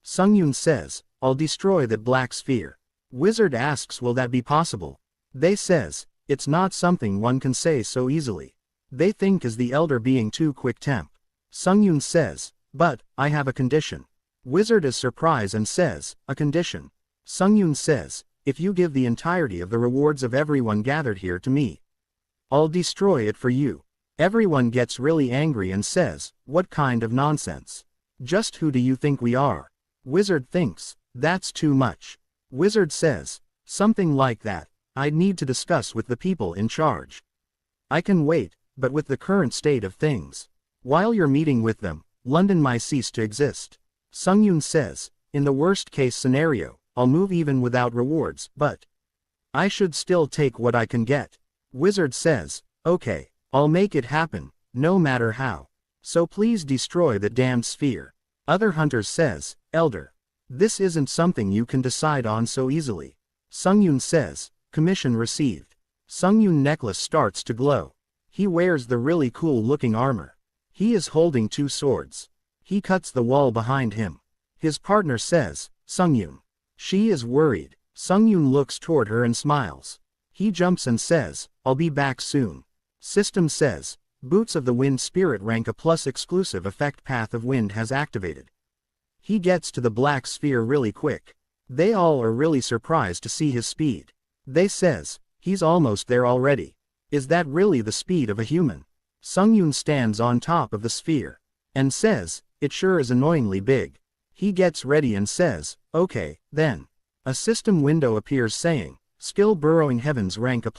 Sungyun says, I'll destroy that black sphere. Wizard asks, will that be possible? They says, it's not something one can say so easily. They think is the elder being too quick temp. Sungyun says, but, I have a condition. Wizard is surprised and says, a condition. Sungyun says, if you give the entirety of the rewards of everyone gathered here to me, I'll destroy it for you. Everyone gets really angry and says, what kind of nonsense? Just who do you think we are? Wizard thinks, that's too much. Wizard says, something like that. I'd need to discuss with the people in charge. I can wait, but with the current state of things. While you're meeting with them, London might cease to exist. Sungyun says, in the worst case scenario, I'll move even without rewards, but I should still take what I can get. Wizard says, okay, I'll make it happen, no matter how. So please destroy the damned sphere. Other hunters says, Elder, this isn't something you can decide on so easily. Sungyun says, commission received. Sungyun necklace starts to glow. He wears the really cool looking armor. He is holding two swords. He cuts the wall behind him. His partner says, Sungyun. She is worried. Sungyun looks toward her and smiles. He jumps and says, I'll be back soon. System says, Boots of the Wind Spirit rank A+ exclusive effect Path of Wind has activated. He gets to the black sphere really quick. They all are really surprised to see his speed. They says, he's almost there already. Is that really the speed of a human? Sungyun stands on top of the sphere. And says, it sure is annoyingly big. He gets ready and says, okay, then. A system window appears saying, Skill Burrowing Heavens rank A+.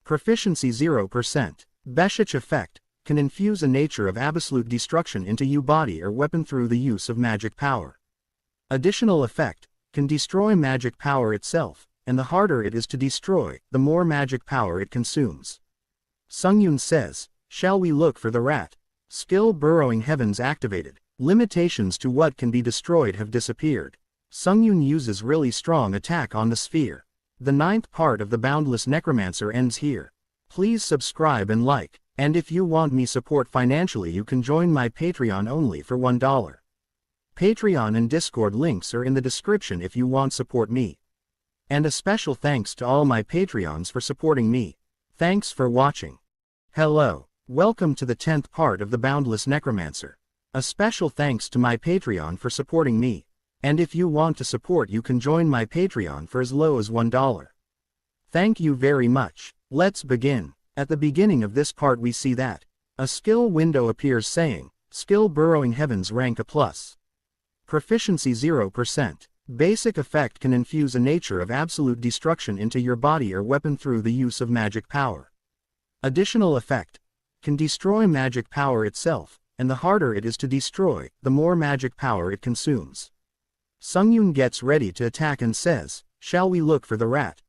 Proficiency 0%. Beshich effect, can infuse a nature of absolute destruction into your body or weapon through the use of magic power. Additional effect, can destroy magic power itself, and the harder it is to destroy, the more magic power it consumes. Sungyun says, shall we look for the rat? Skill Burrowing Heavens activated. Limitations to what can be destroyed have disappeared. Sungyun uses really strong attack on the sphere. The 9th part of the Boundless Necromancer ends here. Please subscribe and like, and if you want me support financially you can join my Patreon only for $1. Patreon and Discord links are in the description if you want support me. And a special thanks to all my Patreons for supporting me. Thanks for watching. Hello, welcome to the 10th part of the Boundless Necromancer. A special thanks to my Patreon for supporting me. And if you want to support you can join my Patreon for as low as $1. Thank you very much. Let's begin. At the beginning of this part we see that a skill window appears saying, Skill Burrowing Heavens rank A+. Proficiency 0%. Basic effect can infuse a nature of absolute destruction into your body or weapon through the use of magic power. Additional effect, can destroy magic power itself, and the harder it is to destroy, the more magic power it consumes. Sungyun gets ready to attack and says, shall we look for the rat?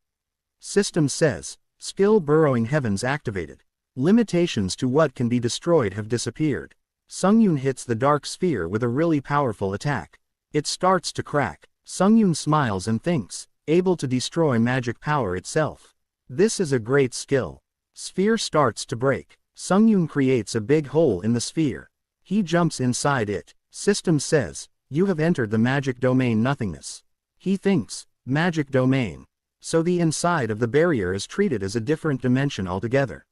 System says, Skill Burrowing Heavens activated. Limitations to what can be destroyed have disappeared. Sungyun hits the dark sphere with a really powerful attack. It starts to crack. Sungyun smiles and thinks, able to destroy magic power itself. This is a great skill. Sphere starts to break. Sungyun creates a big hole in the sphere. He jumps inside it. System says, you have entered the magic domain nothingness. He thinks, magic domain. So the inside of the barrier is treated as a different dimension altogether.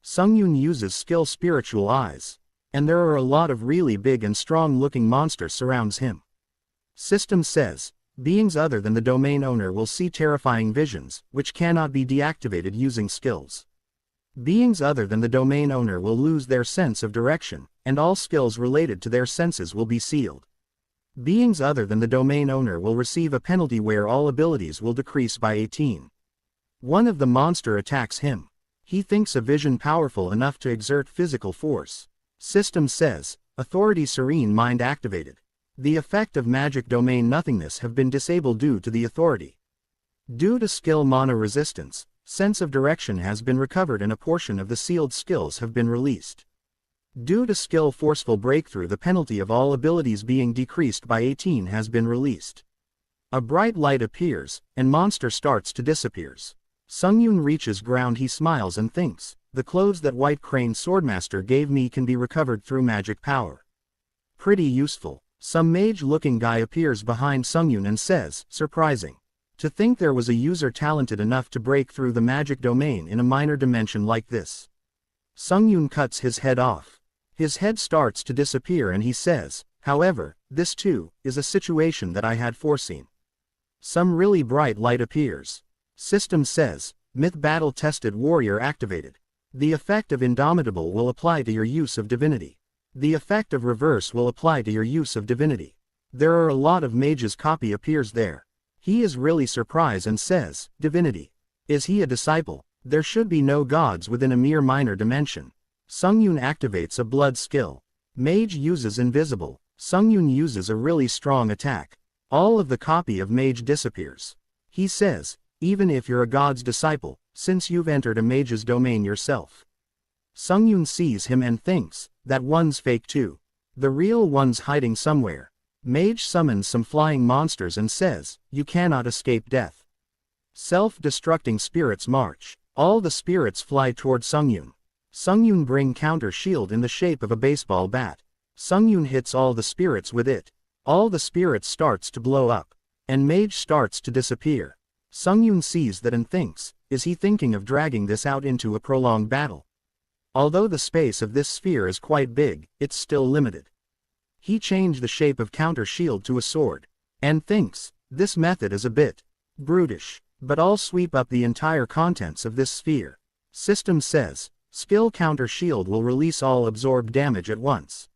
Sungyun uses skill Spiritual Eyes. And there are a lot of really big and strong looking monsters surrounds him. System says, beings other than the domain owner will see terrifying visions, which cannot be deactivated using skills. Beings other than the domain owner will lose their sense of direction, and all skills related to their senses will be sealed. Beings other than the domain owner will receive a penalty where all abilities will decrease by 18. One of the monster attacks him. He thinks a vision powerful enough to exert physical force. System says, Authority Serene Mind activated. The effect of magic domain nothingness have been disabled due to the authority. Due to skill mana resistance, sense of direction has been recovered and a portion of the sealed skills have been released. Due to skill forceful breakthrough the penalty of all abilities being decreased by 18 has been released. A bright light appears, and monster starts to disappears. Sungyun reaches ground. He smiles and thinks, the clothes that White Crane Swordmaster gave me can be recovered through magic power. Pretty useful. Some mage-looking guy appears behind Sungyun and says, surprising. To think there was a user talented enough to break through the magic domain in a minor dimension like this. Sungyun cuts his head off. His head starts to disappear and he says, however, this too, is a situation that I had foreseen. Some really bright light appears. System says, Myth Battle Tested Warrior activated. The effect of Indomitable will apply to your use of Divinity. The effect of Reverse will apply to your use of Divinity. There are a lot of mages. Copy appears there. He is really surprised and says, Divinity. Is he a disciple? There should be no gods within a mere minor dimension. Sungyun activates a blood skill. Mage uses invisible. Sungyun uses a really strong attack. All of the copy of mage disappears. He says, even if you're a god's disciple, since you've entered a mage's domain yourself. Sungyun sees him and thinks, that one's fake too. The real one's hiding somewhere. Mage summons some flying monsters and says, you cannot escape death. Self-destructing spirits march. All the spirits fly toward Sungyun. Sungyun bring counter shield in the shape of a baseball bat. Sungyun hits all the spirits with it. All the spirits starts to blow up. And Mage starts to disappear. Sungyun sees that and thinks, is he thinking of dragging this out into a prolonged battle? Although the space of this sphere is quite big, it's still limited. He changed the shape of counter shield to a sword. And thinks, this method is a bit brutish. But I'll sweep up the entire contents of this sphere. System says, skill counter shield will release all absorbed damage at once.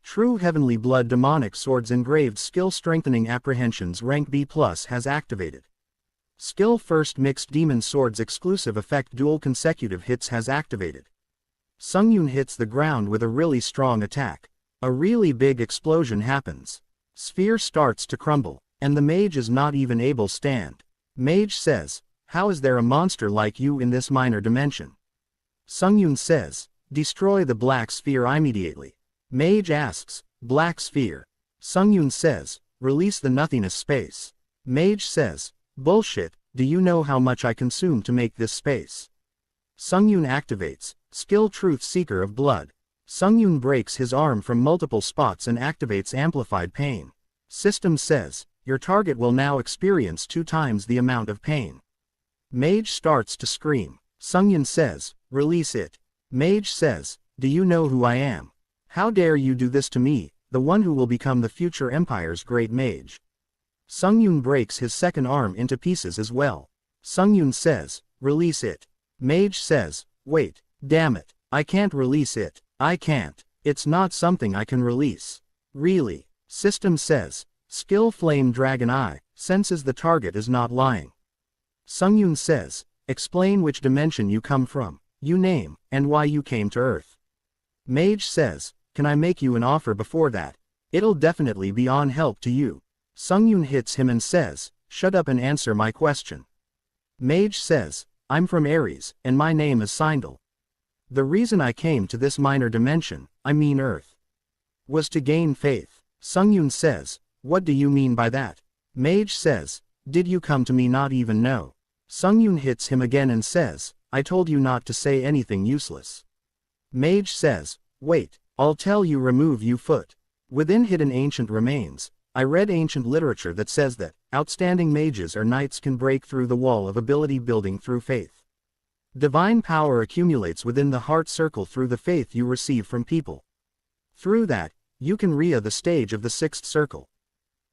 True Heavenly Blood Demonic Swords engraved skill strengthening apprehensions rank B+ has activated. Skill first mixed demon swords exclusive effect dual consecutive hits has activated. Sungyun hits the ground with a really strong attack. A really big explosion happens. Sphere starts to crumble, and the mage is not even able to stand. Mage says, how is there a monster like you in this minor dimension? Sungyun says, destroy the black sphere immediately. Mage asks, black sphere. Sungyun says, release the nothingness space. Mage says, bullshit, do you know how much I consume to make this space? Sungyun activates, skill truth seeker of blood. Sungyun breaks his arm from multiple spots and activates amplified pain. System says, your target will now experience 2 times the amount of pain. Mage starts to scream. Sungyun says, release it. Mage says, do you know who I am? How dare you do this to me, the one who will become the future empire's great mage? Sungyun breaks his second arm into pieces as well. Sungyun says, release it. Mage says, wait, damn it, I can't release it. I can't. It's not something I can release. Really. System says, skill flame dragon eye, senses the target is not lying. Sungyun says, explain which dimension you come from, you name, and why you came to Earth. Mage says, can I make you an offer before that? It'll definitely be on help to you. Sungyun hits him and says, shut up and answer my question. Mage says, I'm from Ares, and my name is Sindel. The reason I came to this minor dimension, I mean Earth, was to gain faith. Sungyun says, what do you mean by that? Mage says, did you come to me not even know? Sungyun hits him again and says, I told you not to say anything useless. Mage says, wait, I'll tell you remove you foot. Within hidden ancient remains, I read ancient literature that says that, outstanding mages or knights can break through the wall of ability building through faith. Divine power accumulates within the heart circle through the faith you receive from people. Through that, you can reach the stage of the 6th circle.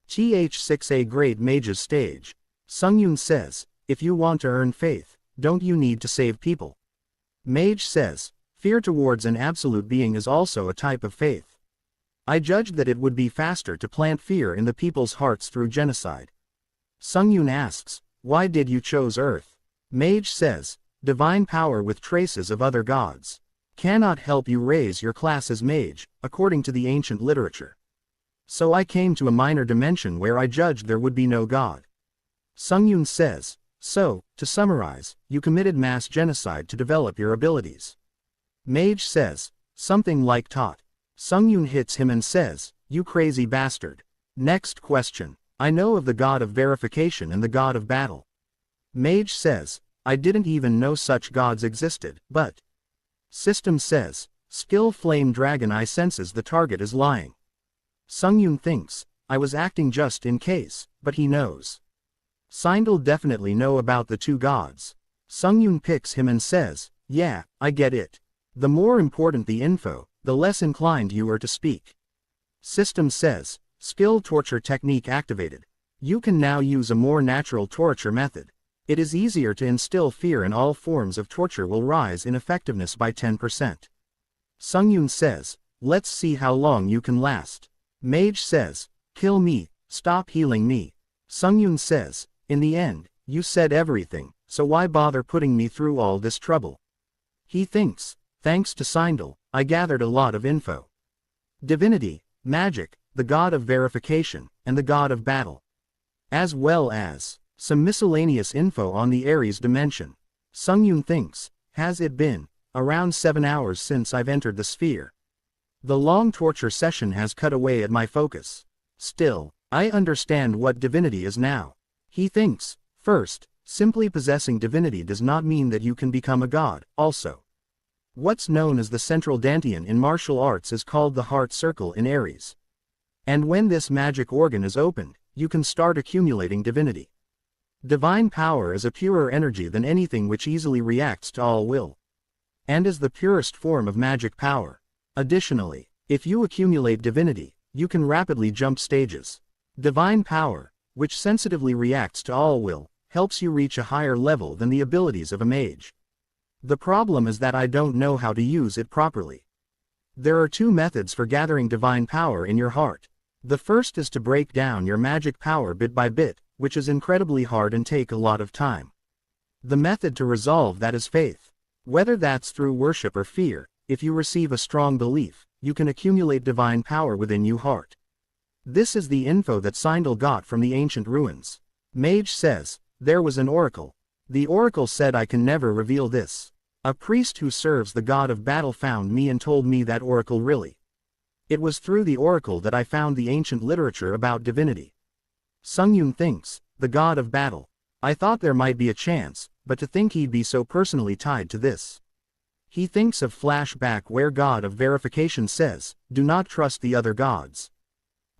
Th6a grade mage's stage. Sungyun says, if you want to earn faith, don't you need to save people? Mage says, fear towards an absolute being is also a type of faith. I judged that it would be faster to plant fear in the people's hearts through genocide. Sungyun asks, why did you choose Earth? Mage says, divine power with traces of other gods cannot help you raise your class as mage, according to the ancient literature. So I came to a minor dimension where I judged there would be no god. Sungyun says, so, to summarize, you committed mass genocide to develop your abilities. Mage says, something like taught. Sungyun hits him and says, you crazy bastard. Next question. I know of the god of verification and the god of battle. Mage says, I didn't even know such gods existed, but. System says, skill flame dragon eye senses the target is lying. Sungyun thinks, I was acting just in case, but he knows. Sindel definitely know about the 2 gods. Sungyun picks him and says, yeah, I get it. The more important the info, the less inclined you are to speak. System says, skill torture technique activated. You can now use a more natural torture method. It is easier to instill fear and all forms of torture will rise in effectiveness by 10%. Sungyun says, let's see how long you can last. Mage says, kill me, stop healing me. Sungyun says, in the end, you said everything, so why bother putting me through all this trouble? He thinks, thanks to Sindel, I gathered a lot of info. Divinity, magic, the god of verification, and the god of battle. As well as some miscellaneous info on the Aries dimension. Sungyun thinks, has it been around 7 hours since I've entered the sphere? The long torture session has cut away at my focus. Still, I understand what divinity is now. He thinks, first, simply possessing divinity does not mean that you can become a god. Also, what's known as the central dantian in martial arts is called the heart circle in Aries. And when this magic organ is opened, you can start accumulating divinity. Divine power is a purer energy than anything which easily reacts to all will, and is the purest form of magic power. Additionally, if you accumulate divinity, you can rapidly jump stages. Divine power, which sensitively reacts to all will, helps you reach a higher level than the abilities of a mage. The problem is that I don't know how to use it properly. There are 2 methods for gathering divine power in your heart. The first is to break down your magic power bit by bit, which is incredibly hard and take a lot of time. The method to resolve that is faith. Whether that's through worship or fear, if you receive a strong belief, you can accumulate divine power within your heart. This is the info that Sindel got from the ancient ruins. Mage says, there was an oracle. The oracle said I can never reveal this. A priest who serves the god of battle found me and told me that oracle really. It was through the oracle that I found the ancient literature about divinity. Sungyun thinks, the god of battle. I thought there might be a chance, but to think he'd be so personally tied to this. He thinks of flashback where god of verification says, do not trust the other gods.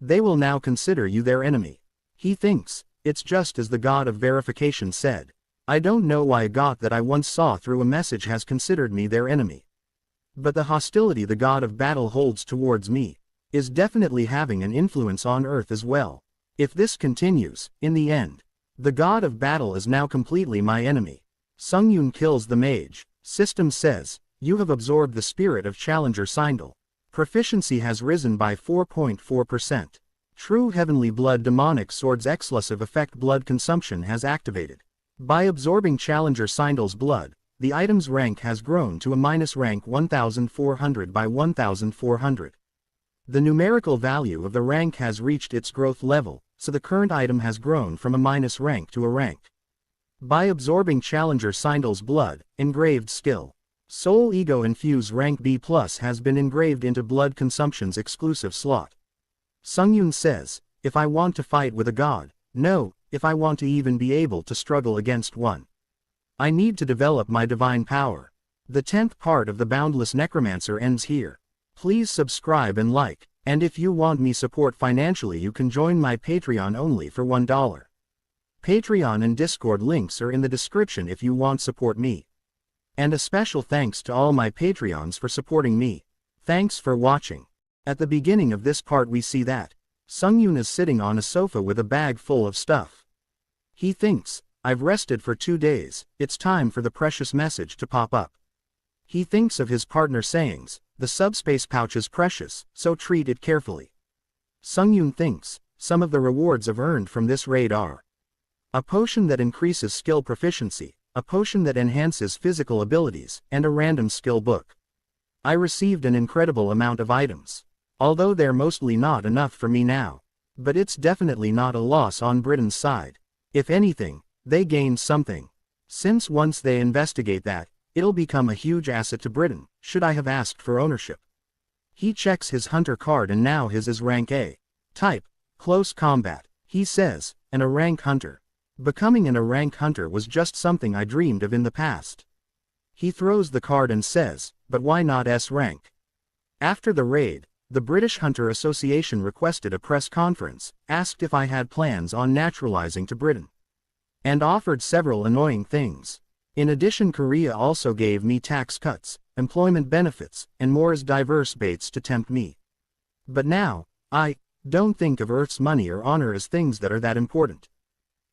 They will now consider you their enemy. He thinks, it's just as the god of verification said. I don't know why a god that I once saw through a message has considered me their enemy. But the hostility the god of battle holds towards me is definitely having an influence on Earth as well. If this continues, in the end, the god of battle is now completely my enemy. Sungyun kills the mage. System says, you have absorbed the spirit of Challenger Sindel. Proficiency has risen by 4.4%. True Heavenly Blood Demonic Sword's exclusive effect blood consumption has activated. By absorbing Challenger Sindel's blood, the item's rank has grown to a minus rank 1400 by 1400. The numerical value of the rank has reached its growth level, so the current item has grown from a minus rank to a rank. By absorbing Challenger Sindel's blood, engraved skill. Soul Ego Infuse rank B+ has been engraved into blood consumption's exclusive slot. Sungyun says, if I want to fight with a god, no, if I want to even be able to struggle against one, I need to develop my divine power. The 10th part of the Boundless Necromancer ends here. Please subscribe and like, and if you want me support financially you can join my Patreon only for $1. Patreon and Discord links are in the description if you want support me. And a special thanks to all my Patreons for supporting me. Thanks for watching. At the beginning of this part we see that Sungyun is sitting on a sofa with a bag full of stuff. He thinks, I've rested for 2 days, it's time for the precious message to pop up. He thinks of his partner sayings, the subspace pouch is precious, so treat it carefully. Sungyun thinks, some of the rewards I've earned from this raid are a potion that increases skill proficiency, a potion that enhances physical abilities, and a random skill book. I received an incredible amount of items. Although they're mostly not enough for me now. But it's definitely not a loss on Britain's side. If anything, they gained something. Since once they investigate that, it'll become a huge asset to Britain, should I have asked for ownership. He checks his hunter card and now his is rank A. Type, close combat. He says, and a rank hunter. Becoming an A rank hunter was just something I dreamed of in the past. He throws the card and says, but why not S rank? After the raid, the British Hunter Association requested a press conference, asked if I had plans on naturalizing to Britain, and offered several annoying things. In addition, Korea also gave me tax cuts, employment benefits, and more as diverse baits to tempt me. But now, I don't think of Earth's money or honor as things that are that important.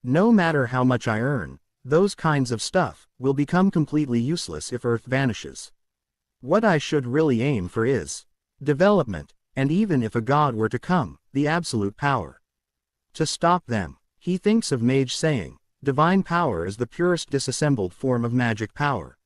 No matter how much I earn, those kinds of stuff will become completely useless if Earth vanishes. What I should really aim for is development, and even if a god were to come, the absolute power to stop them. He thinks of Mage saying, Divine power is the purest disassembled form of magic power.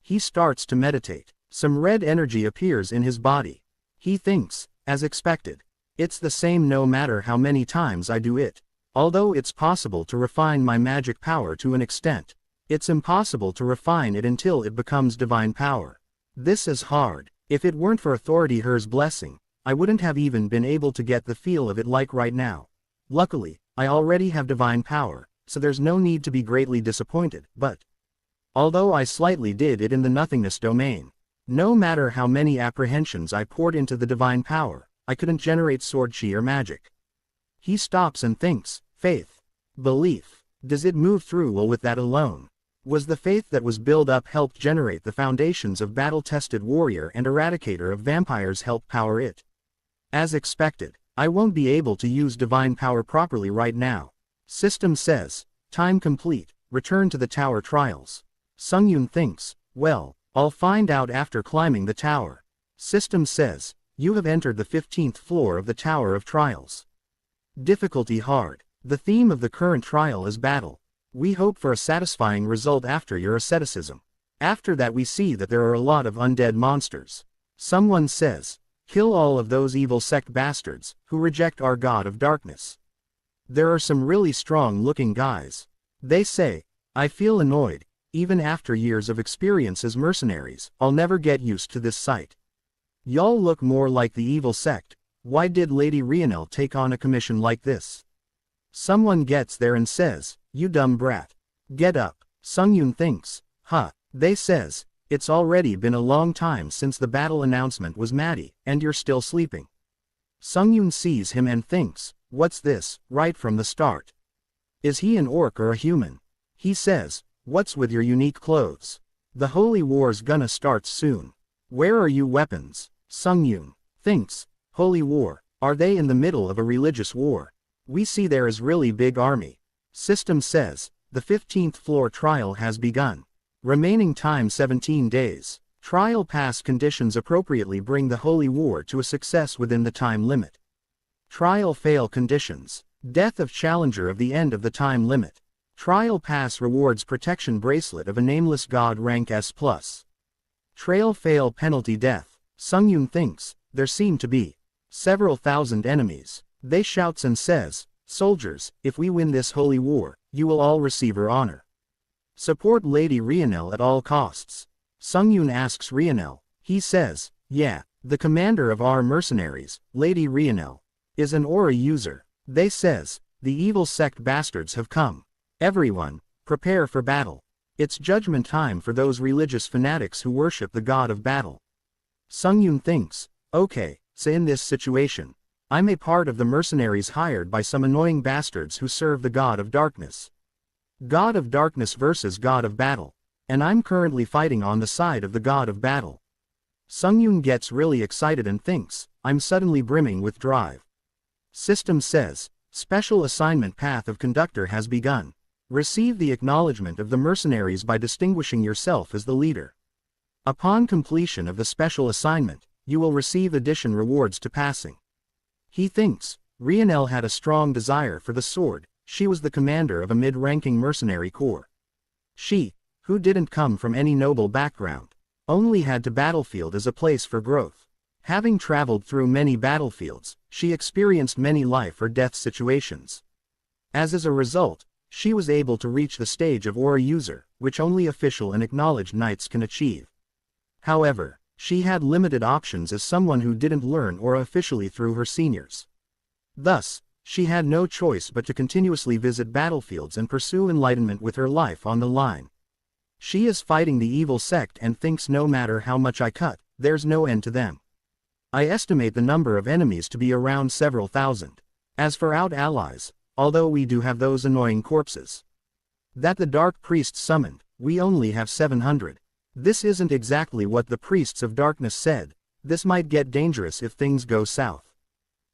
He starts to meditate. Some red energy appears in his body. He thinks, as expected, it's the same no matter how many times I do it. Although it's possible to refine my magic power to an extent, it's impossible to refine it until it becomes divine power. This is hard. If it weren't for Authority Her's blessing, I wouldn't have even been able to get the feel of it like right now. Luckily, I already have divine power, so there's no need to be greatly disappointed, but although I slightly did it in the nothingness domain, no matter how many apprehensions I poured into the divine power, I couldn't generate sword chi or magic. He stops and thinks, faith, belief, does it move through well with that alone? Was the faith that was built up helped generate the foundations of battle-tested warrior and eradicator of vampires help power it? As expected, I won't be able to use divine power properly right now. System says, time complete, return to the tower trials. Sungyun thinks, well, I'll find out after climbing the tower. System says, you have entered the 15th floor of the Tower of Trials. Difficulty hard. The theme of the current trial is battle. We hope for a satisfying result after your asceticism. After that we see that there are a lot of undead monsters. Someone says, kill all of those evil sect bastards, who reject our God of Darkness. There are some really strong-looking guys. They say, I feel annoyed, even after years of experience as mercenaries, I'll never get used to this sight. Y'all look more like the evil sect. Why did Lady Rionel take on a commission like this? Someone gets there and says, you dumb brat. Get up. Sungyun thinks, huh, they says, it's already been a long time since the battle announcement was Maddie, and you're still sleeping. Sungyun sees him and thinks, what's this, right from the start? Is he an orc or a human? He says, what's with your unique clothes? The holy war's gonna start soon. Where are you weapons? Sungyun thinks, holy war, are they in the middle of a religious war? We see there is really big army. System says, the 15th floor trial has begun. Remaining time 17 days. Trial pass conditions appropriately bring the holy war to a success within the time limit. Trial fail conditions. Death of challenger of the end of the time limit. Trial pass rewards protection bracelet of a nameless god rank S+. Trail fail penalty death. Sungyun thinks, there seem to be several thousand enemies. They shouts and says, soldiers, if we win this holy war, you will all receive her honor. Support Lady Rionel at all costs. Sungyun asks Rionel. He says, yeah, the commander of our mercenaries, Lady Rionel, is an aura user. They says, the evil sect bastards have come. Everyone, prepare for battle. It's judgment time for those religious fanatics who worship the god of battle. Sungyun thinks, okay, so in this situation, I'm a part of the mercenaries hired by some annoying bastards who serve the god of darkness. God of darkness versus god of battle. And I'm currently fighting on the side of the god of battle. Sungyun gets really excited and thinks, I'm suddenly brimming with drive. System says, special assignment path of conductor has begun. Receive the acknowledgement of the mercenaries by distinguishing yourself as the leader. Upon completion of the special assignment, you will receive addition rewards to passing. He thinks, Rionel had a strong desire for the sword. She was the commander of a mid-ranking mercenary corps. She, who didn't come from any noble background, only had to battlefield as a place for growth. Having traveled through many battlefields, she experienced many life or death situations. As a result, she was able to reach the stage of aura user, which only official and acknowledged knights can achieve. However, she had limited options as someone who didn't learn aura officially through her seniors. Thus, she had no choice but to continuously visit battlefields and pursue enlightenment with her life on the line. She is fighting the evil sect and thinks no matter how much I cut, there's no end to them. I estimate the number of enemies to be around several thousand. As for out allies, although we do have those annoying corpses that the dark priest summoned, we only have 700. This isn't exactly what the priests of darkness said. This might get dangerous if things go south.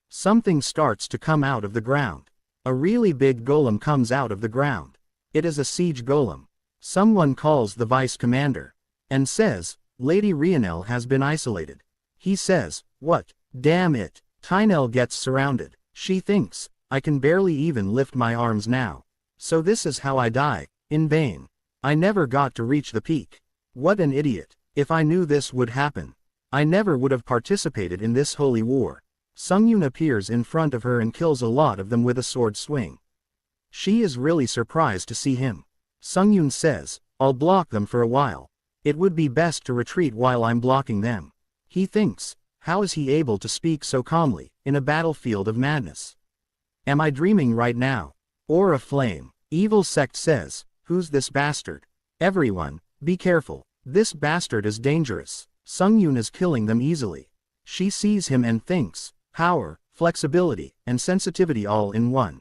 Something starts to come out of the ground. A really big golem comes out of the ground. It is a siege golem. Someone calls the vice commander and says, Lady Rionel has been isolated. He says, what? Damn it. Tynel gets surrounded. She thinks, I can barely even lift my arms now. So this is how I die, in vain. I never got to reach the peak. What an idiot. If I knew this would happen, I never would have participated in this holy war. Sungyun appears in front of her and kills a lot of them with a sword swing. She is really surprised to see him. Sungyun says, I'll block them for a while. It would be best to retreat while I'm blocking them. He thinks, how is he able to speak so calmly, in a battlefield of madness? Am I dreaming right now? Or a flame? Evil sect says, who's this bastard? Everyone, be careful. This bastard is dangerous. Sungyun is killing them easily. She sees him and thinks, power, flexibility, and sensitivity all in one.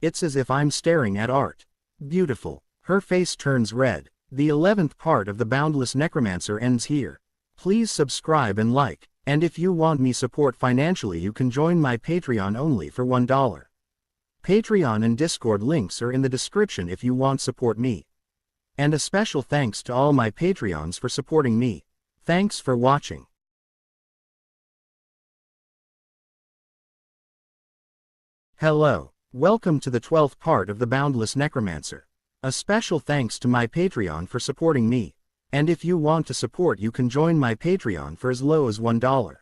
It's as if I'm staring at art. Beautiful. Her face turns red. The 11th part of the Boundless Necromancer ends here. Please subscribe and like, and if you want me support financially you can join my Patreon only for $1. Patreon and Discord links are in the description if you want support me. And a special thanks to all my Patreons for supporting me. Thanks for watching. Hello. Welcome to the 12th part of the Boundless Necromancer. A special thanks to my Patreon for supporting me. And if you want to support you can join my Patreon for as low as $1.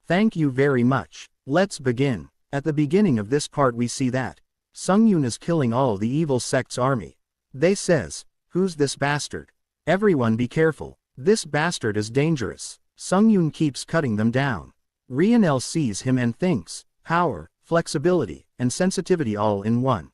Thank you very much. Let's begin. At the beginning of this part we see that Sungyun is killing all the evil sect's army. They says, who's this bastard? Everyone be careful. This bastard is dangerous. Sungyun keeps cutting them down. Rionel sees him and thinks, power, flexibility, and sensitivity all in one.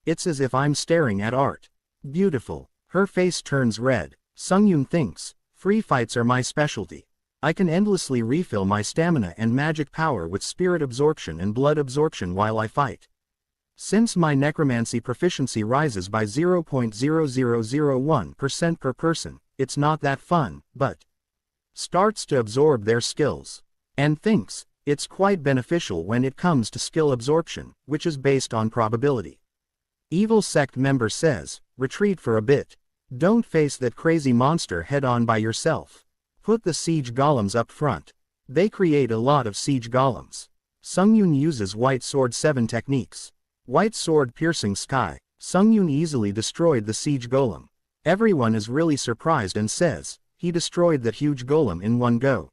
It's as if I'm staring at art. Beautiful. Her face turns red. Sungyun thinks, free fights are my specialty. I can endlessly refill my stamina and magic power with spirit absorption and blood absorption while I fight. Since my necromancy proficiency rises by 0.0001% per person, it's not that fun, but starts to absorb their skills. And thinks, it's quite beneficial when it comes to skill absorption, which is based on probability. Evil sect member says, retreat for a bit. Don't face that crazy monster head on by yourself. Put the siege golems up front. They create a lot of siege golems. Sungyun uses White Sword 7 techniques. White Sword piercing sky. Sungyun easily destroyed the siege golem. Everyone is really surprised and says, he destroyed that huge golem in one go.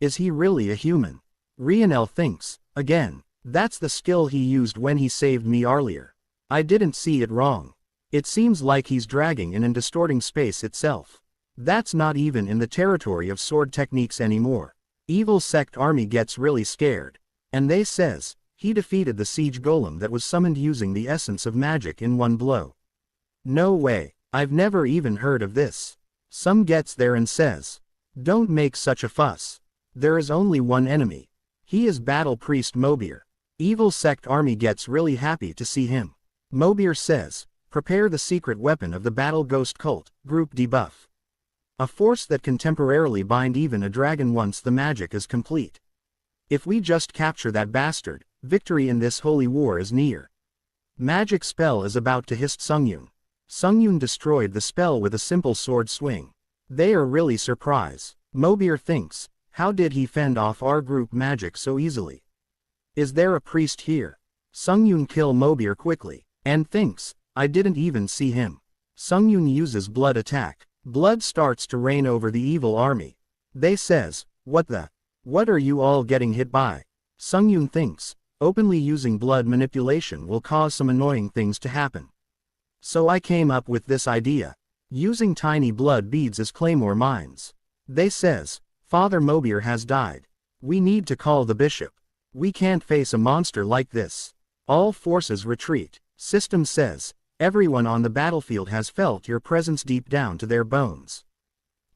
Is he really a human? Rionel thinks, again, that's the skill he used when he saved me earlier. I didn't see it wrong. It seems like he's dragging in and distorting space itself. That's not even in the territory of sword techniques anymore. Evil sect army gets really scared. And they says, he defeated the siege golem that was summoned using the essence of magic in one blow. No way, I've never even heard of this. Some gets there and says, don't make such a fuss. There is only one enemy. He is Battle Priest Mobier. Evil sect army gets really happy to see him. Mobier says, prepare the secret weapon of the Battle Ghost Cult, group debuff. A force that can temporarily bind even a dragon once the magic is complete. If we just capture that bastard, victory in this holy war is near. Magic spell is about to hit Sungyun. Sungyun destroyed the spell with a simple sword swing. They are really surprised. Mobier thinks, how did he fend off our group magic so easily? Is there a priest here? Sungyun kill Mobier quickly, and thinks, I didn't even see him. Sungyun uses blood attack. Blood starts to rain over the evil army. They says, what are you all getting hit by? Sungyun thinks, openly using blood manipulation will cause some annoying things to happen. So I came up with this idea. Using tiny blood beads as claymore mines. They says, Father Mobier has died. We need to call the bishop. We can't face a monster like this. All forces retreat. System says, everyone on the battlefield has felt your presence deep down to their bones.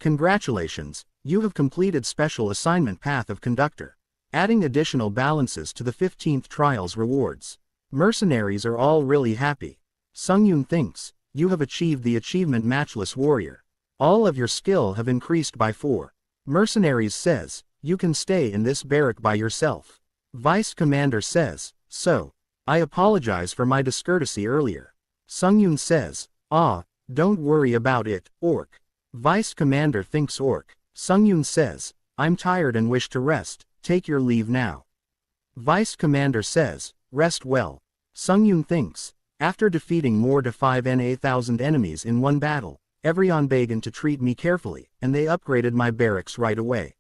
Congratulations, you have completed special assignment Path of Conductor. Adding additional balances to the 15th trials rewards. Mercenaries are all really happy. Sungyun thinks, you have achieved the achievement Matchless Warrior. All of your skill have increased by 4. Mercenaries says, you can stay in this barrack by yourself. Vice Commander says, so, I apologize for my discourtesy earlier. Sungyun says, don't worry about it, Orc. Vice Commander thinks Orc. Sungyun says, I'm tired and wish to rest, take your leave now. Vice Commander says, rest well. Sungyun thinks, After defeating more to 5,000 enemies in one battle, everyone began to treat me carefully, and they upgraded my barracks right away.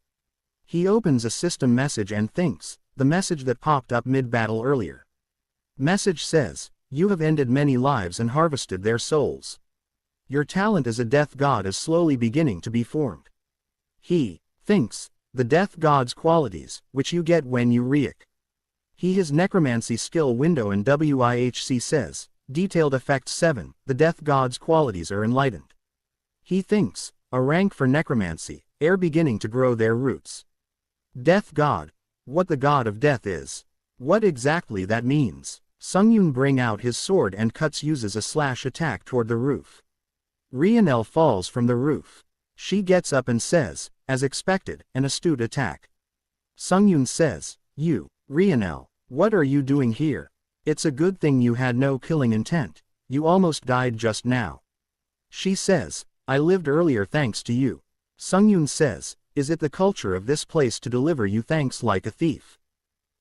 He opens a system message and thinks, the message that popped up mid-battle earlier. Message says, you have ended many lives and harvested their souls. Your talent as a death god is slowly beginning to be formed. He thinks, the death god's qualities, which you get when you react. His necromancy skill window in WIHC says, detailed effect 7, the death god's qualities are enlightened. He thinks, a rank for necromancy, are beginning to grow their roots. Death god, what the god of death is. What exactly that means. Sungyun bring out his sword and cuts uses a slash attack toward the roof. Rionel falls from the roof. She gets up and says, as expected, an astute attack. Sungyun says, you, Rionel, what are you doing here? It's a good thing you had no killing intent. You almost died just now. She says, I lived earlier thanks to you. Sungyun says, is it the culture of this place to deliver you thanks like a thief?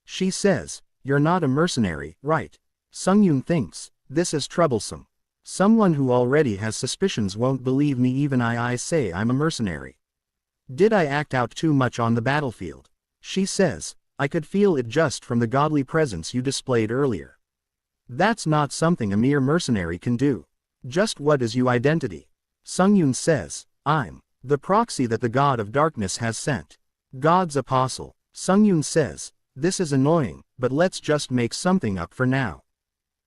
She says, you're not a mercenary, right? Sungyun thinks, this is troublesome. Someone who already has suspicions won't believe me even I say I'm a mercenary. Did I act out too much on the battlefield? She says, I could feel it just from the godly presence you displayed earlier. That's not something a mere mercenary can do. Just what is your identity? Sungyun says, I'm the proxy that the god of darkness has sent. God's apostle. Sungyun says, this is annoying, but let's just make something up for now.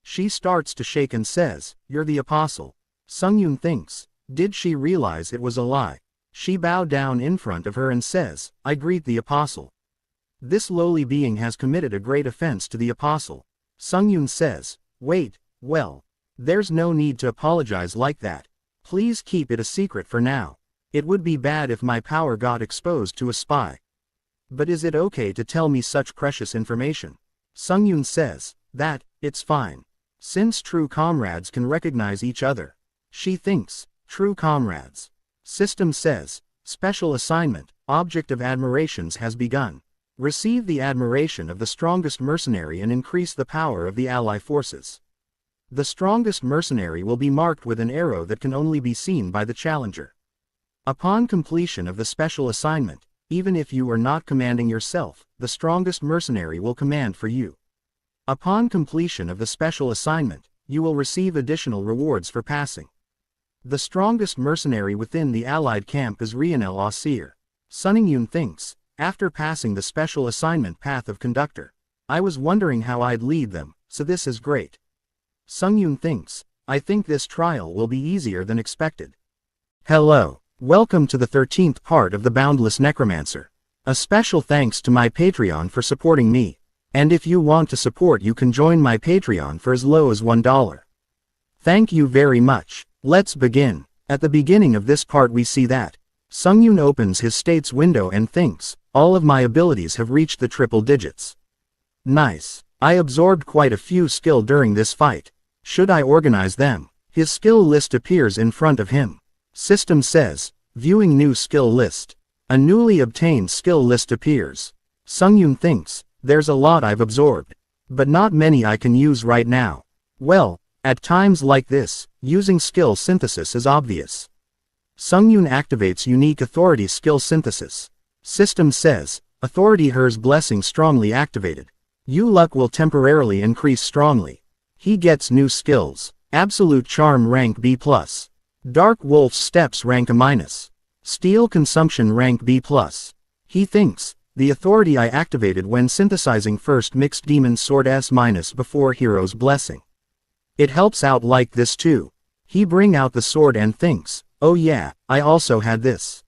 She starts to shake and says, you're the apostle. Sungyun thinks, did she realize it was a lie? She bowed down in front of her and says, I greet the apostle. This lowly being has committed a great offense to the apostle. Sungyun says, wait, well, there's no need to apologize like that. Please keep it a secret for now. It would be bad if my power got exposed to a spy. But is it okay to tell me such precious information? Sungyun says, that, it's fine. Since true comrades can recognize each other. She thinks, true comrades. System says, special assignment, object of admirations has begun. Receive the admiration of the strongest mercenary and increase the power of the ally forces. The strongest mercenary will be marked with an arrow that can only be seen by the challenger. Upon completion of the special assignment, even if you are not commanding yourself, the strongest mercenary will command for you. Upon completion of the special assignment, you will receive additional rewards for passing. The strongest mercenary within the allied camp is Rionel Ausir. Sungyun thinks, after passing the special assignment path of conductor, I was wondering how I'd lead them, so this is great. Sungyun thinks, I think this trial will be easier than expected. Hello, welcome to the 13th part of the Boundless Necromancer. A special thanks to my Patreon for supporting me, and if you want to support you can join my Patreon for as low as $1. Thank you very much. Let's begin. At the beginning of this part we see that Sungyun opens his state's window and thinks, all of my abilities have reached the triple digits. Nice. I absorbed quite a few skill during this fight. Should I organize them? His skill list appears in front of him. System says, viewing new skill list. A newly obtained skill list appears. Sungyun thinks, there's a lot I've absorbed, but not many I can use right now. Well, at times like this, using skill synthesis is obvious. Sungyun activates unique authority skill synthesis. System says, authority her's blessing strongly activated. You luck will temporarily increase strongly. He gets new skills. Absolute charm rank B+. Dark wolf steps rank A-. Steel consumption rank B+. He thinks, the authority I activated when synthesizing first mixed demon sword S- before hero's blessing. It helps out like this too. He bring out the sword and thinks, oh yeah, I also had this.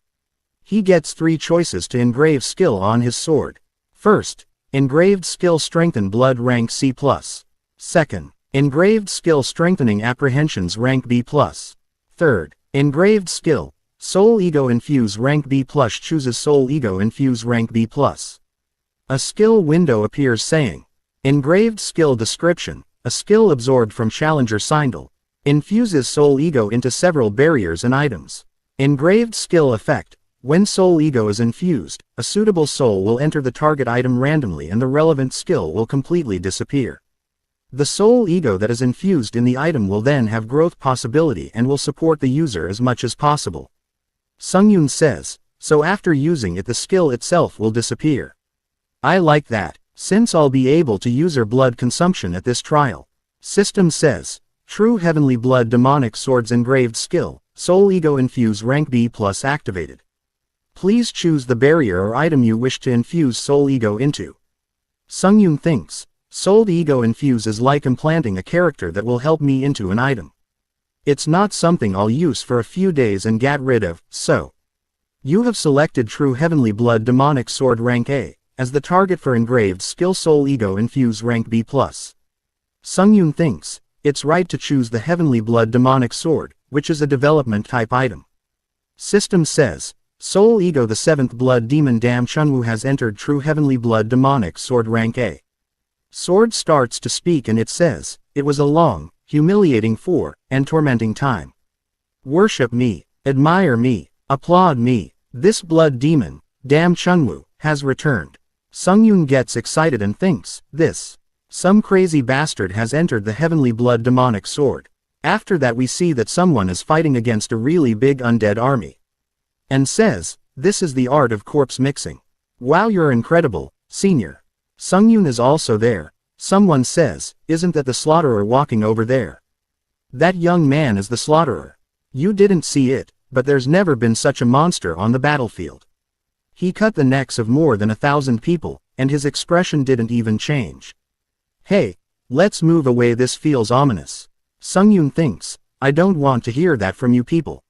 He gets 3 choices to engrave skill on his sword. First, engraved skill strengthen blood rank C+. Second, engraved skill strengthening apprehensions rank B+. Third, engraved skill, soul ego infuse rank B+, chooses soul ego infuse rank B+. A skill window appears saying, engraved skill description, a skill absorbed from Challenger Sindel, infuses soul ego into several barriers and items. Engraved skill effect, when soul ego is infused, a suitable soul will enter the target item randomly and the relevant skill will completely disappear. The soul ego that is infused in the item will then have growth possibility and will support the user as much as possible. Sungyun says, so after using it the skill itself will disappear. I like that, since I'll be able to use her blood consumption at this trial. System says, True Heavenly Blood Demonic Swords Engraved Skill, Soul Ego Infuse Rank B+ activated. Please choose the barrier or item you wish to infuse Soul Ego into. Sungyun thinks, Soul Ego Infuse is like implanting a character that will help me into an item. It's not something I'll use for a few days and get rid of, so. You have selected True Heavenly Blood Demonic Sword Rank A, as the target for engraved skill Soul Ego Infuse Rank B+. Sungyun thinks, it's right to choose the Heavenly Blood Demonic Sword, which is a development type item. System says, Soul Ego the 7th Blood Demon Dam Chunwoo has entered True Heavenly Blood Demonic Sword Rank A. Sword starts to speak and it says, it was a long, humiliating and tormenting time. Worship me, admire me, applaud me, this blood demon, Dam Chunwoo, has returned. Sungyun gets excited and thinks, some crazy bastard has entered the Heavenly Blood Demonic Sword. After that we see that someone is fighting against a really big undead army. And says, this is the art of corpse mixing. Wow, you're incredible, senior. Sungyun is also there. Someone says, isn't that the slaughterer walking over there? That young man is the slaughterer. You didn't see it, but there's never been such a monster on the battlefield. He cut the necks of more than 1,000 people, and his expression didn't even change. Hey, let's move away, this feels ominous. Sungyun thinks, I don't want to hear that from you people.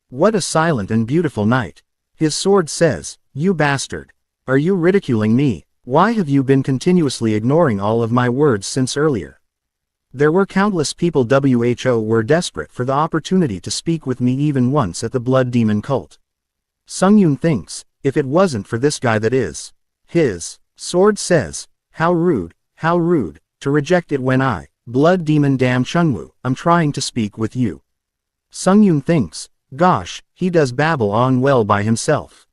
What a silent and beautiful night. His sword says, you bastard. Are you ridiculing me? Why have you been continuously ignoring all of my words since earlier? There were countless people who were desperate for the opportunity to speak with me even once at the Blood Demon cult. Sungyun thinks, if it wasn't for this guy that is. His sword says, how rude, to reject it when I, Blood Demon Dam Chunwoo, I'm trying to speak with you. Sungyun thinks, gosh, he does babble on well by himself.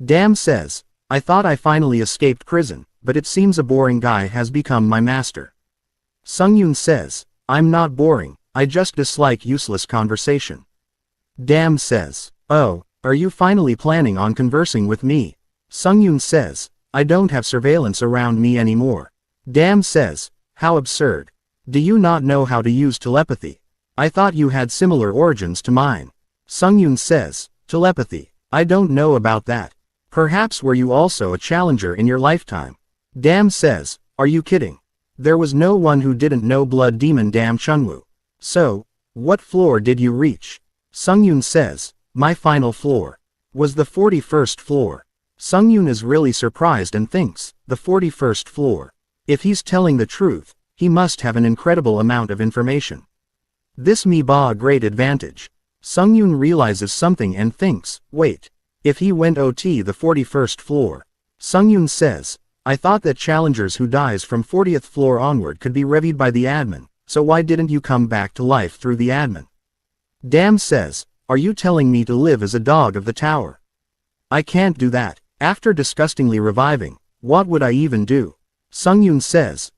Dam says, I thought I finally escaped prison, but it seems a boring guy has become my master. Sungyun says, I'm not boring, I just dislike useless conversation. Dam says, oh, are you finally planning on conversing with me? Sungyun says, I don't have surveillance around me anymore. Dam says, how absurd. Do you not know how to use telepathy? I thought you had similar origins to mine. Sungyun says, telepathy, I don't know about that. Perhaps were you also a challenger in your lifetime? Dam says, are you kidding? There was no one who didn't know Blood Demon Dam Chunwoo. So, what floor did you reach? Sungyun says, my final floor was the 41st floor. Sungyun is really surprised and thinks, the 41st floor. If he's telling the truth, he must have an incredible amount of information. This may be a great advantage. Sungyun realizes something and thinks, wait. If he went OT the 41st floor. Sungyun says, I thought that challengers who dies from 40th floor onward could be reviewed by the admin, so why didn't you come back to life through the admin? Dam says, are you telling me to live as a dog of the tower? I can't do that. After disgustingly reviving, what would I even do? Sungyun says,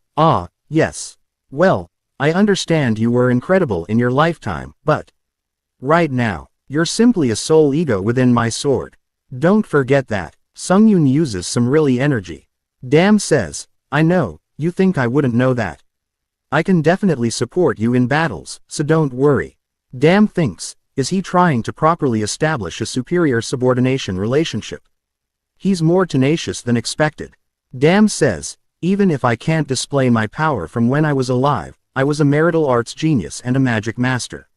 yes. Well, I understand you were incredible in your lifetime, but right now, you're simply a soul ego within my sword. Don't forget that. Sungyun uses some really energy. Dam says, I know, you think I wouldn't know that. I can definitely support you in battles, so don't worry. Dam thinks, is he trying to properly establish a superior subordination relationship? He's more tenacious than expected. Dam says, even if I can't display my power from when I was alive, I was a marital arts genius and a magic master.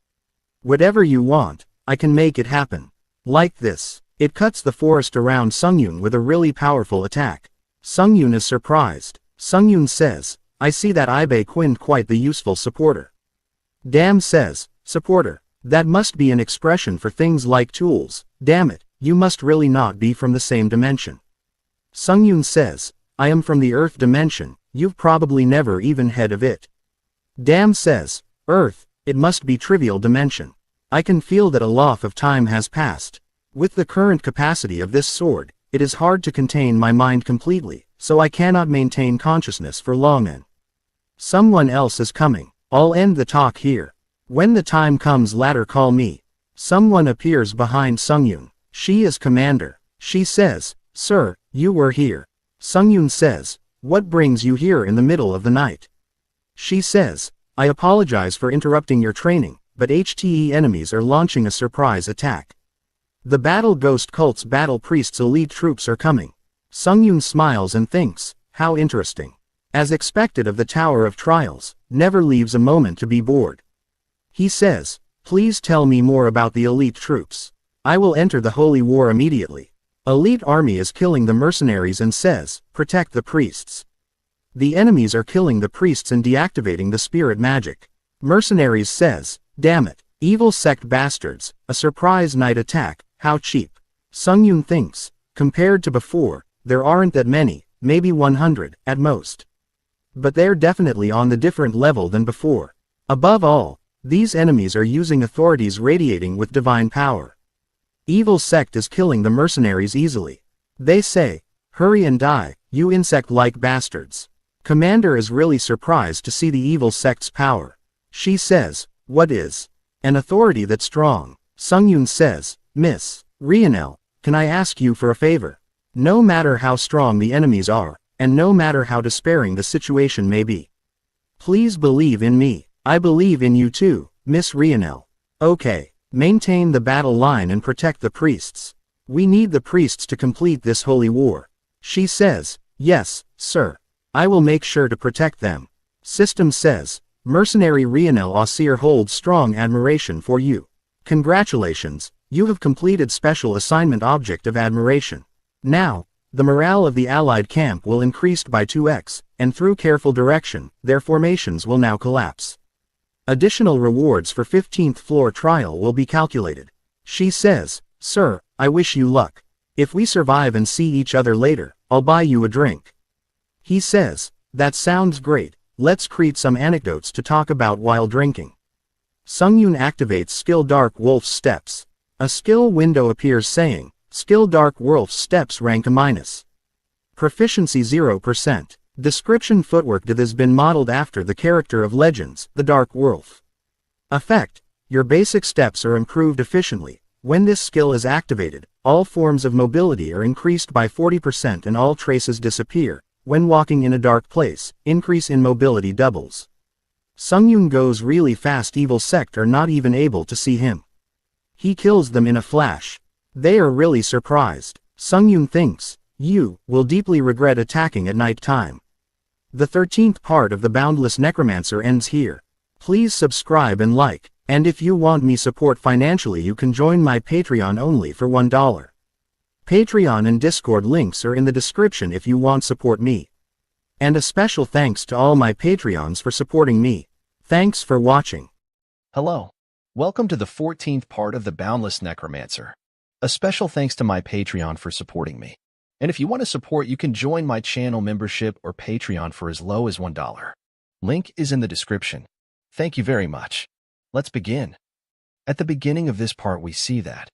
Whatever you want, I can make it happen. Like this. It cuts the forest around Sungyun with a really powerful attack. Sungyun is surprised. Sungyun says, I see that Ibe Quinn quite the useful supporter. Dam says, supporter. That must be an expression for things like tools. Damn it, you must really not be from the same dimension. Sungyun says, I am from the Earth dimension, you've probably never even heard of it. Dam says, Earth, it must be trivial dimension. I can feel that a lot of time has passed. With the current capacity of this sword, it is hard to contain my mind completely, so I cannot maintain consciousness for long. Someone else is coming. I'll end the talk here. When the time comes later call me. Someone appears behind Sungyun. She is commander. She says, "Sir, you were here." Sungyun says, "What brings you here in the middle of the night?" She says, "I apologize for interrupting your training, but HTE enemies are launching a surprise attack. The Battle Ghost Cult's Battle Priest's elite troops are coming." Sungyun smiles and thinks, how interesting. As expected of the Tower of Trials, never leaves a moment to be bored. He says, "Please tell me more about the elite troops. I will enter the Holy War immediately." Elite army is killing the mercenaries and says, "Protect the priests." The enemies are killing the priests and deactivating the spirit magic. Mercenaries says, "Damn it, evil sect bastards, a surprise night attack, how cheap." Sungyun thinks, compared to before, there aren't that many, maybe 100, at most. But they're definitely on the different level than before. Above all, these enemies are using authorities radiating with divine power. Evil sect is killing the mercenaries easily. They say, "Hurry and die, you insect-like bastards." Commander is really surprised to see the evil sect's power. She says, "What is an authority that strong?" Sungyun says, "Miss Rionel, can I ask you for a favor? No matter how strong the enemies are, and no matter how despairing the situation may be, please believe in me. I believe in you too, Miss Rionel. Okay, maintain the battle line and protect the priests. We need the priests to complete this holy war." She says, "Yes, sir. I will make sure to protect them." System says, "Mercenary Rionel Ausir holds strong admiration for you. Congratulations, you have completed special assignment object of admiration. Now, the morale of the allied camp will increase by 2x, and through careful direction, their formations will now collapse. Additional rewards for 15th floor trial will be calculated." She says, "Sir, I wish you luck. If we survive and see each other later, I'll buy you a drink." He says, "That sounds great, let's create some anecdotes to talk about while drinking." Sungyun activates Skill Dark Wolf's Steps. A skill window appears saying, "Skill Dark Wolf's Steps rank A-. Proficiency 0%. Description: footwork that has been modeled after the character of Legends, the Dark Wolf. Effect: your basic steps are improved efficiently. When this skill is activated, all forms of mobility are increased by 40% and all traces disappear. When walking in a dark place, increase in mobility doubles. Sungyun goes really fast. Evil sect are not even able to see him. He kills them in a flash. They are really surprised. Sungyun thinks, "You will deeply regret attacking at night time." The 13th part of the Boundless Necromancer ends here. Please subscribe and like, and if you want me support financially you can join my Patreon only for $1. Patreon and Discord links are in the description if you want support me. And a special thanks to all my Patreons for supporting me. Thanks for watching. Hello. Welcome to the 14th part of the Boundless Necromancer. A special thanks to my Patreon for supporting me. And if you want to support, you can join my channel membership or Patreon for as low as $1. Link is in the description. Thank you very much. Let's begin. At the beginning of this part we see that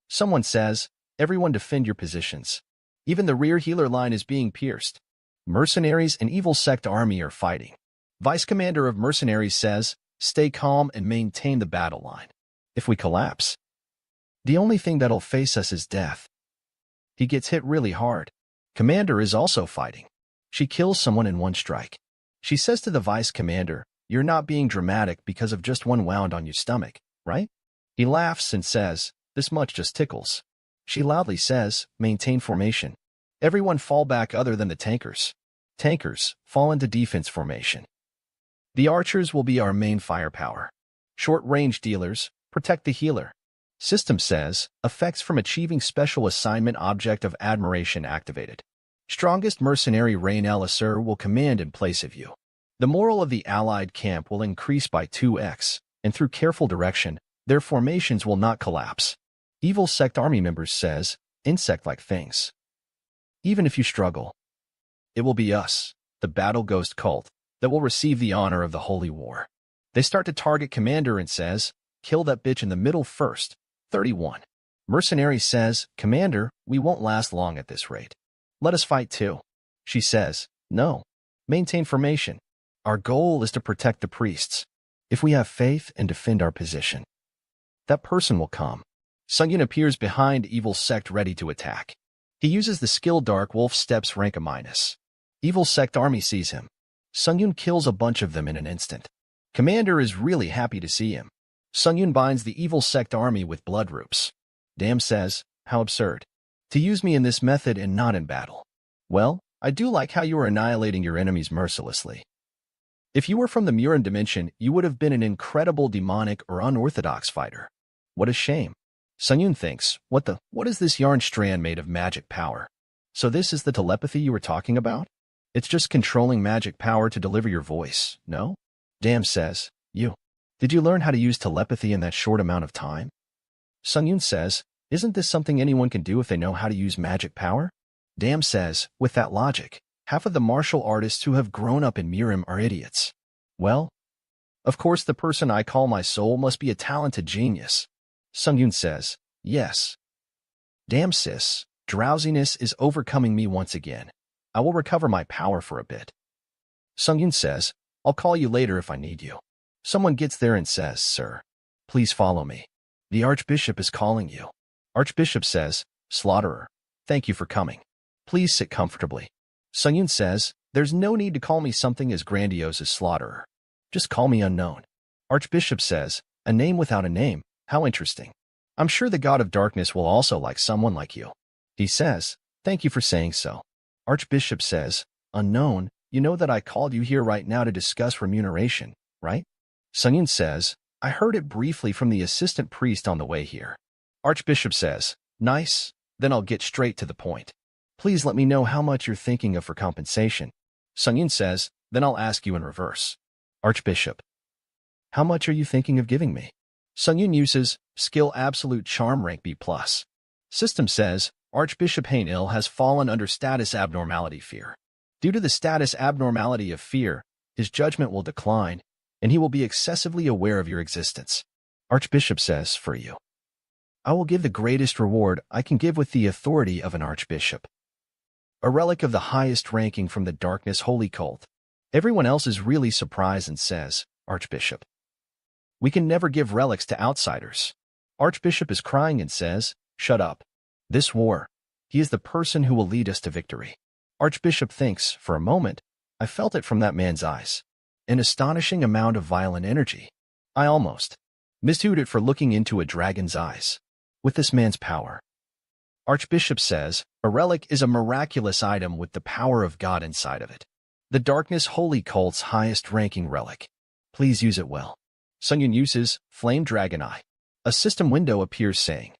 someone says, "Everyone defend your positions." Even the rear healer line is being pierced. Mercenaries and evil sect army are fighting. Vice Commander of Mercenaries says, "Stay calm and maintain the battle line. If we collapse, the only thing that'll face us is death." He gets hit really hard. Commander is also fighting. She kills someone in one strike. She says to the Vice Commander, "You're not being dramatic because of just one wound on your stomach, right?" He laughs and says, "This much just tickles." She loudly says, "Maintain formation. Everyone fall back other than the tankers. Tankers, fall into defense formation. The archers will be our main firepower. Short-range dealers, protect the healer." System says, effects from achieving special assignment object of admiration activated. Strongest mercenary Rain Elisir will command in place of you. The morale of the allied camp will increase by 2x, and through careful direction, their formations will not collapse. Evil sect army members says, insect-like things. Even if you struggle, it will be us, the Battle Ghost Cult, that will receive the honor of the Holy War. They start to target Commander and says, "Kill that bitch in the middle first." 31. Mercenary says, "Commander, we won't last long at this rate. Let us fight too." She says, "No. Maintain formation. Our goal is to protect the priests. If we have faith and defend our position, that person will come. Sungyun appears behind Evil Sect ready to attack. He uses the skill Dark Wolf Steps rank a-. Evil Sect army sees him. Sungyun kills a bunch of them in an instant. Commander is really happy to see him. Sungyun binds the Evil Sect army with blood roots. Damn says, how absurd. To use me in this method and not in battle. Well, I do like how you are annihilating your enemies mercilessly. If you were from the Murin dimension, you would have been an incredible demonic or unorthodox fighter. What a shame. Sungyun thinks, what is this yarn strand made of magic power? So this is the telepathy you were talking about? It's just controlling magic power to deliver your voice, no? Damn says, did you learn how to use telepathy in that short amount of time? Sungyun says, isn't this something anyone can do if they know how to use magic power? Damn says, with that logic, half of the martial artists who have grown up in Mirim are idiots. Well, of course the person I call my soul must be a talented genius. Sungyun says, yes. Damn sis, drowsiness is overcoming me once again. I will recover my power for a bit. Sungyun says, I'll call you later if I need you. Someone gets there and says, sir, please follow me. The Archbishop is calling you. Archbishop says, Slaughterer, thank you for coming. Please sit comfortably. Sungyun says, there's no need to call me something as grandiose as Slaughterer. Just call me Unknown. Archbishop says, a name without a name, how interesting. I'm sure the God of Darkness will also like someone like you. He says, thank you for saying so. Archbishop says, Unknown, you know that I called you here right now to discuss remuneration, right? Sungyun says, I heard it briefly from the assistant priest on the way here. Archbishop says, nice, then I'll get straight to the point. Please let me know how much you're thinking of for compensation. Sungyun says, then I'll ask you in reverse. Archbishop, how much are you thinking of giving me? Sungyun uses skill absolute charm rank B+. System says, Archbishop Hainil has fallen under status abnormality fear. Due to the status abnormality of fear, his judgment will decline, and he will be excessively aware of your existence. Archbishop says, for you, I will give the greatest reward I can give with the authority of an archbishop. A relic of the highest ranking from the Darkness Holy Cult. Everyone else is really surprised and says, Archbishop, we can never give relics to outsiders. Archbishop is crying and says, shut up. This war, he is the person who will lead us to victory. Archbishop thinks, for a moment, I felt it from that man's eyes. An astonishing amount of violent energy. I almost mistook it for looking into a dragon's eyes. With this man's power. Archbishop says, a relic is a miraculous item with the power of God inside of it. The Darkness Holy Cult's highest ranking relic. Please use it well. Sungyun uses Flame Dragon Eye. A system window appears saying,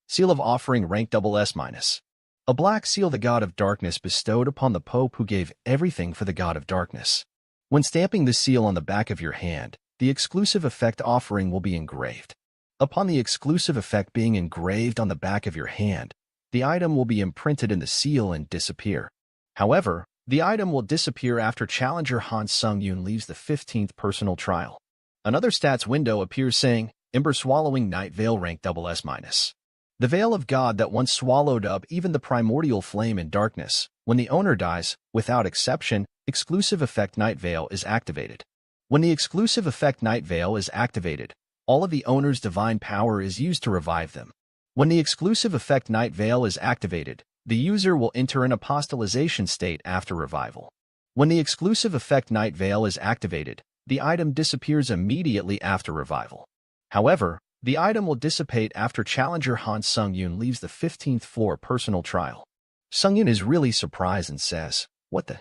Seal of Offering rank SS-. A black seal the God of Darkness bestowed upon the Pope who gave everything for the God of Darkness. When stamping the seal on the back of your hand, the exclusive effect offering will be engraved. Upon the exclusive effect being engraved on the back of your hand, the item will be imprinted in the seal and disappear. However, the item will disappear after Challenger Han Sung-yoon leaves the 15th personal trial. Another stats window appears saying, Ember Swallowing Night Veil rank SS-. The Veil of God that once swallowed up even the primordial flame in darkness. When the owner dies, without exception, exclusive effect Night Veil is activated. When the exclusive effect Night Veil is activated, all of the owner's divine power is used to revive them. When the exclusive effect Night Veil is activated, the user will enter an apostolization state after revival. When the exclusive effect Night Veil is activated, the item disappears immediately after revival. However, the item will dissipate after Challenger Han Sung-yoon leaves the 15th floor personal trial. Sung-yoon is really surprised and says, what the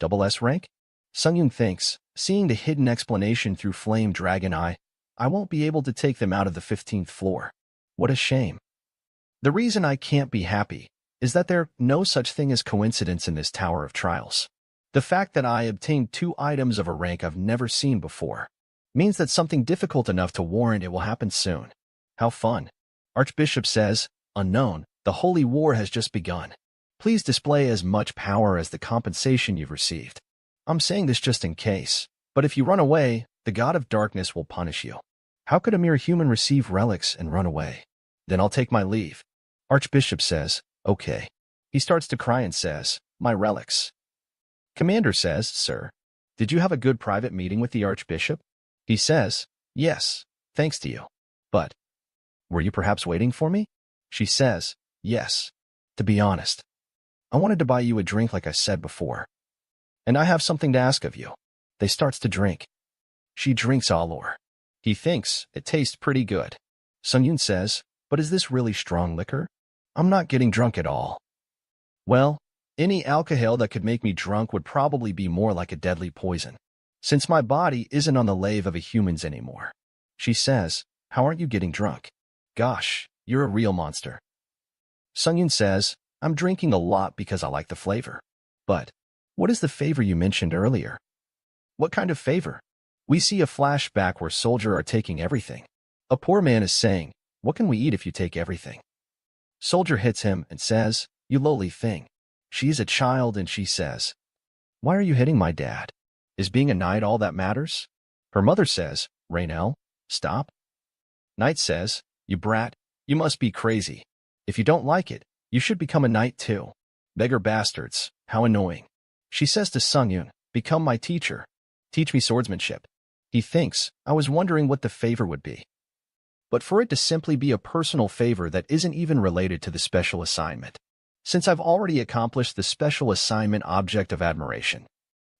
SS rank? Sung-yoon thinks, seeing the hidden explanation through Flame Dragon Eye, I won't be able to take them out of the 15th floor. What a shame. The reason I can't be happy is that there's no such thing as coincidence in this Tower of Trials. The fact that I obtained 2 items of a rank I've never seen before means that something difficult enough to warrant it will happen soon. How fun. Archbishop says, Unknown, the Holy War has just begun. Please display as much power as the compensation you've received. I'm saying this just in case, but if you run away, the God of Darkness will punish you. How could a mere human receive relics and run away? Then I'll take my leave. Archbishop says, okay. He starts to cry and says, my relics. Commander says, sir, Did you have a good private meeting with the Archbishop? He says, yes, thanks to you. But, were you perhaps waiting for me? She says, yes. To be honest, I wanted to buy you a drink like I said before. And I have something to ask of you. They starts to drink. She drinks all over. He thinks it tastes pretty good. Sungyun says, but is this really strong liquor? I'm not getting drunk at all. Well, any alcohol that could make me drunk would probably be more like a deadly poison, since my body isn't on the lave of a human's anymore. She says, how aren't you getting drunk? Gosh, you're a real monster. Sungyun says, I'm drinking a lot because I like the flavor. But, what is the favor you mentioned earlier? What kind of favor? We see a flashback where soldiers are taking everything. A poor man is saying, what can we eat if you take everything? Soldier hits him and says, you lowly thing. She is a child and she says, why are you hitting my dad? Is being a knight all that matters? Her mother says, Raynell, stop. Knight says, you brat, you must be crazy. If you don't like it, you should become a knight too. Beggar bastards, how annoying. She says to Sungyun, become my teacher. Teach me swordsmanship. He thinks, I was wondering what the favor would be. But for it to simply be a personal favor that isn't even related to the special assignment. Since I've already accomplished the special assignment object of admiration.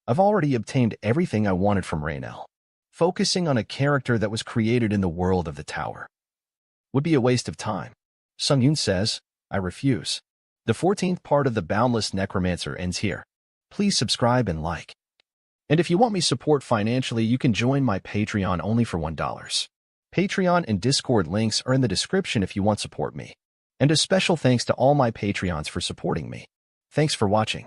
I've already obtained everything I wanted from Raynell. Focusing on a character that was created in the world of the tower would be a waste of time. Sungyun says, I refuse. The 14th part of the Boundless Necromancer ends here. Please subscribe and like. And if you want me support financially, you can join my Patreon only for $1. Patreon and Discord links are in the description if you want to support me. And a special thanks to all my Patreons for supporting me. Thanks for watching.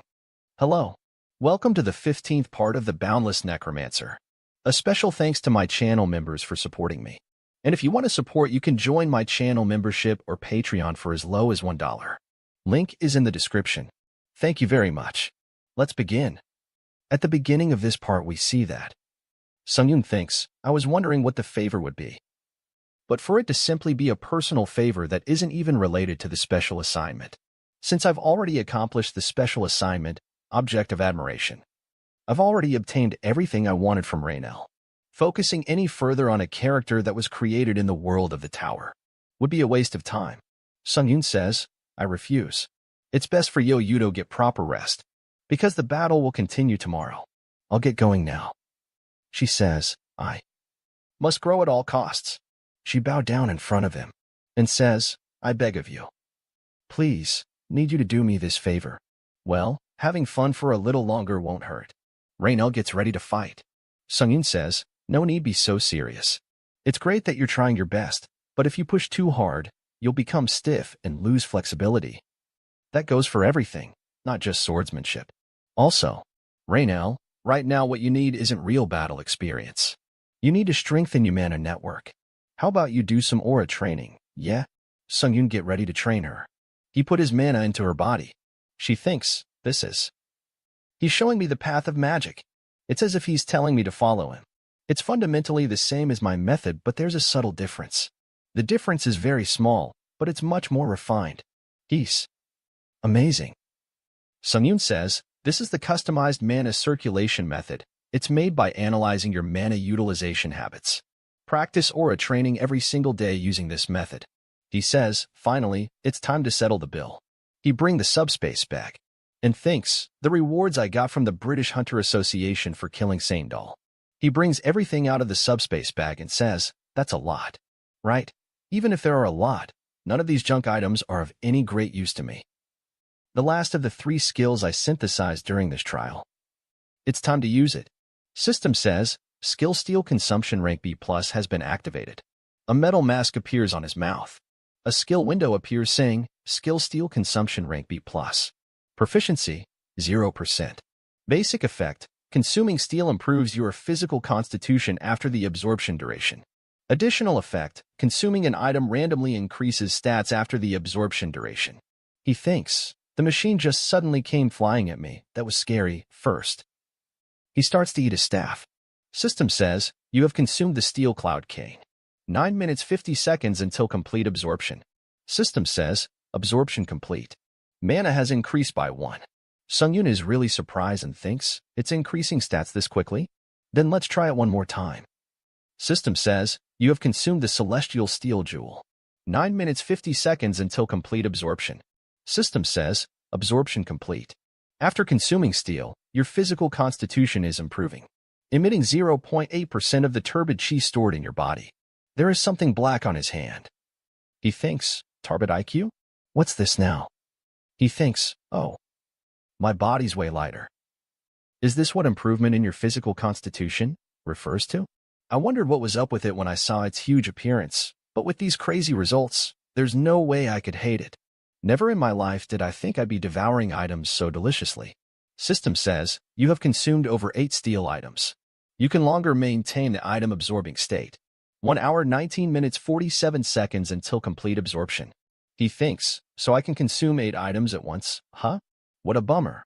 Hello. Welcome to the 15th part of the Boundless Necromancer. A special thanks to my channel members for supporting me. And if you want to support, you can join my channel membership or Patreon for as low as $1. Link is in the description. Thank you very much. Let's begin. At the beginning of this part, we see that Sungyun thinks, I was wondering what the favor would be. But for it to simply be a personal favor that isn't even related to the special assignment. Since I've already accomplished the special assignment, object of admiration. I've already obtained everything I wanted from Raynell. Focusing any further on a character that was created in the world of the tower would be a waste of time. Sungyun says, I refuse. It's best for you to get proper rest, because the battle will continue tomorrow. I'll get going now. She says, I must grow at all costs. She bowed down in front of him and says, I beg of you. Please, need you to do me this favor. Well, having fun for a little longer won't hurt. Raynell gets ready to fight. Sungyun says, no need be so serious. It's great that you're trying your best, but if you push too hard, you'll become stiff and lose flexibility. That goes for everything, not just swordsmanship. Also, Raynell, right now what you need isn't real battle experience. You need to strengthen your mana network. How about you do some aura training, yeah? Sungyun get ready to train her. He put his mana into her body. She thinks, he's showing me the path of magic. It's as if he's telling me to follow him. It's fundamentally the same as my method, but there's a subtle difference. The difference is very small, but it's much more refined. He's amazing. Sungyun says, this is the customized mana circulation method. It's made by analyzing your mana utilization habits. Practice aura training every single day using this method. He says, finally, it's time to settle the bill. He brings the subspace back and thinks, the rewards I got from the British Hunter Association for killing Saindal. He brings everything out of the subspace bag and says, that's a lot, right? Even if there are a lot, none of these junk items are of any great use to me. The last of the 3 skills I synthesized during this trial. It's time to use it. System says, skill steel consumption rank B+ has been activated. A metal mask appears on his mouth. A skill window appears saying, skill steel consumption rank B+. Proficiency, 0%. Basic effect, consuming steel improves your physical constitution after the absorption duration. Additional effect, consuming an item randomly increases stats after the absorption duration. He thinks, the machine just suddenly came flying at me. That was scary. First, he starts to eat a staff. System says, you have consumed the Steel Cloud Cane. 9 minutes 50 seconds until complete absorption. System says, absorption complete. Mana has increased by 1. Sungyun is really surprised and thinks, it's increasing stats this quickly? Then let's try it one more time. System says, you have consumed the Celestial Steel Jewel. 9 minutes 50 seconds until complete absorption. System says, absorption complete. After consuming steel, your physical constitution is improving, emitting 0.8% of the turbid chi stored in your body. There is something black on his hand. He thinks, turbid IQ? What's this now? He thinks, oh, my body's way lighter. Is this what improvement in your physical constitution refers to? I wondered what was up with it when I saw its huge appearance, but with these crazy results, there's no way I could hate it. Never in my life did I think I'd be devouring items so deliciously. System says, you have consumed over 8 steel items. You can longer maintain the item absorbing state. 1 hour 19 minutes 47 seconds until complete absorption. He thinks, so I can consume 8 items at once, huh? What a bummer.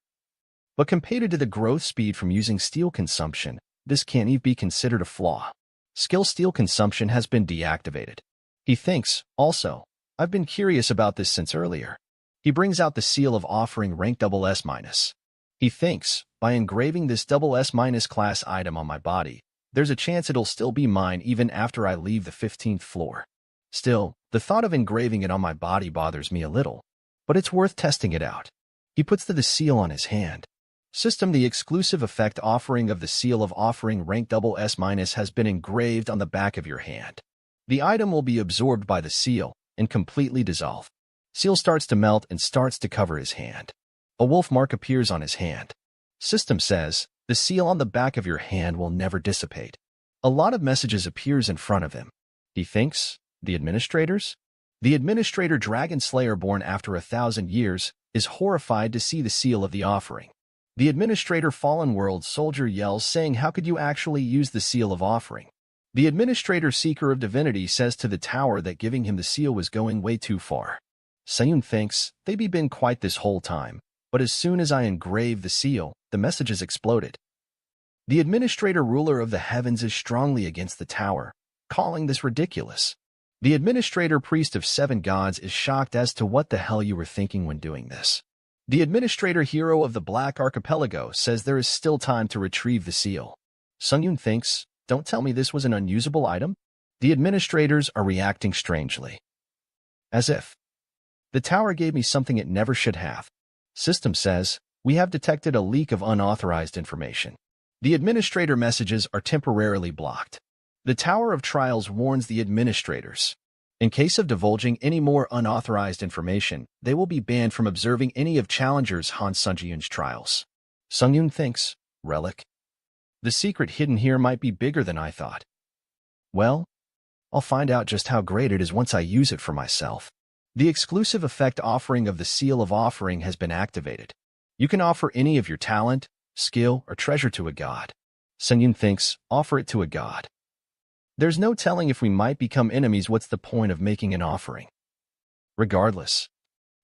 But compared to the growth speed from using steel consumption, this can't even be considered a flaw. Skill steel consumption has been deactivated. He thinks, also, I've been curious about this since earlier. He brings out the seal of offering rank SS-. He thinks, by engraving this SS- class item on my body, there's a chance it'll still be mine even after I leave the 15th floor. Still, the thought of engraving it on my body bothers me a little, but it's worth testing it out. He puts the seal on his hand. System, the exclusive effect offering of the seal of offering rank SS- has been engraved on the back of your hand. The item will be absorbed by the seal and completely dissolve. Seal starts to melt and starts to cover his hand. A wolf mark appears on his hand. System says, the seal on the back of your hand will never dissipate. A lot of messages appears in front of him. He thinks, the administrators? The administrator Dragon Slayer born after 1,000 years is horrified to see the seal of the offering. The administrator Fallen World Soldier yells saying, how could you actually use the seal of offering? The administrator Seeker of Divinity says to the tower that giving him the seal was going way too far. Sayun thinks, they be been quiet this whole time, but as soon as I engrave the seal, the messages exploded. The administrator ruler of the heavens is strongly against the tower, calling this ridiculous. The administrator priest of 7 gods is shocked as to what the hell you were thinking when doing this. The administrator hero of the Black Archipelago says there is still time to retrieve the seal. Sungyun thinks, don't tell me this was an unusable item? The administrators are reacting strangely. As if the tower gave me something it never should have. System says, we have detected a leak of unauthorized information. The administrator messages are temporarily blocked. The Tower of Trials warns the administrators. In case of divulging any more unauthorized information, they will be banned from observing any of Challengers Han Sungyun's trials. Sungyun thinks, relic. The secret hidden here might be bigger than I thought. Well, I'll find out just how great it is once I use it for myself. The exclusive effect offering of the Seal of Offering has been activated. You can offer any of your talent, skill, or treasure to a god. Sungyun thinks, offer it to a god. There's no telling if we might become enemies. What's the point of making an offering? Regardless,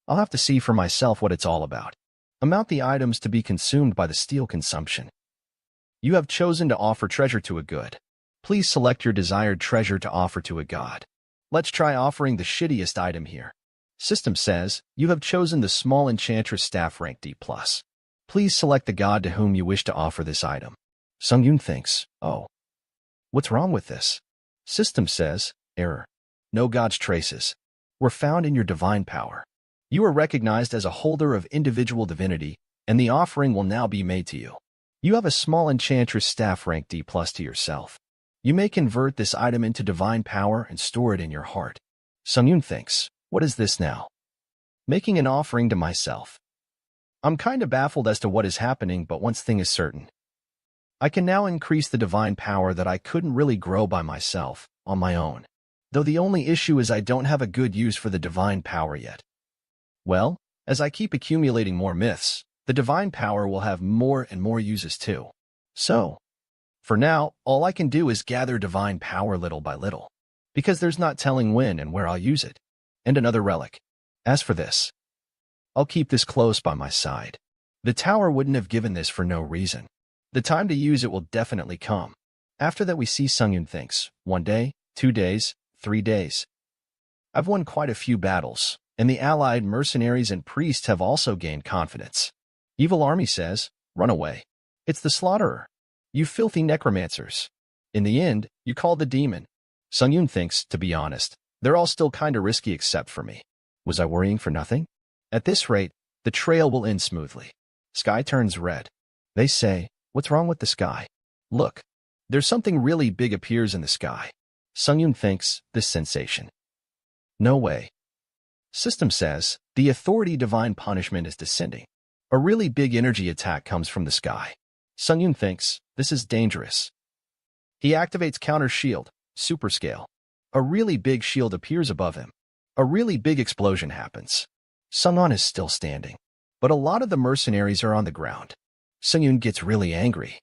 I'll have to see for myself what it's all about. Amount the items to be consumed by the steel consumption. You have chosen to offer treasure to a god. Please select your desired treasure to offer to a god. Let's try offering the shittiest item here. System says, you have chosen the small enchantress staff rank D+. Please select the god to whom you wish to offer this item. Sungyun thinks, oh, what's wrong with this? System says, error. No god's traces were found in your divine power. You are recognized as a holder of individual divinity, and the offering will now be made to you. You have a small enchantress staff rank D+ to yourself. You may convert this item into divine power and store it in your heart. Sungyun thinks, what is this now? Making an offering to myself. I'm kinda baffled as to what is happening, but one thing is certain. I can now increase the divine power that I couldn't really grow by myself, on my own. Though the only issue is I don't have a good use for the divine power yet. Well, as I keep accumulating more myths, the divine power will have more and more uses too. So, for now, all I can do is gather divine power little by little, because there's not telling when and where I'll use it. And another relic. As for this, I'll keep this close by my side. The tower wouldn't have given this for no reason. The time to use it will definitely come. After that we see Sungyun thinks, 1 day, 2 days, 3 days. I've won quite a few battles, and the allied mercenaries and priests have also gained confidence. Evil army says, run away. It's the slaughterer. You filthy necromancers. In the end, you called the demon. Sungyun thinks, to be honest, they're all still kinda risky except for me. Was I worrying for nothing? At this rate, the trail will end smoothly. Sky turns red. They say, what's wrong with the sky? Look. There's something really big appears in the sky. Sungyun thinks, this sensation. No way. System says, the authority divine punishment is descending. A really big energy attack comes from the sky. Sungyun thinks, this is dangerous. He activates counter shield, super scale. A really big shield appears above him. A really big explosion happens. Sungon is still standing, but a lot of the mercenaries are on the ground. Sungyun gets really angry.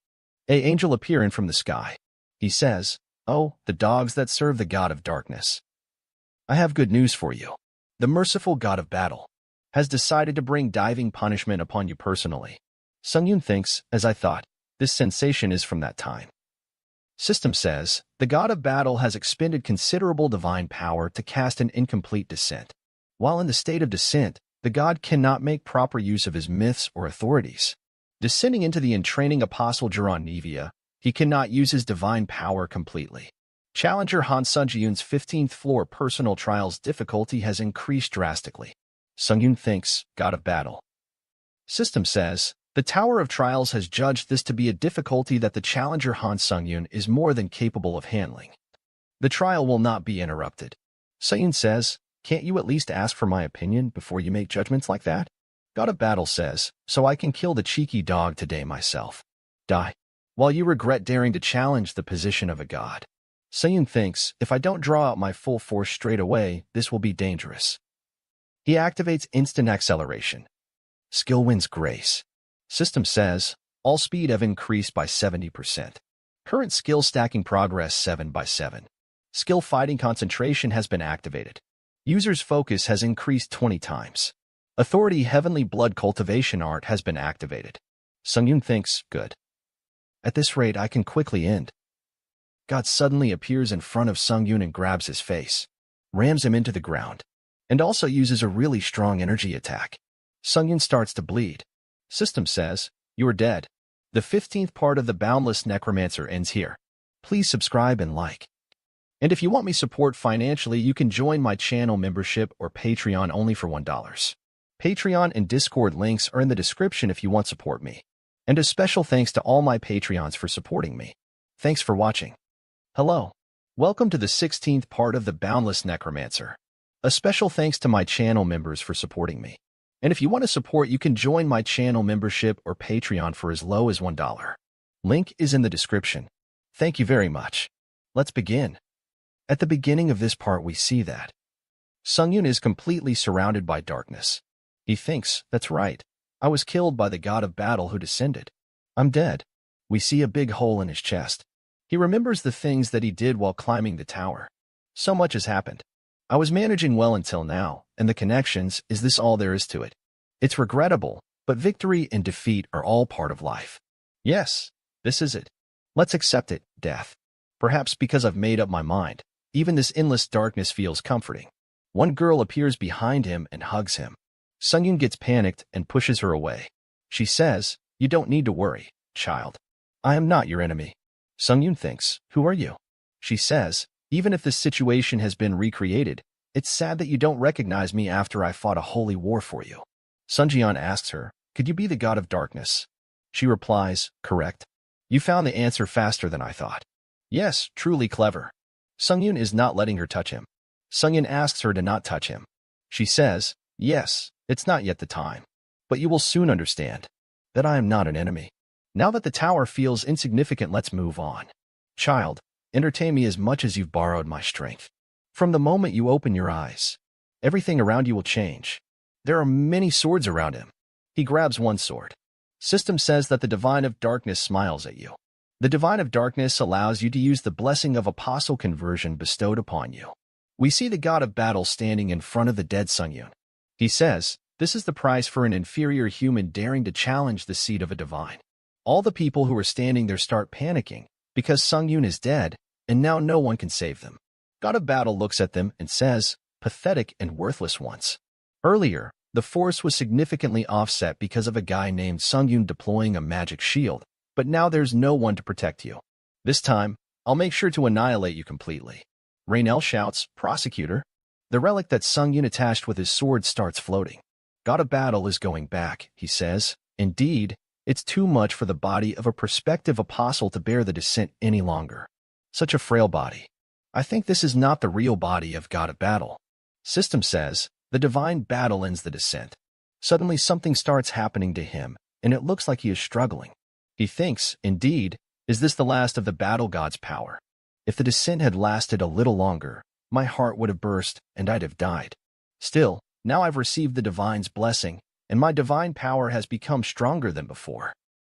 An angel appear in from the sky. He says, oh, the dogs that serve the god of darkness. I have good news for you. The merciful god of battle has decided to bring diving punishment upon you personally. Sungyun thinks, as I thought, this sensation is from that time. System says, the god of battle has expended considerable divine power to cast an incomplete descent. While in the state of descent, the god cannot make proper use of his myths or authorities. Descending into the entraining apostle Jiran Nevia, he cannot use his divine power completely. Challenger Han Sungyun's 15th floor personal trials difficulty has increased drastically. Sungyun thinks, god of battle. System says, the Tower of Trials has judged this to be a difficulty that the challenger Han Sungyun is more than capable of handling. The trial will not be interrupted. Sungyun says, can't you at least ask for my opinion before you make judgments like that? God of Battle says, so I can kill the cheeky dog today myself. Die. While you regret daring to challenge the position of a god. Sungyun thinks, if I don't draw out my full force straight away, this will be dangerous. He activates instant acceleration. Skill wins grace. System says, all speed have increased by 70%. Current skill stacking progress 7 by 7. Skill fighting concentration has been activated. User's focus has increased 20 times. Authority heavenly blood cultivation art has been activated. Sungyun thinks, good. At this rate I can quickly end. God suddenly appears in front of Sungyun and grabs his face, rams him into the ground, and also uses a really strong energy attack. Sungyun starts to bleed. System says, you are dead. The 15th part of the Boundless Necromancer ends here. Please subscribe and like. And if you want me support financially, you can join my channel membership or Patreon only for $1. Patreon and Discord links are in the description if you want to support me. And a special thanks to all my Patreons for supporting me. Thanks for watching. Hello. Welcome to the 16th part of the Boundless Necromancer. A special thanks to my channel members for supporting me. And if you want to support, you can join my channel membership or Patreon for as low as $1. Link is in the description. Thank you very much. Let's begin. At the beginning of this part we see that Sungyun is completely surrounded by darkness. He thinks, that's right. I was killed by the god of battle who descended. I'm dead. We see a big hole in his chest. He remembers the things that he did while climbing the tower. So much has happened. I was managing well until now, and the connections, is this all there is to it? It's regrettable, but victory and defeat are all part of life. Yes, this is it. Let's accept it, death. Perhaps because I've made up my mind, even this endless darkness feels comforting. One girl appears behind him and hugs him. Sungyun gets panicked and pushes her away. She says, you don't need to worry, child. I am not your enemy. Sungyun thinks, who are you? She says, even if this situation has been recreated, it's sad that you don't recognize me after I fought a holy war for you. Sunjian asks her, could you be the god of darkness? She replies, correct. You found the answer faster than I thought. Yes, truly clever. Sungyun is not letting her touch him. Sungyun asks her to not touch him. She says, yes, it's not yet the time. But you will soon understand that I am not an enemy. Now that the tower feels insignificant, let's move on. Child, entertain me as much as you've borrowed my strength. From the moment you open your eyes, everything around you will change. There are many swords around him. He grabs one sword. System says that the Divine of Darkness smiles at you. The Divine of Darkness allows you to use the blessing of apostle conversion bestowed upon you. We see the god of battle standing in front of the dead Sungyun. He says, this is the price for an inferior human daring to challenge the seat of a divine. All the people who are standing there start panicking, because Sungyun is dead, and now no one can save them. God of Battle looks at them and says, pathetic and worthless ones. Earlier, The force was significantly offset because of a guy named Sungyun deploying a magic shield, but now there's no one to protect you. This time, I'll make sure to annihilate you completely. Raynell shouts, Prosecutor. The relic that Sungyun attached with his sword starts floating. God of Battle is going back, he says. Indeed, it's too much for the body of a prospective apostle to bear the descent any longer. Such a frail body. I think this is not the real body of God of Battle. System says, the divine battle ends the descent. Suddenly something starts happening to him, and it looks like he is struggling. He thinks, indeed, is this the last of the battle god's power? If the descent had lasted a little longer, my heart would have burst, and I'd have died. Still, now I've received the divine's blessing, and my divine power has become stronger than before.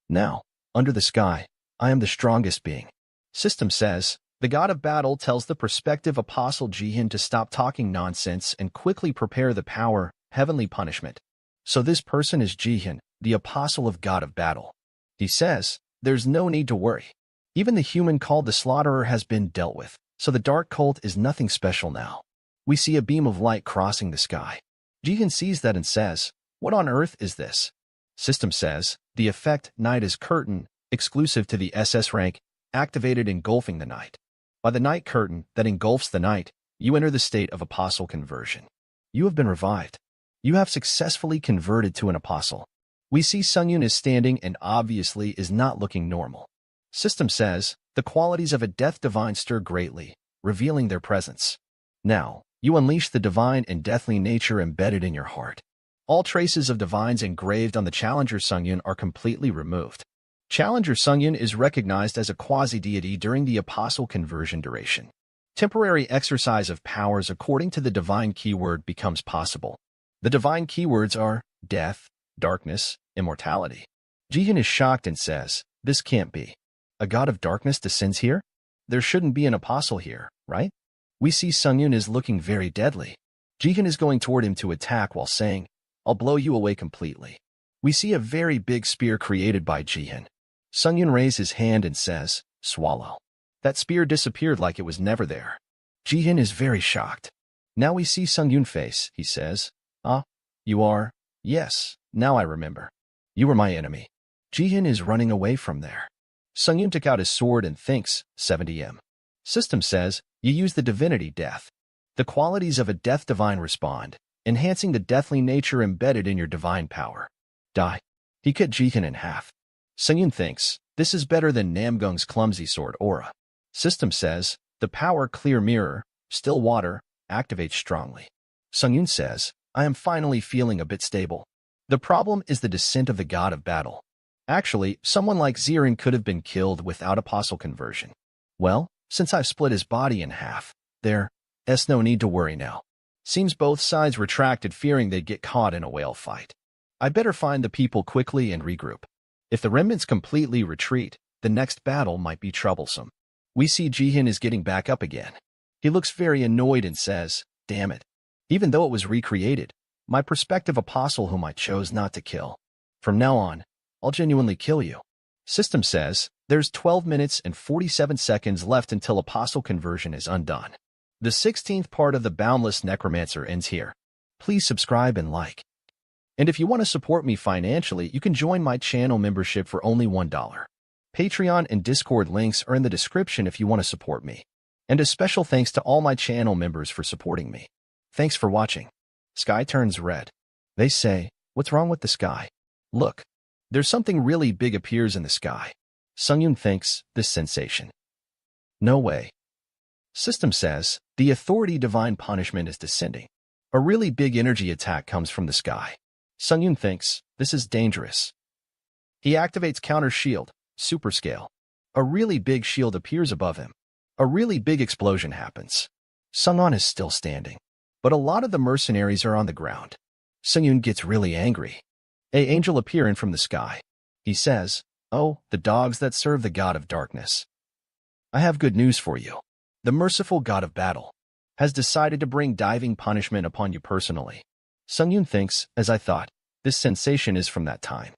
Now, under the sky, I am the strongest being. System says, the God of Battle tells the prospective apostle Jihin to stop talking nonsense and quickly prepare the power, heavenly punishment. So this person is Jihin, the apostle of God of Battle. He says, there's no need to worry. Even the human called the Slaughterer has been dealt with, so the dark cult is nothing special now. We see a beam of light crossing the sky. Jihin sees that and says, what on earth is this? System says, the effect Night is Curtain, exclusive to the SS rank, activated engulfing the night. By the night curtain that engulfs the night, you enter the state of apostle conversion. You have been revived. You have successfully converted to an apostle. We see Sungyun is standing and obviously is not looking normal. System says, the qualities of a death divine stir greatly, revealing their presence. Now, you unleash the divine and deathly nature embedded in your heart. All traces of divines engraved on the Challenger Sungyun are completely removed. Challenger Sungyun is recognized as a quasi-deity during the apostle conversion duration. Temporary exercise of powers according to the divine keyword becomes possible. The divine keywords are death, darkness, immortality. Jihin is shocked and says, this can't be. A god of darkness descends here? There shouldn't be an apostle here, right? We see Sungyun is looking very deadly. Jihin is going toward him to attack while saying, I'll blow you away completely. We see a very big spear created by Jihin. Sungyun raises his hand and says, swallow. That spear disappeared like it was never there. Jihin is very shocked. Now we see Sungyun face, he says, you are? Yes, now I remember. You were my enemy. Jihin is running away from there. Sungyun took out his sword and thinks, 70M. System says, you use the divinity death. The qualities of a death divine respond, enhancing the deathly nature embedded in your divine power. Die. He cut Jihin in half. Sungyun thinks, this is better than Namgung's clumsy sword aura. System says, the power clear mirror, still water, activates strongly. Sungyun says, I am finally feeling a bit stable. The problem is the descent of the God of Battle. Actually, someone like Zirin could have been killed without apostle conversion. Well, since I've split his body in half, there's no need to worry now. Seems both sides retracted fearing they'd get caught in a whale fight. I better find the people quickly and regroup. If the remnants completely retreat, the next battle might be troublesome. We see Jihin is getting back up again. He looks very annoyed and says, damn it. Even though it was recreated, my prospective apostle whom I chose not to kill. From now on, I'll genuinely kill you. System says, there's 12 minutes and 47 seconds left until apostle conversion is undone. The 16th part of the Boundless Necromancer ends here. Please subscribe and like. And if you want to support me financially, you can join my channel membership for only $1. Patreon and Discord links are in the description if you want to support me. And a special thanks to all my channel members for supporting me. Thanks for watching. Sky turns red. They say, what's wrong with the sky? Look. There's something really big appears in the sky. Sungyun thinks, this sensation. No way. System says, the authority divine punishment is descending. A really big energy attack comes from the sky. Sungyun thinks, this is dangerous. He activates counter shield, super scale. A really big shield appears above him. A really big explosion happens. Sungon is still standing, but a lot of the mercenaries are on the ground. Sungyun gets really angry. An angel appearing from the sky. He says, oh, the dogs that serve the god of darkness. I have good news for you. The merciful God of Battle has decided to bring diving punishment upon you personally. Sungyun thinks, as I thought, this sensation is from that time.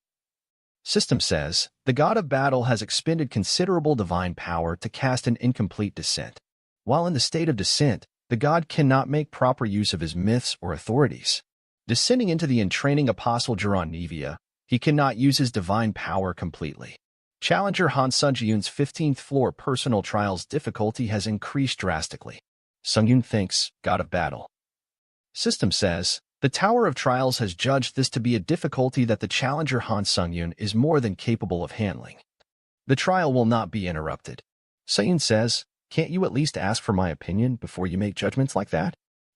System says, the God of Battle has expended considerable divine power to cast an incomplete descent. While in the state of descent, the god cannot make proper use of his myths or authorities. Descending into the entraining apostle Jiran Nevia, he cannot use his divine power completely. Challenger Han Sung-Yun's 15th floor personal trials difficulty has increased drastically. Sung-Yun thinks, God of Battle. System says, the Tower of Trials has judged this to be a difficulty that the challenger Han Sung-Yun is more than capable of handling. The trial will not be interrupted. Sung-Yun says, can't you at least ask for my opinion before you make judgments like that?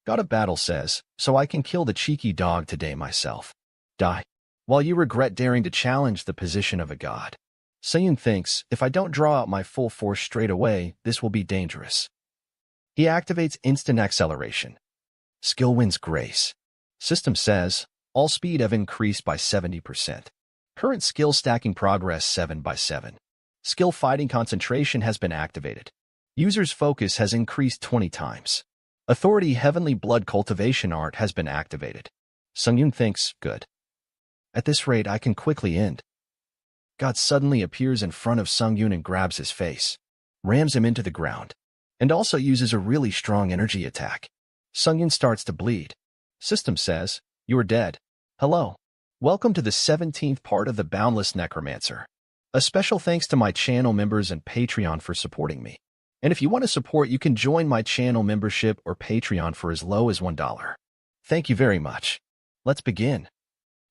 God of Battle says, so I can kill the cheeky dog today myself. Die. While you regret daring to challenge the position of a god. Sung-Yun thinks, if I don't draw out my full force straight away, this will be dangerous. He activates instant acceleration. Skill wins grace. System says, all speed have increased by 70%. Current skill stacking progress 7 by 7. Skill fighting concentration has been activated. User's focus has increased 20 times. Authority heavenly blood cultivation art has been activated. Sung-Yun thinks, good. At this rate I can quickly end. God suddenly appears in front of Sung-Yun and grabs his face, rams him into the ground, and also uses a really strong energy attack. Sung-Yun starts to bleed. System says, you're dead. Hello. Welcome to the 17th part of the Boundless Necromancer. A special thanks to my channel members and Patreon for supporting me. And if you want to support, you can join my channel membership or Patreon for as low as $1. Thank you very much. Let's begin.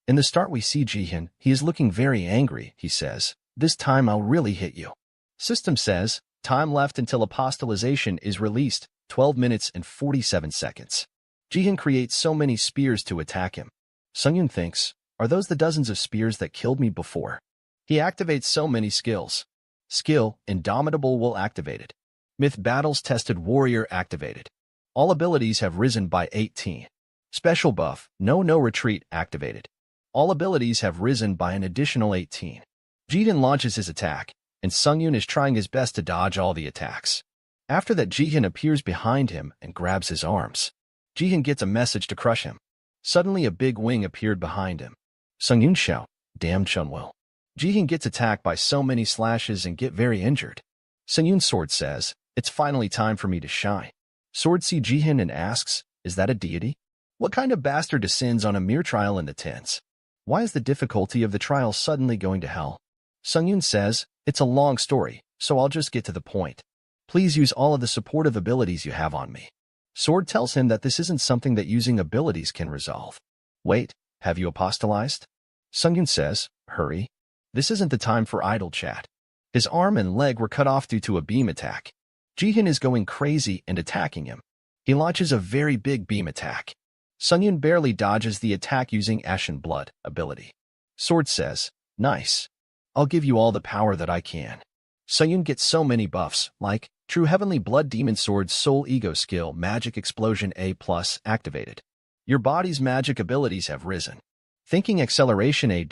In the start we see Jihin. He is looking very angry, he says. This time I'll really hit you. System says, time left until apostolization is released, 12 minutes and 47 seconds. Jihin creates so many spears to attack him. Sung-Yun thinks, are those the dozens of spears that killed me before? He activates so many skills. Skill, Indomitable will activated. Myth Battles Tested Warrior activated. All abilities have risen by 18. Special buff, No Retreat activated. All abilities have risen by an additional 18. Jihin launches his attack, and Sung-Yun is trying his best to dodge all the attacks. After that, Jihin appears behind him and grabs his arms. Jihin gets a message to crush him. Suddenly a big wing appeared behind him. Sung-Yun shouts, damn Chunwell. Jihin gets attacked by so many slashes and get very injured. Sung-Yun's sword says, it's finally time for me to shine. Sword sees Jihin and asks, is that a deity? What kind of bastard descends on a mere trial in the tens? Why is the difficulty of the trial suddenly going to hell? Sung-Yun says, it's a long story, so I'll just get to the point. Please use all of the supportive abilities you have on me. Sword tells him that this isn't something that using abilities can resolve. Wait, have you apostolized? Sung-Yun says, hurry. This isn't the time for idle chat. His arm and leg were cut off due to a beam attack. Jihin is going crazy and attacking him. He launches a very big beam attack. Sung-Yun barely dodges the attack using Ashen Blood ability. Sword says, nice. I'll give you all the power that I can. Sung-Yun gets so many buffs, like True Heavenly Blood Demon Sword Soul Ego Skill Magic Explosion A+ activated. Your body's magic abilities have risen. Thinking Acceleration A-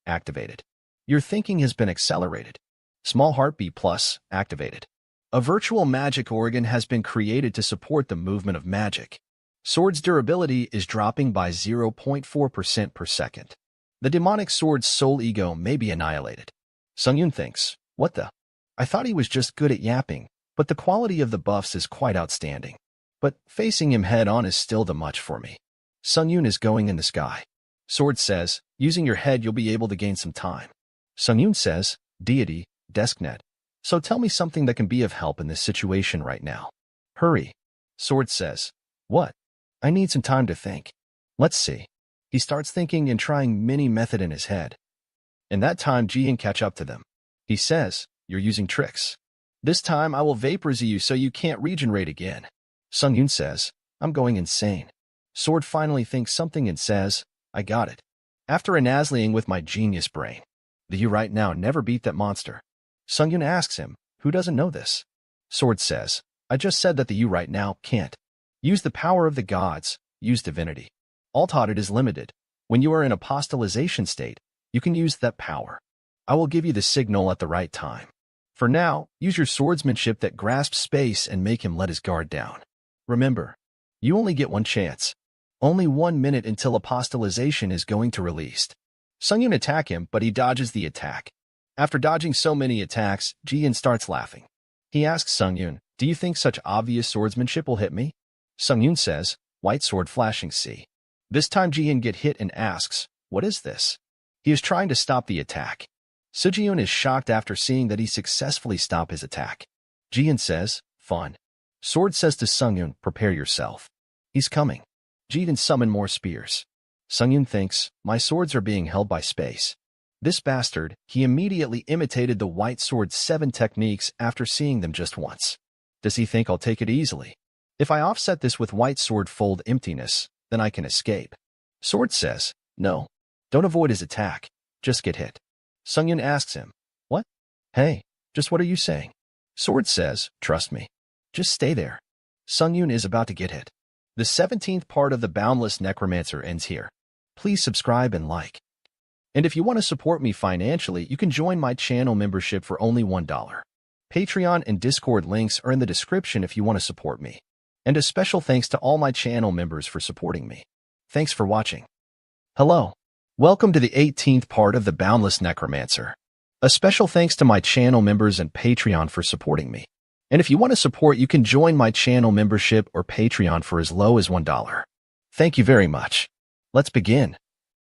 activated. Your thinking has been accelerated. Small Heartbeat Plus activated. A virtual magic organ has been created to support the movement of magic. Sword's durability is dropping by 0.4% per second. The demonic sword's soul ego may be annihilated. Sung-Yun thinks, what the? I thought he was just good at yapping, but the quality of the buffs is quite outstanding. But facing him head-on is still too much for me. Sung-Yun is going in the sky. Sword says, using your head you'll be able to gain some time. Sung-Yun says, deity, desknet. So tell me something that can be of help in this situation right now. Hurry. Sword says, what? I need some time to think. Let's see. He starts thinking and trying many methods in his head. In that time, Jihin catch up to them. He says, you're using tricks. This time I will vaporize you so you can't regenerate again. Sung-Yun says, I'm going insane. Sword finally thinks something and says, I got it. After anazling with my genius brain. The you right now never beat that monster. Sung-Yun asks him, who doesn't know this? Sword says, I just said that the you right now can't. Use the power of the gods, use divinity. All taught it is limited. When you are in apostolization state, you can use that power. I will give you the signal at the right time. For now, use your swordsmanship that grasps space and make him let his guard down. Remember, you only get one chance. Only 1 minute until apostolization is going to released. Sung-Yun attack him, but he dodges the attack. After dodging so many attacks, Jihin starts laughing. He asks Sung-Yun, do you think such obvious swordsmanship will hit me? Sung-Yun says, white sword flashing C. This time Jihyun get hit and asks, "What is this?" He is trying to stop the attack. Sejun is shocked after seeing that he successfully stopped his attack. Jihyun says, "Fun." Sword says to Sungyun, "Prepare yourself. He's coming." Jihyun summon more spears. Sungyun thinks, "My swords are being held by space." This bastard, he immediately imitated the White Sword's 7 techniques after seeing them just once. Does he think I'll take it easily? If I offset this with White Sword fold emptiness, then I can escape. Sword says, "No. Don't avoid his attack. Just get hit." Sungyun asks him, "What? Hey, just what are you saying?" Sword says, "Trust me. Just stay there." Sungyun is about to get hit. The 17th part of the Boundless Necromancer ends here. Please subscribe and like. And if you want to support me financially, you can join my channel membership for only $1. Patreon and Discord links are in the description if you want to support me. And a special thanks to all my channel members for supporting me. Thanks for watching. Hello. Welcome to the 18th part of the Boundless Necromancer. A special thanks to my channel members and Patreon for supporting me. And if you want to support, you can join my channel membership or Patreon for as low as $1. Thank you very much. Let's begin.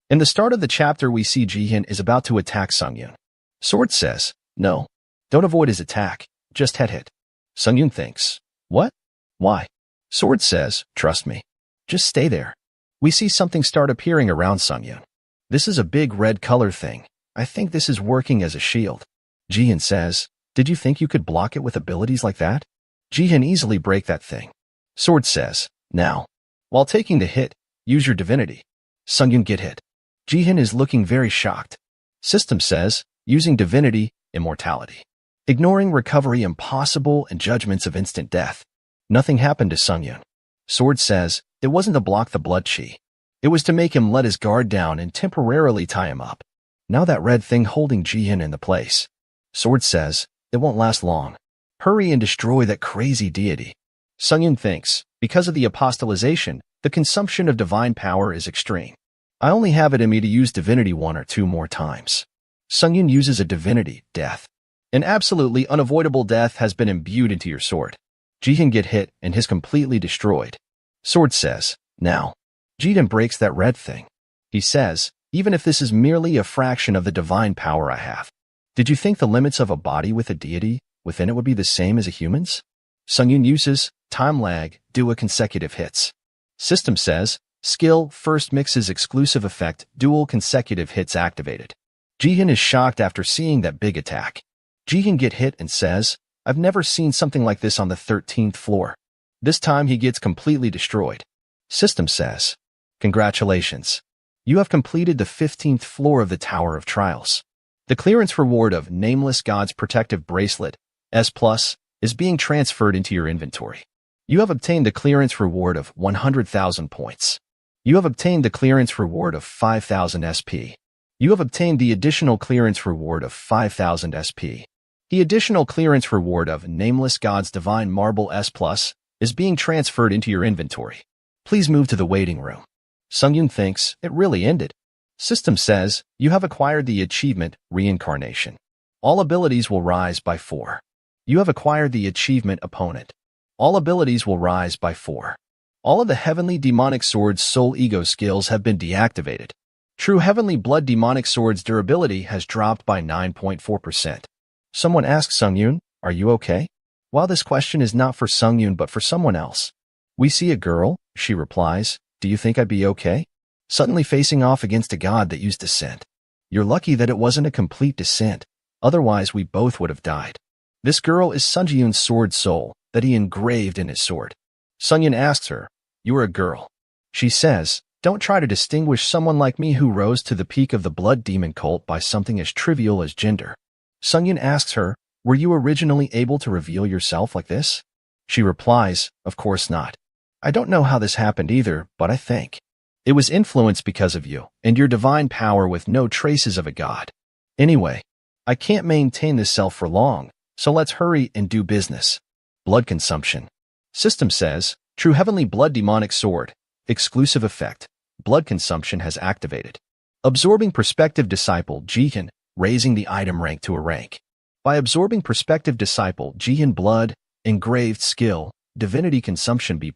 In the start of the chapter, we see Jihyun is about to attack Sungyun. Sword says, "No. Don't avoid his attack. Just head hit." Sungyun thinks, "What? Why?" Sword says, "Trust me. Just stay there." We see something start appearing around Sungyun. This is a big red color thing. I think this is working as a shield. Jihyun says, "Did you think you could block it with abilities like that?" Jihyun easily break that thing. Sword says, "Now. While taking the hit, use your divinity." Sungyun get hit. Jihyun is looking very shocked. System says, using divinity, immortality. Ignoring recovery impossible and judgments of instant death. Nothing happened to Sungyun. Sword says, it wasn't to block the blood chi. It was to make him let his guard down and temporarily tie him up. Now that red thing holding Jihyun in the place. Sword says, it won't last long. Hurry and destroy that crazy deity. Sungyun thinks, because of the apostolization, the consumption of divine power is extreme. I only have it in me to use divinity 1 or 2 more times. Sungyun uses a divinity, death. An absolutely unavoidable death has been imbued into your sword. Jihyun get hit and is completely destroyed. Sword says, now. Jihyun breaks that red thing. He says, even if this is merely a fraction of the divine power I have. Did you think the limits of a body with a deity within it would be the same as a human's? Sungyun uses, time lag, dual consecutive hits. System says, skill, first mixes exclusive effect, dual consecutive hits activated. Jihyun is shocked after seeing that big attack. Jihyun get hit and says, I've never seen something like this on the 13th floor. This time he gets completely destroyed. System says, congratulations. You have completed the 15th floor of the Tower of Trials. The clearance reward of Nameless God's Protective Bracelet, S+, is being transferred into your inventory. You have obtained the clearance reward of 100,000 points. You have obtained the clearance reward of 5,000 SP. You have obtained the additional clearance reward of 5,000 SP. The additional clearance reward of Nameless God's Divine Marble S+, is being transferred into your inventory. Please move to the waiting room. Sungyun thinks it really ended. System says, you have acquired the achievement, Reincarnation. All abilities will rise by 4. You have acquired the achievement, Opponent. All abilities will rise by 4. All of the Heavenly Demonic Sword's Soul Ego skills have been deactivated. True Heavenly Blood Demonic Sword's durability has dropped by 9.4%. Someone asks Sungyun, are you okay? While this question is not for Sungyun but for someone else. We see a girl, she replies, do you think I'd be okay? Suddenly facing off against a god that used descent. You're lucky that it wasn't a complete descent, otherwise we both would have died. This girl is Sungyun's sword soul that he engraved in his sword. Sungyun asks her, you are a girl. She says, don't try to distinguish someone like me who rose to the peak of the blood demon cult by something as trivial as gender. Sungyun asks her, were you originally able to reveal yourself like this? She replies, of course not. I don't know how this happened either, but I think it was influenced because of you and your divine power with no traces of a god. Anyway, I can't maintain this self for long, so let's hurry and do business. Blood consumption. System says, True Heavenly Blood Demonic Sword. Exclusive effect. Blood consumption has activated. Absorbing Perspective Disciple Jihyun, raising the item rank to a rank. By absorbing Perspective Disciple Jihyun Blood, engraved skill, Divinity Consumption B+,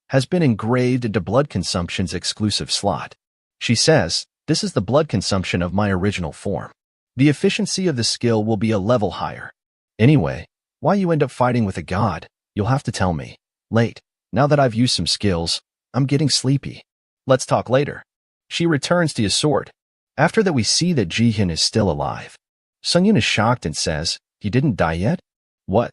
has been engraved into blood consumption's exclusive slot. She says, "This is the blood consumption of my original form. The efficiency of the skill will be a level higher. Anyway, why you end up fighting with a god, you'll have to tell me. Late. Now that I've used some skills, I'm getting sleepy. Let's talk later." She returns to his sword. After that we see that Jihyun is still alive. Sungyun is shocked and says, "He didn't die yet?" "What?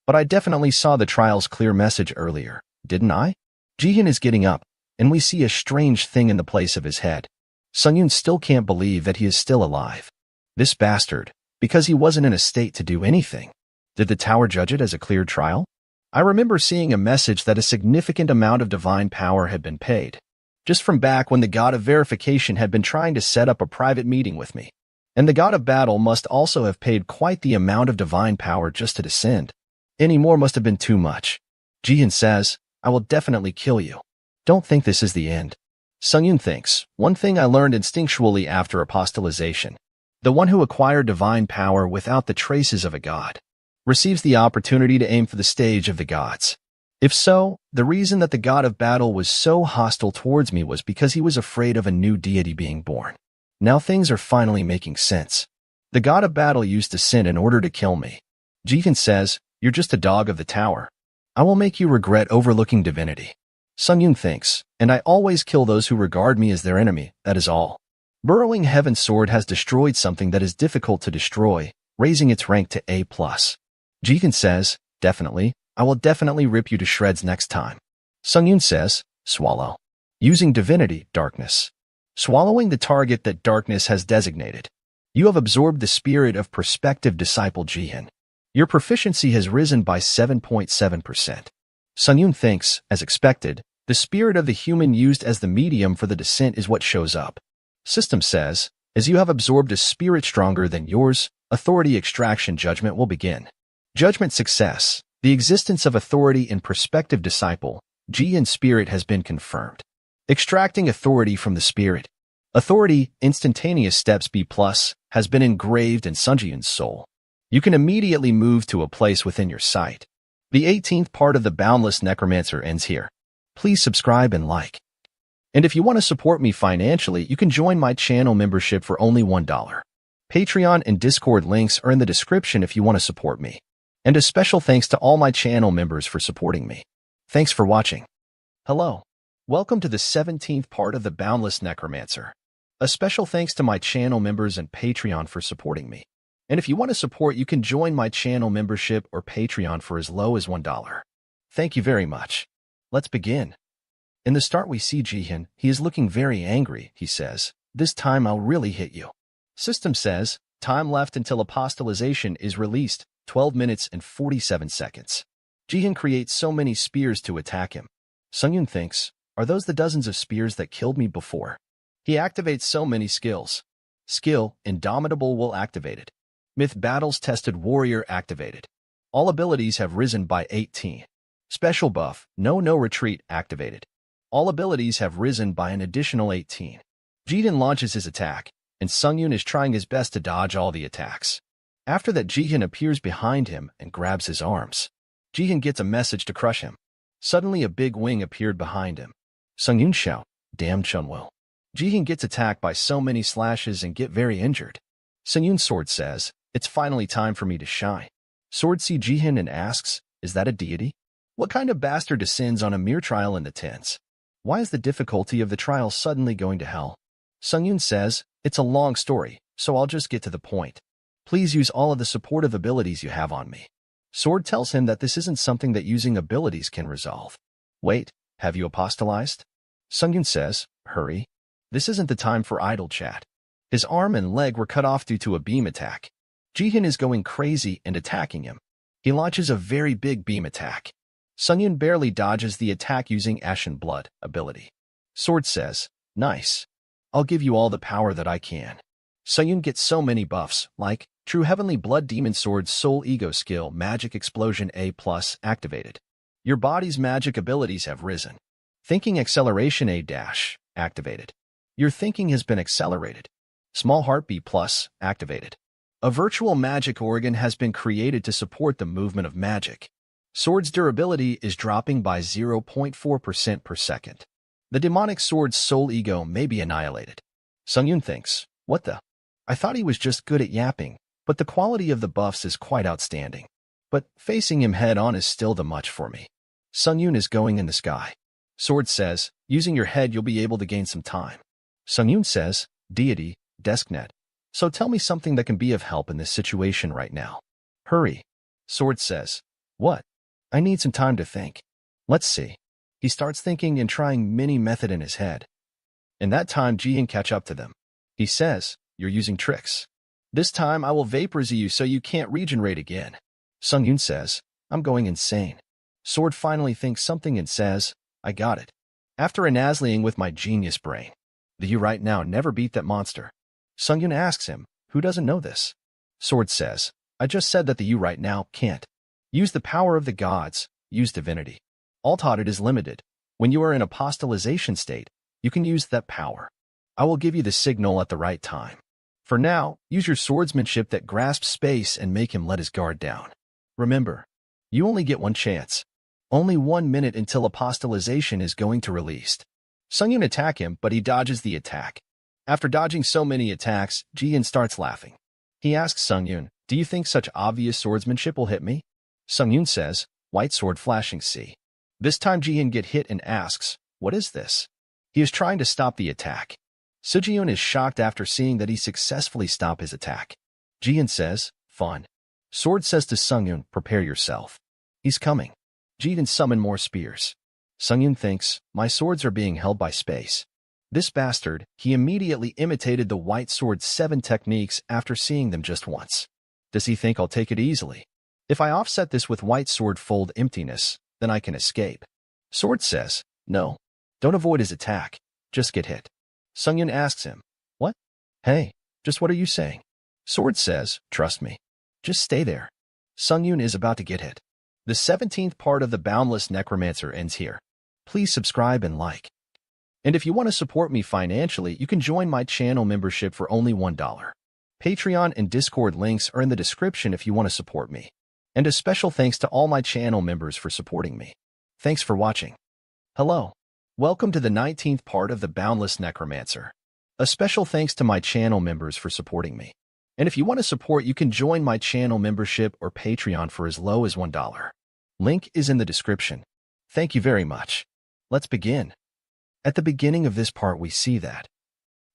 But I definitely saw the trial's clear message earlier, didn't I?" Jihyun is getting up, and we see a strange thing in the place of his head. Sungyun still can't believe that he is still alive. This bastard, because he wasn't in a state to do anything. Did the tower judge it as a clear trial? I remember seeing a message that a significant amount of divine power had been paid. Just from back when the god of verification had been trying to set up a private meeting with me. And the god of battle must also have paid quite the amount of divine power just to descend. Any more must have been too much. Jihyun says, "I will definitely kill you. Don't think this is the end." Sungyun thinks, "One thing I learned instinctually after apostolization. The one who acquired divine power without the traces of a god receives the opportunity to aim for the stage of the gods. If so, the reason that the god of battle was so hostile towards me was because he was afraid of a new deity being born. Now things are finally making sense. The god of battle used to sin in order to kill me." Jihyun says, "You're just a dog of the tower. I will make you regret overlooking divinity." Sungyun thinks, "And I always kill those who regard me as their enemy, that is all." Burrowing Heaven's sword has destroyed something that is difficult to destroy, raising its rank to A+. Jihyun says, "Definitely, I will definitely rip you to shreds next time." Sungyun says, "Swallow." Using divinity, darkness. Swallowing the target that darkness has designated. You have absorbed the spirit of prospective disciple Jihyun. Your proficiency has risen by 7.7%. Sungyun thinks, as expected, the spirit of the human used as the medium for the descent is what shows up. System says, as you have absorbed a spirit stronger than yours, authority extraction judgment will begin. Judgment success. The existence of authority in prospective disciple, Jihyun spirit has been confirmed. Extracting authority from the spirit. Authority, instantaneous steps B+, has been engraved in Sungyun's soul. You can immediately move to a place within your sight. The 18th part of the Boundless Necromancer ends here. Please subscribe and like. And if you want to support me financially, you can join my channel membership for only $1. Patreon and Discord links are in the description if you want to support me. And a special thanks to all my channel members for supporting me. Thanks for watching. Hello. Welcome to the 17th part of the Boundless Necromancer. A special thanks to my channel members and Patreon for supporting me. And if you want to support, you can join my channel membership or Patreon for as low as $1. Thank you very much. Let's begin. In the start we see Jihyun. He is looking very angry, he says. "This time I'll really hit you." System says, time left until apostolization is released, 12 minutes and 47 seconds. Jihyun creates so many spears to attack him. Sungyun thinks, are those the dozens of spears that killed me before? He activates so many skills. Skill, Indomitable will activated. Myth Battles Tested Warrior activated. All abilities have risen by 18. Special buff, No Retreat activated. All abilities have risen by an additional 18. Jihyun launches his attack, and Sungyun is trying his best to dodge all the attacks. After that, Jihyun appears behind him and grabs his arms. Jihyun gets a message to crush him. Suddenly a big wing appeared behind him. Sungyun shout, "Damn Chunwoo." Jihyun gets attacked by so many slashes and get very injured. Sungyun's sword says, "It's finally time for me to shine." Sword sees Jihyun and asks, "Is that a deity? What kind of bastard descends on a mere trial in the tens? Why is the difficulty of the trial suddenly going to hell?" Sungyun says, "It's a long story, so I'll just get to the point. Please use all of the supportive abilities you have on me." Sword tells him that this isn't something that using abilities can resolve. "Wait, have you apostolized?" Sungyun says, "Hurry. This isn't the time for idle chat." His arm and leg were cut off due to a beam attack. Jihyun is going crazy and attacking him. He launches a very big beam attack. Sungyun barely dodges the attack using Ashen Blood ability. Sword says, "Nice. I'll give you all the power that I can." Sungyun gets so many buffs, like True Heavenly Blood Demon Sword Soul Ego Skill Magic Explosion A+ activated. Your body's magic abilities have risen. Thinking Acceleration A- activated. Your thinking has been accelerated. Small Heart B+ activated. A virtual magic organ has been created to support the movement of magic. Sword's durability is dropping by 0.4% per second. The demonic sword's soul ego may be annihilated. Sungyun thinks, what the? I thought he was just good at yapping, but the quality of the buffs is quite outstanding. But facing him head-on is still the much for me. Sungyun is going in the sky. Sword says, using your head you'll be able to gain some time. Sungyun says, deity, desknet. So tell me something that can be of help in this situation right now. Hurry. Sword says, what? I need some time to think. Let's see. He starts thinking and trying many method in his head. In that time, Jian catch up to them. He says, you're using tricks. This time I will vaporize you so you can't regenerate again. Sungyun says, I'm going insane. Sword finally thinks something and says, I got it. After anazling with my genius brain. The you right now never beat that monster. Sungyun asks him, who doesn't know this? Sword says, I just said that the you right now can't. Use the power of the gods, use divinity. All taught it is limited. When you are in apostolization state, you can use that power. I will give you the signal at the right time. For now, use your swordsmanship that grasps space and make him let his guard down. Remember, you only get one chance. Only 1 minute until apostolization is going to released. Sungyun attack him, but he dodges the attack. After dodging so many attacks, Jian starts laughing. He asks Sungyun, do you think such obvious swordsmanship will hit me? Sungyun says, white sword flashing C. This time Jian get hit and asks, what is this? He is trying to stop the attack. Sujiun is shocked after seeing that he successfully stopped his attack. Jian says, fun. Sword says to Sungyun, prepare yourself. He's coming. Jian summon more spears. Sungyun thinks, my swords are being held by space. This bastard, he immediately imitated the white sword's 7 techniques after seeing them just once. Does he think I'll take it easily? If I offset this with white sword fold emptiness, then I can escape. Sword says, no. Don't avoid his attack. Just get hit. Sungyun asks him, what? Hey, just what are you saying? Sword says, trust me. Just stay there. Sungyun is about to get hit. The 17th part of the Boundless Necromancer ends here. Please subscribe and like. And if you want to support me financially, you can join my channel membership for only $1. Patreon and Discord links are in the description if you want to support me. And a special thanks to all my channel members for supporting me. Thanks for watching. Hello. Welcome to the 19th part of the Boundless Necromancer. A special thanks to my channel members for supporting me. And if you want to support, you can join my channel membership or Patreon for as low as $1. Link is in the description. Thank you very much. Let's begin. At the beginning of this part we see that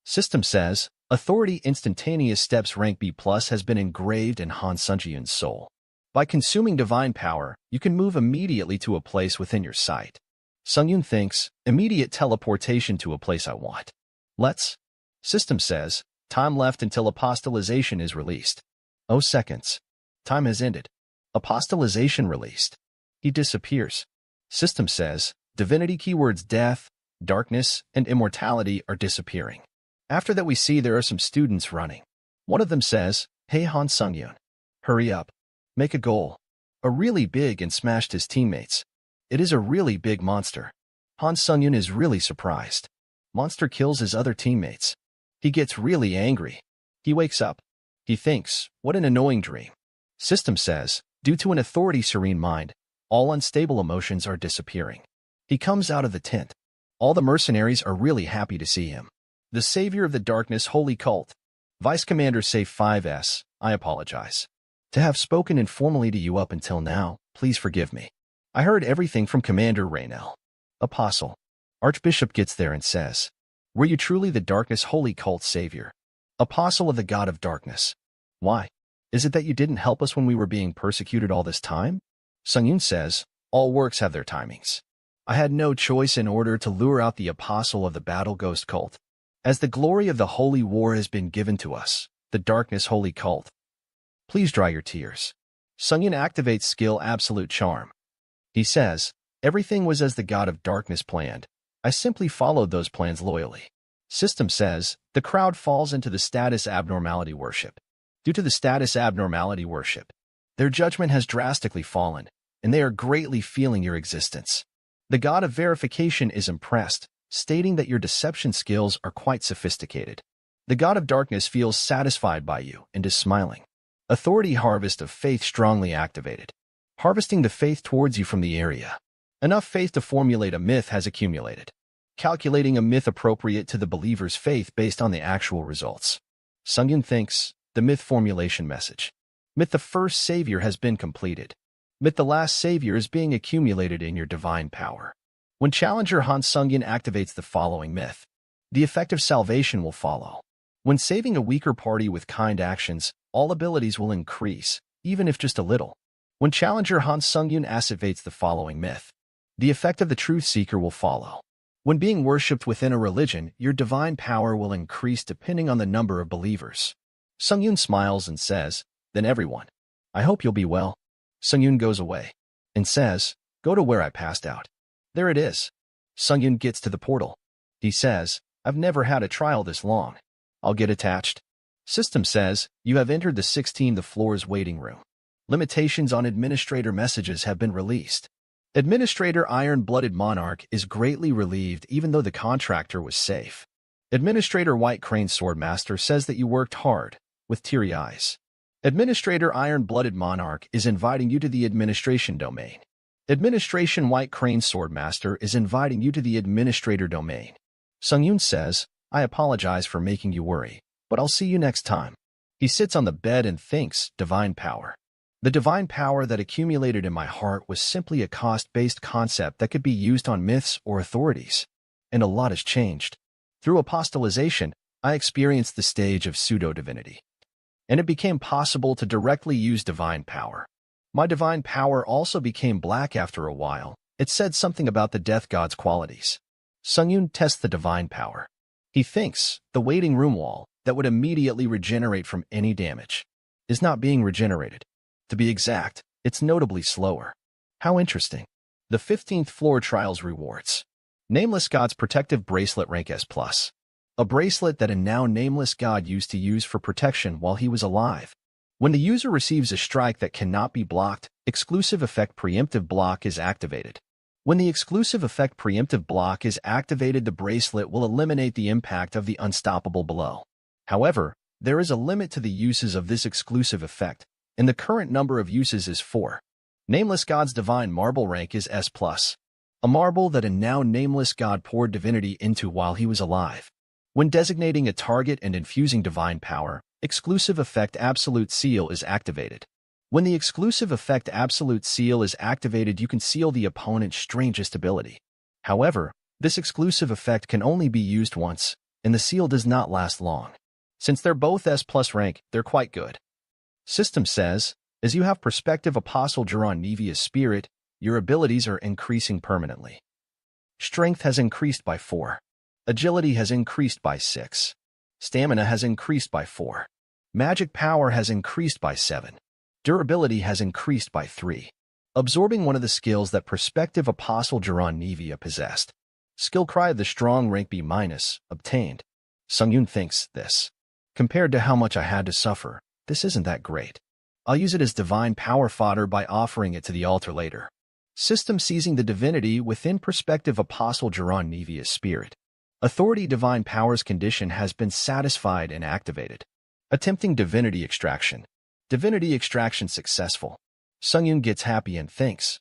System says, Authority Instantaneous Steps rank B+ has been engraved in Han Sunjiyun's soul. By consuming divine power, you can move immediately to a place within your sight. Sungyun thinks, immediate teleportation to a place I want. Let's. System says, time left until apostolization is released. 0 seconds. Time has ended. Apostolization released. He disappears. System says, divinity keywords death, darkness, and immortality are disappearing. After that we see there are some students running. One of them says, hey Han Sungyun. Hurry up. Make a goal. A really big and smashed his teammates. It is a really big monster. Han Sungyun is really surprised. Monster kills his other teammates. He gets really angry. He wakes up. He thinks, what an annoying dream. System says, due to an authority serene mind, all unstable emotions are disappearing. He comes out of the tent. All the mercenaries are really happy to see him. The savior of the darkness holy cult. Vice Commander Safe 5S, I apologize. To have spoken informally to you up until now, please forgive me. I heard everything from Commander Raynell. Apostle. Archbishop gets there and says, were you truly the darkness holy cult savior? Apostle of the God of darkness. Why? Is it that you didn't help us when we were being persecuted all this time? Sungyun says, all works have their timings. I had no choice in order to lure out the apostle of the battle ghost cult. As the glory of the holy war has been given to us, the darkness holy cult. Please dry your tears. Sungyun activates skill absolute charm. He says, everything was as the God of darkness planned. I simply followed those plans loyally. System says, the crowd falls into the status abnormality worship. Due to the status abnormality worship, their judgment has drastically fallen, and they are greatly feeling your existence. The God of verification is impressed, stating that your deception skills are quite sophisticated. The God of darkness feels satisfied by you and is smiling. Authority harvest of faith strongly activated. Harvesting the faith towards you from the area. Enough faith to formulate a myth has accumulated. Calculating a myth appropriate to the believer's faith based on the actual results. Sungyun thinks, the myth formulation message. Myth the first savior has been completed. Myth the last savior is being accumulated in your divine power. When Challenger Han Sungyun activates the following myth, the effect of salvation will follow. When saving a weaker party with kind actions, all abilities will increase, even if just a little. When Challenger Han Sungyun activates the following myth, the effect of the truth seeker will follow. When being worshipped within a religion, your divine power will increase depending on the number of believers. Sungyun smiles and says, then everyone, I hope you'll be well. Sungyun goes away and says, go to where I passed out. There it is. Sungyun gets to the portal. He says, I've never had a trial this long. I'll get attached. System says, you have entered the 16th floor's waiting room. Limitations on administrator messages have been released. Administrator Iron-Blooded Monarch is greatly relieved even though the contractor was safe. Administrator White Crane Swordmaster says that you worked hard, with teary eyes. Administrator Iron-Blooded Monarch is inviting you to the administration domain. Administration White Crane Swordmaster is inviting you to the administrator domain. Sungyun says, I apologize for making you worry, but I'll see you next time. He sits on the bed and thinks, divine power. The divine power that accumulated in my heart was simply a cost-based concept that could be used on myths or authorities. And a lot has changed. Through apostolization, I experienced the stage of pseudo-divinity. And it became possible to directly use divine power. My divine power also became black after a while. It said something about the death god's qualities. Sungyun tests the divine power. He thinks the waiting room wall that would immediately regenerate from any damage is not being regenerated. To be exact, it's notably slower. How interesting. The 15th floor trials rewards. Nameless God's protective bracelet rank S+. A bracelet that a now nameless god used to use for protection while he was alive. When the user receives a strike that cannot be blocked, exclusive effect preemptive block is activated. When the exclusive effect preemptive block is activated, the bracelet will eliminate the impact of the unstoppable blow. However, there is a limit to the uses of this exclusive effect, and the current number of uses is 4. Nameless God's divine marble rank is S+. A marble that a now nameless god poured divinity into while he was alive. When designating a target and infusing divine power, exclusive effect absolute seal is activated. When the exclusive effect absolute seal is activated, you can seal the opponent's strangest ability. However, this exclusive effect can only be used once, and the seal does not last long. Since they're both S+ rank, they're quite good. System says, as you have perspective Apostle Jiran Nevia's spirit, your abilities are increasing permanently. Strength has increased by 4. Agility has increased by 6. Stamina has increased by 4. Magic power has increased by 7. Durability has increased by 3. Absorbing one of the skills that prospective Apostle Jiran Nevia possessed. Skill Cry of the Strong rank B-, obtained. Sungyun thinks this. Compared to how much I had to suffer, this isn't that great. I'll use it as divine power fodder by offering it to the altar later. System seizing the divinity within perspective Apostle Jiran Nevia's spirit. Authority divine powers condition has been satisfied and activated. Attempting divinity extraction. Divinity extraction successful. Sungyun gets happy and thinks,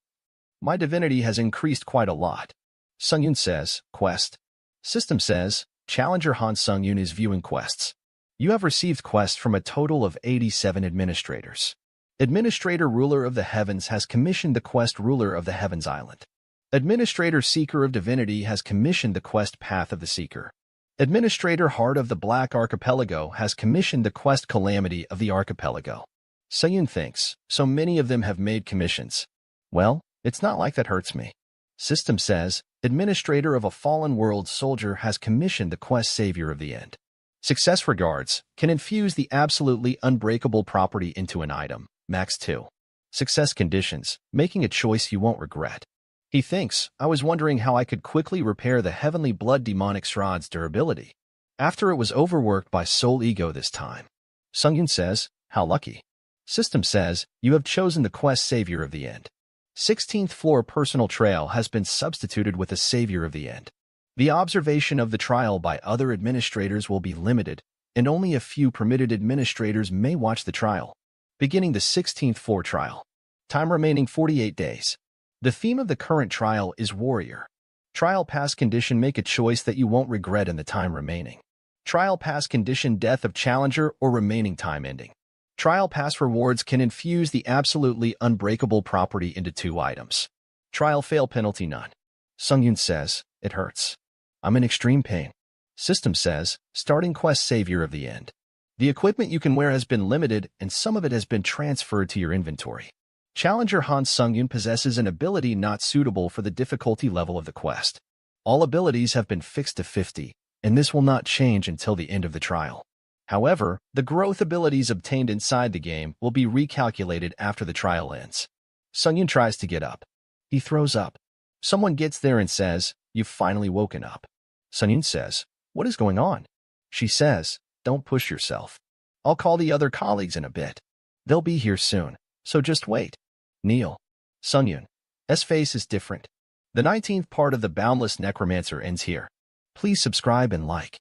my divinity has increased quite a lot. Sungyun says, quest. System says, Challenger Han Sungyun is viewing quests. You have received quests from a total of 87 administrators. Administrator Ruler of the Heavens has commissioned the quest Ruler of the Heavens Island. Administrator Seeker of Divinity has commissioned the quest Path of the Seeker. Administrator Heart of the Black Archipelago has commissioned the quest Calamity of the Archipelago. Sungyun thinks, so many of them have made commissions. Well, it's not like that hurts me. System says, Administrator of a Fallen World Soldier has commissioned the quest Savior of the End. Success regards, can infuse the absolutely unbreakable property into an item, max 2. Success conditions, making a choice you won't regret. He thinks, I was wondering how I could quickly repair the Heavenly Blood Demonic Shroud's durability. After it was overworked by Soul Ego this time. Sungyun says, how lucky. System says, you have chosen the quest Savior of the End. 16th floor personal trail has been substituted with a Savior of the End. The observation of the trial by other administrators will be limited, and only a few permitted administrators may watch the trial. Beginning the 16th floor trial. Time remaining 48 days. The theme of the current trial is Warrior. Trial pass condition: make a choice that you won't regret in the time remaining. Trial pass condition: death of challenger or remaining time ending. Trial pass rewards can infuse the absolutely unbreakable property into 2 items. Trial fail penalty: none. Sungyun says, it hurts. I'm in extreme pain. System says, starting quest: savior of the end. The equipment you can wear has been limited and some of it has been transferred to your inventory. Challenger Han Sungyun possesses an ability not suitable for the difficulty level of the quest. All abilities have been fixed to 50, and this will not change until the end of the trial. However, the growth abilities obtained inside the game will be recalculated after the trial ends. Sungyun tries to get up. He throws up. Someone gets there and says, "You've finally woken up." Sungyun says, "What is going on?" She says, "Don't push yourself. I'll call the other colleagues in a bit. They'll be here soon, so just wait." Neil. Sungyun's face is different. The 19th part of the Boundless Necromancer ends here. Please subscribe and like.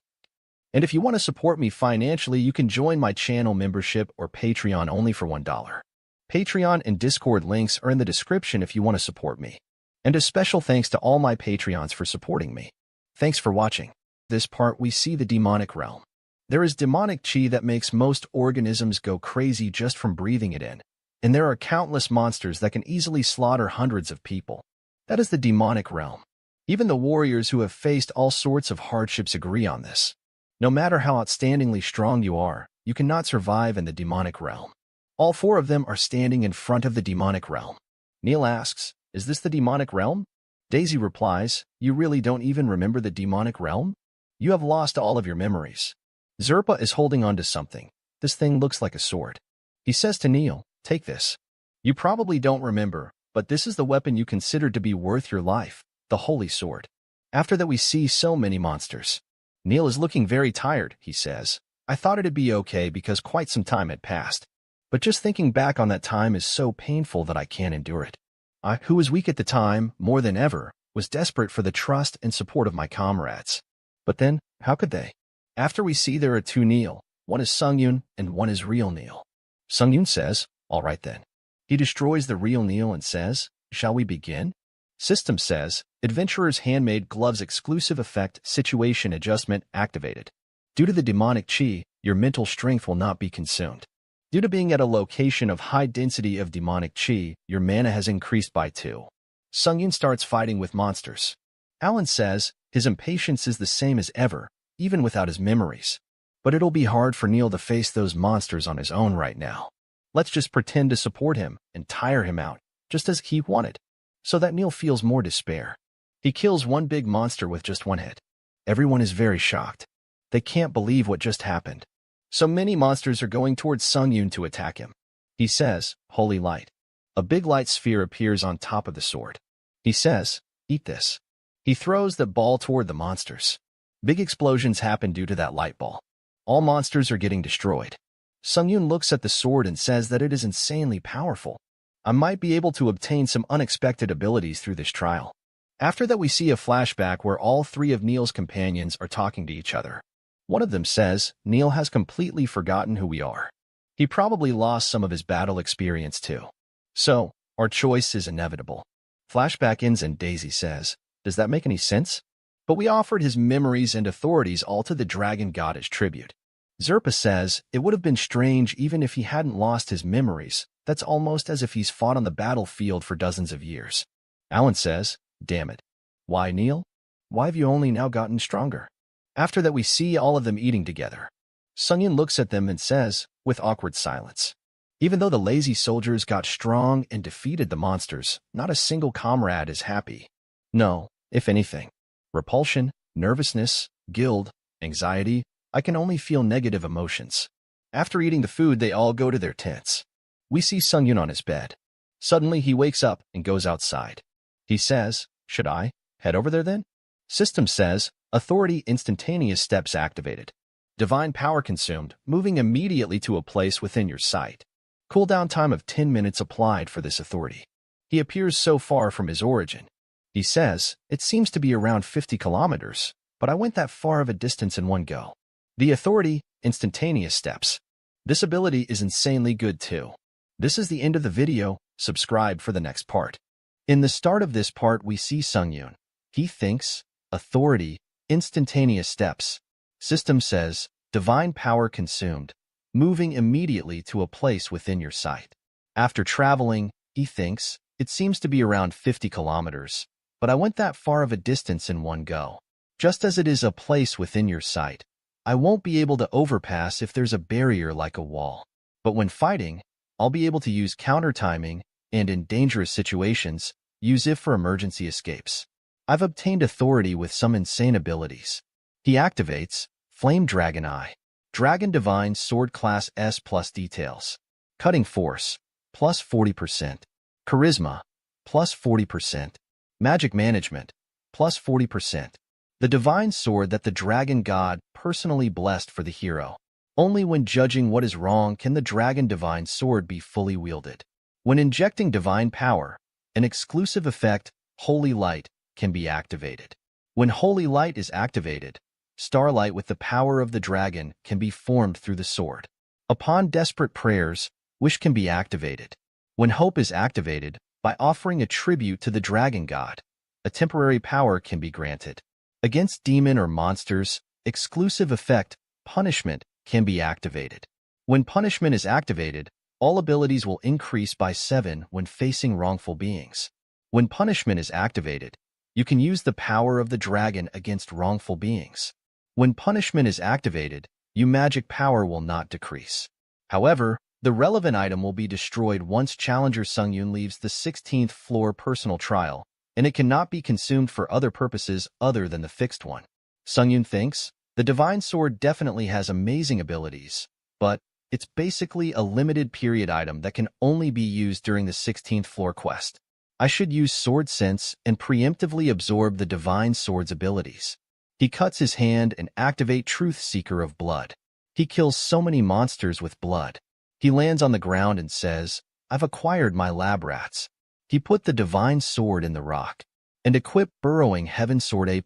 And if you want to support me financially, you can join my channel membership or Patreon only for $1. Patreon and Discord links are in the description if you want to support me. And a special thanks to all my Patreons for supporting me. Thanks for watching. This part we see the demonic realm. There is demonic chi that makes most organisms go crazy just from breathing it in. And there are countless monsters that can easily slaughter hundreds of people. That is the demonic realm. Even the warriors who have faced all sorts of hardships agree on this. No matter how outstandingly strong you are, you cannot survive in the demonic realm. All 4 of them are standing in front of the demonic realm. Neil asks, "Is this the demonic realm?" Daisy replies, "You really don't even remember the demonic realm? You have lost all of your memories." Zerpa is holding on to something. This thing looks like a sword. He says to Neil, "Take this. You probably don't remember, but this is the weapon you considered to be worth your life, the Holy Sword." After that we see so many monsters. Neil is looking very tired, he says. "I thought it'd be okay because quite some time had passed. But just thinking back on that time is so painful that I can't endure it. I, who was weak at the time, more than ever, was desperate for the trust and support of my comrades. But then, how could they?" After we see there are 2 Neil, one is Sungyun and one is real Neil. Sungyun says, "All right then." He destroys the real Neil and says, "Shall we begin?" System says, Adventurer's Handmade Gloves Exclusive Effect Situation Adjustment activated. Due to the demonic chi, your mental strength will not be consumed. Due to being at a location of high density of demonic chi, your mana has increased by 2. Sungyun starts fighting with monsters. Alan says, his impatience is the same as ever, even without his memories. But it'll be hard for Neil to face those monsters on his own right now. Let's just pretend to support him and tire him out, just as he wanted, so that Neil feels more despair. He kills one big monster with just 1 hit. Everyone is very shocked. They can't believe what just happened. So many monsters are going towards Sungyun to attack him. He says, "Holy light." A big light sphere appears on top of the sword. He says, "Eat this." He throws the ball toward the monsters. Big explosions happen due to that light ball. All monsters are getting destroyed. Sungyun looks at the sword and says that it is insanely powerful. I might be able to obtain some unexpected abilities through this trial. After that we see a flashback where all 3 of Neil's companions are talking to each other. One of them says, "Neil has completely forgotten who we are. He probably lost some of his battle experience too. So, our choice is inevitable." Flashback ends and Daisy says, "Does that make any sense? But we offered his memories and authorities all to the dragon god as tribute." Zerpa says, "It would have been strange even if he hadn't lost his memories. That's almost as if he's fought on the battlefield for dozens of years." Alan says, "Damn it. Why, Neil? Why have you only now gotten stronger?" After that we see all of them eating together. Sungyun looks at them and says, with awkward silence, "Even though the lazy soldiers got strong and defeated the monsters, not a single comrade is happy. No, if anything. Repulsion, nervousness, guilt, anxiety, I can only feel negative emotions." After eating the food they all go to their tents. We see Sungyun on his bed. Suddenly he wakes up and goes outside. He says, "Should I head over there then?" System says, Authority Instantaneous Steps activated. Divine power consumed, moving immediately to a place within your sight. Cooldown time of 10 minutes applied for this authority. He appears so far from his origin. He says, "It seems to be around 50 kilometers, but I went that far of a distance in one go." The authority, Instantaneous Steps. This ability is insanely good too. This is the end of the video. Subscribe for the next part. In the start of this part, we see Sungyun. He thinks, authority, instantaneous steps. System says, divine power consumed, moving immediately to a place within your sight. After traveling, he thinks, it seems to be around 50 kilometers, but I went that far of a distance in one go. Just as it is a place within your sight, I won't be able to overpass if there's a barrier like a wall. But when fighting, I'll be able to use counter-timing and in dangerous situations, use if for emergency escapes. I've obtained authority with some insane abilities. He activates Flame Dragon Eye, Dragon Divine Sword Class S plus details, Cutting Force, plus 40%, Charisma, plus 40%, Magic Management, plus 40%. The divine sword that the dragon god personally blessed for the hero. Only when judging what is wrong can the dragon divine sword be fully wielded. When injecting divine power, an exclusive effect, Holy Light, can be activated. When Holy Light is activated, starlight with the power of the dragon can be formed through the sword. Upon desperate prayers, wish can be activated. When hope is activated, by offering a tribute to the dragon god, a temporary power can be granted. Against demon or monsters, exclusive effect, punishment, can be activated. When punishment is activated, all abilities will increase by 7 when facing wrongful beings. When punishment is activated, you can use the power of the dragon against wrongful beings. When punishment is activated, your magic power will not decrease. However, the relevant item will be destroyed once Challenger Sungyun leaves the 16th floor personal trial, and it cannot be consumed for other purposes other than the fixed one. Sungyun thinks, the divine sword definitely has amazing abilities, but it's basically a limited period item that can only be used during the 16th floor quest. I should use Sword Sense and preemptively absorb the divine sword's abilities. He cuts his hand and activate Truth Seeker of Blood. He kills so many monsters with blood. He lands on the ground and says, I've acquired my lab rats. He put the divine sword in the rock and equipped Burrowing Heaven Sword A+.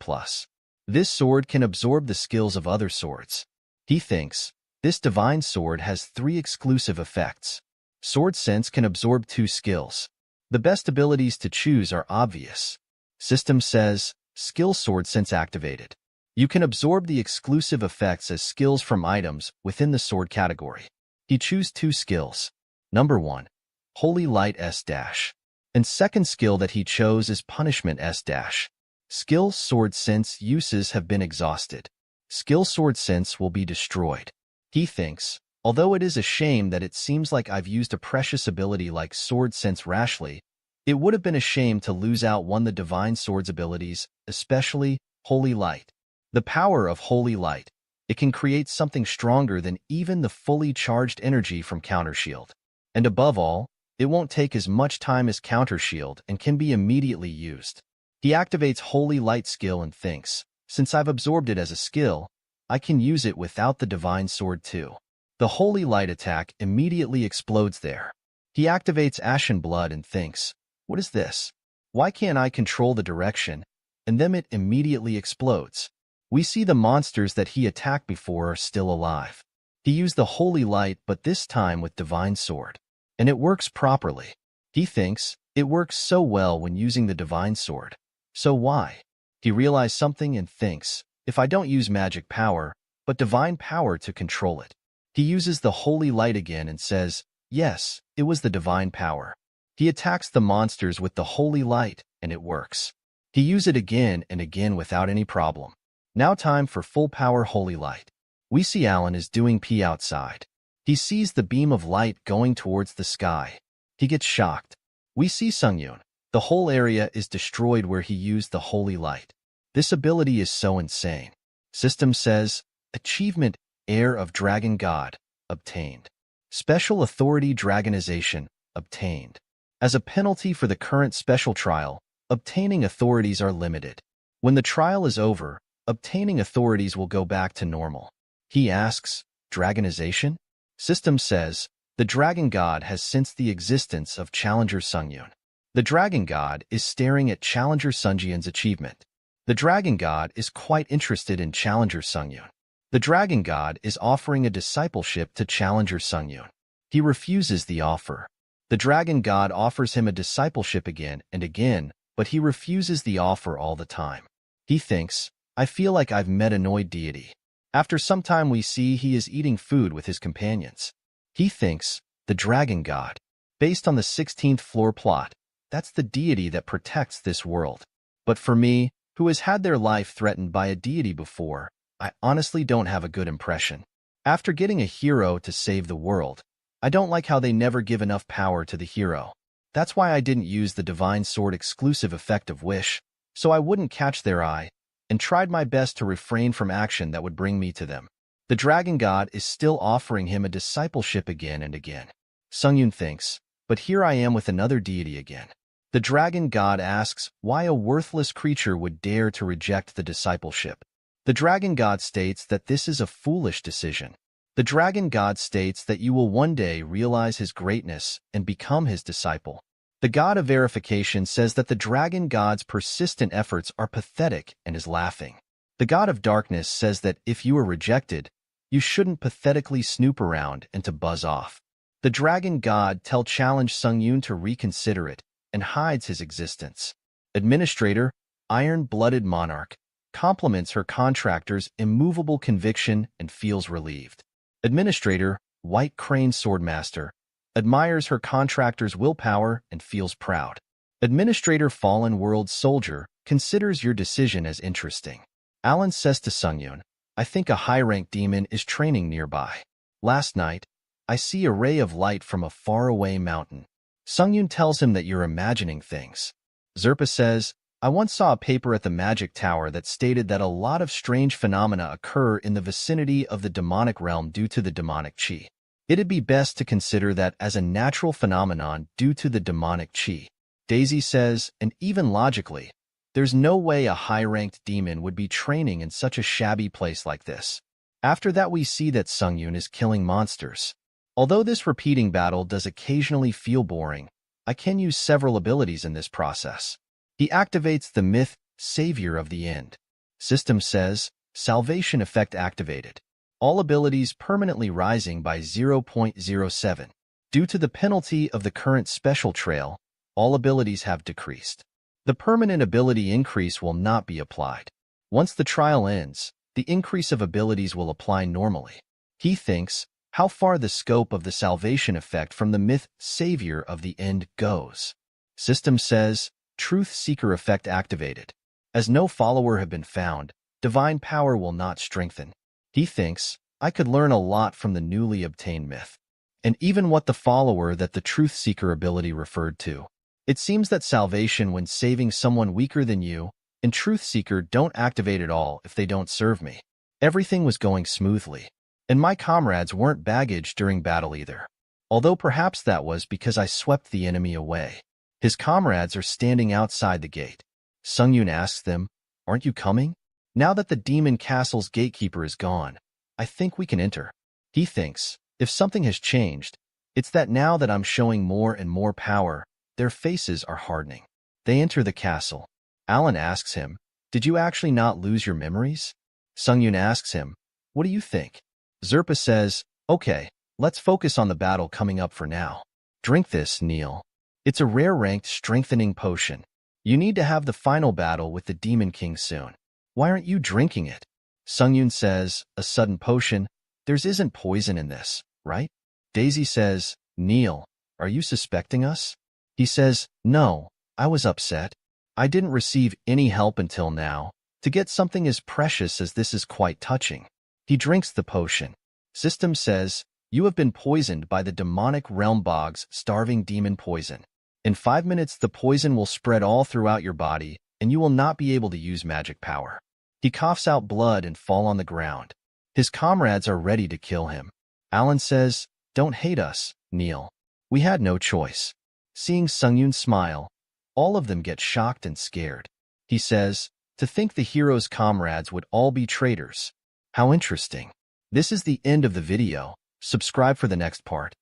This sword can absorb the skills of other swords. He thinks, this divine sword has 3 exclusive effects. Sword Sense can absorb 2 skills. The best abilities to choose are obvious. System says, Skill Sword Sense activated. You can absorb the exclusive effects as skills from items within the sword category. He chooses 2 skills. Number 1, Holy Light S-. And second skill that he chose is Punishment S-. Skill Sword Sense uses have been exhausted. Skill Sword Sense will be destroyed. He thinks, although it is a shame that it seems like I've used a precious ability like Sword Sense rashly, it would have been a shame to lose out one of the Divine Sword's abilities, especially Holy Light. The power of Holy Light. It can create something stronger than even the fully charged energy from Counter Shield. And above all, it won't take as much time as Counter Shield and can be immediately used. He activates Holy Light skill and thinks, since I've absorbed it as a skill, I can use it without the Divine Sword too. The Holy Light attack immediately explodes there. He activates Ashen Blood and thinks, what is this? Why can't I control the direction? And then it immediately explodes. We see the monsters that he attacked before are still alive. He used the Holy Light, but this time with Divine Sword. And it works properly. He thinks, it works so well when using the Divine Sword. So why? He realized something and thinks, if I don't use magic power, but divine power to control it. He uses the Holy Light again and says, yes, it was the divine power. He attacks the monsters with the Holy Light, and it works. He uses it again and again without any problem. Now time for full power Holy Light. We see Alan is doing pee outside. He sees the beam of light going towards the sky. He gets shocked. We see Sungyun. The whole area is destroyed where he used the Holy Light. This ability is so insane. System says, Achievement, Heir of Dragon God, obtained. Special Authority Dragonization, obtained. As a penalty for the current special trial, obtaining authorities are limited. When the trial is over, obtaining authorities will go back to normal. He asks, Dragonization? System says, the Dragon God has sensed the existence of Challenger Sungyun. The Dragon God is staring at Challenger Sungyun's achievement. The Dragon God is quite interested in Challenger Sungyun. The Dragon God is offering a discipleship to Challenger Sungyun. He refuses the offer. The dragon god offers him a discipleship again and again, but he refuses the offer all the time. He thinks, I feel like I've met an annoyed deity. After some time we see he is eating food with his companions. He thinks, the dragon god. Based on the 16th floor plot, that's the deity that protects this world. But for me, who has had their life threatened by a deity before, I honestly don't have a good impression. After getting a hero to save the world, I don't like how they never give enough power to the hero. That's why I didn't use the Divine Sword exclusive effect of Wish, so I wouldn't catch their eye, and tried my best to refrain from action that would bring me to them. The dragon god is still offering him a discipleship again and again. Sungyun thinks, but here I am with another deity again. The dragon god asks why a worthless creature would dare to reject the discipleship. The dragon god states that this is a foolish decision. The dragon god states that you will one day realize his greatness and become his disciple. The god of verification says that the dragon god's persistent efforts are pathetic and is laughing. The god of darkness says that if you are rejected, you shouldn't pathetically snoop around and to buzz off. The dragon god challenged Sungyun to reconsider it and hides his existence. Administrator, Iron-Blooded Monarch, compliments her contractor's immovable conviction and feels relieved. Administrator, White Crane Swordmaster, admires her contractor's willpower and feels proud. Administrator Fallen World Soldier considers your decision as interesting. Alan says to Sungyun, I think a high-ranked demon is training nearby. Last night, I see a ray of light from a faraway mountain. Sungyun tells him that you're imagining things. Zerpa says, I once saw a paper at the Magic Tower that stated that a lot of strange phenomena occur in the vicinity of the demonic realm due to the demonic chi. It'd be best to consider that as a natural phenomenon due to the demonic chi. Daisy says, and even logically, there's no way a high-ranked demon would be training in such a shabby place like this. After that we see that Sungyun is killing monsters. Although this repeating battle does occasionally feel boring, I can use several abilities in this process. He activates the myth, Savior of the End. System says, Salvation effect activated. All abilities permanently rising by 0.07. Due to the penalty of the current special trail, all abilities have decreased. The permanent ability increase will not be applied. Once the trial ends, the increase of abilities will apply normally. He thinks, how far the scope of the salvation effect from the myth Savior of the End goes. System says, Truth Seeker effect activated. As no follower have been found, divine power will not strengthen. He thinks, I could learn a lot from the newly obtained myth. And even what the follower that the Truth Seeker ability referred to. It seems that salvation when saving someone weaker than you, and Truth Seeker don't activate at all if they don't serve me. Everything was going smoothly. And my comrades weren't baggage during battle either. Although perhaps that was because I swept the enemy away. His comrades are standing outside the gate. Sungyun asks them, aren't you coming? Now that the demon castle's gatekeeper is gone, I think we can enter. He thinks, if something has changed, it's that now that I'm showing more and more power, their faces are hardening. They enter the castle. Alan asks him, did you actually not lose your memories? Sungyun asks him, what do you think? Zerpa says, okay, let's focus on the battle coming up for now. Drink this, Neil. It's a rare-ranked strengthening potion. You need to have the final battle with the Demon King soon. Why aren't you drinking it? Sungyun says, a sudden potion. There's isn't poison in this, right? Daisy says, Neil, are you suspecting us? He says, no, I was upset. I didn't receive any help until now. To get something as precious as this is quite touching. He drinks the potion. System says, you have been poisoned by the demonic realm bog's starving demon poison. In 5 minutes the poison will spread all throughout your body, and you will not be able to use magic power. He coughs out blood and fall on the ground. His comrades are ready to kill him. Alan says, don't hate us, Neil. We had no choice. Seeing Sungyun smile, all of them get shocked and scared. He says, to think the hero's comrades would all be traitors. How interesting. This is the end of the video. Subscribe for the next part.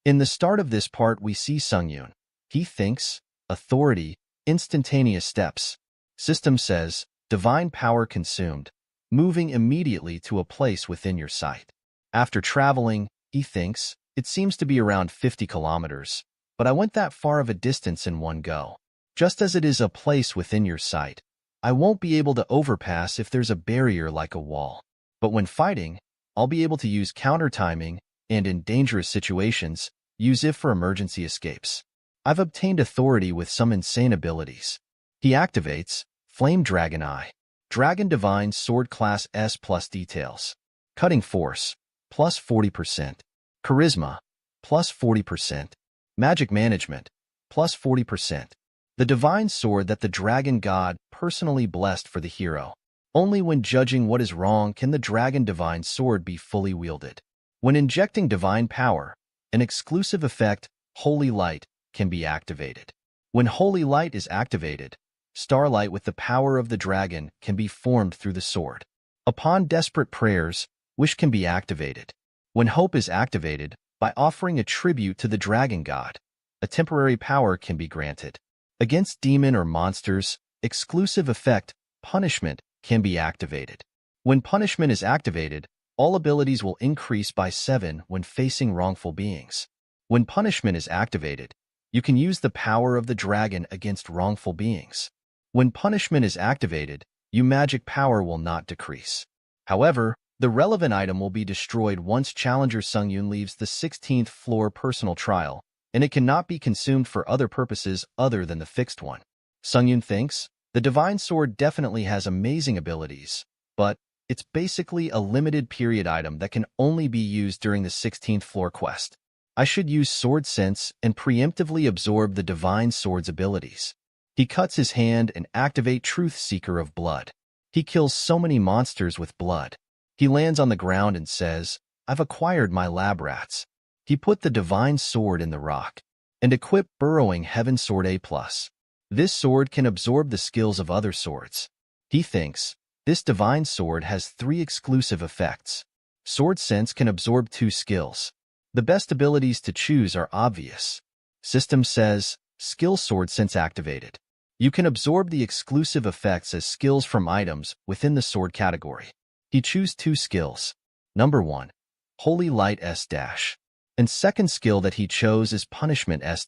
In the start of this part we see Sungyun. He thinks, authority, instantaneous steps. System says, divine power consumed, moving immediately to a place within your sight. After traveling, he thinks, it seems to be around 50 kilometers. but I went that far of a distance in one go. Just as it is a place within your sight, I won't be able to overpass if there's a barrier like a wall. But when fighting, I'll be able to use counter-timing and, in dangerous situations, use if for emergency escapes. I've obtained authority with some insane abilities. He activates Flame Dragon Eye, Dragon Divine Sword Class S plus details, Cutting Force, plus 40%, Charisma, plus 40%, Magic Management, plus 40%. The divine sword that the dragon god personally blessed for the hero. Only when judging what is wrong can the dragon divine sword be fully wielded. When injecting divine power, an exclusive effect, Holy Light, can be activated. When Holy Light is activated, starlight with the power of the dragon can be formed through the sword. Upon desperate prayers, wish can be activated. When hope is activated, by offering a tribute to the dragon god, a temporary power can be granted. Against demon or monsters, exclusive effect, punishment, can be activated. When punishment is activated, all abilities will increase by 7 when facing wrongful beings. When punishment is activated, you can use the power of the dragon against wrongful beings. When punishment is activated, your magic power will not decrease. However, the relevant item will be destroyed once Challenger Sungyun leaves the 16th floor personal trial, and it cannot be consumed for other purposes other than the fixed one. Sungyun thinks, the divine sword definitely has amazing abilities, but it's basically a limited period item that can only be used during the 16th floor quest. I should use Sword Sense and preemptively absorb the divine sword's abilities. He cuts his hand and activate Truth Seeker of Blood. He kills so many monsters with blood. He lands on the ground and says, I've acquired my lab rats. He put the divine sword in the rock and equipped Burrowing Heaven Sword A+. This sword can absorb the skills of other swords. He thinks, this divine sword has 3 exclusive effects. Sword Sense can absorb 2 skills. The best abilities to choose are obvious. System says, Skill Sword Sense activated. You can absorb the exclusive effects as skills from items within the sword category. He choose 2 skills. Number 1, Holy Light S-. And second skill that he chose is Punishment S-.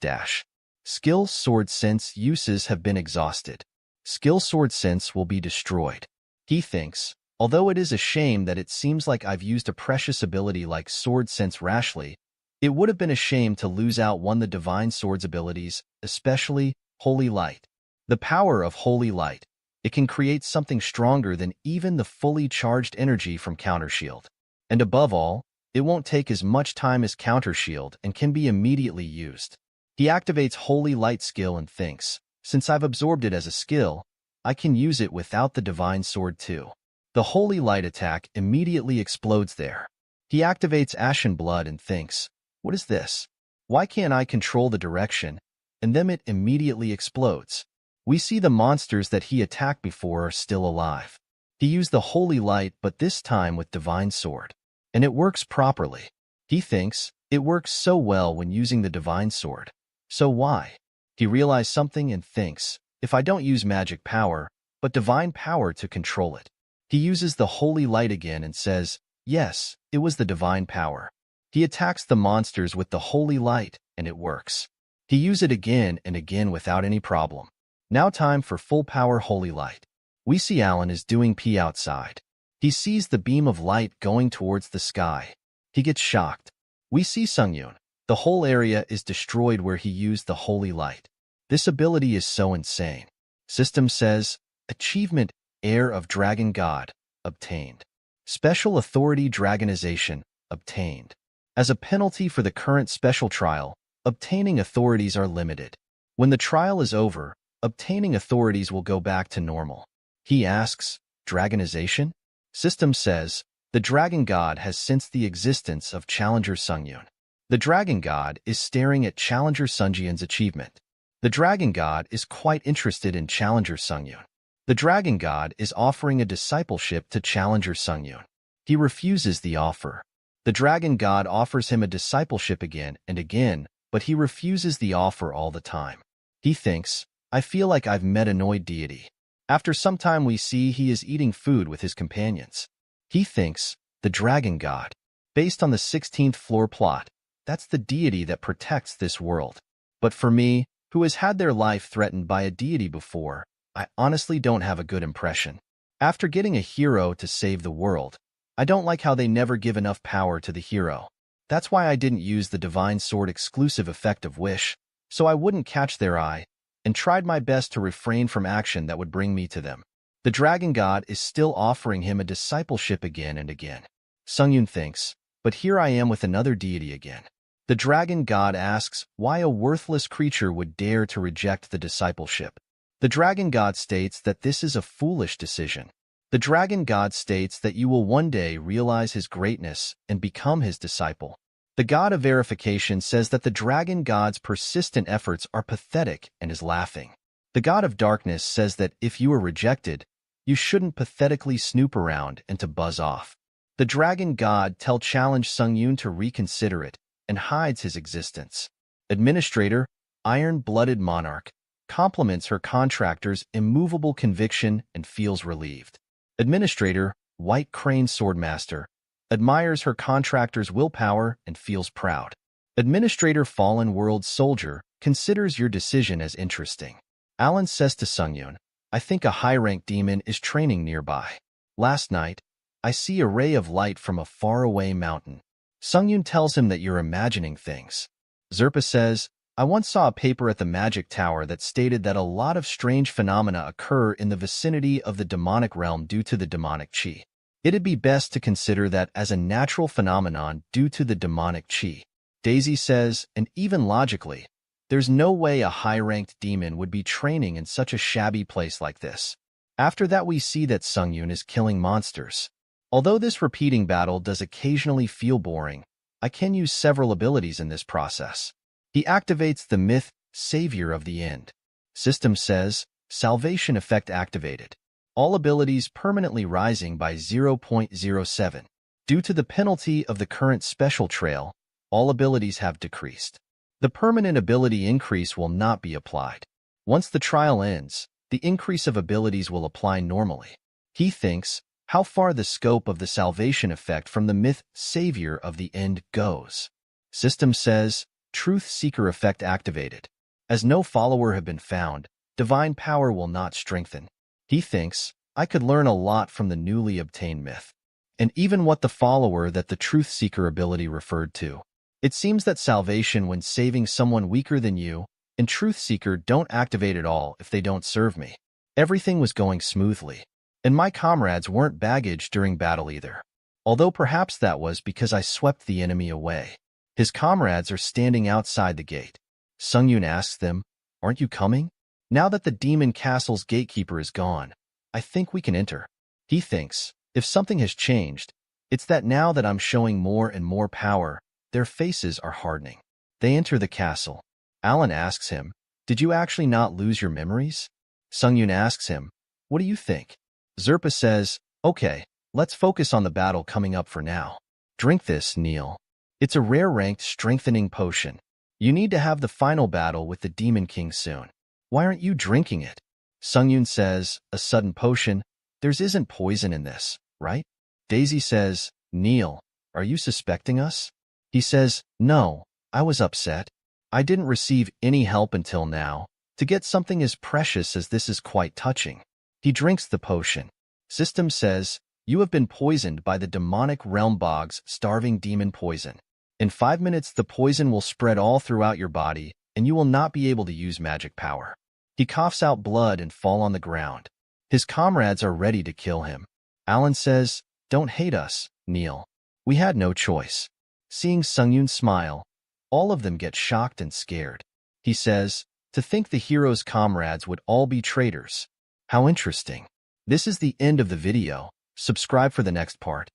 Skill Sword Sense uses have been exhausted. Skill Sword Sense will be destroyed. He thinks, although it is a shame that it seems like I've used a precious ability like Sword Sense rashly, it would have been a shame to lose out one of the divine sword's abilities, especially Holy Light. The power of Holy Light. It can create something stronger than even the fully charged energy from Counter Shield. And above all, it won't take as much time as Counter Shield and can be immediately used. He activates Holy Light skill and thinks, since I've absorbed it as a skill, I can use it without the divine sword too. The Holy Light attack immediately explodes there. He activates Ashen Blood and thinks, what is this? Why can't I control the direction? And then it immediately explodes. We see the monsters that he attacked before are still alive. He used the Holy Light, but this time with Divine Sword. And it works properly. He thinks, it works so well when using the Divine Sword. So why? He realized something and thinks, if I don't use magic power, but divine power to control it. He uses the Holy Light again and says, yes, it was the divine power. He attacks the monsters with the Holy Light, and it works. He uses it again and again without any problem. Now time for full power Holy Light. We see Alan is doing pee outside. He sees the beam of light going towards the sky. He gets shocked. We see Sungyun. The whole area is destroyed where he used the Holy Light. This ability is so insane. System says, Achievement, Heir of Dragon God, obtained. Special Authority Dragonization, obtained. As a penalty for the current special trial, obtaining authorities are limited. When the trial is over, obtaining authorities will go back to normal. He asks, Dragonization? System says, the Dragon God has sensed the existence of Challenger Sungyun. The Dragon God is staring at Challenger Sungyun's achievement. The Dragon God is quite interested in Challenger Sungyun. The Dragon God is offering a discipleship to Challenger Sungyun. He refuses the offer. The Dragon God offers him a discipleship again and again, but he refuses the offer all the time. He thinks, I feel like I've met an annoyed deity. After some time we see he is eating food with his companions. He thinks, the Dragon God. Based on the 16th floor plot, that's the deity that protects this world. But for me, who has had their life threatened by a deity before, I honestly don't have a good impression. After getting a hero to save the world, I don't like how they never give enough power to the hero. That's why I didn't use the Divine Sword exclusive effect of Wish, so I wouldn't catch their eye, and tried my best to refrain from action that would bring me to them. The Dragon God is still offering him a discipleship again and again. Sungyun thinks, but here I am with another deity again. The Dragon God asks why a worthless creature would dare to reject the discipleship. The Dragon God states that this is a foolish decision. The Dragon God states that you will one day realize his greatness and become his disciple. The God of Verification says that the Dragon God's persistent efforts are pathetic and is laughing. The God of Darkness says that if you are rejected, you shouldn't pathetically snoop around and to buzz off. The Dragon God challenge Sungyun to reconsider it and hides his existence. Administrator, Iron-Blooded Monarch, compliments her contractor's immovable conviction and feels relieved. Administrator, White Crane Swordmaster, admires her contractor's willpower and feels proud. Administrator Fallen World Soldier considers your decision as interesting. Alan says to Sungyun, I think a high-ranked demon is training nearby. Last night, I see a ray of light from a faraway mountain. Sungyun tells him that you're imagining things. Zerpa says, I once saw a paper at the Magic Tower that stated that a lot of strange phenomena occur in the vicinity of the demonic realm due to the demonic chi. It'd be best to consider that as a natural phenomenon due to the demonic chi. Daisy says, and even logically, there's no way a high-ranked demon would be training in such a shabby place like this. After that we see that Sungyun is killing monsters. Although this repeating battle does occasionally feel boring, I can use several abilities in this process. He activates the myth, Savior of the End. System says, Salvation effect activated. All abilities permanently rising by 0.07. Due to the penalty of the current special trail, all abilities have decreased. The permanent ability increase will not be applied. Once the trial ends, the increase of abilities will apply normally. He thinks, how far the scope of the salvation effect from the myth Savior of the End goes. System says, Truth Seeker effect activated. As no follower have been found, divine power will not strengthen. He thinks, I could learn a lot from the newly obtained myth. And even what the follower that the Truth Seeker ability referred to. It seems that salvation when saving someone weaker than you, and Truth Seeker don't activate at all if they don't serve me. Everything was going smoothly. And my comrades weren't baggage during battle either. Although perhaps that was because I swept the enemy away. His comrades are standing outside the gate. Sungyun asks them, aren't you coming? Now that the demon castle's gatekeeper is gone, I think we can enter. He thinks, if something has changed, it's that now that I'm showing more and more power, their faces are hardening. They enter the castle. Alan asks him, did you actually not lose your memories? Sungyun asks him, what do you think? Zerpa says, okay, let's focus on the battle coming up for now. Drink this, Neil. It's a rare-ranked strengthening potion. You need to have the final battle with the Demon King soon. Why aren't you drinking it? Sungyun says, a sudden potion. There isn't poison in this, right? Daisy says, Neil, are you suspecting us? He says, no, I was upset. I didn't receive any help until now. To get something as precious as this is quite touching. He drinks the potion. System says, you have been poisoned by the demonic realm bog's starving demon poison. In 5 minutes, the poison will spread all throughout your body, and you will not be able to use magic power. He coughs out blood and fall on the ground. His comrades are ready to kill him. Alan says, don't hate us, Neil. We had no choice. Seeing Sungyun smile, all of them get shocked and scared. He says, to think the hero's comrades would all be traitors. How interesting. This is the end of the video. Subscribe for the next part.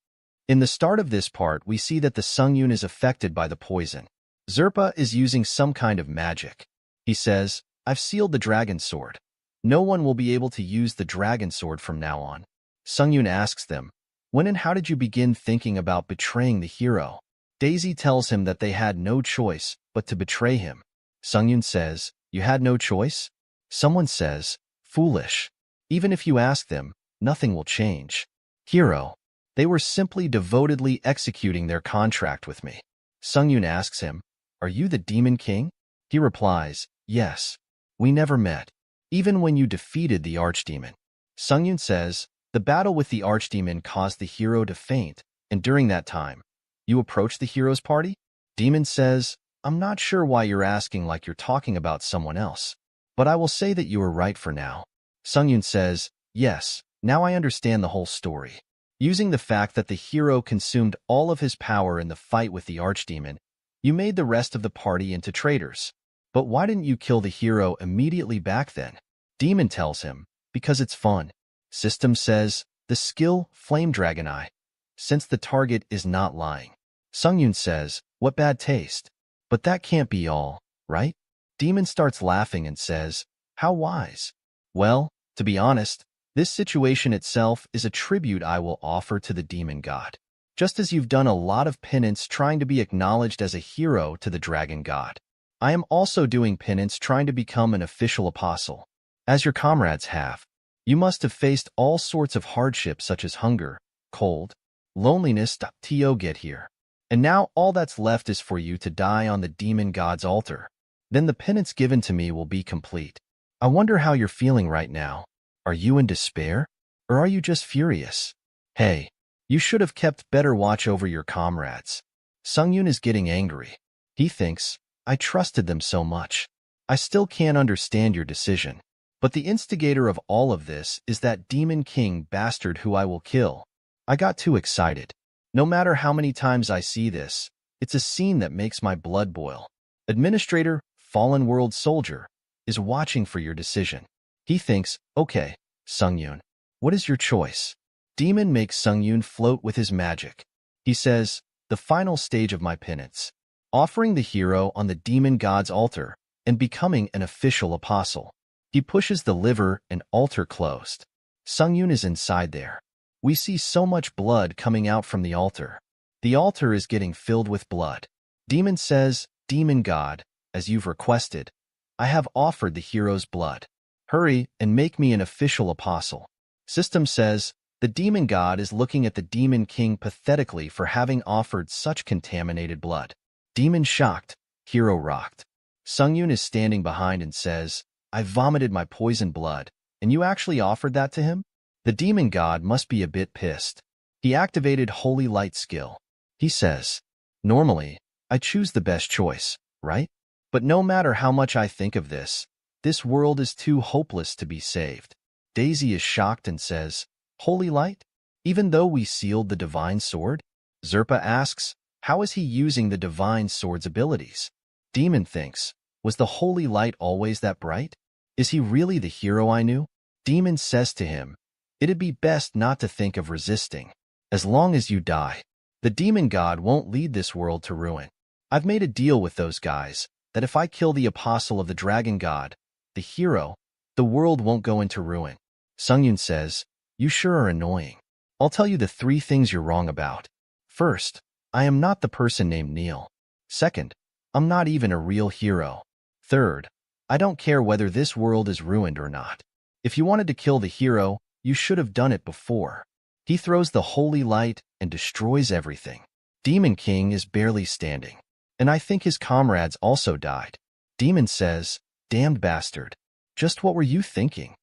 In the start of this part, we see that the Sungyun is affected by the poison. Zerpa is using some kind of magic. He says, I've sealed the dragon sword. No one will be able to use the dragon sword from now on. Sungyun asks them, when and how did you begin thinking about betraying the hero? Daisy tells him that they had no choice but to betray him. Sungyun says, you had no choice? Someone says, foolish. Even if you ask them, nothing will change. Hero. They were simply devotedly executing their contract with me. Sungyun asks him, are you the Demon King? He replies, yes. We never met. Even when you defeated the archdemon. Sungyun says, the battle with the archdemon caused the hero to faint, and during that time, you approached the hero's party? Demon says, I'm not sure why you're asking like you're talking about someone else, but I will say that you are right for now. Sungyun says, yes, now I understand the whole story. Using the fact that the hero consumed all of his power in the fight with the archdemon, you made the rest of the party into traitors. But why didn't you kill the hero immediately back then? Demon tells him, because it's fun. System says, the skill, Flame Dragon Eye, since the target is not lying. Sungyun says, what bad taste. But that can't be all, right? Demon starts laughing and says, how wise. Well, to be honest, this situation itself is a tribute I will offer to the demon god. Just as you've done a lot of penance trying to be acknowledged as a hero to the dragon god, I am also doing penance trying to become an official apostle. As your comrades have, you must have faced all sorts of hardships such as hunger, cold, loneliness to get here. And now all that's left is for you to die on the demon god's altar. Then the penance given to me will be complete. I wonder how you're feeling right now. Are you in despair? Or are you just furious? Hey, you should have kept better watch over your comrades. Sungyun is getting angry. He thinks, I trusted them so much. I still can't understand your decision. But the instigator of all of this is that demon king bastard who I will kill. I got too excited. No matter how many times I see this, it's a scene that makes my blood boil. Administrator, Fallen World Soldier, is watching for your decision. He thinks, okay, Sungyun, what is your choice? Demon makes Sungyun float with his magic. He says, the final stage of my penance, offering the hero on the demon god's altar and becoming an official apostle. He pushes the lever and altar closed. Sungyun is inside there. We see so much blood coming out from the altar. The altar is getting filled with blood. Demon says, demon god, as you've requested, I have offered the hero's blood. Hurry and make me an official apostle. System says, the demon god is looking at the demon king pathetically for having offered such contaminated blood. Demon shocked, hero rocked. Sungyun is standing behind and says, I vomited my poison blood, and you actually offered that to him? The demon god must be a bit pissed. He activated Holy Light skill. He says, normally, I choose the best choice, right? But no matter how much I think of this world is too hopeless to be saved. Daisy is shocked and says, Holy Light? Even though we sealed the divine sword? Zerpa asks, how is he using the divine sword's abilities? Demon thinks, was the Holy Light always that bright? Is he really the hero I knew? Demon says to him, it'd be best not to think of resisting. As long as you die, the demon god won't lead this world to ruin. I've made a deal with those guys, that if I kill the apostle of the dragon god, the hero, the world won't go into ruin. Sungyun says, you sure are annoying. I'll tell you the 3 things you're wrong about. First, I am not the person named Neil. Second, I'm not even a real hero. Third, I don't care whether this world is ruined or not. If you wanted to kill the hero, you should have done it before. He throws the holy light and destroys everything. Demon King is barely standing, and I think his comrades also died. Demon says, damned bastard, just what were you thinking?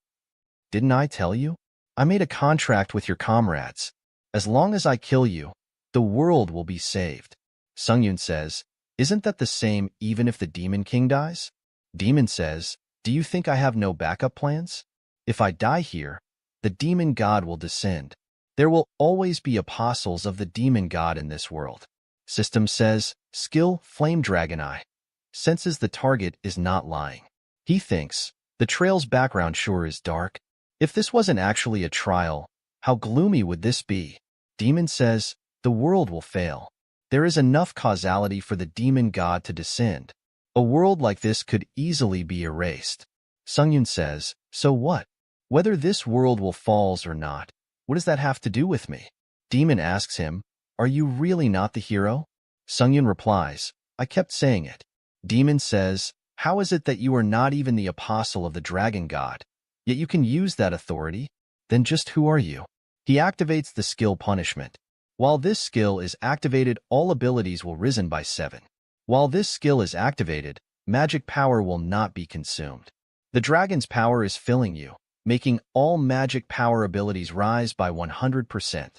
Didn't I tell you? I made a contract with your comrades. As long as I kill you, the world will be saved. Sungyun says, isn't that the same even if the Demon King dies? Demon says, do you think I have no backup plans? If I die here, the demon god will descend. There will always be apostles of the demon god in this world. System says, skill, Flame Dragon Eye, senses the target is not lying. He thinks, the trail's background sure is dark. If this wasn't actually a trial, how gloomy would this be? Demon says, the world will fail. There is enough causality for the demon god to descend. A world like this could easily be erased. Sungyun says, so what? Whether this world will falls or not, what does that have to do with me? Demon asks him, are you really not the hero? Sungyun replies, I kept saying it. Demon says, how is it that you are not even the apostle of the dragon god, yet you can use that authority? Then just who are you? He activates the skill Punishment. While this skill is activated, all abilities will risen by 7. While this skill is activated, magic power will not be consumed. The dragon's power is filling you, making all magic power abilities rise by 100%.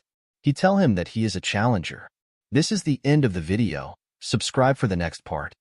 He tells him that he is a challenger. This is the end of the video. Subscribe for the next part.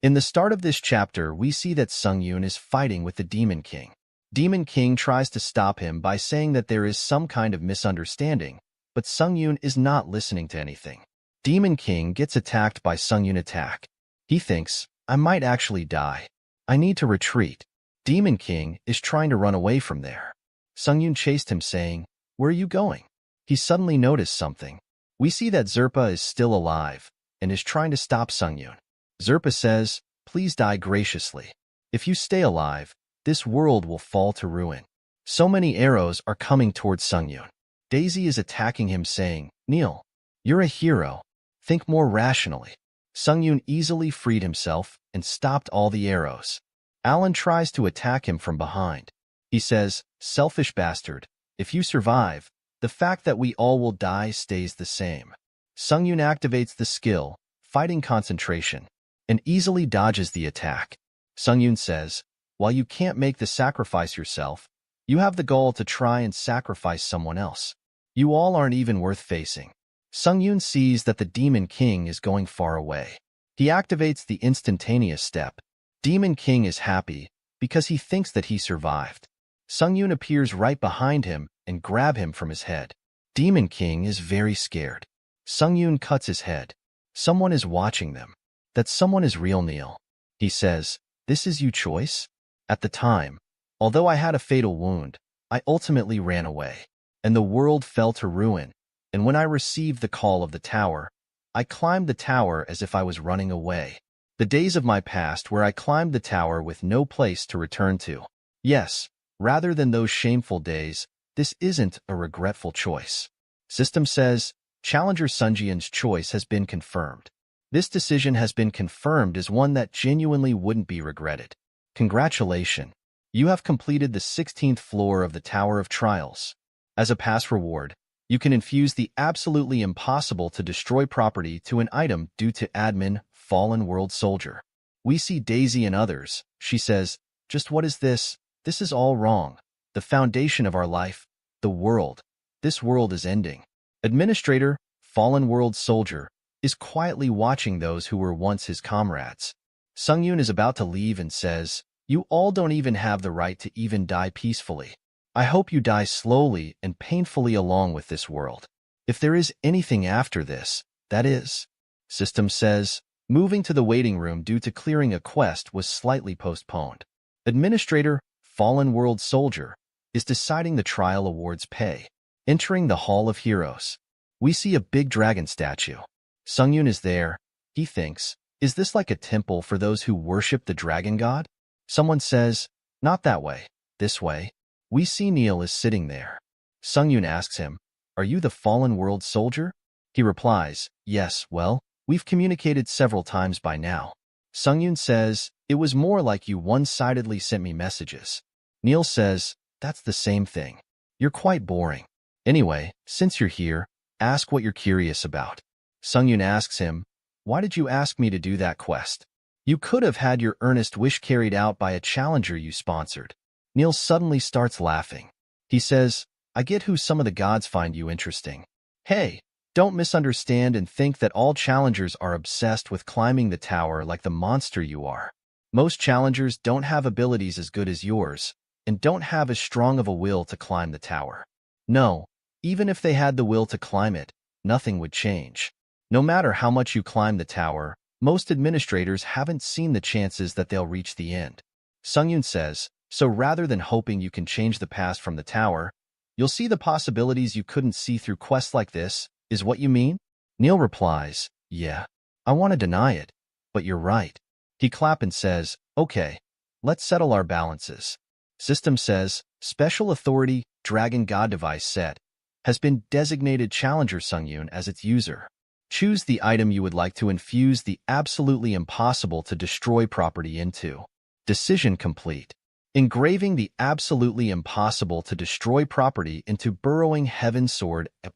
In the start of this chapter, we see that Sungyun is fighting with the Demon King. Demon King tries to stop him by saying that there is some kind of misunderstanding, but Sungyun is not listening to anything. Demon King gets attacked by Sungyun attack. He thinks, I might actually die. I need to retreat. Demon King is trying to run away from there. Sungyun chased him saying, where are you going? He suddenly noticed something. We see that Zerpa is still alive and is trying to stop Sungyun. Zerpa says, please die graciously. If you stay alive, this world will fall to ruin. So many arrows are coming towards Sungyun. Daisy is attacking him saying, Neil, you're a hero. Think more rationally. Sungyun easily freed himself and stopped all the arrows. Alan tries to attack him from behind. He says, selfish bastard, if you survive, the fact that we all will die stays the same. Sungyun activates the skill, fighting concentration, and easily dodges the attack. Sungyun says, while you can't make the sacrifice yourself, you have the goal to try and sacrifice someone else. You all aren't even worth facing. Sungyun sees that the Demon King is going far away. He activates the instantaneous step. Demon King is happy because he thinks that he survived. Sungyun appears right behind him and grabs him from his head. Demon King is very scared. Sungyun cuts his head. Someone is watching them. That someone is real Neil. He says, this is your choice? At the time, although I had a fatal wound, I ultimately ran away, and the world fell to ruin. And when I received the call of the tower, I climbed the tower as if I was running away. The days of my past where I climbed the tower with no place to return to. Yes, rather than those shameful days, this isn't a regretful choice. System says, Challenger Sungyun's choice has been confirmed. This decision has been confirmed as one that genuinely wouldn't be regretted. Congratulations. You have completed the 16th floor of the Tower of Trials. As a past reward, you can infuse the absolutely impossible to destroy property to an item due to admin Fallen World Soldier. We see Daisy and others. She says, just what is this? This is all wrong. The foundation of our life, the world. This world is ending. Administrator, Fallen World Soldier, is quietly watching those who were once his comrades. Sungyun is about to leave and says, you all don't even have the right to even die peacefully. I hope you die slowly and painfully along with this world. If there is anything after this, that is. System says, moving to the waiting room due to clearing a quest was slightly postponed. Administrator, Fallen World Soldier, is deciding the trial awards pay. Entering the Hall of Heroes, we see a big dragon statue. Sungyun is there. He thinks, is this like a temple for those who worship the dragon god? Someone says, not that way, this way. We see Neil is sitting there. Sungyun asks him, are you the Fallen World Soldier? He replies, yes, well, we've communicated several times by now. Sungyun says, it was more like you one-sidedly sent me messages. Neil says, that's the same thing. You're quite boring. Anyway, since you're here, ask what you're curious about. Sungyun asks him, why did you ask me to do that quest? You could have had your earnest wish carried out by a challenger you sponsored. Neil suddenly starts laughing. He says, I get who some of the gods find you interesting. Hey, don't misunderstand and think that all challengers are obsessed with climbing the tower like the monster you are. Most challengers don't have abilities as good as yours, and don't have as strong of a will to climb the tower. No, even if they had the will to climb it, nothing would change. No matter how much you climb the tower, most administrators haven't seen the chances that they'll reach the end. Sungyun says, so rather than hoping you can change the past from the tower, you'll see the possibilities you couldn't see through quests like this, is what you mean? Neil replies, yeah, I want to deny it, but you're right. He claps and says, okay, let's settle our balances. System says, Special Authority Dragon God Device Set has been designated Challenger Sungyun as its user. Choose the item you would like to infuse the absolutely impossible to destroy property into. Decision complete. Engraving the absolutely impossible to destroy property into Burrowing Heaven Sword A+.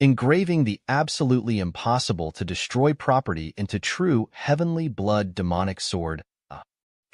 Engraving the absolutely impossible to destroy property into True Heavenly Blood Demonic Sword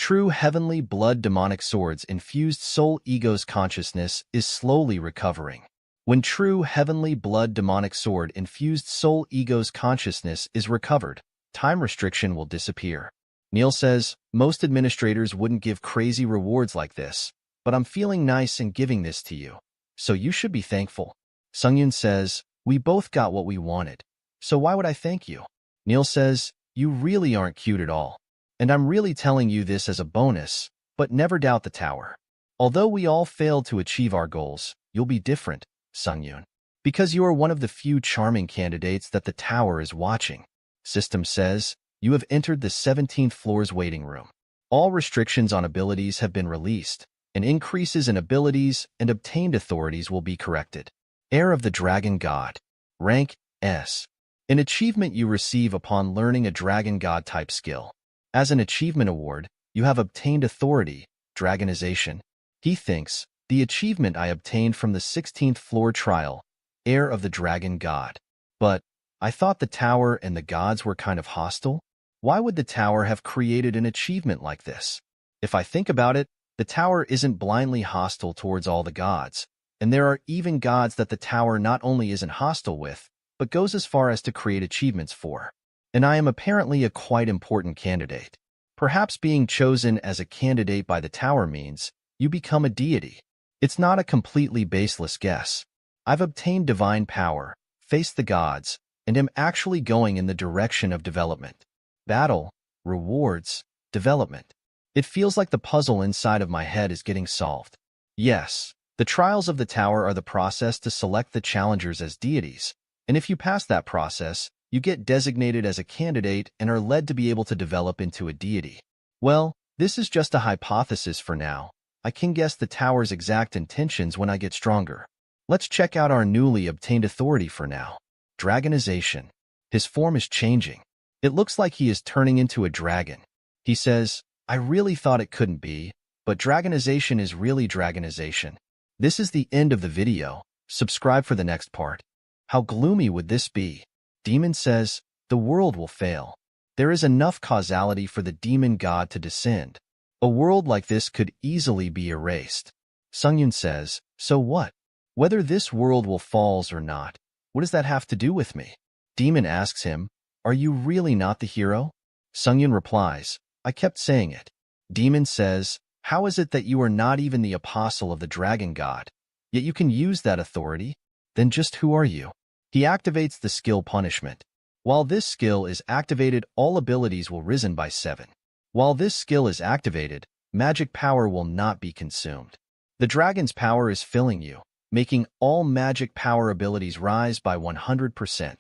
True heavenly blood demonic swords infused soul ego's consciousness is slowly recovering. When true heavenly blood demonic sword infused soul ego's consciousness is recovered, time restriction will disappear. Neil says, most administrators wouldn't give crazy rewards like this, but I'm feeling nice and giving this to you. So you should be thankful. Sungyun says, we both got what we wanted. So why would I thank you? Neil says, you really aren't cute at all. And I'm really telling you this as a bonus, but never doubt the tower. Although we all failed to achieve our goals, you'll be different, Sungyun. Because you are one of the few charming candidates that the tower is watching. System says, you have entered the 17th floor's waiting room. All restrictions on abilities have been released, and increases in abilities and obtained authorities will be corrected. Heir of the Dragon God. Rank S. An achievement you receive upon learning a Dragon God type skill. As an achievement award, you have obtained authority, Dragonization. He thinks, the achievement I obtained from the 16th floor trial, Heir of the Dragon God. But, I thought the tower and the gods were kind of hostile? Why would the tower have created an achievement like this? If I think about it, the tower isn't blindly hostile towards all the gods, and there are even gods that the tower not only isn't hostile with, but goes as far as to create achievements for. And I am apparently a quite important candidate. Perhaps being chosen as a candidate by the tower means you become a deity. It's not a completely baseless guess. I've obtained divine power, faced the gods, and am actually going in the direction of development. Battle, rewards, development. It feels like the puzzle inside of my head is getting solved. Yes, the trials of the tower are the process to select the challengers as deities, and if you pass that process, you get designated as a candidate and are led to be able to develop into a deity. Well, this is just a hypothesis for now. I can guess the tower's exact intentions when I get stronger. Let's check out our newly obtained authority for now. Dragonization. His form is changing. It looks like he is turning into a dragon. He says, I really thought it couldn't be, but dragonization is really dragonization. This is the end of the video. Subscribe for the next part. How gloomy would this be? Demon says, the world will fail. There is enough causality for the demon god to descend. A world like this could easily be erased. Sungyun says, so what? Whether this world will falls or not, what does that have to do with me? Demon asks him, are you really not the hero? Sungyun replies, I kept saying it. Demon says, how is it that you are not even the apostle of the dragon god, yet you can use that authority? Then just who are you? He activates the skill punishment. While this skill is activated, all abilities will risen by 7. While this skill is activated, magic power will not be consumed. The dragon's power is filling you, making all magic power abilities rise by 100%.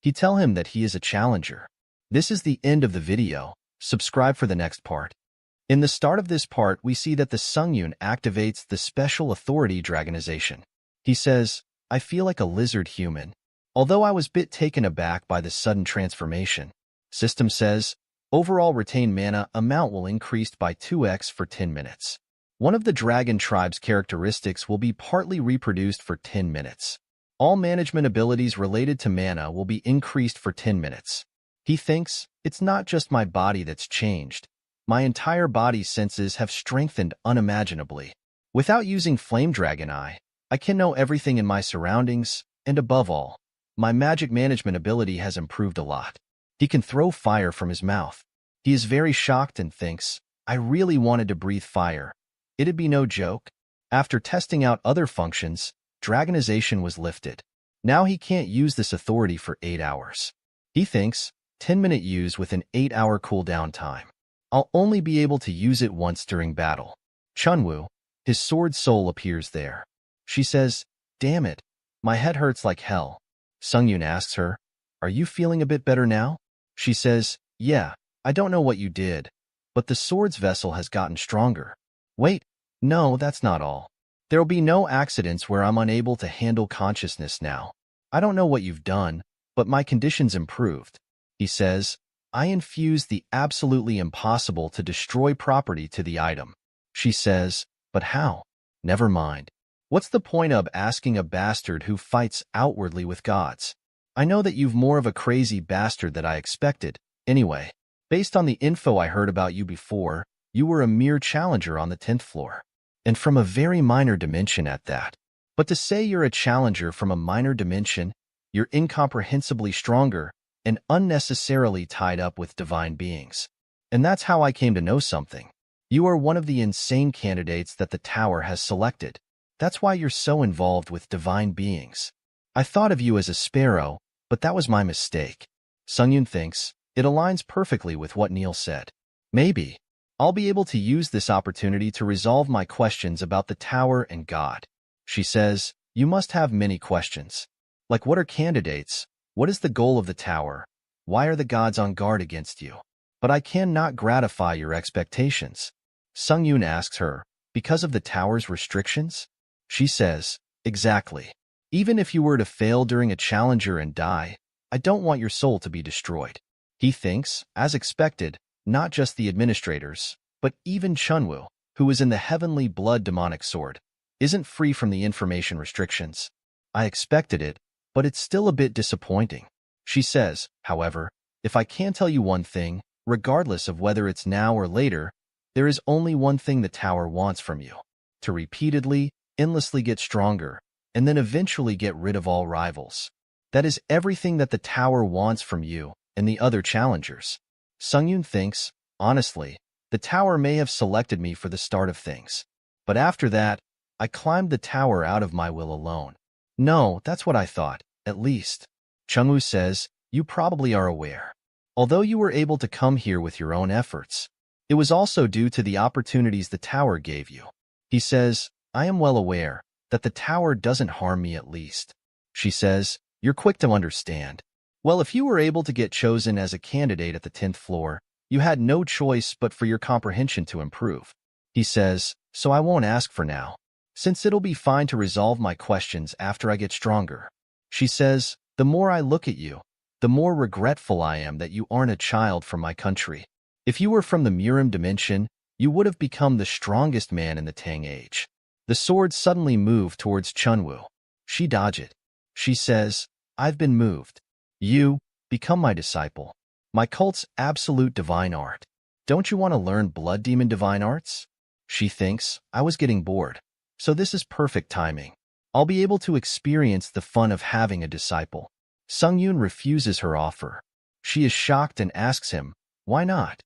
He tell him that he is a challenger. This is the end of the video. Subscribe for the next part. In the start of this part, we see that the Sungyun activates the special authority dragonization. He says, I feel like a lizard human. Although I was a bit taken aback by the sudden transformation. System says, overall retained mana amount will increase by 2x for 10 minutes. One of the dragon tribe's characteristics will be partly reproduced for 10 minutes. All management abilities related to mana will be increased for 10 minutes. He thinks, it's not just my body that's changed. My entire body's senses have strengthened unimaginably. Without using Flame Dragon Eye, I can know everything in my surroundings, and above all, my magic management ability has improved a lot. He can throw fire from his mouth. He is very shocked and thinks, I really wanted to breathe fire. It'd be no joke. After testing out other functions, dragonization was lifted. Now he can't use this authority for 8 hours. He thinks, 10-minute use with an 8-hour cooldown time. I'll only be able to use it once during battle. Chunwoo, his sword soul appears there. She says, damn it, my head hurts like hell. Sungyun asks her, are you feeling a bit better now? She says, yeah, I don't know what you did, but the sword's vessel has gotten stronger. Wait, no, that's not all. There'll be no accidents where I'm unable to handle consciousness now. I don't know what you've done, but my condition's improved. He says, I infused the absolutely impossible to destroy property to the item. She says, but how? Never mind. What's the point of asking a bastard who fights outwardly with gods? I know that you've more of a crazy bastard than I expected. Anyway, based on the info I heard about you before, You were a mere challenger on the 10th floor. And from a very minor dimension at that. But to say you're a challenger from a minor dimension, you're incomprehensibly stronger and unnecessarily tied up with divine beings. And that's how I came to know something. You are one of the insane candidates that the tower has selected. That's why you're so involved with divine beings. I thought of you as a sparrow, but that was my mistake. Sungyun thinks, it aligns perfectly with what Neil said. Maybe I'll be able to use this opportunity to resolve my questions about the tower and God. She says, you must have many questions. Like, what are candidates? What is the goal of the tower? Why are the gods on guard against you? But I cannot gratify your expectations. Sungyun asks her, because of the tower's restrictions? She says, exactly. Even if you were to fail during a challenger and die, I don't want your soul to be destroyed. He thinks, as expected, not just the administrators, but even Chunwoo, who is in the heavenly blood demonic sword, isn't free from the information restrictions. I expected it, but it's still a bit disappointing. She says, however, if I can tell you one thing, regardless of whether it's now or later, there is only one thing the tower wants from you. To repeatedly, endlessly get stronger, and then eventually get rid of all rivals. That is everything that the tower wants from you and the other challengers. Sungyun thinks, honestly, the tower may have selected me for the start of things. But after that, I climbed the tower out of my will alone. No, that's what I thought, at least. Chunwoo says, you probably are aware. Although you were able to come here with your own efforts, it was also due to the opportunities the tower gave you. He says, I am well aware that the tower doesn't harm me at least. She says, you're quick to understand. Well, if you were able to get chosen as a candidate at the 10th floor, you had no choice but for your comprehension to improve. He says, so I won't ask for now, since it'll be fine to resolve my questions after I get stronger. She says, the more I look at you, the more regretful I am that you aren't a child from my country. If you were from the Murim dimension, you would have become the strongest man in the Tang Age. The sword suddenly moved towards Chunwoo. She dodged it. She says, I've been moved. You, become my disciple. My cult's absolute divine art. Don't you want to learn blood demon divine arts? She thinks, I was getting bored. So this is perfect timing. I'll be able to experience the fun of having a disciple. Sungyun refuses her offer. She is shocked and asks him, why not?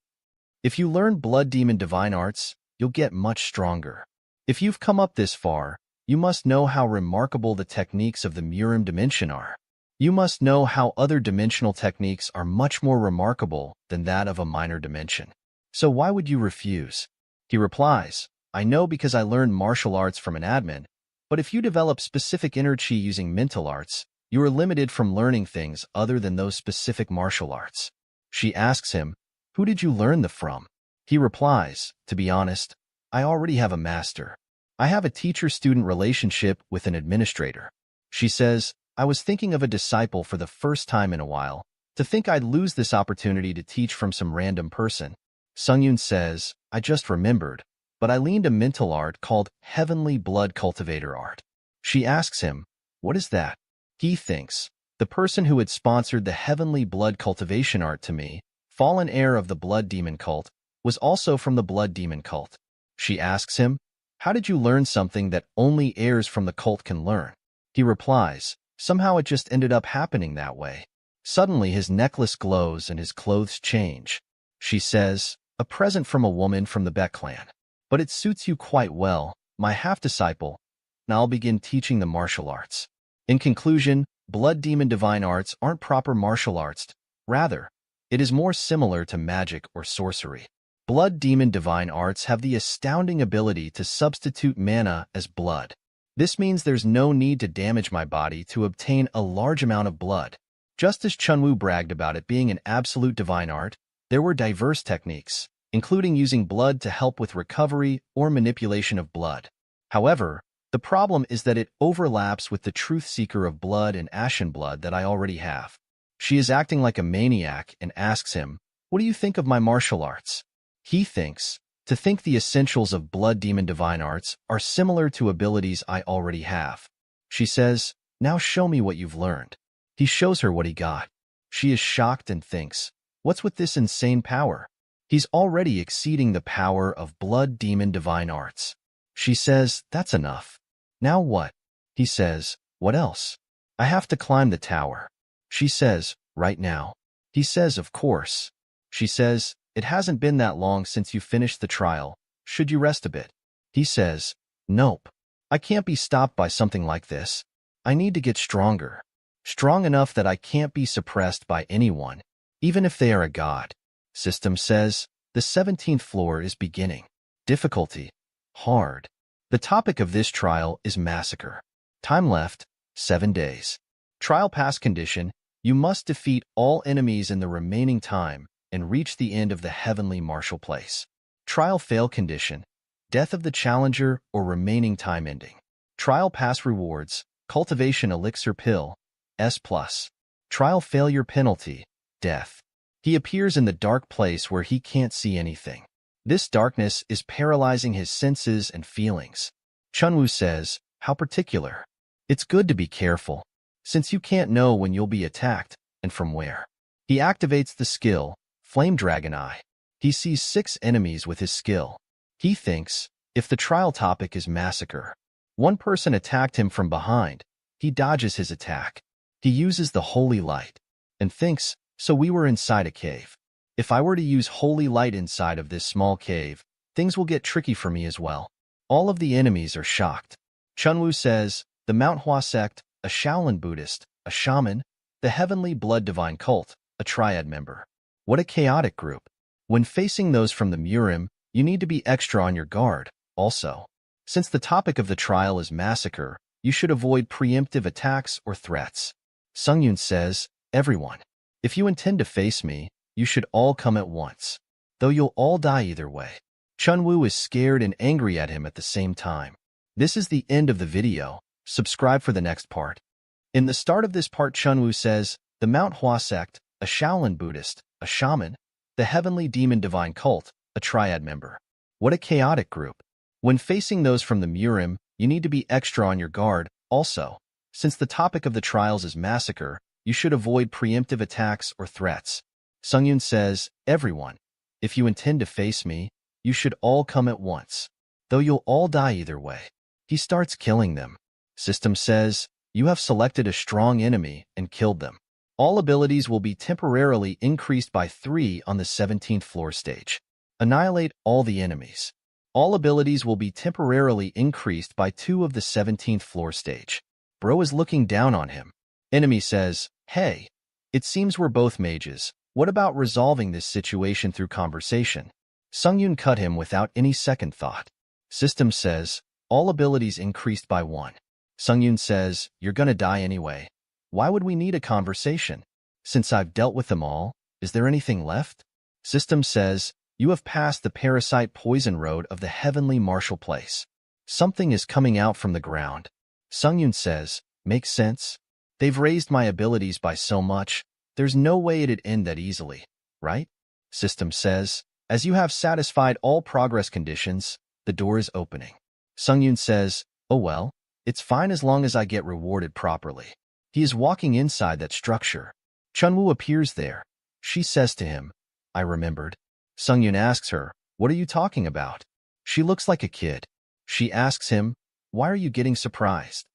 If you learn blood demon divine arts, you'll get much stronger. If you've come up this far, you must know how remarkable the techniques of the Murim dimension are. You must know how other dimensional techniques are much more remarkable than that of a minor dimension. So why would you refuse? He replies, I know because I learned martial arts from an admin, but if you develop specific inner chi using mental arts, you are limited from learning things other than those specific martial arts. She asks him, who did you learn them from? He replies, to be honest, I already have a master. I have a teacher-student relationship with an administrator. She says, I was thinking of a disciple for the first time in a while. To think I'd lose this opportunity to teach from some random person. Sungyun says, I just remembered, but I leaned a mental art called Heavenly Blood Cultivator Art. She asks him, what is that? He thinks, the person who had sponsored the Heavenly Blood Cultivation Art to me, fallen heir of the Blood Demon cult, was also from the Blood Demon cult. She asks him, how did you learn something that only heirs from the cult can learn? He replies, somehow it just ended up happening that way. Suddenly his necklace glows and his clothes change. She says, a present from a woman from the Beck clan. But it suits you quite well, my half-disciple, and I'll begin teaching the martial arts. In conclusion, blood demon divine arts aren't proper martial arts. Rather, it is more similar to magic or sorcery. Blood demon divine arts have the astounding ability to substitute mana as blood. This means there's no need to damage my body to obtain a large amount of blood. Just as Chunwoo bragged about it being an absolute divine art, there were diverse techniques, including using blood to help with recovery or manipulation of blood. However, the problem is that it overlaps with the truth seeker of blood and ashen blood that I already have. She is acting like a maniac and asks him, what do you think of my martial arts? He thinks, to think the essentials of blood demon divine arts are similar to abilities I already have. She says, now show me what you've learned. He shows her what he got. She is shocked and thinks, what's with this insane power? He's already exceeding the power of blood demon divine arts. She says, that's enough. Now what? He says, what else? I have to climb the tower. She says, right now. He says, of course. She says, it hasn't been that long since you finished the trial. Should you rest a bit? He says, nope. I can't be stopped by something like this. I need to get stronger. Strong enough that I can't be suppressed by anyone, even if they are a god. System says, the 17th floor is beginning. Difficulty, hard. The topic of this trial is massacre. Time left, 7 days. Trial pass condition, you must defeat all enemies in the remaining time and reach the end of the heavenly martial place. Trial fail condition, death of the challenger or remaining time ending. Trial pass rewards, cultivation elixir pill, S+. Trial failure penalty, death. He appears in the dark place where he can't see anything. This darkness is paralyzing his senses and feelings. Chunwoo says, how particular. It's good to be careful, since you can't know when you'll be attacked and from where. He activates the skill, Flame Dragon Eye. He sees 6 enemies with his skill. He thinks, if the trial topic is massacre, one person attacked him from behind. He dodges his attack. He uses the holy light and thinks, so we were inside a cave. If I were to use holy light inside of this small cave, things will get tricky for me as well. All of the enemies are shocked. Chunwoo says, the Manhwa sect, a Shaolin Buddhist, a shaman, the Heavenly Blood Divine Cult, a triad member. What a chaotic group. When facing those from the Murim, you need to be extra on your guard. Also, since the topic of the trial is massacre, you should avoid preemptive attacks or threats. Sungyun says, everyone. If you intend to face me, you should all come at once, though you'll all die either way. Chunwoo is scared and angry at him at the same time. This is the end of the video. Subscribe for the next part. In the start of this part, Chunwoo says, the Manhwa sect, a Shaolin Buddhist, a shaman, the Heavenly Demon Divine Cult, a triad member. What a chaotic group. When facing those from the Murim, you need to be extra on your guard. Also, since the topic of the trials is massacre, you should avoid preemptive attacks or threats. Sungyun says, everyone. If you intend to face me, you should all come at once, though you'll all die either way. He starts killing them. System says, you have selected a strong enemy and killed them. All abilities will be temporarily increased by 3 on the 17th floor stage. Annihilate all the enemies. All abilities will be temporarily increased by 2 of the 17th floor stage. Bro is looking down on him. Enemy says, hey, it seems we're both mages. What about resolving this situation through conversation? Sungyun cut him without any second thought. System says, all abilities increased by 1. Sungyun says, you're gonna die anyway. Why would we need a conversation? Since I've dealt with them all, is there anything left? System says, you have passed the parasite poison road of the heavenly martial place. Something is coming out from the ground. Sungyun says, makes sense. They've raised my abilities by so much, there's no way it'd end that easily, right? System says, as you have satisfied all progress conditions, the door is opening. Sungyun says, oh well, it's fine as long as I get rewarded properly. He is walking inside that structure. Chunwoo appears there. She says to him, I remembered. Sungyun asks her, what are you talking about? She looks like a kid. She asks him, why are you getting surprised?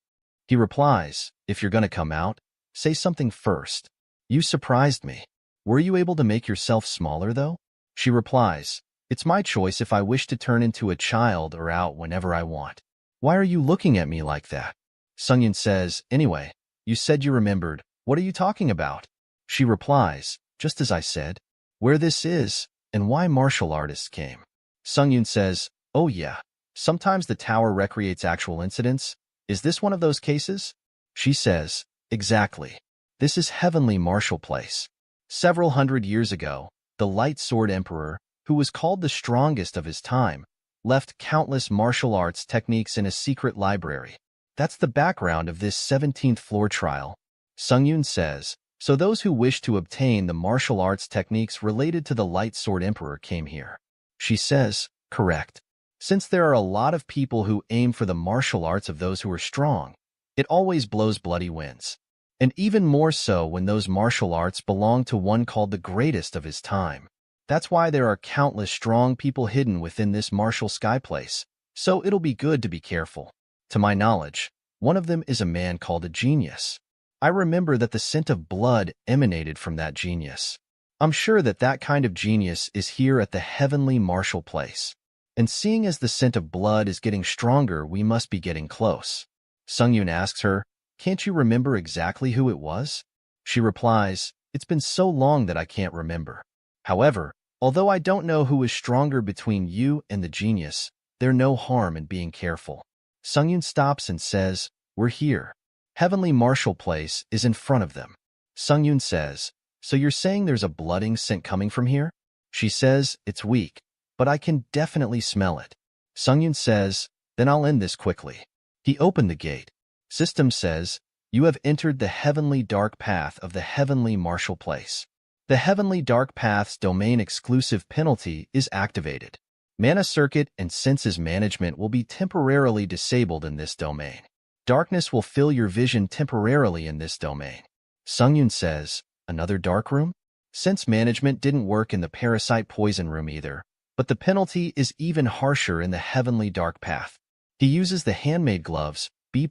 He replies, if you're gonna come out, say something first. You surprised me. Were you able to make yourself smaller though? She replies, it's my choice if I wish to turn into a child or out whenever I want. Why are you looking at me like that? Sungyun says, anyway, you said you remembered. What are you talking about? She replies, just as I said. Where this is, and why martial artists came. Sungyun says, oh yeah, sometimes the tower recreates actual incidents. Is this one of those cases? She says, exactly. This is heavenly martial place. Several hundred years ago, the Light Sword Emperor, who was called the strongest of his time, left countless martial arts techniques in a secret library. That's the background of this 17th floor trial. Sungyun says, so those who wish to obtain the martial arts techniques related to the Light Sword Emperor came here. She says, correct. Since there are a lot of people who aim for the martial arts of those who are strong, it always blows bloody winds. And even more so when those martial arts belong to one called the greatest of his time. That's why there are countless strong people hidden within this martial sky place, so it'll be good to be careful. To my knowledge, one of them is a man called a genius. I remember that the scent of blood emanated from that genius. I'm sure that that kind of genius is here at the heavenly martial place. And seeing as the scent of blood is getting stronger, we must be getting close. Sungyun asks her, "Can't you remember exactly who it was?" She replies, "It's been so long that I can't remember. However, although I don't know who is stronger between you and the genius, there's no harm in being careful." Sungyun stops and says, "We're here. Heavenly martial place is in front of them." Sungyun says, "So you're saying there's a blooding scent coming from here?" She says, "It's weak, but I can definitely smell it." Sungyun says, "Then I'll end this quickly." He opened the gate. System says, "You have entered the heavenly dark path of the heavenly martial place." The heavenly dark path's domain exclusive penalty is activated. Mana circuit and senses management will be temporarily disabled in this domain. Darkness will fill your vision temporarily in this domain. Sungyun says, "Another dark room?" Sense management didn't work in the parasite poison room either, but the penalty is even harsher in the heavenly dark path. He uses the handmade gloves, B+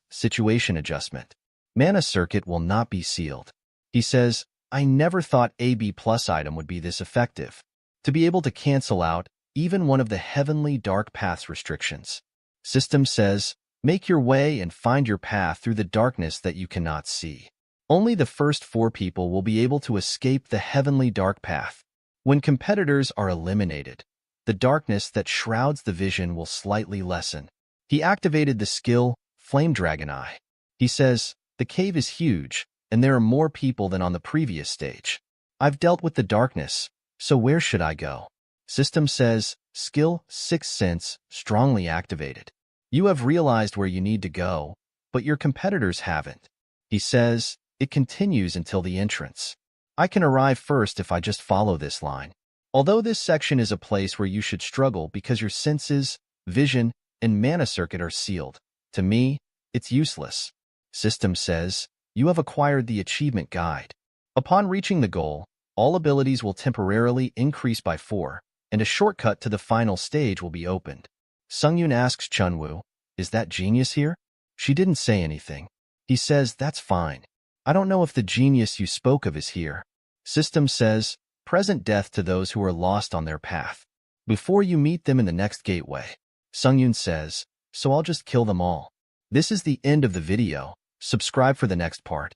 situation adjustment. Mana circuit will not be sealed. He says, "I never thought a B+ item would be this effective. To be able to cancel out even one of the heavenly dark path's restrictions." System says, "Make your way and find your path through the darkness that you cannot see." Only the first 4 people will be able to escape the heavenly dark path. When competitors are eliminated, the darkness that shrouds the vision will slightly lessen. He activated the skill, Flame Dragon Eye. He says, "The cave is huge, and there are more people than on the previous stage. I've dealt with the darkness, so where should I go?" System says, "Skill, Sixth Sense, strongly activated. You have realized where you need to go, but your competitors haven't." He says, "It continues until the entrance. I can arrive first if I just follow this line." Although this section is a place where you should struggle because your senses, vision, and mana circuit are sealed, to me, it's useless. System says, "You have acquired the achievement guide. Upon reaching the goal, all abilities will temporarily increase by 4, and a shortcut to the final stage will be opened." Sungyun asks Chunwoo, "Is that genius here?" She didn't say anything. He says, "That's fine. I don't know if the genius you spoke of is here." System says, "Present death to those who are lost on their path. Before you meet them in the next gateway." Sungyun says, "So I'll just kill them all." This is the end of the video. Subscribe for the next part.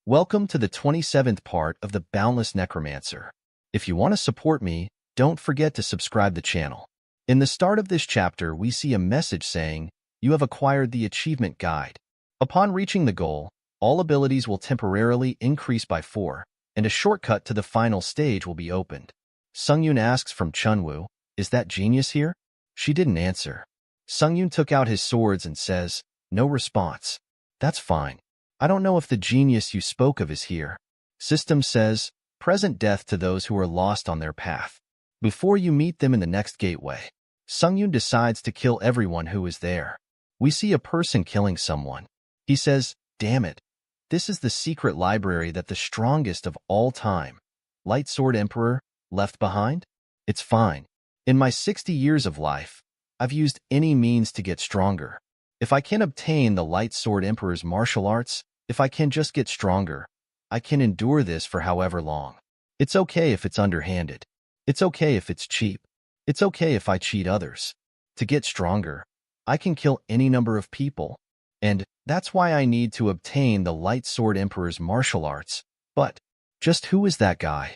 Welcome to the 27th part of the Boundless Necromancer. If you want to support me, don't forget to subscribe the channel. In the start of this chapter, we see a message saying, "You have acquired the achievement guide. Upon reaching the goal, all abilities will temporarily increase by 4, and a shortcut to the final stage will be opened." Sungyun asks from Chunwoo, "Is that genius here?" She didn't answer. Sungyun took out his swords and says, "No response." "That's fine. I don't know if the genius you spoke of is here." System says, "Present death to those who are lost on their path. Before you meet them in the next gateway." Sungyun decides to kill everyone who is there. We see a person killing someone. He says, "Damn it. This is the secret library that the strongest of all time, Light Sword Emperor, left behind? It's fine. In my 60 years of life, I've used any means to get stronger. If I can obtain the Light Sword Emperor's martial arts, if I can just get stronger, I can endure this for however long. It's okay if it's underhanded. It's okay if it's cheap. It's okay if I cheat others. To get stronger, I can kill any number of people. And that's why I need to obtain the Light Sword Emperor's martial arts. But just who is that guy?"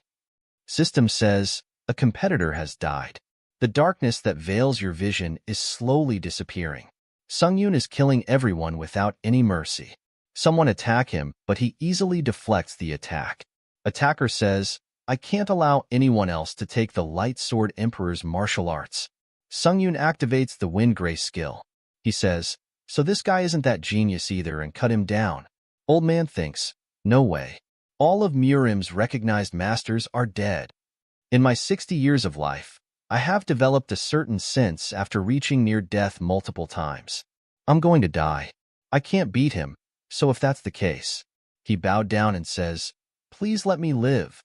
System says, "A competitor has died. The darkness that veils your vision is slowly disappearing. Sungyun is killing everyone without any mercy. Someone attack him, but he easily deflects the attack. Attacker says, "I can't allow anyone else to take the Light Sword Emperor's martial arts." Sungyun activates the Wind Grace skill. He says, "So this guy isn't that genius either," and cut him down. Old man thinks, "No way. All of Murim's recognized masters are dead. In my 60 years of life, I have developed a certain sense after reaching near death multiple times. I'm going to die. I can't beat him, so if that's the case. He bowed down and says, please let me live.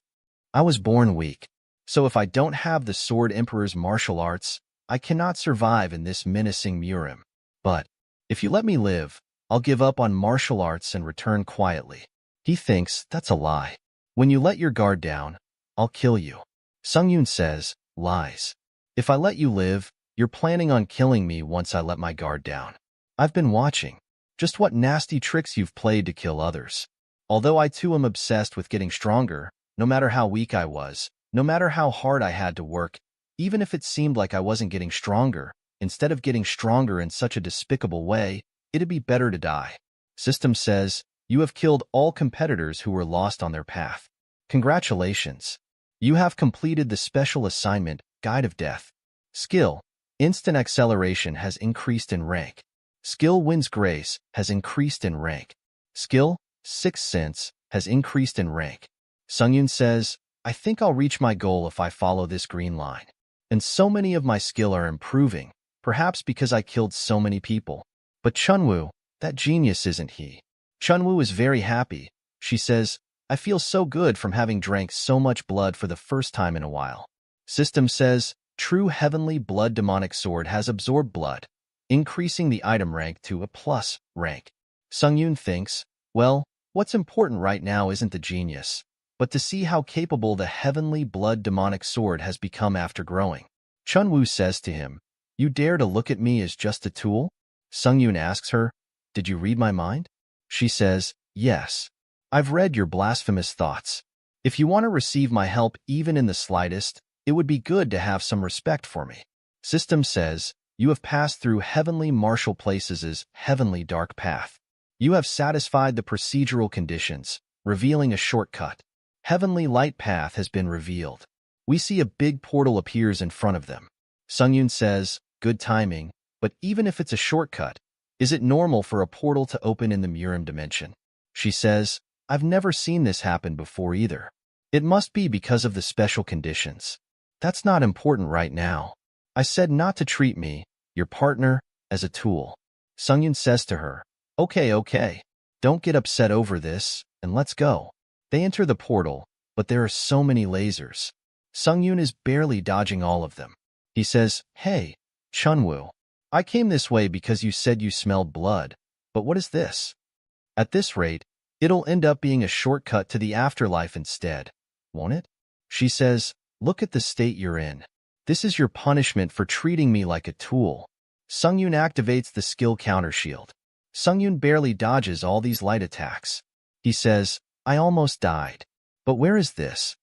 I was born weak, so if I don't have the Sword Emperor's martial arts, I cannot survive in this menacing Murim. But, if you let me live, I'll give up on martial arts and return quietly. He thinks that's a lie. When you let your guard down, I'll kill you. Sungyun says, lies. If I let you live, you're planning on killing me once I let my guard down. I've been watching. Just what nasty tricks you've played to kill others. Although I too am obsessed with getting stronger, no matter how weak I was, no matter how hard I had to work, even if it seemed like I wasn't getting stronger, instead of getting stronger in such a despicable way, it'd be better to die. System says, you have killed all competitors who were lost on their path. Congratulations. You have completed the special assignment, Guide of Death. Skill, Instant Acceleration has increased in rank. Skill Wins Grace has increased in rank. Skill, Sixth Sense, has increased in rank. Sungyun says, I think I'll reach my goal if I follow this green line. And so many of my skill are improving, perhaps because I killed so many people. But Chunwoo, that genius isn't he? Chunwoo is very happy. She says, I feel so good from having drank so much blood for the first time in a while. System says, True Heavenly Blood Demonic Sword has absorbed blood, increasing the item rank to a plus rank. Sungyun thinks, well, what's important right now isn't the genius, but to see how capable the Heavenly Blood Demonic Sword has become after growing. Chunwoo says to him, you dare to look at me as just a tool? Sungyun asks her, did you read my mind? She says, yes. I've read your blasphemous thoughts. If you want to receive my help even in the slightest, it would be good to have some respect for me. System says, you have passed through Heavenly Martial Places' Heavenly Dark Path. You have satisfied the procedural conditions, revealing a shortcut. Heavenly Light Path has been revealed. We see a big portal appears in front of them. Sungyun says, good timing, but even if it's a shortcut, is it normal for a portal to open in the Murim dimension? She says, I've never seen this happen before either. It must be because of the special conditions. That's not important right now. I said not to treat me, your partner, as a tool. Sungyun says to her, okay. Don't get upset over this, and let's go. They enter the portal, but there are so many lasers. Sungyun is barely dodging all of them. He says, hey, Chunwoo, I came this way because you said you smelled blood, but what is this? At this rate, it'll end up being a shortcut to the afterlife instead, won't it? She says, look at the state you're in. This is your punishment for treating me like a tool. Sungyun activates the skill counter shield. Sungyun barely dodges all these light attacks. He says, I almost died. But where is this?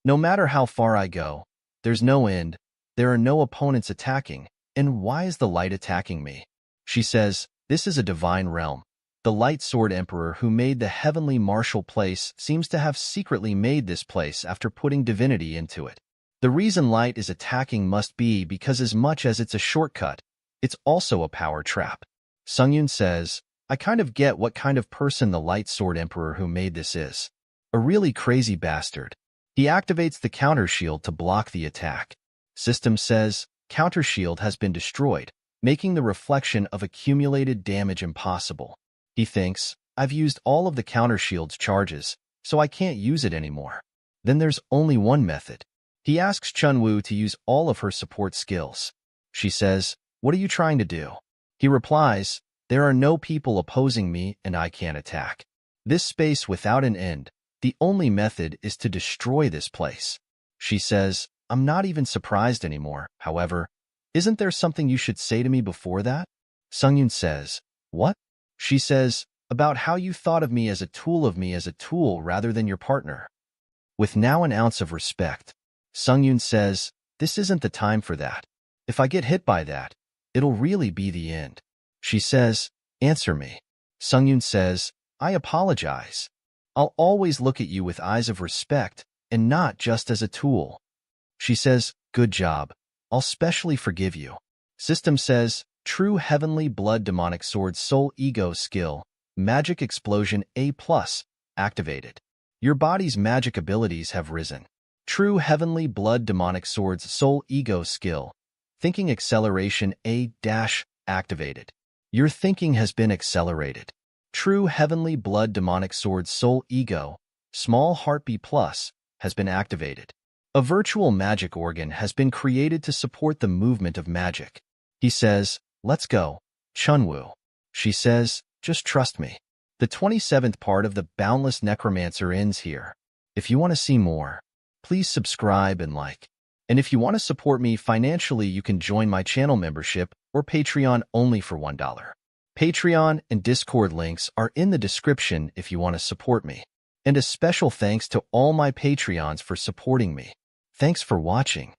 No matter how far I go, there's no end. There are no opponents attacking. And why is the light attacking me? She says, this is a divine realm. The Light Sword Emperor who made the Heavenly Martial Place seems to have secretly made this place after putting divinity into it. The reason light is attacking must be because as much as it's a shortcut, it's also a power trap. Sungyun says, I kind of get what kind of person the Light Sword Emperor who made this is. A really crazy bastard. He activates the counter shield to block the attack. System says, counter shield has been destroyed, making the reflection of accumulated damage impossible. He thinks, I've used all of the counter shield's charges, so I can't use it anymore. Then there's only one method. He asks Chunwoo to use all of her support skills. She says, what are you trying to do? He replies, there are no people opposing me and I can't attack. This space without an end, the only method is to destroy this place. She says, I'm not even surprised anymore, however. Isn't there something you should say to me before that? Sungyun says, what? She says, about how you thought of me as a tool rather than your partner. With now an ounce of respect, Sungyun says, this isn't the time for that. If I get hit by that, it'll really be the end. She says, answer me. Sungyun says, I apologize. I'll always look at you with eyes of respect and not just as a tool. She says, good job. I'll specially forgive you. System says, True Heavenly Blood Demonic Sword Soul Ego Skill, Magic Explosion A+, activated. Your body's magic abilities have risen. True heavenly blood demonic swords soul ego skill. Thinking acceleration activated. Your thinking has been accelerated. True heavenly blood demonic swords soul ego, small heartbeat plus, has been activated. A virtual magic organ has been created to support the movement of magic. He says, let's go, Chunwoo. She says, just trust me. The 27th part of the Boundless Necromancer ends here. If you want to see more, please subscribe and like. And if you want to support me financially, you can join my channel membership or Patreon only for $1. Patreon and Discord links are in the description if you want to support me. And a special thanks to all my Patreons for supporting me. Thanks for watching.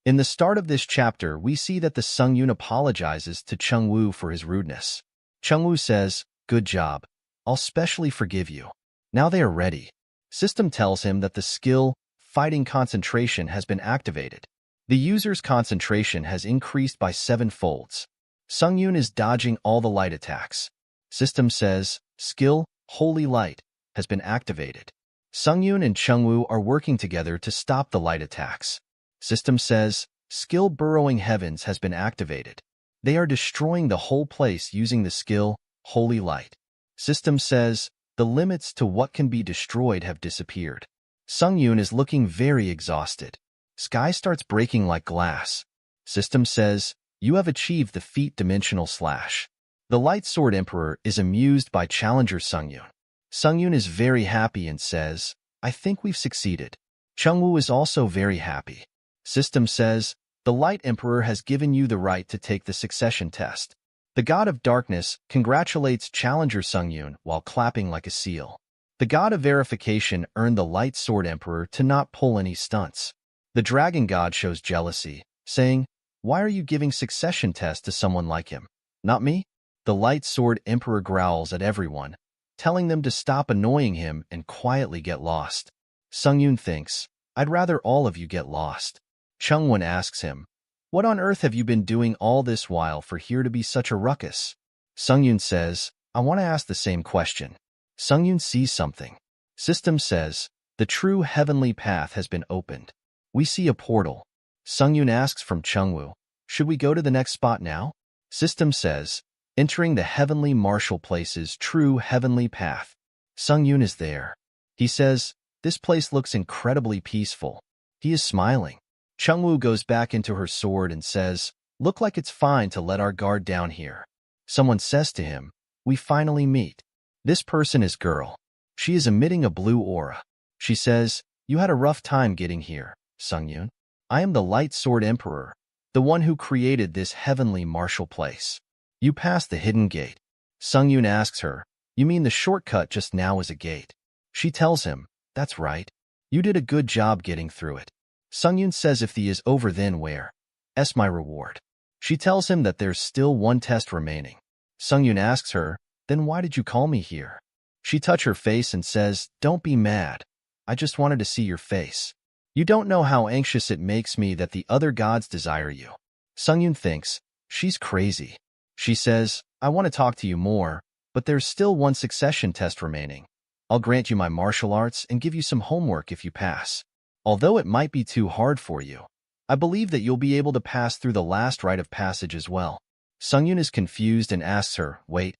In the start of this chapter, we see that the Sungyun apologizes to Chungwoo for his rudeness. Chungwoo says, good job. I'll specially forgive you. Now they are ready. System tells him that the skill, fighting concentration, has been activated. The user's concentration has increased by 7 folds. Sungyun is dodging all the light attacks. System says, skill, holy light, has been activated. Sungyun and Chungwoo are working together to stop the light attacks. System says, skill burrowing heavens has been activated. They are destroying the whole place using the skill, holy light. System says, the limits to what can be destroyed have disappeared. Sungyun is looking very exhausted. Sky starts breaking like glass. System says, you have achieved the feat dimensional slash. The Light Sword Emperor is amused by challenger Sungyun. Sungyun is very happy and says, I think we've succeeded. Chungwoo is also very happy. System says, the Light Emperor has given you the right to take the succession test. The God of Darkness congratulates challenger Sungyun while clapping like a seal. The God of Verification earned the Light Sword Emperor to not pull any stunts. The Dragon God shows jealousy, saying, why are you giving succession test to someone like him? Not me? The Light Sword Emperor growls at everyone, telling them to stop annoying him and quietly get lost. Sungyun thinks, I'd rather all of you get lost. Chungwon asks him, what on earth have you been doing all this while for here to be such a ruckus? Sungyun says, I want to ask the same question. Sungyun sees something. System says, the true heavenly path has been opened. We see a portal. Sungyun asks from Chungwoo, should we go to the next spot now? System says, entering the heavenly martial place's true heavenly path. Sungyun is there. He says, this place looks incredibly peaceful. He is smiling. Chungwoo goes back into her sword and says, look like it's fine to let our guard down here. Someone says to him, we finally meet. This person is girl. She is emitting a blue aura. She says, you had a rough time getting here, Sungyun. I am the Light Sword Emperor, the one who created this heavenly martial place. You passed the hidden gate. Sungyun asks her, you mean the shortcut just now is a gate? She tells him, that's right. You did a good job getting through it. Sungyun says if the is over then where's my reward? She tells him that there's still one test remaining. Sungyun asks her, then why did you call me here? She touches her face and says, don't be mad. I just wanted to see your face. You don't know how anxious it makes me that the other gods desire you. Sungyun thinks, she's crazy. She says, I want to talk to you more, but there's still one succession test remaining. I'll grant you my martial arts and give you some homework if you pass. Although it might be too hard for you, I believe that you'll be able to pass through the last rite of passage as well. Sungyun is confused and asks her, wait,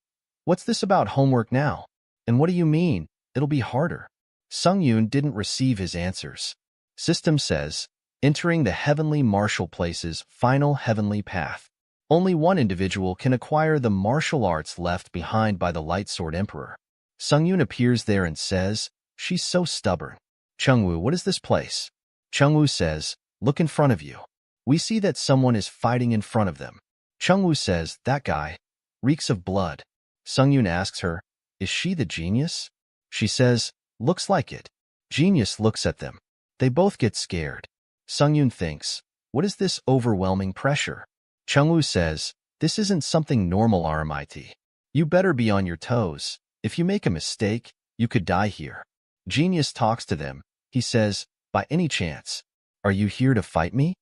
what's this about homework now? And what do you mean, it'll be harder? Sungyun didn't receive his answers. System says, entering the heavenly martial place's final heavenly path. Only one individual can acquire the martial arts left behind by the Light Sword Emperor. Sungyun appears there and says, she's so stubborn. Chungwoo, what is this place? Chungwoo says, look in front of you. We see that someone is fighting in front of them. Chungwoo says, that guy reeks of blood. Sungyun asks her, is she the genius? She says, looks like it. Genius looks at them. They both get scared. Sungyun thinks, what is this overwhelming pressure? Chungwoo says, this isn't something normal RMIT. You better be on your toes. If you make a mistake, you could die here. Genius talks to them. He says, by any chance, are you here to fight me?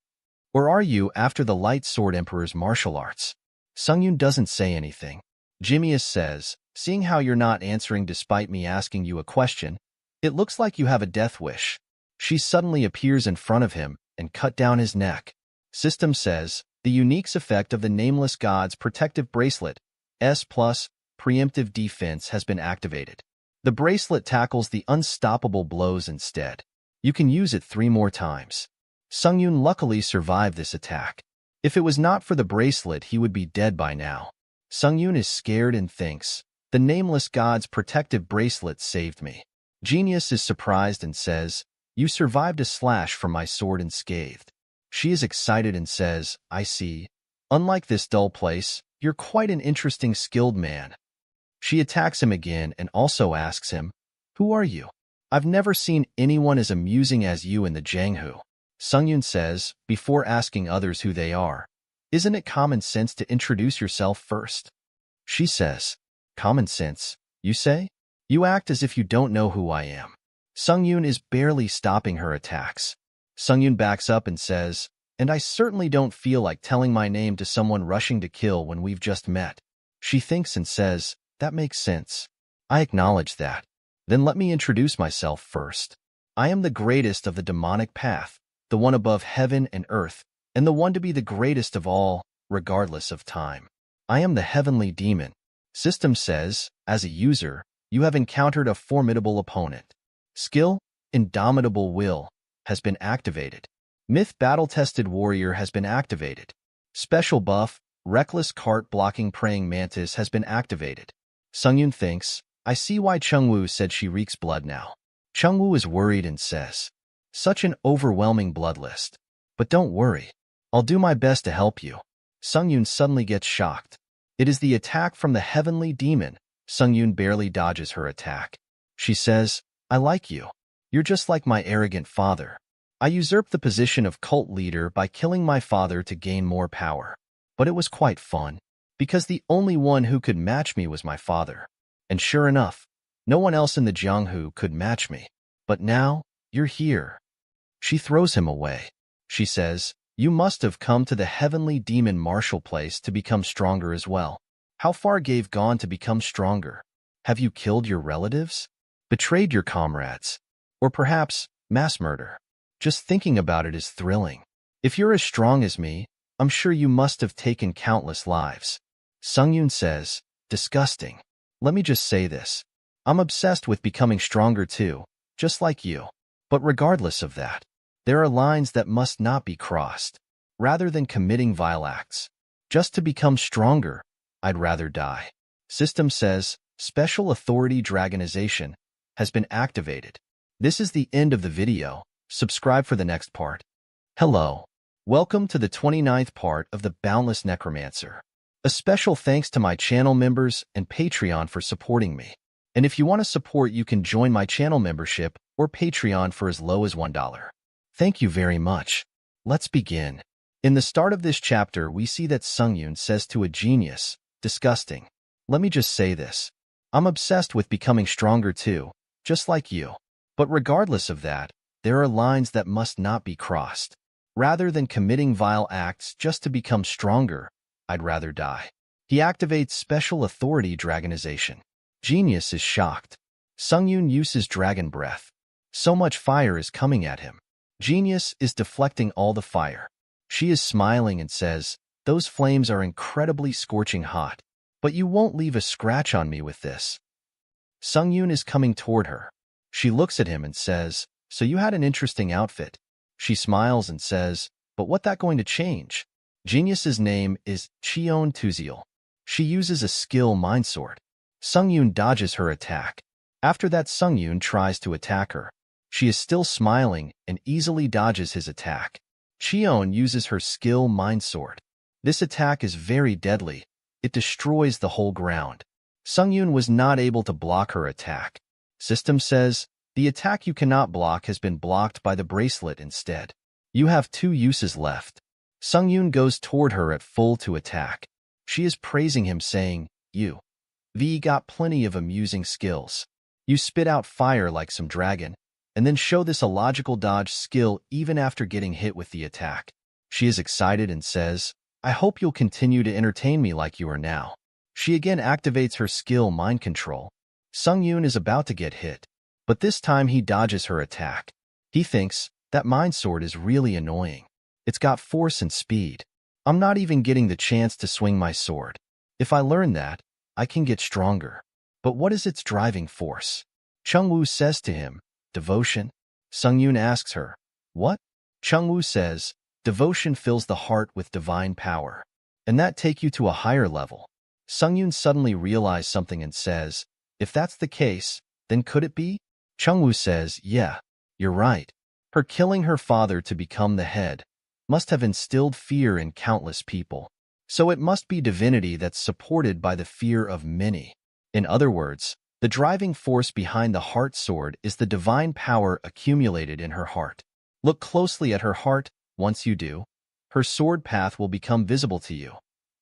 Or are you after the Light Sword Emperor's martial arts? Sungyun doesn't say anything. Genius says, seeing how you're not answering despite me asking you a question, It looks like you have a death wish. She suddenly appears in front of him and cut down his neck. System says, the unique effect of the Nameless God's protective bracelet, S+, preemptive defense has been activated. The bracelet tackles the unstoppable blows instead. You can use it 3 more times. Sungyun luckily survived this attack. If it was not for the bracelet, he would be dead by now. Sungyun is scared and thinks, the Nameless God's protective bracelet saved me. Genius is surprised and says, you survived a slash from my sword unscathed. She is excited and says, I see. Unlike this dull place, you're quite an interesting skilled man. She attacks him again and also asks him, who are you? I've never seen anyone as amusing as you in the Jianghu. Sungyun says, before asking others who they are, isn't it common sense to introduce yourself first? She says, common sense, you say? You act as if you don't know who I am. Sungyun is barely stopping her attacks. Sungyun backs up and says, and I certainly don't feel like telling my name to someone rushing to kill when we've just met. She thinks and says, that makes sense. I acknowledge that. Then let me introduce myself first. I am the greatest of the demonic path, the one above heaven and earth, and the one to be the greatest of all, regardless of time. I am the heavenly demon. System says, as a user, you have encountered a formidable opponent. Skill, Indomitable Will, has been activated. Myth Battle-Tested Warrior has been activated. Special buff, Reckless Cart Blocking Praying Mantis has been activated. Sungyun thinks, I see why Chungwoo said she reeks blood now. Chungwoo is worried and says, such an overwhelming blood list. But don't worry. I'll do my best to help you. Sungyun suddenly gets shocked. It is the attack from the heavenly demon. Sungyun barely dodges her attack. She says, I like you. You're just like my arrogant father. I usurped the position of cult leader by killing my father to gain more power. But it was quite fun, because the only one who could match me was my father. And sure enough, no one else in the Jianghu could match me. But now, you're here. She throws him away. She says, you must have come to the heavenly demon martial place to become stronger as well. How far gave gone to become stronger? Have you killed your relatives? Betrayed your comrades? Or perhaps, mass murder? Just thinking about it is thrilling. If you're as strong as me, I'm sure you must have taken countless lives. Sungyun says, disgusting. Let me just say this. I'm obsessed with becoming stronger too, just like you. But regardless of that, there are lines that must not be crossed. Rather than committing vile acts, just to become stronger, I'd rather die. System says, Special Authority Dragonization has been activated. This is the end of the video. Subscribe for the next part. Hello. Welcome to the 29th part of the Boundless Necromancer. A special thanks to my channel members and Patreon for supporting me. And if you want to support, you can join my channel membership or Patreon for as low as $1. Thank you very much. Let's begin. In the start of this chapter, we see that Sungyun says to a genius, disgusting. Let me just say this. I'm obsessed with becoming stronger too, just like you. But regardless of that, there are lines that must not be crossed. Rather than committing vile acts just to become stronger, I'd rather die. He activates Special Authority Dragonization. Genius is shocked. Sungyun uses Dragon Breath. So much fire is coming at him. Genius is deflecting all the fire. She is smiling and says, those flames are incredibly scorching hot. But you won't leave a scratch on me with this. Sungyun is coming toward her. She looks at him and says, so you had an interesting outfit. She smiles and says, but what's that going to change? Genius's name is Cheon Tuziel. She uses a skill Mind Sword. Sungyun dodges her attack. After that, Sungyun tries to attack her. She is still smiling and easily dodges his attack. Cheon uses her skill Mind Sword. This attack is very deadly. It destroys the whole ground. Sungyun was not able to block her attack. System says, the attack you cannot block has been blocked by the bracelet instead. You have 2 uses left. Sungyun goes toward her at full to attack. She is praising him saying, you got plenty of amusing skills. You spit out fire like some dragon, and then show this illogical dodge skill even after getting hit with the attack. She is excited and says, I hope you'll continue to entertain me like you are now. She again activates her skill Mind Control. Sungyun is about to get hit, but this time he dodges her attack. He thinks, that mind sword is really annoying. It's got force and speed. I'm not even getting the chance to swing my sword. If I learn that, I can get stronger. But what is its driving force? Chungwoo says to him, devotion. Sungyun asks her, what? Chungwoo says, devotion fills the heart with divine power. And that take you to a higher level. Sungyun suddenly realizes something and says, if that's the case, then could it be? Chungwoo says, yeah, you're right. Her killing her father to become the head must have instilled fear in countless people. So it must be divinity that's supported by the fear of many. In other words, the driving force behind the heart sword is the divine power accumulated in her heart. Look closely at her heart. Once you do, her sword path will become visible to you.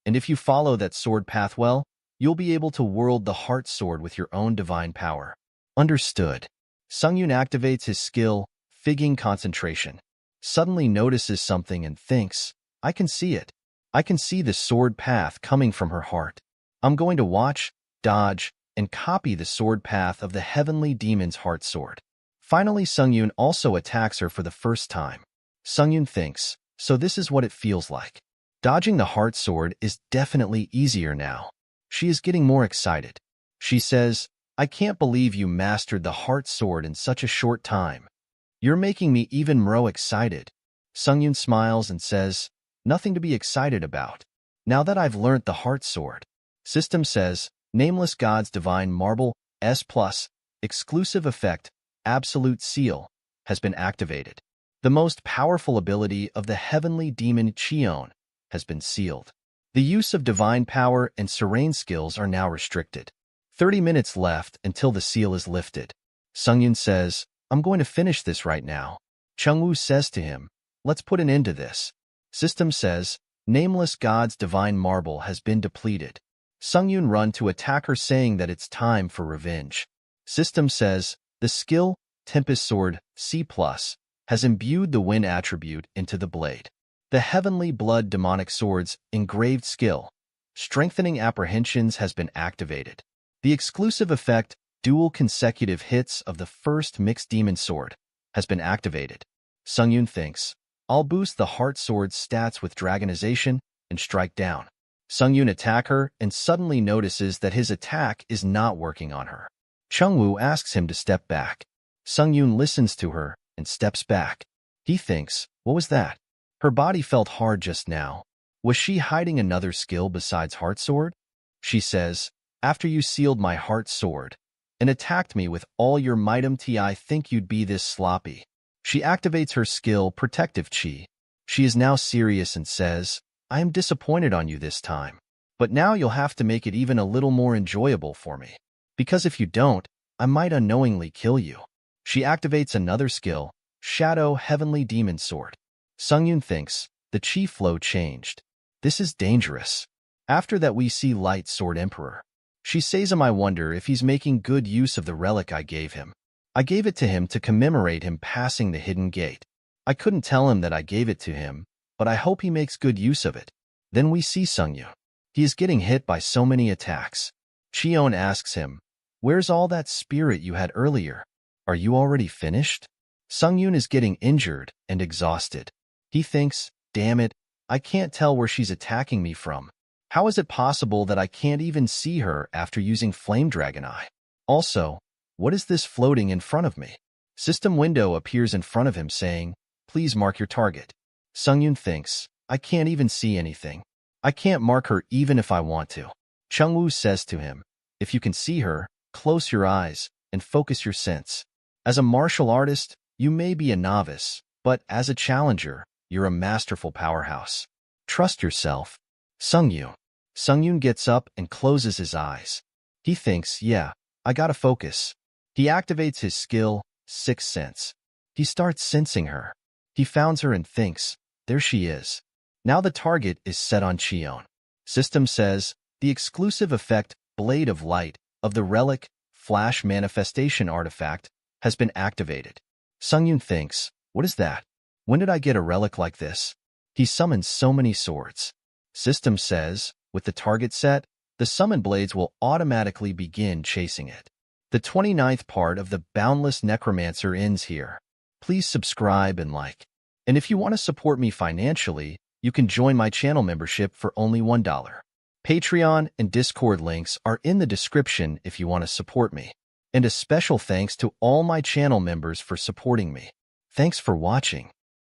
And if you follow that sword path well, you'll be able to wield the heart sword with your own divine power. Understood. Sungyun activates his skill, Figging concentration. Suddenly notices something and thinks, I can see it. I can see the sword path coming from her heart. I'm going to watch, dodge, and copy the sword path of the heavenly demon's heart sword. Finally, Sungyun also attacks her for the first time. Sungyun thinks, so this is what it feels like. Dodging the heart sword is definitely easier now. She is getting more excited. She says, I can't believe you mastered the heart sword in such a short time. You're making me even more excited. Sungyun smiles and says, nothing to be excited about. Now that I've learnt the heart sword. System says, Nameless God's Divine Marble, S+, exclusive effect, Absolute Seal, has been activated. The most powerful ability of the heavenly demon Cheon has been sealed. The use of divine power and serene skills are now restricted. 30 minutes left until the seal is lifted. Sungyun says, I'm going to finish this right now. Chungwoo says to him, let's put an end to this. System says, Nameless God's Divine Marble has been depleted. Sungyun run to attack her saying that it's time for revenge. System says, the skill, Tempest Sword, C+, has imbued the wind attribute into the blade. The Heavenly Blood Demonic Sword's engraved skill, Strengthening Apprehensions has been activated. The exclusive effect, Dual consecutive hits of the first mixed demon sword, has been activated. Sungyun thinks, I'll boost the heart sword's stats with dragonization and strike down. Sungyun attack her and suddenly notices that his attack is not working on her. Chungwoo asks him to step back. Sungyun listens to her and steps back. He thinks, what was that? Her body felt hard just now. Was she hiding another skill besides heart sword? She says, after you sealed my heart sword and attacked me with all your might, I think you'd be this sloppy. She activates her skill, Protective Chi. She is now serious and says, I am disappointed on you this time. But now you'll have to make it even a little more enjoyable for me. Because if you don't, I might unknowingly kill you. She activates another skill, Shadow Heavenly Demon Sword. Sungyun thinks, the chi flow changed. This is dangerous. After that we see Light Sword Emperor. She says I wonder if he's making good use of the relic I gave him. I gave it to him to commemorate him passing the hidden gate. I couldn't tell him that I gave it to him, but I hope he makes good use of it. Then we see Sungyun. He is getting hit by so many attacks. Cheon asks him, where's all that spirit you had earlier? Are you already finished? Sungyun is getting injured and exhausted. He thinks, damn it, I can't tell where she's attacking me from. How is it possible that I can't even see her after using Flame Dragon Eye? Also, what is this floating in front of me? System window appears in front of him saying, please mark your target. Sungyun thinks, I can't even see anything. I can't mark her even if I want to. Chungwoo says to him, if you can see her, close your eyes and focus your sense. As a martial artist, you may be a novice, but as a challenger, you're a masterful powerhouse. Trust yourself. Sungyun gets up and closes his eyes. He thinks, yeah, I gotta focus. He activates his skill, Sixth Sense. He starts sensing her. He founds her and thinks, there she is. Now the target is set on Cheon. System says, the exclusive effect, Blade of Light, of the relic, Flash Manifestation artifact, has been activated. Sungyun thinks, what is that? When did I get a relic like this? He summons so many swords. System says, with the target set, the summon blades will automatically begin chasing it. The 29th part of the Boundless Necromancer ends here. Please subscribe and like. And if you want to support me financially, you can join my channel membership for only $1. Patreon and Discord links are in the description if you want to support me. And a special thanks to all my channel members for supporting me. Thanks for watching.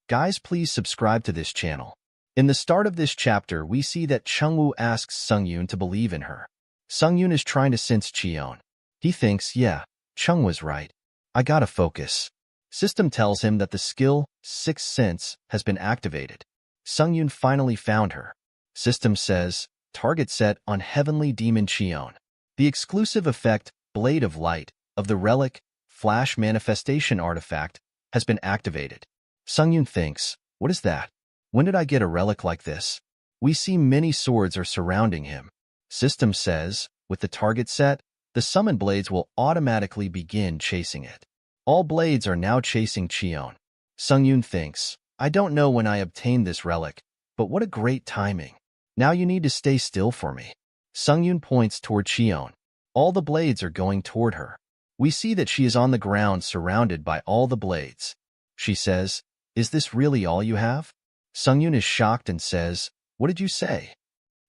Guys, please subscribe to this channel. In the start of this chapter, we see that Chungwoo asks Sungyun to believe in her. Sungyun is trying to sense Cheon. He thinks, yeah, Chung was right. I gotta focus. System tells him that the skill, Sixth Sense, has been activated. Sungyun finally found her. System says, target set on Heavenly Demon Cheon. The exclusive effect, Blade of Light, of the relic, Flash Manifestation artifact, has been activated. Sungyun thinks, what is that? When did I get a relic like this? We see many swords are surrounding him. System says, with the target set, the summon blades will automatically begin chasing it. All blades are now chasing Cheon. Sungyun thinks, I don't know when I obtained this relic, but what a great timing. Now you need to stay still for me. Sungyun points toward Cheon. All the blades are going toward her. We see that she is on the ground surrounded by all the blades. She says, is this really all you have? Sungyun is shocked and says, what did you say?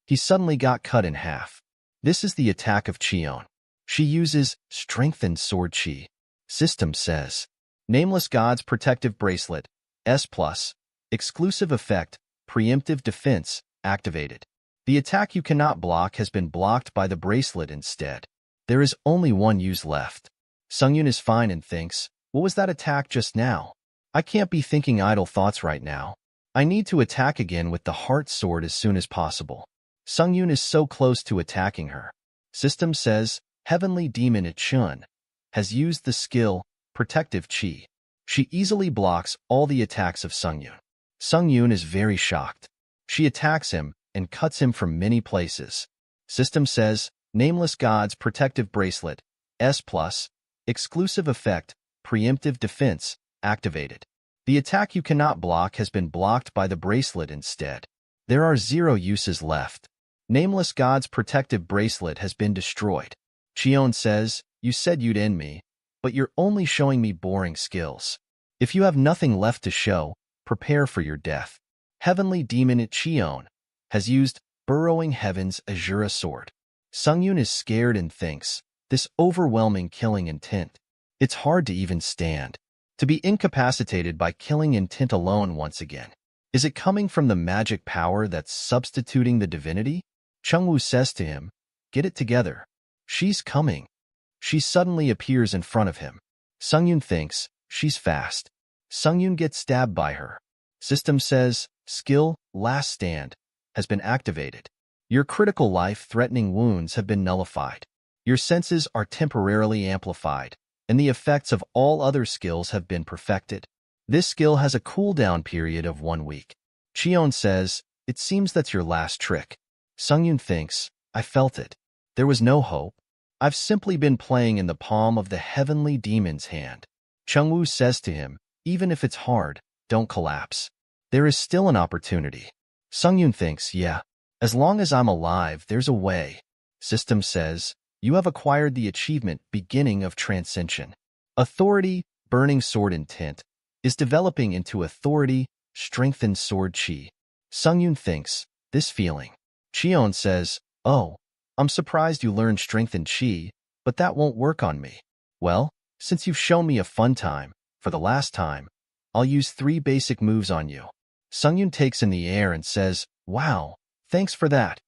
He suddenly got cut in half. This is the attack of Cheon. She uses Strengthened Sword Chi. System says, Nameless God's Protective Bracelet, S+, exclusive effect, Preemptive Defense, activated. The attack you cannot block has been blocked by the bracelet instead. There is only one use left. Sungyun is fine and thinks, what was that attack just now? I can't be thinking idle thoughts right now. I need to attack again with the Heart Sword as soon as possible. Sungyun is so close to attacking her. System says, Heavenly Demon Chun has used the skill, Protective Chi. She easily blocks all the attacks of Sungyun. Sungyun is very shocked. She attacks him and cuts him from many places. System says, Nameless God's Protective Bracelet, S+, exclusive effect, Preemptive Defense, activated. The attack you cannot block has been blocked by the bracelet instead. There are 0 uses left. Nameless God's Protective Bracelet has been destroyed. Cheon says, you said you'd end me, but you're only showing me boring skills. If you have nothing left to show, prepare for your death. Heavenly Demon Cheon has used Burrowing Heaven's Azura Sword. Sungyun is scared and thinks, this overwhelming killing intent. It's hard to even stand. To be incapacitated by killing intent alone once again. Is it coming from the magic power that's substituting the divinity? Chungwoo says to him, get it together. She's coming. She suddenly appears in front of him. Sungyun thinks, she's fast. Sungyun gets stabbed by her. System says, skill, Last Stand, has been activated. Your critical life-threatening wounds have been nullified. Your senses are temporarily amplified, and the effects of all other skills have been perfected. This skill has a cooldown period of 1 week. Cheon says, it seems that's your last trick. Sungyun thinks, I felt it. There was no hope. I've simply been playing in the palm of the Heavenly Demon's hand. Chungwoo says to him, even if it's hard, don't collapse. There is still an opportunity. Sungyun thinks, yeah, as long as I'm alive, there's a way. System says, you have acquired the achievement Beginning of Transcension. Authority, Burning Sword Intent, is developing into Authority, Strengthened Sword Chi. Sungyun thinks, this feeling. Cheon says, oh, I'm surprised you learned Strengthened Chi, but that won't work on me. Well, since you've shown me a fun time, for the last time, I'll use 3 basic moves on you. Sungyun takes in the air and says, wow, thanks for that.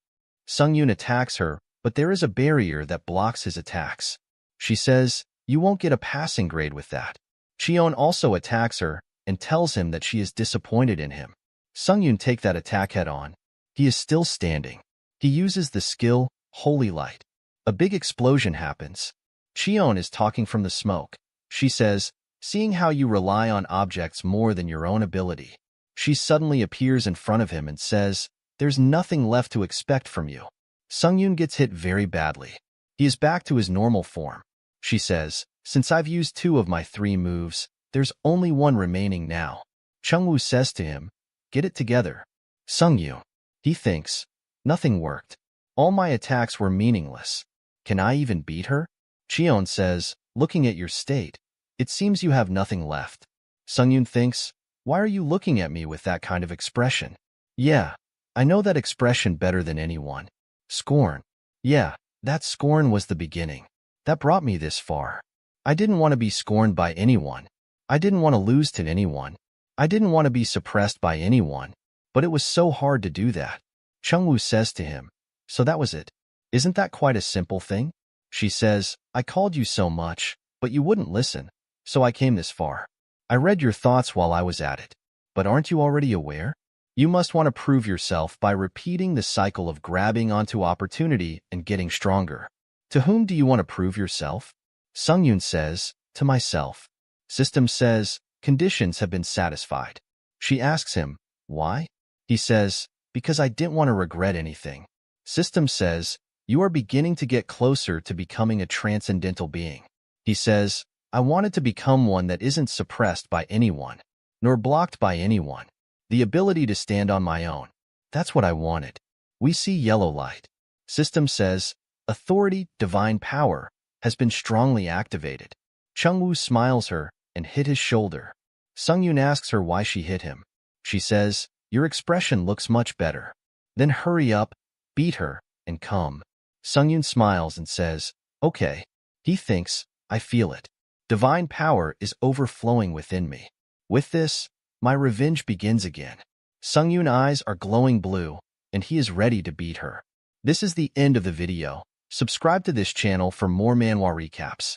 Sungyun attacks her, but there is a barrier that blocks his attacks. She says, you won't get a passing grade with that. Cheon also attacks her and tells him that she is disappointed in him. Sungyun takes that attack head on. He is still standing. He uses the skill, Holy Light. A big explosion happens. Cheon is talking from the smoke. She says, seeing how you rely on objects more than your own ability. She suddenly appears in front of him and says, there's nothing left to expect from you. Sungyun gets hit very badly. He is back to his normal form. She says, since I've used 2 of my 3 moves, there's only 1 remaining now. Chungwoo says to him, get it together. Sungyun. He thinks, nothing worked. All my attacks were meaningless. Can I even beat her? Cheon says, looking at your state, it seems you have nothing left. Sungyun thinks, why are you looking at me with that kind of expression? Yeah, I know that expression better than anyone. Scorn. Yeah, that scorn was the beginning. That brought me this far. I didn't want to be scorned by anyone. I didn't want to lose to anyone. I didn't want to be suppressed by anyone. But it was so hard to do that. Chungwoo says to him, so that was it. Isn't that quite a simple thing? She says, I called you so much, but you wouldn't listen. So I came this far. I read your thoughts while I was at it. But aren't you already aware? You must want to prove yourself by repeating the cycle of grabbing onto opportunity and getting stronger. To whom do you want to prove yourself? Sungyun says, to myself. System says, conditions have been satisfied. She asks him, why? He says, because I didn't want to regret anything. System says, you are beginning to get closer to becoming a transcendental being. He says, I wanted to become one that isn't suppressed by anyone, nor blocked by anyone. The ability to stand on my own. That's what I wanted. We see yellow light. System says, authority, divine power, has been strongly activated. Chungwoo smiles her and hit his shoulder. Sungyun asks her why she hit him. She says, your expression looks much better. Then hurry up, beat her, and come. Sungyun smiles and says, okay. He thinks, I feel it. Divine power is overflowing within me. With this, my revenge begins again. Sungyun's eyes are glowing blue, and he is ready to beat her. This is the end of the video. Subscribe to this channel for more manhwa recaps.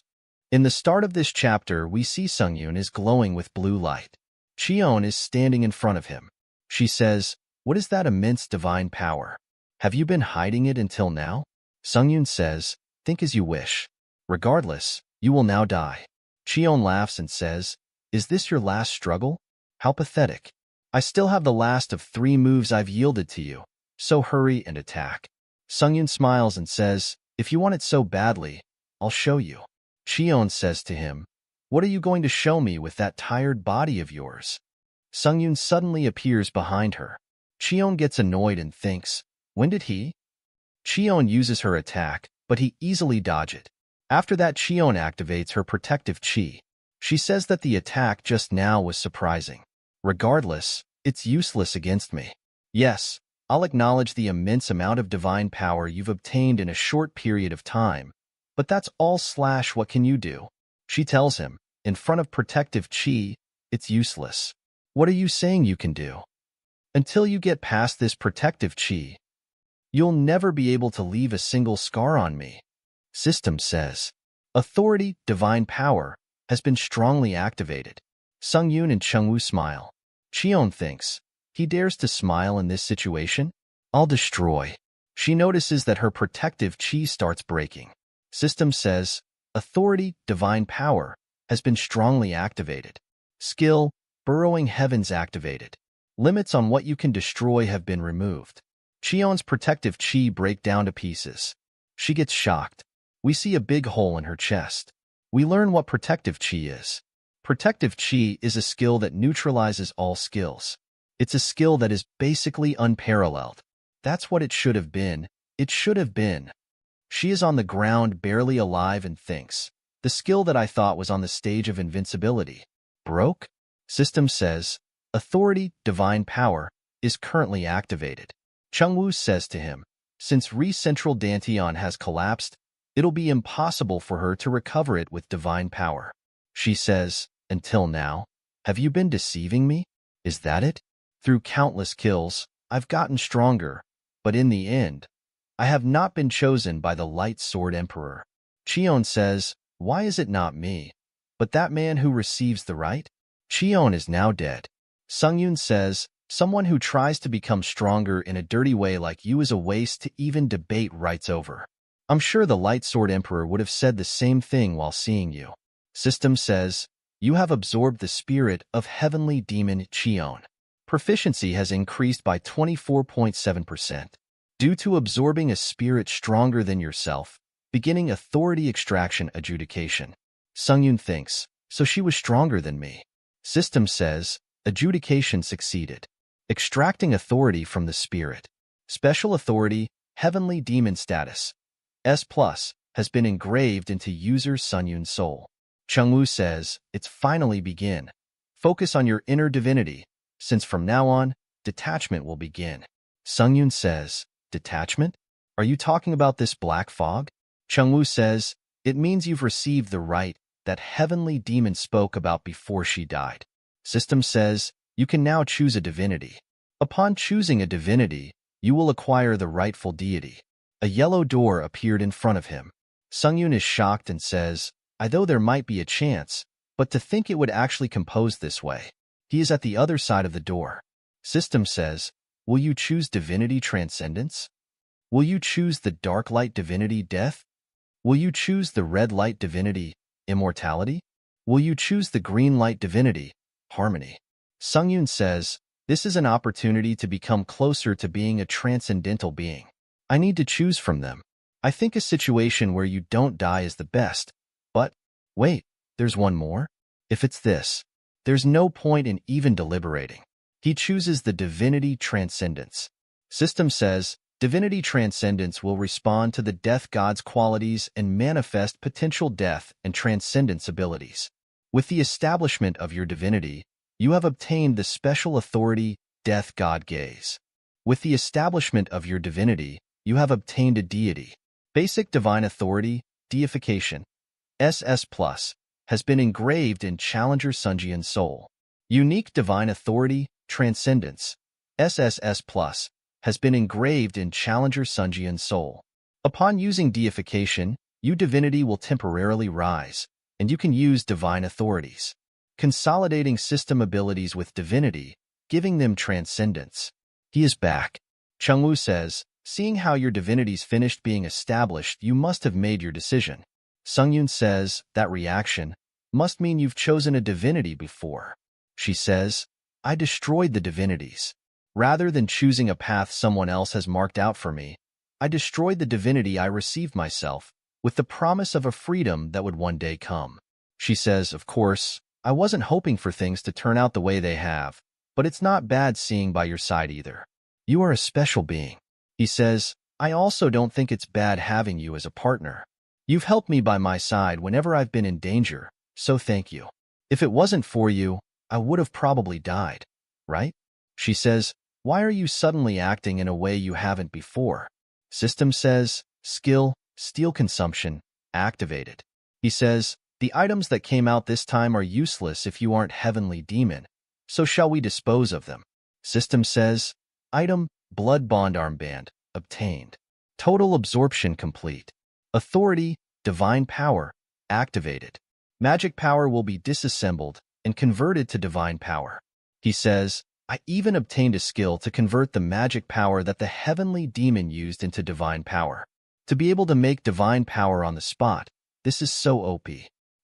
In the start of this chapter, we see Sungyun is glowing with blue light. Cheon is standing in front of him. She says, what is that immense divine power? Have you been hiding it until now? Sungyun says, think as you wish. Regardless, you will now die. Cheon laughs and says, is this your last struggle? How pathetic. I still have the last of 3 moves I've yielded to you, so hurry and attack. Sungyun smiles and says, if you want it so badly, I'll show you. Cheon says to him, what are you going to show me with that tired body of yours? Sungyun suddenly appears behind her. Cheon gets annoyed and thinks, when did he? Cheon uses her attack, but he easily dodges it. After that, Cheon activates her protective chi. She says that the attack just now was surprising. Regardless, it's useless against me. Yes, I'll acknowledge the immense amount of divine power you've obtained in a short period of time, but that's all / what can you do? She tells him, in front of protective chi, it's useless. What are you saying you can do? Until you get past this protective chi, you'll never be able to leave a single scar on me. System says, authority, divine power, has been strongly activated. Sungyun and Chungwoo smile. Cheon thinks, he dares to smile in this situation? I'll destroy. She notices that her protective chi starts breaking. System says, authority, divine power, has been strongly activated. Skill, burrowing heavens activated. Limits on what you can destroy have been removed. Cheon's protective chi break down to pieces. She gets shocked. We see a big hole in her chest. We learn what protective chi is. Protective chi is a skill that neutralizes all skills. It's a skill that is basically unparalleled. That's what it should have been. It should have been. She is on the ground, barely alive, and thinks, the skill that I thought was on the stage of invincibility broke? System says, authority, divine power, is currently activated. Chungwoo says to him, since Central Dantian has collapsed, it'll be impossible for her to recover it with divine power. She says, until now, have you been deceiving me? Is that it? Through countless kills, I've gotten stronger, but in the end, I have not been chosen by the Light Sword Emperor. Cheon says, why is it not me, but that man who receives the right? Cheon is now dead. Sungyun says, someone who tries to become stronger in a dirty way like you is a waste to even debate rights over. I'm sure the Light Sword Emperor would have said the same thing while seeing you. System says, you have absorbed the spirit of heavenly demon Cheon. Proficiency has increased by 24.7%. Due to absorbing a spirit stronger than yourself, beginning authority extraction adjudication. Sungyun thinks, so she was stronger than me. System says, adjudication succeeded. Extracting authority from the spirit. Special authority, heavenly demon status. S+, has been engraved into user Sunyun's soul. Chungwoo says, it's finally begin. Focus on your inner divinity, since from now on, detachment will begin. Sungyun says, detachment? Are you talking about this black fog? Chungwoo says, it means you've received the right that heavenly demon spoke about before she died. System says, you can now choose a divinity. Upon choosing a divinity, you will acquire the rightful deity. A yellow door appeared in front of him. Sungyun is shocked and says, I though there might be a chance, but to think it would actually compose this way. He is at the other side of the door. System says, will you choose divinity transcendence? Will you choose the dark light divinity death? Will you choose the red light divinity immortality? Will you choose the green light divinity harmony? Sungyun says, this is an opportunity to become closer to being a transcendental being. I need to choose from them. I think a situation where you don't die is the best. But, wait, there's one more? If it's this, there's no point in even deliberating. He chooses the divinity transcendence. System says, divinity transcendence will respond to the death god's qualities and manifest potential death and transcendence abilities. With the establishment of your divinity, you have obtained the special authority death god gaze. With the establishment of your divinity, you have obtained a deity. Basic divine authority, deification, SS+, has been engraved in Challenger Sunjian's soul. Unique divine authority, transcendence, SSS+, has been engraved in Challenger Sunjian's soul. Upon using deification, your divinity will temporarily rise, and you can use divine authorities. Consolidating system abilities with divinity, giving them transcendence. He is back. Chungwoo says, seeing how your divinity's finished being established, you must have made your decision. Sungyun says, that reaction must mean you've chosen a divinity before. She says, I destroyed the divinities. Rather than choosing a path someone else has marked out for me, I destroyed the divinity I received myself, with the promise of a freedom that would one day come. She says, of course, I wasn't hoping for things to turn out the way they have, but it's not bad seeing by your side either. You are a special being. He says, I also don't think it's bad having you as a partner. You've helped me by my side whenever I've been in danger, so thank you. If it wasn't for you, I would have probably died, right? She says, why are you suddenly acting in a way you haven't before? System says, skill, steel consumption, activated. He says, the items that came out this time are useless if you aren't heavenly demon, so shall we dispose of them? System says, item, blood bond armband, obtained. Total absorption complete. Authority, divine power, activated. Magic power will be disassembled and converted to divine power. He says, I even obtained a skill to convert the magic power that the heavenly demon used into divine power. To be able to make divine power on the spot, this is so OP.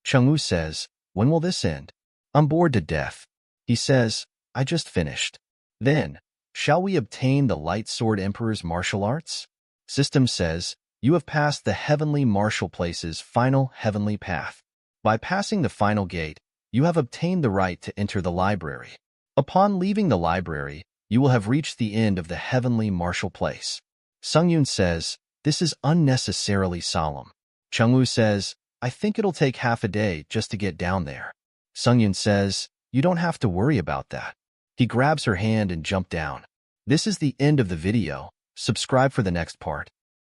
Chungwoo says, when will this end? I'm bored to death. He says, I just finished. Then, shall we obtain the Light Sword Emperor's martial arts? System says, you have passed the heavenly martial place's final heavenly path. By passing the final gate, you have obtained the right to enter the library. Upon leaving the library, you will have reached the end of the heavenly martial place. Sungyun says, this is unnecessarily solemn. Chungwoo says, I think it'll take half a day just to get down there. Sungyun says, you don't have to worry about that. He grabs her hand and jumps down. This is the end of the video. Subscribe for the next part.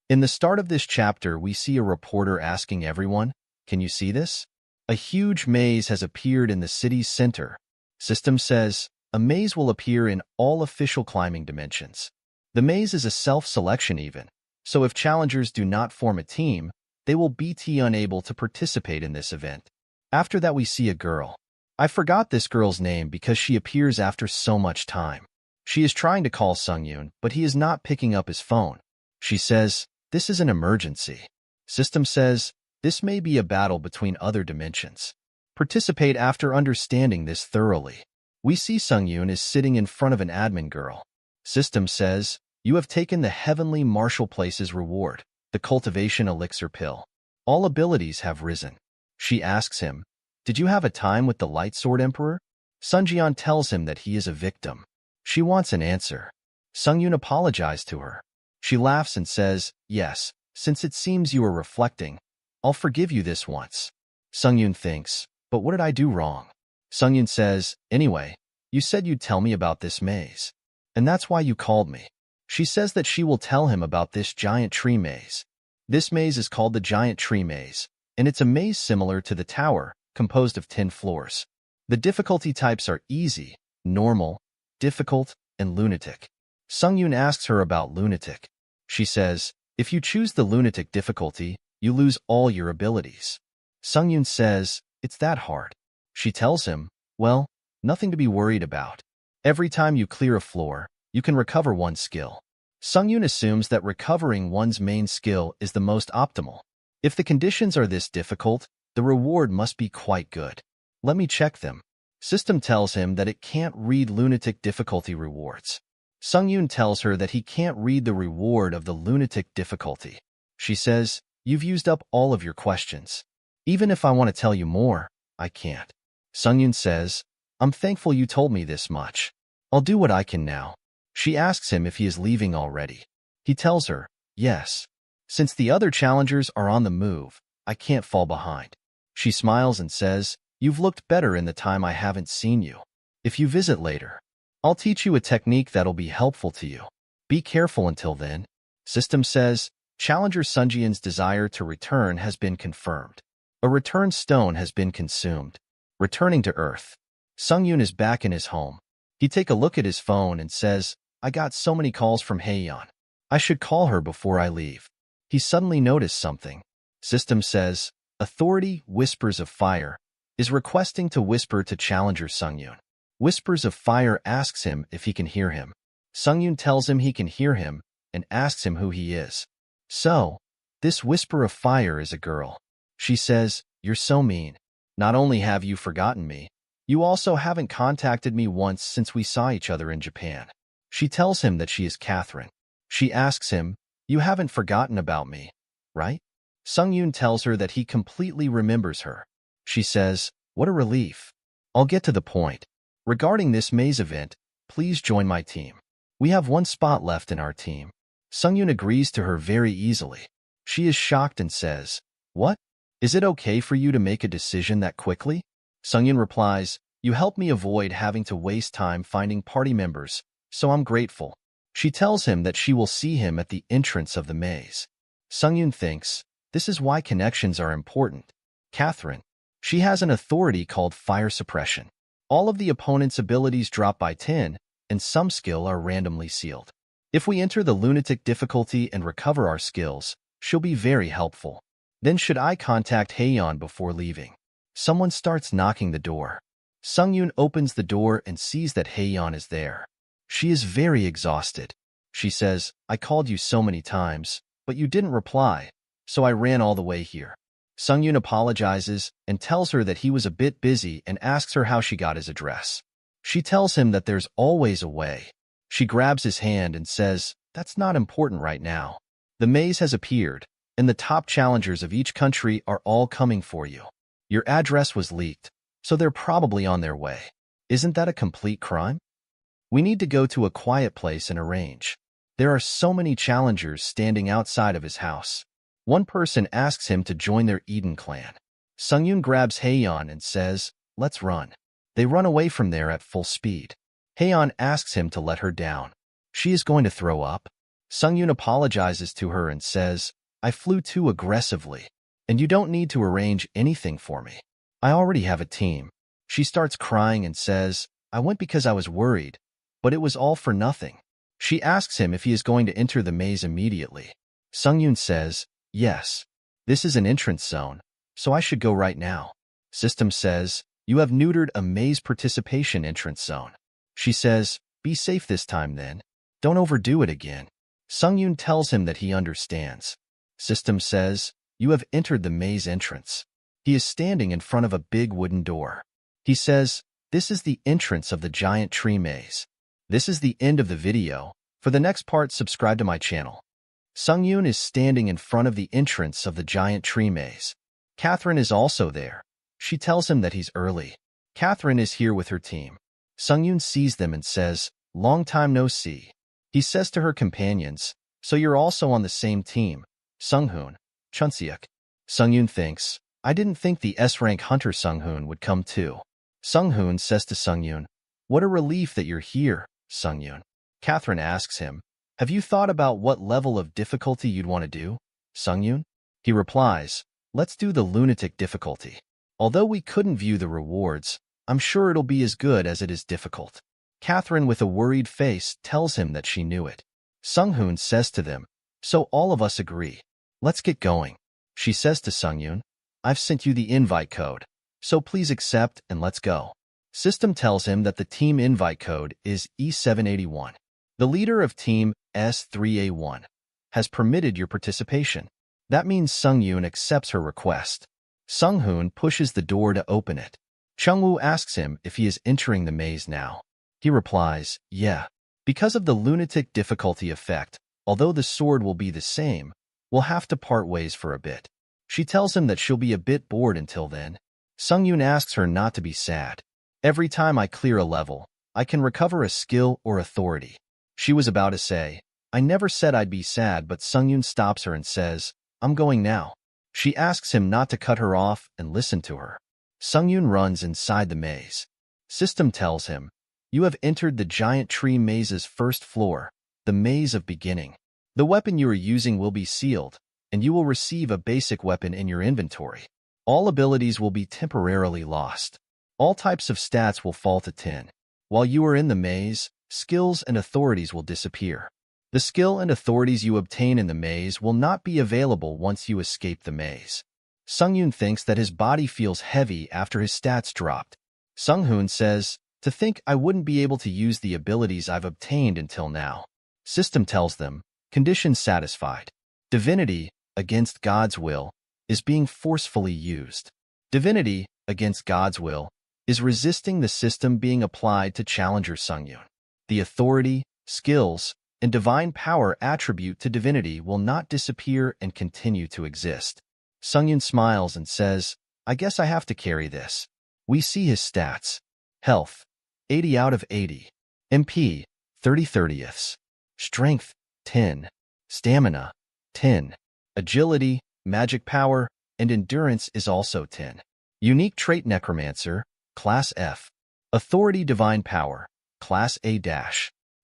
In the start of this chapter, we see a reporter asking everyone, can you see this? A huge maze has appeared in the city's center. System says, a maze will appear in all official climbing dimensions. The maze is a self-selection even, so if challengers do not form a team, they will be unable to participate in this event. After that we see a girl. I forgot this girl's name because she appears after so much time. She is trying to call Sungyun, but he is not picking up his phone. She says, this is an emergency. System says, this may be a battle between other dimensions. Participate after understanding this thoroughly. We see Sungyun is sitting in front of an admin girl. System says, you have taken the heavenly martial place's reward, the cultivation elixir pill. All abilities have risen. She asks him, did you have a time with the Light Sword Emperor? Sunjian tells him that he is a victim. She wants an answer. Sungyun apologized to her. She laughs and says, yes, Since it seems you are reflecting, I'll forgive you this once. Sungyun thinks, but what did I do wrong? Sungyun says, anyway, you said you'd tell me about this maze. And that's why you called me. She says that she will tell him about this giant tree maze. This maze is called the Giant Tree Maze, and it's a maze similar to the tower, composed of 10 floors. The difficulty types are easy, normal, difficult, and lunatic. Sungyun asks her about lunatic. She says, if you choose the lunatic difficulty, you lose all your abilities. Sungyun says, it's that hard. She tells him, well, nothing to be worried about. Every time you clear a floor, you can recover one skill. Sungyun assumes that recovering one's main skill is the most optimal. If the conditions are this difficult, the reward must be quite good. Let me check them. System tells him that it can't read lunatic difficulty rewards. Sungyun tells her that he can't read the reward of the lunatic difficulty. She says, you've used up all of your questions. Even if I want to tell you more, I can't. Sungyun says, I'm thankful you told me this much. I'll do what I can now. She asks him if he is leaving already. He tells her, yes. Since the other challengers are on the move, I can't fall behind. She smiles and says, you've looked better in the time I haven't seen you. If you visit later, I'll teach you a technique that'll be helpful to you. Be careful until then. System says, Challenger Sunjian's desire to return has been confirmed. A return stone has been consumed. Returning to Earth. Sungyun is back in his home. He takes a look at his phone and says, I got so many calls from Haeyeon. I should call her before I leave. He suddenly noticed something. System says, Authority Whispers of Fire is requesting to whisper to Challenger Sungyun. Whispers of Fire asks him if he can hear him. Sungyun tells him he can hear him and asks him who he is. So, this Whisper of Fire is a girl. She says, you're so mean. Not only have you forgotten me, you also haven't contacted me once since we saw each other in Japan. She tells him that she is Catherine. She asks him, you haven't forgotten about me, right? Sungyun tells her that he completely remembers her. She says, what a relief. I'll get to the point. Regarding this maze event, please join my team. We have one spot left in our team. Sungyun agrees to her very easily. She is shocked and says, what? Is it okay for you to make a decision that quickly? Sungyun replies, you helped me avoid having to waste time finding party members, so I'm grateful. She tells him that she will see him at the entrance of the maze. Sungyun thinks, this is why connections are important. Catherine. She has an authority called Fire Suppression. All of the opponent's abilities drop by 10, and some skill are randomly sealed. If we enter the lunatic difficulty and recover our skills, she'll be very helpful. Then should I contact Haeyeon before leaving? Someone starts knocking the door. Sungyun opens the door and sees that Haeyeon is there. She is very exhausted. She says, I called you so many times, but you didn't reply, so I ran all the way here. Sungyun apologizes and tells her that he was a bit busy and asks her how she got his address. She tells him that there's always a way. She grabs his hand and says, that's not important right now. The maze has appeared, and the top challengers of each country are all coming for you. Your address was leaked, so they're probably on their way. Isn't that a complete crime? We need to go to a quiet place and arrange. There are so many challengers standing outside of his house. One person asks him to join their Eden clan. Sungyun grabs Haeyeon and says, let's run. They run away from there at full speed. Haeyeon asks him to let her down. She is going to throw up. Sungyun apologizes to her and says, I flew too aggressively, and you don't need to arrange anything for me. I already have a team. She starts crying and says, I went because I was worried, but it was all for nothing. She asks him if he is going to enter the maze immediately. Sungyun says, yes. This is an entrance zone, so I should go right now. System says, you have neutered a maze participation entrance zone. She says, be safe this time then. Don't overdo it again. Sungyun tells him that he understands. System says, you have entered the maze entrance. He is standing in front of a big wooden door. He says, this is the entrance of the giant tree maze. This is the end of the video. For the next part, subscribe to my channel. Sungyun is standing in front of the entrance of the giant tree maze. Catherine is also there. She tells him that he's early. Catherine is here with her team. Sungyun sees them and says, long time no see. He says to her companions, so you're also on the same team. Sunghoon, Chunseok. Sungyoon thinks, I didn't think the S-rank hunter Sunghoon would come too. Sunghoon says to Sungyoon, what a relief that you're here, Sungyoon. Catherine asks him, have you thought about what level of difficulty you'd want to do, Sungyoon? He replies, let's do the lunatic difficulty. Although we couldn't view the rewards, I'm sure it'll be as good as it is difficult. Catherine, with a worried face, tells him that she knew it. Sunghoon says to them, so all of us agree. Let's get going. She says to Sungyoon, I've sent you the invite code, so please accept and let's go. System tells him that the team invite code is E781. The leader of team S3A1 has permitted your participation. That means Sungyoon accepts her request. Sunghoon pushes the door to open it. Chungwoo asks him if he is entering the maze now. He replies, yeah. Because of the lunatic difficulty effect, although the sword will be the same, we'll have to part ways for a bit. She tells him that she'll be a bit bored until then. Sungyoon asks her not to be sad. Every time I clear a level, I can recover a skill or authority. She was about to say, I never said I'd be sad, but Sungyoon stops her and says, I'm going now. She asks him not to cut her off and listen to her. Sungyoon runs inside the maze. System tells him, you have entered the giant tree maze's first floor, the maze of beginning. The weapon you are using will be sealed, and you will receive a basic weapon in your inventory. All abilities will be temporarily lost. All types of stats will fall to 10. While you are in the maze, skills and authorities will disappear. The skill and authorities you obtain in the maze will not be available once you escape the maze. Sungyoon thinks that his body feels heavy after his stats dropped. Sunghoon says, to think I wouldn't be able to use the abilities I've obtained until now. System tells them, condition satisfied. Divinity, against God's will, is being forcefully used. Divinity, against God's will, is resisting the system being applied to challenger Sungyoon. The authority, skills, and divine power attribute to divinity will not disappear and continue to exist. Sungyoon smiles and says, I guess I have to carry this. We see his stats. Health, 80 out of 80. MP, 30/30ths. Strength, 10. Stamina, 10. Agility, magic power, and endurance is also 10. Unique trait Necromancer, Class F. Authority Divine Power, Class A-.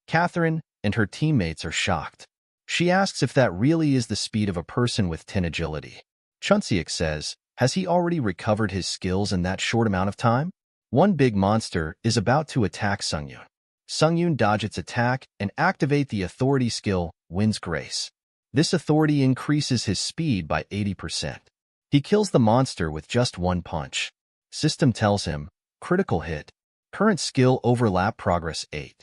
Catherine and her teammates are shocked. She asks if that really is the speed of a person with 10 agility. Chunseok says, has he already recovered his skills in that short amount of time? One big monster is about to attack Sungyoon. Sungyoon dodge its attack and activate the authority skill, Wind's Grace. This authority increases his speed by 80%. He kills the monster with just one punch. System tells him, critical hit. Current skill overlap progress 8.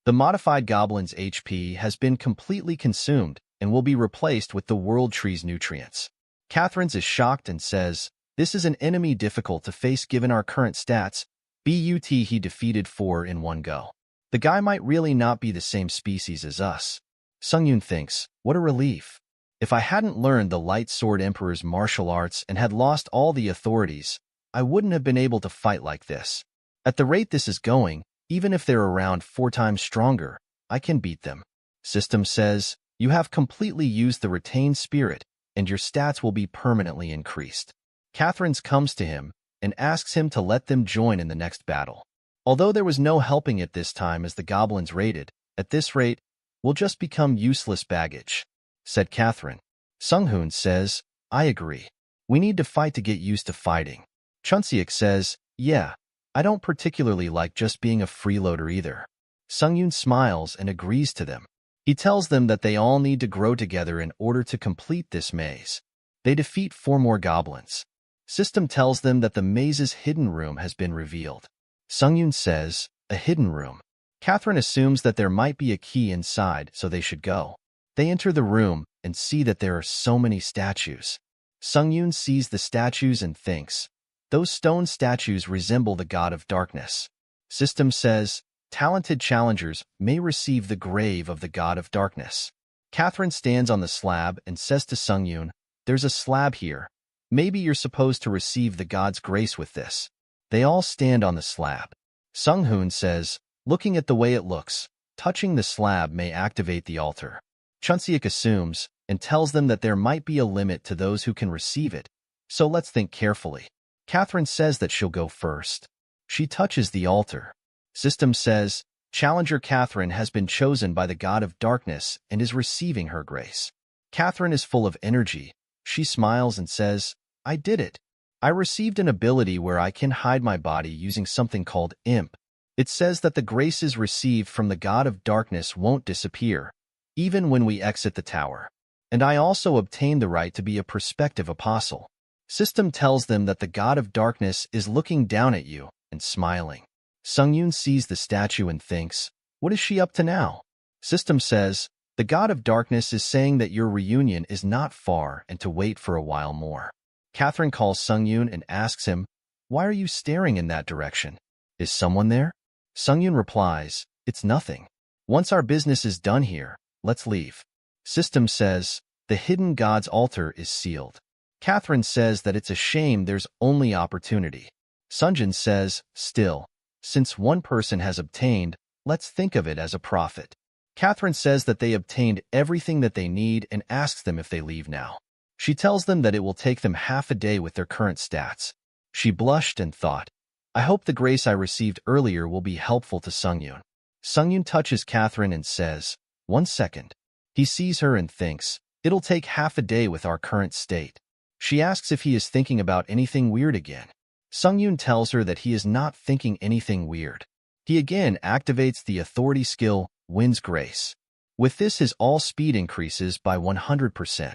The modified goblin's HP has been completely consumed and will be replaced with the world tree's nutrients. Catherine's is shocked and says, this is an enemy difficult to face given our current stats, but he defeated 4 in one go. The guy might really not be the same species as us. Sungyoon thinks, what a relief. If I hadn't learned the Light Sword Emperor's martial arts and had lost all the authorities, I wouldn't have been able to fight like this. At the rate this is going, even if they're around 4 times stronger, I can beat them. System says, you have completely used the retained spirit, and your stats will be permanently increased. Catherine's comes to him and asks him to let them join in the next battle. Although there was no helping it this time as the goblins raided, at this rate, we'll just become useless baggage, said Catherine. Sunghoon says, I agree. We need to fight to get used to fighting. Chunseok says, yeah, I don't particularly like just being a freeloader either. Sungyoon smiles and agrees to them. He tells them that they all need to grow together in order to complete this maze. They defeat 4 more goblins. System tells them that the maze's hidden room has been revealed. Sungyoon says, a hidden room. Catherine assumes that there might be a key inside, so they should go. They enter the room and see that there are so many statues. Sungyoon sees the statues and thinks, those stone statues resemble the god of darkness. System says, talented challengers may receive the grave of the god of darkness. Catherine stands on the slab and says to Sungyoon, there's a slab here. Maybe you're supposed to receive the god's grace with this. They all stand on the slab. Sunghoon says, looking at the way it looks, touching the slab may activate the altar. Chunseok assumes, and tells them that there might be a limit to those who can receive it, so let's think carefully. Catherine says that she'll go first. She touches the altar. System says, Challenger Catherine has been chosen by the god of darkness and is receiving her grace. Catherine is full of energy. She smiles and says, I did it. I received an ability where I can hide my body using something called imp. It says that the graces received from the god of darkness won't disappear, even when we exit the tower. And I also obtained the right to be a prospective apostle. System tells them that the god of darkness is looking down at you and smiling. Sungyun sees the statue and thinks, what is she up to now? System says, the god of darkness is saying that your reunion is not far and to wait for a while more. Catherine calls Sungyun and asks him, why are you staring in that direction? Is someone there? Sungyun replies, it's nothing. Once our business is done here, let's leave. System says, the hidden god's altar is sealed. Catherine says that it's a shame there's only opportunity. Sungjin says, still, since one person has obtained, let's think of it as a profit. Catherine says that they obtained everything that they need and asks them if they leave now. She tells them that it will take them half a day with their current stats. She blushed and thought, I hope the grace I received earlier will be helpful to Sungyun. Sungyun touches Catherine and says, 1 second. He sees her and thinks, it'll take half a day with our current state. She asks if he is thinking about anything weird again. Sungyun tells her that he is not thinking anything weird. He again activates the authority skill, Wind's Grace. With this, his all speed increases by 100%.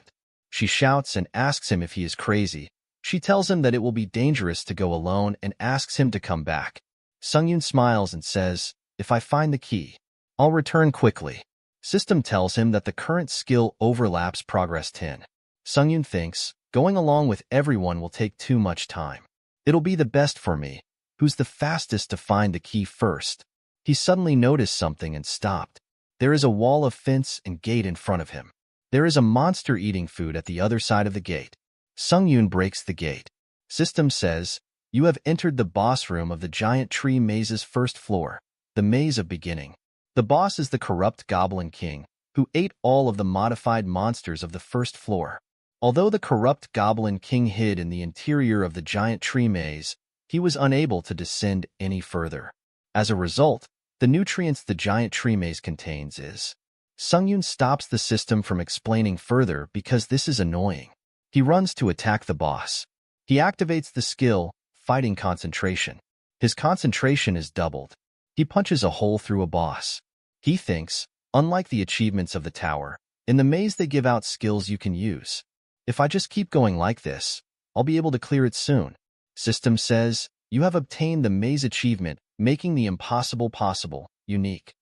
She shouts and asks him if he is crazy. She tells him that it will be dangerous to go alone and asks him to come back. Sungyun smiles and says, if I find the key, I'll return quickly. System tells him that the current skill overlaps progress 10. Sungyun thinks, going along with everyone will take too much time. It'll be the best for me. Who's the fastest to find the key first? He suddenly noticed something and stopped. There is a wall of fence and gate in front of him. There is a monster eating food at the other side of the gate. Sungyun breaks the gate. System says, you have entered the boss room of the giant tree maze's first floor, the maze of beginning. The boss is the corrupt Goblin King, who ate all of the modified monsters of the first floor. Although the corrupt Goblin King hid in the interior of the giant tree maze, he was unable to descend any further. As a result, the nutrients the giant tree maze contains is. Sungyun stops the system from explaining further because this is annoying. He runs to attack the boss. He activates the skill, Fighting Concentration. His concentration is doubled. He punches a hole through a boss. He thinks, unlike the achievements of the tower, in the maze they give out skills you can use. If I just keep going like this, I'll be able to clear it soon. System says, you have obtained the maze achievement, making the impossible possible, unique.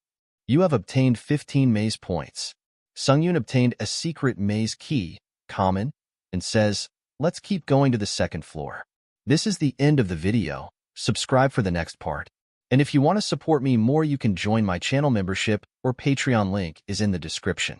You have obtained 15 maze points. Sungyun obtained a secret maze key, common, and says, let's keep going to the second floor. This is the end of the video. Subscribe for the next part. And if you want to support me more, you can join my channel membership or Patreon, link is in the description.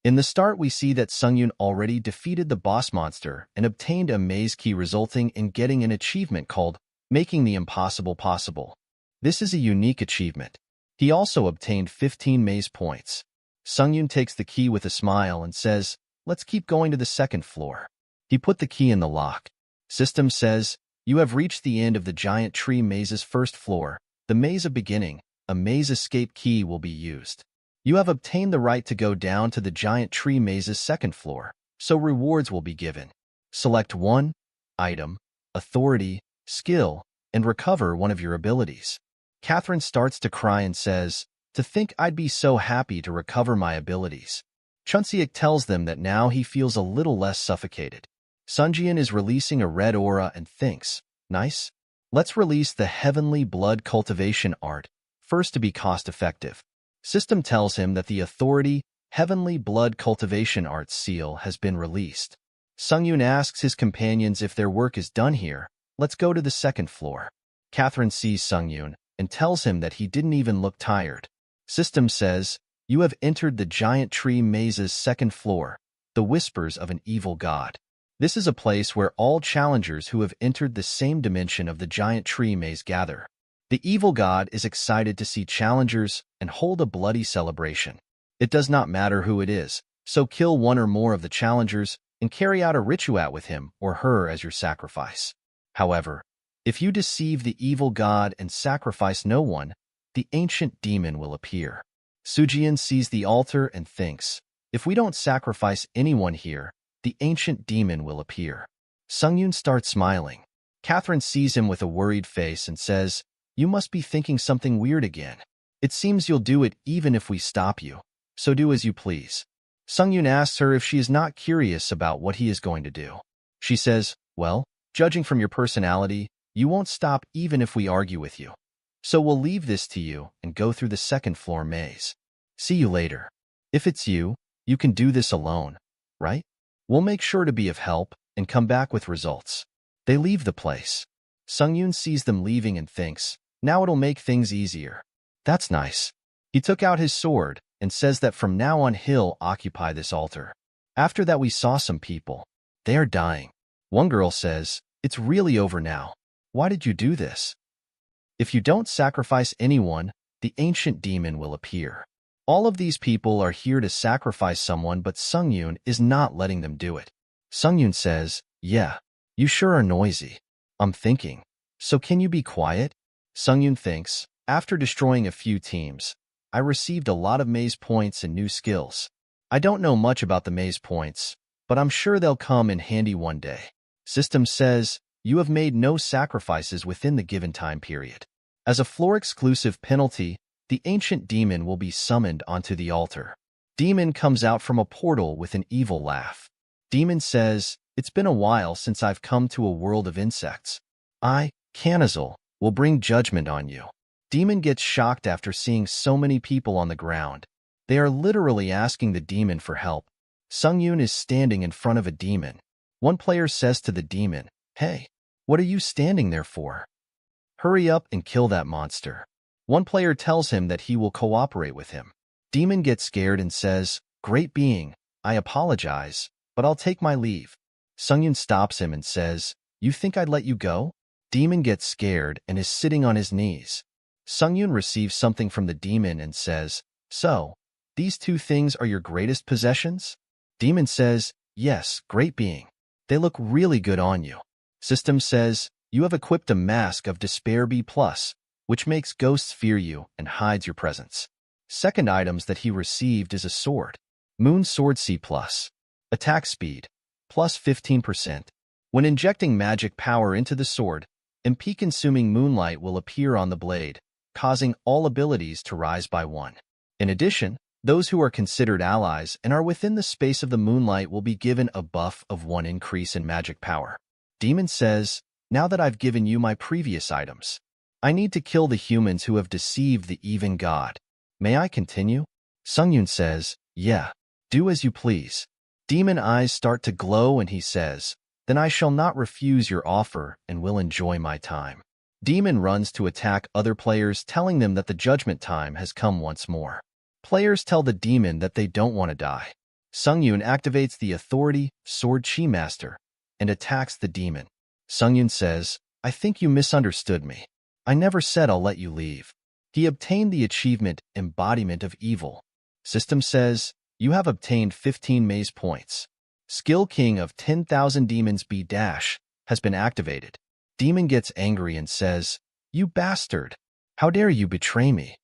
In the start, we see that Sungyun already defeated the boss monster and obtained a maze key, resulting in getting an achievement called Making the Impossible Possible. This is a unique achievement. He also obtained 15 maze points. Sungyun takes the key with a smile and says, let's keep going to the second floor. He put the key in the lock. System says, you have reached the end of the giant tree maze's first floor, the maze of beginning. A maze escape key will be used. You have obtained the right to go down to the giant tree maze's second floor, so rewards will be given. Select one item, authority, skill, and recover one of your abilities. Catherine starts to cry and says, to think I'd be so happy to recover my abilities. Chunseok tells them that now he feels a little less suffocated. Sunjian is releasing a red aura and thinks, nice. Let's release the Heavenly Blood Cultivation Art, first to be cost-effective. System tells him that the Authority Heavenly Blood Cultivation Art seal has been released. Sungyun asks his companions if their work is done here. Let's go to the second floor. Catherine sees Sungyun and tells him that he didn't even look tired. System says, you have entered the giant tree maze's second floor, the whispers of an evil god. This is a place where all challengers who have entered the same dimension of the giant tree maze gather. The evil god is excited to see challengers and hold a bloody celebration. It does not matter who it is, So kill one or more of the challengers and carry out a ritual with him or her as your sacrifice. However, if you deceive the evil god and sacrifice no one, the ancient demon will appear. Sujian sees the altar and thinks, if we don't sacrifice anyone here, the ancient demon will appear. Sungyun starts smiling. Catherine sees him with a worried face and says, you must be thinking something weird again. It seems you'll do it even if we stop you, so do as you please. Sungyun asks her if she is not curious about what he is going to do. She says, well, judging from your personality, you won't stop even if we argue with you. So we'll leave this to you and go through the second floor maze. See you later. If it's you, you can do this alone, right? We'll make sure to be of help and come back with results. They leave the place. Sungyun sees them leaving and thinks, now it'll make things easier. That's nice. He took out his sword and says that from now on he'll occupy this altar. After that we saw some people. They are dying. One girl says, it's really over now. Why did you do this? If you don't sacrifice anyone, the ancient demon will appear. All of these people are here to sacrifice someone, but Sungyun is not letting them do it. Sungyun says, yeah, you sure are noisy. I'm thinking. So can you be quiet? Sungyun thinks, after destroying a few teams, I received a lot of maze points and new skills. I don't know much about the maze points, but I'm sure they'll come in handy one day. System says, you have made no sacrifices within the given time period. As a floor-exclusive penalty, the ancient demon will be summoned onto the altar. Demon comes out from a portal with an evil laugh. Demon says, it's been a while since I've come to a world of insects. I, Kanazal, will bring judgment on you. Demon gets shocked after seeing so many people on the ground. They are literally asking the demon for help. Sungyun is standing in front of a demon. One player says to the demon, hey, what are you standing there for? Hurry up and kill that monster. One player tells him that he will cooperate with him. Demon gets scared and says, great being, I apologize, but I'll take my leave. Sungyun stops him and says, you think I'd let you go? Demon gets scared and is sitting on his knees. Sungyun receives something from the demon and says, so, these two things are your greatest possessions? Demon says, yes, great being. They look really good on you. System says, you have equipped a mask of Despair B+, which makes ghosts fear you and hides your presence. Second items that he received is a sword. Moon Sword C+. Attack speed, plus 15%. When injecting magic power into the sword, MP-consuming moonlight will appear on the blade, causing all abilities to rise by 1. In addition, those who are considered allies and are within the space of the moonlight will be given a buff of 1 increase in magic power. Demon says, now that I've given you my previous items, I need to kill the humans who have deceived the even god. May I continue? Sungyun says, yeah, do as you please. Demon eyes start to glow and he says, then I shall not refuse your offer and will enjoy my time. Demon runs to attack other players, telling them that the judgment time has come once more. Players tell the demon that they don't want to die. Sungyun activates the authority Sword Chi Master and attacks the demon. Sungyun says, I think you misunderstood me. I never said I'll let you leave. He obtained the achievement Embodiment of Evil. System says, you have obtained 15 maze points. Skill King of 10,000 Demons B- has been activated. Demon gets angry and says, you bastard! How dare you betray me?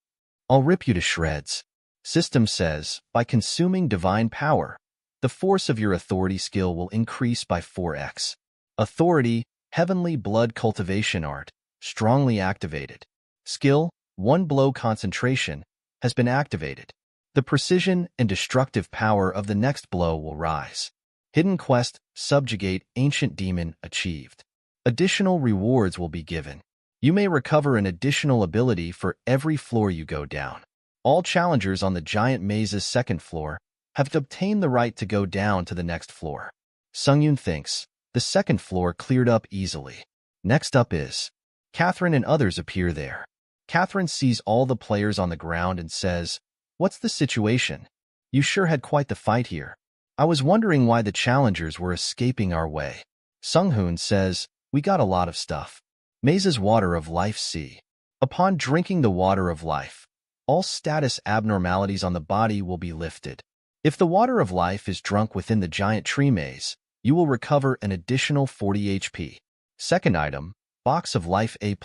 I'll rip you to shreds. System says, by consuming divine power, the force of your authority skill will increase by 4x. Authority, Heavenly Blood Cultivation Art, strongly activated. Skill, 1 Blow Concentration, has been activated. The precision and destructive power of the next blow will rise. Hidden Quest, Subjugate Ancient Demon achieved. Additional rewards will be given. You may recover an additional ability for every floor you go down. All challengers on the Giant Maze's second floor have obtained the right to go down to the next floor. Sungyun thinks, the second floor cleared up easily. Next up is Catherine and others appear there. Catherine sees all the players on the ground and says, what's the situation? You sure had quite the fight here. I was wondering why the challengers were escaping our way. Sunghoon says, we got a lot of stuff. Maze's Water of Life C. Upon drinking the Water of Life, all status abnormalities on the body will be lifted. If the water of life is drunk within the giant tree maze, you will recover an additional 40 HP. Second item, Box of Life A+.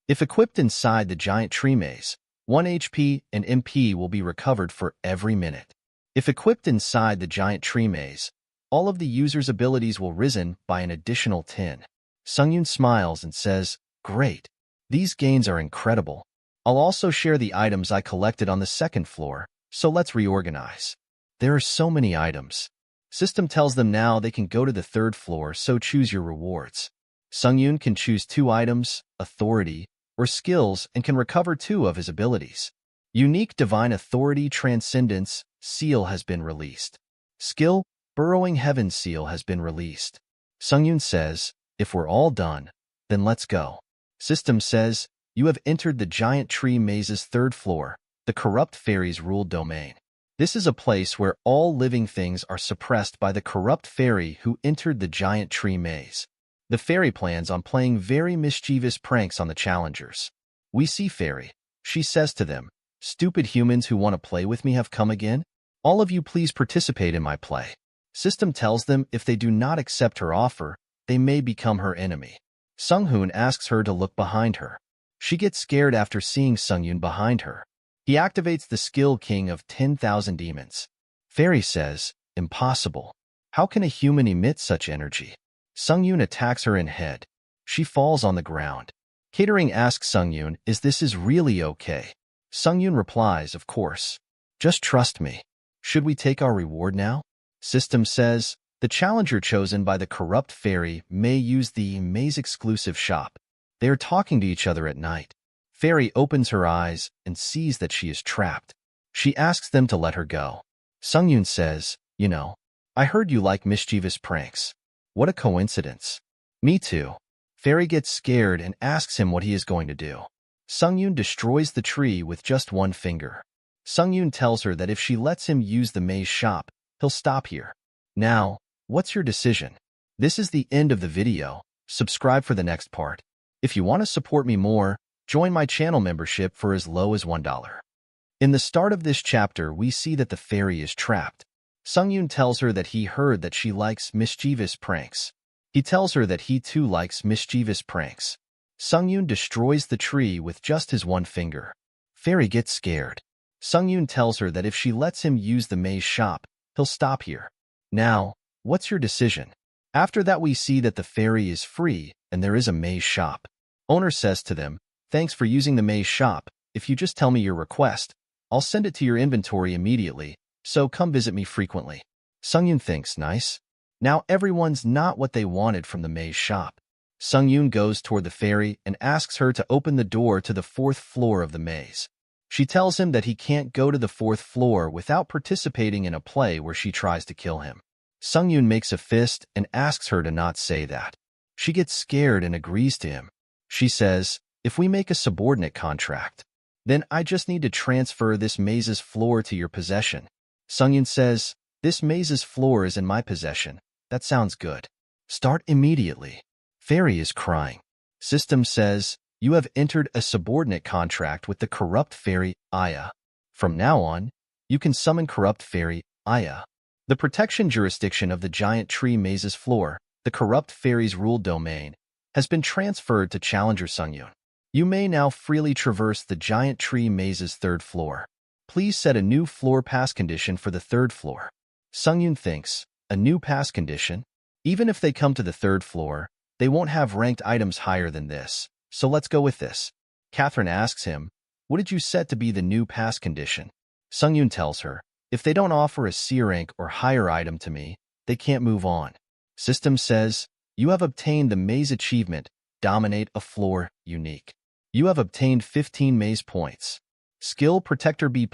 If equipped inside the giant tree maze, 1 HP and MP will be recovered for every minute. If equipped inside the giant tree maze, all of the user's abilities will risen by an additional 10. Sungyun smiles and says, "Great. These gains are incredible. I'll also share the items I collected on the second floor, so let's reorganize." There are so many items. System tells them now they can go to the third floor, so choose your rewards. Sungyun can choose 2 items, Authority, or Skills, and can recover 2 of his abilities. Unique Divine Authority Transcendence Seal has been released. Skill, Burrowing Heaven Seal has been released. Sungyun says, "If we're all done, then let's go." System says, "You have entered the giant tree maze's third floor, the corrupt fairies' ruled domain. This is a place where all living things are suppressed by the corrupt fairy who entered the giant tree maze. The fairy plans on playing very mischievous pranks on the challengers. We see Fairy. She says to them, 'Stupid humans who want to play with me have come again? All of you please participate in my play.' System tells them if they do not accept her offer, they may become her enemy. Sunghoon asks her to look behind her. She gets scared after seeing Sungyun behind her. He activates the skill King of 10,000 Demons. Fairy says, 'Impossible. How can a human emit such energy?' Sungyun attacks her in head. She falls on the ground. Catering asks Sungyun, is this really okay? Sungyun replies, 'Of course. Just trust me. Should we take our reward now?' System says, the challenger chosen by the corrupt fairy may use the maze-exclusive shop. They are talking to each other at night. Fairy opens her eyes and sees that she is trapped. She asks them to let her go. Sungyun says, 'You know, I heard you like mischievous pranks. What a coincidence.' 'Me too.' Fairy gets scared and asks him what he is going to do. Sungyun destroys the tree with just 1 finger. Sungyun tells her that if she lets him use the maze shop, he'll stop here. Now, what's your decision? This is the end of the video. Subscribe for the next part. If you want to support me more, join my channel membership for as low as $1. In the start of this chapter, we see that the fairy is trapped. Sungyun tells her that he heard that she likes mischievous pranks. He tells her that he too likes mischievous pranks. Sungyun destroys the tree with just his 1 finger. Fairy gets scared. Sungyun tells her that if she lets him use the maze shop, he'll stop here. Now, what's your decision? After that, we see that the fairy is free and there is a maze shop. Owner says to them, "Thanks for using the maze shop. If you just tell me your request, I'll send it to your inventory immediately, so come visit me frequently." Sungyun thinks, nice. Now everyone's not what they wanted from the maze shop. Sungyun goes toward the fairy and asks her to open the door to the 4th floor of the maze. She tells him that he can't go to the 4th floor without participating in a play where she tries to kill him. Sungyun makes a fist and asks her to not say that. She gets scared and agrees to him. She says, "If we make a subordinate contract, then I just need to transfer this maze's floor to your possession." Sungyun says, "This maze's floor is in my possession. That sounds good. Start immediately." Fairy is crying. System says, "You have entered a subordinate contract with the corrupt fairy, Aya. From now on, you can summon corrupt fairy, Aya. The protection jurisdiction of the giant tree maze's floor, the corrupt fairy's ruled domain, has been transferred to Challenger Sungyun. You may now freely traverse the giant tree maze's 3rd floor. Please set a new floor pass condition for the 3rd floor." Sungyun thinks, a new pass condition? Even if they come to the 3rd floor, they won't have ranked items higher than this, so let's go with this. Catherine asks him, "What did you set to be the new pass condition?" Sungyun tells her, "If they don't offer a C rank or higher item to me, they can't move on." System says, "You have obtained the maze achievement, Dominate a Floor, Unique. You have obtained 15 maze points. Skill Protector B+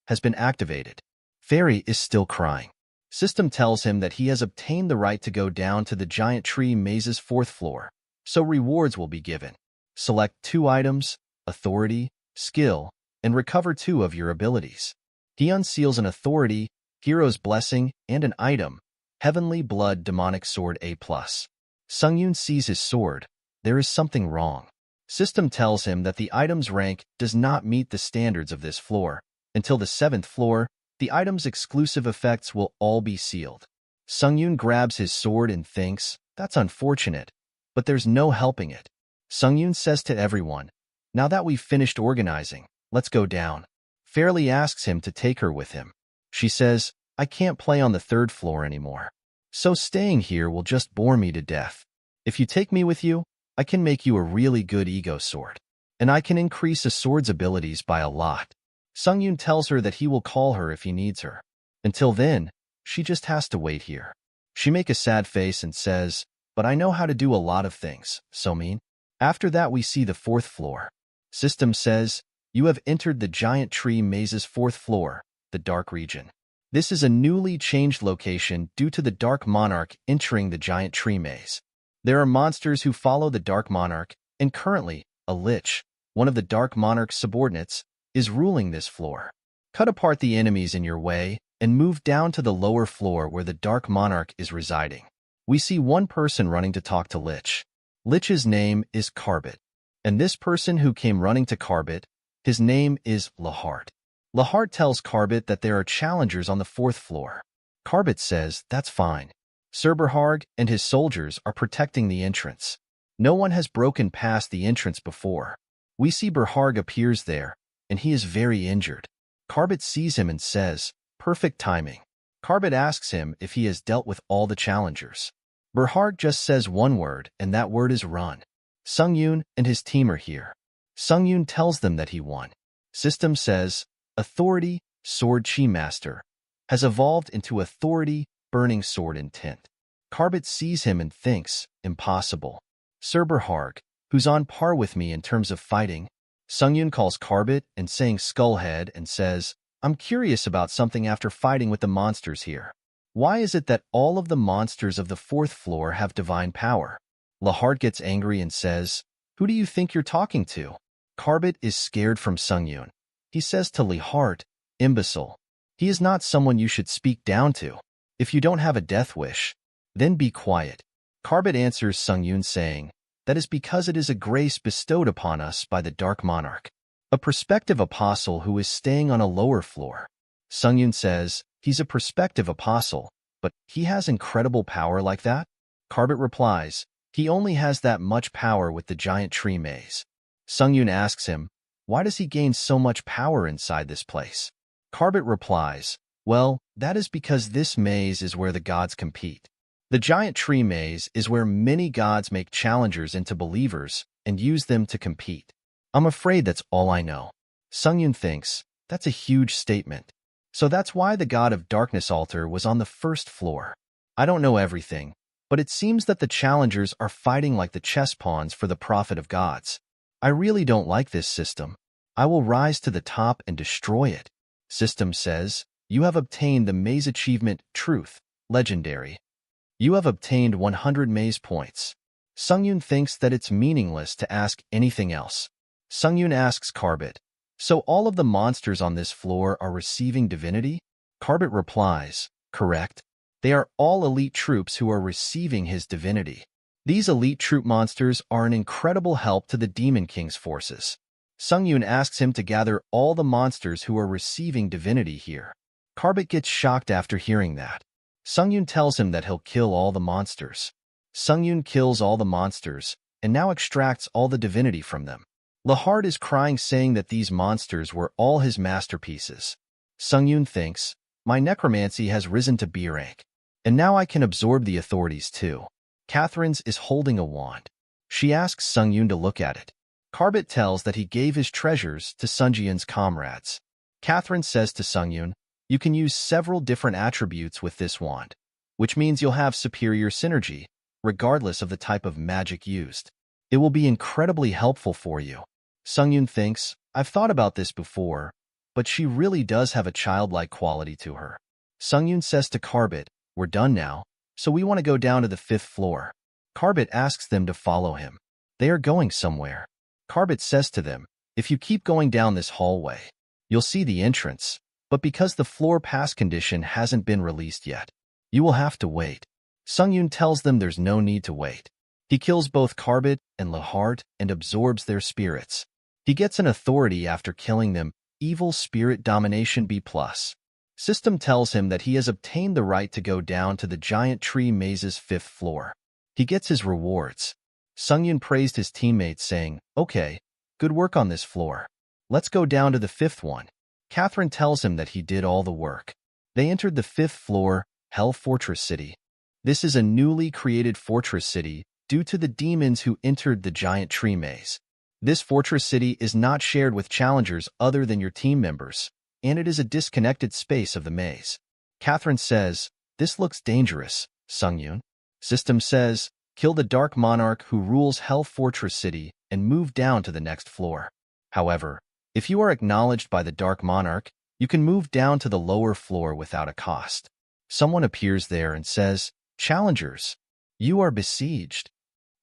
has been activated." Fairy is still crying. System tells him that he has obtained the right to go down to the giant tree maze's 4th floor, so rewards will be given. Select 2 items, Authority, Skill, and recover 2 of your abilities. He unseals an Authority, Hero's Blessing, and an item, Heavenly Blood Demonic Sword A+. Sungyun sees his sword. There is something wrong. System tells him that the item's rank does not meet the standards of this floor. Until the 7th floor, The item's exclusive effects will all be sealed. Sungyun grabs his sword and thinks, that's unfortunate, but there's no helping it. Sungyun says to everyone, now that we've finished organizing, let's go down. Fairly asks him to take her with him. She says, I can't play on the 3rd floor anymore. So staying here will just bore me to death. If you take me with you, I can make you a really good ego sword. And I can increase a sword's abilities by a lot. Sungyun tells her that he will call her if he needs her. Until then, she just has to wait here. She makes a sad face and says, but I know how to do a lot of things, so mean. After that we see the 4th floor. System says, you have entered the giant tree maze's 4th floor, the dark region. This is a newly changed location due to the Dark Monarch entering the giant tree maze. There are monsters who follow the Dark Monarch, and currently, a Lich, one of the Dark Monarch's subordinates, is ruling this floor. Cut apart the enemies in your way and move down to the lower floor where the Dark Monarch is residing. We see one person running to talk to Lich. Lich's name is Carbit. And this person who came running to Carbit, his name is Lahart. Lahart tells Carbit that there are challengers on the 4th floor. Carbit says, that's fine. Sir Berharg and his soldiers are protecting the entrance. No one has broken past the entrance before. We see Berharg appears there, and he is very injured. Carbit sees him and says, perfect timing. Carbit asks him if he has dealt with all the challengers. Berharg just says one word, and that word is run. Sungyun and his team are here. Sungyun tells them that he won. System says, Authority, Sword Chi Master, has evolved into Authority, Burning Sword Intent. Carbit sees him and thinks, impossible. Sir Berharg, who's on par with me in terms of fighting. Sungyun calls Carbit and saying Skullhead and says, I'm curious about something after fighting with the monsters here. Why is it that all of the monsters of the 4th floor have divine power? Lahart gets angry and says, who do you think you're talking to? Carbit is scared from Sungyun. He says to Lahart, imbecile. He is not someone you should speak down to. If you don't have a death wish, then be quiet. Carbit answers Sungyun saying, that is because it is a grace bestowed upon us by the Dark Monarch, a prospective apostle who is staying on a lower floor. Sungyun says, he's a prospective apostle, but he has incredible power like that? Carbit replies, he only has that much power with the giant tree maze. Sungyun asks him, why does he gain so much power inside this place? Carbit replies, well, that is because this maze is where the gods compete. The giant tree maze is where many gods make challengers into believers and use them to compete. I'm afraid that's all I know. Sungyun thinks, that's a huge statement. So that's why the god of darkness altar was on the 1st floor. I don't know everything, but it seems that the challengers are fighting like the chess pawns for the prophet of gods. I really don't like this system. I will rise to the top and destroy it. System says, you have obtained the maze achievement Truth, Legendary. You have obtained 100 maze points. Sungyun thinks that it's meaningless to ask anything else. Sungyun asks Carbit, so all of the monsters on this floor are receiving divinity? Carbit replies, correct. They are all elite troops who are receiving his divinity. These elite troop monsters are an incredible help to the Demon King's forces. Sungyun asks him to gather all the monsters who are receiving divinity here. Carbit gets shocked after hearing that. Sungyun tells him that he'll kill all the monsters. Sungyun kills all the monsters, and now extracts all the divinity from them. Lahart is crying saying that these monsters were all his masterpieces. Sungyun thinks, my necromancy has risen to B rank, and now I can absorb the authorities too. Catherine's is holding a wand. She asks Sungyun to look at it. Carbit tells that he gave his treasures to Sungyun's comrades. Catherine says to Sungyun, you can use several different attributes with this wand, which means you'll have superior synergy, regardless of the type of magic used. It will be incredibly helpful for you. Sungyun thinks, I've thought about this before, but she really does have a childlike quality to her. Sungyun says to Carbit, we're done now, so we want to go down to the 5th floor. Carbit asks them to follow him. They are going somewhere. Carbit says to them, if you keep going down this hallway, you'll see the entrance, but because the floor pass condition hasn't been released yet, you will have to wait. Sungyun tells them there's no need to wait. He kills both Carbit and Lahart and absorbs their spirits. He gets an authority after killing them, Evil Spirit Domination B+. System tells him that he has obtained the right to go down to the giant tree maze's 5th floor. He gets his rewards. Sungyun praised his teammates, saying, "Okay, good work on this floor. Let's go down to the 5th one." Catherine tells him that he did all the work. They entered the 5th floor, Hell Fortress City. This is a newly created fortress city due to the demons who entered the giant tree maze. This fortress city is not shared with challengers other than your team members, and it is a disconnected space of the maze. Catherine says, "This looks dangerous, Sungyun." System says, "Kill the Dark Monarch who rules Hell Fortress City and move down to the next floor." However, if you are acknowledged by the Dark Monarch, you can move down to the lower floor without a cost. Someone appears there and says, "Challengers, you are besieged.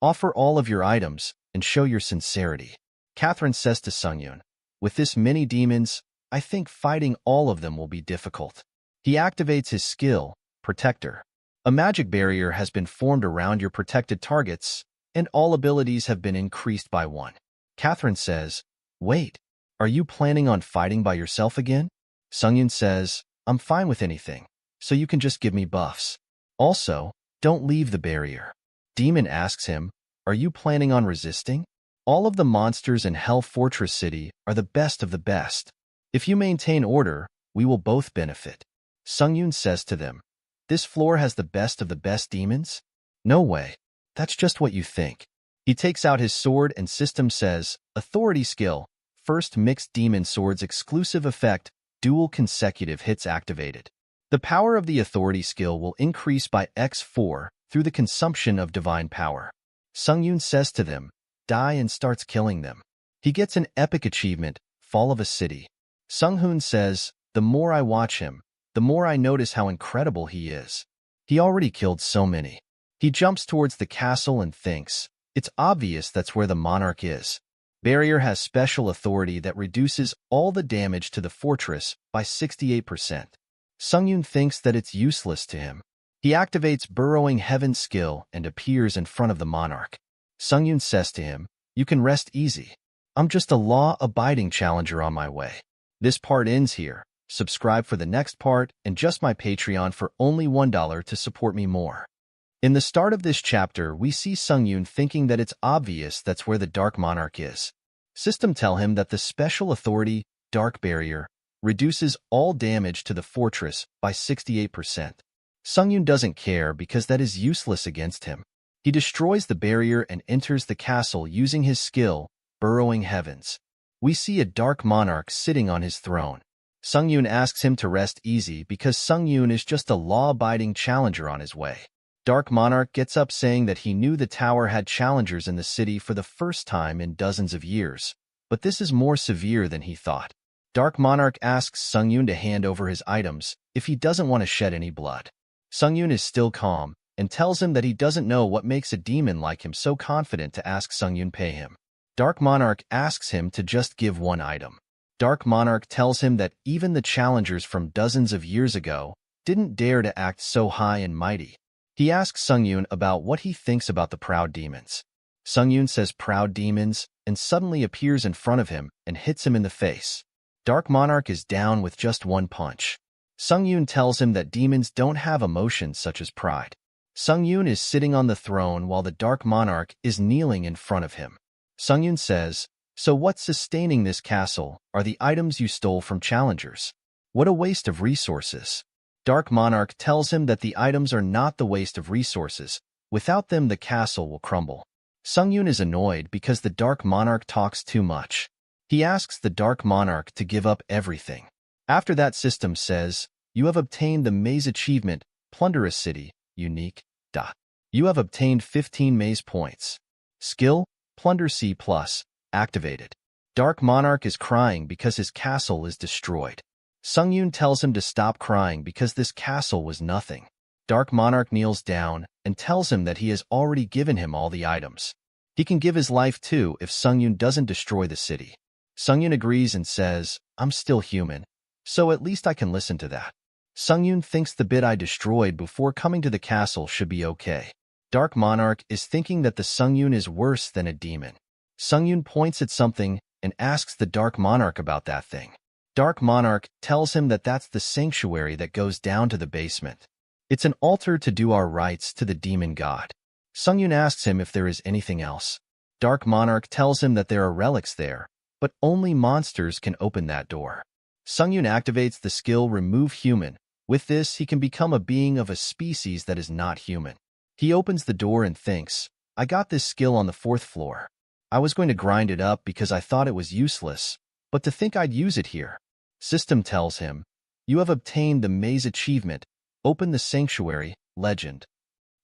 Offer all of your items and show your sincerity." Catherine says to Sungyun, "With this many demons, I think fighting all of them will be difficult." He activates his skill, Protector. A magic barrier has been formed around your protected targets, and all abilities have been increased by 1. Catherine says, "Wait, are you planning on fighting by yourself again?" Sungyun says, "I'm fine with anything, so you can just give me buffs. Also, don't leave the barrier." Demon asks him, "Are you planning on resisting? All of the monsters in Hell Fortress City are the best of the best. If you maintain order, we will both benefit." Sungyun says to them, "This floor has the best of the best demons? No way. That's just what you think." He takes out his sword and System says, "Authority skill. First mixed demon swords exclusive effect, dual consecutive hits activated. The power of the authority skill will increase by x4 through the consumption of divine power." Sungyun says to them, "Die," and starts killing them. He gets an epic achievement, Fall of a City. Sunghun says, "The more I watch him, the more I notice how incredible he is. He already killed so many." He jumps towards the castle and thinks, "It's obvious that's where the monarch is." Barrier has special authority that reduces all the damage to the fortress by 68%. Sungyun thinks that it's useless to him. He activates Burrowing Heaven skill and appears in front of the monarch. Sungyun says to him, "You can rest easy. I'm just a law-abiding challenger on my way." This part ends here. Subscribe for the next part and just my Patreon for only $1 to support me more. In the start of this chapter, we see Sungyun thinking that it's obvious that's where the Dark Monarch is. System tell him that the special authority, Dark Barrier, reduces all damage to the fortress by 68%. Sungyun doesn't care because that is useless against him. He destroys the barrier and enters the castle using his skill, Burrowing Heavens. We see a Dark Monarch sitting on his throne. Sungyun asks him to rest easy because Sungyun is just a law-abiding challenger on his way. Dark Monarch gets up saying that he knew the tower had challengers in the city for the first time in dozens of years, but this is more severe than he thought. Dark Monarch asks Sungyun to hand over his items if he doesn't want to shed any blood. Sungyun is still calm and tells him that he doesn't know what makes a demon like him so confident to ask Sungyun pay him. Dark Monarch asks him to just give 1 item. Dark Monarch tells him that even the challengers from dozens of years ago didn't dare to act so high and mighty. He asks Sungyun about what he thinks about the proud demons. Sungyun says proud demons and suddenly appears in front of him and hits him in the face. Dark Monarch is down with just 1 punch. Sungyun tells him that demons don't have emotions such as pride. Sungyun is sitting on the throne while the Dark Monarch is kneeling in front of him. Sungyun says, "So what's sustaining this castle are the items you stole from challengers. What a waste of resources." Dark Monarch tells him that the items are not the waste of resources. Without them, the castle will crumble. Sungyun is annoyed because the Dark Monarch talks too much. He asks the Dark Monarch to give up everything. After that, System says, "You have obtained the maze achievement, Plunder a City, unique. You have obtained 15 maze points. Skill, Plunder C+, activated." Dark Monarch is crying because his castle is destroyed. Sungyun tells him to stop crying because this castle was nothing. Dark Monarch kneels down and tells him that he has already given him all the items. He can give his life too if Sungyun doesn't destroy the city. Sungyun agrees and says, "I'm still human, so at least I can listen to that." Sungyun thinks the bit I destroyed before coming to the castle should be okay. Dark Monarch is thinking that the Sungyun is worse than a demon. Sungyun points at something and asks the Dark Monarch about that thing. Dark Monarch tells him that that's the sanctuary that goes down to the basement. It's an altar to do our rites to the demon god. Sungyun asks him if there is anything else. Dark Monarch tells him that there are relics there, but only monsters can open that door. Sungyun activates the skill Remove Human. With this, he can become a being of a species that is not human. He opens the door and thinks, I got this skill on the 4th floor. I was going to grind it up because I thought it was useless, but to think I'd use it here. System tells him, you have obtained the maze achievement. Open the sanctuary, legend.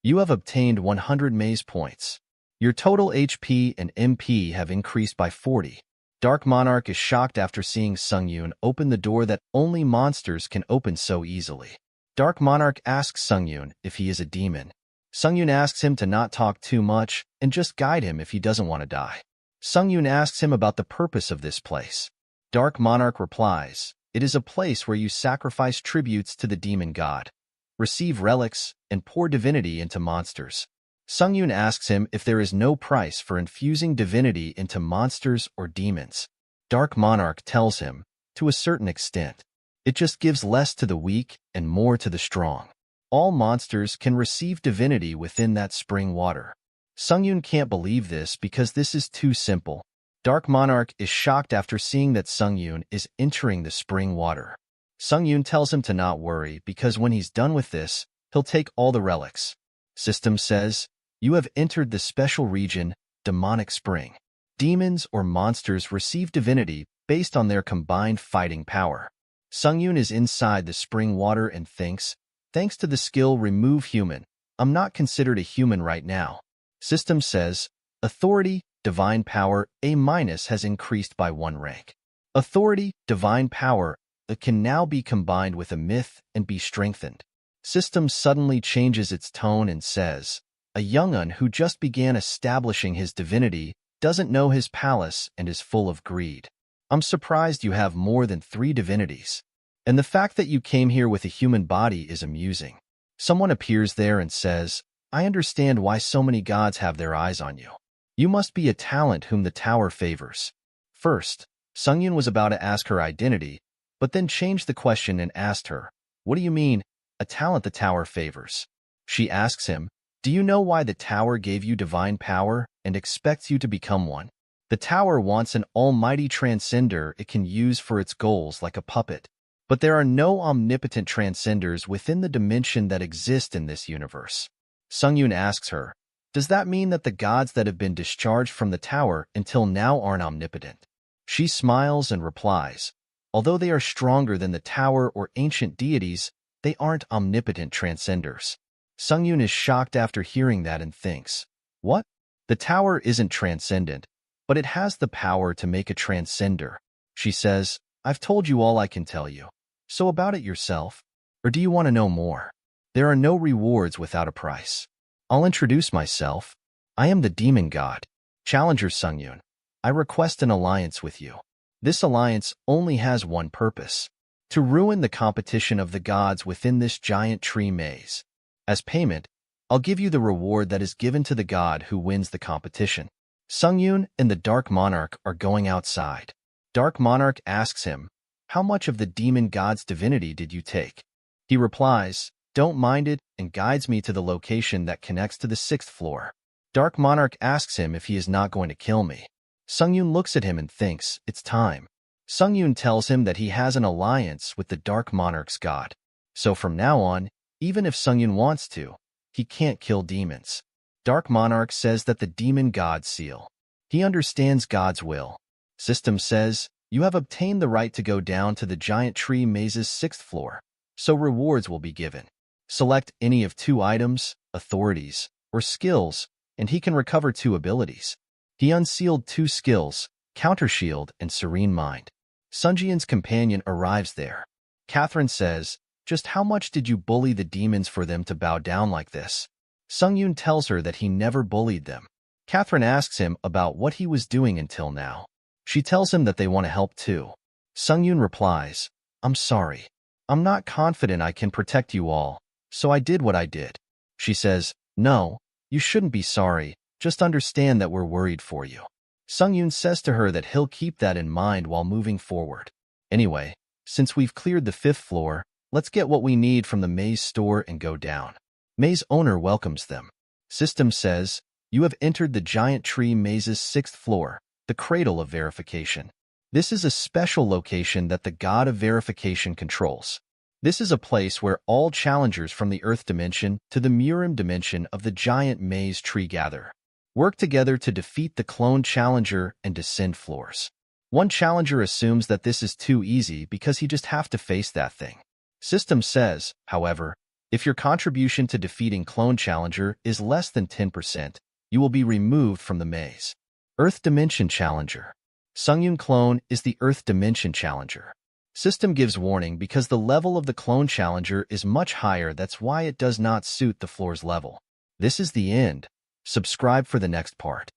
You have obtained 100 maze points. Your total HP and MP have increased by 40. Dark Monarch is shocked after seeing Sungyun open the door that only monsters can open so easily. Dark Monarch asks Sungyun if he is a demon. Sungyun asks him to not talk too much and just guide him if he doesn't want to die. Sungyun asks him about the purpose of this place. Dark Monarch replies, it is a place where you sacrifice tributes to the demon god, receive relics, and pour divinity into monsters. Sungyun asks him if there is no price for infusing divinity into monsters or demons. Dark Monarch tells him, to a certain extent. It just gives less to the weak and more to the strong. All monsters can receive divinity within that spring water. Sungyun can't believe this because this is too simple. Dark Monarch is shocked after seeing that Sungyun is entering the spring water. Sungyun tells him to not worry because when he's done with this, he'll take all the relics. System says, you have entered the special region, Demonic Spring. Demons or monsters receive divinity based on their combined fighting power. Sungyun is inside the spring water and thinks, thanks to the skill Remove Human, I'm not considered a human right now. System says, Authority, Divine Power, A- has increased by 1 rank. Authority, Divine Power, it can now be combined with a myth and be strengthened. System suddenly changes its tone and says, a young'un who just began establishing his divinity doesn't know his palace and is full of greed. I'm surprised you have more than 3 divinities. And the fact that you came here with a human body is amusing. Someone appears there and says, I understand why so many gods have their eyes on you. You must be a talent whom the tower favors. First, Sungyun was about to ask her identity, but then changed the question and asked her, what do you mean, a talent the tower favors? She asks him, do you know why the tower gave you divine power and expects you to become one? The tower wants an almighty transcender it can use for its goals like a puppet. But there are no omnipotent transcenders within the dimension that exist in this universe. Sungyun asks her, does that mean that the gods that have been discharged from the tower until now aren't omnipotent? She smiles and replies, although they are stronger than the tower or ancient deities, they aren't omnipotent transcenders. Sungyun is shocked after hearing that and thinks, what? The tower isn't transcendent, but it has the power to make a transcender. She says, I've told you all I can tell you. So about it yourself? Or do you want to know more? There are no rewards without a price. I'll introduce myself. I am the demon god, Challenger Sungyun. I request an alliance with you. This alliance only has one purpose, to ruin the competition of the gods within this giant tree maze. As payment, I'll give you the reward that is given to the god who wins the competition. Sungyun and the Dark Monarch are going outside. Dark Monarch asks him, how much of the demon god's divinity did you take? He replies, don't mind it, and guides me to the location that connects to the 6th floor. Dark Monarch asks him if he is not going to kill me. Sungyun looks at him and thinks, it's time. Sungyun tells him that he has an alliance with the Dark Monarch's god. So from now on, even if Sungyun wants to, he can't kill demons. Dark Monarch says that the demon god seal. He understands God's will. System says, you have obtained the right to go down to the giant tree maze's 6th floor, so rewards will be given. Select any of 2 items, authorities, or skills, and he can recover 2 abilities. He unsealed 2 skills, Counter Shield and Serene Mind. Sungyun's companion arrives there. Catherine says, just how much did you bully the demons for them to bow down like this? Sungyun tells her that he never bullied them. Catherine asks him about what he was doing until now. She tells him that they want to help too. Sungyun replies, I'm sorry. I'm not confident I can protect you all, so I did what I did. She says, no, you shouldn't be sorry, just understand that we're worried for you. Sungyun says to her that he'll keep that in mind while moving forward. Anyway, since we've cleared the 5th floor, let's get what we need from the maze store and go down. Maze owner welcomes them. System says, you have entered the giant tree maze's 6th floor, the cradle of verification. This is a special location that the god of verification controls. This is a place where all challengers from the Earth dimension to the Murim dimension of the giant maze tree gather. Work together to defeat the clone challenger and descend floors. One challenger assumes that this is too easy because he just have to face that thing. System says, however, if your contribution to defeating clone challenger is less than 10%, you will be removed from the maze. Earth dimension challenger. Sungyun clone is the Earth dimension challenger. System gives warning because the level of the clone challenger is much higher, that's why it does not suit the floor's level. This is the end. Subscribe for the next part.